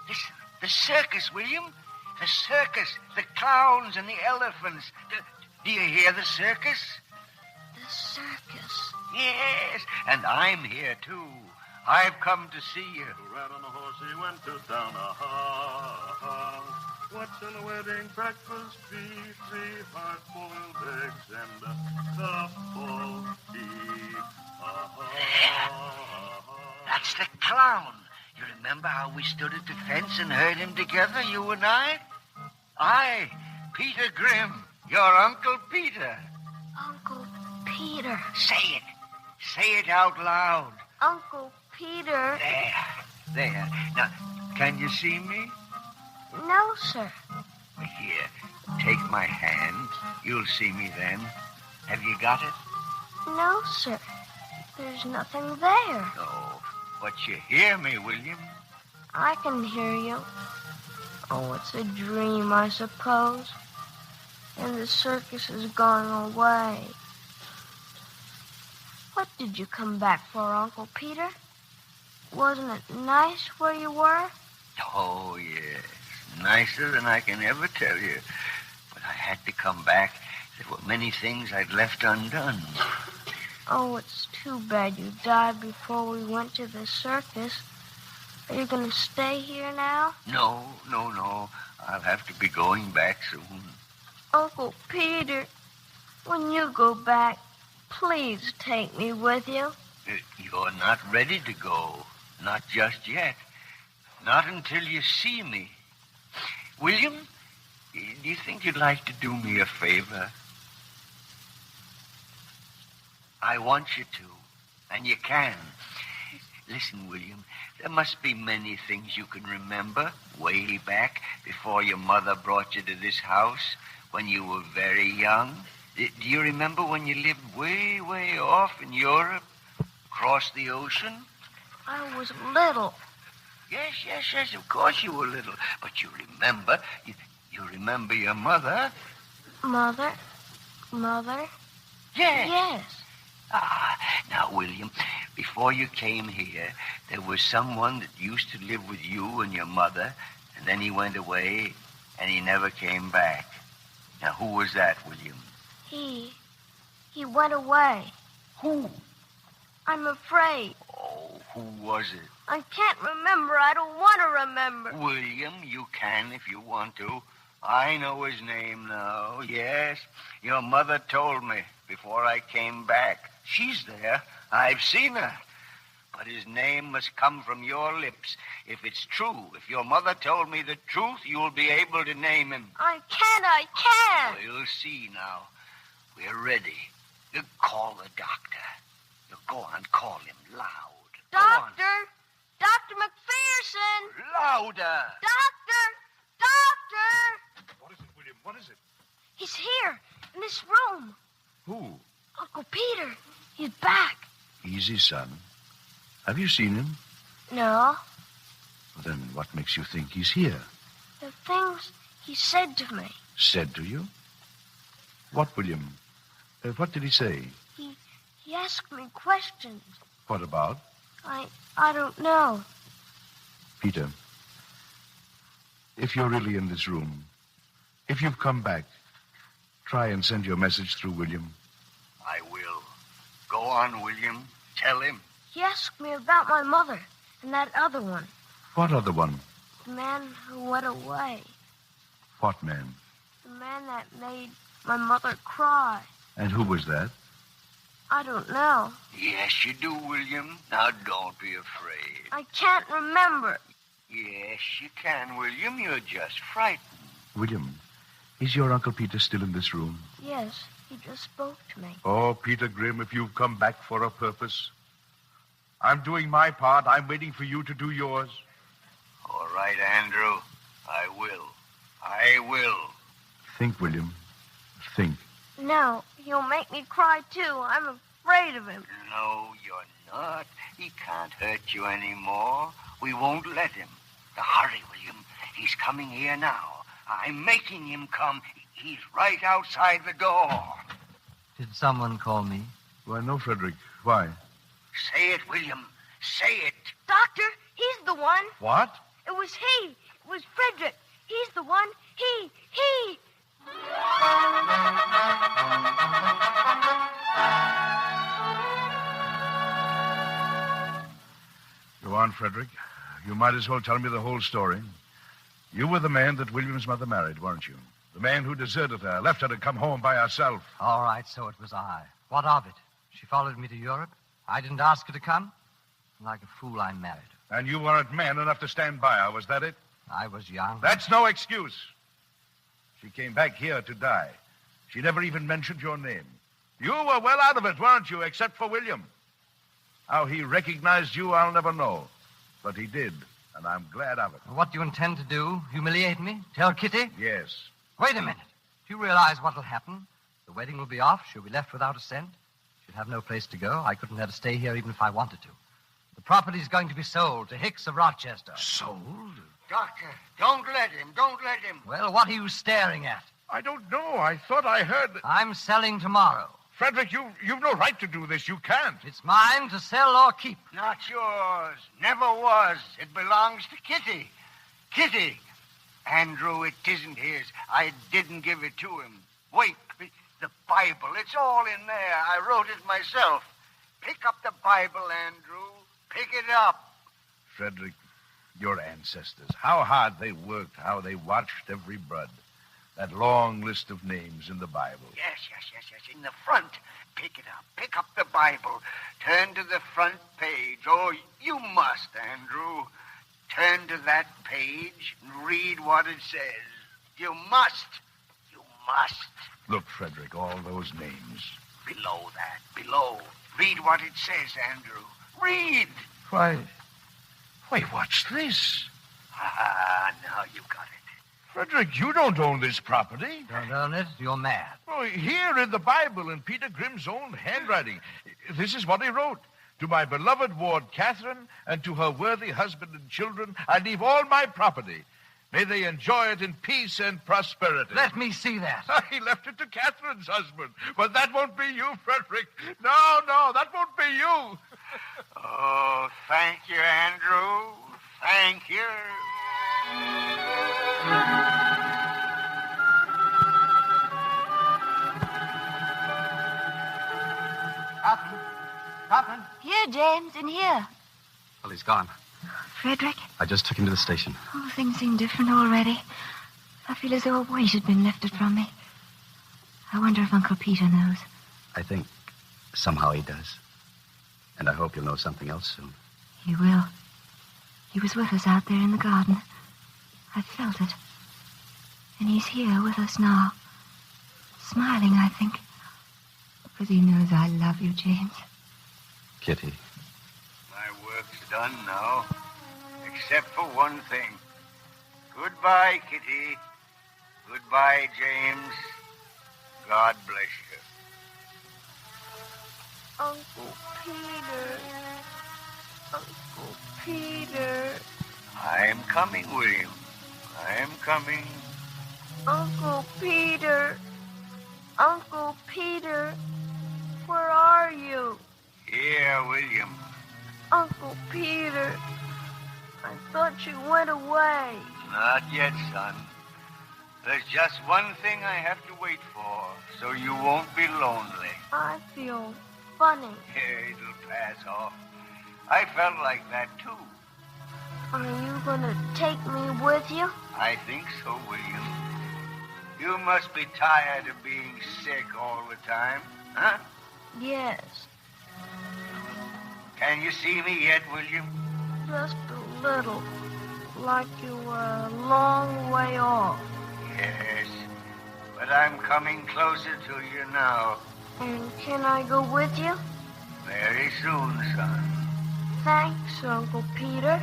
S19: Listen. The circus, William. The circus. The clowns and the elephants. Do you hear the circus?
S5: The circus.
S19: Yes, and I'm here, too. I've come to see you.
S9: Right on the horse he went to town. What's in a wedding breakfast? Beef, 3 hard-boiled eggs, and a cup of tea.
S19: That's the clown. You remember how we stood at the fence and heard him together, you and I? I, Peter Grimm, your Uncle Peter.
S5: Uncle Peter.
S19: Say it. Say it out loud.
S5: Uncle Peter.
S19: There. Now, can you see me?
S5: No, sir.
S19: Here, take my hand. You'll see me then. Have you got it?
S5: No, sir. There's nothing there.
S19: Oh, but you hear me, William?
S5: I can hear you. Oh, it's a dream, I suppose. And the circus has gone away. What did you come back for, Uncle Peter? Wasn't it nice where you were?
S19: Oh, yes. Nicer than I can ever tell you. But I had to come back. There were many things I'd left undone.
S5: Oh, it's too bad you died before we went to the circus. Are you going to stay here now?
S19: No. I'll have to be going back soon.
S5: Uncle Peter, when you go back, please take me with you.
S19: You're not ready to go. Not just yet. Not until you see me. William, do you think you'd like to do me a favor? I want you to, and you can. Listen, William, there must be many things you can remember way back before your mother brought you to this house when you were very young. Do you remember when you lived way, way off in Europe, across the ocean?
S5: I was little.
S19: Yes, of course you were little. But you remember, you remember your mother?
S5: Mother?
S19: Yes. Now, William, before you came here, there was someone that used to live with you and your mother, and then he went away, and he never came back. Now, who was that, William?
S5: He went away.
S19: Who?
S5: I'm afraid.
S19: Oh, who was it?
S5: I can't remember. I don't want to remember.
S19: William, you can if you want to. I know his name now. Yes, your mother told me before I came back. She's there. I've seen her. But his name must come from your lips. If it's true, if your mother told me the truth, you'll be able to name him.
S5: I can.
S19: We'll see now. We're ready. You call the doctor. You go on, call him loud.
S5: Doctor! Dr. McPherson!
S19: Louder!
S5: Doctor!
S7: What is it, William? What is it?
S5: He's here, in this room.
S7: Who?
S5: Uncle Peter. He's back.
S7: Easy, son. Have you seen him?
S5: No.
S7: Then what makes you think he's here?
S5: The things he said to me.
S7: Said to you? What, William? What did he say?
S5: He asked me questions.
S7: What about?
S5: I don't know.
S7: Peter, if you're really in this room, if you've come back, try and send your message through William.
S19: I will. Go on, William. Tell him.
S5: He asked me about my mother and that other one.
S7: What other one?
S5: The man who went away.
S7: What man?
S5: The man that made my mother cry.
S7: And who was that?
S5: I don't know.
S19: Yes, you do, William. Now, don't be afraid.
S5: I can't remember.
S19: Yes, you can, William. You're just frightened.
S7: William, is your Uncle Peter still in this room?
S5: Yes, he just spoke to me.
S7: Oh, Peter Grimm, if you've come back for a purpose. I'm doing my part. I'm waiting for you to do yours.
S19: All right, Andrew. I will.
S7: Think, William. Think.
S5: No, he'll make me cry, too. I'm afraid of him.
S19: No, you're not. He can't hurt you anymore. We won't let him. Now, hurry, William. He's coming here now. I'm making him come. He's right outside the door.
S20: Did someone call me?
S7: Why, no, Frederick. Why?
S19: Say it, William. Say it.
S5: Doctor, he's the one.
S7: What?
S5: It was he. It was Frederick. He's the one. He.
S7: Go on, Frederick. You might as well tell me the whole story. You were the man that William's mother married, weren't you? The man who deserted her, left her to come home by herself.
S20: All right, so it was I. What of it? She followed me to Europe. I didn't ask her to come. Like a fool, I married her.
S7: And you weren't man enough to stand by her, was that it?
S20: I was young.
S7: That's no excuse. She came back here to die. She never even mentioned your name. You were well out of it, weren't you, except for William? How he recognized you, I'll never know. But he did, and I'm glad of it.
S20: What do you intend to do? Humiliate me? Tell Kitty?
S7: Yes.
S20: Wait a minute. Do you realize what'll happen? The wedding will be off. She'll be left without a cent. She'll have no place to go. I couldn't let her stay here even if I wanted to. The property's going to be sold to Hicks of Rochester.
S7: Sold?
S19: Doctor, don't let him. Don't let him.
S20: Well, what are you staring at?
S7: I don't know. I thought I heard that...
S20: I'm selling tomorrow.
S7: Frederick, you've no right to do this. You can't.
S20: It's mine to sell or keep.
S19: Not yours. Never was. It belongs to Kitty. Kitty. Andrew, it isn't his. I didn't give it to him. Wait. The Bible. It's all in there. I wrote it myself. Pick up the Bible, Andrew. Pick it up.
S7: Frederick, your ancestors, how hard they worked, how they watched every bud. That long list of names in the Bible.
S19: Yes. In the front. Pick it up. Pick up the Bible. Turn to the front page. Oh, you must, Andrew. Turn to that page and read what it says. You must. You must.
S7: Look, Frederick, all those names.
S19: Below that. Below. Read what it says, Andrew. Read.
S7: Why, what's this?
S19: Ah, now you got it.
S7: Frederick, you don't own this property.
S20: Don't own it? You're mad.
S7: Oh, here in the Bible, in Peter Grimm's own handwriting, this is what he wrote. To my beloved ward, Catherine, and to her worthy husband and children, I leave all my property. May they enjoy it in peace and prosperity.
S20: Let me see that.
S7: He left it to Catherine's husband. But that won't be you, Frederick. No, that won't be you.
S19: Oh, thank you, Andrew. Thank you.
S16: Coffin. Here, James, in here.
S22: Well, he's gone.
S16: Frederick?
S22: I just took him to the station.
S16: Oh, things seem different already. I feel as though a weight had been lifted from me. I wonder if Uncle Peter knows.
S22: I think somehow he does. And I hope he'll know something else soon.
S16: He will. He was with us out there in the garden. I felt it. And he's here with us now. Smiling, I think. Because he knows I love you, James.
S22: Kitty.
S19: My work's done now. Except for one thing. Goodbye, Kitty. Goodbye, James. God bless you.
S5: Uncle Peter. Uncle Peter.
S19: I'm coming, William. I'm coming.
S5: Uncle Peter. Uncle Peter. Where are you?
S19: Here, William.
S5: Uncle Peter. I thought you went away.
S19: Not yet, son. There's just one thing I have to wait for, so you won't be lonely.
S5: I feel funny.
S19: It'll pass off. I felt like that, too.
S5: Are you going to take me with you?
S19: I think so, William. You must be tired of being sick all the time, huh?
S5: Yes.
S19: Can you see me yet, William?
S5: Just a little. Like you were a long way off.
S19: Yes. But I'm coming closer to you now.
S5: And can I go with you?
S19: Very soon, son.
S5: Thanks, Uncle Peter.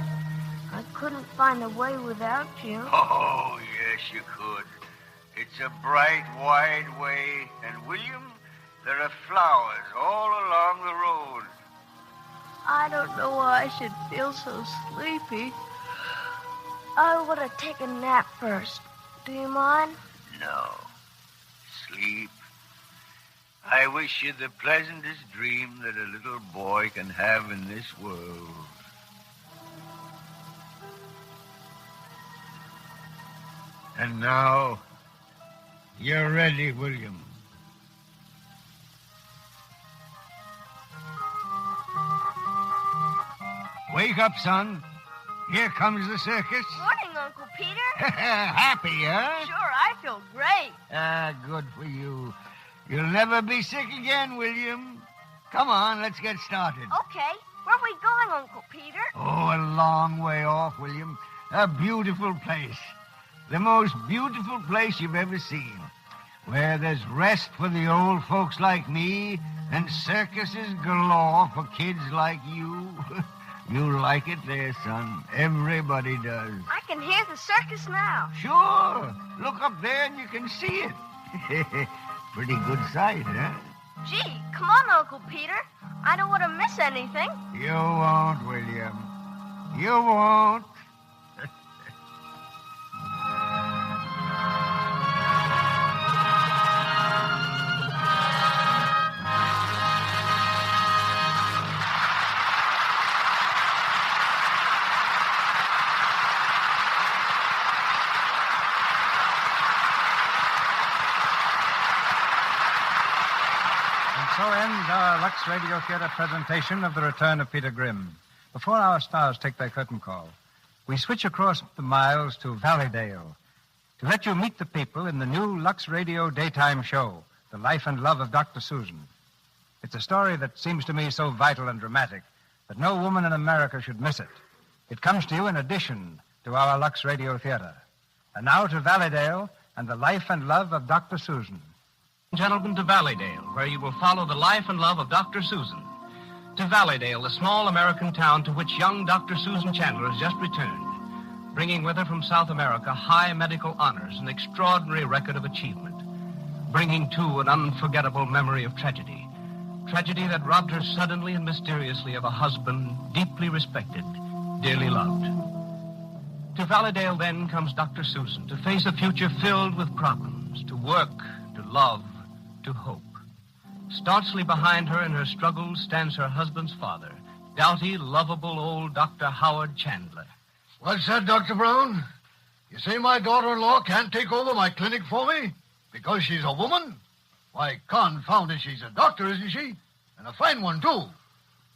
S5: I couldn't find a way without you.
S19: Oh, yes, you could. It's a bright, wide way, and, William, there are flowers all along the road.
S5: I don't know why I should feel so sleepy. I want to take a nap first. Do you mind?
S19: No. Sleep. I wish you the pleasantest dream that a little boy can have in this world. And now, you're ready, William. Wake up, son. Here comes the circus.
S5: Morning, Uncle Peter.
S19: Happy, huh?
S5: Sure, I feel great.
S19: Good for you. You'll never be sick again, William. Come on, let's get started.
S5: Okay. Where are we going, Uncle Peter?
S19: Oh, a long way off, William. A beautiful place. The most beautiful place you've ever seen. Where there's rest for the old folks like me and circuses galore for kids like you. You'll like it there, son. Everybody does.
S5: I can hear the circus now.
S19: Sure. Look up there and you can see it. Pretty good sight, huh?
S5: Gee, come on, Uncle Peter. I don't want to miss anything.
S19: You won't, William. You won't.
S18: So ends our Lux Radio Theater presentation of The Return of Peter Grimm. Before our stars take their curtain call, we switch across the miles to Valleydale to let you meet the people in the new Lux Radio daytime show, The Life and Love of Dr. Susan. It's a story that seems to me so vital and dramatic that no woman in America should miss it. It comes to you in addition to our Lux Radio Theater. And now to Valleydale and The Life and Love of Dr. Susan.
S1: Gentlemen, to Valleydale, where you will follow the life and love of Dr. Susan. To Valleydale, the small American town to which young Dr. Susan Chandler has just returned, bringing with her from South America high medical honors and extraordinary record of achievement, bringing, too, an unforgettable memory of tragedy, tragedy that robbed her suddenly and mysteriously of a husband deeply respected, dearly loved. To Valleydale, then, comes Dr. Susan to face a future filled with problems, to work, to love, to hope. Staunchly behind her in her struggles stands her husband's father, doughty, lovable old Dr. Howard Chandler.
S13: What's that, Dr. Brown? You say my daughter-in-law can't take over my clinic for me because she's a woman? Why, confound it, she's a doctor, isn't she? And a fine one, too.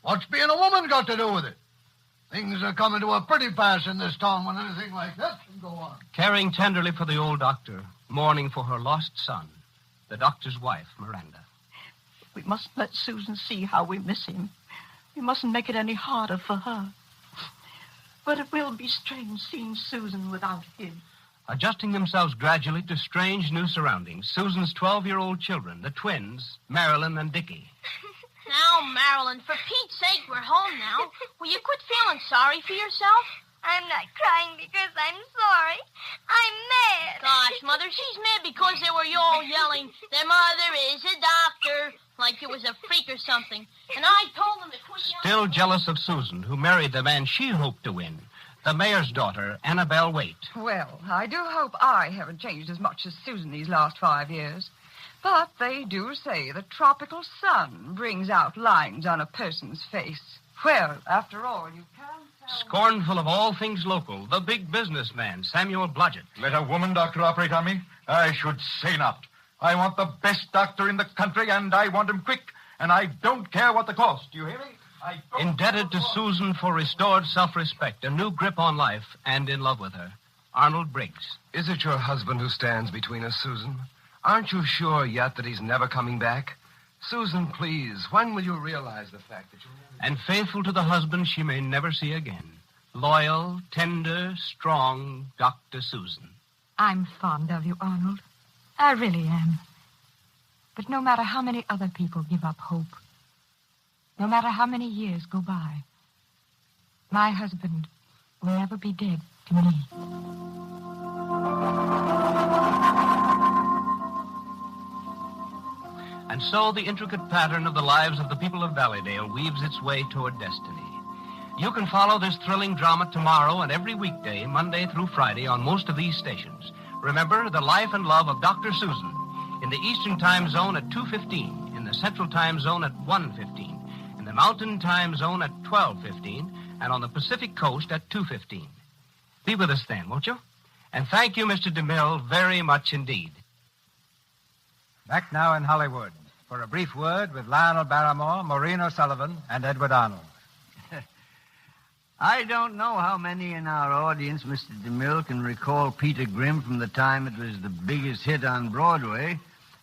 S13: What's being a woman got to do with it? Things are coming to a pretty pass in this town when anything like that can go on.
S1: Caring tenderly for the old doctor, mourning for her lost son, the doctor's wife, Miranda.
S15: We mustn't let Susan see how we miss him. We mustn't make it any harder for her. But it will be strange seeing Susan without him.
S1: Adjusting themselves gradually to strange new surroundings, Susan's 12-year-old children, the twins, Marilyn and Dickie.
S17: Now, Marilyn, for Pete's sake, we're home now. Will you quit feeling sorry for yourself?
S5: I'm not crying because I'm sorry. I'm mad.
S17: Gosh, Mother, she's mad because they were all yelling, "Their mother is a doctor," like it was a freak or something. And I told them to quit yelling.
S1: Still jealous of Susan, who married the man she hoped to win, the mayor's daughter, Annabelle Waite.
S25: Well, I do hope I haven't changed as much as Susan these last 5 years. But they do say the tropical sun brings out lines on a person's face. Well, after all, you can't...
S1: Scornful of all things local, the big businessman, Samuel Blodgett.
S26: Let a woman doctor operate on me? I should say not. I want the best doctor in the country, and I want him quick, and I don't care what the cost. Do you hear me?
S1: Indebted to Susan for restored self-respect, a new grip on life, and in love with her, Arnold Briggs.
S27: Is it your husband who stands between us, Susan? Aren't you sure yet that he's never coming back? Susan, please, when will you realize the fact that you...
S1: And faithful to the husband she may never see again. Loyal, tender, strong Dr. Susan.
S12: I'm fond of you, Arnold. I really am. But no matter how many other people give up hope, no matter how many years go by, my husband will never be dead to me.
S1: And so the intricate pattern of the lives of the people of Valleydale weaves its way toward destiny. You can follow this thrilling drama tomorrow and every weekday, Monday through Friday, on most of these stations. Remember, the life and love of Dr. Susan, in the Eastern Time Zone at 2:15, in the Central Time Zone at 1:15, in the Mountain Time Zone at 12:15, and on the Pacific Coast at 2:15. Be with us then, won't you? And thank you, Mr. DeMille, very much indeed.
S18: Back now in Hollywood for a brief word with Lionel Barrymore, Maureen O'Sullivan, and Edward Arnold.
S19: I don't know how many in our audience, Mr. DeMille, can recall Peter Grimm from the time it was the biggest hit on Broadway,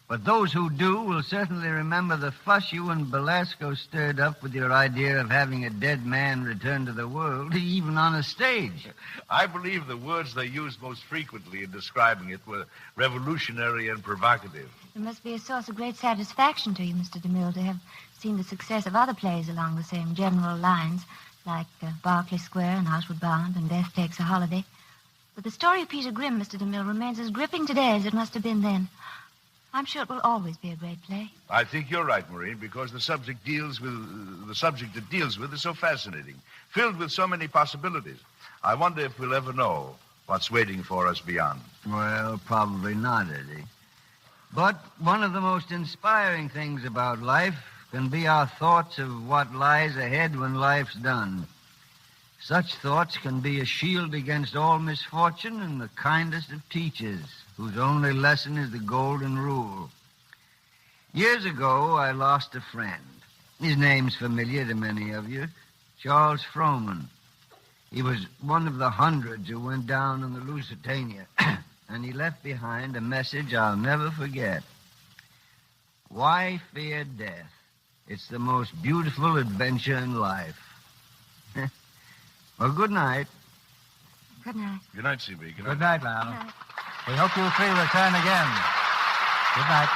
S19: but those who do will certainly remember the fuss you and Belasco stirred up with your idea of having a dead man return to the world, even on a stage.
S7: I believe the words they used most frequently in describing it were revolutionary and provocative.
S16: It must be a source of great satisfaction to you, Mr. DeMille, to have seen the success of other plays along the same general lines, like Berkeley Square and Outward Bound and Death Takes a Holiday. But the story of Peter Grimm, Mr. DeMille, remains as gripping today as it must have been then. I'm sure it will always be a great play.
S7: I think you're right, Maureen, because the subject it deals with is so fascinating, filled with so many possibilities. I wonder if we'll ever know what's waiting for us beyond.
S19: Well, probably not, Eddie. But one of the most inspiring things about life can be our thoughts of what lies ahead when life's done. Such thoughts can be a shield against all misfortune and the kindest of teachers, whose only lesson is the golden rule. Years ago, I lost a friend. His name's familiar to many of you, Charles Frohman. He was one of the hundreds who went down in the Lusitania, and he left behind a message I'll never forget. Why fear death? It's the most beautiful adventure in life. Well, good night.
S16: Good night.
S7: Good night, CB.
S18: Good night, Lionel. We hope you three return again. Good night.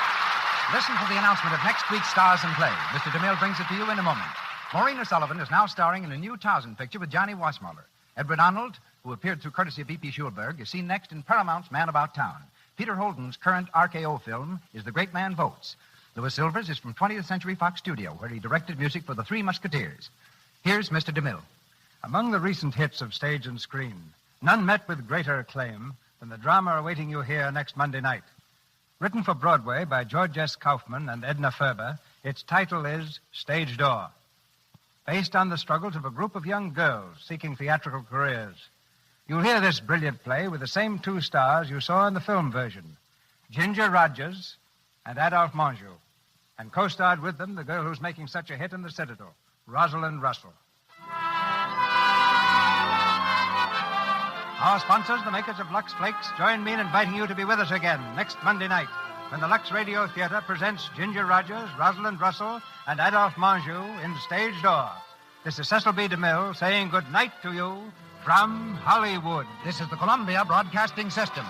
S21: Listen for the announcement of next week's Stars and Play. Mr. DeMille brings it to you in a moment. Maureen O'Sullivan is now starring in a new Tarzan picture with Johnny Weissmuller. Edward Arnold, who appeared through courtesy of B.P. Schulberg, is seen next in Paramount's Man About Town. Peter Holden's current RKO film is The Great Man Votes. Louis Silvers is from 20th Century Fox Studio, where he directed music for The Three Musketeers. Here's Mr. DeMille.
S18: Among the recent hits of stage and screen, none met with greater acclaim than the drama awaiting you here next Monday night. Written for Broadway by George S. Kaufman and Edna Ferber, its title is Stage Door. Based on the struggles of a group of young girls seeking theatrical careers. You'll hear this brilliant play with the same two stars you saw in the film version, Ginger Rogers and Adolphe Menjo, and co-starred with them the girl who's making such a hit in the Citadel, Rosalind Russell. Our sponsors, the makers of Lux Flakes, join me in inviting you to be with us again next Monday night when the Lux Radio Theater presents Ginger Rogers, Rosalind Russell, and Adolphe Menjo in Stage Door. This is Cecil B. DeMille saying good night to you from Hollywood.
S21: This is the Columbia Broadcasting System.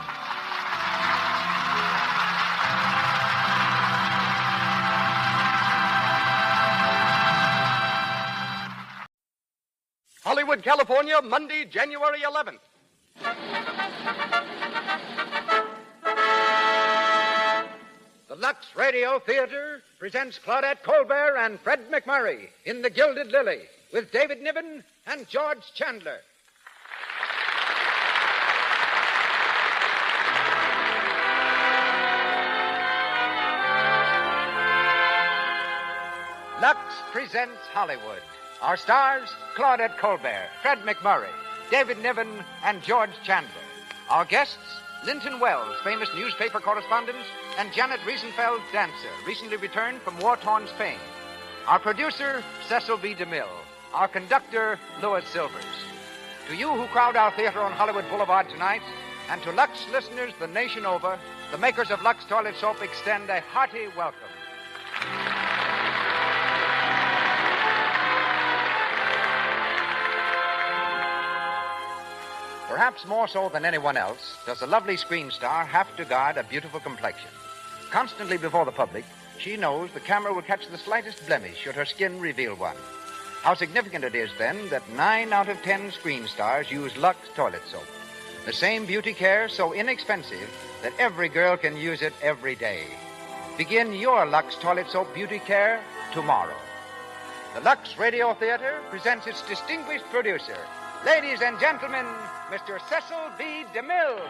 S3: Hollywood, California, Monday, January 11th. The Lux Radio Theater presents Claudette Colbert and Fred MacMurray in The Gilded Lily with David Niven and George Chandler. Lux presents Hollywood. Our stars, Claudette Colbert, Fred MacMurray, David Niven, and George Chandler. Our guests, Linton Wells, famous newspaper correspondent, and Janet Riesenfeld, dancer, recently returned from war-torn Spain. Our producer, Cecil B. DeMille. Our conductor, Louis Silvers. To you who crowd our theater on Hollywood Boulevard tonight, and to Lux listeners the nation over, the makers of Lux Toilet Soap extend a hearty welcome. Perhaps more so than anyone else, does a lovely screen star have to guard a beautiful complexion. Constantly before the public, she knows the camera will catch the slightest blemish should her skin reveal one. How significant it is, then, that 9 out of 10 screen stars use Lux Toilet Soap. The same beauty care so inexpensive that every girl can use it every day. Begin your Lux Toilet Soap beauty care tomorrow. The Lux Radio Theater presents its distinguished producer. Ladies and gentlemen, Mr. Cecil B. DeMille.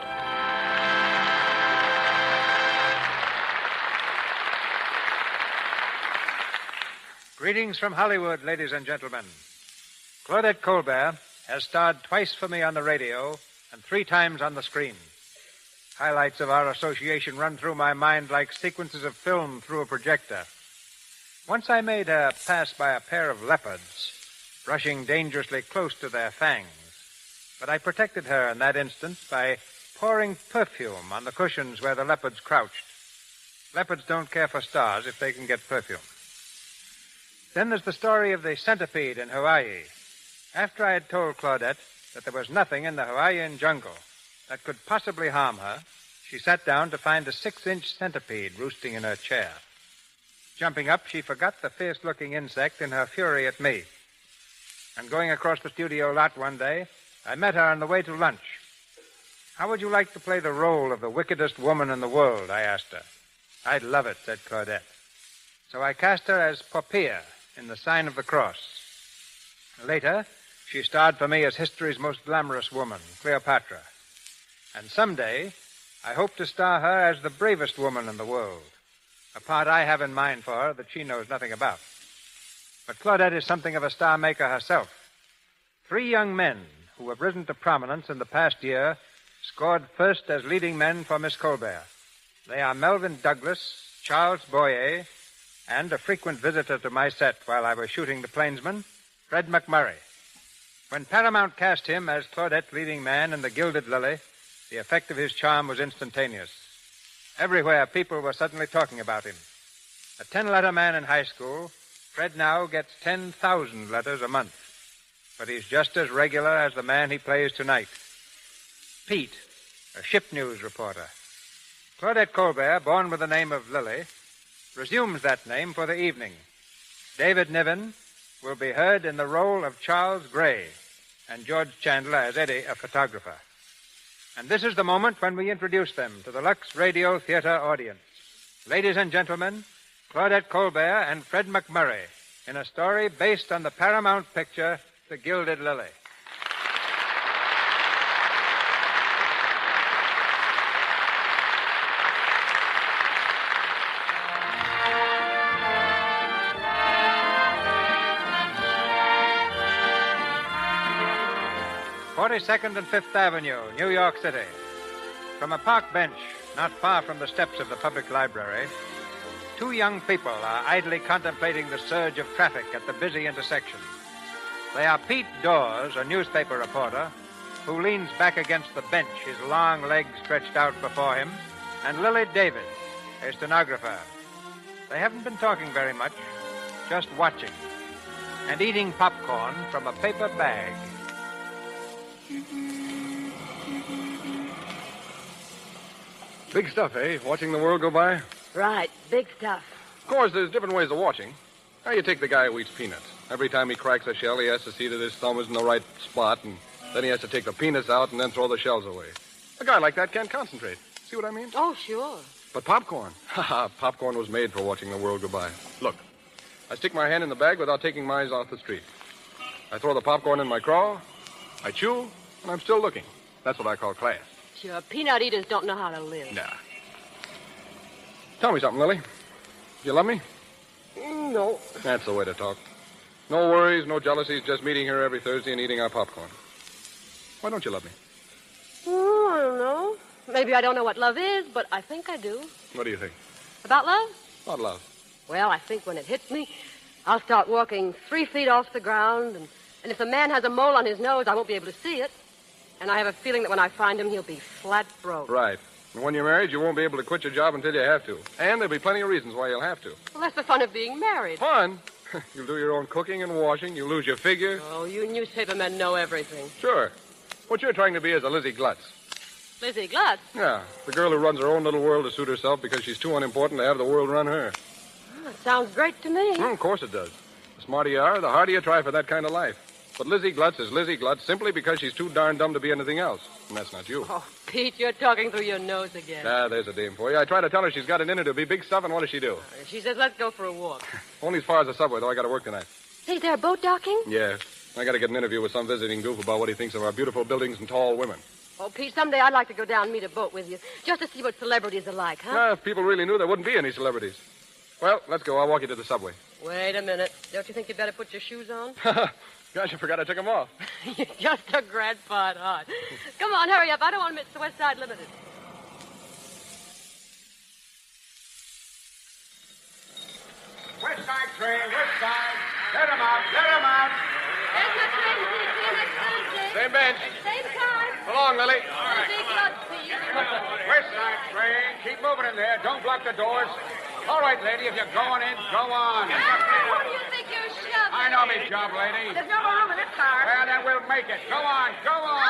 S4: Greetings from Hollywood, ladies and gentlemen. Claudette Colbert has starred twice for me on the radio and 3 times on the screen. Highlights of our association run through my mind like sequences of film through a projector. Once I made her pass by a pair of leopards, brushing dangerously close to their fangs. But I protected her in that instant by pouring perfume on the cushions where the leopards crouched. Leopards don't care for stars if they can get perfume. Then there's the story of the centipede in Hawaii. After I had told Claudette that there was nothing in the Hawaiian jungle that could possibly harm her, she sat down to find a 6-inch centipede roosting in her chair. Jumping up, she forgot the fierce-looking insect in her fury at me. And going across the studio lot one day, I met her on the way to lunch. How would you like to play the role of the wickedest woman in the world, I asked her. I'd love it, said Claudette. So I cast her as Poppaea in The Sign of the Cross. Later, she starred for me as history's most glamorous woman, Cleopatra. And someday, I hope to star her as the bravest woman in the world, a part I have in mind for her that she knows nothing about. But Claudette is something of a star maker herself. 3 young men who have risen to prominence in the past year scored first as leading men for Miss Colbert. They are Melvin Douglas, Charles Boyer, and a frequent visitor to my set while I was shooting The Plainsman, Fred MacMurray. When Paramount cast him as Claudette's leading man in The Gilded Lily, the effect of his charm was instantaneous. Everywhere, people were suddenly talking about him. A 10-letter man in high school, Fred now gets 10,000 letters a month. But he's just as regular as the man he plays tonight. Pete, a ship news reporter. Claudette Colbert, born with the name of Lily, resumes that name for the evening. David Niven will be heard in the role of Charles Gray, and George Chandler as Eddie, a photographer. And this is the moment when we introduce them to the Lux Radio Theater audience. Ladies and gentlemen, Claudette Colbert and Fred MacMurray in a story based on the Paramount picture, The Gilded Lily. Second and Fifth Avenue, New York City. From a park bench not far from the steps of the public library, 2 young people are idly contemplating the surge of traffic at the busy intersection. They are Pete Dawes, a newspaper reporter, who leans back against the bench, his long legs stretched out before him, and Lily Davis, a stenographer. They haven't been talking very much, just watching, and eating popcorn from a paper bag.
S6: Big stuff, eh? Watching the world go by?
S8: Right, big stuff.
S6: Of course, there's different ways of watching. Now, you take the guy who eats peanuts. Every time he cracks a shell, he has to see that his thumb is in the right spot, and then he has to take the peanuts out and then throw the shells away. A guy like that can't concentrate. See what I mean?
S8: Oh, sure.
S6: But popcorn. Popcorn was made for watching the world go by. Look, I stick my hand in the bag without taking my eyes off the street. I throw the popcorn in my craw, I chew, and I'm still looking. That's what I call class.
S8: Sure, peanut eaters don't know how to live.
S6: Nah. Tell me something, Lily. You love me?
S8: No.
S6: That's the way to talk. No worries, no jealousies, just meeting here every Thursday and eating our popcorn. Why don't you love me?
S8: Oh, I don't know. Maybe I don't know what love is, but I think I do.
S6: What do you think?
S8: About love?
S6: About love.
S8: Well, I think when it hits me, I'll start walking 3 feet off the ground, and if the man has a mole on his nose, I won't be able to see it. And I have a feeling that when I find him, he'll be flat broke.
S6: Right. And when you're married, you won't be able to quit your job until you have to. And there'll be plenty of reasons why you'll have to.
S8: Well, that's the fun of being married.
S6: Fun? You'll do your own cooking and washing. You'll lose your figure.
S8: Oh, you newspaper men know everything.
S6: Sure. What you're trying to be is a Lizzie Glutz.
S8: Lizzie Glutz?
S6: Yeah, the girl who runs her own little world to suit herself because she's too unimportant to have the world run her.
S8: Well, that sounds great to me.
S6: Of course it does. The smarter you are, the harder you try for that kind of life. But Lizzie Glutz is Lizzie Glutz simply because she's too darn dumb to be anything else. And that's not you.
S8: Oh, Pete, you're talking through your nose again.
S6: There's a dame for you. I try to tell her she's got it in her to be big stuff, and what does she do?
S8: She says, let's go for a walk.
S6: Only as far as the subway, though. I got to work tonight.
S16: Is there a boat docking?
S6: Yeah. I got to get an interview with some visiting goof about what he thinks of our beautiful buildings and tall women.
S8: Oh, Pete, someday I'd like to go down and meet a boat with you, just to see what celebrities are like, huh?
S6: If people really knew, there wouldn't be any celebrities. Well, let's go. I'll walk you to the subway.
S8: Wait a minute. Don't you think you'd better put your shoes on?
S6: Gosh, I forgot I took them off.
S8: You're just a grandpa at heart. Come on, hurry up. I don't want to miss the West Side Limited.
S3: West Side train, West Side. Let him out, let him out.
S8: There's my train. See you next Thursday.
S6: Same bench.
S8: Same time.
S6: So long, Lily.
S3: All right. West Side train. Keep moving in there. Don't block the doors. All right, lady, if you're going in, go on.
S8: What do you think you're shoving?
S3: I know me job, lady.
S8: There's no more room in this car.
S3: Well, then we'll make it. Go on, go on.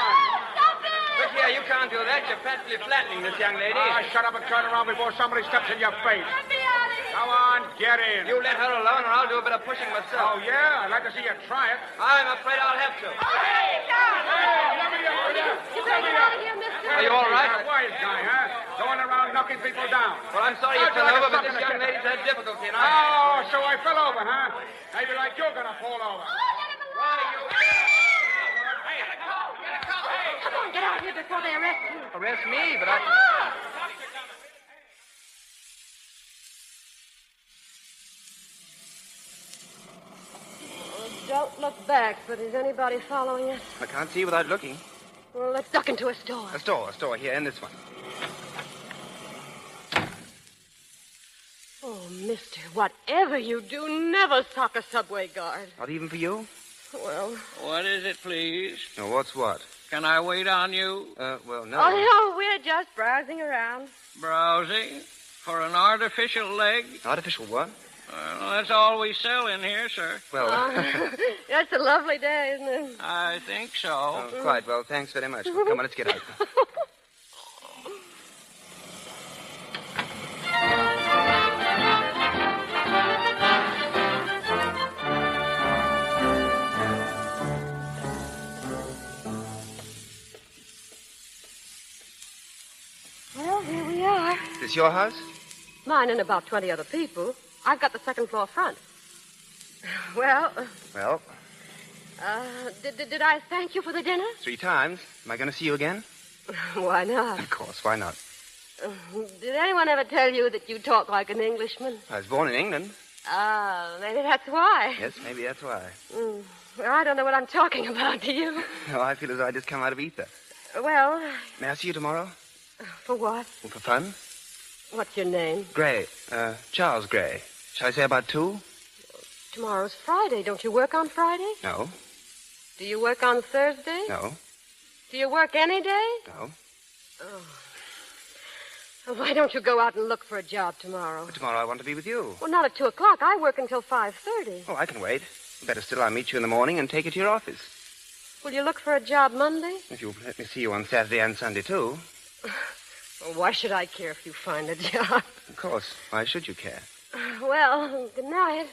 S8: Stop it!
S2: Look here, you can't do that. You're practically flattening this young lady.
S3: Shut up and turn around before somebody steps in your face.
S8: Let me out of here.
S3: Go on, get in.
S2: You let her alone, or I'll do a bit of pushing myself.
S3: Oh, yeah? I'd like to see you try it.
S2: I'm afraid I'll have to.
S3: Hey, let me up.
S8: You better get out of here, mister.
S2: Are you all right?
S3: You're a wise guy, huh? Going around knocking people down.
S2: Well, I'm sorry you fell over, but this young lady's had difficulty, and
S3: Oh, so I fell over, huh? Maybe like you're gonna fall over.
S8: Come on, get out of here before they arrest you.
S2: Arrest me, but I...
S8: Don't look back, but is anybody following us?
S2: I can't see without looking.
S8: Well, let's duck into a store.
S2: A store here, in this one.
S8: Oh, mister, whatever you do, never sock a subway guard.
S2: Not even for you?
S8: Well...
S9: What is it, please?
S2: No, what's what?
S9: Can I wait on you?
S2: Well, no.
S8: Oh, no, we're just browsing around.
S9: Browsing? For an artificial leg?
S2: Artificial what?
S9: Well, that's all we sell in here, sir.
S2: Well,
S8: That's a lovely day, isn't it?
S9: I think so.
S2: Oh, quite well. Thanks very much. Come on, let's get out.
S8: Well, here we are.
S2: Is this your house?
S8: Mine and about 20 other people. I've got the second floor front. Well...
S2: Well,
S8: did I thank you for the dinner?
S2: 3 times. Am I going to see you again?
S8: Why not?
S2: Of course, why not?
S8: Did anyone ever tell you that you talk like an Englishman?
S2: I was born in England.
S8: Maybe that's why.
S2: Yes, maybe that's why.
S8: Well, I don't know what I'm talking about, do you?
S2: No, I feel as though I just come out of ether.
S8: Well...
S2: May I see you tomorrow?
S8: For what?
S2: Well, for fun?
S8: What's your name?
S2: Gray. Charles Gray. Shall I say about 2?
S8: Tomorrow's Friday. Don't you work on Friday?
S2: No.
S8: Do you work on Thursday?
S2: No.
S8: Do you work any day?
S2: No.
S8: Oh. Well, why don't you go out and look for a job tomorrow?
S2: But tomorrow I want to be with you.
S8: Well, not at 2 o'clock. I work until 5:30.
S2: Oh, I can wait. Better still, I'll meet you in the morning and take you to your office.
S8: Will you look for a job Monday?
S2: If you'll let me see you on Saturday and Sunday, too.
S8: Well, why should I care if you find a job?
S2: Of course. Why should you care?
S8: Well, good night.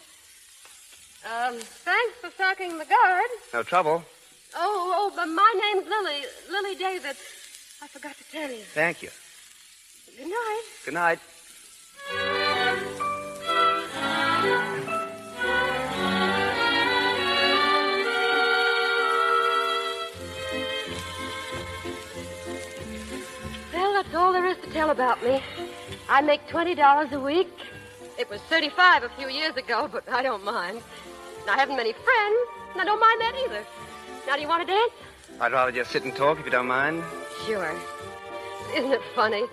S8: Thanks for socking the guard.
S2: No trouble.
S8: Oh, but my name's Lily. Lily David. I forgot to tell you.
S2: Thank you.
S8: Good night.
S2: Good night.
S8: Well, that's all there is to tell about me. I make $20 a week. It was $35 a few years ago, but I don't mind. And I haven't many friends, and I don't mind that either. Now, do you want to dance?
S2: I'd rather just sit and talk if you don't mind.
S8: Sure. Isn't it funny?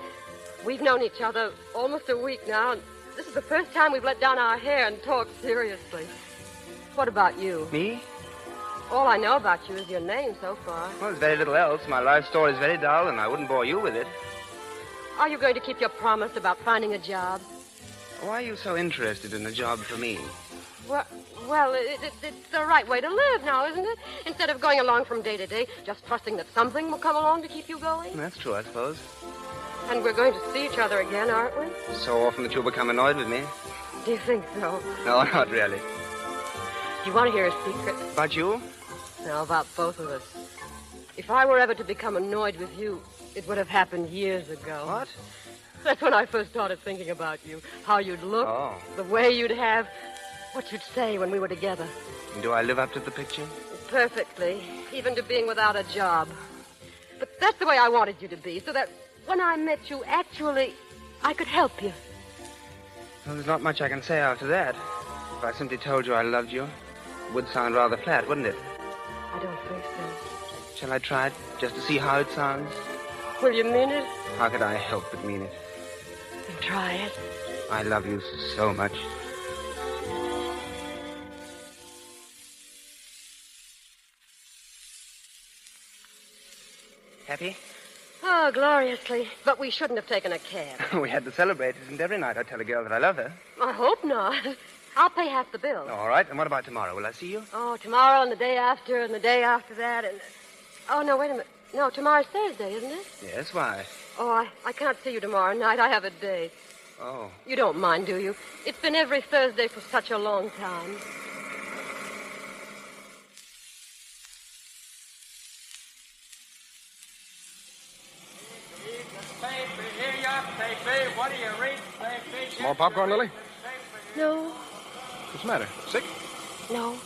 S8: We've known each other almost a week now, and this is the first time we've let down our hair and talked seriously. What about you?
S2: Me?
S8: All I know about you is your name so far.
S2: Well, there's very little else. My life story is very dull, and I wouldn't bore you with it.
S8: Are you going to keep your promise about finding a job?
S2: Why are you so interested in a job for me?
S8: Well, it's the right way to live now, isn't it? Instead of going along from day to day, just trusting that something will come along to keep you going.
S2: That's true, I suppose.
S8: And we're going to see each other again, aren't we?
S2: So often that you'll become annoyed with me.
S8: Do you think so?
S2: No, not really.
S8: Do you want to hear a secret?
S2: About you?
S8: Now, about both of us. If I were ever to become annoyed with you, it would have happened years ago.
S2: What?
S8: That's when I first started thinking about you. How you'd look,
S2: Oh.
S8: the way you'd have, what you'd say when we were together.
S2: Do I live up to the picture?
S8: Perfectly, even to being without a job. But that's the way I wanted you to be, so that when I met you, actually, I could help you.
S2: Well, there's not much I can say after that. If I simply told you I loved you, it would sound rather flat, wouldn't it?
S8: I don't think so.
S2: Shall I try it, just to see how it sounds?
S8: Will you mean it?
S2: How could I help but mean it?
S8: Then try it.
S2: I love you so much. Happy?
S8: Oh, gloriously. But we shouldn't have taken a cab.
S2: We had to celebrate. Isn't every night I tell a girl that I love her?
S8: I hope not. I'll pay half the bill.
S2: All right. And what about tomorrow? Will I see you?
S8: Oh, tomorrow and the day after and the day after that and... Oh, no, wait a minute. No, tomorrow's Thursday, isn't it?
S2: Yes, why?
S8: Oh, I can't see you tomorrow night. I have a date.
S2: Oh.
S8: You don't mind, do you? It's been every Thursday for such a long time.
S9: What do you read, baby?
S6: More popcorn, Lily?
S8: No.
S6: What's the matter? Sick?
S8: No.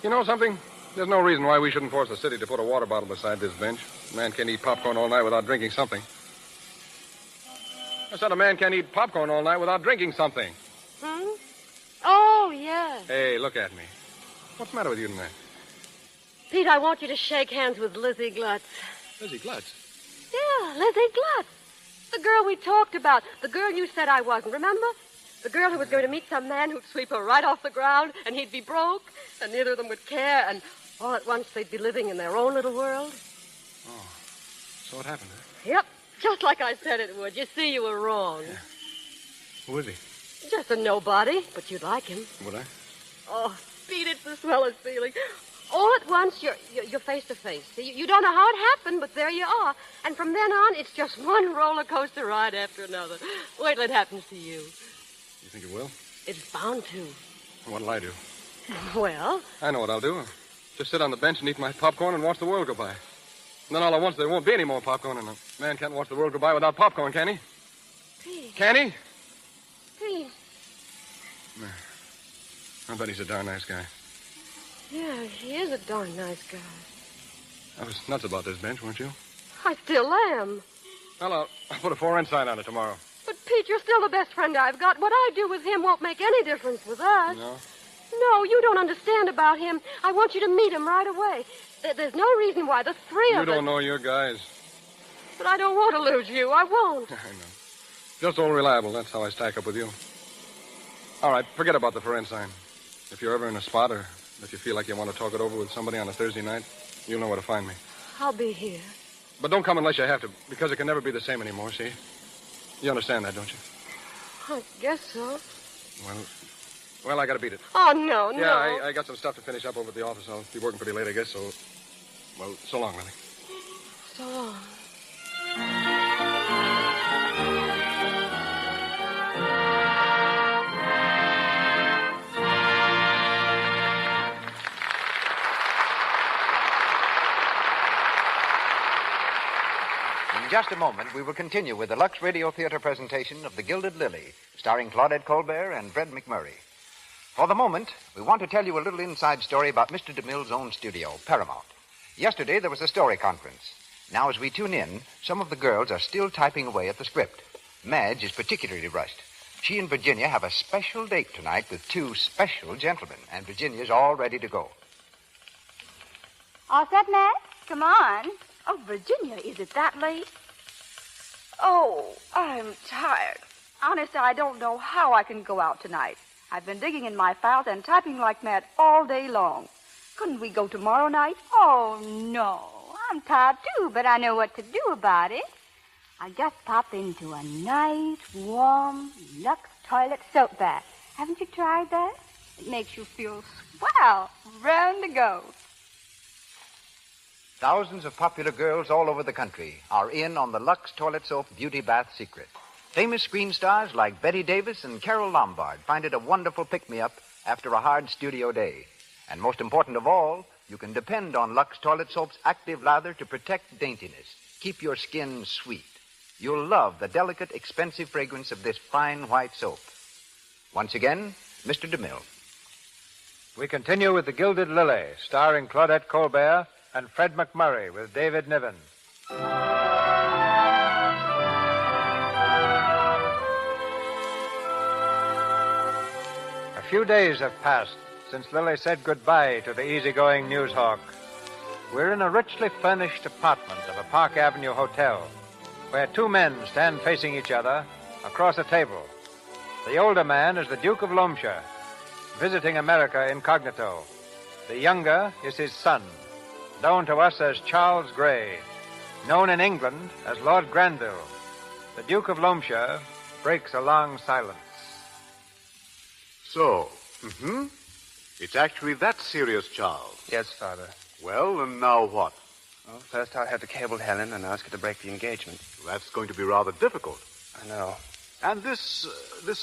S6: You know something? There's no reason why we shouldn't force the city to put a water bottle beside this bench. A man can't eat popcorn all night without drinking something. I said a man can't eat popcorn all night without drinking something.
S8: Hmm? Oh, yes.
S6: Hey, look at me. What's the matter with you tonight?
S8: Pete, I want you to shake hands with Lizzie Glutz.
S6: Lizzie Glutz?
S8: Yeah, Lizzie Glutz. The girl we talked about. The girl you said I wasn't, remember? The girl who was going to meet some man who'd sweep her right off the ground, and he'd be broke, and neither of them would care, and all at once they'd be living in their own little world.
S6: Oh, so it happened, huh?
S8: Yep, just like I said it would. You see, you were wrong.
S6: Yeah. Who is he?
S8: Just a nobody, but you'd like him.
S6: Would I?
S8: Oh, Pete, it's the swellest feeling. All at once, you're face to face. You don't know how it happened, but there you are. And from then on, it's just one roller coaster ride after another. Wait till it happens to you.
S6: You think it will?
S8: It's bound to.
S6: What'll I do?
S8: Well?
S6: I know what I'll do. Just sit on the bench and eat my popcorn and watch the world go by. And then all at once there won't be any more popcorn, and a man can't watch the world go by without popcorn, can he?
S8: Pete.
S6: Can he?
S8: Pete.
S6: I bet he's a darn nice guy.
S8: Yeah, he is a darn nice guy.
S6: I was nuts about this bench, weren't you?
S8: I still am.
S6: Well, I'll put a for rent sign on it tomorrow.
S8: But, Pete, you're still the best friend I've got. What I do with him won't make any difference with us.
S6: No?
S8: No, you don't understand about him. I want you to meet him right away. There's no reason why the three of us...
S6: You don't know your guys.
S8: But I don't want to lose you. I won't.
S6: I know. Just old reliable. That's how I stack up with you. All right, forget about the for rent sign. If you're ever in a spot or if you feel like you want to talk it over with somebody on a Thursday night, you'll know where to find me.
S8: I'll be here.
S6: But don't come unless you have to, because it can never be the same anymore, see? You understand that, don't you?
S8: I guess so.
S6: Well, I gotta beat it.
S8: Oh, no.
S6: Yeah, I got some stuff to finish up over at the office. I'll be working pretty late, I guess, so... Well, so long, Lily.
S8: So long.
S21: In just a moment, we will continue with the Lux Radio Theater presentation of The Gilded Lily, starring Claudette Colbert and Fred MacMurray. For the moment, we want to tell you a little inside story about Mr. DeMille's own studio, Paramount. Yesterday, there was a story conference. Now, as we tune in, some of the girls are still typing away at the script. Madge is particularly rushed. She and Virginia have a special date tonight with two special gentlemen, and Virginia's all ready to go.
S10: All set, Matt? Come on. Oh, Virginia, is it that late? Oh, I'm tired. Honest, I don't know how I can go out tonight. I've been digging in my files and typing like mad all day long. Couldn't we go tomorrow night?
S16: Oh, no. I'm tired, too, but I know what to do about it. I just pop into a nice, warm, Lux toilet soap bath. Haven't you tried that? It makes you feel swell, raring to go.
S21: Thousands of popular girls all over the country are in on the Lux Toilet Soap Beauty Bath secret. Famous screen stars like Bette Davis and Carole Lombard find it a wonderful pick-me-up after a hard studio day. And most important of all,
S3: you can depend on Lux Toilet Soap's active lather to protect daintiness, keep your skin sweet. You'll love the delicate, expensive fragrance of this fine white soap. Once again, Mr. DeMille.
S4: We continue with The Gilded Lily, starring Claudette Colbert and Fred MacMurray with David Niven. A few days have passed since Lily said goodbye to the easygoing news hawk. We're in a richly furnished apartment of a Park Avenue hotel, where two men stand facing each other across a table. The older man is the Duke of Loamshire, visiting America incognito. The younger is his son, known to us as Charles Grey, known in England as Lord Granville. The Duke of Loamshire breaks a long silence.
S11: So, it's actually that serious, Charles.
S2: Yes, Father.
S11: Well, and now what?
S2: Well, first I'll have to cable Helen and ask her to break the engagement.
S11: That's going to be rather difficult.
S2: I know.
S11: And this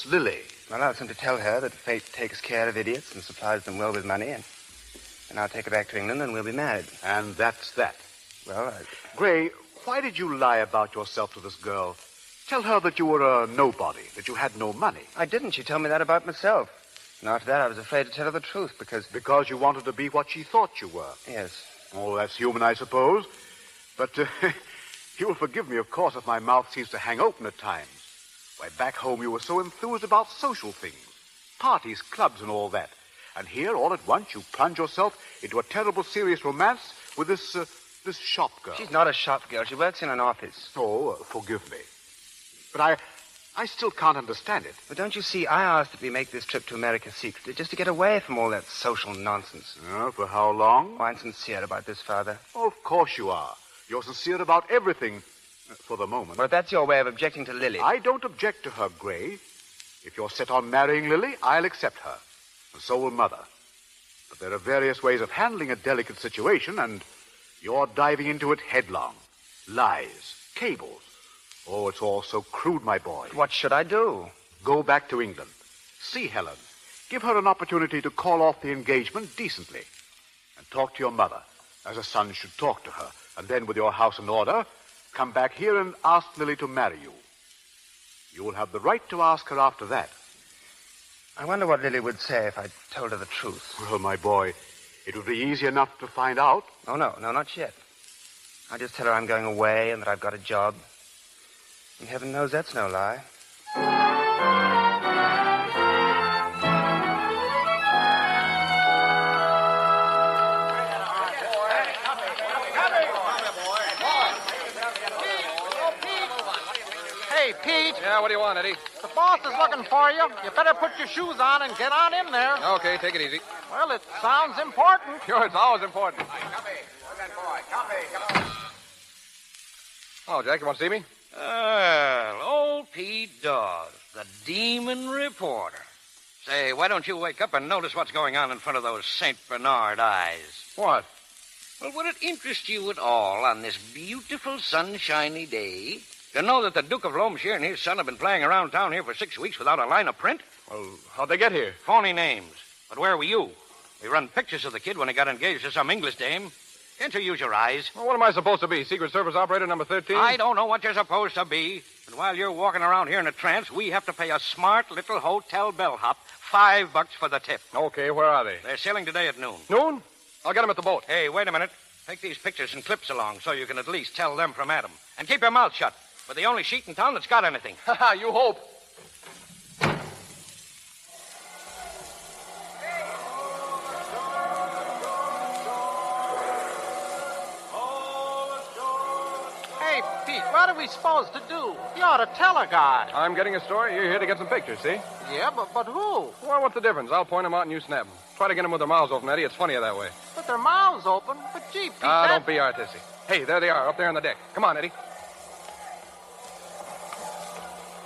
S11: Lily?
S2: Well, I'll simply tell her that fate takes care of idiots and supplies them well with money, and I'll take her back to England and we'll be married.
S11: And that's that.
S2: Well,
S11: Gray, why did you lie about yourself to this girl? Tell her that you were a nobody, that you had no money.
S2: I didn't. She told me that about myself. And after that, I was afraid to tell her the truth because...
S11: Because you wanted to be what she thought you were.
S2: Yes.
S11: Oh, that's human, I suppose. But you will forgive me, of course, if my mouth seems to hang open at times. Why, back home you were so enthused about social things. Parties, clubs, and all that. And here, all at once, you plunge yourself into a terrible, serious romance with this shop girl.
S2: She's not a shop girl. She works in an office.
S11: Oh, forgive me. But I still can't understand it.
S2: But don't you see, I asked that we make this trip to America secretly, just to get away from all that social nonsense.
S11: For how long?
S2: Oh, I'm sincere about this, Father.
S11: Oh, of course you are. You're sincere about everything, for the moment.
S2: Well, if that's your way of objecting to Lily...
S11: I don't object to her, Gray. If you're set on marrying Lily, I'll accept her. And so will Mother. But there are various ways of handling a delicate situation, and you're diving into it headlong. Lies, cables. Oh, it's all so crude, my boy.
S2: What should I do?
S11: Go back to England. See Helen. Give her an opportunity to call off the engagement decently. And talk to your mother, as a son should talk to her. And then, with your house in order, come back here and ask Lily to marry you. You will have the right to ask her after that.
S2: I wonder what Lily would say if I told her the truth.
S11: Well, my boy, it would be easy enough to find out.
S2: Oh, no, not yet. I'll just tell her I'm going away and that I've got a job. And heaven knows that's no lie.
S13: Hey, Pete.
S6: Yeah, what do you want, Eddie?
S13: The boss is looking for you. You better put your shoes on and get on in there.
S6: Okay, take it easy.
S13: Well, it sounds important.
S6: Sure, it's always important. Oh, Jack, you want to see me?
S14: Old Pete Dawes, the demon reporter. Say, why don't you wake up and notice what's going on in front of those St. Bernard eyes?
S6: What?
S14: Well, would it interest you at all on this beautiful sunshiny day to know that the Duke of Loamshire and his son have been playing around town here for 6 weeks without a line of print?
S6: Well, how'd they get here?
S14: Phony names. But where were you? We run pictures of the kid when he got engaged to some English dame. Can't you use your eyes?
S6: Well, what am I supposed to be? Secret Service operator number 13?
S14: I don't know what you're supposed to be. And while you're walking around here in a trance, we have to pay a smart little hotel bellhop $5 for the tip.
S6: Okay, where are they?
S14: They're sailing today at noon.
S6: Noon? I'll get them at the boat.
S14: Hey, wait a minute. Take these pictures and clips along so you can at least tell them from Adam. And keep your mouth shut. We're the only sheet in town that's got anything.
S6: Ha you hope.
S13: Hey, Pete, what are we supposed to do? You ought to tell a guy.
S6: I'm getting a story. You're here to get some pictures, see?
S13: Yeah, but who?
S6: Well, what's the difference? I'll point them out and you snap them. Try to get them with their mouths open, Eddie. It's funnier that way.
S13: With their mouths open? But gee, Pete,
S6: Don't be artistic. Hey, there they are, up there on the deck. Come on, Eddie.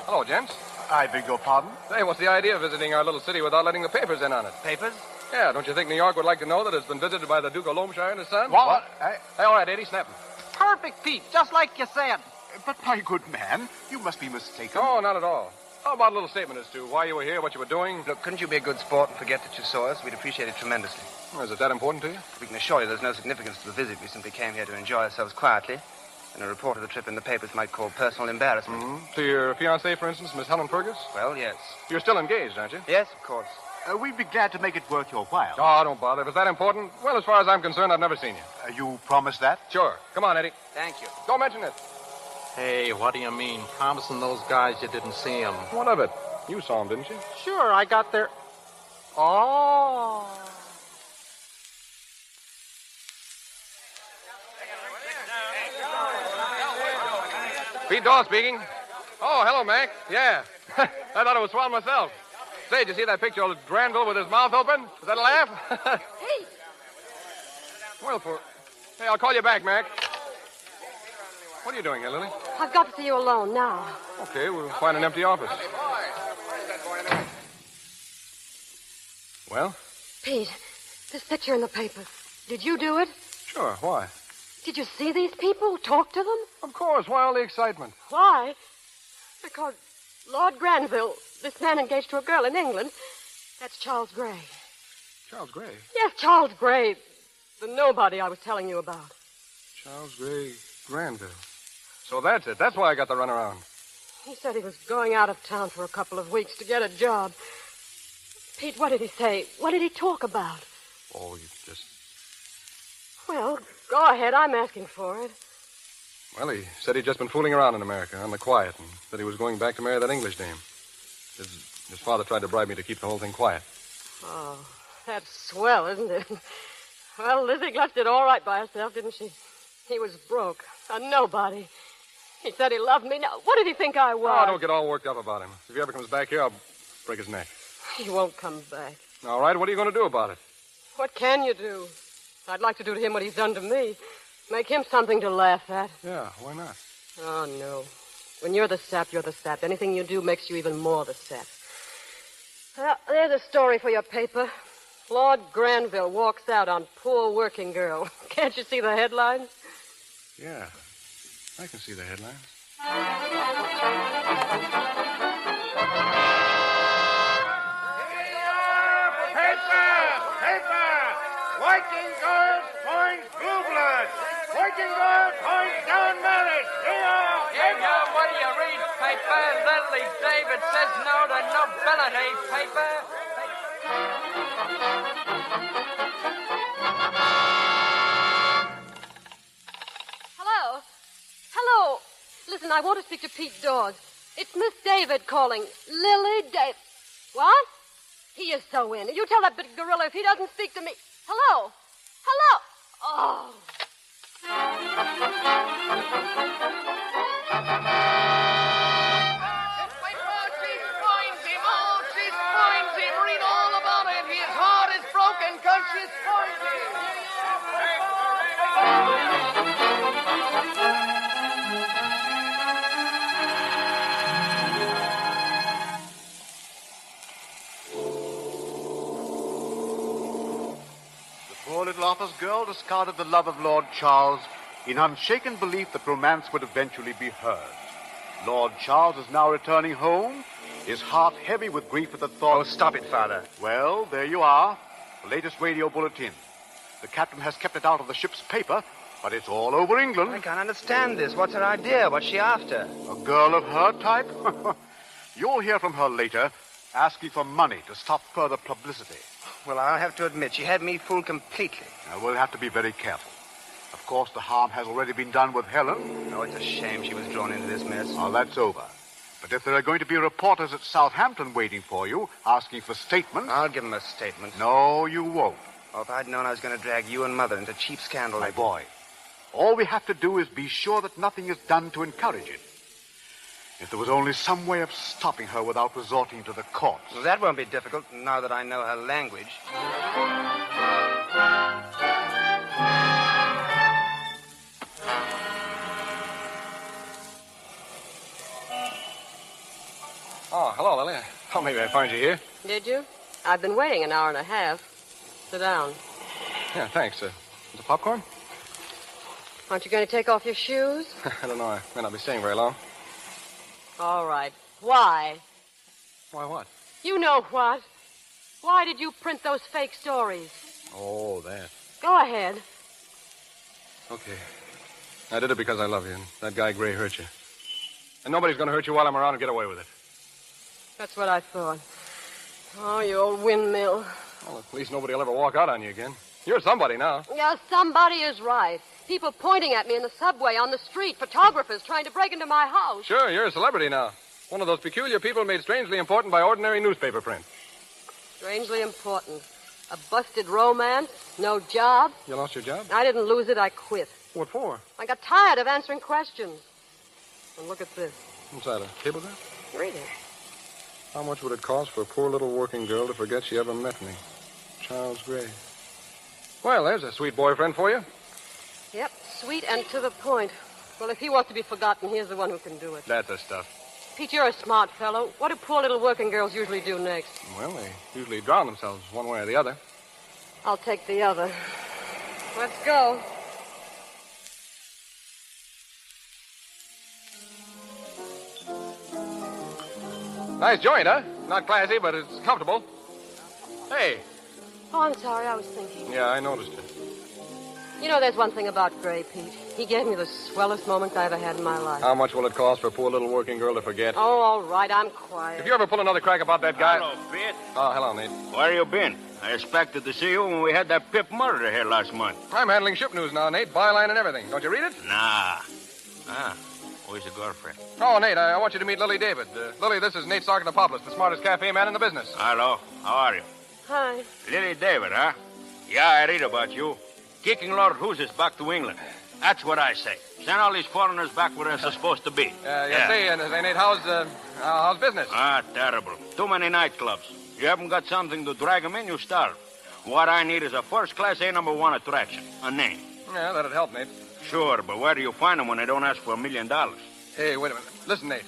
S6: Hello, gents.
S11: I beg your pardon?
S6: Hey, what's the idea of visiting our little city without letting the papers in on it?
S2: Papers?
S6: Yeah, don't you think New York would like to know that it's been visited by the Duke of Loamshire and his son?
S11: What?
S6: Hey, all right, Eddie, snap them.
S13: Perfect, Pete, just like you said.
S11: But, my good man, you must be mistaken.
S6: No, not at all. How about a little statement as to why you were here, what you were doing?
S2: Look, couldn't you be a good sport and forget that you saw us? We'd appreciate it tremendously.
S6: Oh, is it that important to you?
S2: We can assure you there's no significance to the visit. We simply came here to enjoy ourselves quietly. And a report of the trip in the papers might call personal embarrassment.
S6: Mm-hmm. To your fiancée, for instance, Miss Helen Fergus?
S2: Well, yes.
S6: You're still engaged, aren't you?
S2: Yes, of course.
S11: We'd be glad to make it worth your while.
S6: Oh, don't bother. If it's that important, well, as far as I'm concerned, I've never seen you.
S11: You promise that?
S6: Sure. Come on, Eddie.
S2: Thank you.
S6: Don't mention it.
S13: Hey, what do you mean? Promising those guys you didn't see them.
S6: What of it? You saw him, didn't you?
S13: Sure, I got there. Oh.
S6: Pete Dawes speaking. Oh, hello, Mac. Yeah. I thought it was swell myself. Say, did you see that picture of Granville with his mouth open? Was that a laugh?
S8: Hey!
S6: Well, Hey, I'll call you back, Mac. What are you doing here, Lily?
S8: I've got to see you alone now.
S6: Okay, we'll find an empty office. Well?
S8: Pete, this picture in the paper. Did you do it?
S6: Sure, why?
S8: Did you see these people? Talk to them?
S6: Of course. Why all the excitement?
S8: Why? Because Lord Granville, this man engaged to a girl in England, that's Charles Gray.
S6: Charles Gray?
S8: Yes, Charles Gray. The nobody I was telling you about.
S6: Charles Gray, Granville. So that's it. That's why I got the runaround.
S8: He said he was going out of town for a couple of weeks to get a job. Pete, what did he say? What did he talk about?
S6: Oh, you just...
S8: Well, go ahead. I'm asking for it.
S6: Well, he said he'd just been fooling around in America on the quiet and that he was going back to marry that English dame. His father tried to bribe me to keep the whole thing quiet.
S8: Oh, that's swell, isn't it? Well, Lizzie Gluck did all right by herself, didn't she? He was broke, a nobody. He said he loved me. Now, what did he think I was?
S6: Oh, don't get all worked up about him. If he ever comes back here, I'll break his neck.
S8: He won't come back.
S6: All right, what are you going to do about it?
S8: What can you do? I'd like to do to him what he's done to me. Make him something to laugh at.
S6: Yeah, why not?
S8: Oh, no. When you're the sap, you're the sap. Anything you do makes you even more the sap. Well, there's a story for your paper. Lord Granville walks out on poor working girl. Can't you see the headlines?
S6: Yeah, I can see the headlines.
S5: Paper! Working girls points blue blood. Working girls points down marriage.
S9: Here, what do you read, paper? Lily David says no to nobility, paper.
S8: Hello? Hello? Listen, I want to speak to Pete Dawes. It's Miss David calling. Lily David. What? He is so in. You tell that big gorilla if he doesn't speak to me. Hello? Hello? Oh.
S9: She finds him. Read all about it. His heart is broken because she's finds
S11: The poor little office girl discarded the love of Lord Charles in unshaken belief that romance would eventually be hers. Lord Charles is now returning home, his heart heavy with grief at the thought...
S2: Oh, stop it, Father.
S11: Well, there you are. The latest radio bulletin. The captain has kept it out of the ship's paper, but it's all over England.
S2: I can't understand this. What's her idea? What's she after?
S11: A girl of her type? You'll hear from her later, asking for money to stop further publicity.
S2: Well, I'll have to admit, she had me fooled completely.
S11: Now, we'll have to be very careful. Of course, the harm has already been done with Helen.
S2: Oh, it's a shame she was drawn into this mess.
S11: Well, that's over. But if there are going to be reporters at Southampton waiting for you, asking for statements...
S2: I'll give them a statement.
S11: No, you won't.
S2: Oh, if I'd known I was going to drag you and Mother into cheap scandal...
S11: My boy, all we have to do is be sure that nothing is done to encourage it. If there was only some way of stopping her without resorting to the courts...
S2: Well, that won't be difficult, now that I know her language.
S6: Oh, hello, Lily. Oh, maybe I find you here.
S8: Did you? I've been waiting an hour and a half. Sit down.
S6: Yeah, thanks. Is it popcorn?
S8: Aren't you going to take off your shoes?
S6: I don't know. I may not be staying very long.
S8: All right. Why?
S6: Why, what?
S8: You know what. Why did you print those fake stories?
S6: Oh, that.
S8: Go ahead.
S6: Okay. I did it because I love you, and that guy Gray hurt you. And nobody's going to hurt you while I'm around and get away with it.
S8: That's what I thought. Oh, you old windmill.
S6: Well, at least nobody will ever walk out on you again. You're somebody now.
S8: Yeah, somebody is right. People pointing at me in the subway, on the street, photographers trying to break into my house.
S6: Sure, you're a celebrity now. One of those peculiar people made strangely important by ordinary newspaper print.
S8: Strangely important. A busted romance, no job.
S6: You lost your job?
S8: I didn't lose it, I quit.
S6: What for?
S8: I got tired of answering questions. And look at this.
S6: What's that, a cablegram?
S8: Read it.
S6: How much would it cost for a poor little working girl to forget she ever met me? Charles Gray. Well, there's a sweet boyfriend for you.
S8: Yep, sweet and to the point. Well, if he wants to be forgotten, here's the one who can do it.
S6: That's the stuff.
S8: Pete, you're a smart fellow. What do poor little working girls usually do next?
S6: Well, they usually drown themselves one way or the other.
S8: I'll take the other. Let's go.
S6: Nice joint, huh? Not classy, but it's comfortable. Hey.
S8: Oh, I'm sorry. I was thinking.
S6: Yeah, I noticed it.
S8: You know, there's one thing about Gray, Pete. He gave me the swellest moments I ever had in my life.
S6: How much will it cost for a poor little working girl to forget?
S8: Oh, all right. I'm quiet.
S6: If you ever pull another crack about that guy...
S15: Hello, Pete.
S6: Oh, hello, Nate.
S15: Where you been? I expected to see you when we had that Pip murder here last month.
S6: I'm handling ship news now, Nate. Byline and everything. Don't you read it?
S15: Nah. Where's your girlfriend?
S6: Oh, Nate, I want you to meet Lily David. Lily, this is Nate Sarkopoulos, the smartest cafe man in the business.
S15: Hello. How are you?
S8: Hi.
S15: Lily David, huh? Yeah, I read about you. Kicking Lord Huses back to England. That's what I say. Send all these foreigners back where they're supposed to be.
S6: Say, Nate, how's business?
S15: Terrible. Too many nightclubs. You haven't got something to drag them in, you starve. What I need is a first-class A#1 attraction. A name.
S6: Yeah, that'd help, Nate.
S15: Sure, but where do you find them when they don't ask for $1 million?
S6: Hey, wait a minute. Listen, Nate.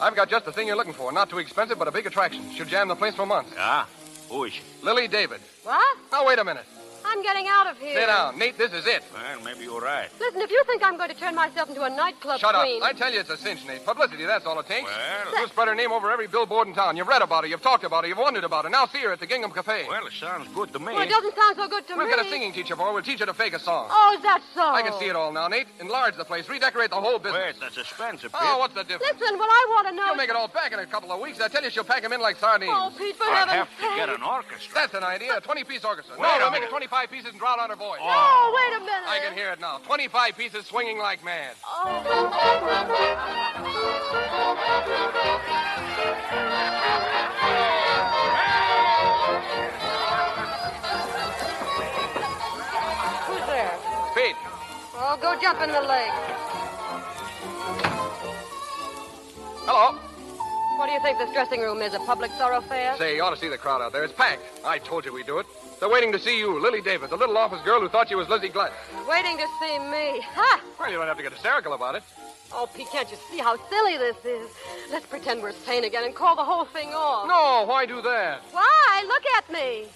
S6: I've got just the thing you're looking for. Not too expensive, but a big attraction. Should jam the place for months.
S15: Yeah? Who is she?
S6: Lily David.
S8: What?
S6: Now, wait a minute.
S8: I'm getting out of here.
S6: Sit down. Nate, this is it.
S15: Well, maybe you're right.
S8: Listen, if you think I'm going to turn myself into a nightclub
S6: Shut
S8: queen...
S6: up. I tell you, it's a cinch, Nate. Publicity, that's all it takes.
S15: Well...
S6: You spread her name over every billboard in town. You've read about her, you've talked about her, you've wondered about her. Now see her at the Gingham Cafe.
S15: Well, it sounds good to me.
S8: Well, it doesn't sound so good to me.
S6: We'll get a singing teacher for her. We'll teach her to fake a song.
S8: Oh, is that so?
S6: I can see it all now, Nate. Enlarge the place. Redecorate the whole business.
S15: Wait, that's expensive, Pete.
S6: Oh, what's the difference?
S8: Listen, what I want to know...
S6: You'll make it all back in a couple of weeks. I tell you, she'll pack them in like sardines.
S8: Oh, Pete, for
S15: I'd
S8: heaven's
S15: have to get an orchestra.
S6: That's an idea. A 20-piece orchestra.
S15: Wait
S6: No,
S15: a
S6: we'll make
S15: minute.
S6: it 25 pieces and drown out her voice.
S8: No, wait a minute.
S6: I can hear it now. 25 pieces swinging like mad.
S8: Who's there?
S6: Pete.
S8: Oh, go jump in the lake.
S6: Hello.
S8: What do you think this dressing room is, a public thoroughfare?
S6: Say, you ought to see the crowd out there. It's packed. I told you we'd do it. They're waiting to see you, Lily David, the little office girl who thought she was Lizzie Glutt.
S8: Waiting to see me. Ha!
S6: Well, you don't have to get hysterical about it.
S8: Oh, Pete, can't you see how silly this is? Let's pretend we're sane again and call the whole thing off.
S6: No, why do that?
S8: Why? Look at me.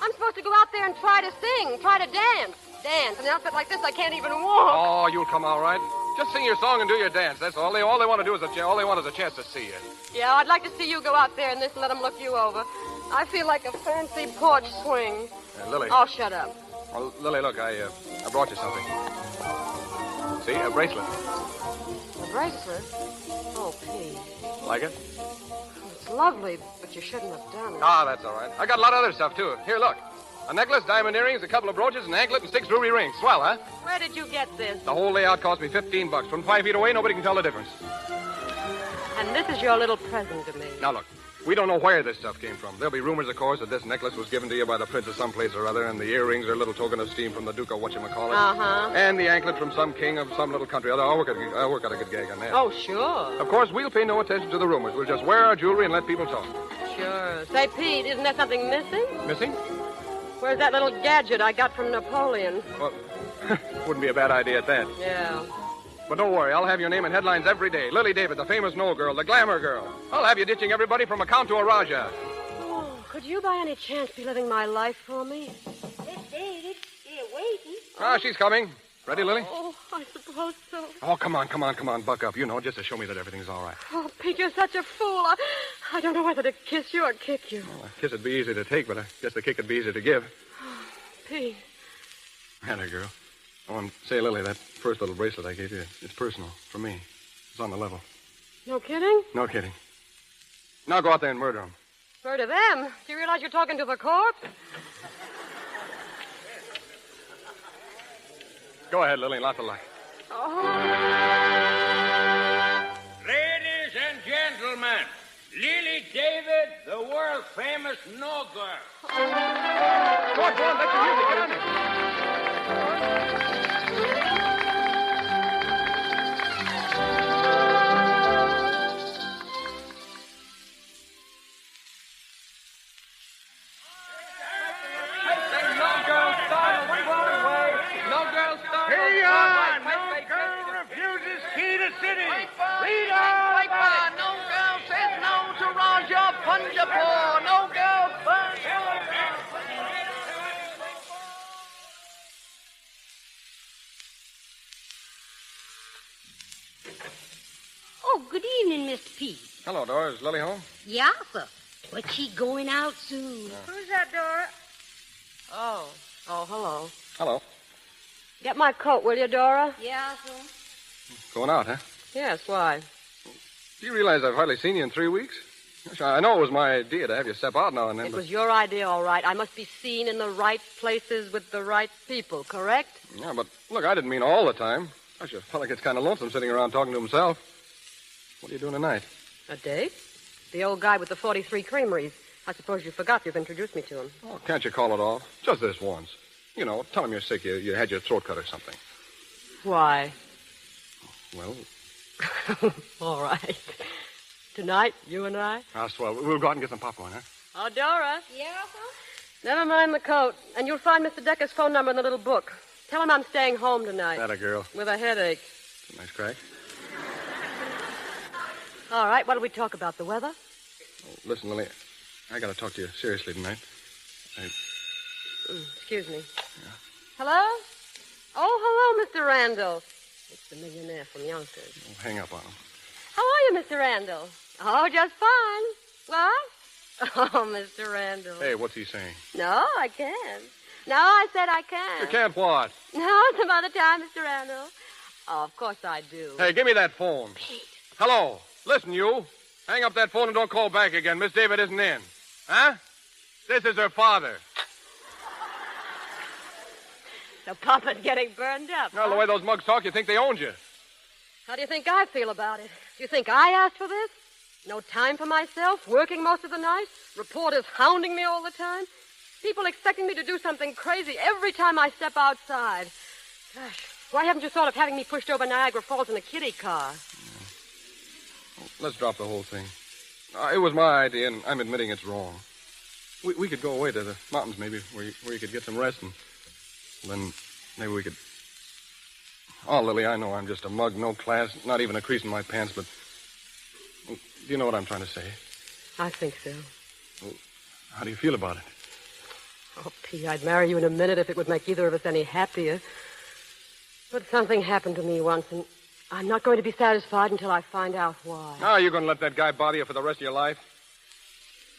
S8: I'm supposed to go out there and try to sing, try to dance. Dance. In an outfit like this, I can't even walk.
S6: Oh, you'll come all right. Just sing your song and do your dance. That's all. All they want to do is all they want is a chance to see you.
S8: Yeah, I'd like to see you go out there in this and let them look you over. I feel like a fancy porch swing.
S6: Lily.
S8: Oh, shut up.
S6: Well, Lily, look, I brought you something. See, a bracelet.
S8: A bracelet? Oh, Pete.
S6: Like it?
S8: It's lovely, but you shouldn't have done it.
S6: Ah, that's all right. I got a lot of other stuff, too. Here, look. A necklace, diamond earrings, a couple of brooches, an anklet, and 6 ruby rings. Swell, huh?
S8: Where did you get this?
S6: The whole layout cost me $15. From 5 feet away, nobody can tell the difference.
S8: And this is your little present to me.
S6: Now, look. We don't know where this stuff came from. There'll be rumors, of course, that this necklace was given to you by the prince of someplace or other, and the earrings are a little token of esteem from the Duke of whatchamacallit.
S8: Uh-huh.
S6: And the anklet from some king of some little country. I'll work out a good gag on that.
S8: Oh, sure.
S6: Of course, we'll pay no attention to the rumors. We'll just wear our jewelry and let people talk.
S8: Sure. Say, Pete, isn't there something missing?
S6: Missing?
S8: Where's that little gadget I got from Napoleon?
S6: Well, wouldn't be a bad idea at that.
S8: Yeah.
S6: But don't worry, I'll have your name in headlines every day. Lily David, the famous Knoll girl, the glamour girl. I'll have you ditching everybody from a count to a Raja.
S8: Oh, could you by any chance be living my life for me?
S17: Miss David, you're waiting.
S6: Ah, she's coming. Ready, Lily?
S8: Oh, I suppose so.
S6: Oh, come on, buck up. You know, just to show me that everything's all right.
S8: Oh, Pete, you're such a fool. I don't know whether to kiss you or kick you.
S6: Well, a kiss would be easy to take, but I guess the kick would be easy to give.
S8: Pete.
S6: Atta girl. I want to say, Lily, that first little bracelet I gave you, it's personal. For me. It's on the level.
S8: No kidding?
S6: No kidding. Now go out there and murder him.
S8: Murder them? Do you realize you're talking to the corpse?
S6: Go ahead, Lily. Lots of luck.
S15: Ladies and gentlemen, Lily David, the world-famous no-girl.
S6: Go on, let the music get on it.
S17: Oh, good evening, Mr. Pete.
S6: Hello, Dora. Is Lily home?
S17: Yeah, sir. But she going out soon.
S8: Who's that, Dora? Oh, hello.
S6: Hello.
S8: Get my coat, will you, Dora?
S17: Yeah, sir.
S6: Going out, huh?
S8: Yes, why?
S6: Do you realize I've hardly seen you in 3 weeks? Gosh, I know it was my idea to have you step out now and then.
S8: It was your idea, all right. I must be seen in the right places with the right people, correct?
S6: Yeah, but look, I didn't mean all the time. Gosh, a fella gets kind of lonesome sitting around talking to himself. What are you doing tonight?
S8: A date? The old guy with the 43 creameries. I suppose you forgot you've introduced me to him.
S6: Oh, can't you call it off? Just this once. You know, tell him you're sick. You had your throat cut or something.
S8: Why?
S6: Well,
S8: all right. Tonight, you and I?
S6: ah, swell. We'll go out and get some popcorn, huh?
S8: Oh, Dora.
S17: Yeah, sir?
S8: Never mind the coat. And you'll find Mr. Decker's phone number in the little book. Tell him I'm staying home tonight.
S6: Atta girl.
S8: With a headache.
S6: Nice crack.
S8: All right, what do we talk about? The weather?
S6: Oh, listen, Lily, I got to talk to you seriously tonight.
S8: Excuse me. Yeah. Hello? Oh, hello, Mr. Randall. It's the millionaire from Yonkers.
S6: Oh, hang up on him.
S8: How are you, Mr. Randall? Oh, just fine. What? Oh, Mr. Randall.
S6: Hey, what's he saying?
S8: No, I can't. No, I said I can't.
S6: You can't what?
S8: No, some other time, Mr. Randall. Oh, of course I do.
S6: Hey, give me that phone.
S8: Pete.
S6: Hello. Listen, you. Hang up that phone and don't call back again. Miss David isn't in. Huh? This is her father.
S8: So Papa's getting burned up.
S6: Well, the way those mugs talk, you think they owned you.
S8: How do you think I feel about it? Do you think I asked for this? No time for myself, working most of the night, reporters hounding me all the time, people expecting me to do something crazy every time I step outside. Gosh, why haven't you thought of having me pushed over Niagara Falls in a kiddie car?
S6: Well, let's drop the whole thing. It was my idea, and I'm admitting it's wrong. We could go away to the mountains, maybe, where you could get some rest, and then maybe we could... Oh, Lily, I know I'm just a mug, no class, not even a crease in my pants, but... Do you know what I'm trying to say?
S8: I think so.
S6: Well, how do you feel about it?
S8: Oh, Pete, I'd marry you in a minute if it would make either of us any happier. But something happened to me once, and I'm not going to be satisfied until I find out why.
S6: Now, you're going to let that guy bother you for the rest of your life?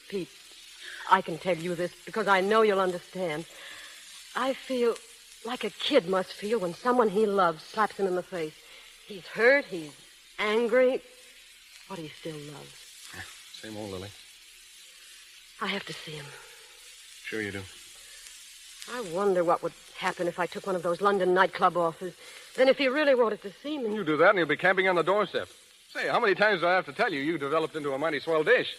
S8: Pete, I can tell you this because I know you'll understand. I feel like a kid must feel when someone he loves slaps him in the face. He's hurt, he's angry, but he still loves.
S6: Same old Lily.
S8: I have to see him.
S6: Sure you do.
S8: I wonder what would happen if I took one of those London nightclub offers. Then if he really wanted to see me...
S6: You do that and he'll be camping on the doorstep. Say, how many times do I have to tell you you developed into a mighty swell dish?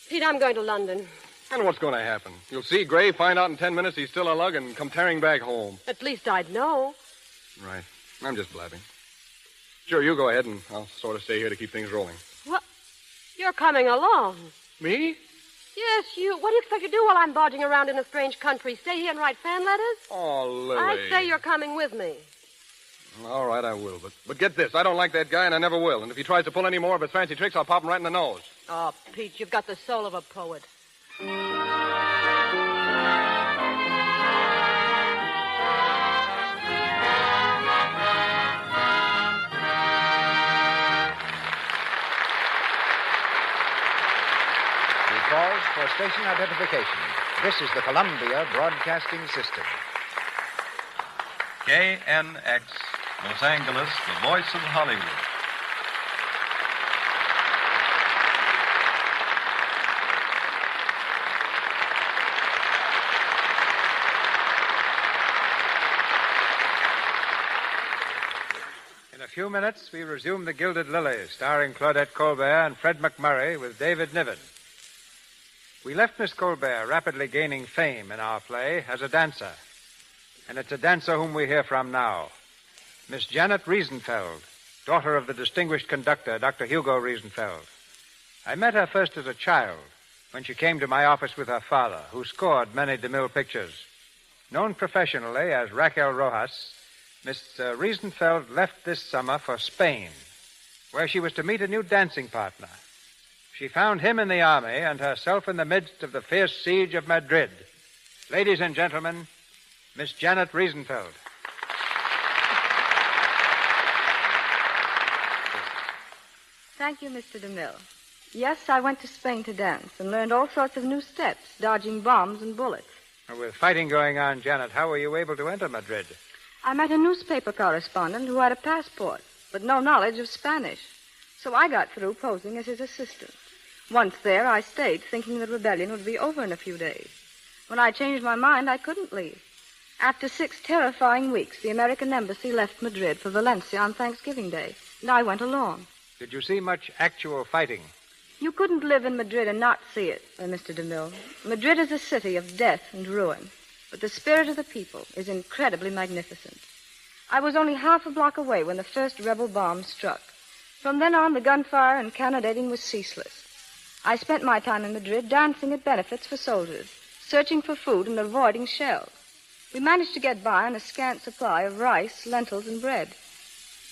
S8: Pete, I'm going to London.
S6: And what's going to happen? You'll see Gray, find out in 10 minutes he's still a lug, and come tearing back home.
S8: At least I'd know.
S6: Right. I'm just blabbing. Sure, you go ahead, and I'll sort of stay here to keep things rolling.
S8: What? You're coming along.
S6: Me?
S8: Yes, you. What do you expect to do while I'm barging around in a strange country? Stay here and write fan letters?
S6: Oh, Lily.
S8: I say you're coming with me.
S6: All right, I will. But get this. I don't like that guy, and I never will. And if he tries to pull any more of his fancy tricks, I'll pop him right in the nose.
S8: Oh, Pete, you've got the soul of a poet.
S21: station identification. This is the Columbia Broadcasting System.
S20: KNX, Los Angeles, the voice of Hollywood.
S4: In a few minutes, we resume The Gilded Lily, starring Claudette Colbert and Fred MacMurray with David Niven. We left Miss Colbert rapidly gaining fame in our play as a dancer. And it's a dancer whom we hear from now. Miss Janet Riesenfeld, daughter of the distinguished conductor, Dr. Hugo Riesenfeld. I met her first as a child when she came to my office with her father, who scored many DeMille pictures. Known professionally as Raquel Rojas, Miss Riesenfeld left this summer for Spain, where she was to meet a new dancing partner. She found him in the army and herself in the midst of the fierce siege of Madrid. Ladies and gentlemen, Miss Janet Riesenfeld.
S10: Thank you, Mr. DeMille. Yes, I went to Spain to dance and learned all sorts of new steps, dodging bombs and bullets.
S4: With fighting going on, Janet, how were you able to enter Madrid?
S10: I met a newspaper correspondent who had a passport, but no knowledge of Spanish. So I got through posing as his assistant. Once there, I stayed, thinking the rebellion would be over in a few days. When I changed my mind, I couldn't leave. After 6 terrifying weeks, the American embassy left Madrid for Valencia on Thanksgiving Day, and I went along.
S4: Did you see much actual fighting?
S10: You couldn't live in Madrid and not see it, Mr. DeMille. Madrid is a city of death and ruin, but the spirit of the people is incredibly magnificent. I was only half a block away when the first rebel bomb struck. From then on, the gunfire and cannonading was ceaseless. I spent my time in Madrid dancing at benefits for soldiers, searching for food and avoiding shells. We managed to get by on a scant supply of rice, lentils, and bread.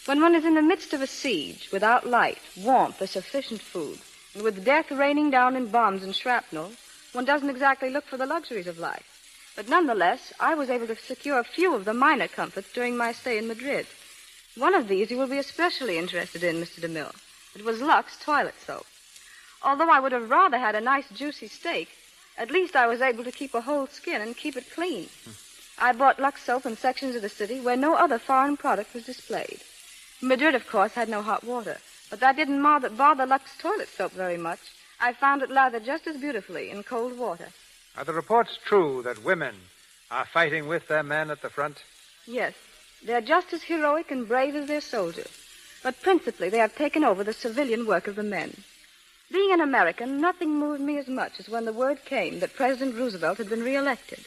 S10: When one is in the midst of a siege, without light, warmth, or sufficient food, and with death raining down in bombs and shrapnel, one doesn't exactly look for the luxuries of life. But nonetheless, I was able to secure a few of the minor comforts during my stay in Madrid. One of these you will be especially interested in, Mr. DeMille. It was Lux toilet soap. Although I would have rather had a nice juicy steak, at least I was able to keep a whole skin and keep it clean. I bought Lux soap in sections of the city where no other foreign product was displayed. Madrid, of course, had no hot water, but that didn't bother Lux toilet soap very much. I found it lathered just as beautifully in cold water.
S4: Are the reports true that women are fighting with their men at the front?
S10: Yes. They're just as heroic and brave as their soldiers. But principally, they have taken over the civilian work of the men. Being an American, nothing moved me as much as when the word came that President Roosevelt had been reelected.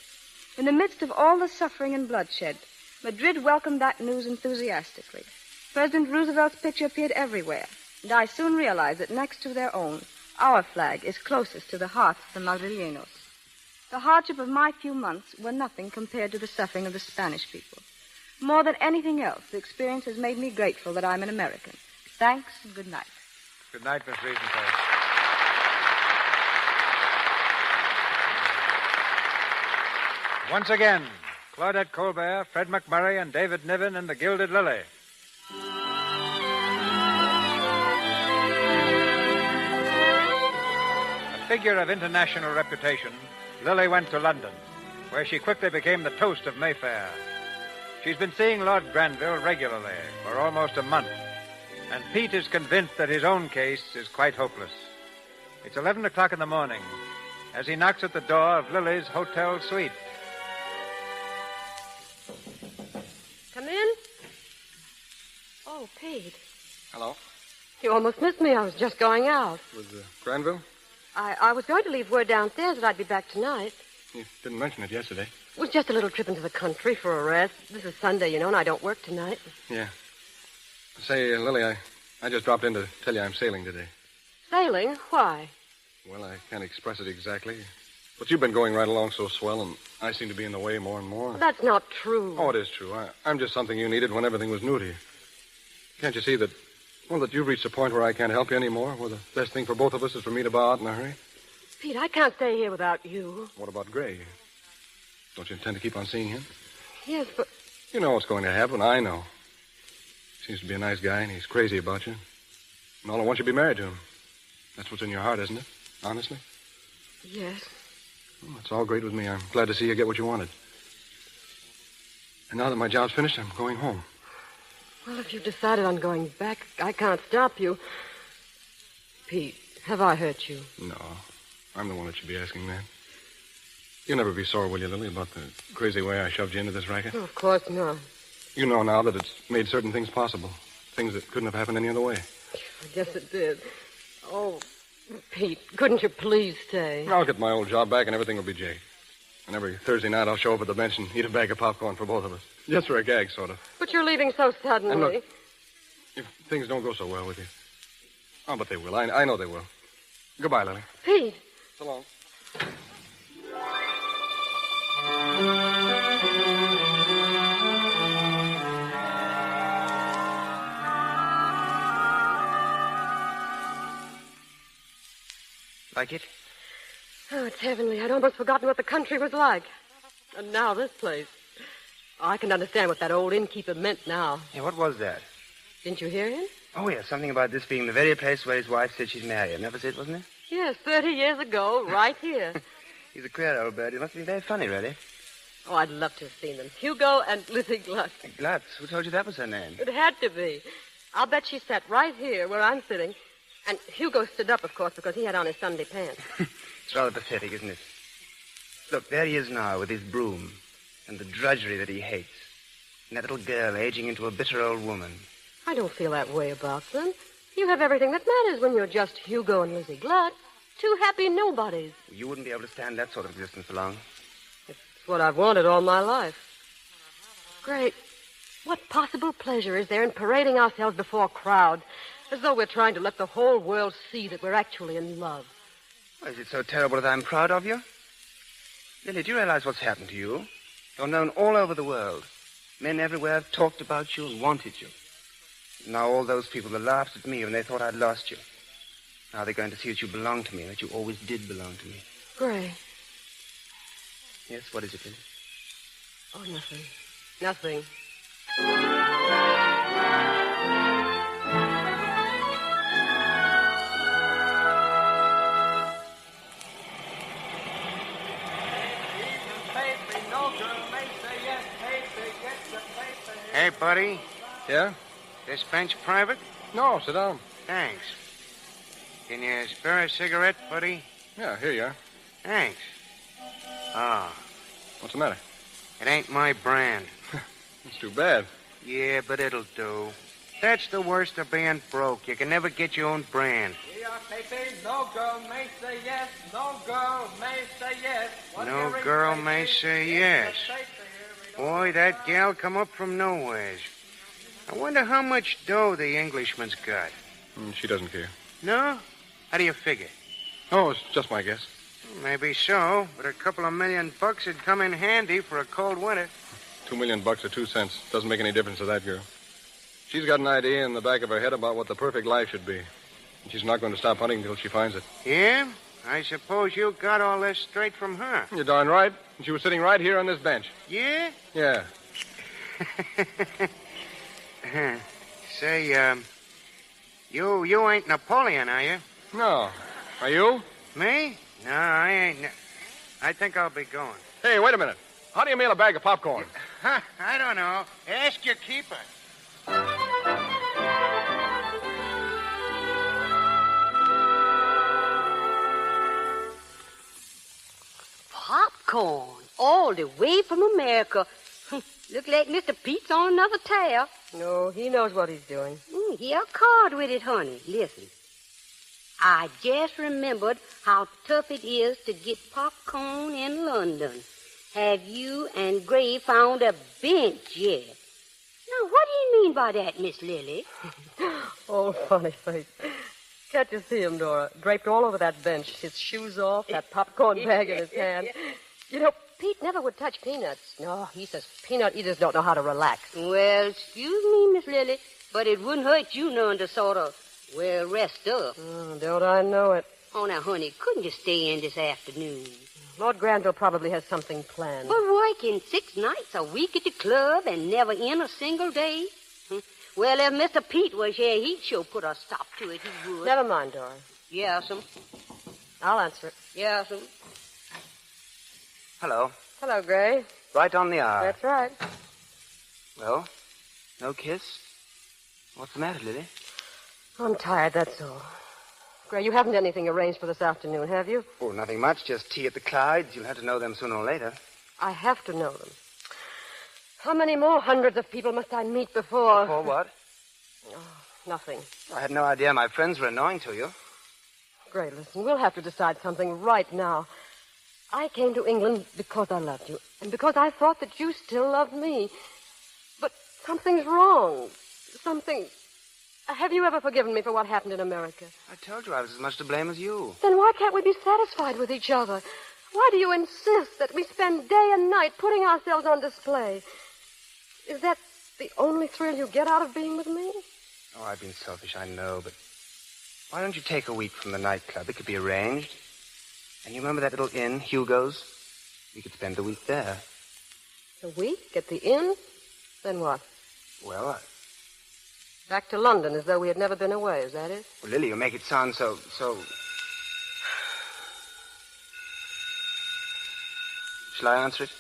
S10: In the midst of all the suffering and bloodshed, Madrid welcomed that news enthusiastically. President Roosevelt's picture appeared everywhere, and I soon realized that next to their own, our flag is closest to the hearts of the Madrileños. The hardship of my few months were nothing compared to the suffering of the Spanish people. More than anything else, the experience has made me grateful that I'm an American. Thanks and good night.
S4: Good night, Miss Riesenfeld. Once again, Claudette Colbert, Fred MacMurray, and David Niven in The Gilded Lily. A figure of international reputation, Lily went to London, where she quickly became the toast of Mayfair. She's been seeing Lord Granville regularly for almost a month, and Pete is convinced that his own case is quite hopeless. It's 11 o'clock in the morning as he knocks at the door of Lily's hotel suite.
S8: Come in. Oh, Pete.
S6: Hello.
S8: You almost missed me. I was just going out.
S6: With Granville?
S8: I was going to leave word downstairs that I'd be back tonight.
S6: You didn't mention it yesterday.
S8: It was just a little trip into the country for a rest. This is Sunday, and I don't work tonight.
S6: Yeah. Say, Lily, I just dropped in to tell you I'm sailing today.
S8: Sailing? Why?
S6: Well, I can't express it exactly. But you've been going right along so swell, and I seem to be in the way more and more.
S8: That's not true.
S6: Oh, it is true. I'm just something you needed when everything was new to you. Can't you see that, that you've reached a point where I can't help you anymore, where the best thing for both of us is for me to bow out in a hurry?
S8: Pete, I can't stay here without you.
S6: What about Gray? Don't you intend to keep on seeing him?
S8: Yes, but...
S6: You know what's going to happen. I know. Seems to be a nice guy, and he's crazy about you. And all at once you'll be married to him. That's what's in your heart, isn't it? Honestly?
S8: Yes.
S6: Well, that's all great with me. I'm glad to see you get what you wanted. And now that my job's finished, I'm going home.
S8: Well, if you've decided on going back, I can't stop you. Pete, have I hurt you?
S6: No. I'm the one that should be asking that. You'll never be sore, will you, Lily, about the crazy way I shoved you into this racket?
S8: Oh, of course not.
S6: You know now that it's made certain things possible. Things that couldn't have happened any other way.
S8: I guess it did. Oh, Pete, couldn't you please stay?
S6: I'll get my old job back and everything will be jake. And every Thursday night I'll show up at the bench and eat a bag of popcorn for both of us. Just for a gag, sort of.
S8: But you're leaving so suddenly.
S6: And look, if things don't go so well with you. Oh, but they will. I know they will. Goodbye, Lily.
S8: Pete.
S6: So long.
S2: Like it?
S8: Oh, it's heavenly. I'd almost forgotten what the country was like. And now this place. Oh, I can understand what that old innkeeper meant now.
S2: Yeah, what was that?
S8: Didn't you hear him?
S2: Oh, yeah, something about this being the very place where his wife said she's married him. That was it, wasn't it?
S8: Yes, 30 years ago, right here.
S2: He's a queer old bird. He must be very funny, really.
S8: Oh, I'd love to have seen them. Hugo and Lizzie Glutz.
S2: Glutz? Who told you that was her name?
S8: It had to be. I'll bet she sat right here where I'm sitting. And Hugo stood up, of course, because he had on his Sunday pants.
S2: It's rather pathetic, isn't it? Look, there he is now with his broom and the drudgery that he hates. And that little girl aging into a bitter old woman.
S8: I don't feel that way about them. You have everything that matters when you're just Hugo and Lizzie Glutz. Two happy nobodies.
S2: You wouldn't be able to stand that sort of existence for long.
S8: It's what I've wanted all my life. Great. What possible pleasure is there in parading ourselves before a crowd, as though we're trying to let the whole world see that we're actually in love?
S2: Is it so terrible that I'm proud of you? Lily, do you realize what's happened to you? You're known all over the world. Men everywhere have talked about you and wanted you. Now all those people that laughed at me when they thought I'd lost you. Now they're going to see that you belong to me, that you always did belong to me.
S8: Gray.
S2: Yes, what is it, Lily?
S8: Oh, nothing. Nothing.
S13: Hey, buddy.
S6: Yeah?
S13: This bench private?
S6: No, sit down.
S13: Thanks. Can you spare a cigarette, buddy?
S6: Yeah, here you are.
S13: Thanks. Ah.
S6: What's the matter?
S13: It ain't my brand.
S6: It's too bad.
S13: Yeah, but it'll do. That's the worst of being broke. You can never get your own brand.
S9: We are papers. No girl may say yes. No girl may say yes.
S13: No girl may say yes. Boy, that gal come up from nowheres. I wonder how much dough the Englishman's got.
S6: She doesn't care.
S13: No? How do you figure?
S6: Oh, it's just my guess.
S13: Maybe so, but a couple of $1,000,000 would come in handy for a cold winter.
S6: $2 million or 2 cents. Doesn't make any difference to that girl. She's got an idea in the back of her head about what the perfect life should be. And she's not going to stop hunting until she finds it.
S13: Yeah? I suppose you got all this straight from her.
S6: You're darn right. And she was sitting right here on this bench.
S13: Yeah?
S6: Yeah.
S13: Say, you ain't Napoleon, are you?
S6: No. Are you?
S13: Me? No, I ain't. I think I'll be going.
S6: Hey, wait a minute. How do you mail a bag of popcorn?
S13: I don't know. Ask your keeper.
S17: Popcorn, all the way from America. Look like Mr. Pete's on another tear.
S8: No, he knows what he's doing.
S17: Here, card with it, honey. Listen. I just remembered how tough it is to get popcorn in London. Have you and Gray found a bench yet? Now, what do you mean by that, Miss Lily?
S8: Oh, funny face. Can't you see him, Dora? Draped all over that bench, his shoes off, that popcorn bag in his hand. You know, Pete never would touch peanuts. No, he says peanut eaters don't know how to relax.
S17: Well, excuse me, Miss Lily, but it wouldn't hurt you none to sort of, well, rest up.
S8: Don't I know it?
S17: Oh, now, honey, couldn't you stay in this afternoon?
S8: Lord Granville probably has something planned.
S17: But working 6 nights a week at the club and never in a single day? Well, if Mr. Pete was here, he'd sure put a stop to it, he would.
S8: Never mind, Dora.
S17: Yes'm.
S8: I'll answer it.
S17: Yes,
S2: Hello.
S8: Hello, Gray.
S2: Right on the hour.
S8: That's right.
S2: Well, no kiss? What's the matter, Lily?
S8: I'm tired, that's all. Gray, you haven't anything arranged for this afternoon, have you?
S2: Oh, nothing much. Just tea at the Clydes. You'll have to know them sooner or later.
S8: I have to know them. How many more hundreds of people must I meet before...
S2: Before what?
S8: Oh, nothing.
S2: I had no idea my friends were annoying to you.
S8: Gray, listen, we'll have to decide something right now. I came to England because I loved you, and because I thought that you still loved me. But something's wrong. Something... Have you ever forgiven me for what happened in America?
S2: I told you I was as much to blame as you.
S8: Then why can't we be satisfied with each other? Why do you insist that we spend day and night putting ourselves on display? Is that the only thrill you get out of being with me?
S2: Oh, I've been selfish, I know, but why don't you take a week from the nightclub? It could be arranged. And you remember that little inn, Hugo's? We could spend the week there.
S8: A week at the inn? Then what?
S2: Well,
S8: Back to London as though we had never been away, is that it?
S2: Well, Lily, you make it sound so... Shall I answer it?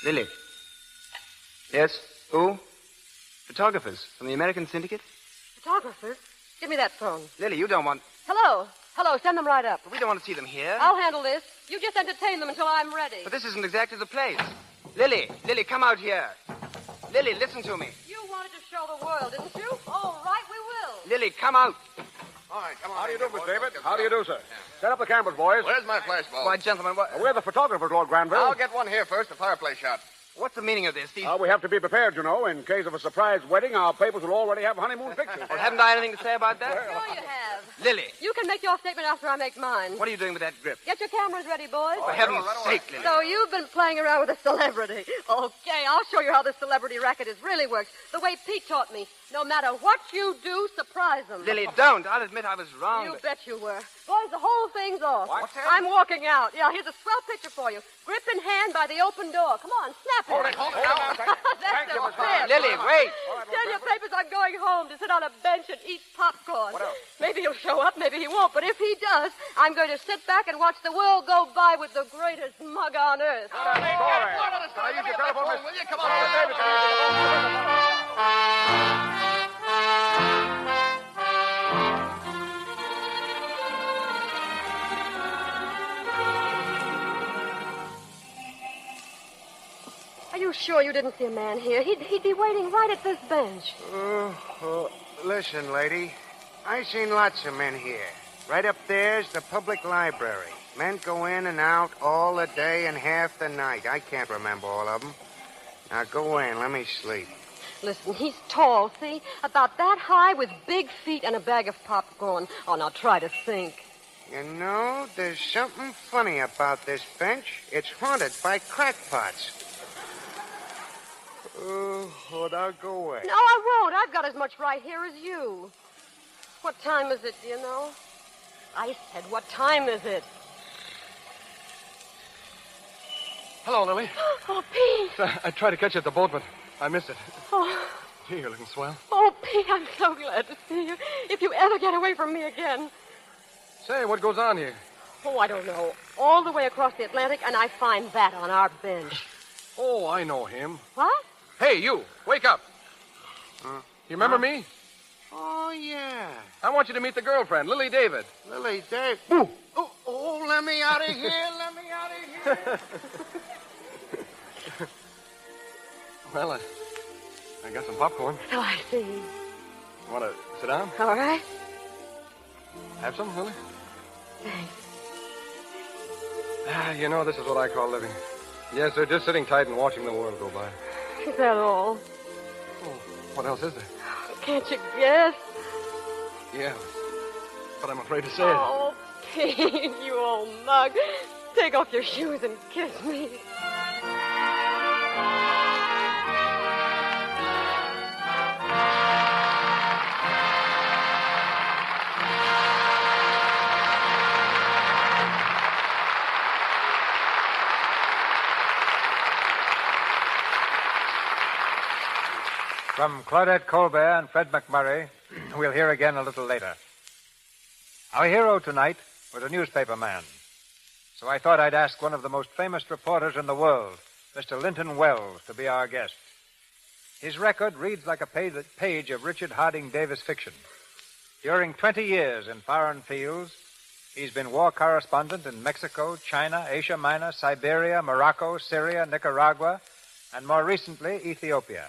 S2: Lily. Yes? Who? Photographers from the American Syndicate?
S8: Photographers? Give me that phone.
S2: Lily, you don't want...
S8: Hello. Hello, send them right up.
S2: But we don't want to see them here.
S8: I'll handle this. You just entertain them until I'm ready.
S2: But this isn't exactly the place. Lily, come out here. Lily, listen to me.
S8: You wanted to show the world, didn't you? All right, we will.
S2: Lily, come out.
S6: All right, come on. How do you do, Miss David? How do you do, sir? Set up the cameras, boys.
S15: Where's my flashbulb?
S2: Why, gentlemen, what...
S6: We're the photographers, Lord Granville.
S15: I'll get one here first, a fireplace shot.
S2: What's the meaning of this?
S6: We have to be prepared, you know. In case of a surprise wedding, our papers will already have honeymoon pictures.
S2: Well, haven't I anything to say about that?
S8: Sure you have.
S2: Lily.
S8: You can make your statement after I make mine.
S2: What are you doing with that grip?
S8: Get your cameras ready, boys.
S2: For heaven's sake, Lily.
S8: So you've been playing around with a celebrity. Okay, I'll show you how this celebrity racket really works. The way Pete taught me. No matter what you do, surprise them.
S2: Lily, don't. I'll admit I was wrong.
S8: You bet you were. Boys, the whole thing's off.
S2: What's that?
S8: I'm walking out. Yeah, here's a swell picture for you. Grip in hand by the open door. Come on, snap it.
S15: Hold it.
S8: That's the best.
S2: Lily, wait.
S8: Tell your papers I'm going home to sit on a bench and eat popcorn.
S2: What else?
S8: Maybe he'll show up, maybe he won't. But if he does, I'm going to sit back and watch the world go by with the greatest mug on earth.
S15: Can I use your telephone, will you? Come on.
S6: David, can you use your telephone?
S8: Are you sure you didn't see a man here? He'd be waiting right at this bench.
S13: Listen, lady. I seen lots of men here. Right up there's the public library. Men go in and out all the day and half the night. I can't remember all of them. Now go in. Let me sleep.
S8: Listen, he's tall, see? About that high with big feet and a bag of popcorn. Oh, now try to think.
S13: You know, there's something funny about this bench. It's haunted by crackpots. Oh, now go away.
S8: No, I won't. I've got as much right here as you. What time is it, do you know? I said, what time is it?
S6: Hello, Lily.
S8: Oh, Pete.
S6: I tried to catch you at the boat, but I missed it.
S8: Oh,
S6: Gee, you're looking swell.
S8: oh, Pete, I'm so glad to see you. If you ever get away from me again.
S6: Say, what goes on here?
S8: Oh, I don't know. All the way across the Atlantic, and I find that on our bench.
S6: Oh, I know him.
S8: What?
S6: Hey, you, wake up. You remember me?
S13: Oh, yeah.
S6: I want you to meet the girlfriend, Lily David.
S13: Lily David. Oh, let me out of here. Let me out of here.
S6: Well, I got some popcorn.
S8: So I see.
S6: Want to sit down?
S8: All right.
S6: Have some, Lily?
S8: Thanks.
S6: You know, this is what I call living. Yes, sir, just sitting tight and watching the world go by.
S8: Is that all?
S6: Oh, what else is there?
S8: Can't you guess?
S6: Yeah, but I'm afraid to say
S8: Oh, Pete, you old mug. Take off your shoes and kiss me.
S4: From Claudette Colbert and Fred MacMurray, we'll hear again a little later. Our hero tonight was a newspaper man. So I thought I'd ask one of the most famous reporters in the world, Mr. Linton Wells, to be our guest. His record reads like a page of Richard Harding Davis fiction. During 20 years in foreign fields, he's been war correspondent in Mexico, China, Asia Minor, Siberia, Morocco, Syria, Nicaragua, and more recently, Ethiopia.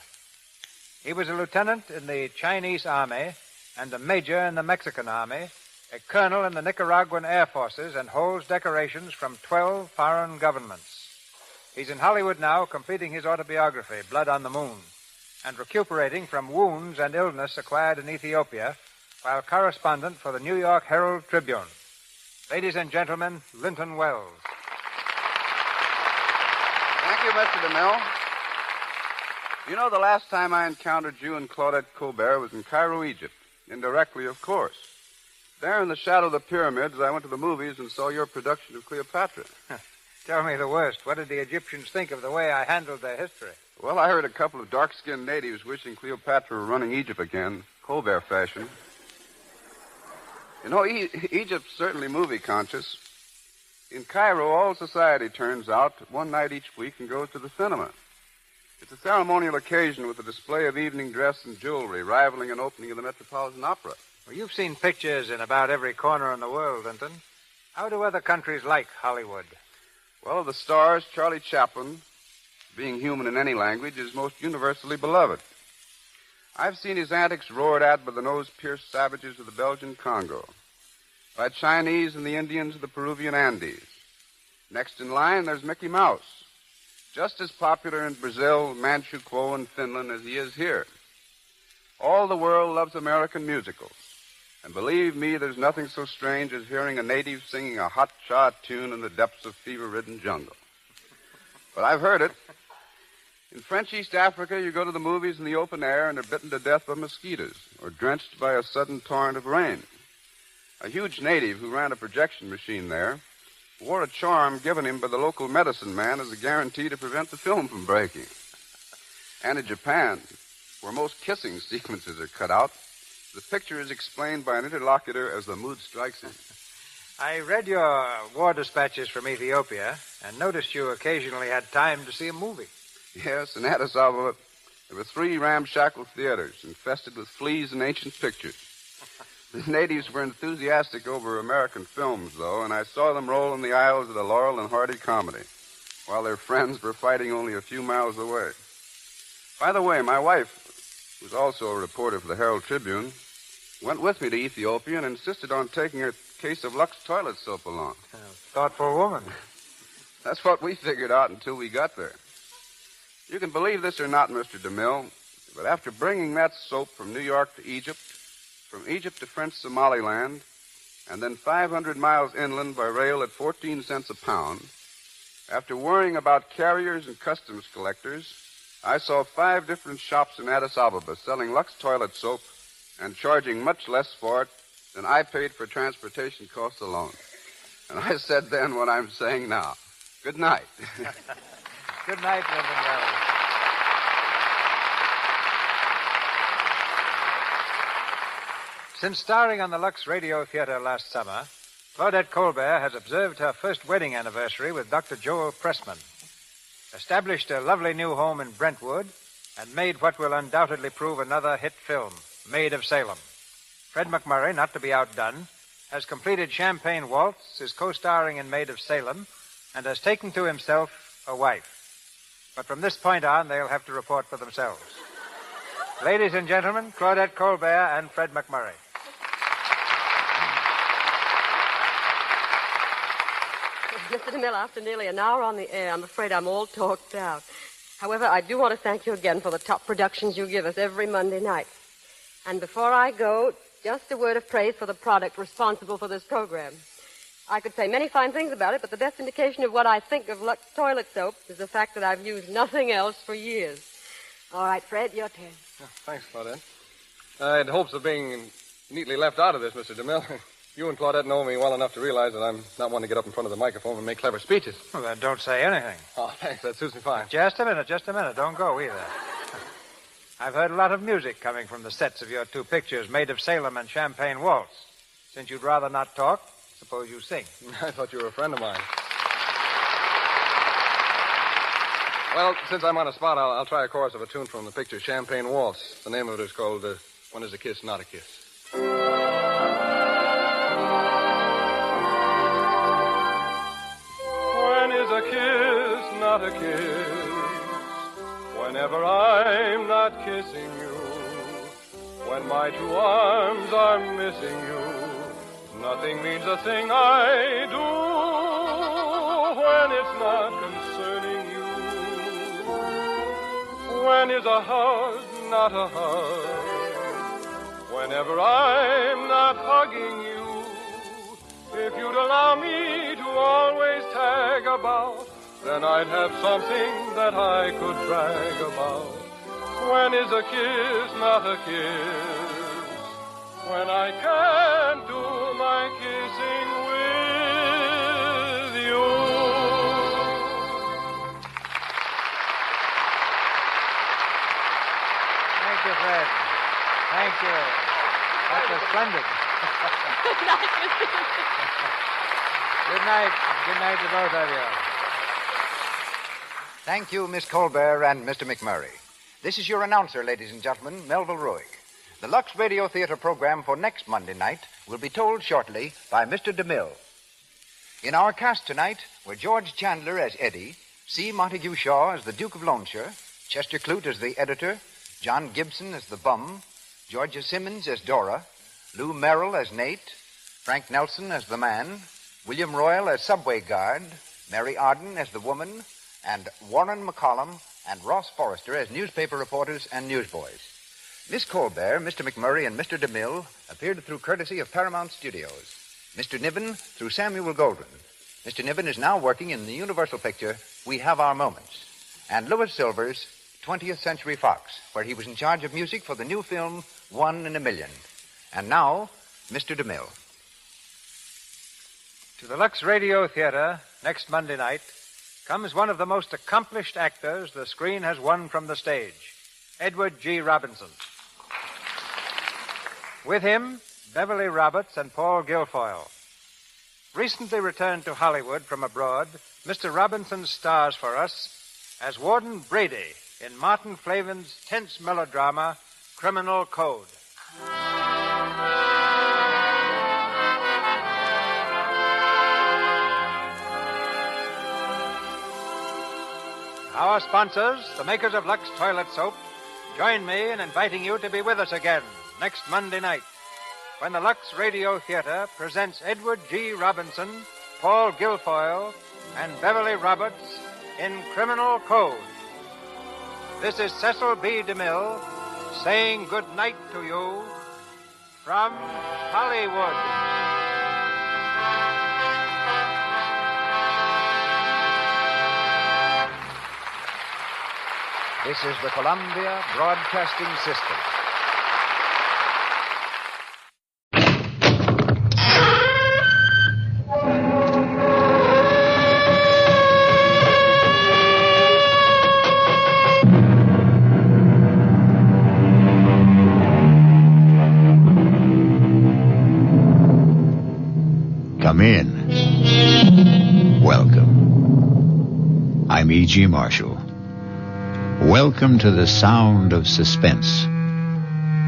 S4: He was a lieutenant in the Chinese Army and a major in the Mexican Army, a colonel in the Nicaraguan Air Forces, and holds decorations from 12 foreign governments. He's in Hollywood now, completing his autobiography, Blood on the Moon, and recuperating from wounds and illness acquired in Ethiopia while correspondent for the New York Herald Tribune. Ladies and gentlemen, Linton Wells.
S2: Thank you, Mr. DeMille. You know, the last time I encountered you and Claudette Colbert was in Cairo, Egypt. Indirectly, of course. There in the shadow of the pyramids, I went to the movies and saw your production of Cleopatra.
S4: Tell me the worst. What did the Egyptians think of the way I handled their history?
S2: Well, I heard a couple of dark-skinned natives wishing Cleopatra were running Egypt again, Colbert fashion. You know, Egypt's certainly movie-conscious. In Cairo, all society turns out one night each week and goes to the cinema. It's a ceremonial occasion with a display of evening dress and jewelry, rivaling an opening of the Metropolitan Opera.
S4: Well, you've seen pictures in about every corner in the world, Linton. How do other countries like Hollywood?
S2: Well, of the stars, Charlie Chaplin, being human in any language, is most universally beloved. I've seen his antics roared at by the nose-pierced savages of the Belgian Congo, by Chinese and the Indians of the Peruvian Andes. Next in line, there's Mickey Mouse, just as popular in Brazil, Manchukuo, and Finland as he is here. All the world loves American musicals. And believe me, there's nothing so strange as hearing a native singing a hot-cha tune in the depths of fever-ridden jungle. But I've heard it. In French East Africa, you go to the movies in the open air and are bitten to death by mosquitoes or drenched by a sudden torrent of rain. A huge native who ran a projection machine there wore a charm given him by the local medicine man as a guarantee to prevent the film from breaking. And in Japan, where most kissing sequences are cut out, the picture is explained by an interlocutor as the mood strikes him.
S4: I read your war dispatches from Ethiopia and noticed you occasionally had time to see a movie.
S2: Yes, in Addis Ababa, there were 3 ramshackle theaters infested with fleas and ancient pictures. The natives were enthusiastic over American films, though, and I saw them roll in the aisles of the Laurel and Hardy comedy, while their friends were fighting only a few miles away. By the way, my wife, who's also a reporter for the Herald Tribune, went with me to Ethiopia and insisted on taking a case of Lux toilet soap along.
S4: Thoughtful woman.
S2: That's what we figured out until we got there. You can believe this or not, Mr. DeMille, but after bringing that soap from New York to Egypt, from Egypt to French Somaliland, and then 500 miles inland by rail at 14 cents a pound, after worrying about carriers and customs collectors, I saw 5 different shops in Addis Ababa selling Lux toilet soap and charging much less for it than I paid for transportation costs alone. And I said then what I'm saying now. Good night.
S4: Good night, Linton Wells. Since starring on the Lux Radio Theater last summer, Claudette Colbert has observed her first wedding anniversary with Dr. Joel Pressman, established a lovely new home in Brentwood, and made what will undoubtedly prove another hit film, Maid of Salem. Fred MacMurray, not to be outdone, has completed Champagne Waltz, is co-starring in Maid of Salem, and has taken to himself a wife. But from this point on, they'll have to report for themselves. Ladies and gentlemen, Claudette Colbert and Fred MacMurray.
S8: Mr. DeMille, after nearly an hour on the air, I'm afraid I'm all talked out. However, I do want to thank you again for the top productions you give us every Monday night. And before I go, just a word of praise for the product responsible for this program. I could say many fine things about it, but the best indication of what I think of Lux toilet soap is the fact that I've used nothing else for years. All right, Fred, your turn.
S6: Oh, thanks, Claudette. I had hopes of being neatly left out of this, Mr. DeMille. You and Claudette know me well enough to realize that I'm not one to get up in front of the microphone and make clever speeches.
S4: Well, then don't say anything.
S6: Oh, thanks. That suits me fine.
S4: Just a minute. Don't go either. I've heard a lot of music coming from the sets of your 2 pictures, Maid of Salem and Champagne Waltz. Since you'd rather not talk, suppose you sing.
S6: I thought you were a friend of mine. Well, since I'm on a spot, I'll try a chorus of a tune from the picture Champagne Waltz. The name of it is called When Is a Kiss Not a Kiss? When is a kiss not a kiss? Whenever I'm not kissing you, when my two arms are missing you, nothing means a thing I do when it's not concerning you. When is a hug not a hug? Whenever I'm not hugging you, if you'd allow me to always tag about, then I'd have something that I could brag about. When is a kiss not a kiss? When I can't do my kissing with you.
S4: Thank you, Fred. Thank you. That was splendid.
S8: Good night, Mr.
S4: Good night. Good night to both of you.
S3: Thank you, Miss Colbert and Mr. MacMurray. This is your announcer, ladies and gentlemen, Melville Ruick. The Lux Radio Theater program for next Monday night will be told shortly by Mr. DeMille. In our cast tonight were George Chandler as Eddie, C. Montague Shaw as the Duke of Loamshire, Chester Clute as the editor, John Gibson as the bum, Georgia Simmons as Dora, Lou Merrill as Nate, Frank Nelson as the man, William Royal as subway guard, Mary Arden as the woman, and Warren McCollum and Ross Forrester as newspaper reporters and newsboys. Miss Colbert, Mr. MacMurray, and Mr. DeMille appeared through courtesy of Paramount Studios. Mr. Niven through Samuel Goldwyn. Mr. Niven is now working in the Universal picture We Have Our Moments, and Louis Silver's 20th Century Fox, where he was in charge of music for the new film 1 in a Million. And now, Mr. DeMille.
S4: To the Lux Radio Theater next Monday night comes one of the most accomplished actors the screen has won from the stage, Edward G. Robinson. With him, Beverly Roberts and Paul Guilfoyle. Recently returned to Hollywood from abroad, Mr. Robinson stars for us as Warden Brady in Martin Flavin's tense melodrama, Criminal Code. Our sponsors, the makers of Lux Toilet Soap, join me in inviting you to be with us again next Monday night when the Lux Radio Theater presents Edward G. Robinson, Paul Guilfoyle, and Beverly Roberts in Criminal Code. This is Cecil B. DeMille saying good night to you from Hollywood.
S3: This is the Columbia Broadcasting System.
S12: Come in. Welcome. I'm E.G. Marshall. Welcome to the sound of suspense,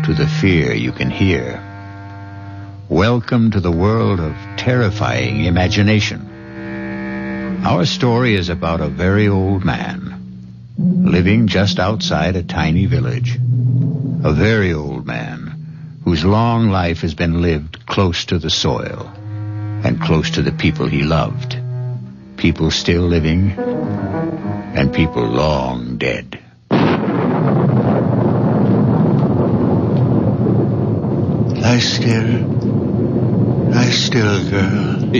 S12: to the fear you can hear. Welcome to the world of terrifying imagination. Our story is about a very old man living just outside a tiny village. A very old man whose long life has been lived close to the soil and close to the people he loved. People still living and people long dead.
S19: Lie still, girl.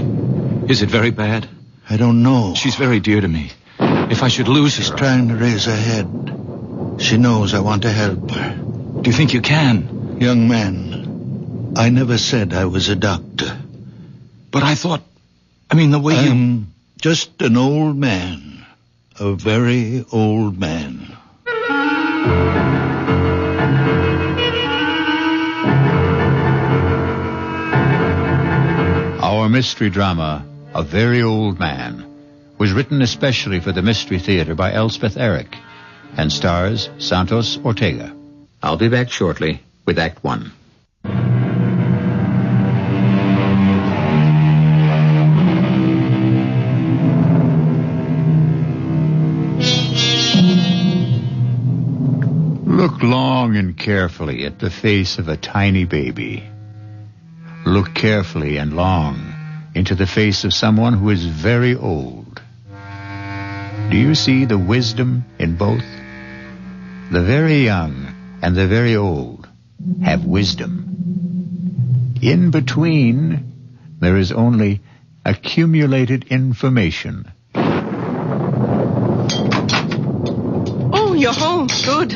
S22: Is it very bad?
S19: I don't know.
S22: She's very dear to me. If I should lose her...
S19: She's trying to raise her head. She knows I want to help her.
S22: Do you think you can?
S19: Young man, I never said I was a doctor.
S22: But I thought... the way
S19: I'm just an old man. A very old man.
S12: mystery drama, A Very Old Man, was written especially for the Mystery Theater by Elspeth Eric and stars Santos Ortega. I'll be back shortly with Act One. Look long and carefully at the face of a tiny baby. Look carefully and long into the face of someone who is very old. Do you see the wisdom in both? The very young and the very old have wisdom. In between, there is only accumulated information.
S1: Oh, you're home. Good.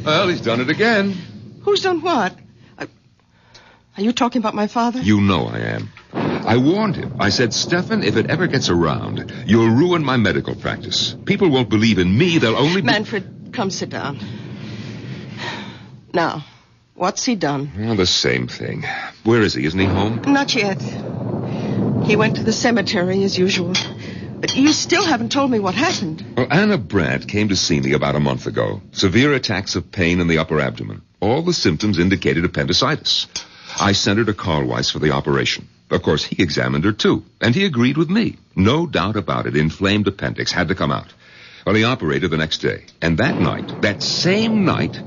S7: Well, he's done it again.
S1: Who's done what? Are you talking about my father?
S7: You know I am. I warned him. I said, Stefan, if it ever gets around, you'll ruin my medical practice. People won't believe in me. They'll only...
S1: Manfred, come sit down. Now, what's he done?
S7: Well, the same thing. Where is he? Isn't he home?
S1: Not yet. He went to the cemetery as usual. But you still haven't told me what happened.
S7: Well, Anna Brandt came to see me about a month ago. Severe attacks of pain in the upper abdomen. All the symptoms indicated appendicitis. I sent her to Carl Weiss for the operation. Of course, he examined her, too, and he agreed with me. No doubt about it, inflamed appendix had to come out. Well, he operated the next day, and that night, that same night,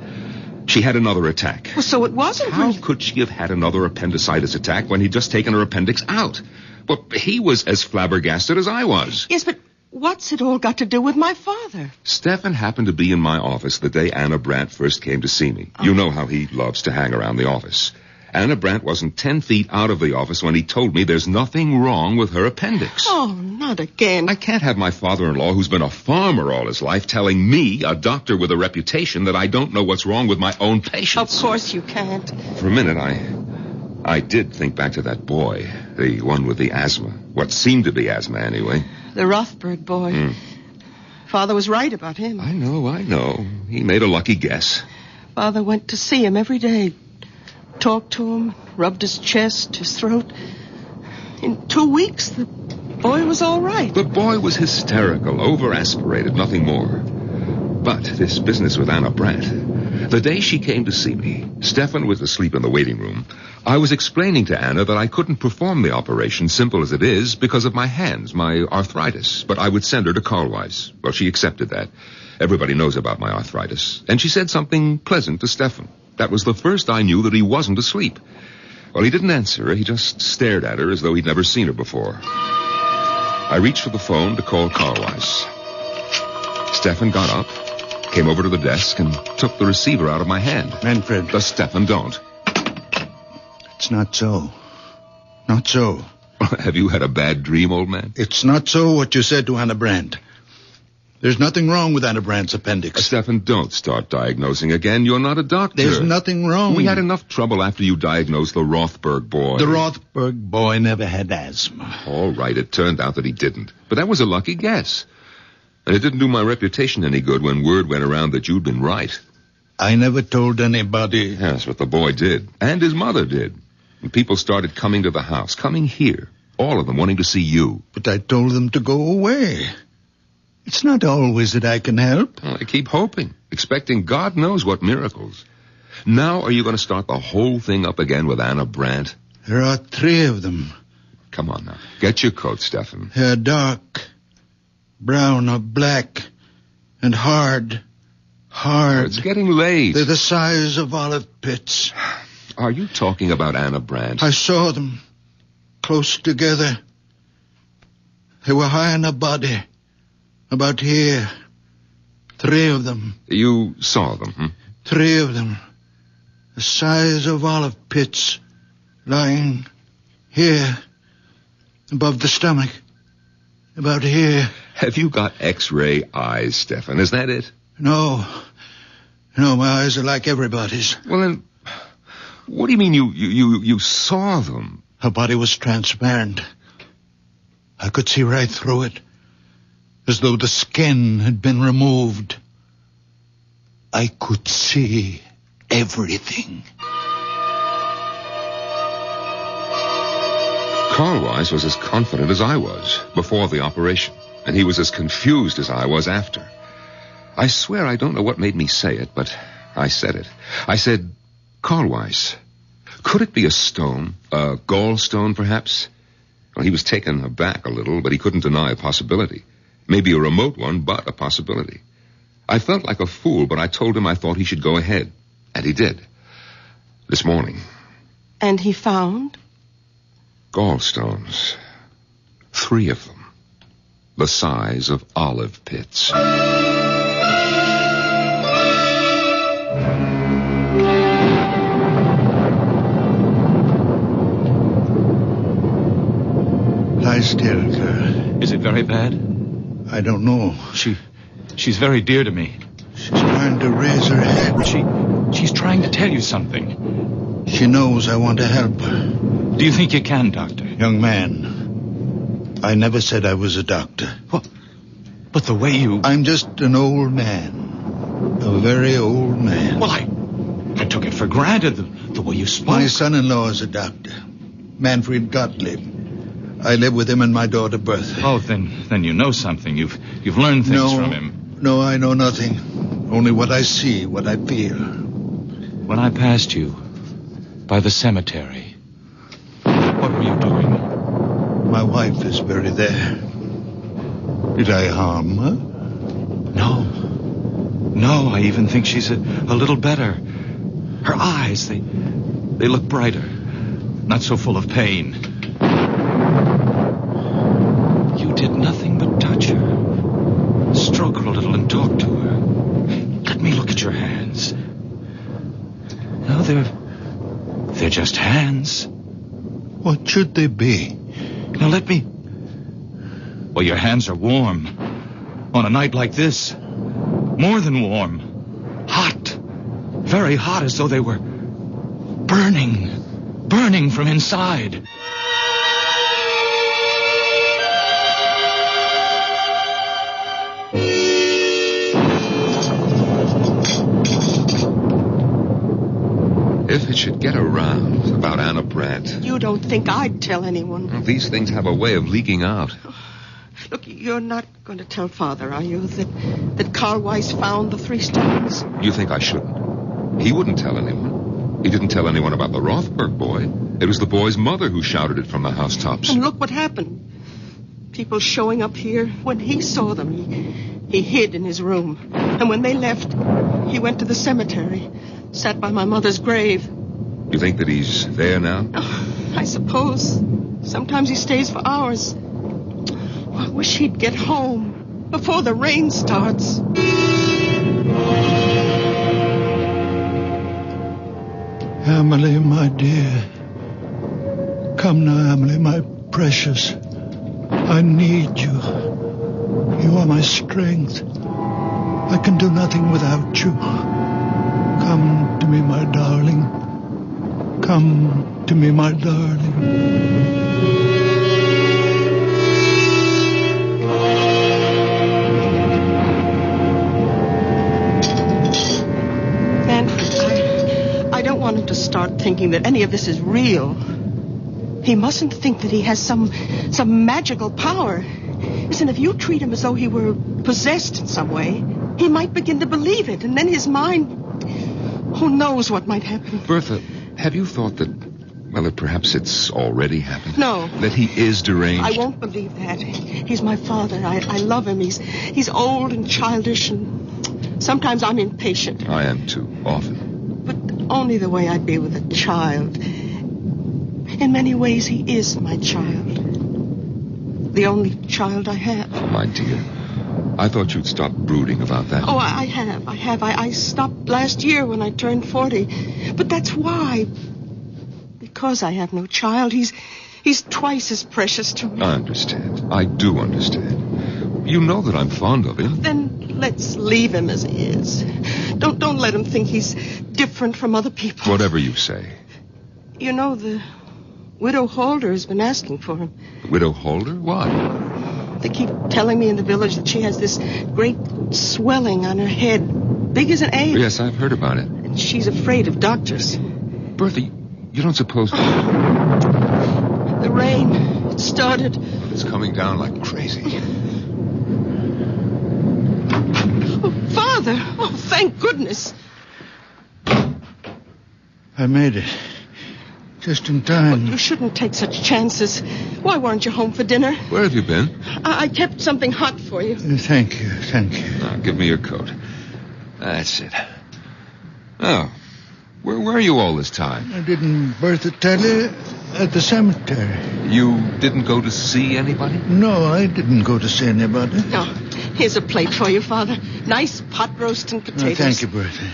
S7: she had another attack.
S1: Well, so it wasn't...
S7: How could she have had another appendicitis attack when he'd just taken her appendix out? Well, he was as flabbergasted as I was.
S1: Yes, but what's it all got to do with my father?
S7: Stefan happened to be in my office the day Anna Brandt first came to see me. You know how he loves to hang around the office. Anna Brandt wasn't 10 feet out of the office when he told me there's nothing wrong with her appendix.
S1: Oh, not again.
S7: I can't have my father-in-law, who's been a farmer all his life, telling me, a doctor with a reputation, that I don't know what's wrong with my own patients.
S1: Of course you can't.
S7: For a minute, I did think back to that boy, the one with the asthma. What seemed to be asthma, anyway.
S1: The Rothberg boy. Father was right about him.
S7: I know. He made a lucky guess.
S1: Father went to see him every day. Talked to him, rubbed his chest, his throat. In 2 weeks, the boy was all right.
S7: The boy was hysterical, over-aspirated, nothing more. But this business with Anna Brandt, the day she came to see me, Stefan was asleep in the waiting room. I was explaining to Anna that I couldn't perform the operation, simple as it is, because of my hands, my arthritis. But I would send her to Carl Weiss. Well, she accepted that. Everybody knows about my arthritis. And she said something pleasant to Stefan. That was the first I knew that he wasn't asleep. Well, he didn't answer her. He just stared at her as though he'd never seen her before. I reached for the phone to call Carl Weiss. Stefan got up, came over to the desk, and took the receiver out of my hand.
S22: Manfred.
S7: Stefan, don't.
S22: It's not so. Not so.
S7: Have you had a bad dream, old man?
S22: It's not so what you said to Anna Brandt. There's nothing wrong with Anna Brandt's appendix.
S7: Stefan, don't start diagnosing again. You're not a doctor.
S22: There's nothing wrong.
S7: We had enough trouble after you diagnosed the Rothberg boy.
S22: The Rothberg boy never had asthma.
S7: All right, it turned out that he didn't. But that was a lucky guess. And it didn't do my reputation any good when word went around that you'd been right.
S22: I never told anybody.
S7: Yes, but the boy did. And his mother did. And people started coming to the house, coming here. All of them wanting to see you.
S22: But I told them to go away. It's not always that I can help.
S7: Well, I keep hoping, expecting God knows what miracles. Now are you going to start the whole thing up again with Anna Brandt?
S22: There are 3 of them.
S7: Come on now. Get your coat, Stefan.
S22: They're dark, brown or black, and hard. Hard.
S7: It's getting late.
S22: They're the size of olive pits.
S7: Are you talking about Anna Brandt?
S22: I saw them, close together. They were high in her body. About here. 3 of them.
S7: You saw them,
S22: 3 of them. The size of olive pits. Lying here. Above the stomach. About here.
S7: Have you got X-ray eyes, Stefan? Is that it?
S22: No. No, my eyes are like everybody's.
S7: Well, then, what do you mean you saw them?
S22: Her body was transparent. I could see right through it. As though the skin had been removed. I could see everything.
S7: Carlwise was as confident as I was before the operation, and he was as confused as I was after. I swear I don't know what made me say it, but I said it. I said, Carlwise, could it be a stone? A gallstone, perhaps? Well, he was taken aback a little, but he couldn't deny a possibility. Maybe a remote one, but a possibility. I felt like a fool, but I told him I thought he should go ahead. And he did. This morning.
S1: And he found?
S7: Gallstones. 3 of them. The size of olive pits.
S22: Lie still, girl.
S16: Is it very bad?
S22: I don't know.
S16: She's very dear to me.
S22: She's trying to raise her head.
S16: She's trying to tell you something.
S22: She knows I want to help her.
S16: Do you think you can, Doctor?
S22: Young man, I never said I was a doctor.
S16: What? But the way you...
S22: I'm just an old man. A very old man.
S16: Well, I took it for granted the way you spoke.
S22: My son-in-law is a doctor. Manfred Gottlieb. I live with him and my daughter Bertha.
S16: Oh, then you know something. You've learned things from him.
S22: No, I know nothing. Only what I see, what I feel.
S16: When I passed you by the cemetery, what were you doing?
S22: My wife is buried there. Did I harm her?
S16: No, I even think she's a little better. Her eyes, they look brighter. Not so full of pain. You did nothing but touch her. Stroke her a little and talk to her. Let me look at your hands. No, they're just hands.
S22: What should they be?
S16: Now let me... Well, your hands are warm. On a night like this. More than warm. Hot. Very hot, as though they were burning. Burning from inside.
S7: If it should get around about Anna Brandt...
S1: You don't think I'd tell anyone?
S7: Well, these things have a way of leaking out.
S1: Look, you're not going to tell Father, are you, that Carlwise found the 3 stones?
S7: You think I shouldn't? He wouldn't tell anyone. He didn't tell anyone about the Rothberg boy. It was the boy's mother who shouted it from the housetops.
S1: And look what happened. People showing up here. When he saw them, he hid in his room. And when they left, he went to the cemetery. Sat by my mother's grave.
S7: You think that he's there now?
S1: Oh, I suppose. Sometimes he stays for hours. Oh, I wish he'd get home before the rain starts.
S22: Emily, my dear. Come now, Emily, my precious. I need you. You are my strength. I can do nothing without you. Come to me, my darling. Come to me, my darling.
S1: Manfred, I don't want him to start thinking that any of this is real. He mustn't think that he has some magical power. Listen, if you treat him as though he were possessed in some way, he might begin to believe it, and then his mind... Who knows what might happen?
S7: Bertha, have you thought that, well, that perhaps it's already happened?
S1: No.
S7: That he is deranged?
S1: I won't believe that. He's my father. I love him. He's old and childish, and sometimes I'm impatient.
S7: I am too, often.
S1: But only the way I'd be with a child. In many ways, he is my child. The only child I have.
S7: Oh, my dear. I thought you'd stop brooding about that.
S1: Oh, I have. I stopped last year when I turned 40. But that's why. Because I have no child, he's twice as precious to me.
S7: I understand. I do understand. You know that I'm fond of him.
S1: Then let's leave him as he is. Don't let him think he's different from other people.
S7: Whatever you say.
S1: You know, the Widow Holder has been asking for him.
S7: Widow Holder? Why?
S1: They keep telling me in the village that she has this great swelling on her head, big as an egg.
S7: Yes, I've heard about it.
S1: And she's afraid of doctors.
S7: Bertha, you don't suppose...
S1: The rain. It started.
S7: It's coming down like crazy.
S1: Oh, Father! Oh, thank goodness.
S22: I made it. Just in time.
S1: You shouldn't take such chances. Why weren't you home for dinner?
S7: Where have you been?
S1: I kept something hot for you.
S22: Thank you.
S7: Now, give me your coat. That's it. Oh, where were you all this time?
S22: Didn't Bertha tell you? At the cemetery.
S7: You didn't go to see anybody?
S22: No, I didn't go to see anybody.
S1: Oh, here's a plate for you, Father. Nice pot roast and potatoes.
S22: Thank you, Bertha.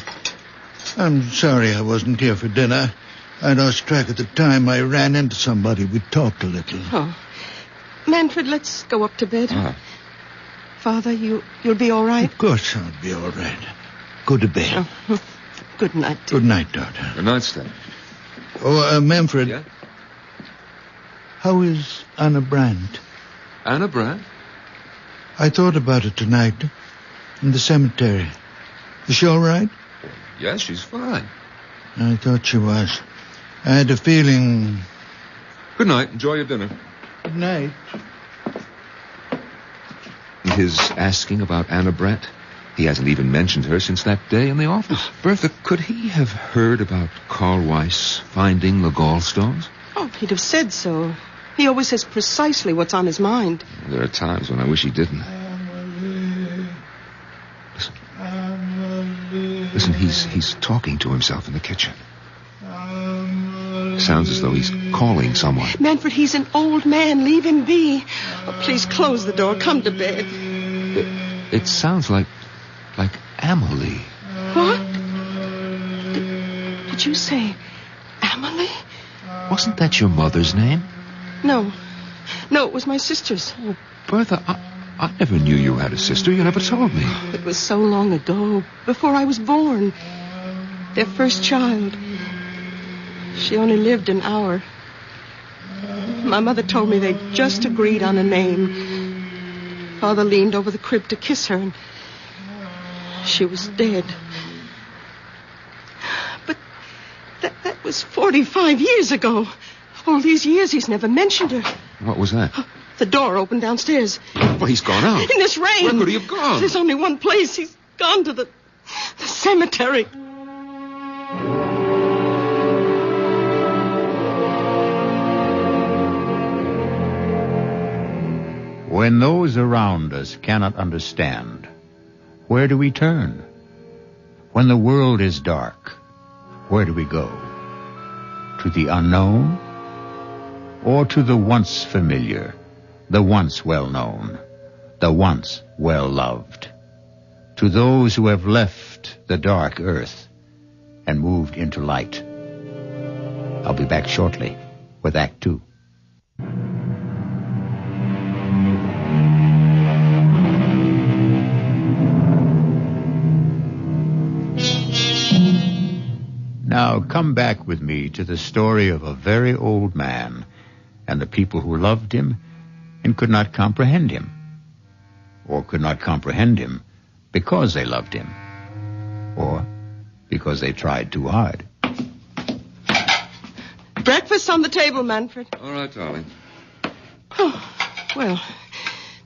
S22: I'm sorry I wasn't here for dinner. I lost track at the time. I ran into somebody. We talked a little.
S1: Oh. Manfred, let's go up to bed.
S7: Oh.
S1: Father, you'll be all right?
S22: Of course I'll be all right. Go to bed.
S1: Oh. Good night.
S22: Good night, daughter.
S7: Good night, Steph.
S22: Oh, Manfred.
S7: Yeah?
S22: How is Anna Brandt?
S7: Anna Brandt?
S22: I thought about it tonight. In the cemetery. Is she all right?
S7: Yes, she's fine.
S22: I thought she was. I had a feeling...
S7: Good night. Enjoy your dinner.
S22: Good night.
S7: His asking about Anna Brandt? He hasn't even mentioned her since that day in the office. Bertha, could he have heard about Carl Weiss finding the gallstones?
S1: Oh, he'd have said so. He always says precisely what's on his mind.
S7: There are times when I wish he didn't. Listen, he's talking to himself in the kitchen. Sounds as though he's calling someone.
S1: Manfred, he's an old man. Leave him be. Oh, please close the door. Come to bed.
S7: It sounds like Amelie.
S1: What? Did you say Amelie?
S7: Wasn't that your mother's name?
S1: No, it was my sister's.
S7: Oh, Bertha, I never knew you had a sister. You never told me.
S1: It was so long ago, before I was born. Their first child. She only lived an hour. My mother told me they'd just agreed on a name. Father leaned over the crib to kiss her, and she was dead. But that was 45 years ago. All these years he's never mentioned her.
S7: What was that?
S1: The door opened downstairs.
S7: Well, he's gone out.
S1: In this rain.
S7: Where could he have gone?
S1: There's only one place. He's gone to the cemetery.
S12: When those around us cannot understand, where do we turn? When the world is dark, where do we go? To the unknown? Or to the once familiar, the once well-known, the once well-loved? To those who have left the dark earth and moved into light. I'll be back shortly with Act 2. Now come back with me to the story of a very old man and the people who loved him and could not comprehend him, or could not comprehend him because they loved him, or because they tried too hard.
S1: Breakfast on the table, Manfred.
S7: All right, darling.
S1: Oh, well,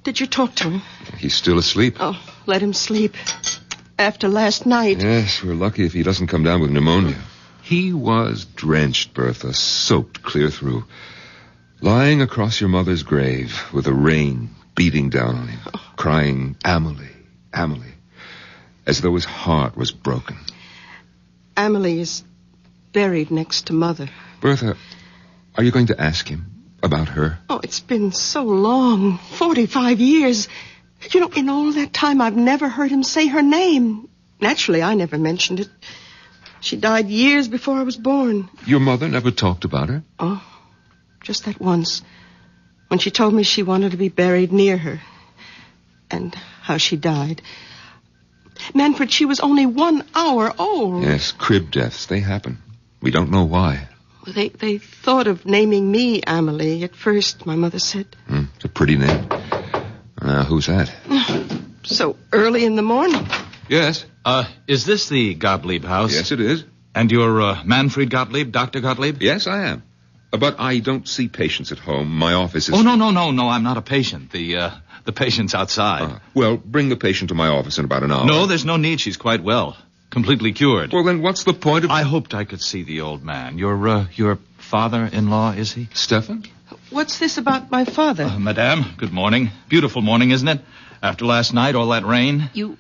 S1: did you talk to him?
S7: He's still asleep.
S1: Oh, let him sleep. After last night.
S7: Yes, we're lucky if he doesn't come down with pneumonia. He was drenched, Bertha, soaked clear through. Lying across your mother's grave with the rain beating down on him, crying, Amelie, Amelie, as though his heart was broken.
S1: Amelie is buried next to Mother.
S7: Bertha, are you going to ask him about her?
S1: Oh, it's been so long, 45 years. You know, in all that time, I've never heard him say her name. Naturally, I never mentioned it. She died years before I was born.
S7: Your mother never talked about her?
S1: Oh, just that once. When she told me she wanted to be buried near her. And how she died. Manfred, she was only 1 hour old.
S7: Yes, crib deaths, they happen. We don't know why.
S1: They thought of naming me Amelie at first, my mother said.
S7: It's a pretty name. Now, who's that?
S1: So early in the morning.
S7: Yes?
S16: Is this the Gottlieb house?
S7: Yes, it is.
S16: And you're Manfred Gottlieb, Dr. Gottlieb?
S7: Yes, I am. But I don't see patients at home. My office is...
S16: Oh, no, I'm not a patient. The patient's outside.
S7: Well, bring the patient to my office in about an hour.
S16: No, there's no need. She's quite well. Completely cured.
S7: Well, then what's the point of...
S16: I hoped I could see the old man. Your father-in-law, is he?
S7: Stefan?
S1: What's this about my father?
S16: Madame, good morning. Beautiful morning, isn't it? After last night, all that rain.
S1: You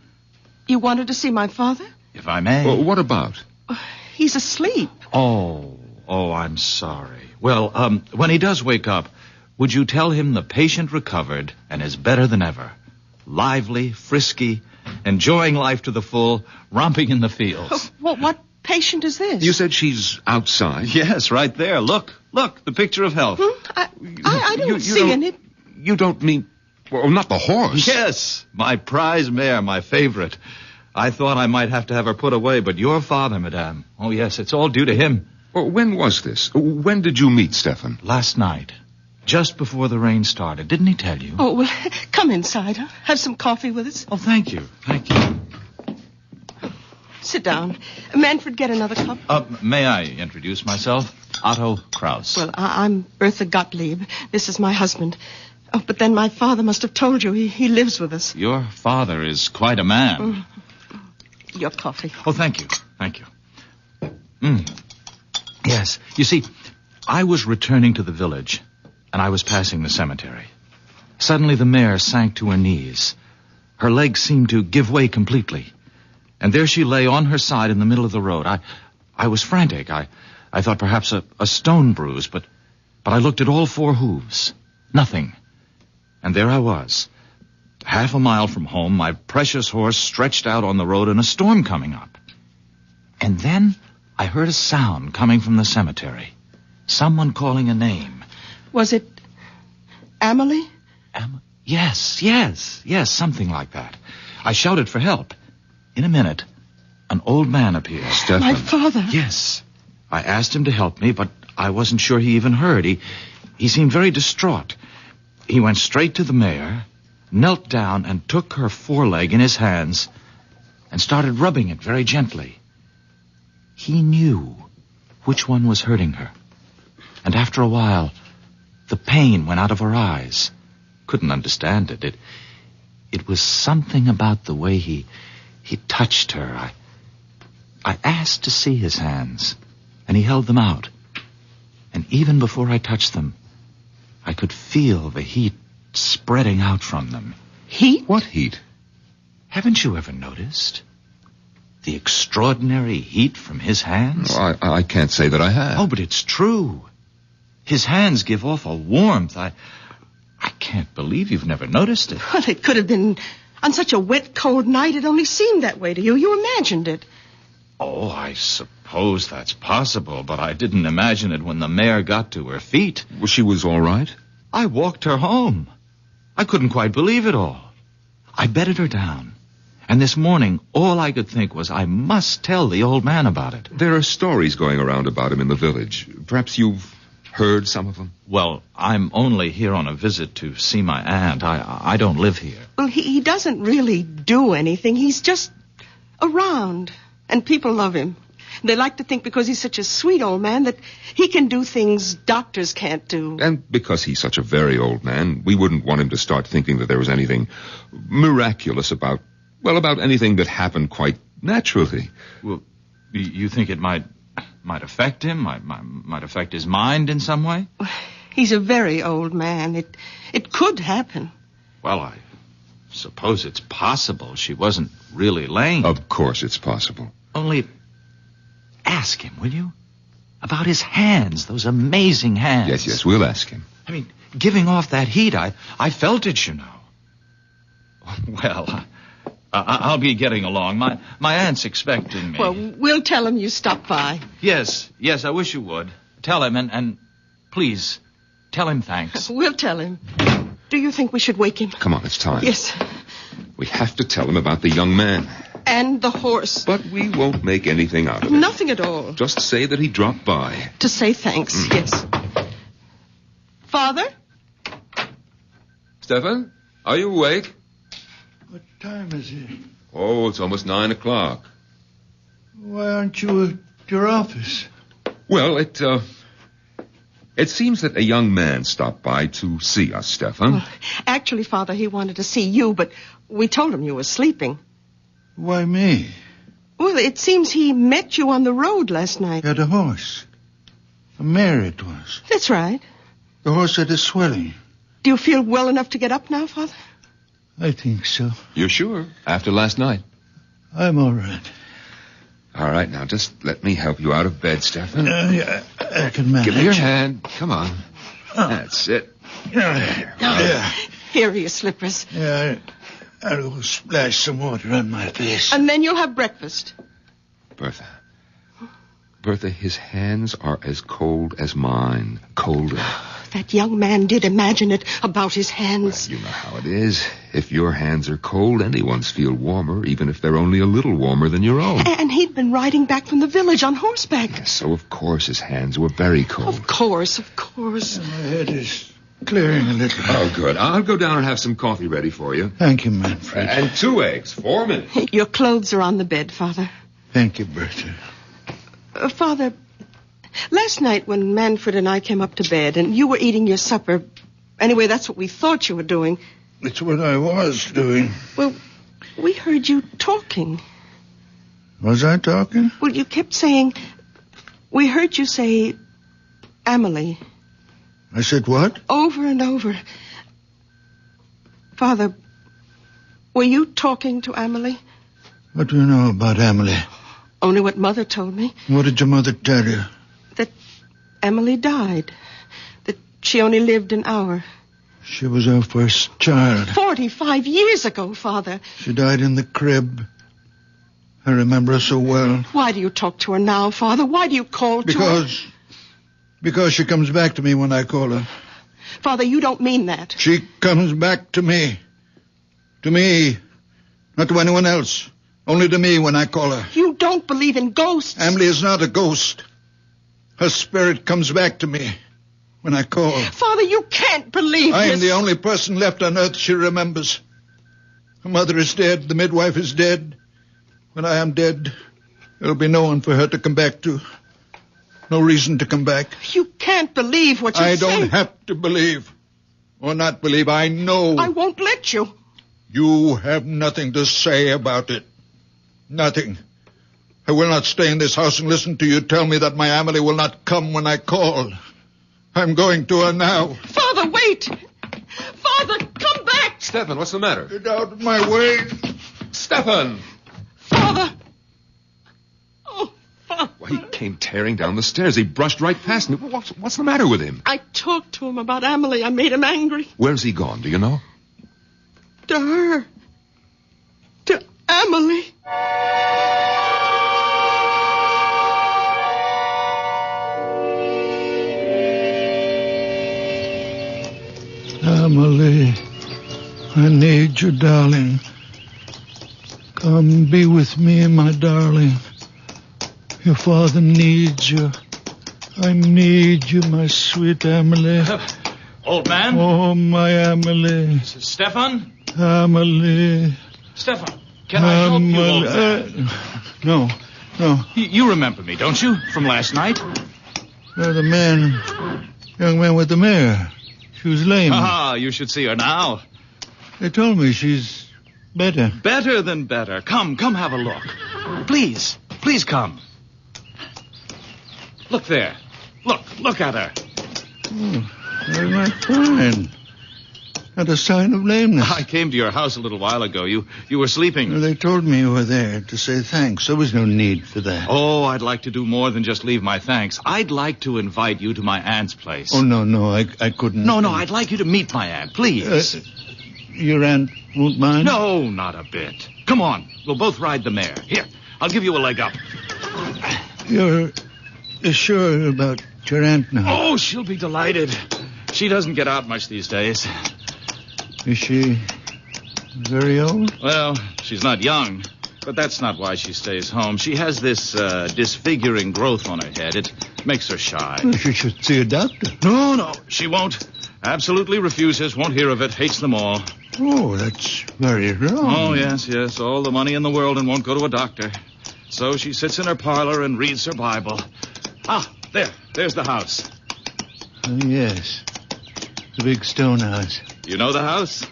S1: wanted to see my father?
S16: If I may.
S7: Well, what about?
S1: He's asleep.
S16: Oh, I'm sorry. Well, when he does wake up, would you tell him the patient recovered and is better than ever? Lively, frisky, enjoying life to the full, romping in the fields.
S1: What patient is this?
S7: You said she's outside?
S16: Yes, right there. Look, the picture of health.
S1: I don't see any...
S7: You don't mean... Well, not the horse.
S16: Yes, my prize mare, my favorite. I thought I might have to have her put away, but your father, madame. Oh, yes, it's all due to him.
S7: Well, when was this? When did you meet Stefan?
S16: Last night. Just before the rain started. Didn't he tell you?
S1: Oh, well, come inside. Huh? Have some coffee with us.
S16: Oh, thank you.
S1: Sit down. Manfred, get another cup.
S16: May I introduce myself? Otto Kraus.
S1: Well, I'm Bertha Gottlieb. This is my husband. Oh, but then my father must have told you he lives with us.
S16: Your father is quite a man.
S1: Your coffee.
S16: Oh, thank you. Yes. You see, I was returning to the village, and I was passing the cemetery. Suddenly the mare sank to her knees. Her legs seemed to give way completely. And there she lay on her side in the middle of the road. I was frantic. I thought perhaps a stone bruise, but I looked at all four hooves. Nothing. And there I was, half a mile from home, my precious horse stretched out on the road and a storm coming up. And then I heard a sound coming from the cemetery. Someone calling a name.
S1: Was it Amelie?
S16: Yes, something like that. I shouted for help. In a minute, an old man appeared.
S7: Stefan.
S1: My father?
S16: Yes. I asked him to help me, but I wasn't sure he even heard. He seemed very distraught. He went straight to the mare, knelt down and took her foreleg in his hands and started rubbing it very gently. He knew which one was hurting her. And after a while, the pain went out of her eyes. Couldn't understand it. It was something about the way he touched her. I asked to see his hands, and he held them out. And even before I touched them, I could feel the heat spreading out from them.
S1: Heat?
S7: What heat?
S16: Haven't you ever noticed? The extraordinary heat from his hands?
S7: Oh, I can't say that I have.
S16: Oh, but it's true. His hands give off a warmth. I can't believe you've never noticed it.
S1: Well, it could have been on such a wet, cold night. It only seemed that way to you. You imagined it.
S16: Oh, I suppose that's possible, but I didn't imagine it when the mare got to her feet.
S7: Well, she was all right?
S16: I walked her home. I couldn't quite believe it all. I bedded her down. And this morning, all I could think was I must tell the old man about it.
S7: There are stories going around about him in the village. Perhaps you've heard some of them?
S16: Well, I'm only here on a visit to see my aunt. I don't live here.
S1: Well, he doesn't really do anything. He's just around. And people love him. They like to think because he's such a sweet old man that he can do things doctors can't do.
S7: And because he's such a very old man, we wouldn't want him to start thinking that there was anything miraculous about anything that happened quite naturally.
S16: Well, you think it might affect him? Might affect his mind in some way?
S1: He's a very old man. It could happen.
S16: Well, I suppose it's possible she wasn't really lame.
S7: Of course it's possible.
S16: Only ask him, will you? About his hands, those amazing hands.
S7: Yes, we'll ask him.
S16: I mean, giving off that heat, I felt it, you know. Well, I'll be getting along. My aunt's expecting me.
S1: Well, we'll tell him you stopped by.
S16: Yes, I wish you would. Tell him, and please, tell him thanks.
S1: We'll tell him. Do you think we should wake him?
S7: Come on, it's time.
S1: Yes.
S7: We have to tell him about the young man.
S1: And the horse.
S7: But we won't make anything out of it.
S1: Nothing at all.
S7: Just say that he dropped by.
S1: To say thanks, yes. Father?
S7: Stefan, are you awake?
S22: What time is it?
S7: Oh, it's almost 9 o'clock.
S22: Why aren't you at your office?
S7: Well, It seems that a young man stopped by to see us, Stefan.
S1: Well, actually, Father, he wanted to see you, but we told him you were sleeping.
S22: Why me?
S1: Well, it seems he met you on the road last night.
S22: Had a horse. A mare it was.
S1: That's right.
S22: The horse had a swelling.
S1: Do you feel well enough to get up now, Father?
S22: I think so.
S7: You're sure? After last night?
S22: I'm all right.
S7: All right, now just let me help you out of bed, Stefan.
S22: Yeah, I can manage.
S7: Give me your hand. Come on. That's it.
S22: Yeah.
S1: Here are your slippers.
S22: Yeah, I'll go splash some water on my face.
S1: And then you'll have breakfast.
S7: Bertha, his hands are as cold as mine. Colder.
S1: That young man did imagine it about his hands.
S7: Well, you know how it is. If your hands are cold, anyone's feel warmer, even if they're only a little warmer than your own.
S1: And he'd been riding back from the village on horseback.
S7: Yes, so of course his hands were very cold.
S1: Of course.
S22: My head is clearing a little.
S7: Oh, good. I'll go down and have some coffee ready for you.
S22: Thank you, Manfred.
S7: And 2 eggs, 4 minutes.
S1: Your clothes are on the bed, Father.
S22: Thank you, Bertha.
S1: Father, last night when Manfred and I came up to bed and you were eating your supper, anyway, that's what we thought you were doing.
S22: It's what I was doing.
S1: Well, we heard you talking.
S22: Was I talking?
S1: Well, you kept saying, we heard you say, Amelie.
S22: I said what?
S1: Over and over. Father, were you talking to Amelie?
S22: What do you know about Amelie?
S1: Only what Mother told me.
S22: What did your mother tell you?
S1: That Amelie died. That she only lived an hour.
S22: She was our first child.
S1: 45 years ago, Father.
S22: She died in the crib. I remember her so well.
S1: Why do you talk to her now, Father? Why do you call to her?
S22: Because she comes back to me when I call her.
S1: Father, you don't mean that.
S22: She comes back to me. To me. Not to anyone else. Only to me when I call her.
S1: You don't believe in ghosts.
S22: Amelie is not a ghost. Her spirit comes back to me when I call.
S1: Father, you can't believe
S22: I
S1: this.
S22: am the only person left on earth she remembers. Her mother is dead. The midwife is dead. When I am dead, there'll be no one for her to come back to. No reason to come back.
S1: You can't believe what you say.
S22: I don't have to believe. Or not believe. I know.
S1: I won't let you.
S22: You have nothing to say about it. Nothing. I will not stay in this house and listen to you tell me that my Amelie will not come when I call. I'm going to her now.
S1: Father, wait. Father, come back.
S7: Stefan, what's the matter?
S22: Get out of my way.
S7: Stefan!
S1: Father! Oh, Father.
S7: Well, he came tearing down the stairs. He brushed right past me. What's the matter with him?
S1: I talked to him about Amelie. I made him angry.
S7: Where's he gone? Do you know?
S1: To her. To Amelie.
S22: Amelie, I need you, darling. Come be with me, my darling. Your father needs you. I need you, my sweet Amelie.
S16: Old man?
S22: Oh, my Amelie.
S16: Stefan?
S22: Amelie.
S16: Stefan, can I help you, old man?
S22: No.
S16: You remember me, don't you? From last night?
S22: The young man with the mare. She was lame.
S16: You should see her now.
S22: They told me she's better.
S16: Better than better. Come have a look. Please come. Look there. Look at her.
S22: Oh, very much fine. Not a sign of lameness.
S16: I came to your house a little while ago. You were sleeping.
S22: Well, they told me you were there to say thanks. There was no need for that.
S16: Oh, I'd like to do more than just leave my thanks. I'd like to invite you to my aunt's place.
S22: Oh, no, I couldn't.
S16: No, I'd like you to meet my aunt, please.
S22: Your aunt won't mind?
S16: No, not a bit. Come on, we'll both ride the mare. Here, I'll give you a leg up.
S22: You're sure about your aunt now?
S16: Oh, she'll be delighted. She doesn't get out much these days.
S22: Is she very old?
S16: Well, she's not young, but that's not why she stays home. She has this disfiguring growth on her head. It makes her shy.
S22: Well, she should see a doctor.
S16: No, she won't. Absolutely refuses, won't hear of it, hates them all.
S22: Oh, that's very wrong.
S16: Oh, yes, all the money in the world and won't go to a doctor. So she sits in her parlor and reads her Bible. There's the house.
S22: Oh, yes. The big stone house.
S16: You know the house?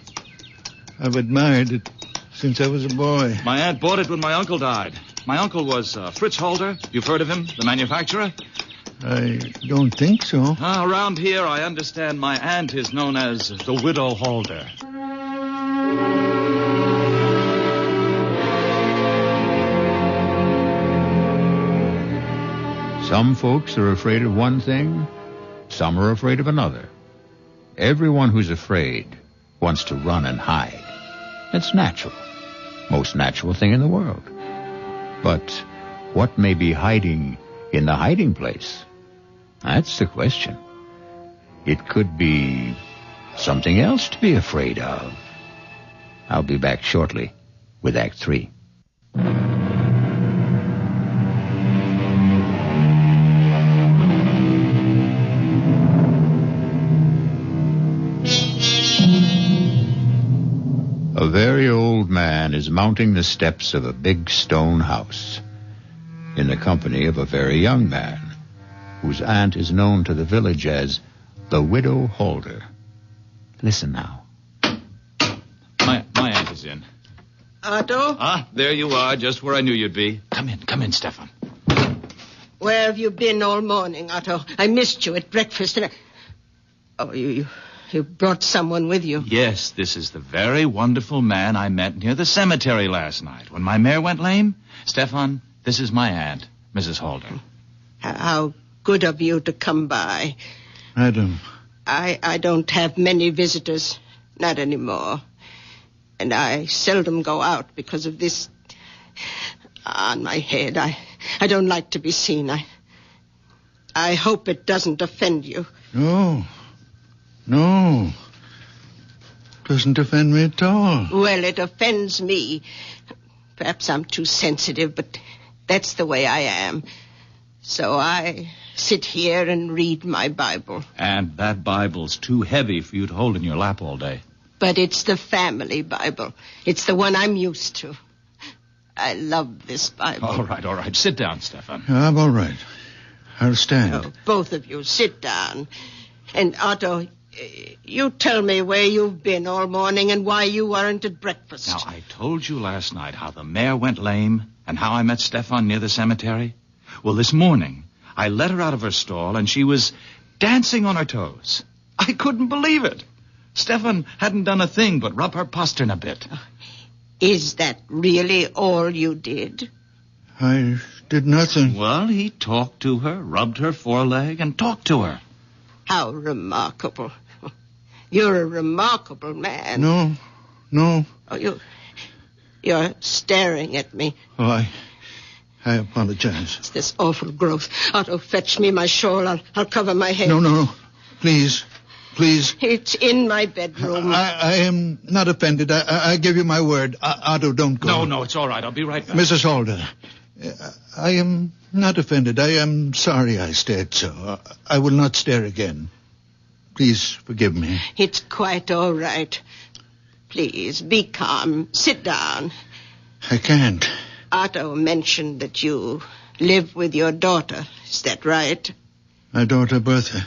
S22: I've admired it since I was a boy.
S16: My aunt bought it when my uncle died. My uncle was Fritz Holder. You've heard of him, the manufacturer?
S22: I don't think so.
S16: Around here, I understand my aunt is known as the Widow Holder.
S12: Some folks are afraid of one thing, some are afraid of another. Everyone who's afraid wants to run and hide. It's natural. Most natural thing in the world. But what may be hiding in the hiding place? That's the question. It could be something else to be afraid of. I'll be back shortly with Act 3. A very old man is mounting the steps of a big stone house in the company of a very young man whose aunt is known to the village as the Widow Holder. Listen now.
S16: My aunt is in.
S1: Otto?
S16: There you are, just where I knew you'd be. Come in, Stefan.
S1: Where have you been all morning, Otto? I missed you at breakfast and Oh, you brought someone with you.
S16: Yes, this is the very wonderful man I met near the cemetery last night when my mare went lame. Stefan, this is my aunt, Mrs. Holder.
S1: How good of you to come by.
S22: Madam.
S1: I don't have many visitors, not anymore. And I seldom go out because of this on my head. I don't like to be seen. I hope it doesn't offend you.
S22: No. Doesn't offend me at all.
S1: Well, it offends me. Perhaps I'm too sensitive, but that's the way I am. So I sit here and read my Bible.
S16: And that Bible's too heavy for you to hold in your lap all day.
S1: But it's the family Bible. It's the one I'm used to. I love this Bible.
S16: All right. Sit down, Stefan.
S22: I'm all right. I'll stand.
S1: Oh, both of you, sit down. And Otto, you tell me where you've been all morning and why you weren't at breakfast.
S16: Now, I told you last night how the mare went lame and how I met Stefan near the cemetery. Well, this morning, I let her out of her stall and she was dancing on her toes. I couldn't believe it. Stefan hadn't done a thing but rub her postern a bit.
S1: Is that really all you did?
S22: I did nothing.
S16: Well, he talked to her, rubbed her foreleg, and talked to her.
S1: How remarkable. You're a remarkable man.
S22: No.
S1: Oh, you're staring at me.
S22: Oh, I apologize.
S1: It's this awful growth. Otto, fetch me my shawl. I'll cover my head.
S22: No. Please.
S1: It's in my bedroom.
S22: I am not offended. I give you my word. Otto, don't go.
S16: No, it's all right. I'll be right back.
S22: Mrs. Holder, I am not offended. I am sorry I stared so. I will not stare again. Please forgive me.
S1: It's quite all right. Please, be calm. Sit down.
S22: I can't.
S1: Otto mentioned that you live with your daughter. Is that right?
S22: My daughter, Bertha.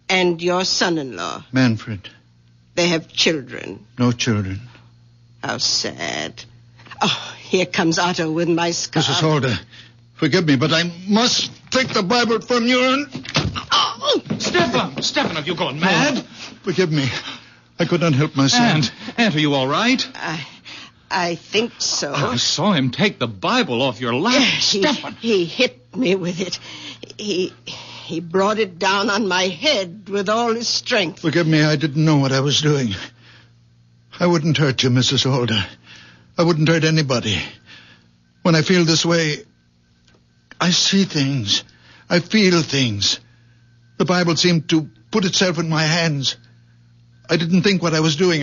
S1: And your son-in-law.
S22: Manfred.
S1: They have children.
S22: No children.
S1: How sad. Oh, here comes Otto with my scarf.
S22: Mrs. Holder, forgive me, but I must take the Bible from you and...
S16: Oh! Stefan, have you gone mad?
S22: Forgive me. I could not help myself.
S16: Aunt, are you all right?
S1: I think so.
S16: I saw him take the Bible off your lap. Stefan.
S1: He hit me with it. He brought it down on my head with all his strength.
S22: Forgive me, I didn't know what I was doing. I wouldn't hurt you, Mrs. Holder. I wouldn't hurt anybody. When I feel this way, I see things. I feel things. The Bible seemed to put itself in my hands. I didn't think what I was doing.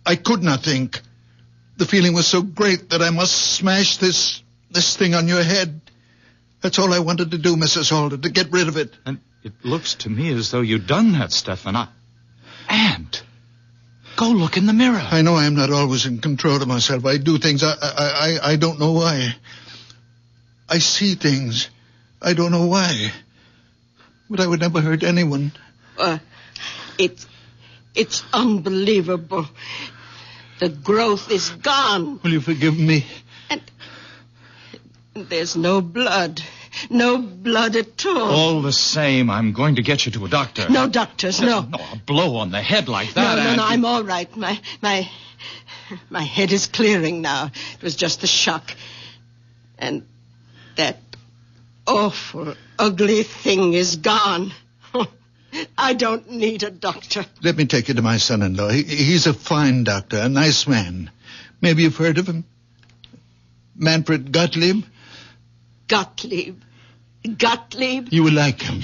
S22: I could not think. The feeling was so great that I must smash this thing on your head. That's all I wanted to do, Mrs. Holder, to get rid of it.
S16: And it looks to me as though you'd done that, Stefan. Aunt, go look in the mirror.
S22: I know I am not always in control of myself. I do things. I don't know why. I see things. I don't know why. But I would never hurt anyone.
S1: It's unbelievable. The growth is gone.
S22: Will you forgive me?
S1: And there's no blood. No blood at all.
S16: All the same, I'm going to get you to a doctor.
S1: No doctors, no.
S16: No, a blow on the head like that.
S1: No, I'm all right. My head is clearing now. It was just the shock. And that awful, ugly thing is gone. I don't need a doctor.
S22: Let me take you to my son-in-law. He's a fine doctor, a nice man. Maybe you've heard of him? Manfred Gottlieb?
S1: Gottlieb?
S22: You will like him.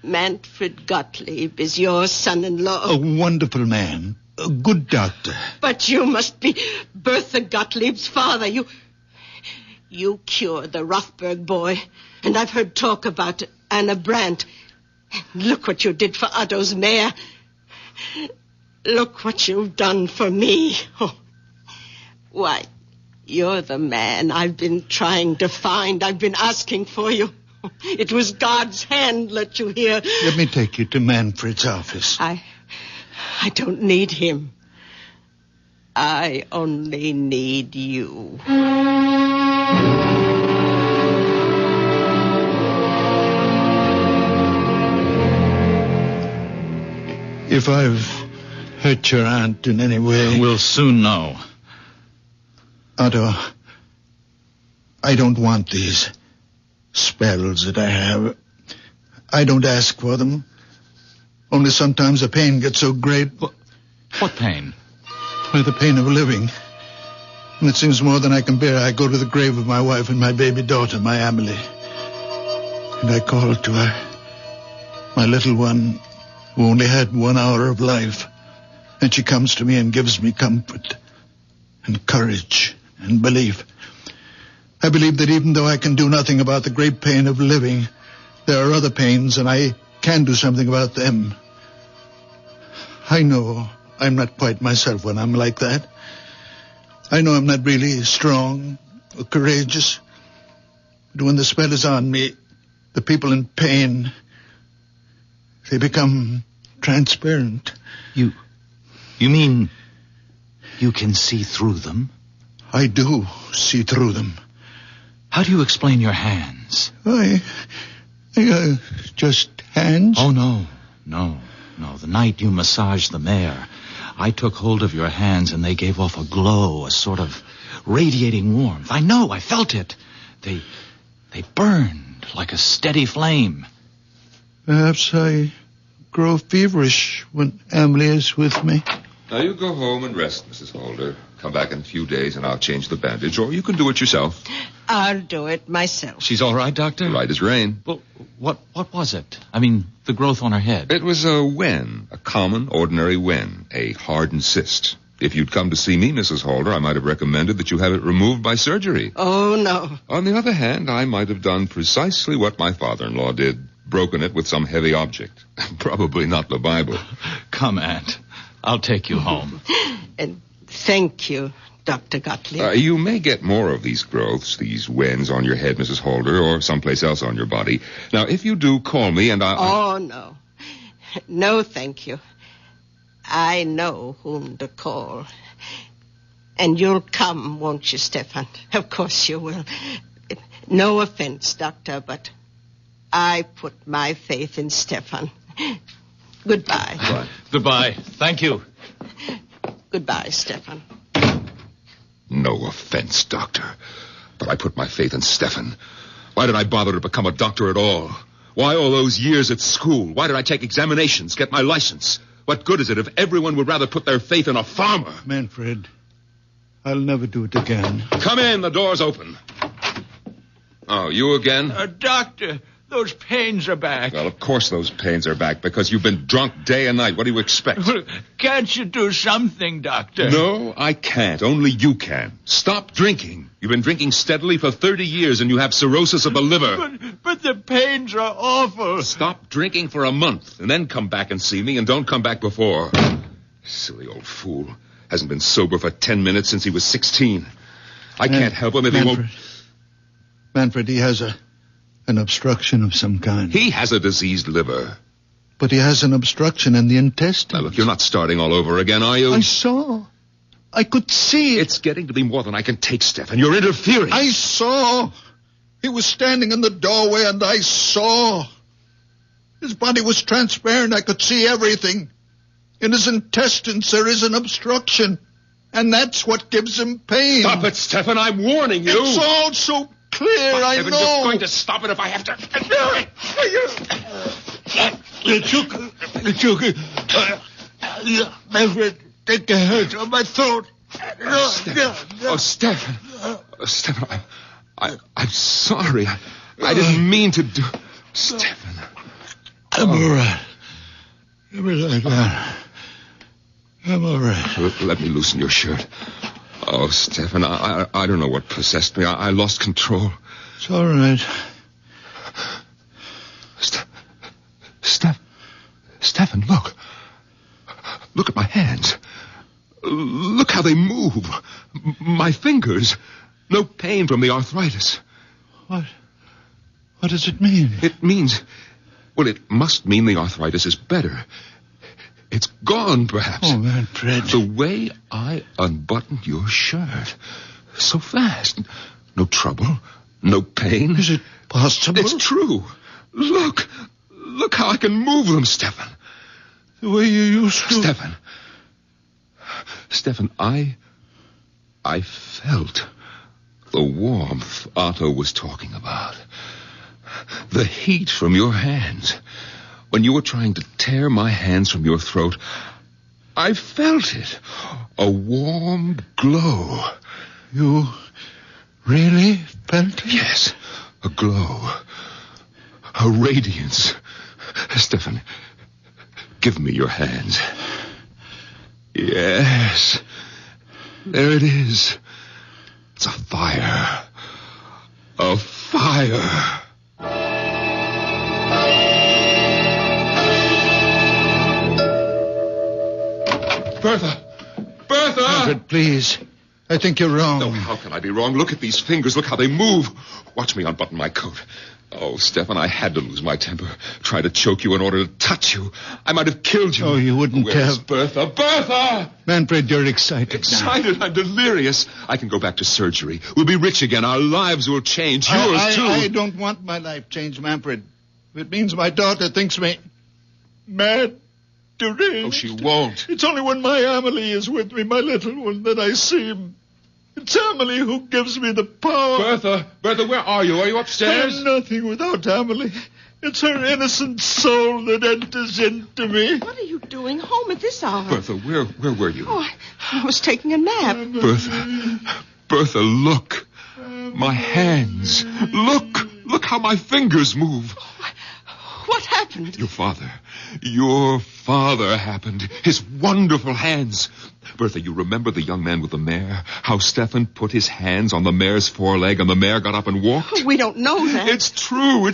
S1: Manfred Gottlieb is your son-in-law.
S22: A wonderful man. A good doctor.
S1: But you must be Bertha Gottlieb's father. You cured the Rothberg boy. And I've heard talk about Anna Brandt. Look what you did for Otto's mare. Look what you've done for me. Oh. Why, you're the man I've been trying to find. I've been asking for you. It was God's hand let you here.
S22: Let me take you to Manfred's office.
S1: I don't need him. I only need you.
S22: If I've hurt your aunt in any way...
S16: We'll soon know.
S22: Otto, I don't want these spells that I have. I don't ask for them. Only sometimes the pain gets so great.
S16: What pain?
S22: Well, the pain of living. When it seems more than I can bear, I go to the grave of my wife and my baby daughter, my Amelie. And I call to her, my little one, who only had 1 hour of life. And she comes to me and gives me comfort and courage and belief. I believe that even though I can do nothing about the great pain of living, there are other pains, and I can do something about them. I know I'm not quite myself when I'm like that. I know I'm not really strong or courageous. But when the spell is on me, the people in pain, they become transparent.
S16: You mean you can see through them?
S22: I do see through them.
S16: How do you explain your hands?
S22: Just hands?
S16: Oh, no. The night you massaged the mare, I took hold of your hands and they gave off a glow, a sort of radiating warmth. I know, I felt it. They burned like a steady flame.
S22: Perhaps I grow feverish when Emily is with me.
S7: Now, you go home and rest, Mrs. Holder. Come back in a few days and I'll change the bandage, or you can do it yourself.
S1: I'll do it myself.
S16: She's all right, Doctor?
S7: Right as rain.
S16: Well, what was it? I mean, the growth on her head.
S7: It was a wen, a common, ordinary wen, a hardened cyst. If you'd come to see me, Mrs. Holder, I might have recommended that you have it removed by surgery.
S1: Oh, no.
S7: On the other hand, I might have done precisely what my father-in-law did, broken it with some heavy object. Probably not the Bible.
S16: Come, Aunt. I'll take you home.
S1: And thank you, Dr. Gottlieb.
S7: You may get more of these growths, these wens on your head, Mrs. Holder, or someplace else on your body. Now, if you do, call me and
S1: Oh, no. No, thank you. I know whom to call. And you'll come, won't you, Stefan? Of course you will. No offense, Doctor, but I put my faith in Stefan. Goodbye.
S7: Bye.
S16: Goodbye. Thank you.
S1: Goodbye, Stefan.
S7: No offense, Doctor, but I put my faith in Stefan. Why did I bother to become a doctor at all? Why all those years at school? Why did I take examinations, get my license? What good is it if everyone would rather put their faith in a farmer?
S22: Manfred, I'll never do it again.
S7: Come in, the door's open. Oh, you again?
S22: Doctor, those pains are back.
S7: Well, of course those pains are back, because you've been drunk day and night. What do you expect?
S22: Can't you do something, Doctor?
S7: No, I can't. Only you can. Stop drinking. You've been drinking steadily for 30 years, and you have cirrhosis of the liver.
S22: But the pains are awful.
S7: Stop drinking for a month, and then come back and see me, and don't come back before. Silly old fool. Hasn't been sober for 10 minutes since he was 16. I can't help him if he won't...
S22: Manfred, he has an obstruction of some kind.
S7: He has a diseased liver.
S22: But he has an obstruction in the intestines.
S7: Now, look, you're not starting all over again, are you?
S22: I saw. I could see it.
S7: It's getting to be more than I can take, Stefan. You're interfering.
S22: I saw. He was standing in the doorway, and I saw. His body was transparent. I could see everything. In his intestines, there is an obstruction. And that's what gives him pain.
S7: Stop it, Stefan. I'm warning you.
S22: It's all so clear, I know.
S7: You're going to stop it if I have to.
S22: Manfred, take the hurt on my throat.
S7: Stefan. Stefan, I'm sorry. I didn't mean to do... Stefan.
S22: I'm all right. Everything's fine. I'm all right.
S7: Let me loosen your shirt. Oh, Stefan, I don't know what possessed me. I lost control.
S22: It's all right.
S7: Stefan, look. Look at my hands. Look how they move. My fingers. No pain from the arthritis.
S22: What does it mean?
S7: It means... Well, it must mean the arthritis is better. It's gone, perhaps.
S22: Oh, Manfred.
S7: The way I unbuttoned your shirt. So fast. No trouble. No pain.
S22: Is it possible?
S7: It's true. Look. Look how I can move them, Stefan.
S22: The way you used to.
S7: Stefan, I felt the warmth Otto was talking about. The heat from your hands. When you were trying to tear my hands from your throat, I felt it. A warm glow.
S22: You really felt it?
S7: Yes, a glow. A radiance. Stefan, give me your hands. Yes. There it is. It's a fire. A fire. Bertha!
S22: Manfred, please. I think you're wrong.
S7: No, how can I be wrong? Look at these fingers. Look how they move. Watch me unbutton my coat. Oh, Stefan, I had to lose my temper. Try to choke you in order to touch you. I might have killed you.
S22: Oh, you wouldn't
S7: Where's
S22: have.
S7: Bertha? Bertha!
S22: Manfred, you're excited
S7: Excited?
S22: now.
S7: I'm delirious. I can go back to surgery. We'll be rich again. Our lives will change. Yours, too.
S22: I don't want my life changed, Manfred. If it means my daughter thinks me mad, deranged.
S7: Oh, she won't.
S22: It's only when my Amelie is with me, my little one, that I see him. It's Amelie who gives me the power.
S7: Bertha, where are you? Are you upstairs?
S22: I'm nothing without Amelie. It's her innocent soul that enters into me.
S1: What are you doing home at this hour?
S7: Bertha, where were you?
S1: Oh, I was taking a nap.
S7: Bertha, look. My hands. Look how my fingers move.
S1: What happened?
S7: Your father happened. His wonderful hands. Bertha, you remember the young man with the mare? How Stefan put his hands on the mare's foreleg and the mare got up and walked?
S1: We don't know that.
S7: It's true.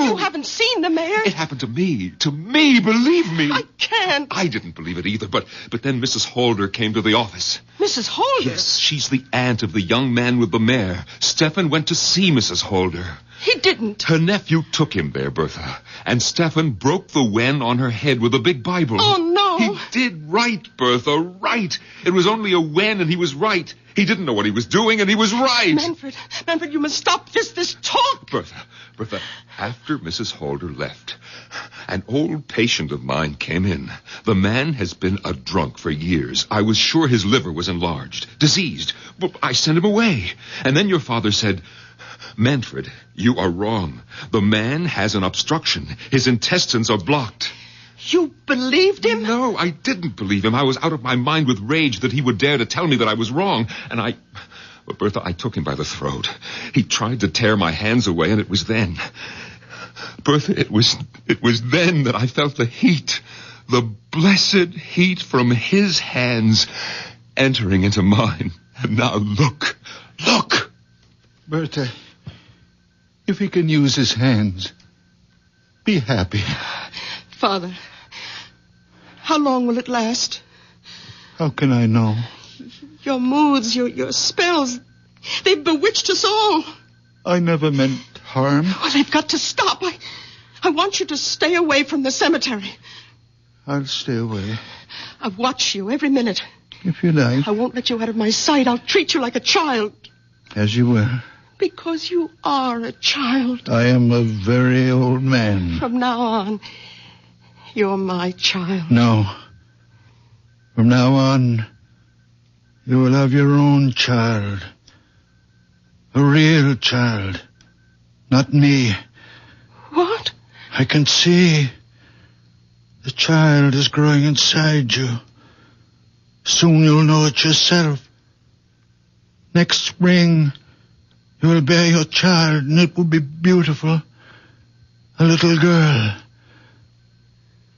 S1: You haven't seen the mare?
S7: It happened to me, believe me.
S1: I can't.
S7: I didn't believe it either, but then Mrs. Holder came to the office.
S1: Mrs. Holder?
S7: Yes, she's the aunt of the young man with the mare. Stefan went to see Mrs. Holder.
S1: He didn't.
S7: Her nephew took him there, Bertha. And Stefan broke the wen on her head with a big Bible.
S1: Oh, no.
S7: He did right, Bertha, right. It was only a wen, and he was right. He didn't know what he was doing, and he was right.
S1: Manfred, you must stop this talk.
S7: Bertha, after Mrs. Holder left, an old patient of mine came in. The man has been a drunk for years. I was sure his liver was enlarged, diseased. But I sent him away. And then your father said, Manfred, you are wrong. The man has an obstruction. His intestines are blocked.
S1: You believed him?
S7: No, I didn't believe him. I was out of my mind with rage that he would dare to tell me that I was wrong. And But, Bertha, I took him by the throat. He tried to tear my hands away, and it was then. Bertha, it was then that I felt the heat. The blessed heat from his hands entering into mine. And now look.
S22: Bertha, if he can use his hands, be happy.
S1: Father, how long will it last?
S22: How can I know?
S1: Your moods, your spells, they've bewitched us all.
S22: I never meant harm.
S1: Oh, they've got to stop. I want you to stay away from the cemetery.
S22: I'll stay away.
S1: I'll watch you every minute.
S22: If you like.
S1: I won't let you out of my sight. I'll treat you like a child.
S22: As you will.
S1: Because you are a child.
S22: I am a very old man.
S1: From now on, you're my child.
S22: No. From now on, you will have your own child. A real child. Not me.
S1: What?
S22: I can see. The child is growing inside you. Soon you'll know it yourself. Next spring, you will bear your child, and it will be beautiful. A little girl.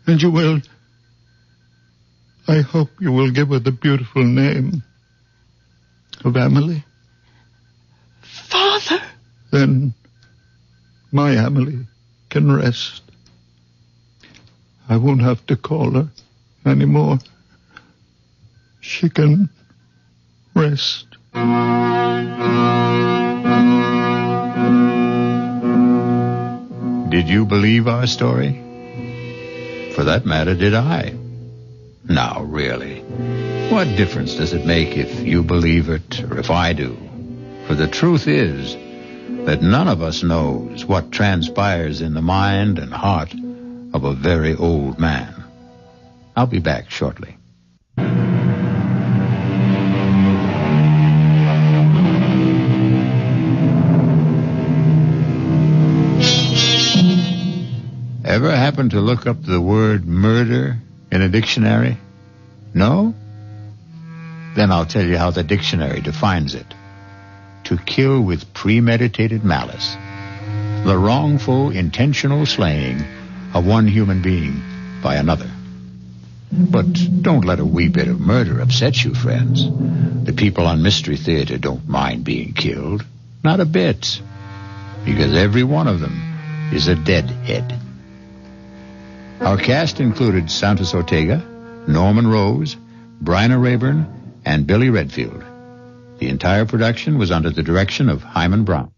S22: And you will... I hope you will give her the beautiful name of Emily.
S1: Father?
S22: Then my Emily can rest. I won't have to call her anymore. She can rest.
S12: Did you believe our story? For that matter, did I? Now, really, what difference does it make if you believe it or if I do? For the truth is that none of us knows what transpires in the mind and heart of a very old man. I'll be back shortly. Ever happen to look up the word murder in a dictionary? No? Then I'll tell you how the dictionary defines it. To kill with premeditated malice. The wrongful, intentional slaying of one human being by another. But don't let a wee bit of murder upset you, friends. The people on Mystery Theater don't mind being killed. Not a bit. Because every one of them is a deadhead. Our cast included Santos Ortega, Norman Rose, Bryna Rayburn, and Billy Redfield. The entire production was under the direction of Hyman Brown.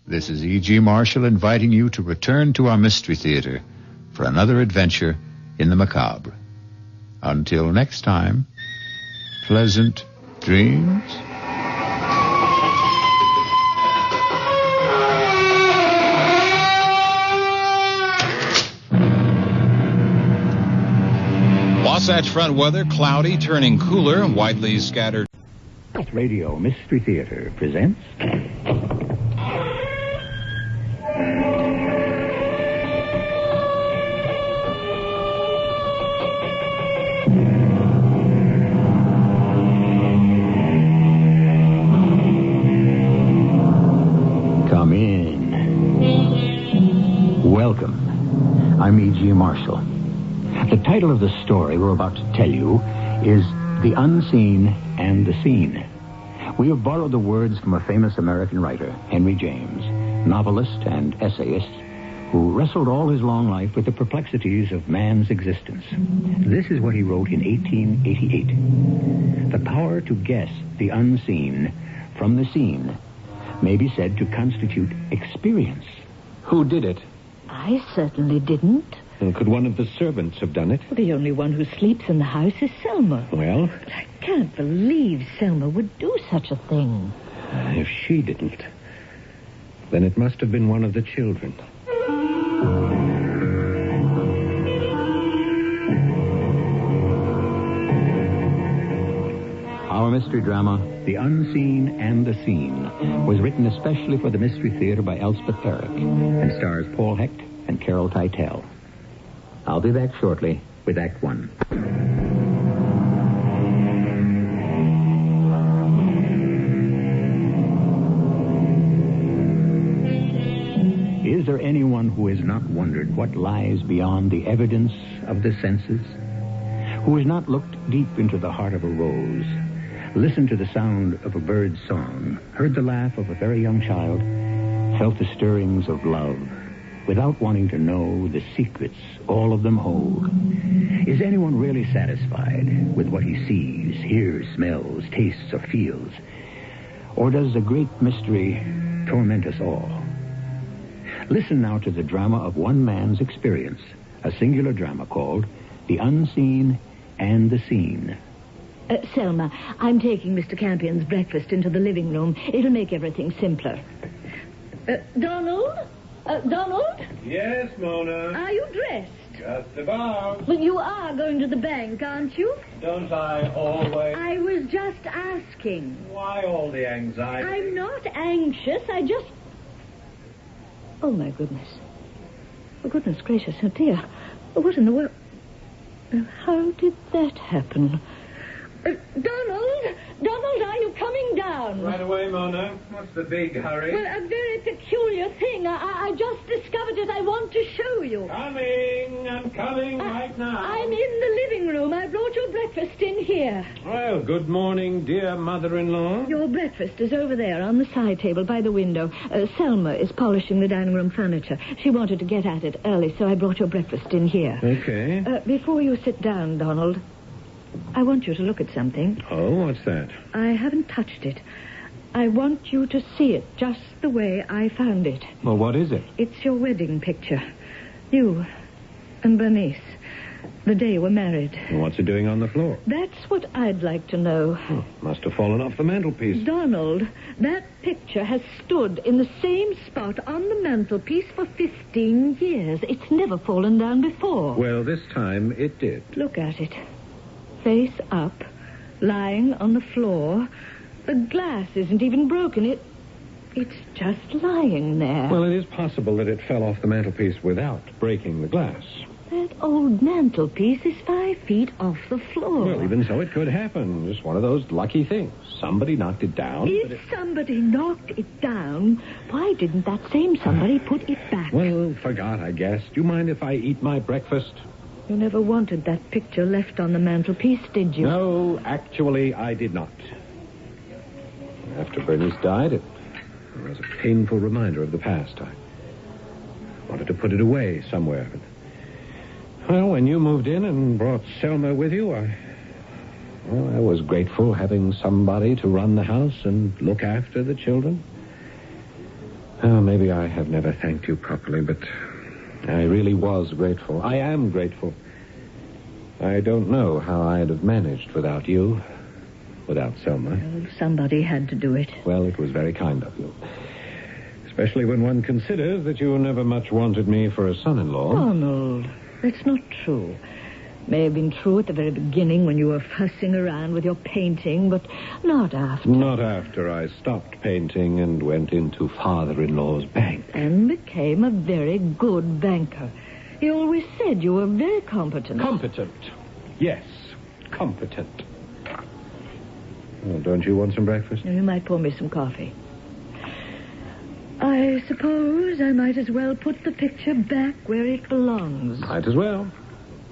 S12: This is E.G. Marshall inviting you to return to our Mystery Theater for another adventure in the macabre. Until next time, pleasant dreams.
S14: Wasatch Front weather, cloudy, turning cooler, widely scattered.
S12: Radio Mystery Theater presents... Come in. Welcome. I'm E.G. Marshall. The title of the story we're about to tell you is The Unseen and the Scene. We have borrowed the words from a famous American writer, Henry James, novelist and essayist, who wrestled all his long life with the perplexities of man's existence. This is what he wrote in 1888. The power to guess the unseen from the seen may be said to constitute experience.
S18: Who did it?
S23: I certainly didn't.
S18: Could one of the servants have done it?
S23: The only one who sleeps in the house is Selma.
S18: Well?
S23: But I can't believe Selma would do such a thing.
S18: If she didn't, then it must have been one of the children.
S12: Our mystery drama, The Unseen and the Scene, was written especially for the Mystery Theater by Elspeth Eric and stars Paul Hecht and Carol Teitel. I'll be back shortly with Act One. Is there anyone who has not wondered what lies beyond the evidence of the senses? Who has not looked deep into the heart of a rose, listened to the sound of a bird's song, heard the laugh of a very young child, felt the stirrings of love, without wanting to know the secrets all of them hold? Is anyone really satisfied with what he sees, hears, smells, tastes, or feels? Or does the great mystery torment us all?
S18: Listen now to the drama of one man's experience, a singular drama called The Unseen and the Seen.
S23: Selma, I'm taking Mr. Campion's breakfast into the living room. It'll make everything simpler. Donald? Donald?
S5: Yes, Mona.
S23: Are you dressed?
S5: Just about.
S23: Well, you are going to the bank, aren't you?
S5: Don't I always?
S23: I was just asking.
S5: Why all the anxiety?
S23: I'm not anxious. I just... Oh, my goodness. Oh, goodness gracious. Oh, dear. What in the world... How did that happen? Donald! Donald, are you coming down?
S5: Right away, Mona. What's the big hurry?
S23: Well, a very peculiar thing. I just discovered it. I want to show you.
S5: Coming. I'm coming right now.
S23: I'm in the living room. I brought your breakfast in here.
S5: Well, good morning, dear mother-in-law.
S23: Your breakfast is over there on the side table by the window. Selma is polishing the dining room furniture. She wanted to get at it early, so I brought your breakfast in here.
S5: Okay.
S23: Before you sit down, Donald, I want you to look at something.
S5: Oh, what's that?
S23: I haven't touched it. I want you to see it just the way I found it.
S5: Well, what is it?
S23: It's your wedding picture. You and Bernice. The day you were married.
S5: What's it doing on the floor?
S23: That's what I'd like to know.
S5: Oh, must have fallen off the mantelpiece.
S23: Donald, that picture has stood in the same spot on the mantelpiece for 15 years. It's never fallen down before.
S5: Well, this time it did.
S23: Look at it. Face up, lying on the floor. The glass isn't even broken. It's just lying there.
S5: Well, it is possible that it fell off the mantelpiece without breaking the glass.
S23: That old mantelpiece is 5 feet off the floor.
S5: Well, even so, it could happen. Just one of those lucky things. Somebody knocked it down.
S23: If somebody knocked it down, why didn't that same somebody put it back?
S5: Well, forgot, I guess. Do you mind if I eat my breakfast?
S23: You never wanted that picture left on the mantelpiece, did you?
S5: No, actually, I did not. After Bernice died, it was a painful reminder of the past. I wanted to put it away somewhere. But, well, when you moved in and brought Selma with you, I was grateful having somebody to run the house and look after the children. Oh, maybe I have never thanked you properly, but I really was grateful. I am grateful. I don't know how I'd have managed without you, without Selma.
S23: Well, somebody had to do it.
S5: Well, it was very kind of you. Especially when one considers that you never much wanted me for a son-in-law.
S23: Donald, that's not true. May have been true at the very beginning when you were fussing around with your painting, but not after.
S5: Not after I stopped painting and went into father-in-law's bank.
S23: And became a very good banker. You always said you were very competent.
S5: Competent. Yes, competent. Well, don't you want some breakfast?
S23: You might pour me some coffee. I suppose I might as well put the picture back where it belongs.
S5: Might as well.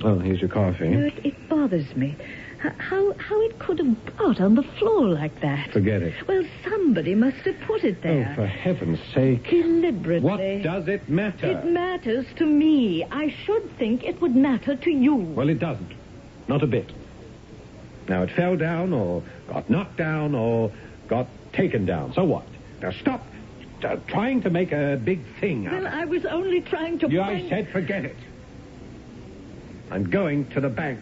S5: Oh, here's your coffee.
S23: No, it bothers me. How it could have got on the floor like that.
S5: Forget it.
S23: Well, somebody must have put it there.
S5: Oh, for heaven's sake.
S23: Deliberately.
S5: What does it matter?
S23: It matters to me. I should think it would matter to you.
S5: Well, it doesn't. Not a bit. Now, it fell down or got knocked down or got taken down. So what? Now, stop trying to make a big thing out of it.
S23: Well, I was only trying to...
S5: I said forget it. I'm going to the bank.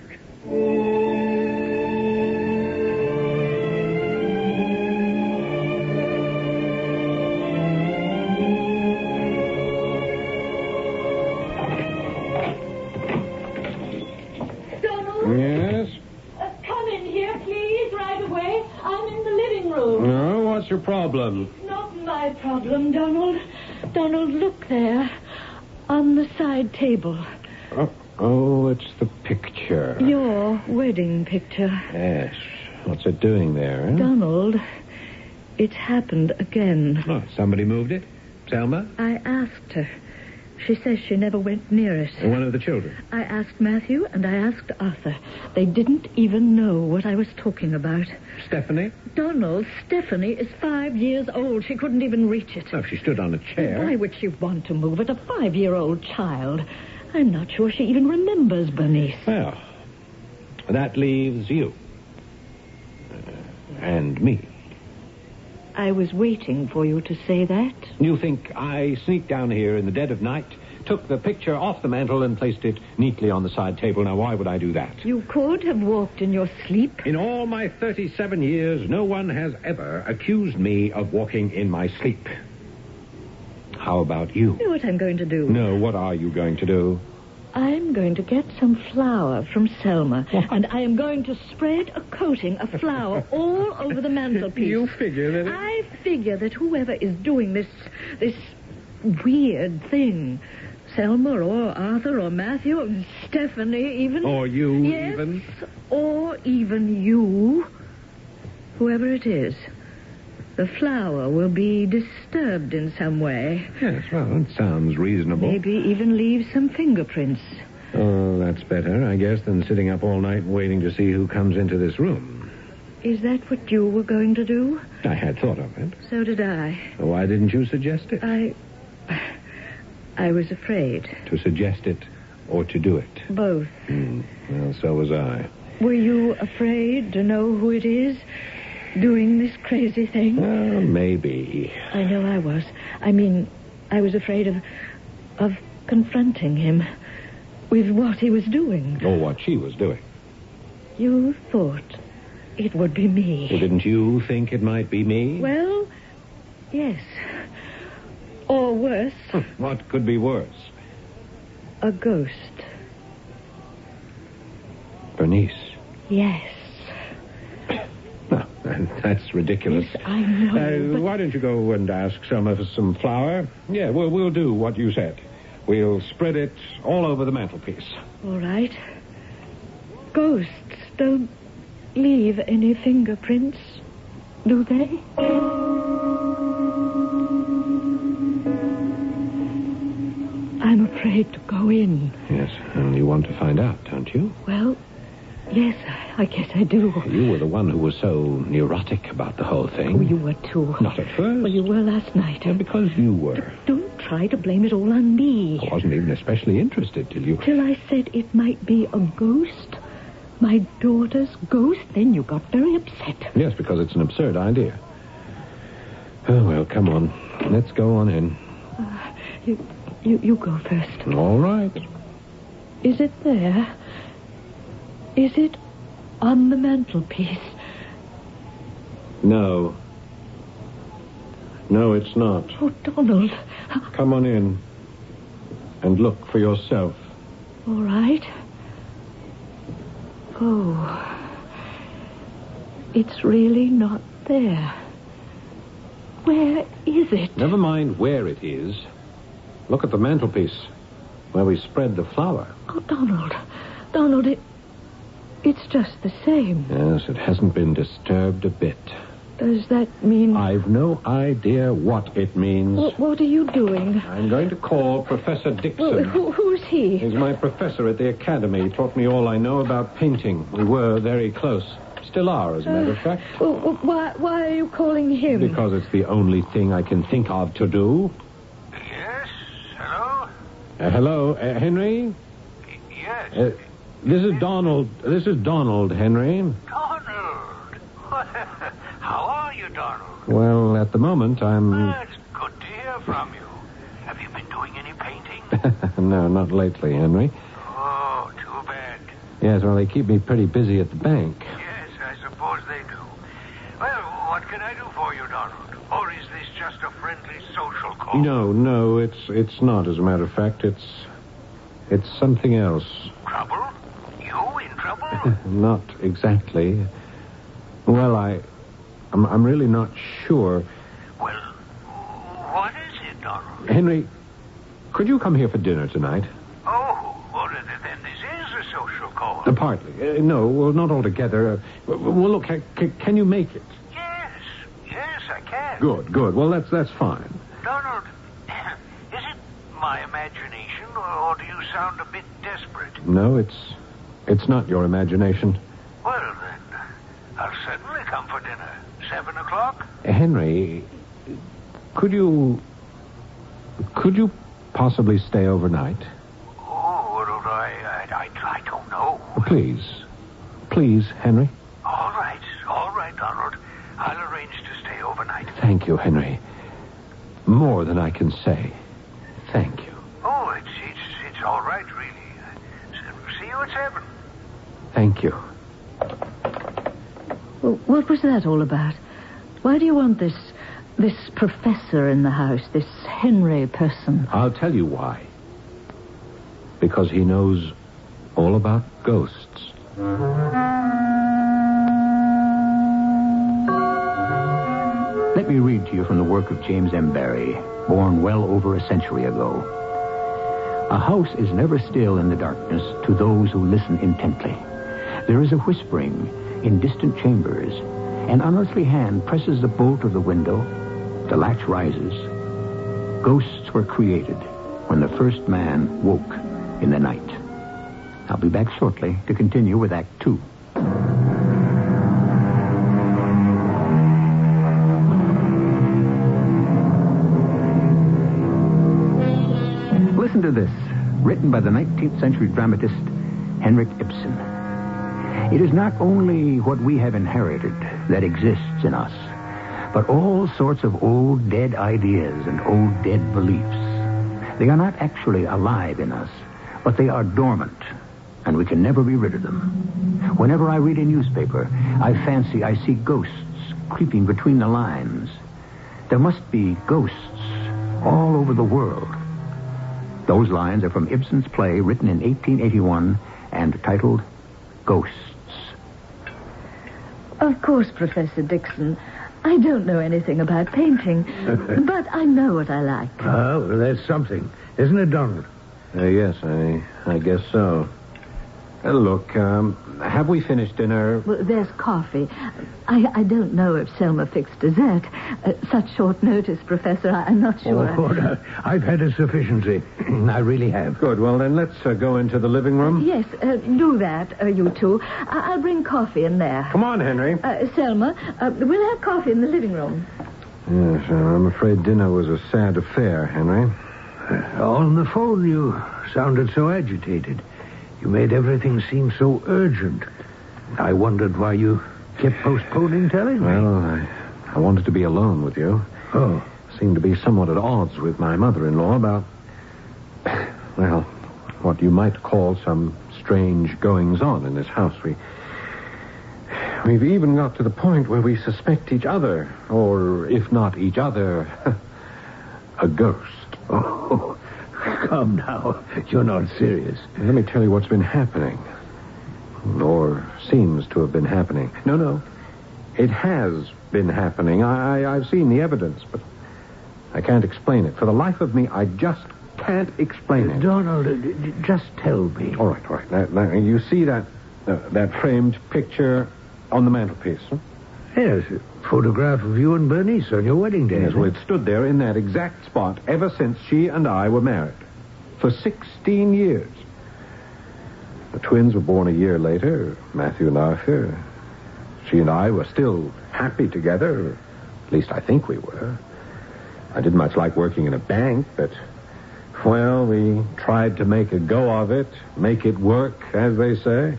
S23: Donald?
S5: Yes?
S23: Come in here, please, right away. I'm in the living room.
S5: No, what's your problem?
S23: It's not my problem, Donald. Donald, look there. On the side table.
S5: Oh, it's the picture.
S23: Your wedding picture.
S5: Yes. What's it doing there, huh?
S23: Donald, it's happened again.
S5: Oh, somebody moved it? Selma?
S23: I asked her. She says she never went near it.
S5: One of the children?
S23: I asked Matthew and I asked Arthur. They didn't even know what I was talking about.
S5: Stephanie?
S23: Donald, Stephanie is 5 years old. She couldn't even reach it.
S5: Oh, she stood on a chair.
S23: Why would she want to move it? A 5-year-old child. I'm not sure she even remembers Bernice.
S5: Well, that leaves you. And me.
S23: I was waiting for you to say that.
S5: You think I sneaked down here in the dead of night, took the picture off the mantel and placed it neatly on the side table? Now, why would I do that?
S23: You could have walked in your sleep.
S5: In all my 37 years, no one has ever accused me of walking in my sleep. How about you?
S23: You know what I'm going to do?
S5: No, what are you going to do?
S23: I'm going to get some flour from Selma, and I am going to spread a coating of flour all over the mantelpiece.
S5: You figure that...
S23: I figure that whoever is doing this weird thing, Selma or Arthur or Matthew or Stephanie even...
S5: Or you,
S23: yes,
S5: even?
S23: Or even you, whoever it is, the flour will be disturbed in some way.
S5: Yes, well, it sounds reasonable.
S23: Maybe even leave some fingerprints.
S5: Oh, that's better, I guess, than sitting up all night waiting to see who comes into this room.
S23: Is that what you were going to do?
S5: I had thought of it.
S23: So did I.
S5: Why didn't you suggest it?
S23: I was afraid.
S5: To suggest it or to do it?
S23: Both.
S5: Well, so was I.
S23: Were you afraid to know who it is doing this crazy thing?
S5: Well, maybe.
S23: I know I was. I mean, I was afraid of confronting him with what he was doing.
S5: Or what she was doing.
S23: You thought it would be me.
S5: Well, didn't you think it might be me?
S23: Well, yes. Or worse.
S5: What could be worse?
S23: A ghost.
S5: Bernice.
S23: Yes.
S5: No, that's ridiculous.
S23: Yes, I know.
S5: Why don't you go and ask Selma for some flour? Yeah, we'll do what you said. We'll spread it all over the mantelpiece.
S23: All right. Ghosts don't leave any fingerprints, do they? I'm afraid to go in.
S5: Yes, and you want to find out, don't you?
S23: Well, yes, I guess I do.
S5: You were the one who was so neurotic about the whole thing.
S23: Oh, you were too.
S5: Not at first.
S23: Well, you were last night.
S5: Yeah, because you were.
S23: Don't try to blame it all on me.
S5: I wasn't even especially interested till you...
S23: Till I said it might be a ghost. My daughter's ghost. Then you got very upset.
S5: Yes, because it's an absurd idea. Oh, well, come on. Let's go on in.
S23: You go first.
S5: All right.
S23: Is it there? Is it on the mantelpiece?
S5: No. No, it's not.
S23: Oh, Donald.
S5: Come on in and look for yourself.
S23: All right. Oh. It's really not there. Where is it?
S5: Never mind where it is. Look at the mantelpiece where we spread the flour.
S23: Oh, Donald, it's just the same.
S5: Yes, it hasn't been disturbed a bit.
S23: Does that mean...
S5: I've no idea what it means.
S23: What are you doing?
S5: I'm going to call Professor Dixon.
S23: Well, who's he?
S5: He's my professor at the academy. He taught me all I know about painting. We were very close. Still are, as a matter of fact.
S23: Why are you calling him?
S5: Because it's the only thing I can think of to do.
S19: Yes? Hello?
S5: Hello, Henry?
S19: Yes.
S5: This is Donald. This is Donald, Henry.
S19: Donald? How are you, Donald?
S5: Well, at the moment, I'm...
S19: That's good to hear from you. Have you been doing any painting?
S5: No, not lately, Henry.
S19: Oh, too bad.
S5: Yes, well, they keep me pretty busy at the bank.
S19: Yes, I suppose they do. Well, what can I do for you, Donald? Or is this just a friendly social call?
S5: No, it's not, as a matter of fact. It's something else.
S19: Trouble? You in trouble?
S5: Not exactly. Well, I'm really not sure.
S19: Well, what is it, Donald?
S5: Henry, could you come here for dinner tonight?
S19: Oh, well, then this is a social call.
S5: Partly. No, well, not altogether. Well, look, can you make it?
S19: Yes, I can.
S5: Good. Well, that's fine.
S19: Donald, is it my imagination, or do you sound a bit desperate?
S5: No, it's not your imagination.
S19: Well, then, I'll certainly come for dinner. 7 o'clock?
S5: Henry, could you possibly stay overnight?
S19: Oh, well, I don't know.
S5: Please, Henry.
S19: All right, Donald. I'll arrange to stay overnight.
S5: Thank you, Henry. More than I can say. Thank you.
S19: Oh, it's all right, really. See what's happened.
S5: Thank you.
S23: Well, what was that all about? Why do you want this professor in the house, this Henry person?
S5: I'll tell you why. Because he knows all about ghosts.
S18: Let me read to you from the work of James M. Barrie, born well over a century ago. A house is never still in the darkness to those who listen intently. There is a whispering in distant chambers. An unearthly hand presses the bolt of the window. The latch rises. Ghosts were created when the first man woke in the night. I'll be back shortly to continue with Act 2. Listen to this, written by the 19th century dramatist Henrik Ibsen. It is not only what we have inherited that exists in us, but all sorts of old dead ideas and old dead beliefs. They are not actually alive in us, but they are dormant, and we can never be rid of them. Whenever I read a newspaper, I fancy I see ghosts creeping between the lines. There must be ghosts all over the world. Those lines are from Ibsen's play written in 1881 and titled Ghosts.
S23: Of course, Professor Dixon. I don't know anything about painting, but I know what I like.
S19: Oh, well, that's something. Isn't it, Donald?
S5: Yes, I guess so. Look, have we finished dinner?
S23: Well, there's coffee. I don't know if Selma fixed dessert. Such short notice, Professor, I'm not sure.
S19: Oh, no, I've had a sufficiency. I really have.
S5: Good. Well, then let's go into the living room.
S23: Yes, do that, you two. I'll bring coffee in there.
S5: Come on, Henry.
S23: Selma, we'll have coffee in the living room.
S5: Yes, I'm afraid dinner was a sad affair, Henry.
S19: On the phone, you sounded so agitated. You made everything seem so urgent. I wondered why you kept postponing telling me.
S5: Well, I wanted to be alone with you.
S19: Oh.
S5: Seemed to be somewhat at odds with my mother-in-law about, well, what you might call some strange goings-on in this house. We've even got to the point where we suspect each other, or if not each other, a ghost.
S19: Oh, come now. You're not serious.
S5: Let me tell you what's been happening. Or seems to have been happening. No. It has been happening. I've seen the evidence, but I can't explain it. For the life of me, I just can't explain it.
S19: Donald, just tell me.
S5: All right. Now, you see that framed picture on the mantelpiece? Huh?
S19: Yes, a photograph of you and Bernice on your wedding day.
S5: Yes, well, it stood there in that exact spot ever since she and I were married. For 16 years. The twins were born a year later, Matthew and Arthur. She and I were still happy together. At least I think we were. I didn't much like working in a bank, but, well, we tried to make a go of it, make it work, as they say.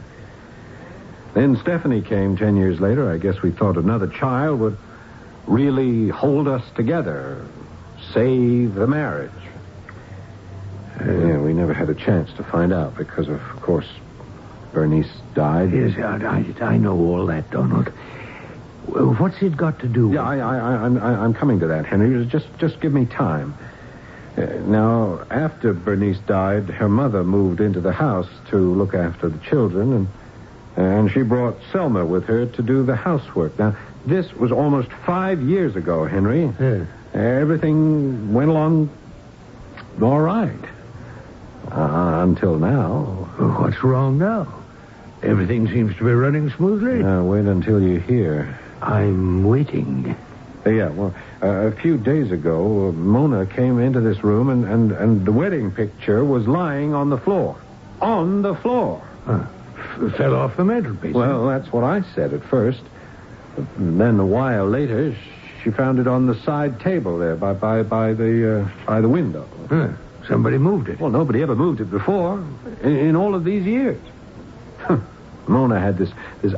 S5: Then Stephanie came 10 years later. I guess we thought another child would really hold us together, save the marriage. Yeah, we never had a chance to find out because, of course, Bernice died.
S19: Yes, I know all that, Donald. What's it got to do with...
S5: Yeah, I'm coming to that, Henry. Just give me time. Now, after Bernice died, her mother moved into the house to look after the children, and she brought Selma with her to do the housework. Now, this was almost 5 years ago, Henry.
S19: Yeah.
S5: Everything went along all right. Until now.
S19: What's wrong now? Everything seems to be running smoothly.
S5: Wait until you hear.
S19: I'm waiting.
S5: Yeah, well, a few days ago, Mona came into this room, and the wedding picture was lying on the floor. On the floor.
S19: Fell off the mantelpiece.
S5: Well, that's what I said at first. And then a while later, she found it on the side table there by the window.
S19: Somebody moved it.
S5: Well, nobody ever moved it before in all of these years. Mona had this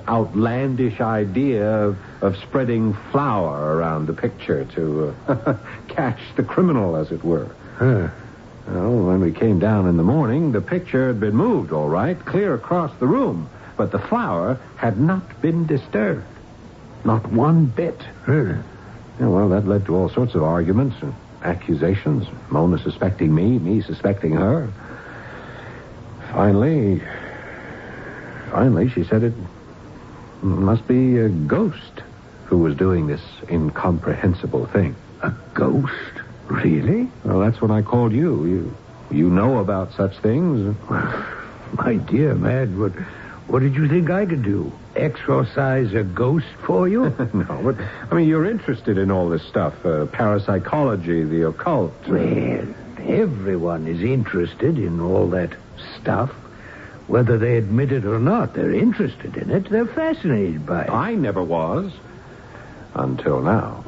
S5: outlandish idea of spreading flour around the picture to catch the criminal, as it were. Well, when we came down in the morning, the picture had been moved, all right, clear across the room. But the flour had not been disturbed. Not one bit. Yeah, well, that led to all sorts of arguments and accusations. Mona suspecting me suspecting her. Finally, she said it must be a ghost who was doing this incomprehensible thing.
S11: A ghost? Really?
S5: Well, that's what I called you. You know about such things.
S11: My dear man, what did you think I could do? Exorcise a ghost for you?
S5: No, but, I mean, you're interested in all this stuff. Parapsychology, the occult.
S11: Well, everyone is interested in all that stuff. Whether they admit it or not, they're interested in it. They're fascinated by it.
S5: I never was. Until now.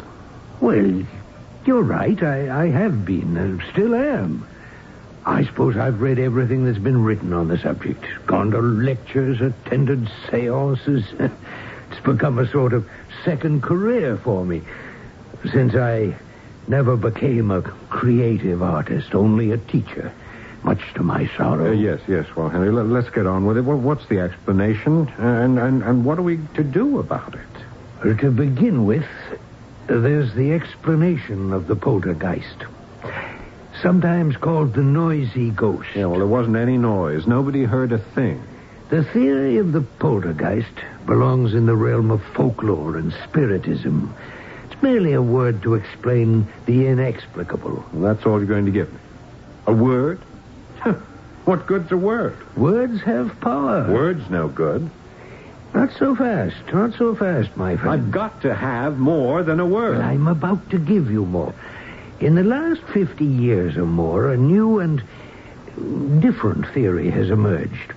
S11: Well, you're right. I have been and still am. I suppose I've read everything that's been written on the subject. Gone to lectures, attended seances. It's become a sort of second career for me. Since I never became a creative artist, only a teacher. Much to my sorrow.
S5: Yes. Well, Henry, let's get on with it. What's the explanation? And what are we to do about it?
S11: Well, to begin with, there's the explanation of the poltergeist. Sometimes called the noisy ghost.
S5: Yeah, well, there wasn't any noise. Nobody heard a thing.
S11: The theory of the poltergeist belongs in the realm of folklore and spiritism. It's merely a word to explain the inexplicable.
S5: Well, that's all you're going to give me? A word? What good's a word?
S11: Words have power.
S5: Words no good.
S11: Not so fast, my friend.
S5: I've got to have more than a word.
S11: Well, I'm about to give you more. In the last 50 years or more, a new and different theory has emerged.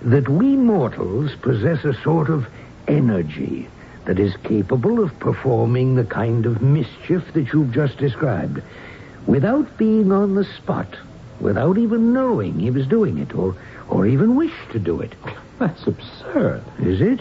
S11: That we mortals possess a sort of energy that is capable of performing the kind of mischief that you've just described, without being on the spot, without even knowing he was doing it, or even wish to do it.
S5: That's absurd.
S11: Is it?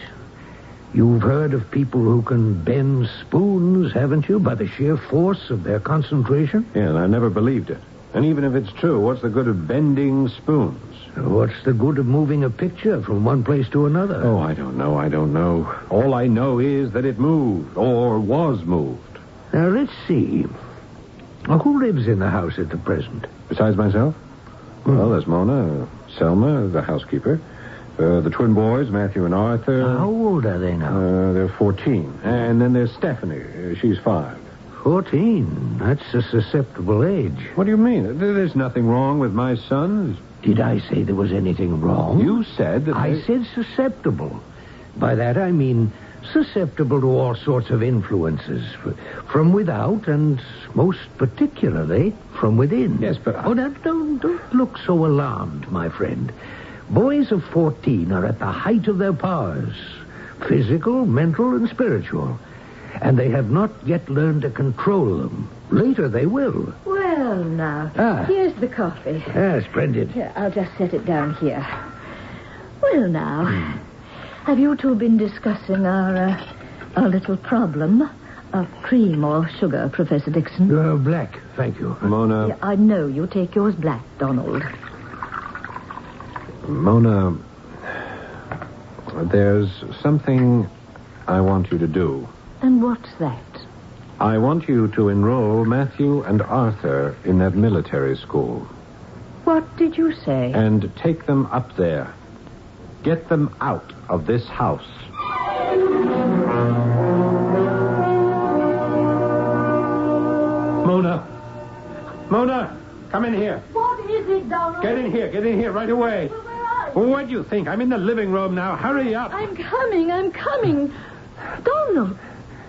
S11: You've heard of people who can bend spoons, haven't you, by the sheer force of their concentration?
S5: Yeah, and I never believed it. And even if it's true, what's the good of bending spoons?
S11: What's the good of moving a picture from one place to another?
S5: Oh, I don't know. All I know is that it moved, or was moved.
S11: Now, let's see. Who lives in the house at the present?
S5: Besides myself? Well, there's Mona, Selma, the housekeeper. The twin boys, Matthew and Arthur.
S11: How old are they now?
S5: They're 14. And then there's Stephanie. She's 5.
S11: 14? That's a susceptible age.
S5: What do you mean? There's nothing wrong with my sons.
S11: Did I say there was anything wrong?
S5: You said that
S11: I said susceptible. By that I mean susceptible to all sorts of influences. From without and most particularly from within.
S5: Yes, but...
S11: Oh, now, don't look so alarmed, my friend. Boys of 14 are at the height of their powers. Physical, mental, and spiritual. And they have not yet learned to control them. Later they will.
S23: Well, now, here's the coffee.
S11: Splendid.
S23: Here, I'll just set it down here. Well, now, have you two been discussing our little problem of cream or sugar, Professor Dixon?
S11: Black, thank you.
S5: Mona...
S23: Yeah, I know you take yours black, Donald.
S5: Mona, there's something I want you to do.
S23: And what's that?
S5: I want you to enroll Matthew and Arthur in that military school.
S23: What did you say?
S5: And take them up there. Get them out of this house. Mona, come in here.
S23: What is it, Donald?
S5: Get in here right away.
S23: Well, where are you?
S5: Well, what do you think? I'm in the living room now. Hurry up.
S23: I'm coming.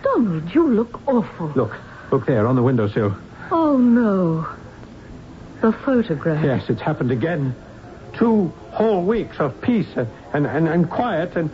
S23: Donald, you look awful.
S5: Look there on the windowsill.
S23: Oh, no. The photograph.
S5: Yes, it's happened again. 2 whole weeks of peace and quiet, and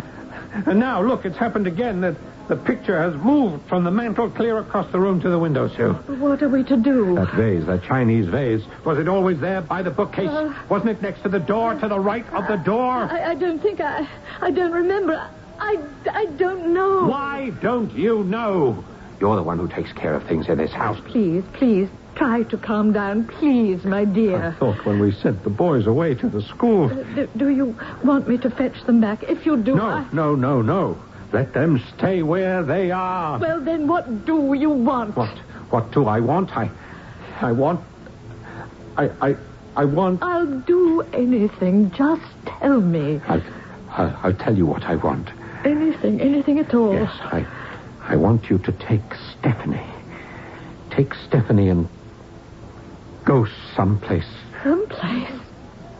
S5: now, look, it's happened again. The picture has moved from the mantel clear across the room to the windowsill.
S23: What are we to do?
S5: That vase, that Chinese vase, was it always there by the bookcase? Wasn't it next to the door, to the right of the door?
S23: I don't think I don't remember. I don't know.
S5: Why don't you know? You're the one who takes care of things in this house.
S23: Please, try to calm down. Please, my dear.
S5: I thought when we sent the boys away to the school...
S23: Do you want me to fetch them back? If you do,
S5: No. Let them stay where they are.
S23: Well, then what do you want?
S5: What do I want? I want...
S23: I'll do anything. Just tell me.
S5: I'll tell you what I want.
S23: Anything at all.
S5: Yes, I want you to take Stephanie. Take Stephanie and go someplace.
S23: Someplace?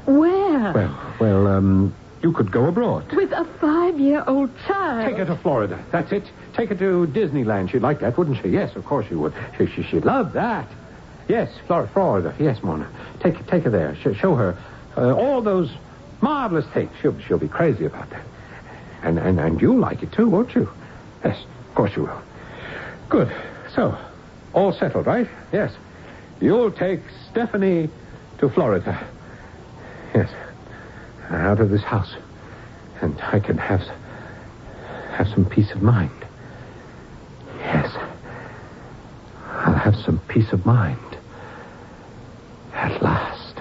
S23: Where?
S5: Well, you could go abroad.
S23: With a 5-year-old child?
S5: Take her to Florida. That's it. Take her to Disneyland. She'd like that, wouldn't she? Yes, of course she would. She'd love that. Yes, Florida. Yes, Mona. Take her there. Show her all those marvelous things. She'll be crazy about that. And you'll like it too, won't you? Yes, of course you will. Good. So, all settled, right? Yes. You'll take Stephanie to Florida. Yes. Out of this house. And I can have some peace of mind. Yes. I'll have some peace of mind. At last.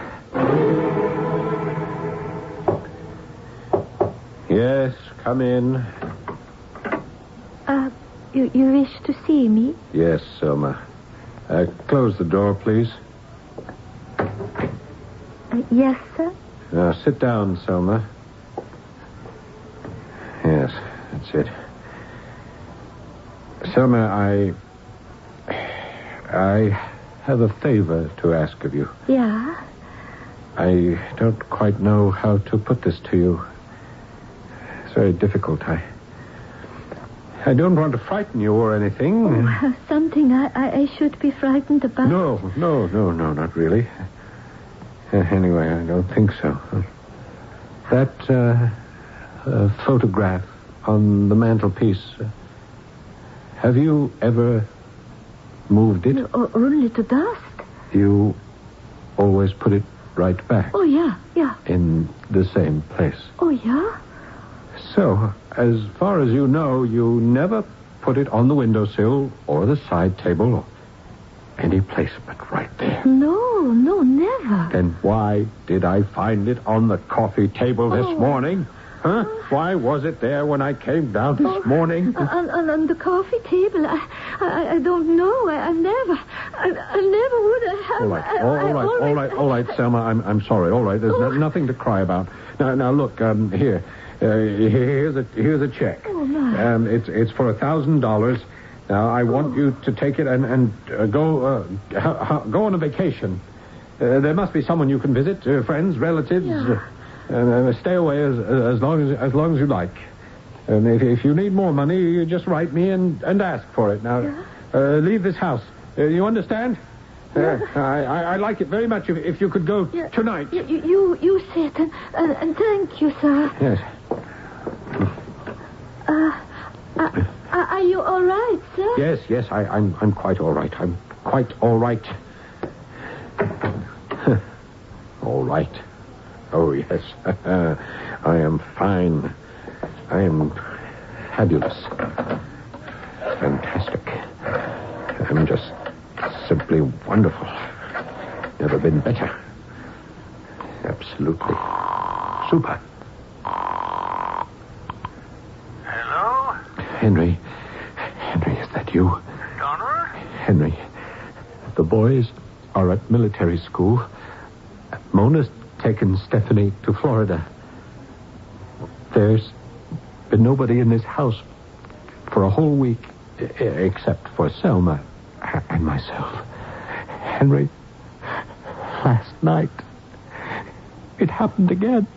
S5: Yes, come in.
S23: You wish to see me?
S5: Yes, Selma. Close the door, please.
S23: Yes, sir.
S5: Now, sit down, Selma. Yes, that's it. Selma, I have a favor to ask of you.
S23: Yeah?
S5: I don't quite know how to put this to you. It's very difficult. I don't want to frighten you or anything.
S23: Oh, something I should be frightened about?
S5: No, not really. Anyway, I don't think so. That photograph on the mantelpiece, have you ever moved it?
S23: No, only to dust.
S5: You always put it right back?
S23: Oh, yeah.
S5: In the same place?
S23: Oh, yeah?
S5: So, as far as you know, you never put it on the windowsill or the side table or any place but right there.
S23: No, never.
S5: Then why did I find it on the coffee table this morning? Huh? Why was it there when I came down this morning?
S23: On the coffee table. I don't know. I never would have.
S5: All right, Selma. I'm sorry. All right, there's nothing to cry about. Now look, here. Here's a check.
S23: Oh, my.
S5: It's for $1,000. Now I want you to take it and go on a vacation. There must be someone you can visit, friends, relatives.
S23: Yeah.
S5: Stay away as long as you like. And if you need more money, you just write me and ask for it. Now, leave this house. You understand? I like it very much if you could go tonight.
S23: You sit and thank you, sir.
S5: Yes.
S23: Are you all right, sir?
S5: Yes, I'm quite all right. I'm quite all right. All right. Oh, yes. I am fine. I am fabulous. Fantastic. I'm just simply wonderful. Never been better. Absolutely super.
S19: Hello?
S5: Henry, is that you?
S19: Donald?
S5: Henry, the boys are at military school. Mona's taken Stephanie to Florida. There's been nobody in this house for a whole week except for Selma and myself. Henry, last night, it happened again.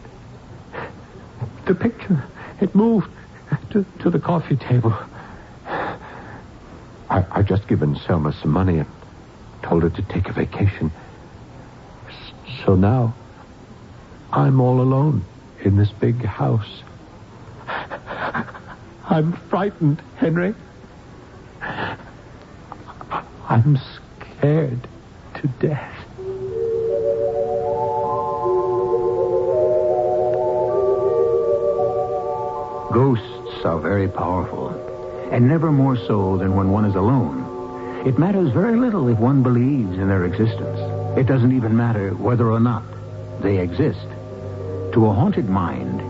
S5: The picture, it moved to the coffee table. I've just given Selma some money and told her to take a vacation. So now, I'm all alone in this big house. I'm frightened, Henry. I'm scared to death.
S18: Ghosts are very powerful, and never more so than when one is alone. It matters very little if one believes in their existence. It doesn't even matter whether or not they exist. To a haunted mind,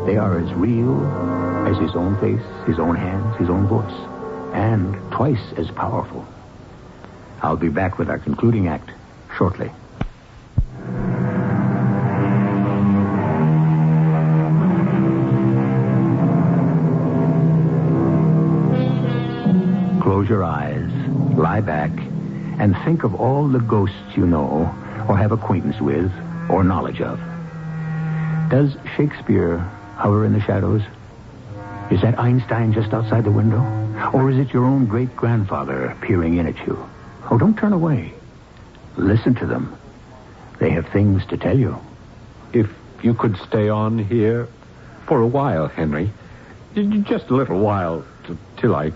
S18: they are as real as his own face, his own hands, his own voice, and twice as powerful. I'll be back with our concluding act shortly. Close your eyes, lie back, and think of all the ghosts you know, or have acquaintance with, or knowledge of. Does Shakespeare hover in the shadows? Is that Einstein just outside the window? Or is it your own great-grandfather peering in at you? Oh, don't turn away. Listen to them. They have things to tell you.
S5: If you could stay on here for a while, Henry. Just a little while, till I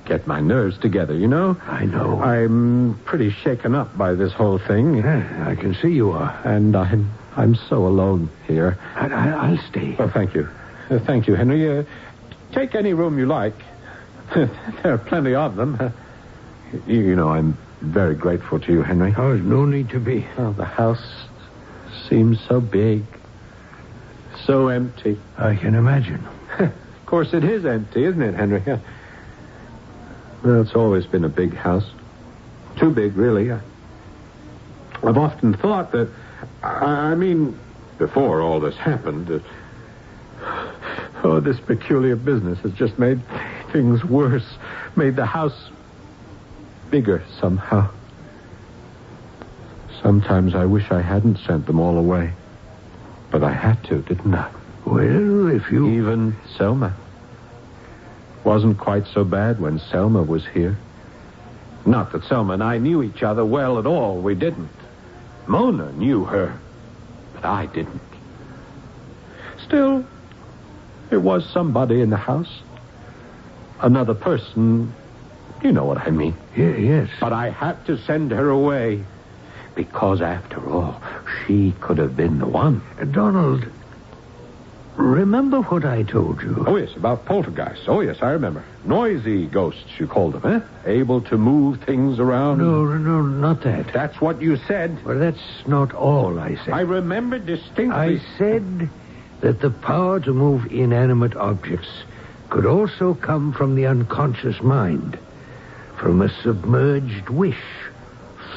S5: get my nerves together, you know?
S11: I know.
S5: I'm pretty shaken up by this whole thing.
S11: Yeah, I can see you are.
S5: And I'm so alone here.
S11: I'll stay.
S5: Oh, thank you. Thank you, Henry. Take any room you like. There are plenty of them. You know, I'm very grateful to you, Henry.
S11: Oh, there's no need to be.
S5: Oh, the house seems so big. So empty.
S11: I can imagine.
S5: Of course it is empty, isn't it, Henry? Well, it's always been a big house. Too big, really. I've often thought that, I mean, before all this happened, this peculiar business has just made things worse, made the house bigger somehow. Sometimes I wish I hadn't sent them all away. But I had to, didn't I?
S11: Well, if you...
S5: Even Selma. Wasn't quite so bad when Selma was here. Not that Selma and I knew each other well at all. We didn't. Mona knew her, but I didn't. Still, there was somebody in the house. Another person. You know what I mean.
S11: Yes.
S5: But I had to send her away. Because, after all, she could have been the one.
S11: Donald, remember what I told you?
S5: Oh, yes, about poltergeists. Oh, yes, I remember. Noisy ghosts, you called them, eh? Able to move things around.
S11: No, not that.
S5: That's what you said.
S11: Well, that's not all I said.
S5: I remember distinctly.
S11: I said that the power to move inanimate objects could also come from the unconscious mind, from a submerged wish,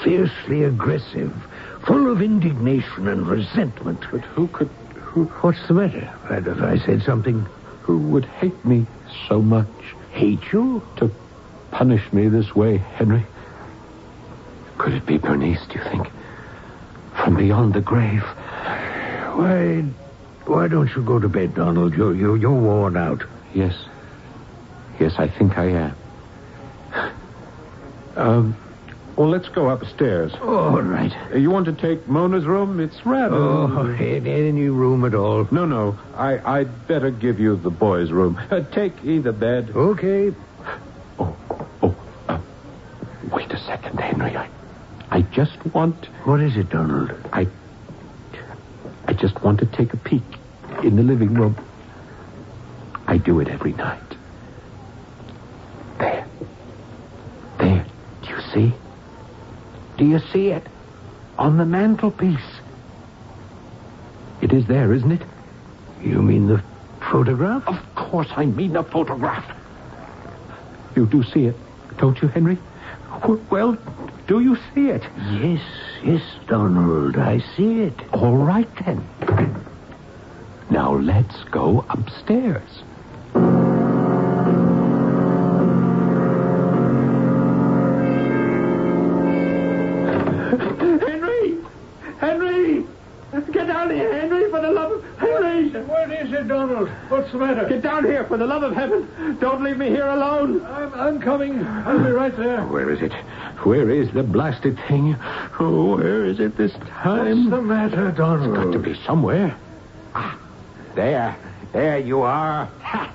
S11: fiercely aggressive, full of indignation and resentment.
S5: But who?
S11: What's the matter? Have I said something?
S5: Who would hate me so much?
S11: Hate you?
S5: To punish me this way, Henry? Could it be Bernice, do you think? From beyond the grave?
S11: Why don't you go to bed, Donald? You're worn out.
S5: Yes, I think I am. Well, let's go upstairs.
S11: All right.
S5: You want to take Mona's room? It's rather...
S11: Oh, any room at all.
S5: No. I'd better give you the boys' room. Take either bed.
S11: Okay.
S5: Wait a second, Henry. I just want...
S11: What is it, Donald?
S5: I just want to take a peek in the living room. I do it every night. There. Do you see? Do you see it? On the mantelpiece. It is there, isn't it?
S11: You mean the photograph?
S5: Of course I mean the photograph. You do see it, don't you, Henry? Well, do you see it?
S11: Yes, Donald, I see it.
S5: All right, then. Now let's go upstairs. Henry! Get down here, Henry, for the love of... Henry!
S11: What is it, Donald? What's the matter?
S5: Get down here, for the love of heaven. Don't leave me here alone.
S11: I'm coming. I'll be right there. Where is it?
S5: Where is the blasted thing? Oh, where is it this time?
S11: What's the matter, Donald?
S5: It's got to be somewhere. Ah, there you are. Ha!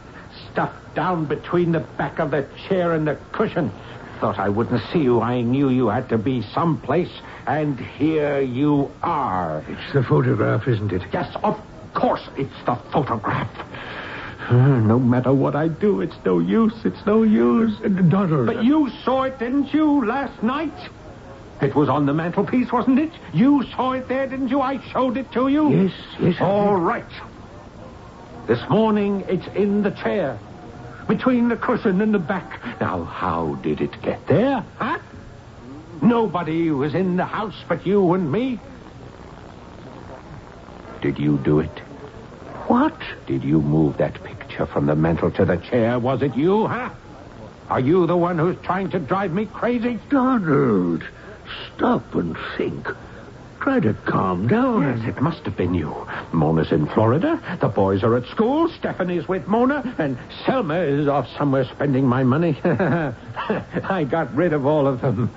S5: Stuffed down between the back of the chair and the cushion. Thought I wouldn't see you. I knew you had to be someplace. And here you are.
S11: It's the photograph, isn't it?
S5: Yes, of course it's the photograph. No matter what I do, it's no use. It's no use.
S11: Donald.
S5: But you saw it, didn't you, last night? It was on the mantelpiece, wasn't it? You saw it there, didn't you? I showed it to you.
S11: Yes.
S5: All right. This morning, it's in the chair, between the cushion and the back. Now, how did it get there, huh? Nobody was in the house but you and me. Did you do it?
S11: What?
S5: Did you move that picture from the mantel to the chair? Was it you, huh? Are you the one who's trying to drive me crazy?
S11: Donald, stop and think. Try to calm down.
S5: Yes, it must have been you. Mona's in Florida. The boys are at school. Stephanie's with Mona. And Selma is off somewhere spending my money. I got rid of all of them.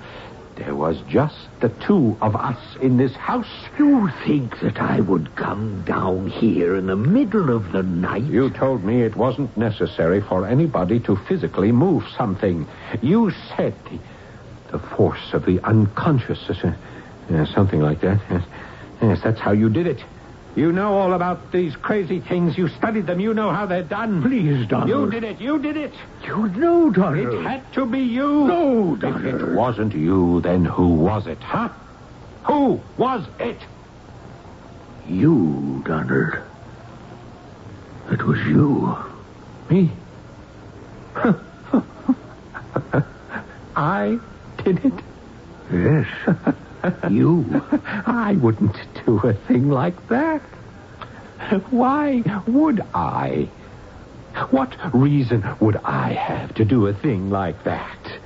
S5: There was just the two of us in this house.
S11: You think that I would come down here in the middle of the night?
S5: You told me it wasn't necessary for anybody to physically move something. You said the force of the unconscious. Something like that. Yes, that's how you did it. You know all about these crazy things. You studied them. You know how they're done.
S11: Please, Donald.
S5: You did it. You did it.
S11: You know, Donald.
S5: It had to be you.
S11: No, Donald.
S5: If it wasn't you, then who was it, huh? Who was it?
S11: You, Donald. It was you.
S5: Me? I did it?
S11: Yes. You.
S5: I wouldn't do a thing like that. Why would I? What reason would I have to do a thing like that?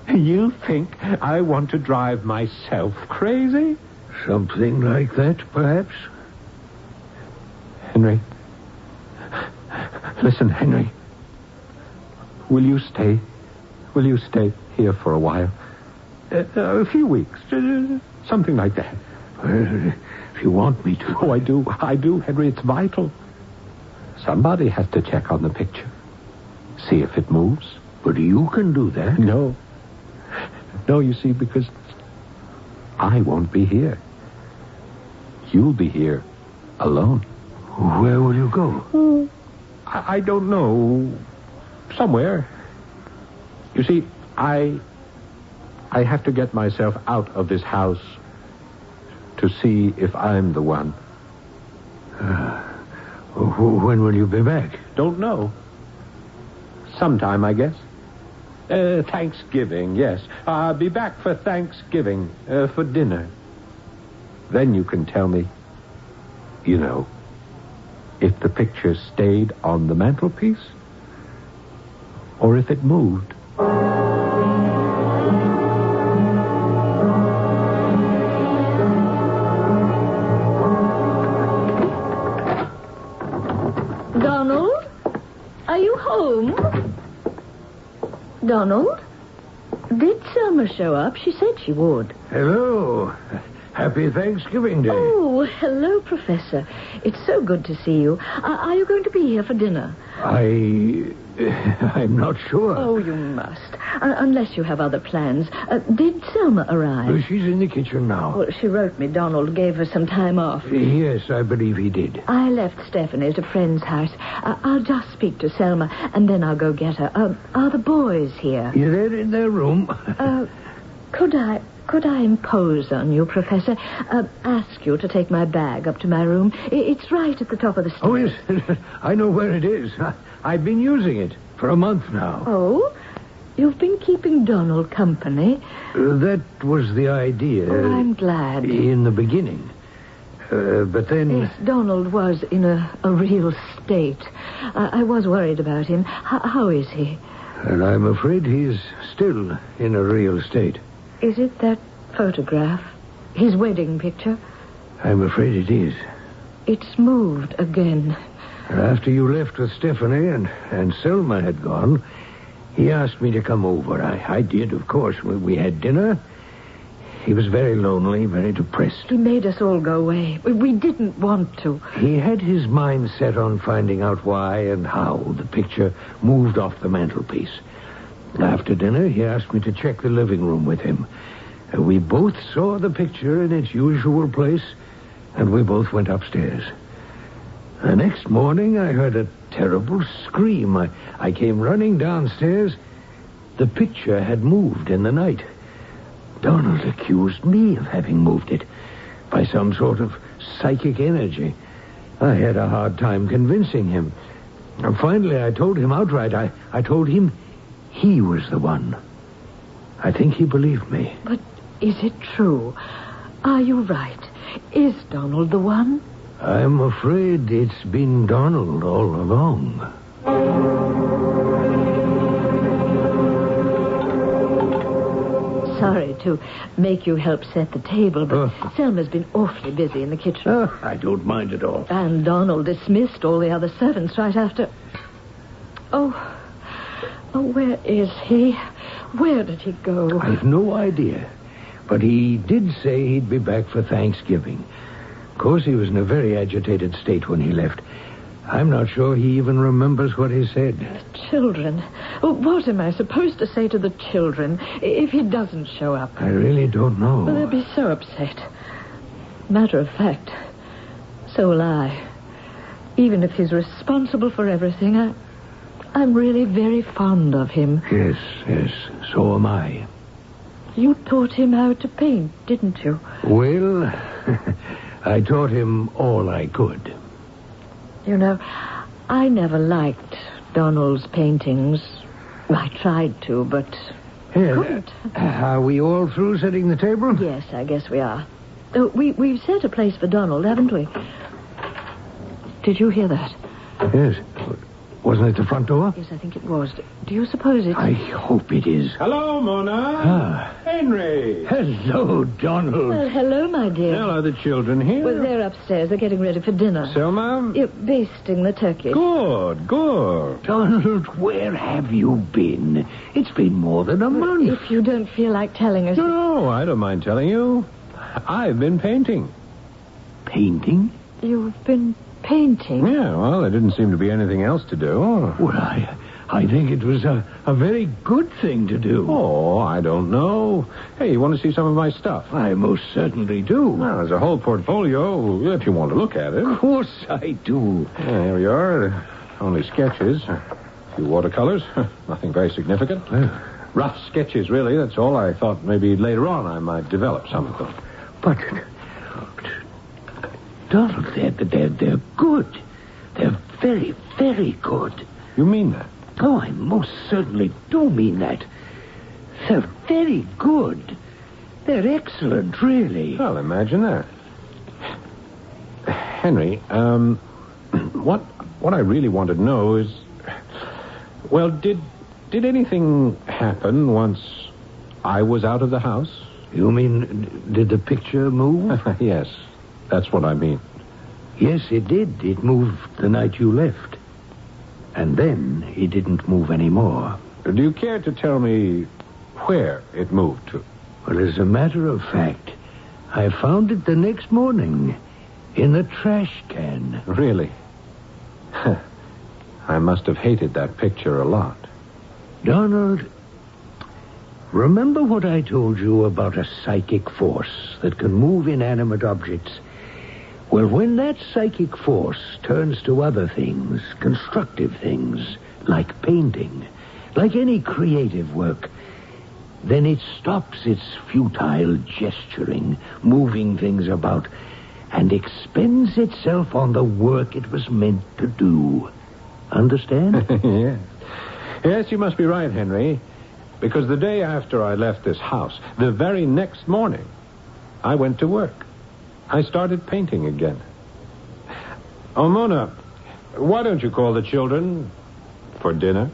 S5: You think I want to drive myself crazy?
S11: Something like that, perhaps?
S5: Henry. Listen, Henry. Will you stay? Will you stay here for a while? A few weeks. Something like that.
S11: If you want me to.
S5: Oh, I do. I do, Henry. It's vital. Somebody has to check on the picture. See if it moves.
S11: But you can do that.
S5: No. No, you see, because I won't be here. You'll be here alone.
S11: Where will you go?
S5: I don't know. Somewhere. You see, I have to get myself out of this house to see if I'm the one.
S11: When will you be back?
S5: Don't know. Sometime, I guess. Thanksgiving, yes. I'll be back for Thanksgiving, for dinner. Then you can tell me, you know, if the picture stayed on the mantelpiece or if it moved.
S23: Donald? Are you home? Donald? Did Selma show up? She said she would.
S11: Hello. Happy Thanksgiving Day.
S23: Oh, hello, Professor. It's so good to see you. Are you going to be here for dinner?
S11: I'm not sure.
S23: Oh, you must. Unless you have other plans. Did Selma arrive?
S11: She's in the kitchen now.
S23: Well, she wrote me Donald gave her some time off.
S11: Yes, I believe he did.
S23: I left Stephanie at a friend's house. I'll just speak to Selma, and then I'll go get her. Are the boys here?
S11: Yeah, they're in their room.
S23: Could I impose on you, Professor? Ask you to take my bag up to my room. It's right at the top of the stairs.
S11: Oh, yes. I know where it is. I've been using it for a month now.
S23: Oh? You've been keeping Donald company?
S11: That was the idea.
S23: Oh, I'm glad.
S11: In the beginning. But then...
S23: Yes, Donald was in a real state. I was worried about him. How is he?
S11: And I'm afraid he's still in a real state.
S23: Is it that photograph? His wedding picture?
S11: I'm afraid it is.
S23: It's moved again.
S11: After you left with Stephanie and Selma had gone, he asked me to come over. I did, of course. We had dinner. He was very lonely, very depressed.
S23: He made us all go away. We didn't want to.
S11: He had his mind set on finding out why and how the picture moved off the mantelpiece. After dinner, he asked me to check the living room with him. We both saw the picture in its usual place, and we both went upstairs. The next morning, I heard a terrible scream. I came running downstairs. The picture had moved in the night. Donald accused me of having moved it by some sort of psychic energy. I had a hard time convincing him. And finally, I told him outright. I told him he was the one. I think he believed me.
S23: But is it true? Are you right? Is Donald the one?
S11: I'm afraid it's been Donald all along.
S23: Sorry to make you help set the table, but Selma's been awfully busy in the kitchen.
S11: I don't mind at all.
S23: And Donald dismissed all the other servants right after... Oh, where is he? Where did he go?
S11: I've no idea. But he did say he'd be back for Thanksgiving. Of course, he was in a very agitated state when he left. I'm not sure he even remembers what he said.
S23: The children. What am I supposed to say to the children if he doesn't show up?
S11: I really don't know.
S23: Well, they'll be so upset. Matter of fact, so will I. Even if he's responsible for everything, I'm really very fond of him.
S11: Yes, so am I.
S23: You taught him how to paint, didn't you?
S11: Well, I taught him all I could.
S23: You know, I never liked Donald's paintings. I tried to, but couldn't.
S11: Are we all through setting the table?
S23: Yes, I guess we are. We've set a place for Donald, haven't we? Did you hear that?
S11: Yes. Wasn't it the front door?
S23: Yes, I think it was. Do you suppose it's...
S11: I hope it is.
S5: Hello, Mona. Henry.
S11: Hello, Donald.
S23: Well, hello, my dear.
S5: Well, are the children here?
S23: Well, they're upstairs. They're getting ready for dinner.
S5: Selma?
S23: You're basting the turkey.
S5: Good.
S11: Donald, where have you been? It's been more than a month.
S23: If you don't feel like telling us...
S5: No, I don't mind telling you. I've been painting.
S11: Painting?
S23: You've been painting?
S5: Yeah, well, there didn't seem to be anything else to do.
S11: Well, I think it was a very good thing to do.
S5: Oh, I don't know. Hey, you want to see some of my stuff?
S11: I most certainly do.
S5: Well, there's a whole portfolio, if you want to look at it.
S11: Of course I do.
S5: Yeah, here we are. Only sketches. A few watercolors. Nothing very significant. Rough sketches, really. That's all. I thought maybe later on I might develop some of them.
S11: But... Donald, they're good. They're very, very good.
S5: You mean that?
S11: Oh, I most certainly do mean that. They're very good. They're excellent, really.
S5: Well, imagine that. Henry, what I really want to know is... Well, did anything happen once I was out of the house?
S11: You mean, did the picture move?
S5: Yes, that's what I mean.
S11: Yes, it did. It moved the night you left. And then it didn't move anymore.
S5: Do you care to tell me where it moved to?
S11: Well, as a matter of fact, I found it the next morning in the trash can.
S5: Really? I must have hated that picture a lot.
S11: Donald, remember what I told you about a psychic force that can move inanimate objects? Well, when that psychic force turns to other things, constructive things, like painting, like any creative work, then it stops its futile gesturing, moving things about, and expends itself on the work it was meant to do. Understand?
S5: Yeah. Yes, you must be right, Henry. Because the day after I left this house, the very next morning, I went to work. I started painting again. Oh, Mona, why don't you call the children for dinner?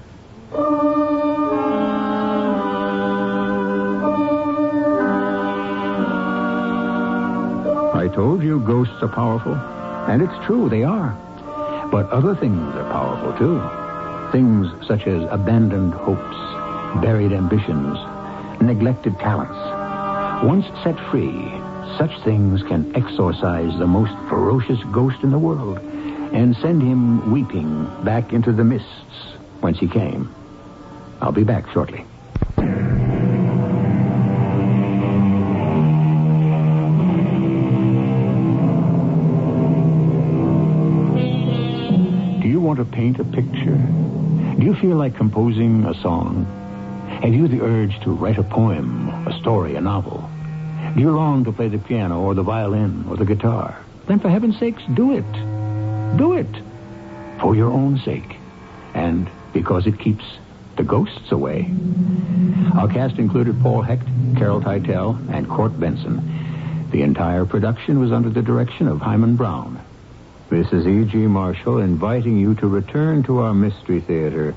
S18: I told you ghosts are powerful. And it's true, they are. But other things are powerful, too. Things such as abandoned hopes, buried ambitions, neglected talents. Once set free, such things can exorcise the most ferocious ghost in the world and send him weeping back into the mists whence he came. I'll be back shortly. Do you want to paint a picture? Do you feel like composing a song? Have you the urge to write a poem, a story, a novel? Do you long to play the piano or the violin or the guitar? Then for heaven's sakes, do it. Do it. For your own sake. And because it keeps the ghosts away. Our cast included Paul Hecht, Carol Teitel, and Court Benson. The entire production was under the direction of Hyman Brown. This is E.G. Marshall inviting you to return to our Mystery Theater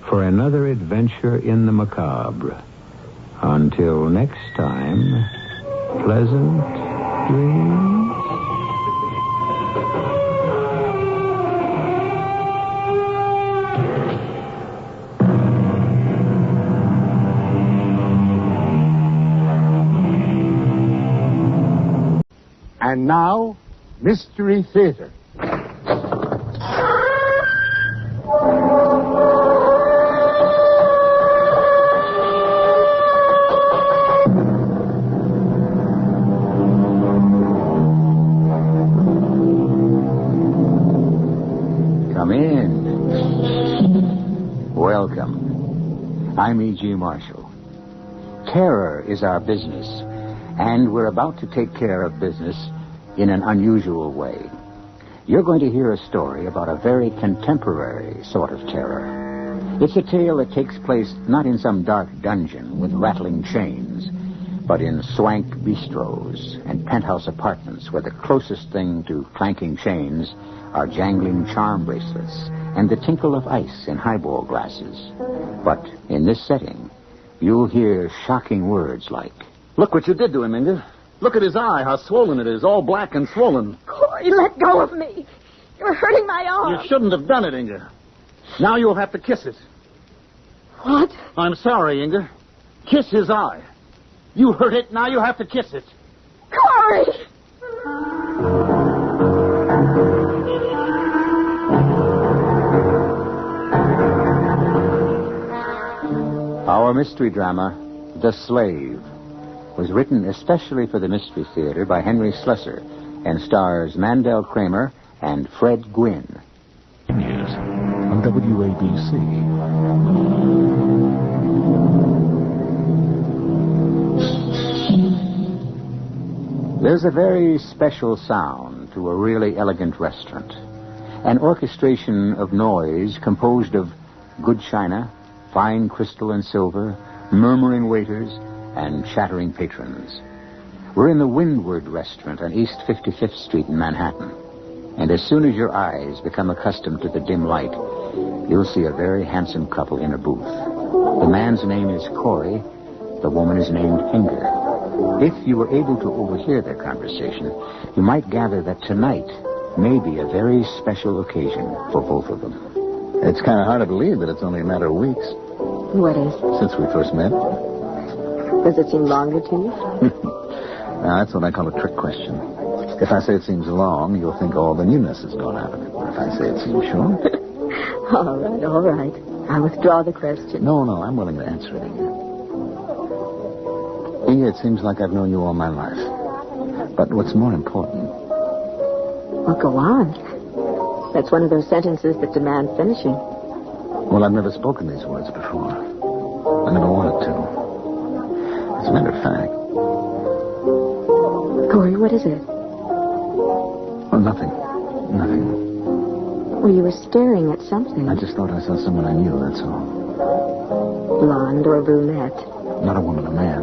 S18: for another adventure in the macabre. Until next time, pleasant dreams.
S10: And now, Mystery Theater.
S18: Come in. Welcome. I'm E.G. Marshall. Terror is our business, and we're about to take care of business in an unusual way. You're going to hear a story about a very contemporary sort of terror. It's a tale that takes place not in some dark dungeon with rattling chains, but in swank bistros and penthouse apartments where the closest thing to clanking chains are jangling charm bracelets and the tinkle of ice in highball glasses. But in this setting, you'll hear shocking words like,
S20: "Look what you did to him, Inga. Look at his eye, how swollen it is, all black and swollen."
S23: Corey, let go of me. You're hurting my arm.
S20: You shouldn't have done it, Inga. Now you'll have to kiss it.
S23: What?
S20: I'm sorry, Inga. Kiss his eye. You hurt it, now you have to kiss it.
S23: Corey!
S18: Our mystery drama, The Slave, was written especially for the Mystery Theater by Henry Slessor and stars Mandel Kramer and Fred Gwynn.
S20: News on WABC.
S18: There's a very special sound to a really elegant restaurant. An orchestration of noise composed of good china, fine crystal and silver, murmuring waiters, and chattering patrons. We're in the Windward Restaurant on East 55th Street in Manhattan. And as soon as your eyes become accustomed to the dim light, you'll see a very handsome couple in a booth. The man's name is Corey. The woman is named Inger. If you were able to overhear their conversation, you might gather that tonight may be a very special occasion for both of them.
S20: It's kind of hard to believe that it's only a matter of weeks.
S23: What is?
S20: Since we first met.
S23: Does it seem longer to you?
S20: Now, that's what I call a trick question. If I say it seems long, you'll think all the newness has gone out of it. If I say it seems short...
S23: All right. I withdraw the question.
S20: No, I'm willing to answer it, Inga. Inga, it seems like I've known you all my life. But what's more important...
S23: Well, go on. That's one of those sentences that demand finishing.
S20: Well, I've never spoken these words before. I never wanted to. As a matter of fact...
S23: Corey, what is it?
S20: Oh, nothing.
S23: Well, you were staring at something.
S20: I just thought I saw someone I knew, that's all.
S23: Blonde or brunette?
S20: Not a woman, a man.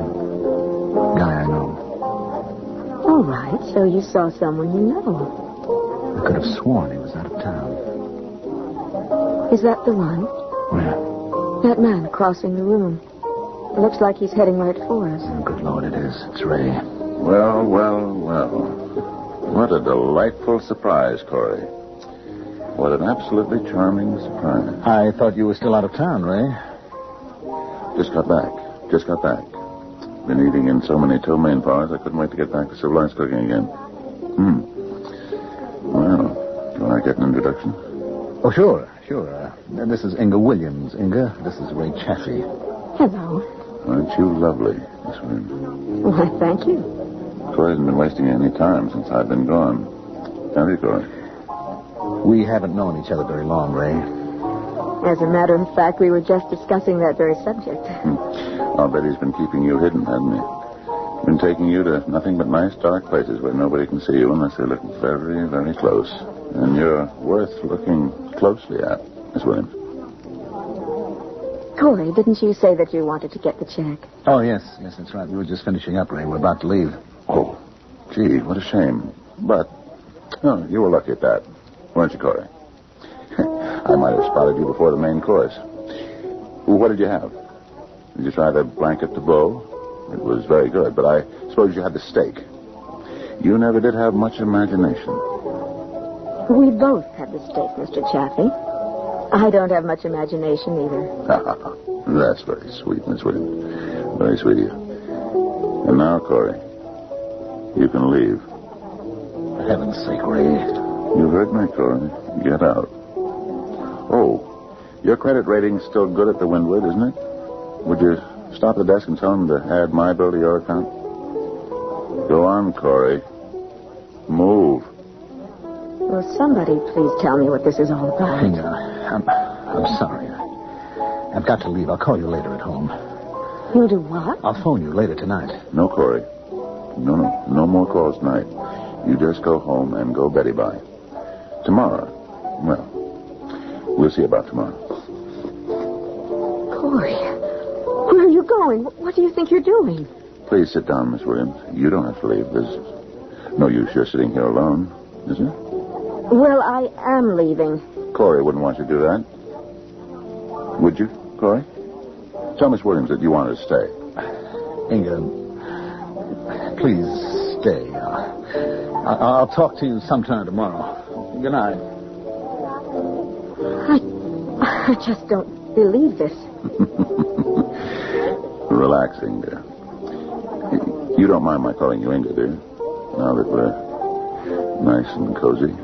S20: Guy I know.
S23: All right, so you saw someone you know.
S20: I could have sworn he was out of town.
S23: Is that the one?
S20: Where?
S23: That man crossing the room. It looks like he's heading right for us.
S20: Oh, good Lord, it is. It's Ray.
S21: Well. What a delightful surprise, Corey. What an absolutely charming surprise.
S20: I thought you were still out of town, Ray.
S21: Just got back. Been eating in so many ptomaine bars, I couldn't wait to get back to civilized cooking again. Well, do you want to get an introduction?
S20: Oh, sure. This is Inga Williams, Inga. This is Ray Chaffee.
S23: Hello.
S21: Aren't you lovely, Miss Williams?
S23: Why, thank you.
S21: Corey hasn't been wasting any time since I've been gone. Have you, Corey?
S20: We haven't known each other very long, Ray.
S9: As a matter of fact, we were just discussing that very subject.
S21: I'll bet he's been keeping you hidden, hasn't he? Been taking you to nothing but nice dark places where nobody can see you unless they look very, very close. And you're worth looking closely at, Miss Williams.
S9: Corey, didn't you say that you wanted to get the check?
S20: Oh, yes, that's right. We were just finishing up, Ray. We're about to leave.
S21: Oh, gee, what a shame. But, oh, you were lucky at that, weren't you, Corey? I might have spotted you before the main course. What did you have? Did you try the blanket to bow? It was very good, but I suppose you had the steak. You never did have much imagination.
S9: We both had the steak, Mr. Chaffee. I don't have much imagination either.
S21: That's very sweet, Miss Williams. Very sweet of you. And now, Corey, you can leave.
S20: For heaven's sake, Ray.
S21: You heard me, Corey. Get out. Oh, your credit rating's still good at the Windward, isn't it? Would you stop at the desk and tell them to add my bill to your account? Go on, Corey. Move.
S9: Will somebody please tell me what this is all about?
S20: I'm sorry. I've got to leave. I'll call you later at home.
S9: You'll do what?
S20: I'll phone you later tonight.
S21: No, Corey. No more calls tonight. You just go home and go Betty by. Tomorrow, well, we'll see about tomorrow.
S9: Corey, where are you going? What do you think you're doing?
S21: Please sit down, Miss Williams. You don't have to leave. There's no use you're sitting here alone, is there?
S9: Well, I am leaving.
S21: Corey wouldn't want you to do that. Would you, Corey? Tell Miss Williams that you want her to stay.
S20: Inga, please stay. I'll talk to you sometime tomorrow. Good night.
S9: I just don't believe this.
S21: Relaxing, dear. You don't mind my calling you Inga, do you? Now that we're nice and cozy.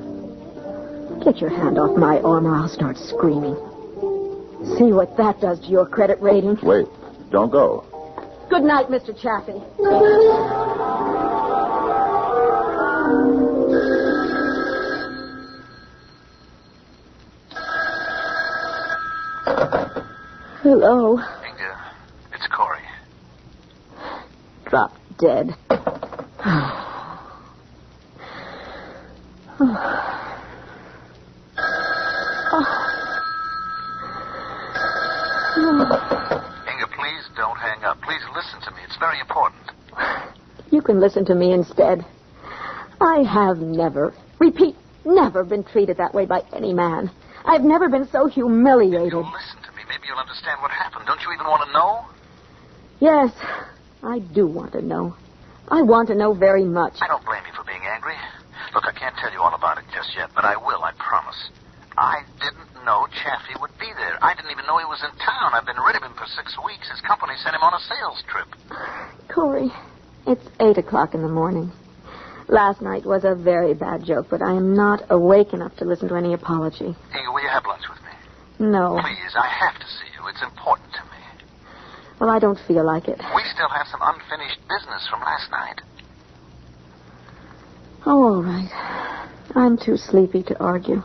S9: Get your hand off my arm or I'll start screaming. See what that does to your credit rating.
S21: Wait, don't go.
S9: Good night, Mr. Chaffee. Hello.
S15: Inga, it's Corey.
S9: Drop dead.
S15: Inga, please don't hang up. Please listen to me. It's very important.
S9: You can listen to me instead. I have never, repeat, never been treated that way by any man. I've never been so humiliated.
S15: If you'll listen to me, maybe you'll understand what happened. Don't you even want to know?
S9: Yes, I do want to know. I want to know very much.
S15: I don't blame you for being angry. Look, I can't tell you all about it just yet, but I will, I promise. I didn't know Chaffee would be there. I didn't even know he was in town. I've been rid of him for 6 weeks. His company sent him on a sales trip.
S9: Corey, it's 8 o'clock in the morning. Last night was a very bad joke, but I am not awake enough to listen to any apology.
S15: Inga, will you have lunch with me?
S9: No.
S15: Please, I have to see you. It's important to me.
S9: Well, I don't feel like it.
S15: We still have some unfinished business from last night.
S9: Oh, all right. I'm too sleepy to argue.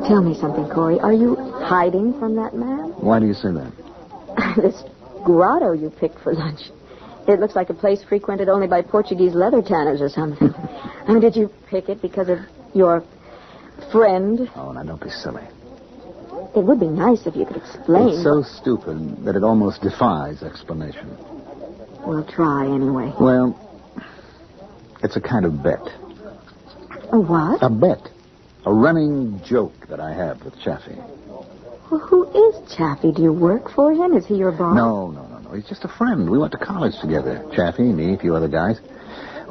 S9: Tell me something, Corey. Are you hiding from that man?
S20: Why do you say that?
S9: This grotto you picked for lunch. It looks like a place frequented only by Portuguese leather tanners or something. I mean, did you pick it because of your friend?
S20: Oh, now don't be silly.
S9: It would be nice if you could explain.
S20: It's so stupid that it almost defies explanation.
S9: We'll try anyway.
S20: Well, it's a kind of bet.
S9: A what?
S20: A bet. A running joke that I have with Chaffee.
S9: Well, who is Chaffee? Do you work for him? Is he your boss?
S20: No. He's just a friend. We went to college together. Chaffee, me, a few other guys.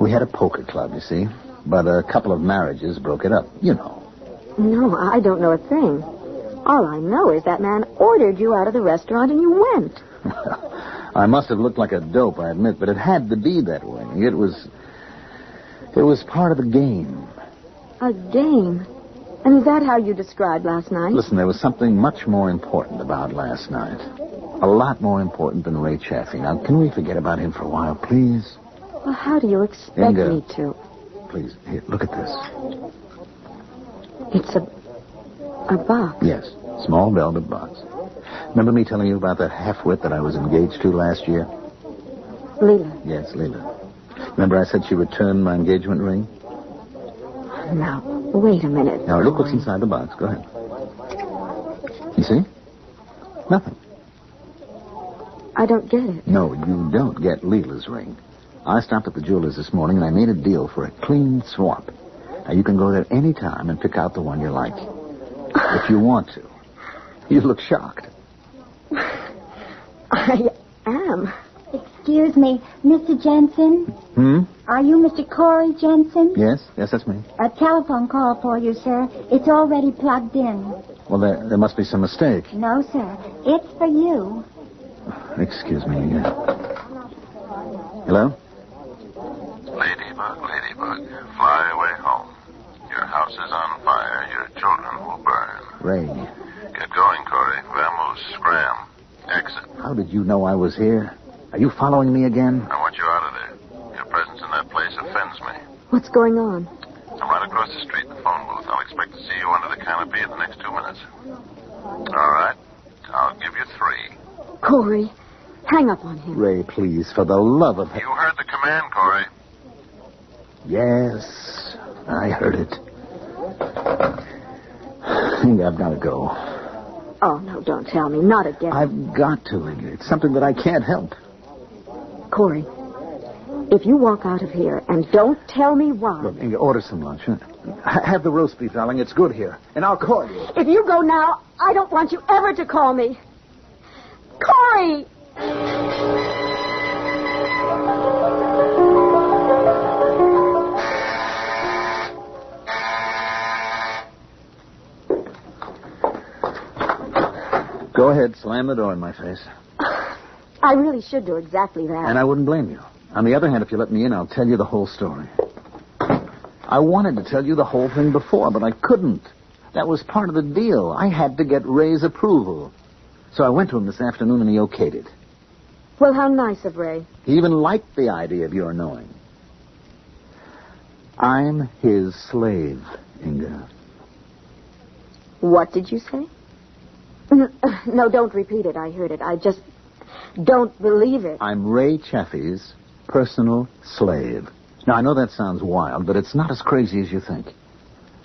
S20: We had a poker club, you see. But a couple of marriages broke it up. You know.
S9: No, I don't know a thing. All I know is that man ordered you out of the restaurant and you went.
S20: I must have looked like a dope, I admit, but it had to be that way. It was part of the game.
S9: A game? And is that how you described last night?
S20: Listen, there was something much more important about last night. A lot more important than Ray Chaffee. Now, can we forget about him for a while, please?
S9: Well, how do you expect
S20: Inga,
S9: me to?
S20: Please, here, look at this.
S9: It's a box.
S20: Yes, small velvet box. Remember me telling you about that half-wit that I was engaged to last year?
S9: Leela.
S20: Yes, Leela. Remember I said she returned my engagement ring?
S9: Now, wait a minute.
S20: Now, look what's inside the box. Go ahead. You see? Nothing.
S9: I don't get it.
S20: No, you don't get Leela's ring. I stopped at the jeweler's this morning and I made a deal for a clean swap. Now, you can go there any time and pick out the one you like. If you want to. You look shocked.
S9: I am.
S2: Excuse me, Mr. Jensen? Are you Mr. Corey Jensen?
S20: Yes, that's me.
S2: A telephone call for you, sir. It's already plugged in.
S20: Well, there must be some mistake.
S2: No, sir. It's for you.
S20: Excuse me. Hello?
S13: Ladybug, fly away home. Your house is on fire. Your children will burn.
S20: Ray.
S13: Get going, Corey. Vamos, scram. Exit.
S20: How did you know I was here? Are you following me again?
S13: I want you out of there. Your presence in that place offends me.
S9: What's going on?
S13: I'm right across the street in the phone booth. I'll expect to see you under the canopy in the next 2 minutes. All right. I'll give you 3.
S9: Corey, hang up on him.
S20: Ray, please, for the love of...
S13: You heard the command, Corey.
S20: Yes, I heard it. I think I've got to go.
S9: Oh, no, don't tell me. Not again.
S20: I've got to, Inga. It's something that I can't help.
S9: Corey, if you walk out of here and don't tell me why...
S20: Look, Inga, order some lunch. Huh? Have the roast beef, darling. It's good here. And I'll call you.
S9: If you go now, I don't want you ever to call me. Corey!
S20: Go ahead, slam the door in my face.
S9: I really should do exactly that.
S20: And I wouldn't blame you. On the other hand, if you let me in, I'll tell you the whole story. I wanted to tell you the whole thing before, but I couldn't. That was part of the deal. I had to get Ray's approval. So I went to him this afternoon and he okayed it.
S9: Well, how nice of Ray.
S20: He even liked the idea of your knowing. I'm his slave, Inga.
S9: What did you say? No, don't repeat it. I heard it. I just don't believe it.
S20: I'm Ray Chaffee's personal slave. Now, I know that sounds wild, but it's not as crazy as you think.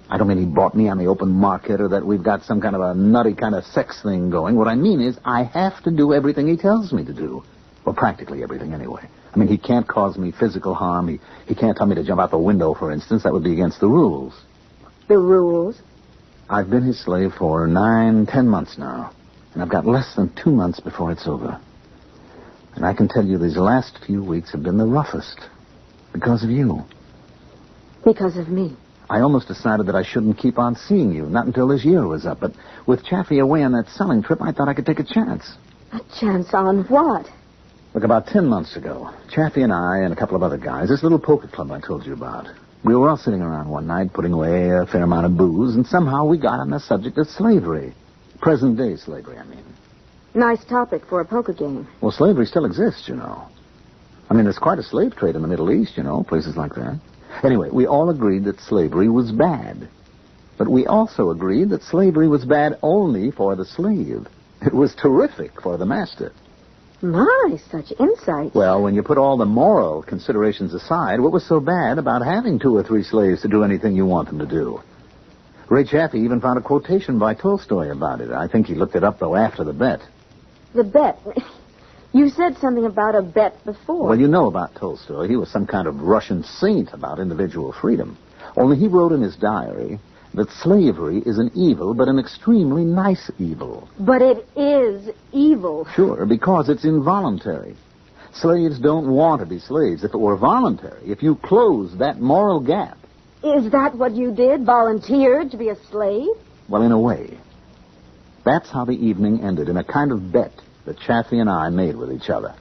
S20: I don't mean he bought me on the open market or that we've got some kind of a nutty kind of sex thing going. What I mean is I have to do everything he tells me to do. Well, practically everything anyway. I mean, he can't cause me physical harm. He can't tell me to jump out the window, for instance. That would be against the rules.
S9: The rules?
S20: I've been his slave for 9-10 months now. And I've got less than 2 months before it's over. And I can tell you these last few weeks have been the roughest. Because of you.
S9: Because of me.
S20: I almost decided that I shouldn't keep on seeing you, not until this year was up. But with Chaffee away on that selling trip, I thought I could take a chance.
S9: A chance on what?
S20: Look, about 10 months ago, Chaffee and I and a couple of other guys, this little poker club I told you about, we were all sitting around one night putting away a fair amount of booze, and somehow we got on the subject of slavery. Present-day slavery, I mean.
S9: Nice topic for a poker game.
S20: Well, slavery still exists, you know. I mean, there's quite a slave trade in the Middle East, you know, places like that. Anyway, we all agreed that slavery was bad. But we also agreed that slavery was bad only for the slave. It was terrific for the master.
S9: My, such insight.
S20: Well, when you put all the moral considerations aside, what was so bad about having 2 or 3 slaves to do anything you want them to do? Ray Chaffee even found a quotation by Tolstoy about it. I think he looked it up, though, after the bet.
S9: The bet? You said something about a bet before.
S20: Well, you know about Tolstoy. He was some kind of Russian saint about individual freedom. Only he wrote in his diary that slavery is an evil, but an extremely nice evil.
S9: But it is evil.
S20: Sure, because it's involuntary. Slaves don't want to be slaves. If it were voluntary, if you closed that moral gap...
S9: Is that what you did? Volunteered to be a slave?
S20: Well, in a way. That's how the evening ended, in a kind of bet that Chaffee and I made with each other.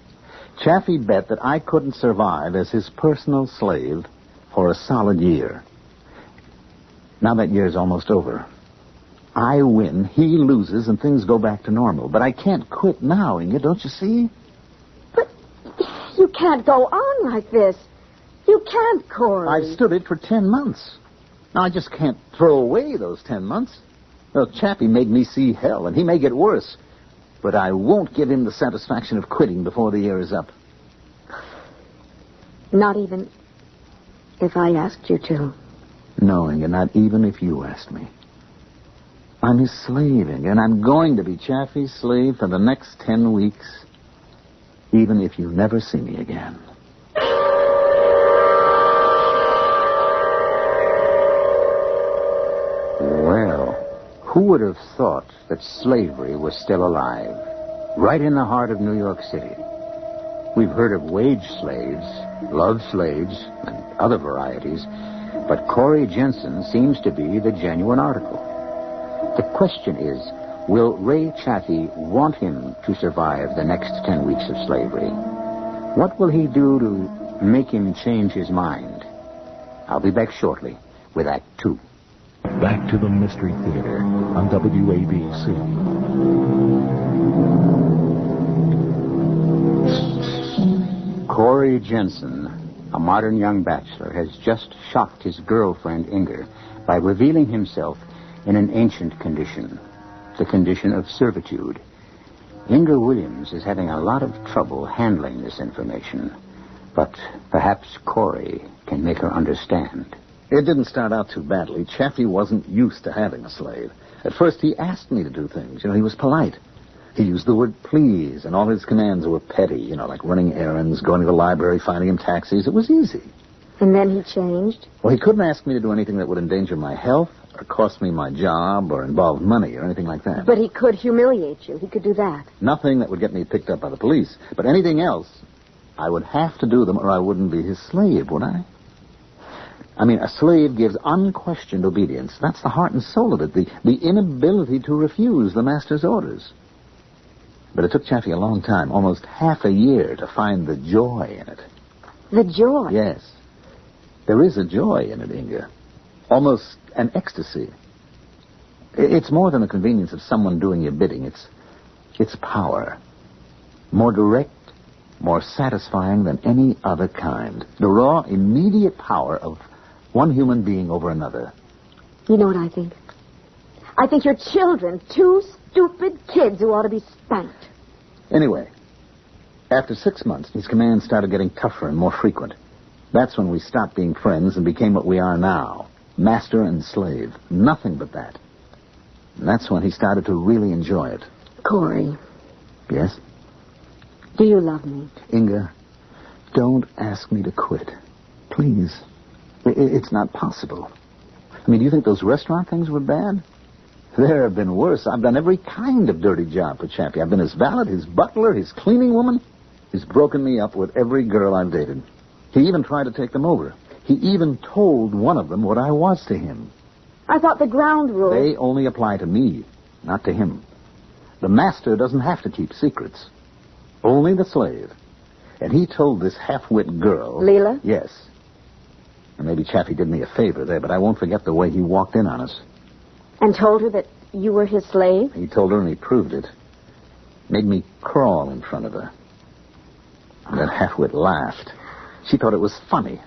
S20: Chaffee bet that I couldn't survive as his personal slave for a solid year. Now that year's almost over. I win, he loses, and things go back to normal. But I can't quit now, Inga, don't you see?
S9: But you can't go on like this. You can't, Corey.
S20: I've stood it for 10 months. Now, I just can't throw away those 10 months. Well, Chappie made me see hell, and he may get worse. But I won't give him the satisfaction of quitting before the year is up.
S9: Not even if I asked you to.
S20: No, Inga, not even if you asked me. I'm his slave, Inga, and I'm going to be Chaffee's slave for the next 10 weeks, even if you never see me again.
S18: Well, who would have thought that slavery was still alive, right in the heart of New York City? We've heard of wage slaves, love slaves, and other varieties, but Corey Jensen seems to be the genuine article. The question is, will Ray Chaffee want him to survive the next 10 weeks of slavery? What will he do to make him change his mind? I'll be back shortly with Act 2.
S6: Back to the Mystery Theater on WABC.
S18: Corey Jensen, a modern young bachelor, has just shocked his girlfriend, Inger, by revealing himself in an ancient condition, the condition of servitude. Inger Williams is having a lot of trouble handling this information, but perhaps Corey can make her understand.
S20: It didn't start out too badly. Chaffee wasn't used to having a slave. At first, he asked me to do things. He was polite. He used the word please, and all his commands were petty, like running errands, going to the library, finding him taxis. It was easy.
S9: And then he changed?
S20: Well, he couldn't ask me to do anything that would endanger my health or cost me my job or involve money or anything like that.
S9: But he could humiliate you. He could do that.
S20: Nothing that would get me picked up by the police. But anything else, I would have to do them or I wouldn't be his slave, would I? A slave gives unquestioned obedience. That's the heart and soul of it, the inability to refuse the master's orders. But it took Chaffee a long time, almost half a year, to find the joy in it.
S9: The joy?
S20: Yes. There is a joy in it, Inga. Almost an ecstasy. It's more than the convenience of someone doing your bidding. It's power. More direct, more satisfying than any other kind. The raw, immediate power of one human being over another.
S9: You know what I think? I think you're children, 2 stupid kids who ought to be spanked.
S20: Anyway, after 6 months, his commands started getting tougher and more frequent. That's when we stopped being friends and became what we are now. Master and slave. Nothing but that. And that's when he started to really enjoy it.
S9: Corey.
S20: Yes?
S9: Do you love me?
S20: Inga, don't ask me to quit. Please. It's not possible. Do you think those restaurant things were bad? There have been worse. I've done every kind of dirty job for Chappie. I've been his valet, his butler, his cleaning woman. He's broken me up with every girl I've dated. He even tried to take them over. He even told one of them what I was to him.
S9: I thought the ground rules...
S20: They only apply to me, not to him. The master doesn't have to keep secrets. Only the slave. And he told this half-wit girl...
S9: Leela?
S20: Yes. And maybe Chaffee did me a favor there, but I won't forget the way he walked in on us.
S9: And told her that you were his slave?
S20: He told her and he proved it. Made me crawl in front of her. And that half-wit laughed. She thought it was funny.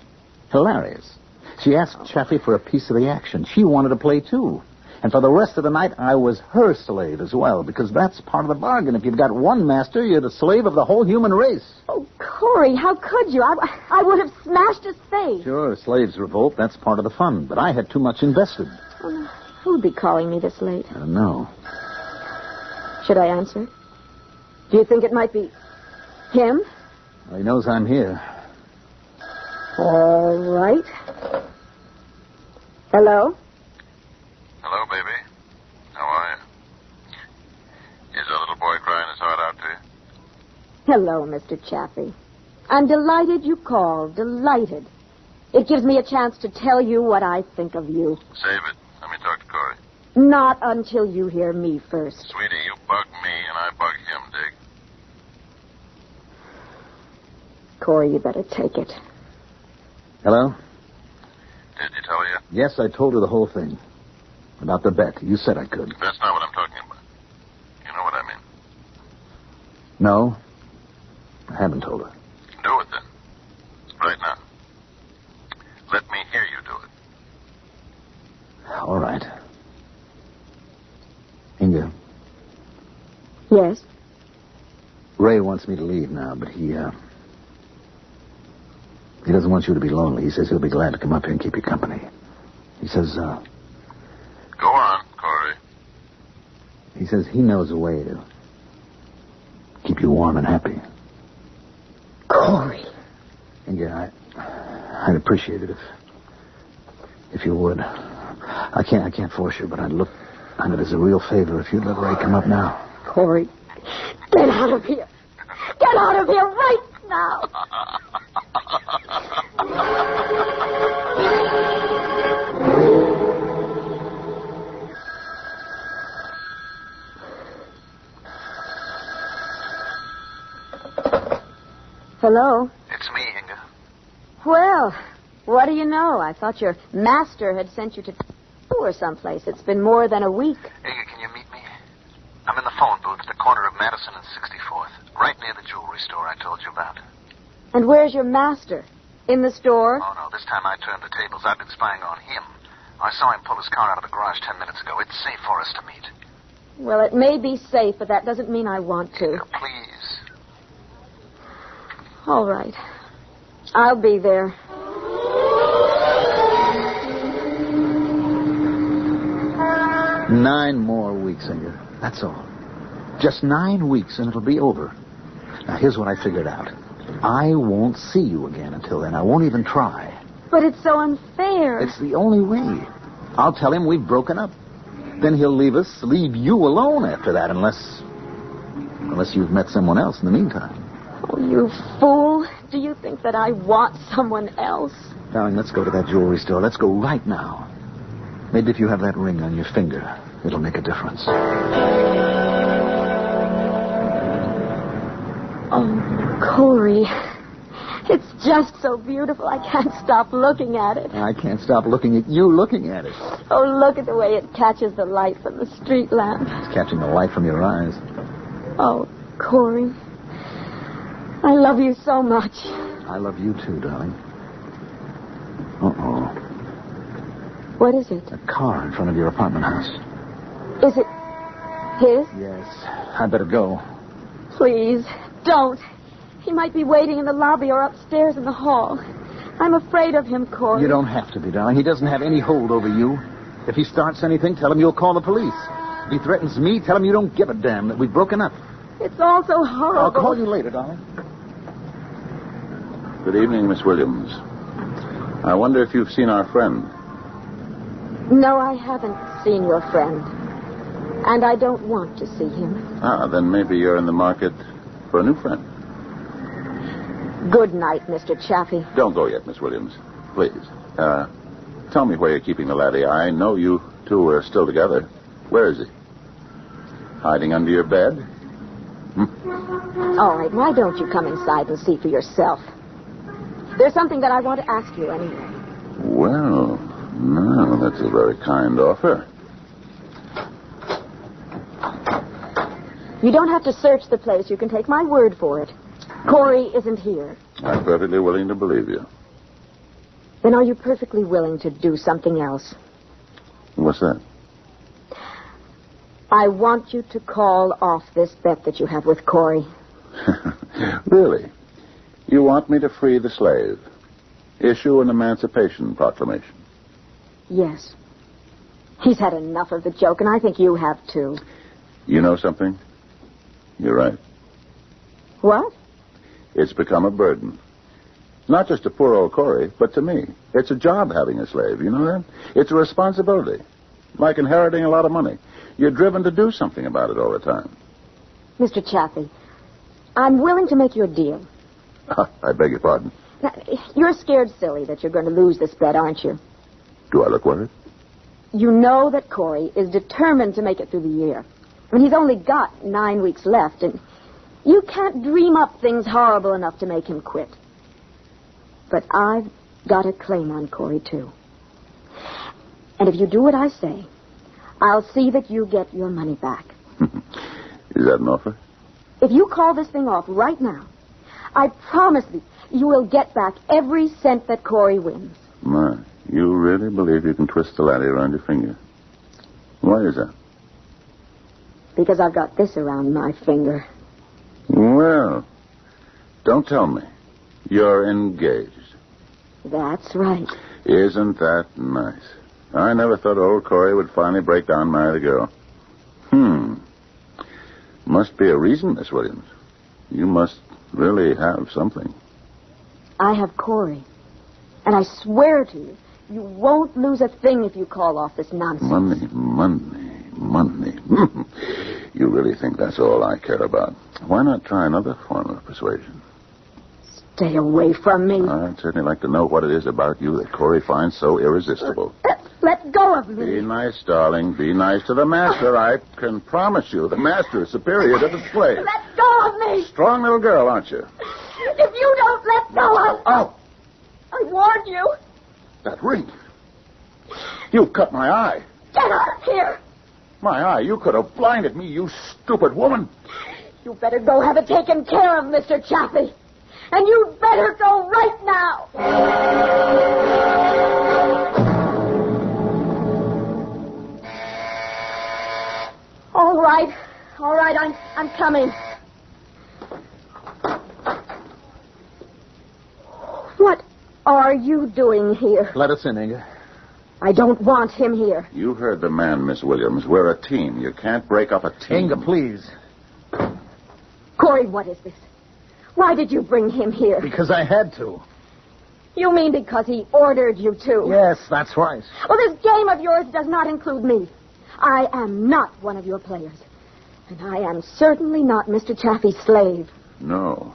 S20: Hilarious. She asked Chaffee for a piece of the action. She wanted to play, too. And for the rest of the night, I was her slave as well, because that's part of the bargain. If you've got one master, you're the slave of the whole human race.
S9: Oh, Corey, how could you? I would have smashed his face.
S20: Sure, slaves revolt. That's part of the fun. But I had too much invested.
S9: Oh, no. Who'd be calling me this late?
S20: I don't know.
S9: Should I answer? Do you think it might be him?
S20: Well, he knows I'm here.
S9: All right. Hello?
S13: Hello, baby. How are you? Is that little boy crying his heart out to you?
S9: Hello, Mr. Chaffee. I'm delighted you called. Delighted. It gives me a chance to tell you what I think of you.
S13: Save it. Let me talk to Corey.
S9: Not until you hear me first.
S13: Sweetie, you bug me and I bug him, dig?
S9: Corey, you better take it.
S20: Hello?
S13: Did you tell you?
S20: Yes, I told her the whole thing. About the bet. You said I could.
S13: That's not what I'm talking about. You know what I mean.
S20: No, I haven't told her.
S13: Do it then. Right now. Let me hear you do it.
S20: All right. Inga,
S9: Yes?
S20: Ray wants me to leave now, but he doesn't want you to be lonely. He says he'll be glad to come up here and keep you company. He says,
S13: Go on, Corey.
S20: He says he knows a way to keep you warm and happy.
S9: Corey.
S20: Inga, I'd appreciate it if you would. I can't force you, but I'd look on it as a real favor if you'd let Ray come up now.
S9: Corey, get out of here. Get out of here right now. Hello?
S15: It's me, Inga.
S9: Well, what do you know? I thought your master had sent you to or someplace. It's been more than a week.
S15: Inga, can you meet me? I'm in the phone booth at the corner of Madison and 64th, right near the jewelry store I told you about.
S9: And where's your master? In the store?
S15: Oh, no, this time I turned the tables. I've been spying on him. I saw him pull his car out of the garage 10 minutes ago. It's safe for us to meet.
S9: Well, it may be safe, but that doesn't mean I want to.
S15: Inga, please.
S9: All right. I'll be there.
S20: Nine more weeks, Inga. That's all. Just 9 weeks, and it'll be over. Now, here's what I figured out. I won't see you again until then. I won't even try.
S9: But it's so unfair.
S20: It's the only way. I'll tell him we've broken up. Then he'll leave you alone after that, unless you've met someone else in the meantime.
S9: Oh, you fool. Do you think that I want someone else?
S20: Darling, let's go to that jewelry store. Let's go right now. Maybe if you have that ring on your finger, it'll make a difference.
S9: Oh, Corey. It's just so beautiful. I can't stop looking at it.
S20: I can't stop looking at you looking at it.
S9: Oh, look at the way it catches the light from the street lamp.
S20: It's catching the light from your eyes.
S9: Oh, Corey. I love you so much.
S20: I love you too, darling. Uh-oh.
S9: What is it?
S20: A car in front of your apartment house.
S9: Is it his?
S20: Yes. I'd better go.
S9: Please, don't. He might be waiting in the lobby or upstairs in the hall. I'm afraid of him, Corey.
S20: You don't have to be, darling. He doesn't have any hold over you. If he starts anything, tell him you'll call the police. If he threatens me, tell him you don't give a damn, that we've broken up.
S9: It's all so horrible.
S20: I'll call you later, darling.
S21: Good evening, Miss Williams. I wonder if you've seen our friend.
S9: No, I haven't seen your friend. And I don't want to see him.
S21: Ah, then maybe you're in the market for a new friend.
S9: Good night, Mr. Chaffee.
S21: Don't go yet, Miss Williams. Please. Tell me where you're keeping the laddie. I know you two are still together. Where is he? Hiding under your bed?
S9: All right, why don't you come inside and see for yourself? There's something that I want to ask you anyway.
S21: Well, no, that's a very kind offer.
S9: You don't have to search the place. You can take my word for it. Corey isn't here.
S21: I'm perfectly willing to believe you.
S9: Then are you perfectly willing to do something else?
S21: What's that?
S9: I want you to call off this bet that you have with Corey.
S21: Really? You want me to free the slave? Issue an emancipation proclamation?
S9: Yes. He's had enough of the joke, and I think you have, too.
S21: You know something? You're right.
S9: What?
S21: It's become a burden. Not just to poor old Corey, but to me. It's a job having a slave, you know that? It's a responsibility. Like inheriting a lot of money. You're driven to do something about it all the time.
S9: Mr. Chaffee, I'm willing to make you a deal.
S21: I beg your pardon.
S9: Now, you're scared silly that you're going to lose this bet, aren't you?
S21: Do I look worried?
S9: You know that Corey is determined to make it through the year. I mean, he's only got 9 weeks left, and you can't dream up things horrible enough to make him quit. But I've got a claim on Corey, too. And if you do what I say, I'll see that you get your money back.
S21: Is that an offer?
S9: If you call this thing off right now, I promise you will get back every cent that Corey wins.
S21: My, you really believe you can twist the laddie around your finger? Why is that?
S9: Because I've got this around my finger.
S21: Well, don't tell me. You're engaged.
S9: That's right.
S21: Isn't that nice? I never thought old Corey would finally break down and marry the girl. Must be a reason, Miss Williams. You must really have something.
S9: I have Corey. And I swear to you, you won't lose a thing if you call off this nonsense.
S21: Money. You really think that's all I care about? Why not try another form of persuasion?
S9: Stay away from me.
S21: I'd certainly like to know what it is about you that Corey finds so irresistible.
S9: Let go of me.
S21: Be nice, darling. Be nice to the master. I can promise you the master is superior to the slave.
S9: Let go of me.
S21: Strong little girl, aren't you?
S9: If you don't let go of...
S21: Oh!
S9: I warned you.
S21: That ring. You cut my eye.
S9: Get out of here.
S21: My eye. You could have blinded me, you stupid woman.
S9: You better go have it taken care of, Mr. Chaffee. And you'd better go right now. All right, I'm coming. What are you doing here?
S20: Let us in, Inga.
S9: I don't want him here.
S21: You heard the man, Miss Williams. We're a team. You can't break up a team.
S20: Inga, please.
S9: Corey, what is this? Why did you bring him here?
S20: Because I had to.
S9: You mean because he ordered you to?
S20: Yes, that's right.
S9: Well, this game of yours does not include me. I am not one of your players. And I am certainly not Mr. Chaffee's slave.
S21: No.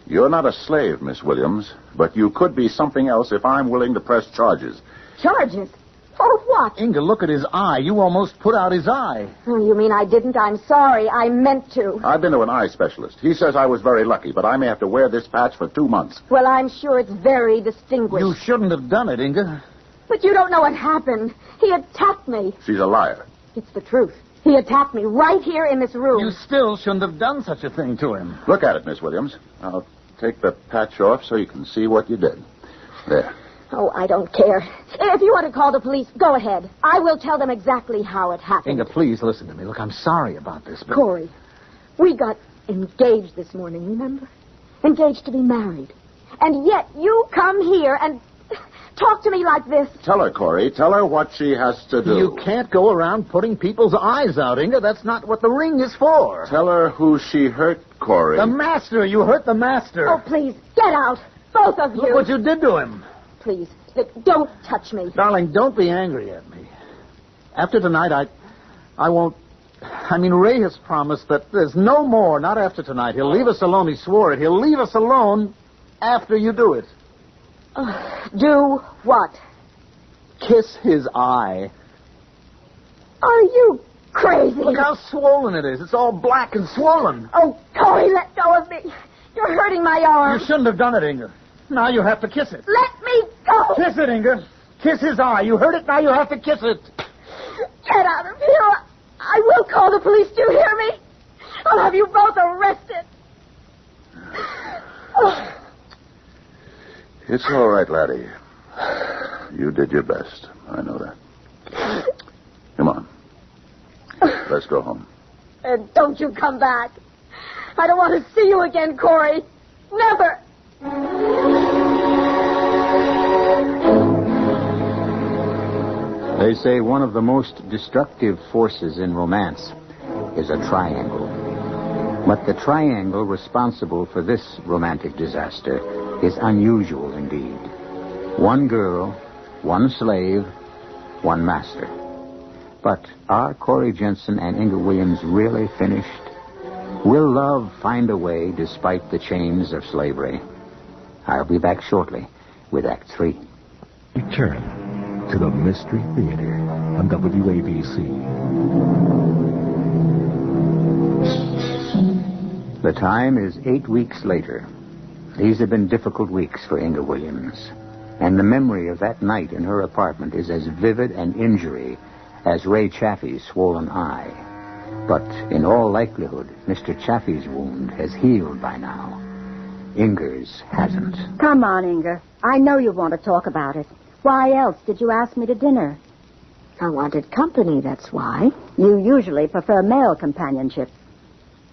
S21: You're not a slave, Miss Williams, but you could be something else if I'm willing to press charges.
S9: Charges? For what?
S20: Inga, look at his eye. You almost put out his eye.
S9: Oh, you mean I didn't? I'm sorry. I meant to.
S21: I've been to an eye specialist. He says I was very lucky, but I may have to wear this patch for 2 months.
S9: Well, I'm sure it's very distinguished.
S20: You shouldn't have done it, Inga.
S9: But you don't know what happened. He attacked me.
S21: She's a liar.
S9: It's the truth. He attacked me right here in this room.
S20: You still shouldn't have done such a thing to him.
S21: Look at it, Miss Williams. I'll take the patch off so you can see what you did. There.
S9: Oh, I don't care. If you want to call the police, go ahead. I will tell them exactly how it happened.
S20: Inga, please listen to me. Look, I'm sorry about this, but...
S9: Corey, we got engaged this morning, remember? Engaged to be married. And yet you come here and talk to me like this.
S21: Tell her, Corey. Tell her what she has to do.
S20: You can't go around putting people's eyes out, Inga. That's not what the ring is for.
S21: Tell her who she hurt, Corey.
S20: The master. You hurt the master.
S9: Oh, please, get out. Both of you.
S20: Look what you did to him.
S9: Please, don't touch me.
S20: Darling, don't be angry at me. After tonight, I won't... I mean, Ray has promised that there's no more, not after tonight. He'll leave us alone. He swore it. He'll leave us alone after you do it.
S9: Do what?
S20: Kiss his eye.
S9: Are you crazy?
S20: Look how swollen it is. It's all black and swollen.
S9: Oh, Corey, let go of me. You're hurting my arm.
S20: You shouldn't have done it, Inga. Now you have to kiss it.
S9: Let me go.
S20: Kiss it, Inga. Kiss his eye. You heard it. Now you have to kiss it.
S9: Get out of here. I will call the police. Do you hear me? I'll have you both arrested.
S21: It's all right, laddie. You did your best. I know that. Come on. Let's go home.
S9: And don't you come back. I don't want to see you again, Corey. Never.
S18: They say one of the most destructive forces in romance is a triangle. But the triangle responsible for this romantic disaster is unusual indeed. One girl, one slave, one master. But are Corey Jensen and Inga Williams really finished? Will love find a way despite the chains of slavery? I'll be back shortly with Act 3.
S6: Return to the Mystery Theater on WABC.
S18: The time is 8 weeks later. These have been difficult weeks for Inga Williams. And the memory of that night in her apartment is as vivid an injury as Ray Chaffee's swollen eye. But in all likelihood, Mr. Chaffee's wound has healed by now. Inger's hasn't.
S2: Come on, Inger. I know you want to talk about it. Why else did you ask me to dinner?
S9: I wanted company, that's why.
S2: You usually prefer male companionship.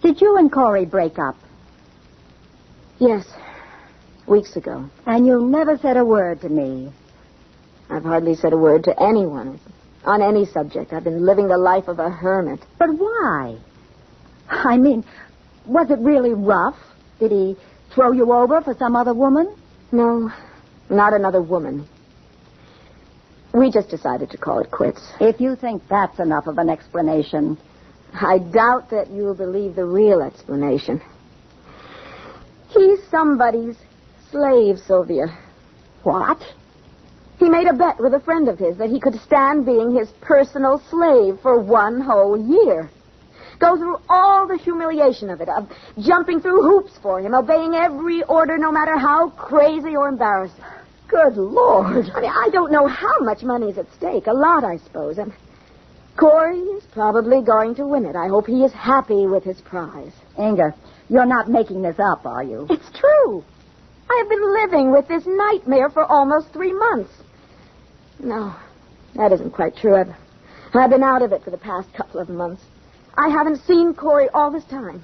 S2: Did you and Corey break up?
S9: Yes, weeks ago.
S2: And you never said a word to me.
S9: I've hardly said a word to anyone on any subject. I've been living the life of a hermit.
S2: But why? I mean, was it really rough? Did he throw you over for some other woman?
S9: No, not another woman. We just decided to call it quits.
S2: If you think that's enough of an explanation.
S9: I doubt that you'll believe the real explanation. He's somebody's slave, Sylvia.
S2: What?
S9: He made a bet with a friend of his that he could stand being his personal slave for 1 whole year. Go through all the humiliation of it, of jumping through hoops for him, obeying every order no matter how crazy or embarrassing.
S2: Good Lord.
S9: I mean, I don't know how much money's at stake. A lot, I suppose. And Corey is probably going to win it. I hope he is happy with his prize.
S2: Inger, you're not making this up, are you?
S9: It's true. I have been living with this nightmare for almost 3 months. No, that isn't quite true. I've been out of it for the past couple of months. I haven't seen Corey all this time.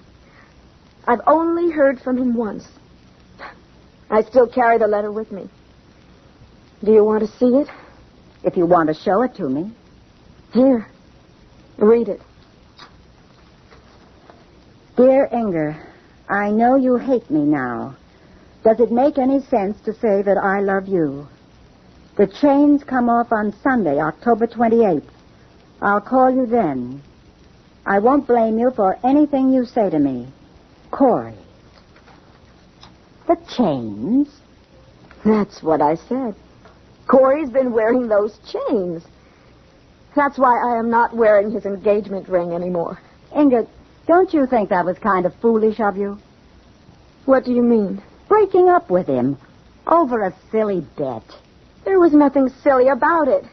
S9: I've only heard from him once. I still carry the letter with me. Do you want to see it?
S2: If you want to show it to me.
S9: Here. Read it.
S2: Dear Inger, I know you hate me now. Does it make any sense to say that I love you? The chains come off on Sunday, October 28th. I'll call you then. I won't blame you for anything you say to me. Corey. The chains?
S9: That's what I said. Corey's been wearing those chains. That's why I am not wearing his engagement ring anymore.
S2: Inger, don't you think that was kind of foolish of you?
S9: What do you mean?
S2: Breaking up with him over a silly bet.
S9: There was nothing silly about it.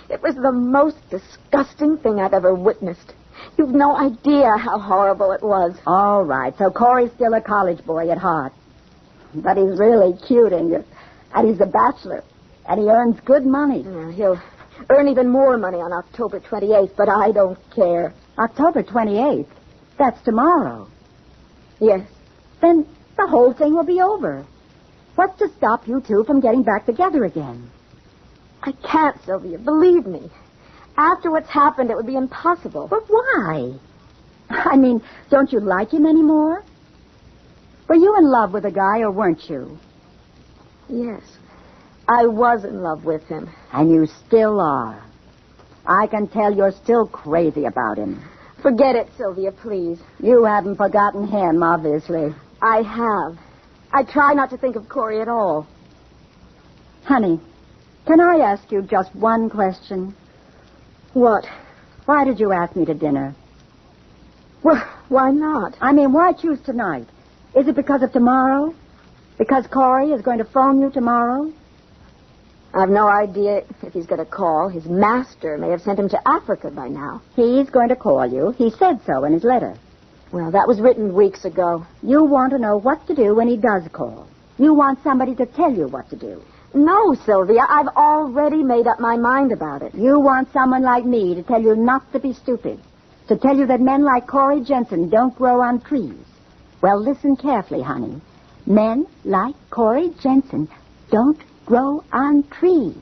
S9: It was the most disgusting thing I've ever witnessed. You've no idea how horrible it was.
S2: All right, so Corey's still a college boy at heart. But he's really cute, Inger. And he's a bachelor. And he earns good money.
S9: Yeah, he'll earn even more money on October 28th, but I don't care.
S2: October 28th? That's tomorrow.
S9: Yes.
S2: Then the whole thing will be over. What's to stop you two from getting back together again?
S9: I can't, Sylvia. Believe me. After what's happened, it would be impossible.
S2: But why? I mean, don't you like him anymore? Were you in love with a guy or weren't you?
S9: Yes. I was in love with him.
S2: And you still are. I can tell you're still crazy about him.
S9: Forget it, Sylvia, please.
S2: You haven't forgotten him, obviously.
S9: I have. I try not to think of Corey at all.
S2: Honey, can I ask you just one question?
S9: What?
S2: Why did you ask me to dinner?
S9: Well, why not?
S2: I mean, why choose tonight? Is it because of tomorrow? Because Corey is going to phone you tomorrow?
S9: I've no idea if he's going to call. His master may have sent him to Africa by now.
S2: He's going to call you. He said so in his letter.
S9: Well, that was written weeks ago.
S2: You want to know what to do when he does call. You want somebody to tell you what to do.
S9: No, Sylvia, I've already made up my mind about it.
S2: You want someone like me to tell you not to be stupid. To tell you that men like Corey Jensen don't grow on trees. Well, listen carefully, honey. Men like Corey Jensen don't grow on trees.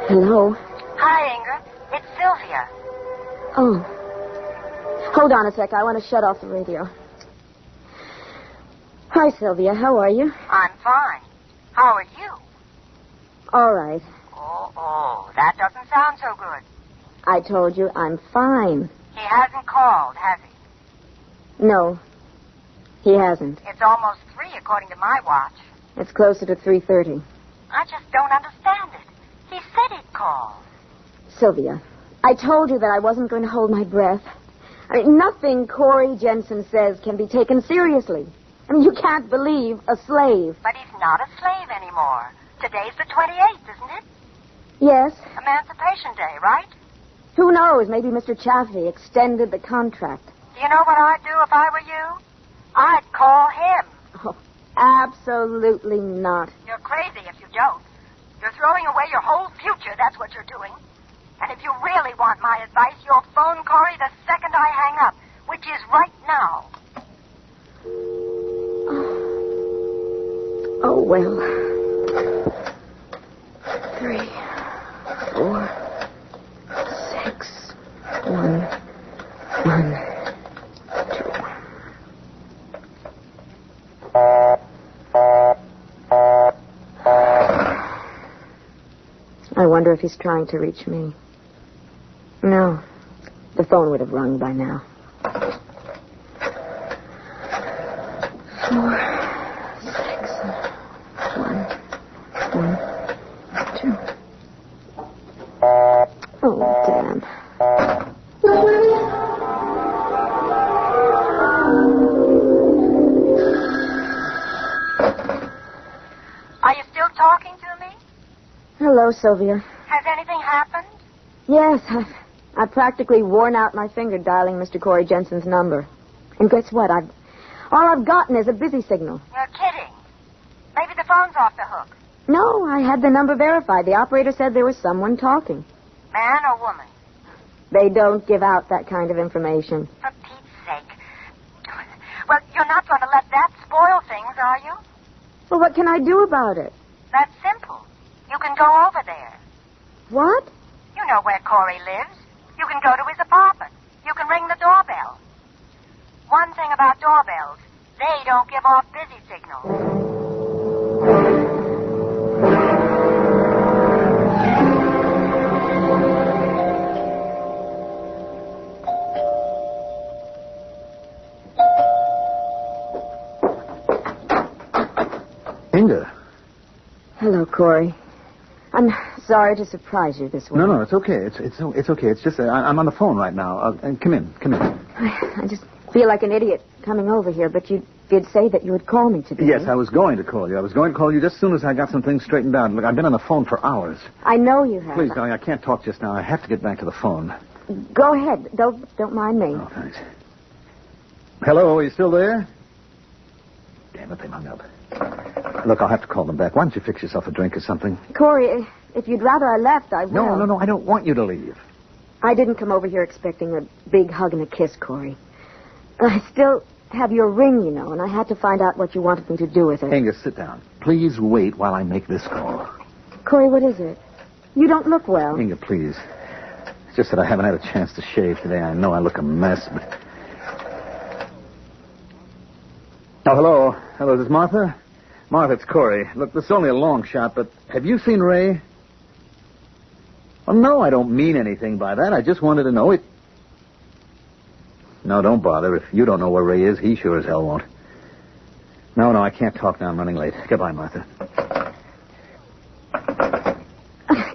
S9: Hello?
S4: Hi, Inger. It's Sylvia.
S9: Oh. Hold on a sec. I want to shut off the radio. Hi, Sylvia. How are you?
S4: I'm fine. How are you?
S9: All right.
S4: Oh, that doesn't sound so good.
S9: I told you I'm fine.
S4: He hasn't called, has he?
S9: No, he hasn't.
S4: It's almost 3 according to my watch.
S9: It's closer to 3:30.
S4: I just don't understand it. He said he'd call.
S9: Sylvia, I told you that I wasn't going to hold my breath. I mean, nothing Corey Jensen says can be taken seriously. I mean, you can't believe a slave.
S4: But he's not a slave anymore. Today's the 28th, isn't it?
S9: Yes.
S4: Emancipation Day, right?
S9: Who knows? Maybe Mr. Chaffee extended the contract.
S4: Do you know what I'd do if I were you? I'd call him.
S9: Oh, absolutely not.
S4: You're crazy if you don't. You're throwing away your whole future, that's what you're doing. And if you really want my advice, you'll phone Corey the second I hang up, which is right now.
S9: Oh, well. 3, 4, 6, 1, 1, 2. I wonder if he's trying to reach me. No. The phone would have rung by now. 4, 6, 1, 1, 2. Oh, damn.
S4: Are you still talking to me?
S9: Hello, Sylvia.
S4: Has anything happened?
S9: Yes, I've practically worn out my finger dialing Mr. Corey Jensen's number. And guess what? All I've gotten is a busy signal.
S4: You're kidding. Maybe the phone's off the hook.
S9: No, I had the number verified. The operator said there was someone talking.
S4: Man or woman?
S9: They don't give out that kind of information.
S4: For Pete's sake. Well, you're not going to let that spoil things, are you?
S9: Well, what can I do about it?
S4: That's simple. You can go over there.
S9: What?
S4: You know where Corey lives. You can go to his apartment. You can ring the doorbell. One thing about doorbells, they don't give off busy signals.
S20: Inga.
S9: Hello, Corey. I'm sorry to surprise you this way.
S20: No, it's okay. It's okay. It's just I'm on the phone right now. Come in.
S9: I just feel like an idiot coming over here, but you did say that you would call me today.
S20: Yes, I was going to call you. I was going to call you just as soon as I got some things straightened out. Look, I've been on the phone for hours.
S9: I know you have.
S20: Please, darling, I can't talk just now. I have to get back to the phone.
S9: Go ahead. Don't mind me.
S20: Oh, thanks. Hello, are you still there? Damn it, they hung up. Look, I'll have to call them back. Why don't you fix yourself a drink or something?
S9: Corey, if you'd rather I left, I will.
S20: No, I don't want you to leave.
S9: I didn't come over here expecting a big hug and a kiss, Corey. I still have your ring, you know, and I had to find out what you wanted me to do with it.
S20: Angus, sit down. Please wait while I make this call.
S9: Corey, what is it? You don't look well.
S20: Inga, please. It's just that I haven't had a chance to shave today. I know I look a mess, but... Oh, hello. Hello, is this Martha? Martha, it's Corey. Look, this is only a long shot, but have you seen Ray? Oh, no, I don't mean anything by that. I just wanted to know it. No, don't bother. If you don't know where Ray is, he sure as hell won't. No, I can't talk now. I'm running late. Goodbye, Martha.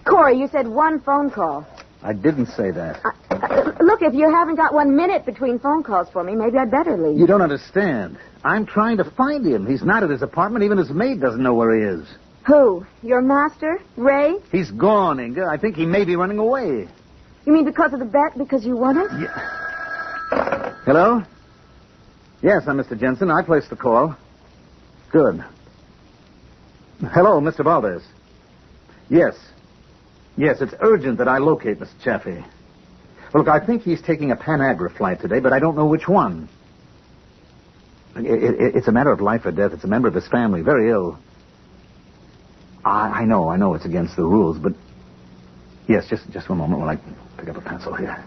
S9: Corey, you said one phone call.
S20: I didn't say that.
S9: Look, if you haven't got 1 minute between phone calls for me, maybe I'd better leave.
S20: You don't understand. I'm trying to find him. He's not at his apartment. Even his maid doesn't know where he is.
S9: Who? Your master? Ray?
S20: He's gone, Inga. I think he may be running away.
S9: You mean because of the bet, because you won it?
S20: Yeah. Hello? Yes, I'm Mr. Jensen. I placed the call. Good. Hello, Mr. Valdez. Yes, it's urgent that I locate Mr. Chaffee. Well, look, I think he's taking a Pan-Agra flight today, but I don't know which one. It's a matter of life or death. It's a member of his family, very ill. I know it's against the rules, but... Yes, just one moment while I pick up a pencil here.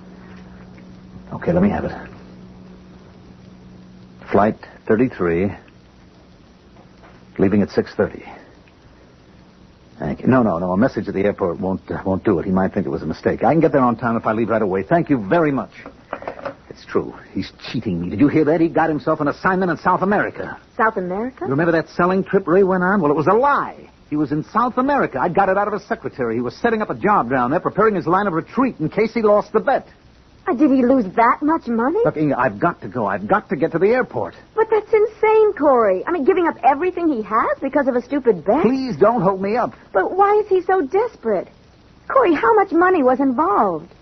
S20: Okay, let me have it. Flight 33, leaving at 6:30. Thank you. No, a message at the airport won't do it. He might think it was a mistake. I can get there on time if I leave right away. Thank you very much. It's true. He's cheating me. Did you hear that? He got himself an assignment in South America.
S9: South America?
S20: You remember that selling trip Ray went on? Well, it was a lie. He was in South America. I got it out of his secretary. He was setting up a job down there, preparing his line of retreat in case he lost the bet.
S9: Did he lose that much money?
S20: Look, Inga, I've got to go. I've got to get to the airport.
S9: But that's insane, Corey. I mean, giving up everything he has because of a stupid bet?
S20: Please don't hold me up.
S9: But why is he so desperate? Corey, how much money was involved?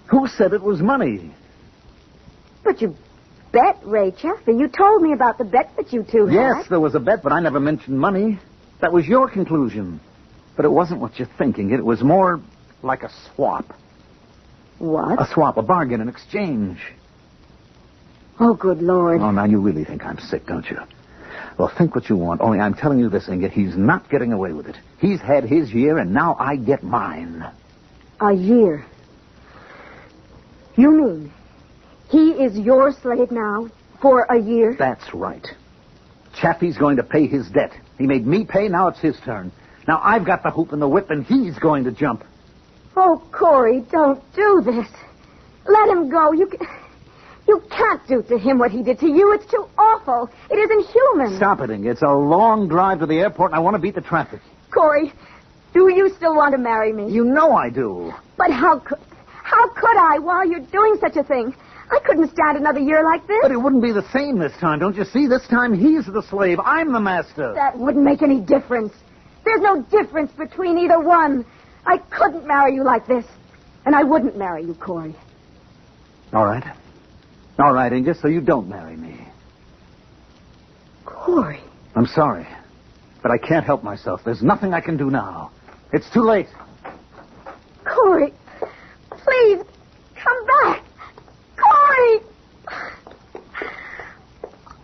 S20: Who said it was money?
S9: But you bet, Ray Chaffee. You told me about the bet that you two had.
S20: Yes, there was a bet, but I never mentioned money. That was your conclusion. But it wasn't what you're thinking. It was more like a swap.
S9: What?
S20: A swap, a bargain, an exchange.
S9: Oh, good Lord.
S20: Oh, now you really think I'm sick, don't you? Well, think what you want, only I'm telling you this, Inga, he's not getting away with it. He's had his year, and now I get mine.
S9: A year? You mean he is your slave now for a year?
S20: That's right. Chaffee's going to pay his debt. He made me pay, now it's his turn. Now I've got the hoop and the whip, and he's going to jump.
S9: Oh, Corey, don't do this. Let him go. You can't do to him what he did to you. It's too awful. It isn't human.
S20: Stop it, Inga. It's a long drive to the airport, and I want to beat the traffic.
S9: Corey, do you still want to marry me?
S20: You know I do.
S9: But how could I while you're doing such a thing? I couldn't stand another year like this.
S20: But it wouldn't be the same this time, don't you see? This time he's the slave. I'm the master.
S9: That wouldn't make any difference. There's no difference between either one. I couldn't marry you like this. And I wouldn't marry you, Corey.
S20: All right. All right, Inga, so you don't marry me.
S9: Corey.
S20: I'm sorry, but I can't help myself. There's nothing I can do now. It's too late.
S9: Corey, please, come back. Corey!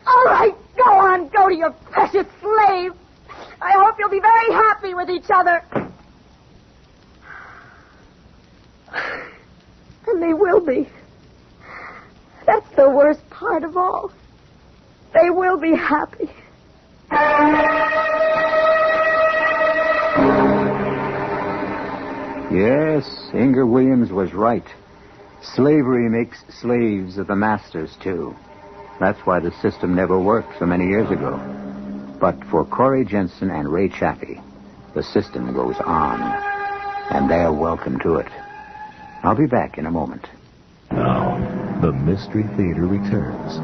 S9: All right, go on. Go to your precious slave. I hope you'll be very happy with each other. And they will be. That's the worst part of all. They will be happy.
S12: Yes, Inger Williams was right. Slavery makes slaves of the masters, too. That's why the system never worked so many years ago. But for Corey Jensen and Ray Chaffee, the system goes on. And they're welcome to it. I'll be back in a moment.
S6: Now, the Mystery Theater returns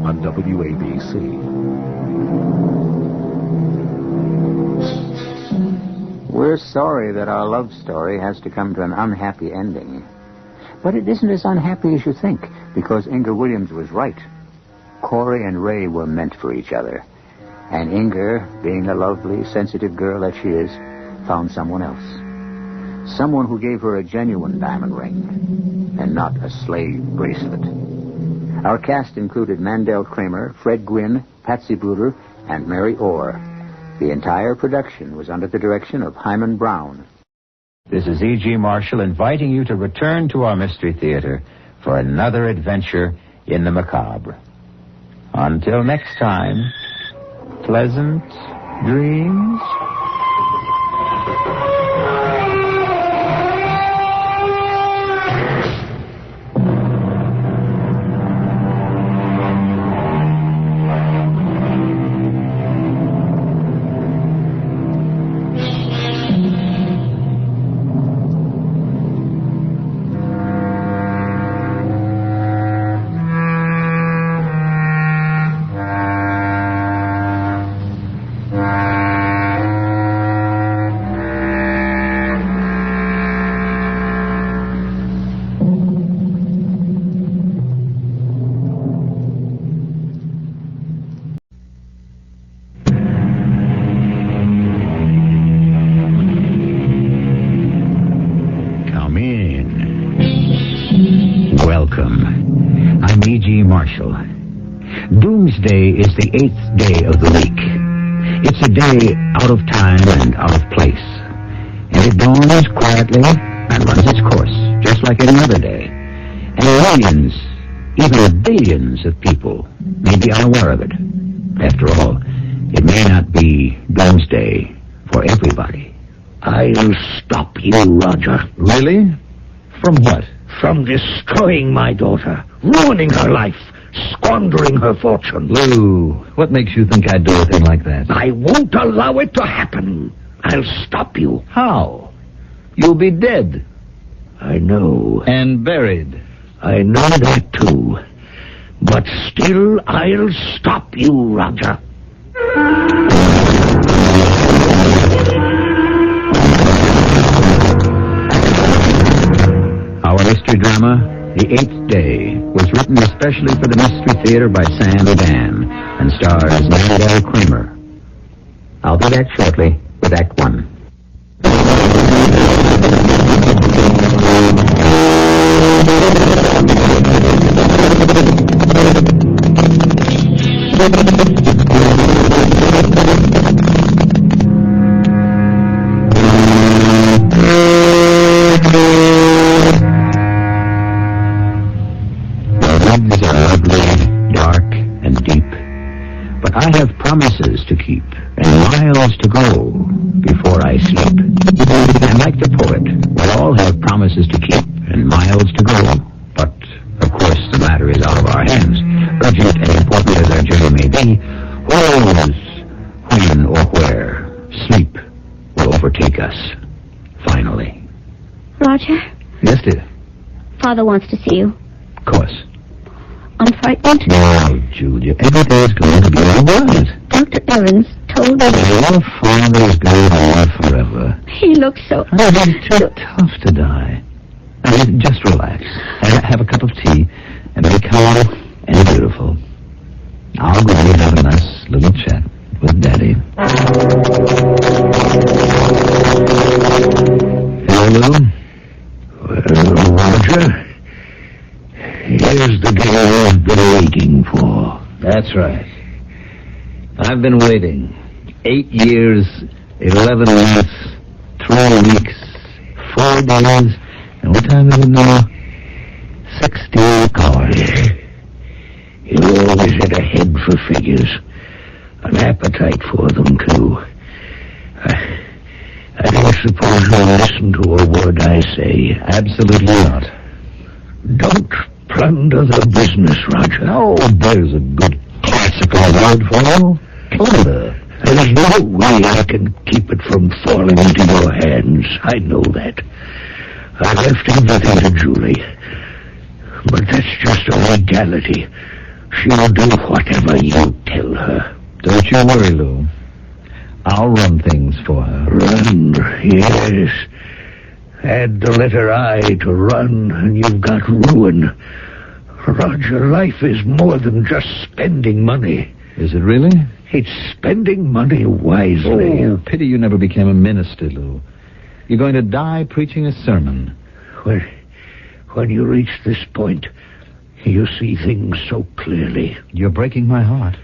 S6: on WABC.
S12: We're sorry that our love story has to come to an unhappy ending. But it isn't as unhappy as you think, because Inger Williams was right. Corey and Ray were meant for each other. And Inger, being the lovely, sensitive girl that she is, found someone else. Someone who gave her a genuine diamond ring, and not a slave bracelet. Our cast included Mandel Kramer, Fred Gwynn, Patsy Bruder, and Mary Orr. The entire production was under the direction of Hyman Brown.
S3: This is E.G. Marshall inviting you to return to our Mystery Theater for another adventure in the macabre. Until next time, pleasant dreams. Marshall. Doomsday is the 8th day of the week. It's a day out of time and out of place. And it dawns quietly and runs its course, just like any other day. And millions, even billions of people may be unaware of it. After all, it may not be Doomsday for everybody.
S11: I'll stop you, Roger.
S5: Really? From what?
S11: From destroying my daughter, ruining her life, squandering her fortune.
S5: Lou, what makes you think I'd do a thing like that?
S11: I won't allow it to happen. I'll stop you.
S5: How? You'll be dead.
S11: I know.
S5: And buried.
S11: I know that, too. But still, I'll stop you, Roger.
S3: Our mystery drama, The Eighth Day, was written especially for the Mystery Theater by Sam Dan and stars Mary Kramer. I'll be back shortly with Act One. I have promises to keep and miles to go before I sleep. And like the poet, we all have promises to keep and miles to go. But, of course, the matter is out of our hands. Urgent and important as our journey may be, when or where sleep will overtake us, finally.
S8: Roger?
S3: Yes, dear?
S8: Father wants to see you.
S3: Of course.
S8: I'm frightened.
S3: No, Julia, everything's going to be all right.
S8: Dr. Evans told me...
S3: Your father's going to live forever.
S8: He looks so...
S3: It's too tough to die. I mean, just relax. Have a cup of tea and be calm and beautiful. I'll go and have a nice little chat with Daddy. Hello, Lou?
S11: Well, Roger... Here's the day I've been waiting for.
S3: That's right. I've been waiting. 8 years, 11 months, 3 weeks, 4 days, and what time is it now? 16 hours.
S11: You always had a head for figures. An appetite for them, too. I don't suppose you'll listen to a word I say.
S3: Absolutely not.
S11: Don't plunder the business, Roger.
S3: Oh, there's a good classical word for you. Plunder.
S11: There's no way I can keep it from falling into your hands. I know that. I left everything to Julie. But that's just a legality. She'll do whatever you tell her.
S3: Don't you worry, Lou. I'll run things for her.
S11: Run, yes. Add the letter I to run, and you've got ruin. Roger, life is more than just spending money.
S3: Is it really?
S11: It's spending money wisely.
S3: Oh, pity you never became a minister, Lou. You're going to die preaching a sermon.
S11: When you reach this point, you see things so clearly.
S3: You're breaking my heart.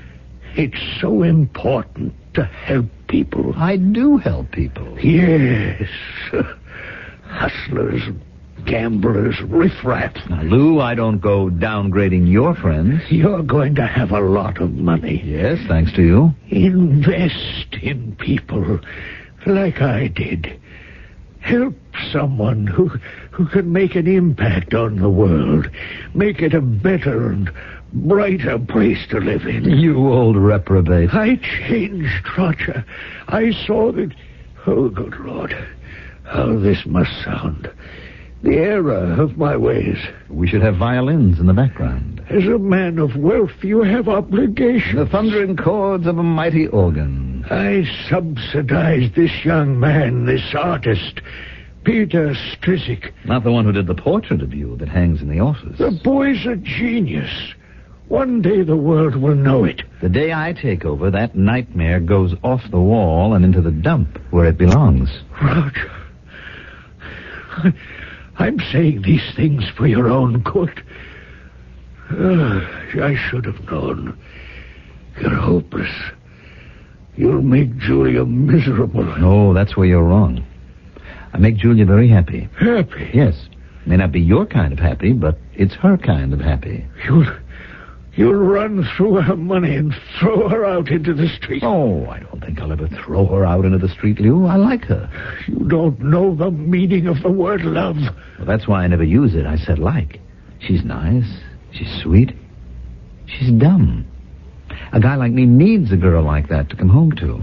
S11: It's so important to help people.
S3: I do help people.
S11: Yes. Hustlers, gamblers, riffraff.
S3: Now, Lou, I don't go downgrading your friends.
S11: You're going to have a lot of money.
S3: Yes, thanks to you.
S11: Invest in people like I did. Help someone who can make an impact on the world. Make it a better and brighter place to live in.
S3: You old reprobate.
S11: I changed, Roger. I saw that... Oh, good Lord. How this must sound. The error of my ways.
S3: We should have violins in the background.
S11: As a man of wealth, you have obligations.
S3: The thundering chords of a mighty organ.
S11: I subsidized this young man, this artist, Peter Strizik.
S3: Not the one who did the portrait of you that hangs in the office.
S11: The boy's a genius. One day the world will know it.
S3: The day I take over, that nightmare goes off the wall and into the dump where it belongs.
S11: Roger, I'm saying these things for your own good. I should have known. You're hopeless. You'll make Julia miserable.
S3: No, that's where you're wrong. I make Julia very happy.
S11: Happy?
S3: Yes. May not be your kind of happy, but it's her kind of happy.
S11: You'll run through her money and throw her out into the street.
S3: Oh, I don't think I'll ever throw her out into the street, Lou. I like her.
S11: You don't know the meaning of the word love.
S3: Well, that's why I never use it. I said like. She's nice. She's sweet. She's dumb. A guy like me needs a girl like that to come home to.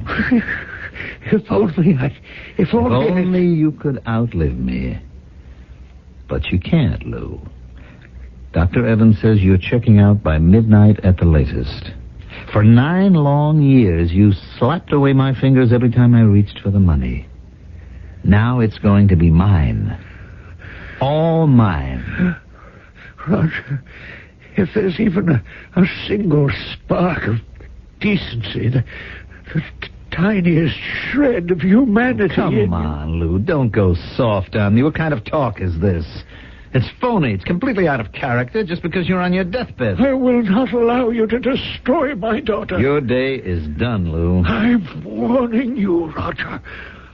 S11: If only
S3: you could outlive me. But you can't, Lou. Dr. Evans says you're checking out by midnight at the latest. For 9 long years, you slapped away my fingers every time I reached for the money. Now it's going to be mine. All mine.
S11: Roger, if there's even a single spark of decency, the tiniest shred of humanity...
S3: Come on, Lou, don't go soft on me. What kind of talk is this? It's phony. It's completely out of character just because you're on your deathbed.
S11: I will not allow you to destroy my daughter.
S3: Your day is done, Lou.
S11: I'm warning you, Roger.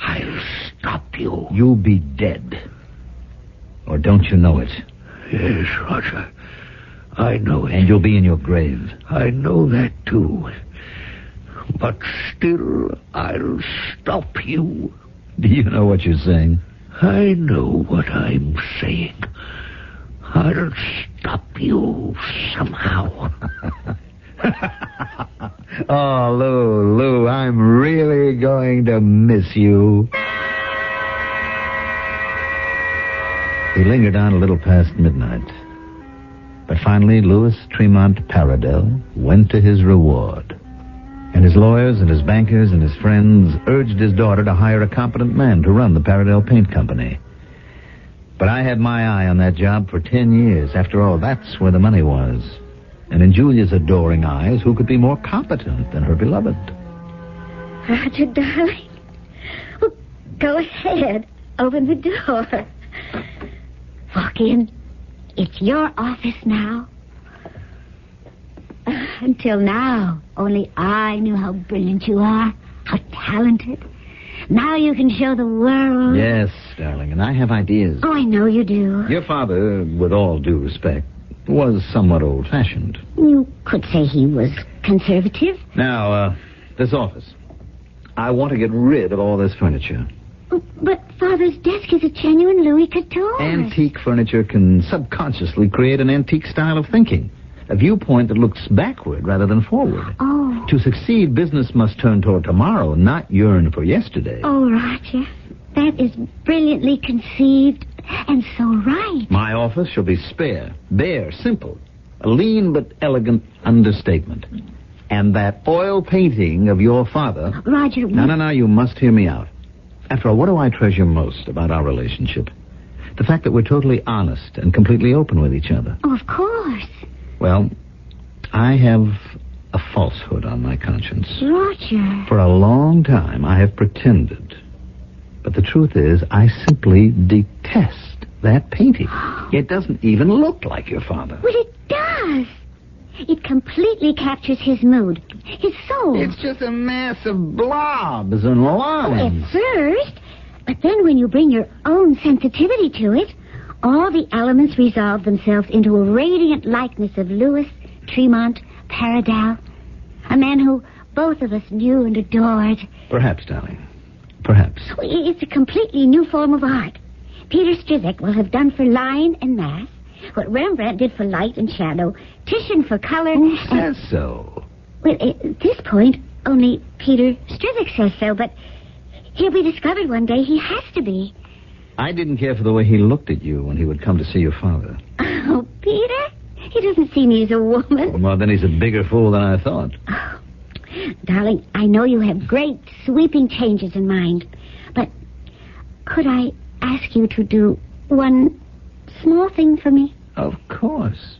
S11: I'll stop you.
S3: You'll be dead. Or don't you know it?
S11: Yes, Roger. I know it.
S3: And you'll be in your grave.
S11: I know that, too. But still, I'll stop you.
S3: Do you know what you're saying?
S11: I know what I'm saying. I'll stop you somehow.
S3: Oh, Lou, I'm really going to miss you. He lingered on a little past midnight. But finally, Louis Tremont Paradell went to his reward. And his lawyers and his bankers and his friends urged his daughter to hire a competent man to run the Paradell Paint Company. But I had my eye on that job for 10 years. After all, that's where the money was. And in Julia's adoring eyes, who could be more competent than her beloved?
S8: Roger, darling. Well, go ahead. Open the door. Walk in. It's your office now. Until now, only I knew how brilliant you are, how talented. Now you can show the world.
S3: Yes, darling, and I have ideas.
S8: Oh, I know you do.
S3: Your father, with all due respect, was somewhat old-fashioned.
S8: You could say he was conservative.
S3: Now, this office. I want to get rid of all this furniture.
S8: But Father's desk is a genuine Louis Couture.
S3: Antique furniture can subconsciously create an antique style of thinking. A viewpoint that looks backward rather than forward.
S8: Oh.
S3: To succeed, business must turn toward tomorrow, not yearn for yesterday.
S8: Oh, Roger, that is brilliantly conceived and so right.
S3: My office shall be spare, bare, simple. A lean but elegant understatement. And that oil painting of your father...
S8: Roger...
S3: No, you must hear me out. After all, what do I treasure most about our relationship? The fact that we're totally honest and completely open with each other.
S8: Oh, of course.
S3: Well, I have a falsehood on my conscience.
S8: Roger.
S3: For a long time, I have pretended. But the truth is, I simply detest that painting. It doesn't even look like your father.
S8: Well, it does. It completely captures his mood, his soul.
S3: It's just a mass of blobs and lines.
S8: Oh, at first. But then when you bring your own sensitivity to it, all the elements resolve themselves into a radiant likeness of Louis Tremont Paradell, a man who both of us knew and adored.
S3: Perhaps, darling. Perhaps.
S8: It's a completely new form of art. Peter Strizek will have done for line and mass what Rembrandt did for light and shadow, Titian for color.
S3: Who says so?
S8: Well, at this point, only Peter Strizek says so, but he'll be discovered one day. He has to be.
S3: I didn't care for the way he looked at you when he would come to see your father.
S8: Oh, Peter? He doesn't see me as a woman.
S3: Well, then he's a bigger fool than I thought.
S8: Oh, darling, I know you have great, sweeping changes in mind, but could I ask you to do one small thing for me?
S3: Of course.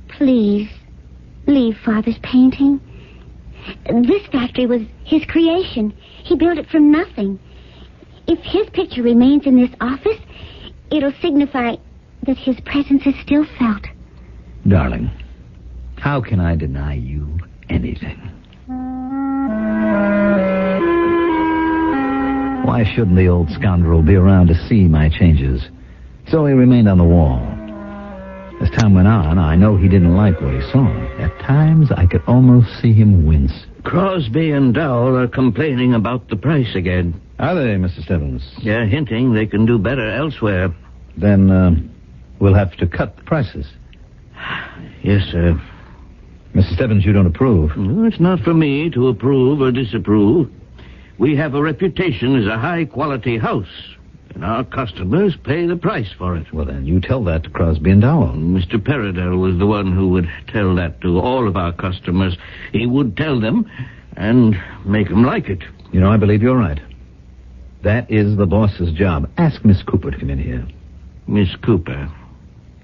S8: Please, leave Father's painting. This factory was his creation. He built it from nothing. If his picture remains in this office, it'll signify that his presence is still felt.
S3: Darling, how can I deny you anything? Why shouldn't the old scoundrel be around to see my changes? So he remained on the wall. As time went on, I know he didn't like what he saw. At times, I could almost see him wince.
S7: Crosby and Dowell are complaining about the price again.
S3: Are they, Mr. Stebbins?
S7: They're hinting they can do better elsewhere.
S3: Then, we'll have to cut the prices.
S7: Yes, sir.
S3: Mr. Stebbins, you don't approve.
S7: No, it's not for me to approve or disapprove. We have a reputation as a high-quality house. And our customers pay the price for it.
S3: Well, then, you tell that to Crosby and Dowell.
S7: Mr. Paradell was the one who would tell that to all of our customers. He would tell them and make them like it.
S3: You know, I believe you're right. That is the boss's job. Ask Miss Cooper to come in here.
S7: Miss Cooper?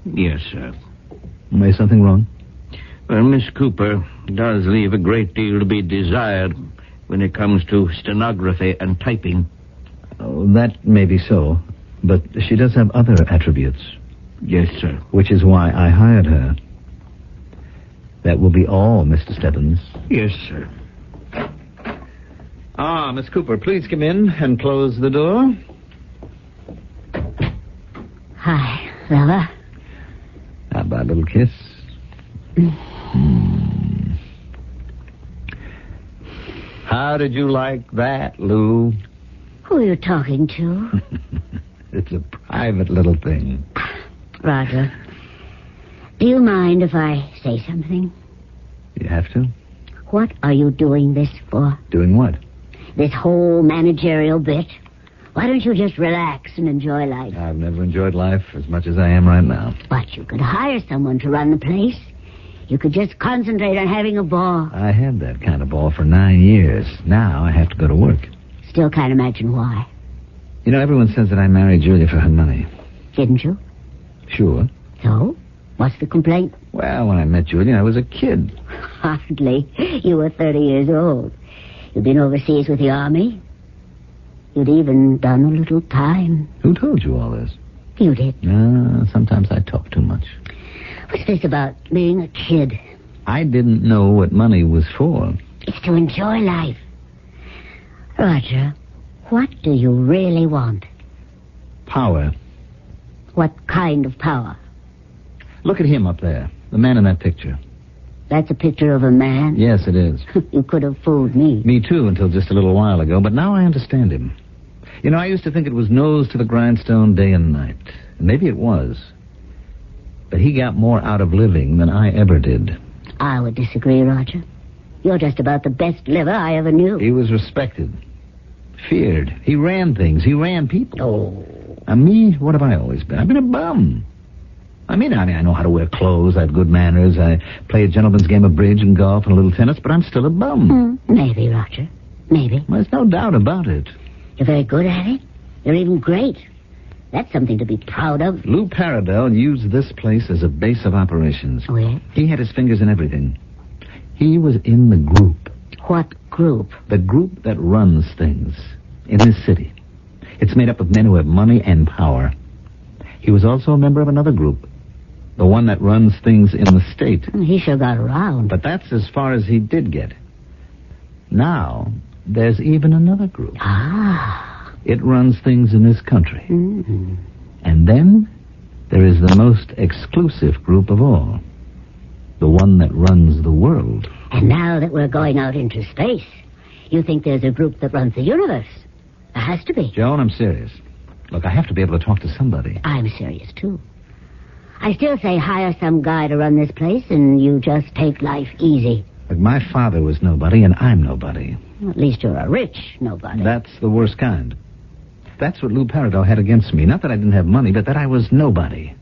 S7: Yes, sir.
S3: May something wrong?
S7: Well, Miss Cooper does leave a great deal to be desired when it comes to stenography and typing.
S3: Oh, that may be so, but she does have other attributes.
S7: Yes, sir.
S3: Which is why I hired her. That will be all, Mr. Stebbins.
S7: Yes, sir.
S3: Ah, Miss Cooper, please come in and close the door.
S8: Hi, Bella.
S3: How about a little kiss? How did you like that, Lou?
S8: Who are you talking to?
S3: It's a private little thing.
S8: Roger. Do you mind if I say something?
S3: You have to?
S8: What are you doing this for?
S3: Doing what?
S8: This whole managerial bit. Why don't you just relax and enjoy life?
S3: I've never enjoyed life as much as I am right now.
S8: But you could hire someone to run the place. You could just concentrate on having a ball.
S3: I had that kind of ball for 9 years. Now I have to go to work.
S8: Still can't imagine why.
S3: You know, everyone says that I married Julia for her money.
S8: Didn't you?
S3: Sure.
S8: So? What's the complaint?
S3: Well, when I met Julia, I was a kid.
S8: Hardly. You were 30 years old. You'd been overseas with the army. You'd even done a little time.
S3: Who told you all this?
S8: You did.
S3: Sometimes I talk too much.
S8: What's this about being a kid?
S3: I didn't know what money was for.
S8: It's to enjoy life. Roger, what do you really want?
S3: Power.
S8: What kind of power?
S3: Look at him up there, the man in that picture.
S8: That's a picture of a man?
S3: Yes, it is.
S8: You could have fooled me.
S3: Me too, until just a little while ago, but now I understand him. You know, I used to think it was nose to the grindstone day and night. And maybe it was. But he got more out of living than I ever did.
S8: I would disagree, Roger. You're just about the best liver I ever knew.
S3: He was respected. Feared. He ran things. He ran people.
S8: Oh.
S3: And me, what have I always been? I've been a bum. I know how to wear clothes. I have good manners. I play a gentleman's game of bridge and golf and a little tennis, but I'm still a bum.
S8: Maybe, Roger. Maybe.
S3: Well, there's no doubt about it.
S8: You're very good at it. You're even great. That's something to be proud of.
S3: Lou Paradell used this place as a base of operations.
S8: Oh, yeah?
S3: He had his fingers in everything. He was in the group.
S8: What group?
S3: The group that runs things in this city. It's made up of men who have money and power. He was also a member of another group. The one that runs things in the state.
S8: He sure got around.
S3: But that's as far as he did get. Now, there's even another group.
S8: Ah.
S3: It runs things in this country.
S8: Mm-hmm.
S3: And then there is the most exclusive group of all. The one that runs the world.
S8: And now that we're going out into space, you think there's a group that runs the universe? There has to be.
S3: Joan, I'm serious. Look, I have to be able to talk to somebody.
S8: I'm serious, too. I still say hire some guy to run this place and you just take life easy.
S3: Look, my father was nobody and I'm nobody.
S8: At least you're a rich nobody.
S3: That's the worst kind. That's what Lou Paradell had against me. Not that I didn't have money, but that I was nobody.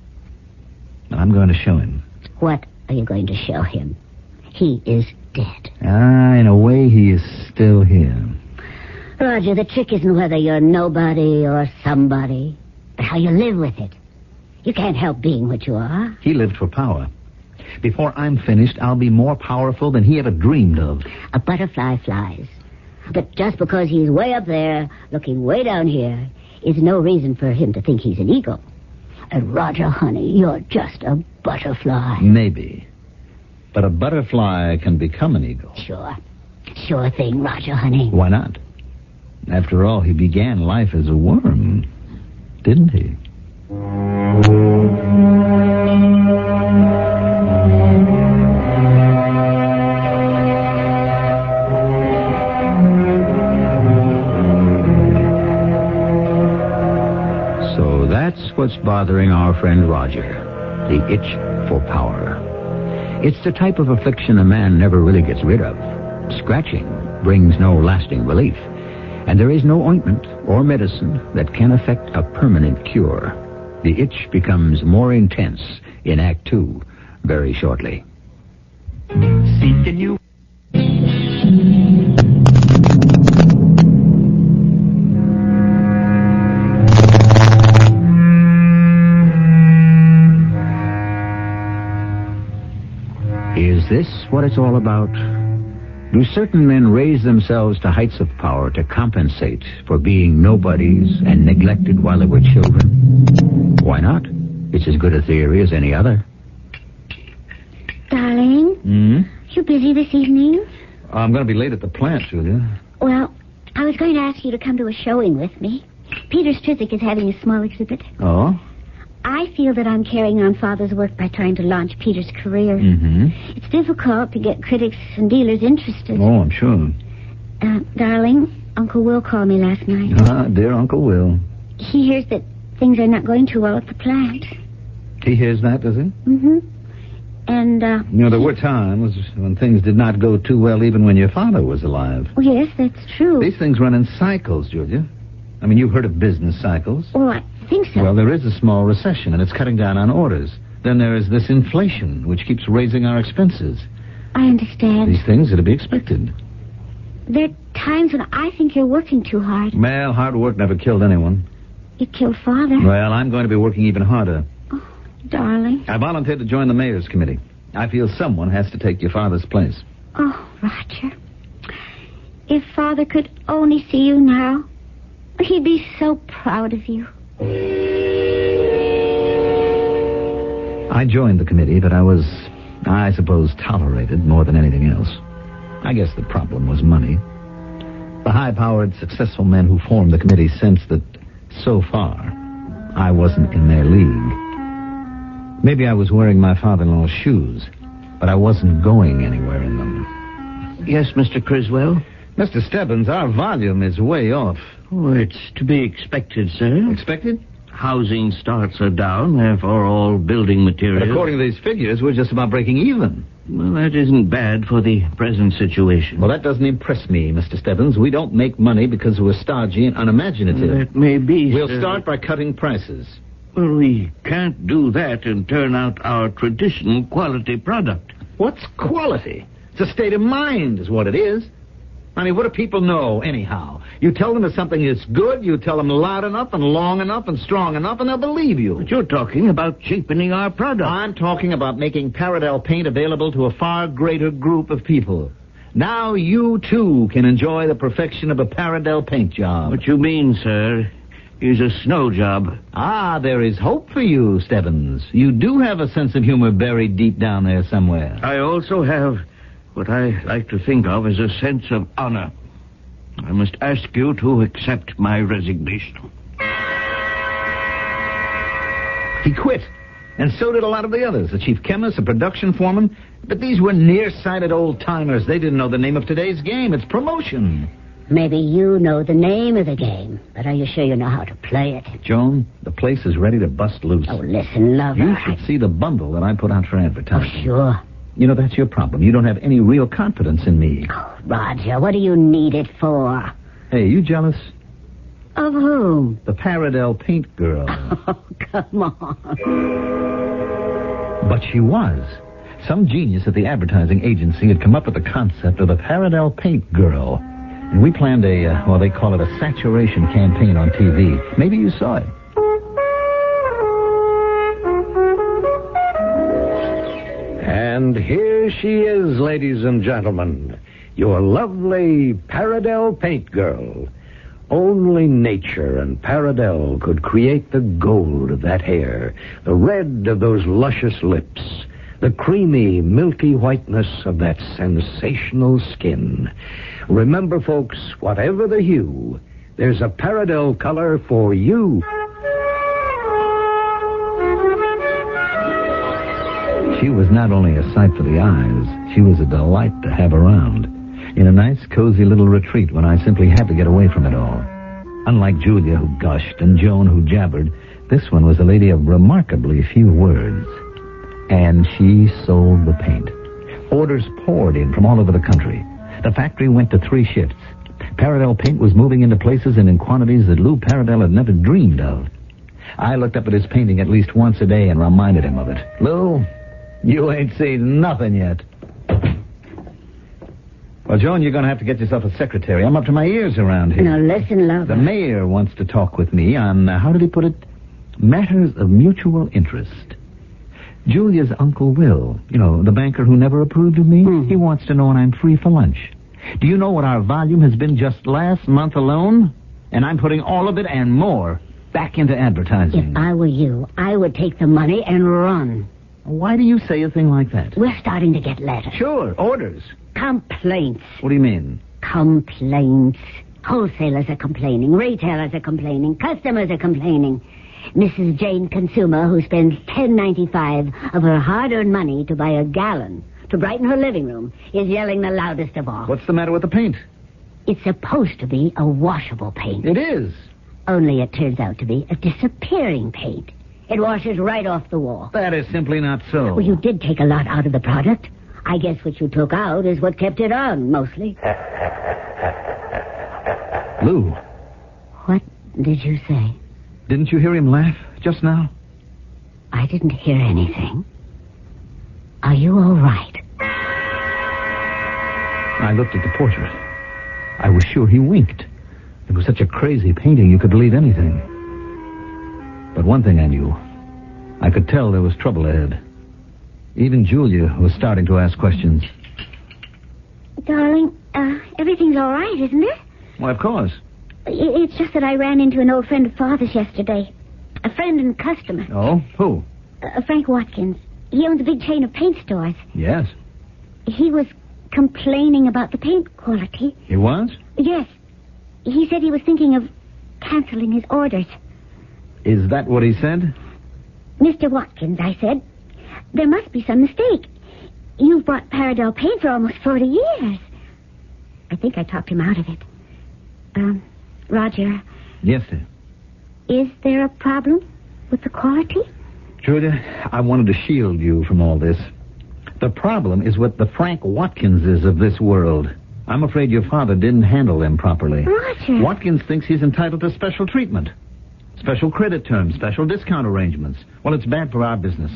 S3: And I'm going to show him.
S8: What are you going to show him? He is dead.
S3: In a way, he is still here.
S8: Roger, the trick isn't whether you're nobody or somebody, but how you live with it. You can't help being what you are.
S3: He lived for power. Before I'm finished, I'll be more powerful than he ever dreamed of.
S8: A butterfly flies. But just because he's way up there, looking way down here, is no reason for him to think he's an eagle. And Roger, honey, you're just a butterfly.
S3: Maybe. But a butterfly can become an eagle.
S8: Sure. Sure thing, Roger, honey.
S3: Why not? After all, he began life as a worm, didn't he?
S11: So that's what's bothering our friend Roger, the itch for power. It's the type of affliction a man never really gets rid of. Scratching brings no lasting relief.
S3: And there is no ointment or medicine that can effect a permanent cure. The itch becomes more intense in Act 2 very shortly.
S1: Seeking you.
S3: Is this what it's all about? Do certain men raise themselves to heights of power to compensate for being nobodies and neglected while they were children? Why not? It's as good a theory as any other.
S8: Darling, you busy this evening?
S5: I'm going to be late at the plant, Julia.
S8: Well, I was going to ask you to come to a showing with me. Peter Strizik is having a small exhibit.
S5: Oh?
S8: I feel that I'm carrying on Father's work by trying to launch Peter's career. It's difficult to get critics and dealers interested.
S5: Oh, I'm sure.
S8: Darling, Uncle Will called me last night.
S5: Dear Uncle Will.
S8: He hears that things are not going too well at the plant.
S5: He hears that, does he?
S8: And,
S5: there were times when things did not go too well even when your father was alive.
S8: Oh, yes, that's true.
S5: These things run in cycles, Julia. I mean, you've heard of business cycles.
S8: Oh, I think so.
S5: Well, there is a small recession, and it's cutting down on orders. Then there is this inflation, which keeps raising our expenses.
S8: I understand.
S5: These things are to be expected.
S8: There are times when I think you're working too hard.
S5: Well, hard work never killed anyone.
S8: You killed Father.
S5: Well, I'm going to be working even harder.
S8: Oh, darling.
S5: I volunteered to join the mayor's committee. I feel someone has to take your father's place.
S8: Oh, Roger. If Father could only see you now, he'd be so proud of you.
S5: I joined the committee, but I was, I suppose, tolerated more than anything else. I guess the problem was money. The high-powered, successful men who formed the committee sensed that, so far, I wasn't in their league. Maybe I was wearing my father-in-law's shoes, but I wasn't going anywhere in them.
S7: Yes, Mr. Criswell?
S5: Mr. Stebbins, our volume is way off.
S7: Oh, it's to be expected, sir.
S5: Expected?
S7: Housing starts are down, therefore all building materials.
S5: But according to these figures, we're just about breaking even.
S7: Well, that isn't bad for the present situation.
S5: Well, that doesn't impress me, Mr. Stebbins. We don't make money because we're stodgy and unimaginative.
S7: That may be,
S5: We'll
S7: sir.
S5: start by cutting prices.
S7: Well, we can't do that and turn out our traditional quality product.
S5: What's quality? It's a state of mind is what it is. I mean, what do people know, anyhow? You tell them if something is good, you tell them loud enough and long enough and strong enough, and they'll believe you.
S7: But you're talking about cheapening our product.
S5: I'm talking about making Paradel paint available to a far greater group of people. Now you, too, can enjoy the perfection of a Paradel paint job.
S7: What you mean, sir, is a snow job.
S5: Ah, there is hope for you, Stebbins. You do have a sense of humor buried deep down there somewhere.
S7: I also have what I like to think of as a sense of honor. I must ask you to accept my resignation.
S5: He quit, and so did a lot of the others, the chief chemist, the production foreman. But these were nearsighted old-timers. They didn't know the name of today's game. It's promotion.
S16: Maybe you know the name of the game, but are you sure you know how to play it?
S5: Joan, the place is ready to bust loose.
S16: Oh, listen, lover.
S5: You should see the bundle that I put out for advertising.
S16: Oh, sure.
S5: You know, that's your problem. You don't have any real confidence in me.
S16: Oh, Roger, what do you need it for?
S5: Hey, you jealous?
S16: Of whom?
S5: The Paradel paint girl.
S16: Oh, come on.
S5: But she was. Some genius at the advertising agency had come up with the concept of the Paradel paint girl. And we planned they call it a saturation campaign on TV. Maybe you saw it.
S11: And here she is, ladies and gentlemen, your lovely Paradel paint girl. Only nature and Paradel could create the gold of that hair, the red of those luscious lips, the creamy, milky whiteness of that sensational skin. Remember, folks, whatever the hue, there's a Paradel color for you.
S5: She was not only a sight for the eyes, she was a delight to have around. In a nice, cozy little retreat when I simply had to get away from it all. Unlike Julia, who gushed, and Joan, who jabbered, this one was a lady of remarkably few words. And she sold the paint. Orders poured in from all over the country. The factory went to 3 shifts.
S3: Paradell paint was moving into places and in quantities that Lou Paradell had never dreamed of. I looked up at his painting at least once a day and reminded him of it. Lou, you ain't seen nothing yet. Well, Joan, you're going to have to get yourself a secretary. I'm up to my ears around here.
S16: Now, listen, lover.
S3: The mayor wants to talk with me on, how did he put it, matters of mutual interest. Julia's Uncle Will, the banker who never approved of me, he wants to know when I'm free for lunch. Do you know what our volume has been just last month alone? And I'm putting all of it and more back into advertising.
S16: If I were you, I would take the money and run.
S3: Why do you say a thing like that?
S16: We're starting to get letters.
S3: Sure, orders.
S16: Complaints.
S3: What do you mean?
S16: Complaints. Wholesalers are complaining. Retailers are complaining. Customers are complaining. Mrs. Jane Consumer, who spends $10.95 of her hard-earned money to buy a gallon to brighten her living room, is yelling the loudest of all.
S3: What's the matter with the paint?
S16: It's supposed to be a washable paint.
S3: It is.
S16: Only it turns out to be a disappearing paint. It washes right off the wall.
S3: That is simply not so.
S16: Well, you did take a lot out of the product. I guess what you took out is what kept it on, mostly.
S3: Lou.
S16: What did you say?
S3: Didn't you hear him laugh just now?
S16: I didn't hear anything. Are you all right?
S3: I looked at the portrait. I was sure he winked. It was such a crazy painting you could believe anything. But one thing I knew. I could tell there was trouble ahead. Even Julia was starting to ask questions.
S8: Darling, everything's all right, isn't it?
S3: Why, of course.
S8: It's just that I ran into an old friend of Father's yesterday. A friend and customer.
S3: Oh? Who?
S8: Frank Watkins. He owns a big chain of paint stores.
S3: Yes.
S8: He was complaining about the paint quality.
S3: He was?
S8: Yes. He said he was thinking of canceling his orders.
S3: Is that what he said?
S8: Mr. Watkins, I said, there must be some mistake. You've bought Paradell paint for almost 40 years. I think I talked him out of it. Roger.
S3: Yes, sir.
S8: Is there a problem with the quality?
S3: Julia, I wanted to shield you from all this. The problem is with the Frank Watkinses of this world. I'm afraid your father didn't handle them properly.
S8: Roger.
S3: Watkins thinks he's entitled to special treatment. Special credit terms, special discount arrangements. Well, it's bad for our business.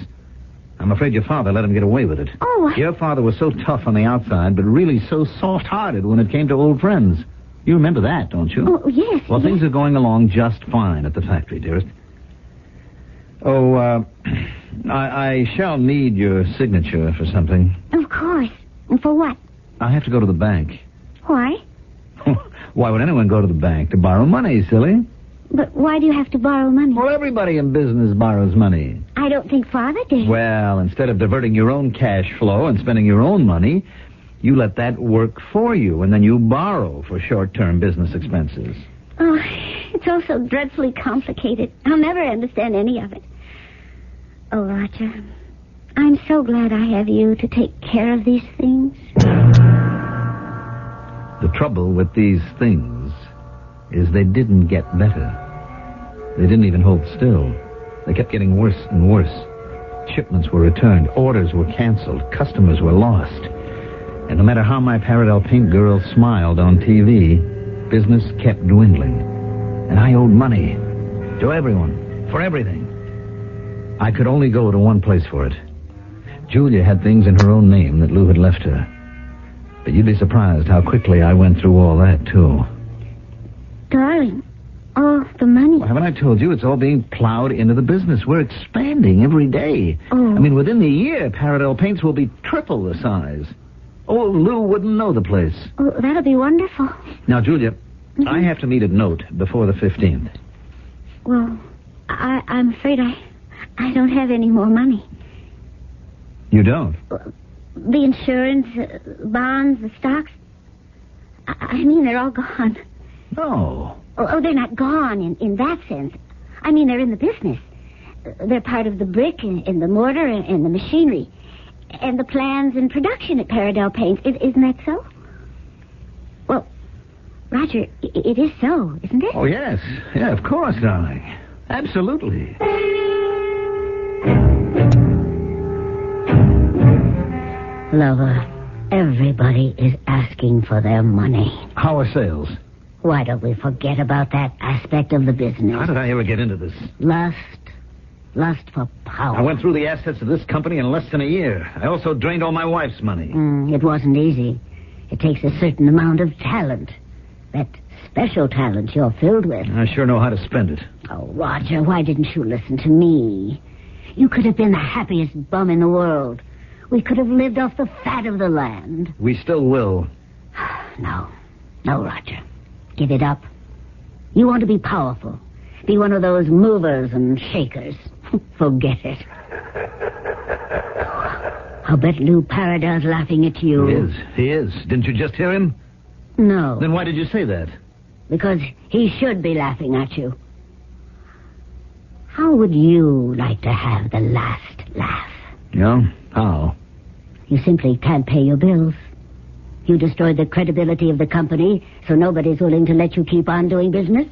S3: I'm afraid your father let him get away with it.
S8: Oh,
S3: Your father was so tough on the outside, but really so soft-hearted when it came to old friends. You remember that, don't you?
S8: Oh, yes.
S3: Well,
S8: yes.
S3: things are going along just fine at the factory, dearest. Oh, I shall need your signature for something.
S8: Of course. And for what?
S3: I have to go to the bank.
S8: Why?
S3: Why would anyone go to the bank? To borrow money, silly.
S8: But why do you have to borrow money?
S3: Well, everybody in business borrows money.
S8: I don't think Father did.
S3: Well, instead of diverting your own cash flow and spending your own money, you let that work for you, and then you borrow for short-term business expenses.
S8: Oh, it's all so dreadfully complicated. I'll never understand any of it. Oh, Roger, I'm so glad I have you to take care of these things.
S3: The trouble with these things is they didn't get better. They didn't even hold still. They kept getting worse and worse. Shipments were returned, orders were canceled, customers were lost. And no matter how my Paradell paint girl smiled on TV, business kept dwindling. And I owed money to everyone, for everything. I could only go to one place for it. Julia had things in her own name that Lou had left her. But you'd be surprised how quickly I went through all that, too.
S8: Darling, all the money.
S3: Well, haven't I told you it's all being plowed into the business? We're expanding every day.
S8: Oh.
S3: I mean, within the year, Paradell paints will be triple the size. Oh, Lou wouldn't know the place.
S8: Oh, that'll be wonderful.
S3: Now, Julia, I have to meet at Note before the 15th.
S8: Well, I'm afraid I don't have any more money.
S3: You don't?
S8: The insurance, bonds, the stocks. I mean, they're all gone.
S3: No.
S8: Oh, they're not gone in that sense. I mean, they're in the business. They're part of the brick and the mortar and the machinery. And the plans and production at Paradell Paints. Isn't that so? Well, Roger, it is so, isn't it?
S3: Oh, yes. Yeah, of course, darling. Absolutely.
S16: Lover, everybody is asking for their money.
S3: How are sales?
S16: Why don't we forget about that aspect of the business?
S14: How did I ever get into this?
S16: Lust for power.
S14: I went through the assets of this company in less than a year. I also drained all my wife's money.
S16: It wasn't easy. It takes a certain amount of talent. That special talent you're filled with.
S14: I sure know how to spend it.
S16: Oh, Roger, why didn't you listen to me? You could have been the happiest bum in the world. We could have lived off the fat of the land.
S14: We still will.
S16: No, Roger. Give it up. You want to be powerful. Be one of those movers and shakers. Forget it. I'll bet Lou Paradise's laughing at you.
S14: He is. Didn't you just hear him?
S16: No.
S14: Then why did you say that?
S16: Because he should be laughing at you. How would you like to have the last laugh?
S14: Yeah? How?
S16: You simply can't pay your bills. You destroyed the credibility of the company, so nobody's willing to let you keep on doing business.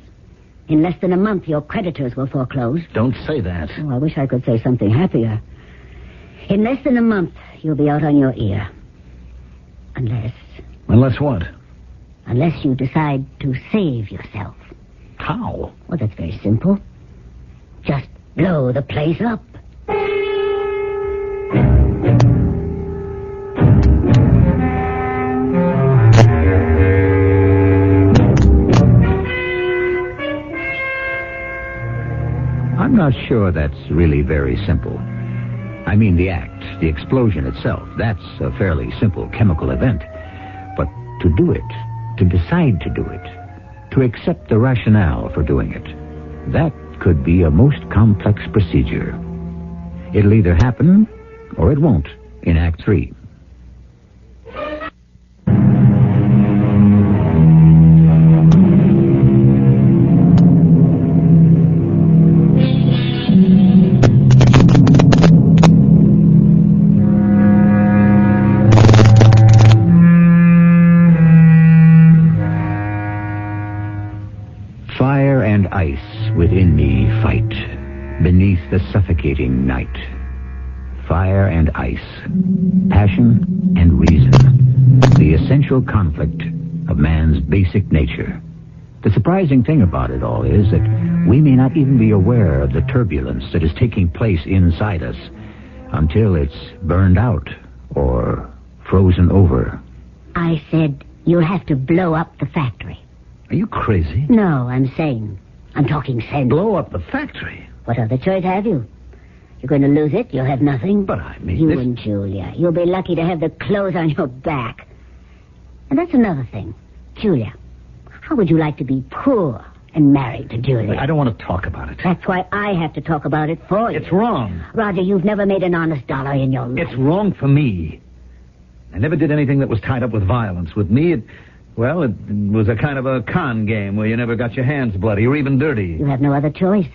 S16: In less than a month, your creditors will foreclose.
S14: Don't say that.
S16: Oh, I wish I could say something happier. In less than a month, you'll be out on your ear. Unless...
S14: Unless what?
S16: Unless you decide to save yourself.
S14: How?
S16: Well, that's very simple. Just blow the place up.
S11: I'm not sure that's really very simple. I mean, the act, the explosion itself, that's a fairly simple chemical event. But to do it, to decide to do it, to accept the rationale for doing it, that could be a most complex procedure. It'll either happen or it won't in Act 3. Fire and ice within me fight beneath the suffocating night. Fire and ice, passion and reason, the essential conflict of man's basic nature. The surprising thing about it all is that we may not even be aware of the turbulence that is taking place inside us until it's burned out or frozen over.
S16: I said you'll have to blow up the factory.
S14: Are you crazy?
S16: No, I'm sane. I'm talking sense.
S14: Blow up the factory?
S16: What other choice have you? You're going to lose it, you'll have nothing.
S14: But I mean...
S16: You and Julia. You'll be lucky to have the clothes on your back. And that's another thing. Julia, how would you like to be poor and married to Julia?
S14: I don't want to talk about it.
S16: That's why I have to talk about it for you.
S14: It's wrong.
S16: Roger, you've never made an honest dollar in your life.
S14: It's wrong for me. I never did anything that was tied up with violence. With me, it was a kind of a con game where you never got your hands bloody or even dirty.
S16: You have no other choice.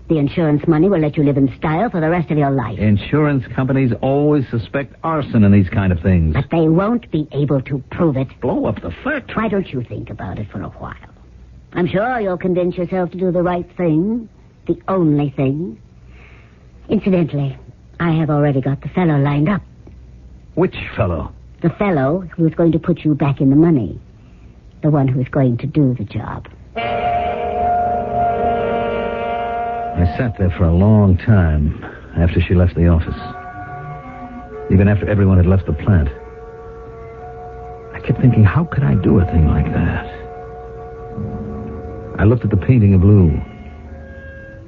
S16: The insurance money will let you live in style for the rest of your life.
S14: Insurance companies always suspect arson in these kind of things.
S16: But they won't be able to prove it.
S14: Blow up the factory?
S16: Why don't you think about it for a while? I'm sure you'll convince yourself to do the right thing. The only thing. Incidentally, I have already got the fellow lined up.
S14: Which fellow?
S16: The fellow who's going to put you back in the money. The one who's going to do the job.
S14: I sat there for a long time after she left the office. Even after everyone had left the plant. I kept thinking, how could I do a thing like that? I looked at the painting of Lou.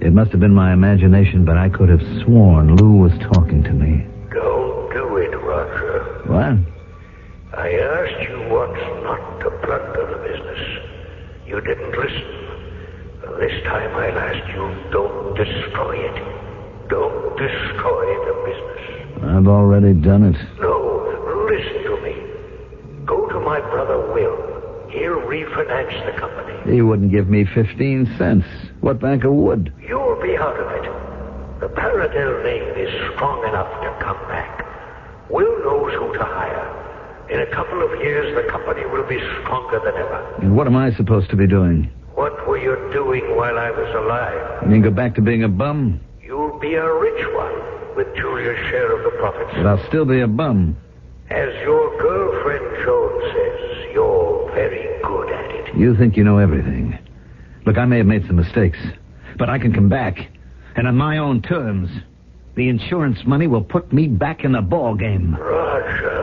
S14: It must have been my imagination, but I could have sworn Lou was talking to me.
S11: Don't do it, Roger.
S14: What?
S11: I asked you once not to plunder the business. You didn't listen. This time I'll ask you, don't destroy it. Don't destroy the business.
S14: I've already done it.
S11: No, listen to me. Go to my brother Will. He'll refinance the company.
S14: He wouldn't give me 15 cents. What banker would?
S11: You'll be out of it. The Paradel name is strong enough to come back. Will knows who to hire. In a couple of years, the company will be stronger than ever.
S14: And what am I supposed to be doing?
S11: What were you doing while I was alive?
S14: You mean go back to being a bum?
S11: You'll be a rich one, with Julia's share of the profits.
S14: But I'll still be a bum.
S11: As your girlfriend Joan says, you're very good at it.
S14: You think you know everything. Look, I may have made some mistakes, but I can come back. And on my own terms. The insurance money will put me back in the ball game.
S17: Roger.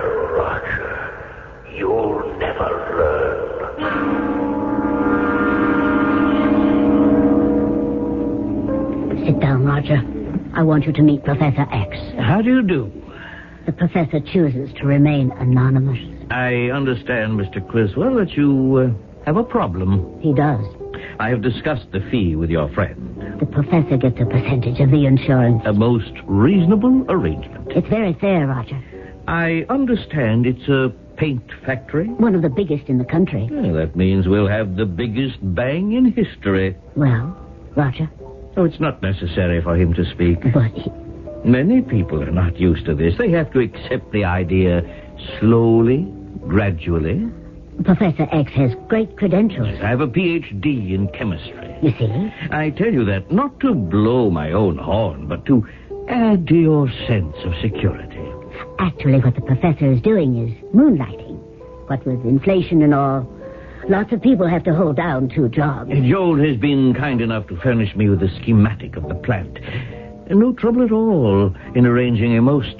S17: You'll never learn.
S16: Sit down, Roger. I want you to meet Professor X.
S7: How do you do?
S16: The professor chooses to remain anonymous.
S7: I understand, Mr. Criswell, that you have a problem.
S16: He does.
S7: I have discussed the fee with your friend.
S16: The professor gets a percentage of the insurance.
S7: A most reasonable arrangement.
S16: It's very fair, Roger.
S7: I understand it's a paint factory.
S16: One of the biggest in the country.
S7: Well, that means we'll have the biggest bang in history.
S16: Well, Roger?
S7: Oh, it's not necessary for him to speak.
S16: But
S7: many people are not used to this. They have to accept the idea slowly, gradually.
S16: Professor X has great credentials.
S7: I have a Ph.D. in chemistry.
S16: You see?
S7: I tell you that not to blow my own horn, but to add to your sense of security.
S16: Actually, what the professor is doing is moonlighting. What with inflation and all, lots of people have to hold down 2 jobs.
S7: Joel has been kind enough to furnish me with a schematic of the plant. No trouble at all in arranging a most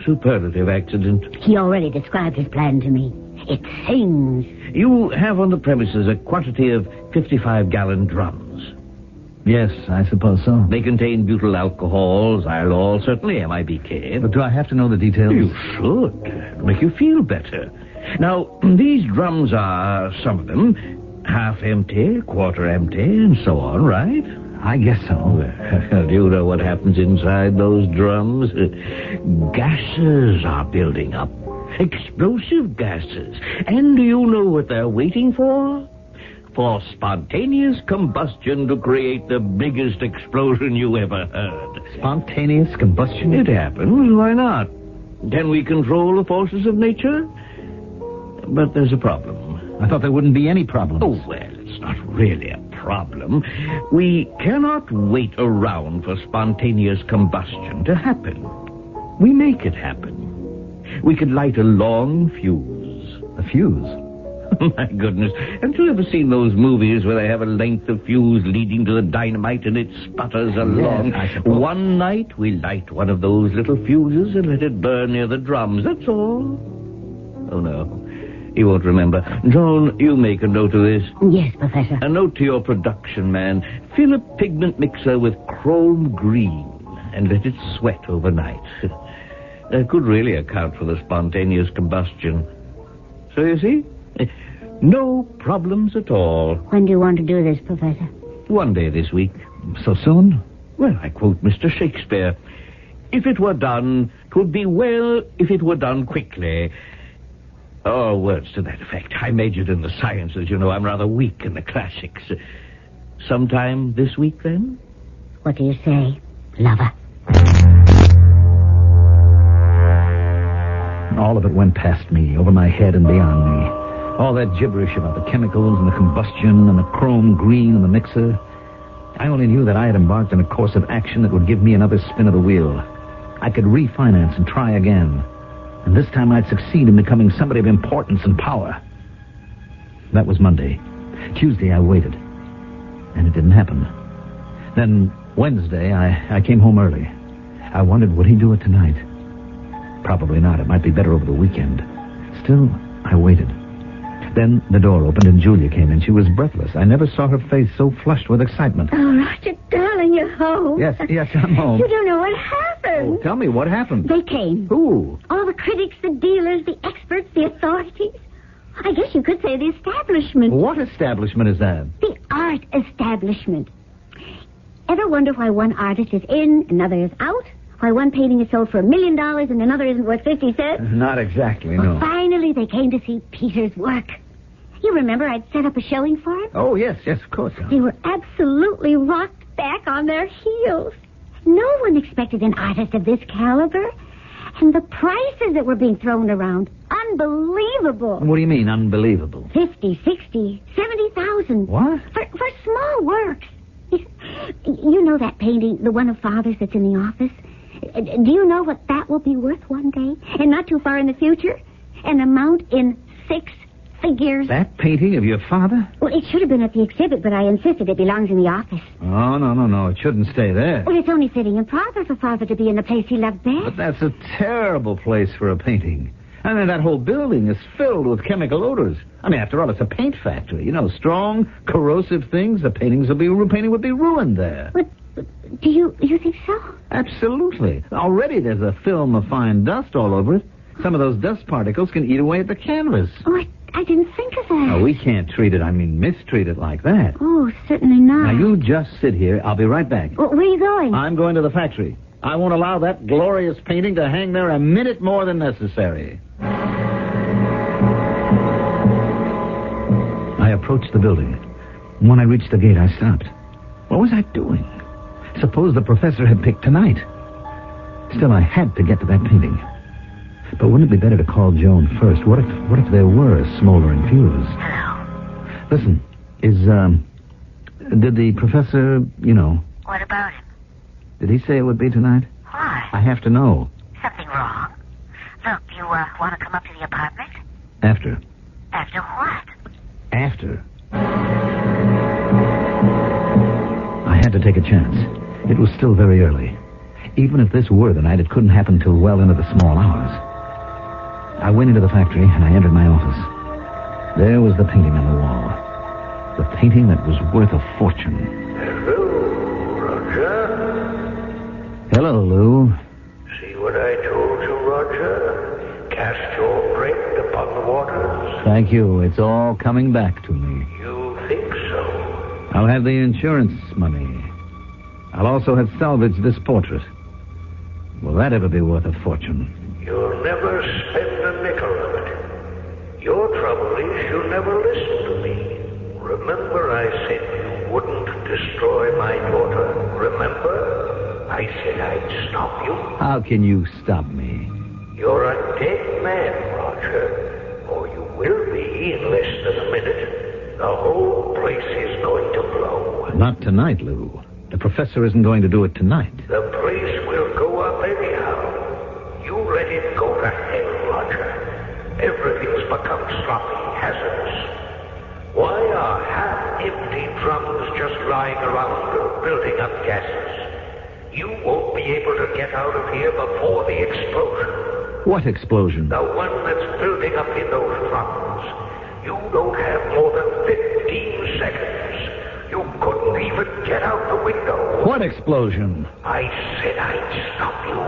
S7: superlative accident.
S16: He already described his plan to me. It sings.
S7: You have on the premises a quantity of 55-gallon drums.
S14: Yes, I suppose so.
S7: They contain butyl alcohol, xylol, certainly MIBK.
S14: But do I have to know the details?
S7: You should. It'll make you feel better. Now, these drums are, some of them, half empty, quarter empty, and so on, right?
S14: I guess so.
S7: Well, do you know what happens inside those drums? Gases are building up. Explosive gases. And do you know what they're waiting for? For spontaneous combustion to create the biggest explosion you ever heard.
S14: Spontaneous combustion?
S7: It happens. Why not? Can we control the forces of nature? But there's a problem.
S14: I thought there wouldn't be any problem.
S7: Oh, well, it's not really a problem. We cannot wait around for spontaneous combustion to happen. We make it happen. We could light a long fuse.
S14: A fuse?
S7: My goodness. Haven't you ever seen those movies where they have a length of fuse leading to the dynamite and it sputters along?
S14: Yes,
S7: one night we light one of those little fuses and let it burn near the drums. That's all. Oh, no. You won't remember. Joan, you make a note of this.
S16: Yes, Professor.
S7: A note to your production man. Fill a pigment mixer with chrome green and let it sweat overnight. That could really account for the spontaneous combustion. So you see, no problems at all.
S16: When do you want to do this, Professor?
S7: One day this week.
S14: So soon?
S7: Well, I quote Mr. Shakespeare. If it were done, 'twould be well if it were done quickly. Oh, words to that effect. I majored in the sciences, you know. I'm rather weak in the classics. Sometime this week, then?
S16: What do you say, lover?
S14: All of it went past me, over my head and beyond me. All that gibberish about the chemicals and the combustion and the chrome green and the mixer. I only knew that I had embarked on a course of action that would give me another spin of the wheel. I could refinance and try again. And this time I'd succeed in becoming somebody of importance and power. That was Monday. Tuesday I waited. And it didn't happen. Then Wednesday I came home early. I wondered, would he do it tonight? Probably not. It might be better over the weekend. Still, I waited. Then the door opened and Julia came in. She was breathless. I never saw her face so flushed with excitement.
S8: Oh, Roger, darling, you're home.
S14: Yes, I'm home.
S8: You don't know what happened.
S14: Oh, tell me, what happened?
S8: They came.
S14: Who?
S8: All the critics, the dealers, the experts, the authorities. I guess you could say the establishment.
S14: What establishment is that?
S8: The art establishment. Ever wonder why one artist is in, another is out? Why one painting is sold for $1 million and another isn't worth 50 cents?
S14: Not exactly, no.
S8: Well, finally, they came to see Peter's work. You remember I'd set up a showing for him?
S14: Oh, yes, of course.
S8: They were absolutely rocked back on their heels. No one expected an artist of this caliber. And the prices that were being thrown around, unbelievable.
S14: What do you mean, unbelievable?
S8: 50, 60, 70,000.
S14: What?
S8: For small works. You know that painting, the one of Father's that's in the office? Do you know what that will be worth one day? And not too far in the future? An amount in 6 figures.
S14: That painting of your father?
S8: Well, it should have been at the exhibit, but I insisted it belongs in the office.
S14: Oh, no. It shouldn't stay there.
S8: Well, it's only fitting and proper for Father to be in the place he loved best.
S14: But that's a terrible place for a painting. I mean, that whole building is filled with chemical odors. I mean, after all, it's a paint factory. You know, strong, corrosive things. The painting would be ruined there.
S8: But do you think so?
S14: Absolutely. Already there's a film of fine dust all over it. Some of those dust particles can eat away at the canvas.
S8: Oh, I didn't think of that.
S14: Oh, we can't mistreat it like that.
S8: Oh, certainly not.
S14: Now, you just sit here. I'll be right back.
S8: Well, where are you going?
S14: I'm going to the factory. I won't allow that glorious painting to hang there a minute more than necessary. I approached the building. When I reached the gate, I stopped. What was I doing? Suppose the professor had picked tonight. Still, I had to get to that painting. But wouldn't it be better to call Joan first? What if there were a smoldering fuse?
S16: Hello.
S14: Listen, did the professor,
S16: What about him?
S14: did he say it would be tonight?
S16: Why?
S14: I have to know.
S16: Something wrong? Look, you want to come up to the apartment?
S14: After.
S16: After what?
S14: After. I had to take a chance. It was still very early. Even if this were the night, it couldn't happen till well into the small hours. I went into the factory, and I entered my office. There was the painting on the wall. The painting that was worth a fortune.
S17: Hello, Roger.
S14: Hello, Lou.
S17: See what I told you, Roger? Cast your bread upon the waters.
S14: Thank you. It's all coming back to me.
S17: You think so?
S14: I'll have the insurance money. I'll also have salvaged this portrait. Will that ever be worth a fortune?
S17: You'll never spend a nickel of it. Your trouble is you never listen to me. Remember I said you wouldn't destroy my daughter? Remember? I said I'd stop you.
S14: How can you stop me?
S17: You're a dead man, Roger. Or you will be in less than a minute. The whole place is going to blow.
S14: Not tonight, Lou. The professor isn't going to do it tonight.
S17: The place will go up anyhow. You let it go to hell, Roger. Everything's become sloppy, hazardous. Why are half-empty drums just lying around building up gases? You won't be able to get out of here before the explosion.
S14: What explosion?
S17: The one that's building up in those drums. You don't have more than 15 seconds. You couldn't even get out the window.
S14: What explosion?
S17: I said I'd stop you.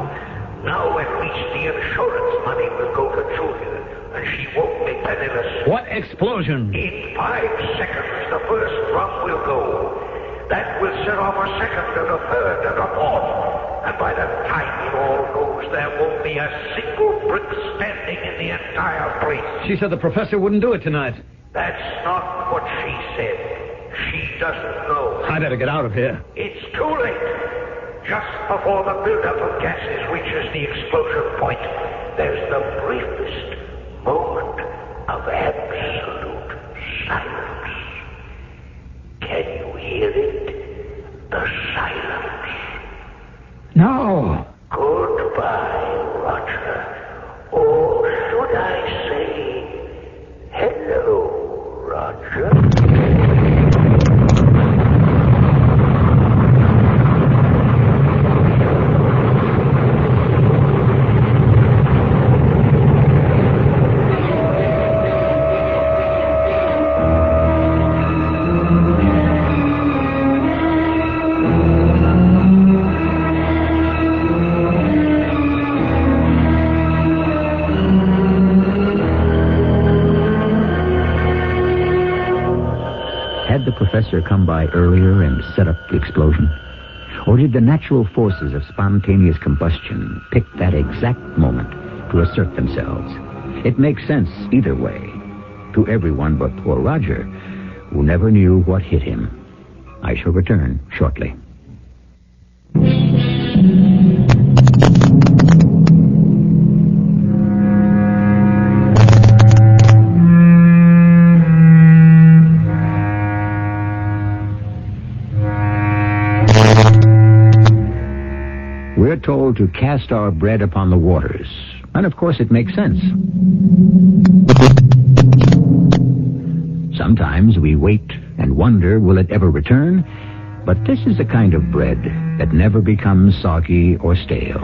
S17: Now at least the insurance money will go to Julia, and she won't be penniless.
S14: What explosion?
S17: In 5 seconds, the first drum will go. That will set off a second and a third and a fourth. And by the time it all goes, there won't be a single brick standing in the entire place.
S14: She said the professor wouldn't do it tonight.
S17: That's not what she said. She doesn't know.
S14: I better get out of here.
S17: It's too late. Just before the buildup of gases reaches the explosion point, there's the briefest moment of absolute silence. Can you hear it? The silence.
S14: No.
S17: Goodbye, Roger. Or should I say, hello, Roger?
S3: Professor come by earlier and set up the explosion? Or did the natural forces of spontaneous combustion pick that exact moment to assert themselves? It makes sense either way, to everyone but poor Roger, who never knew what hit him. I shall return shortly. We're told to cast our bread upon the waters. And of course it makes sense. Sometimes we wait and wonder, will it ever return? But this is the kind of bread that never becomes soggy or stale.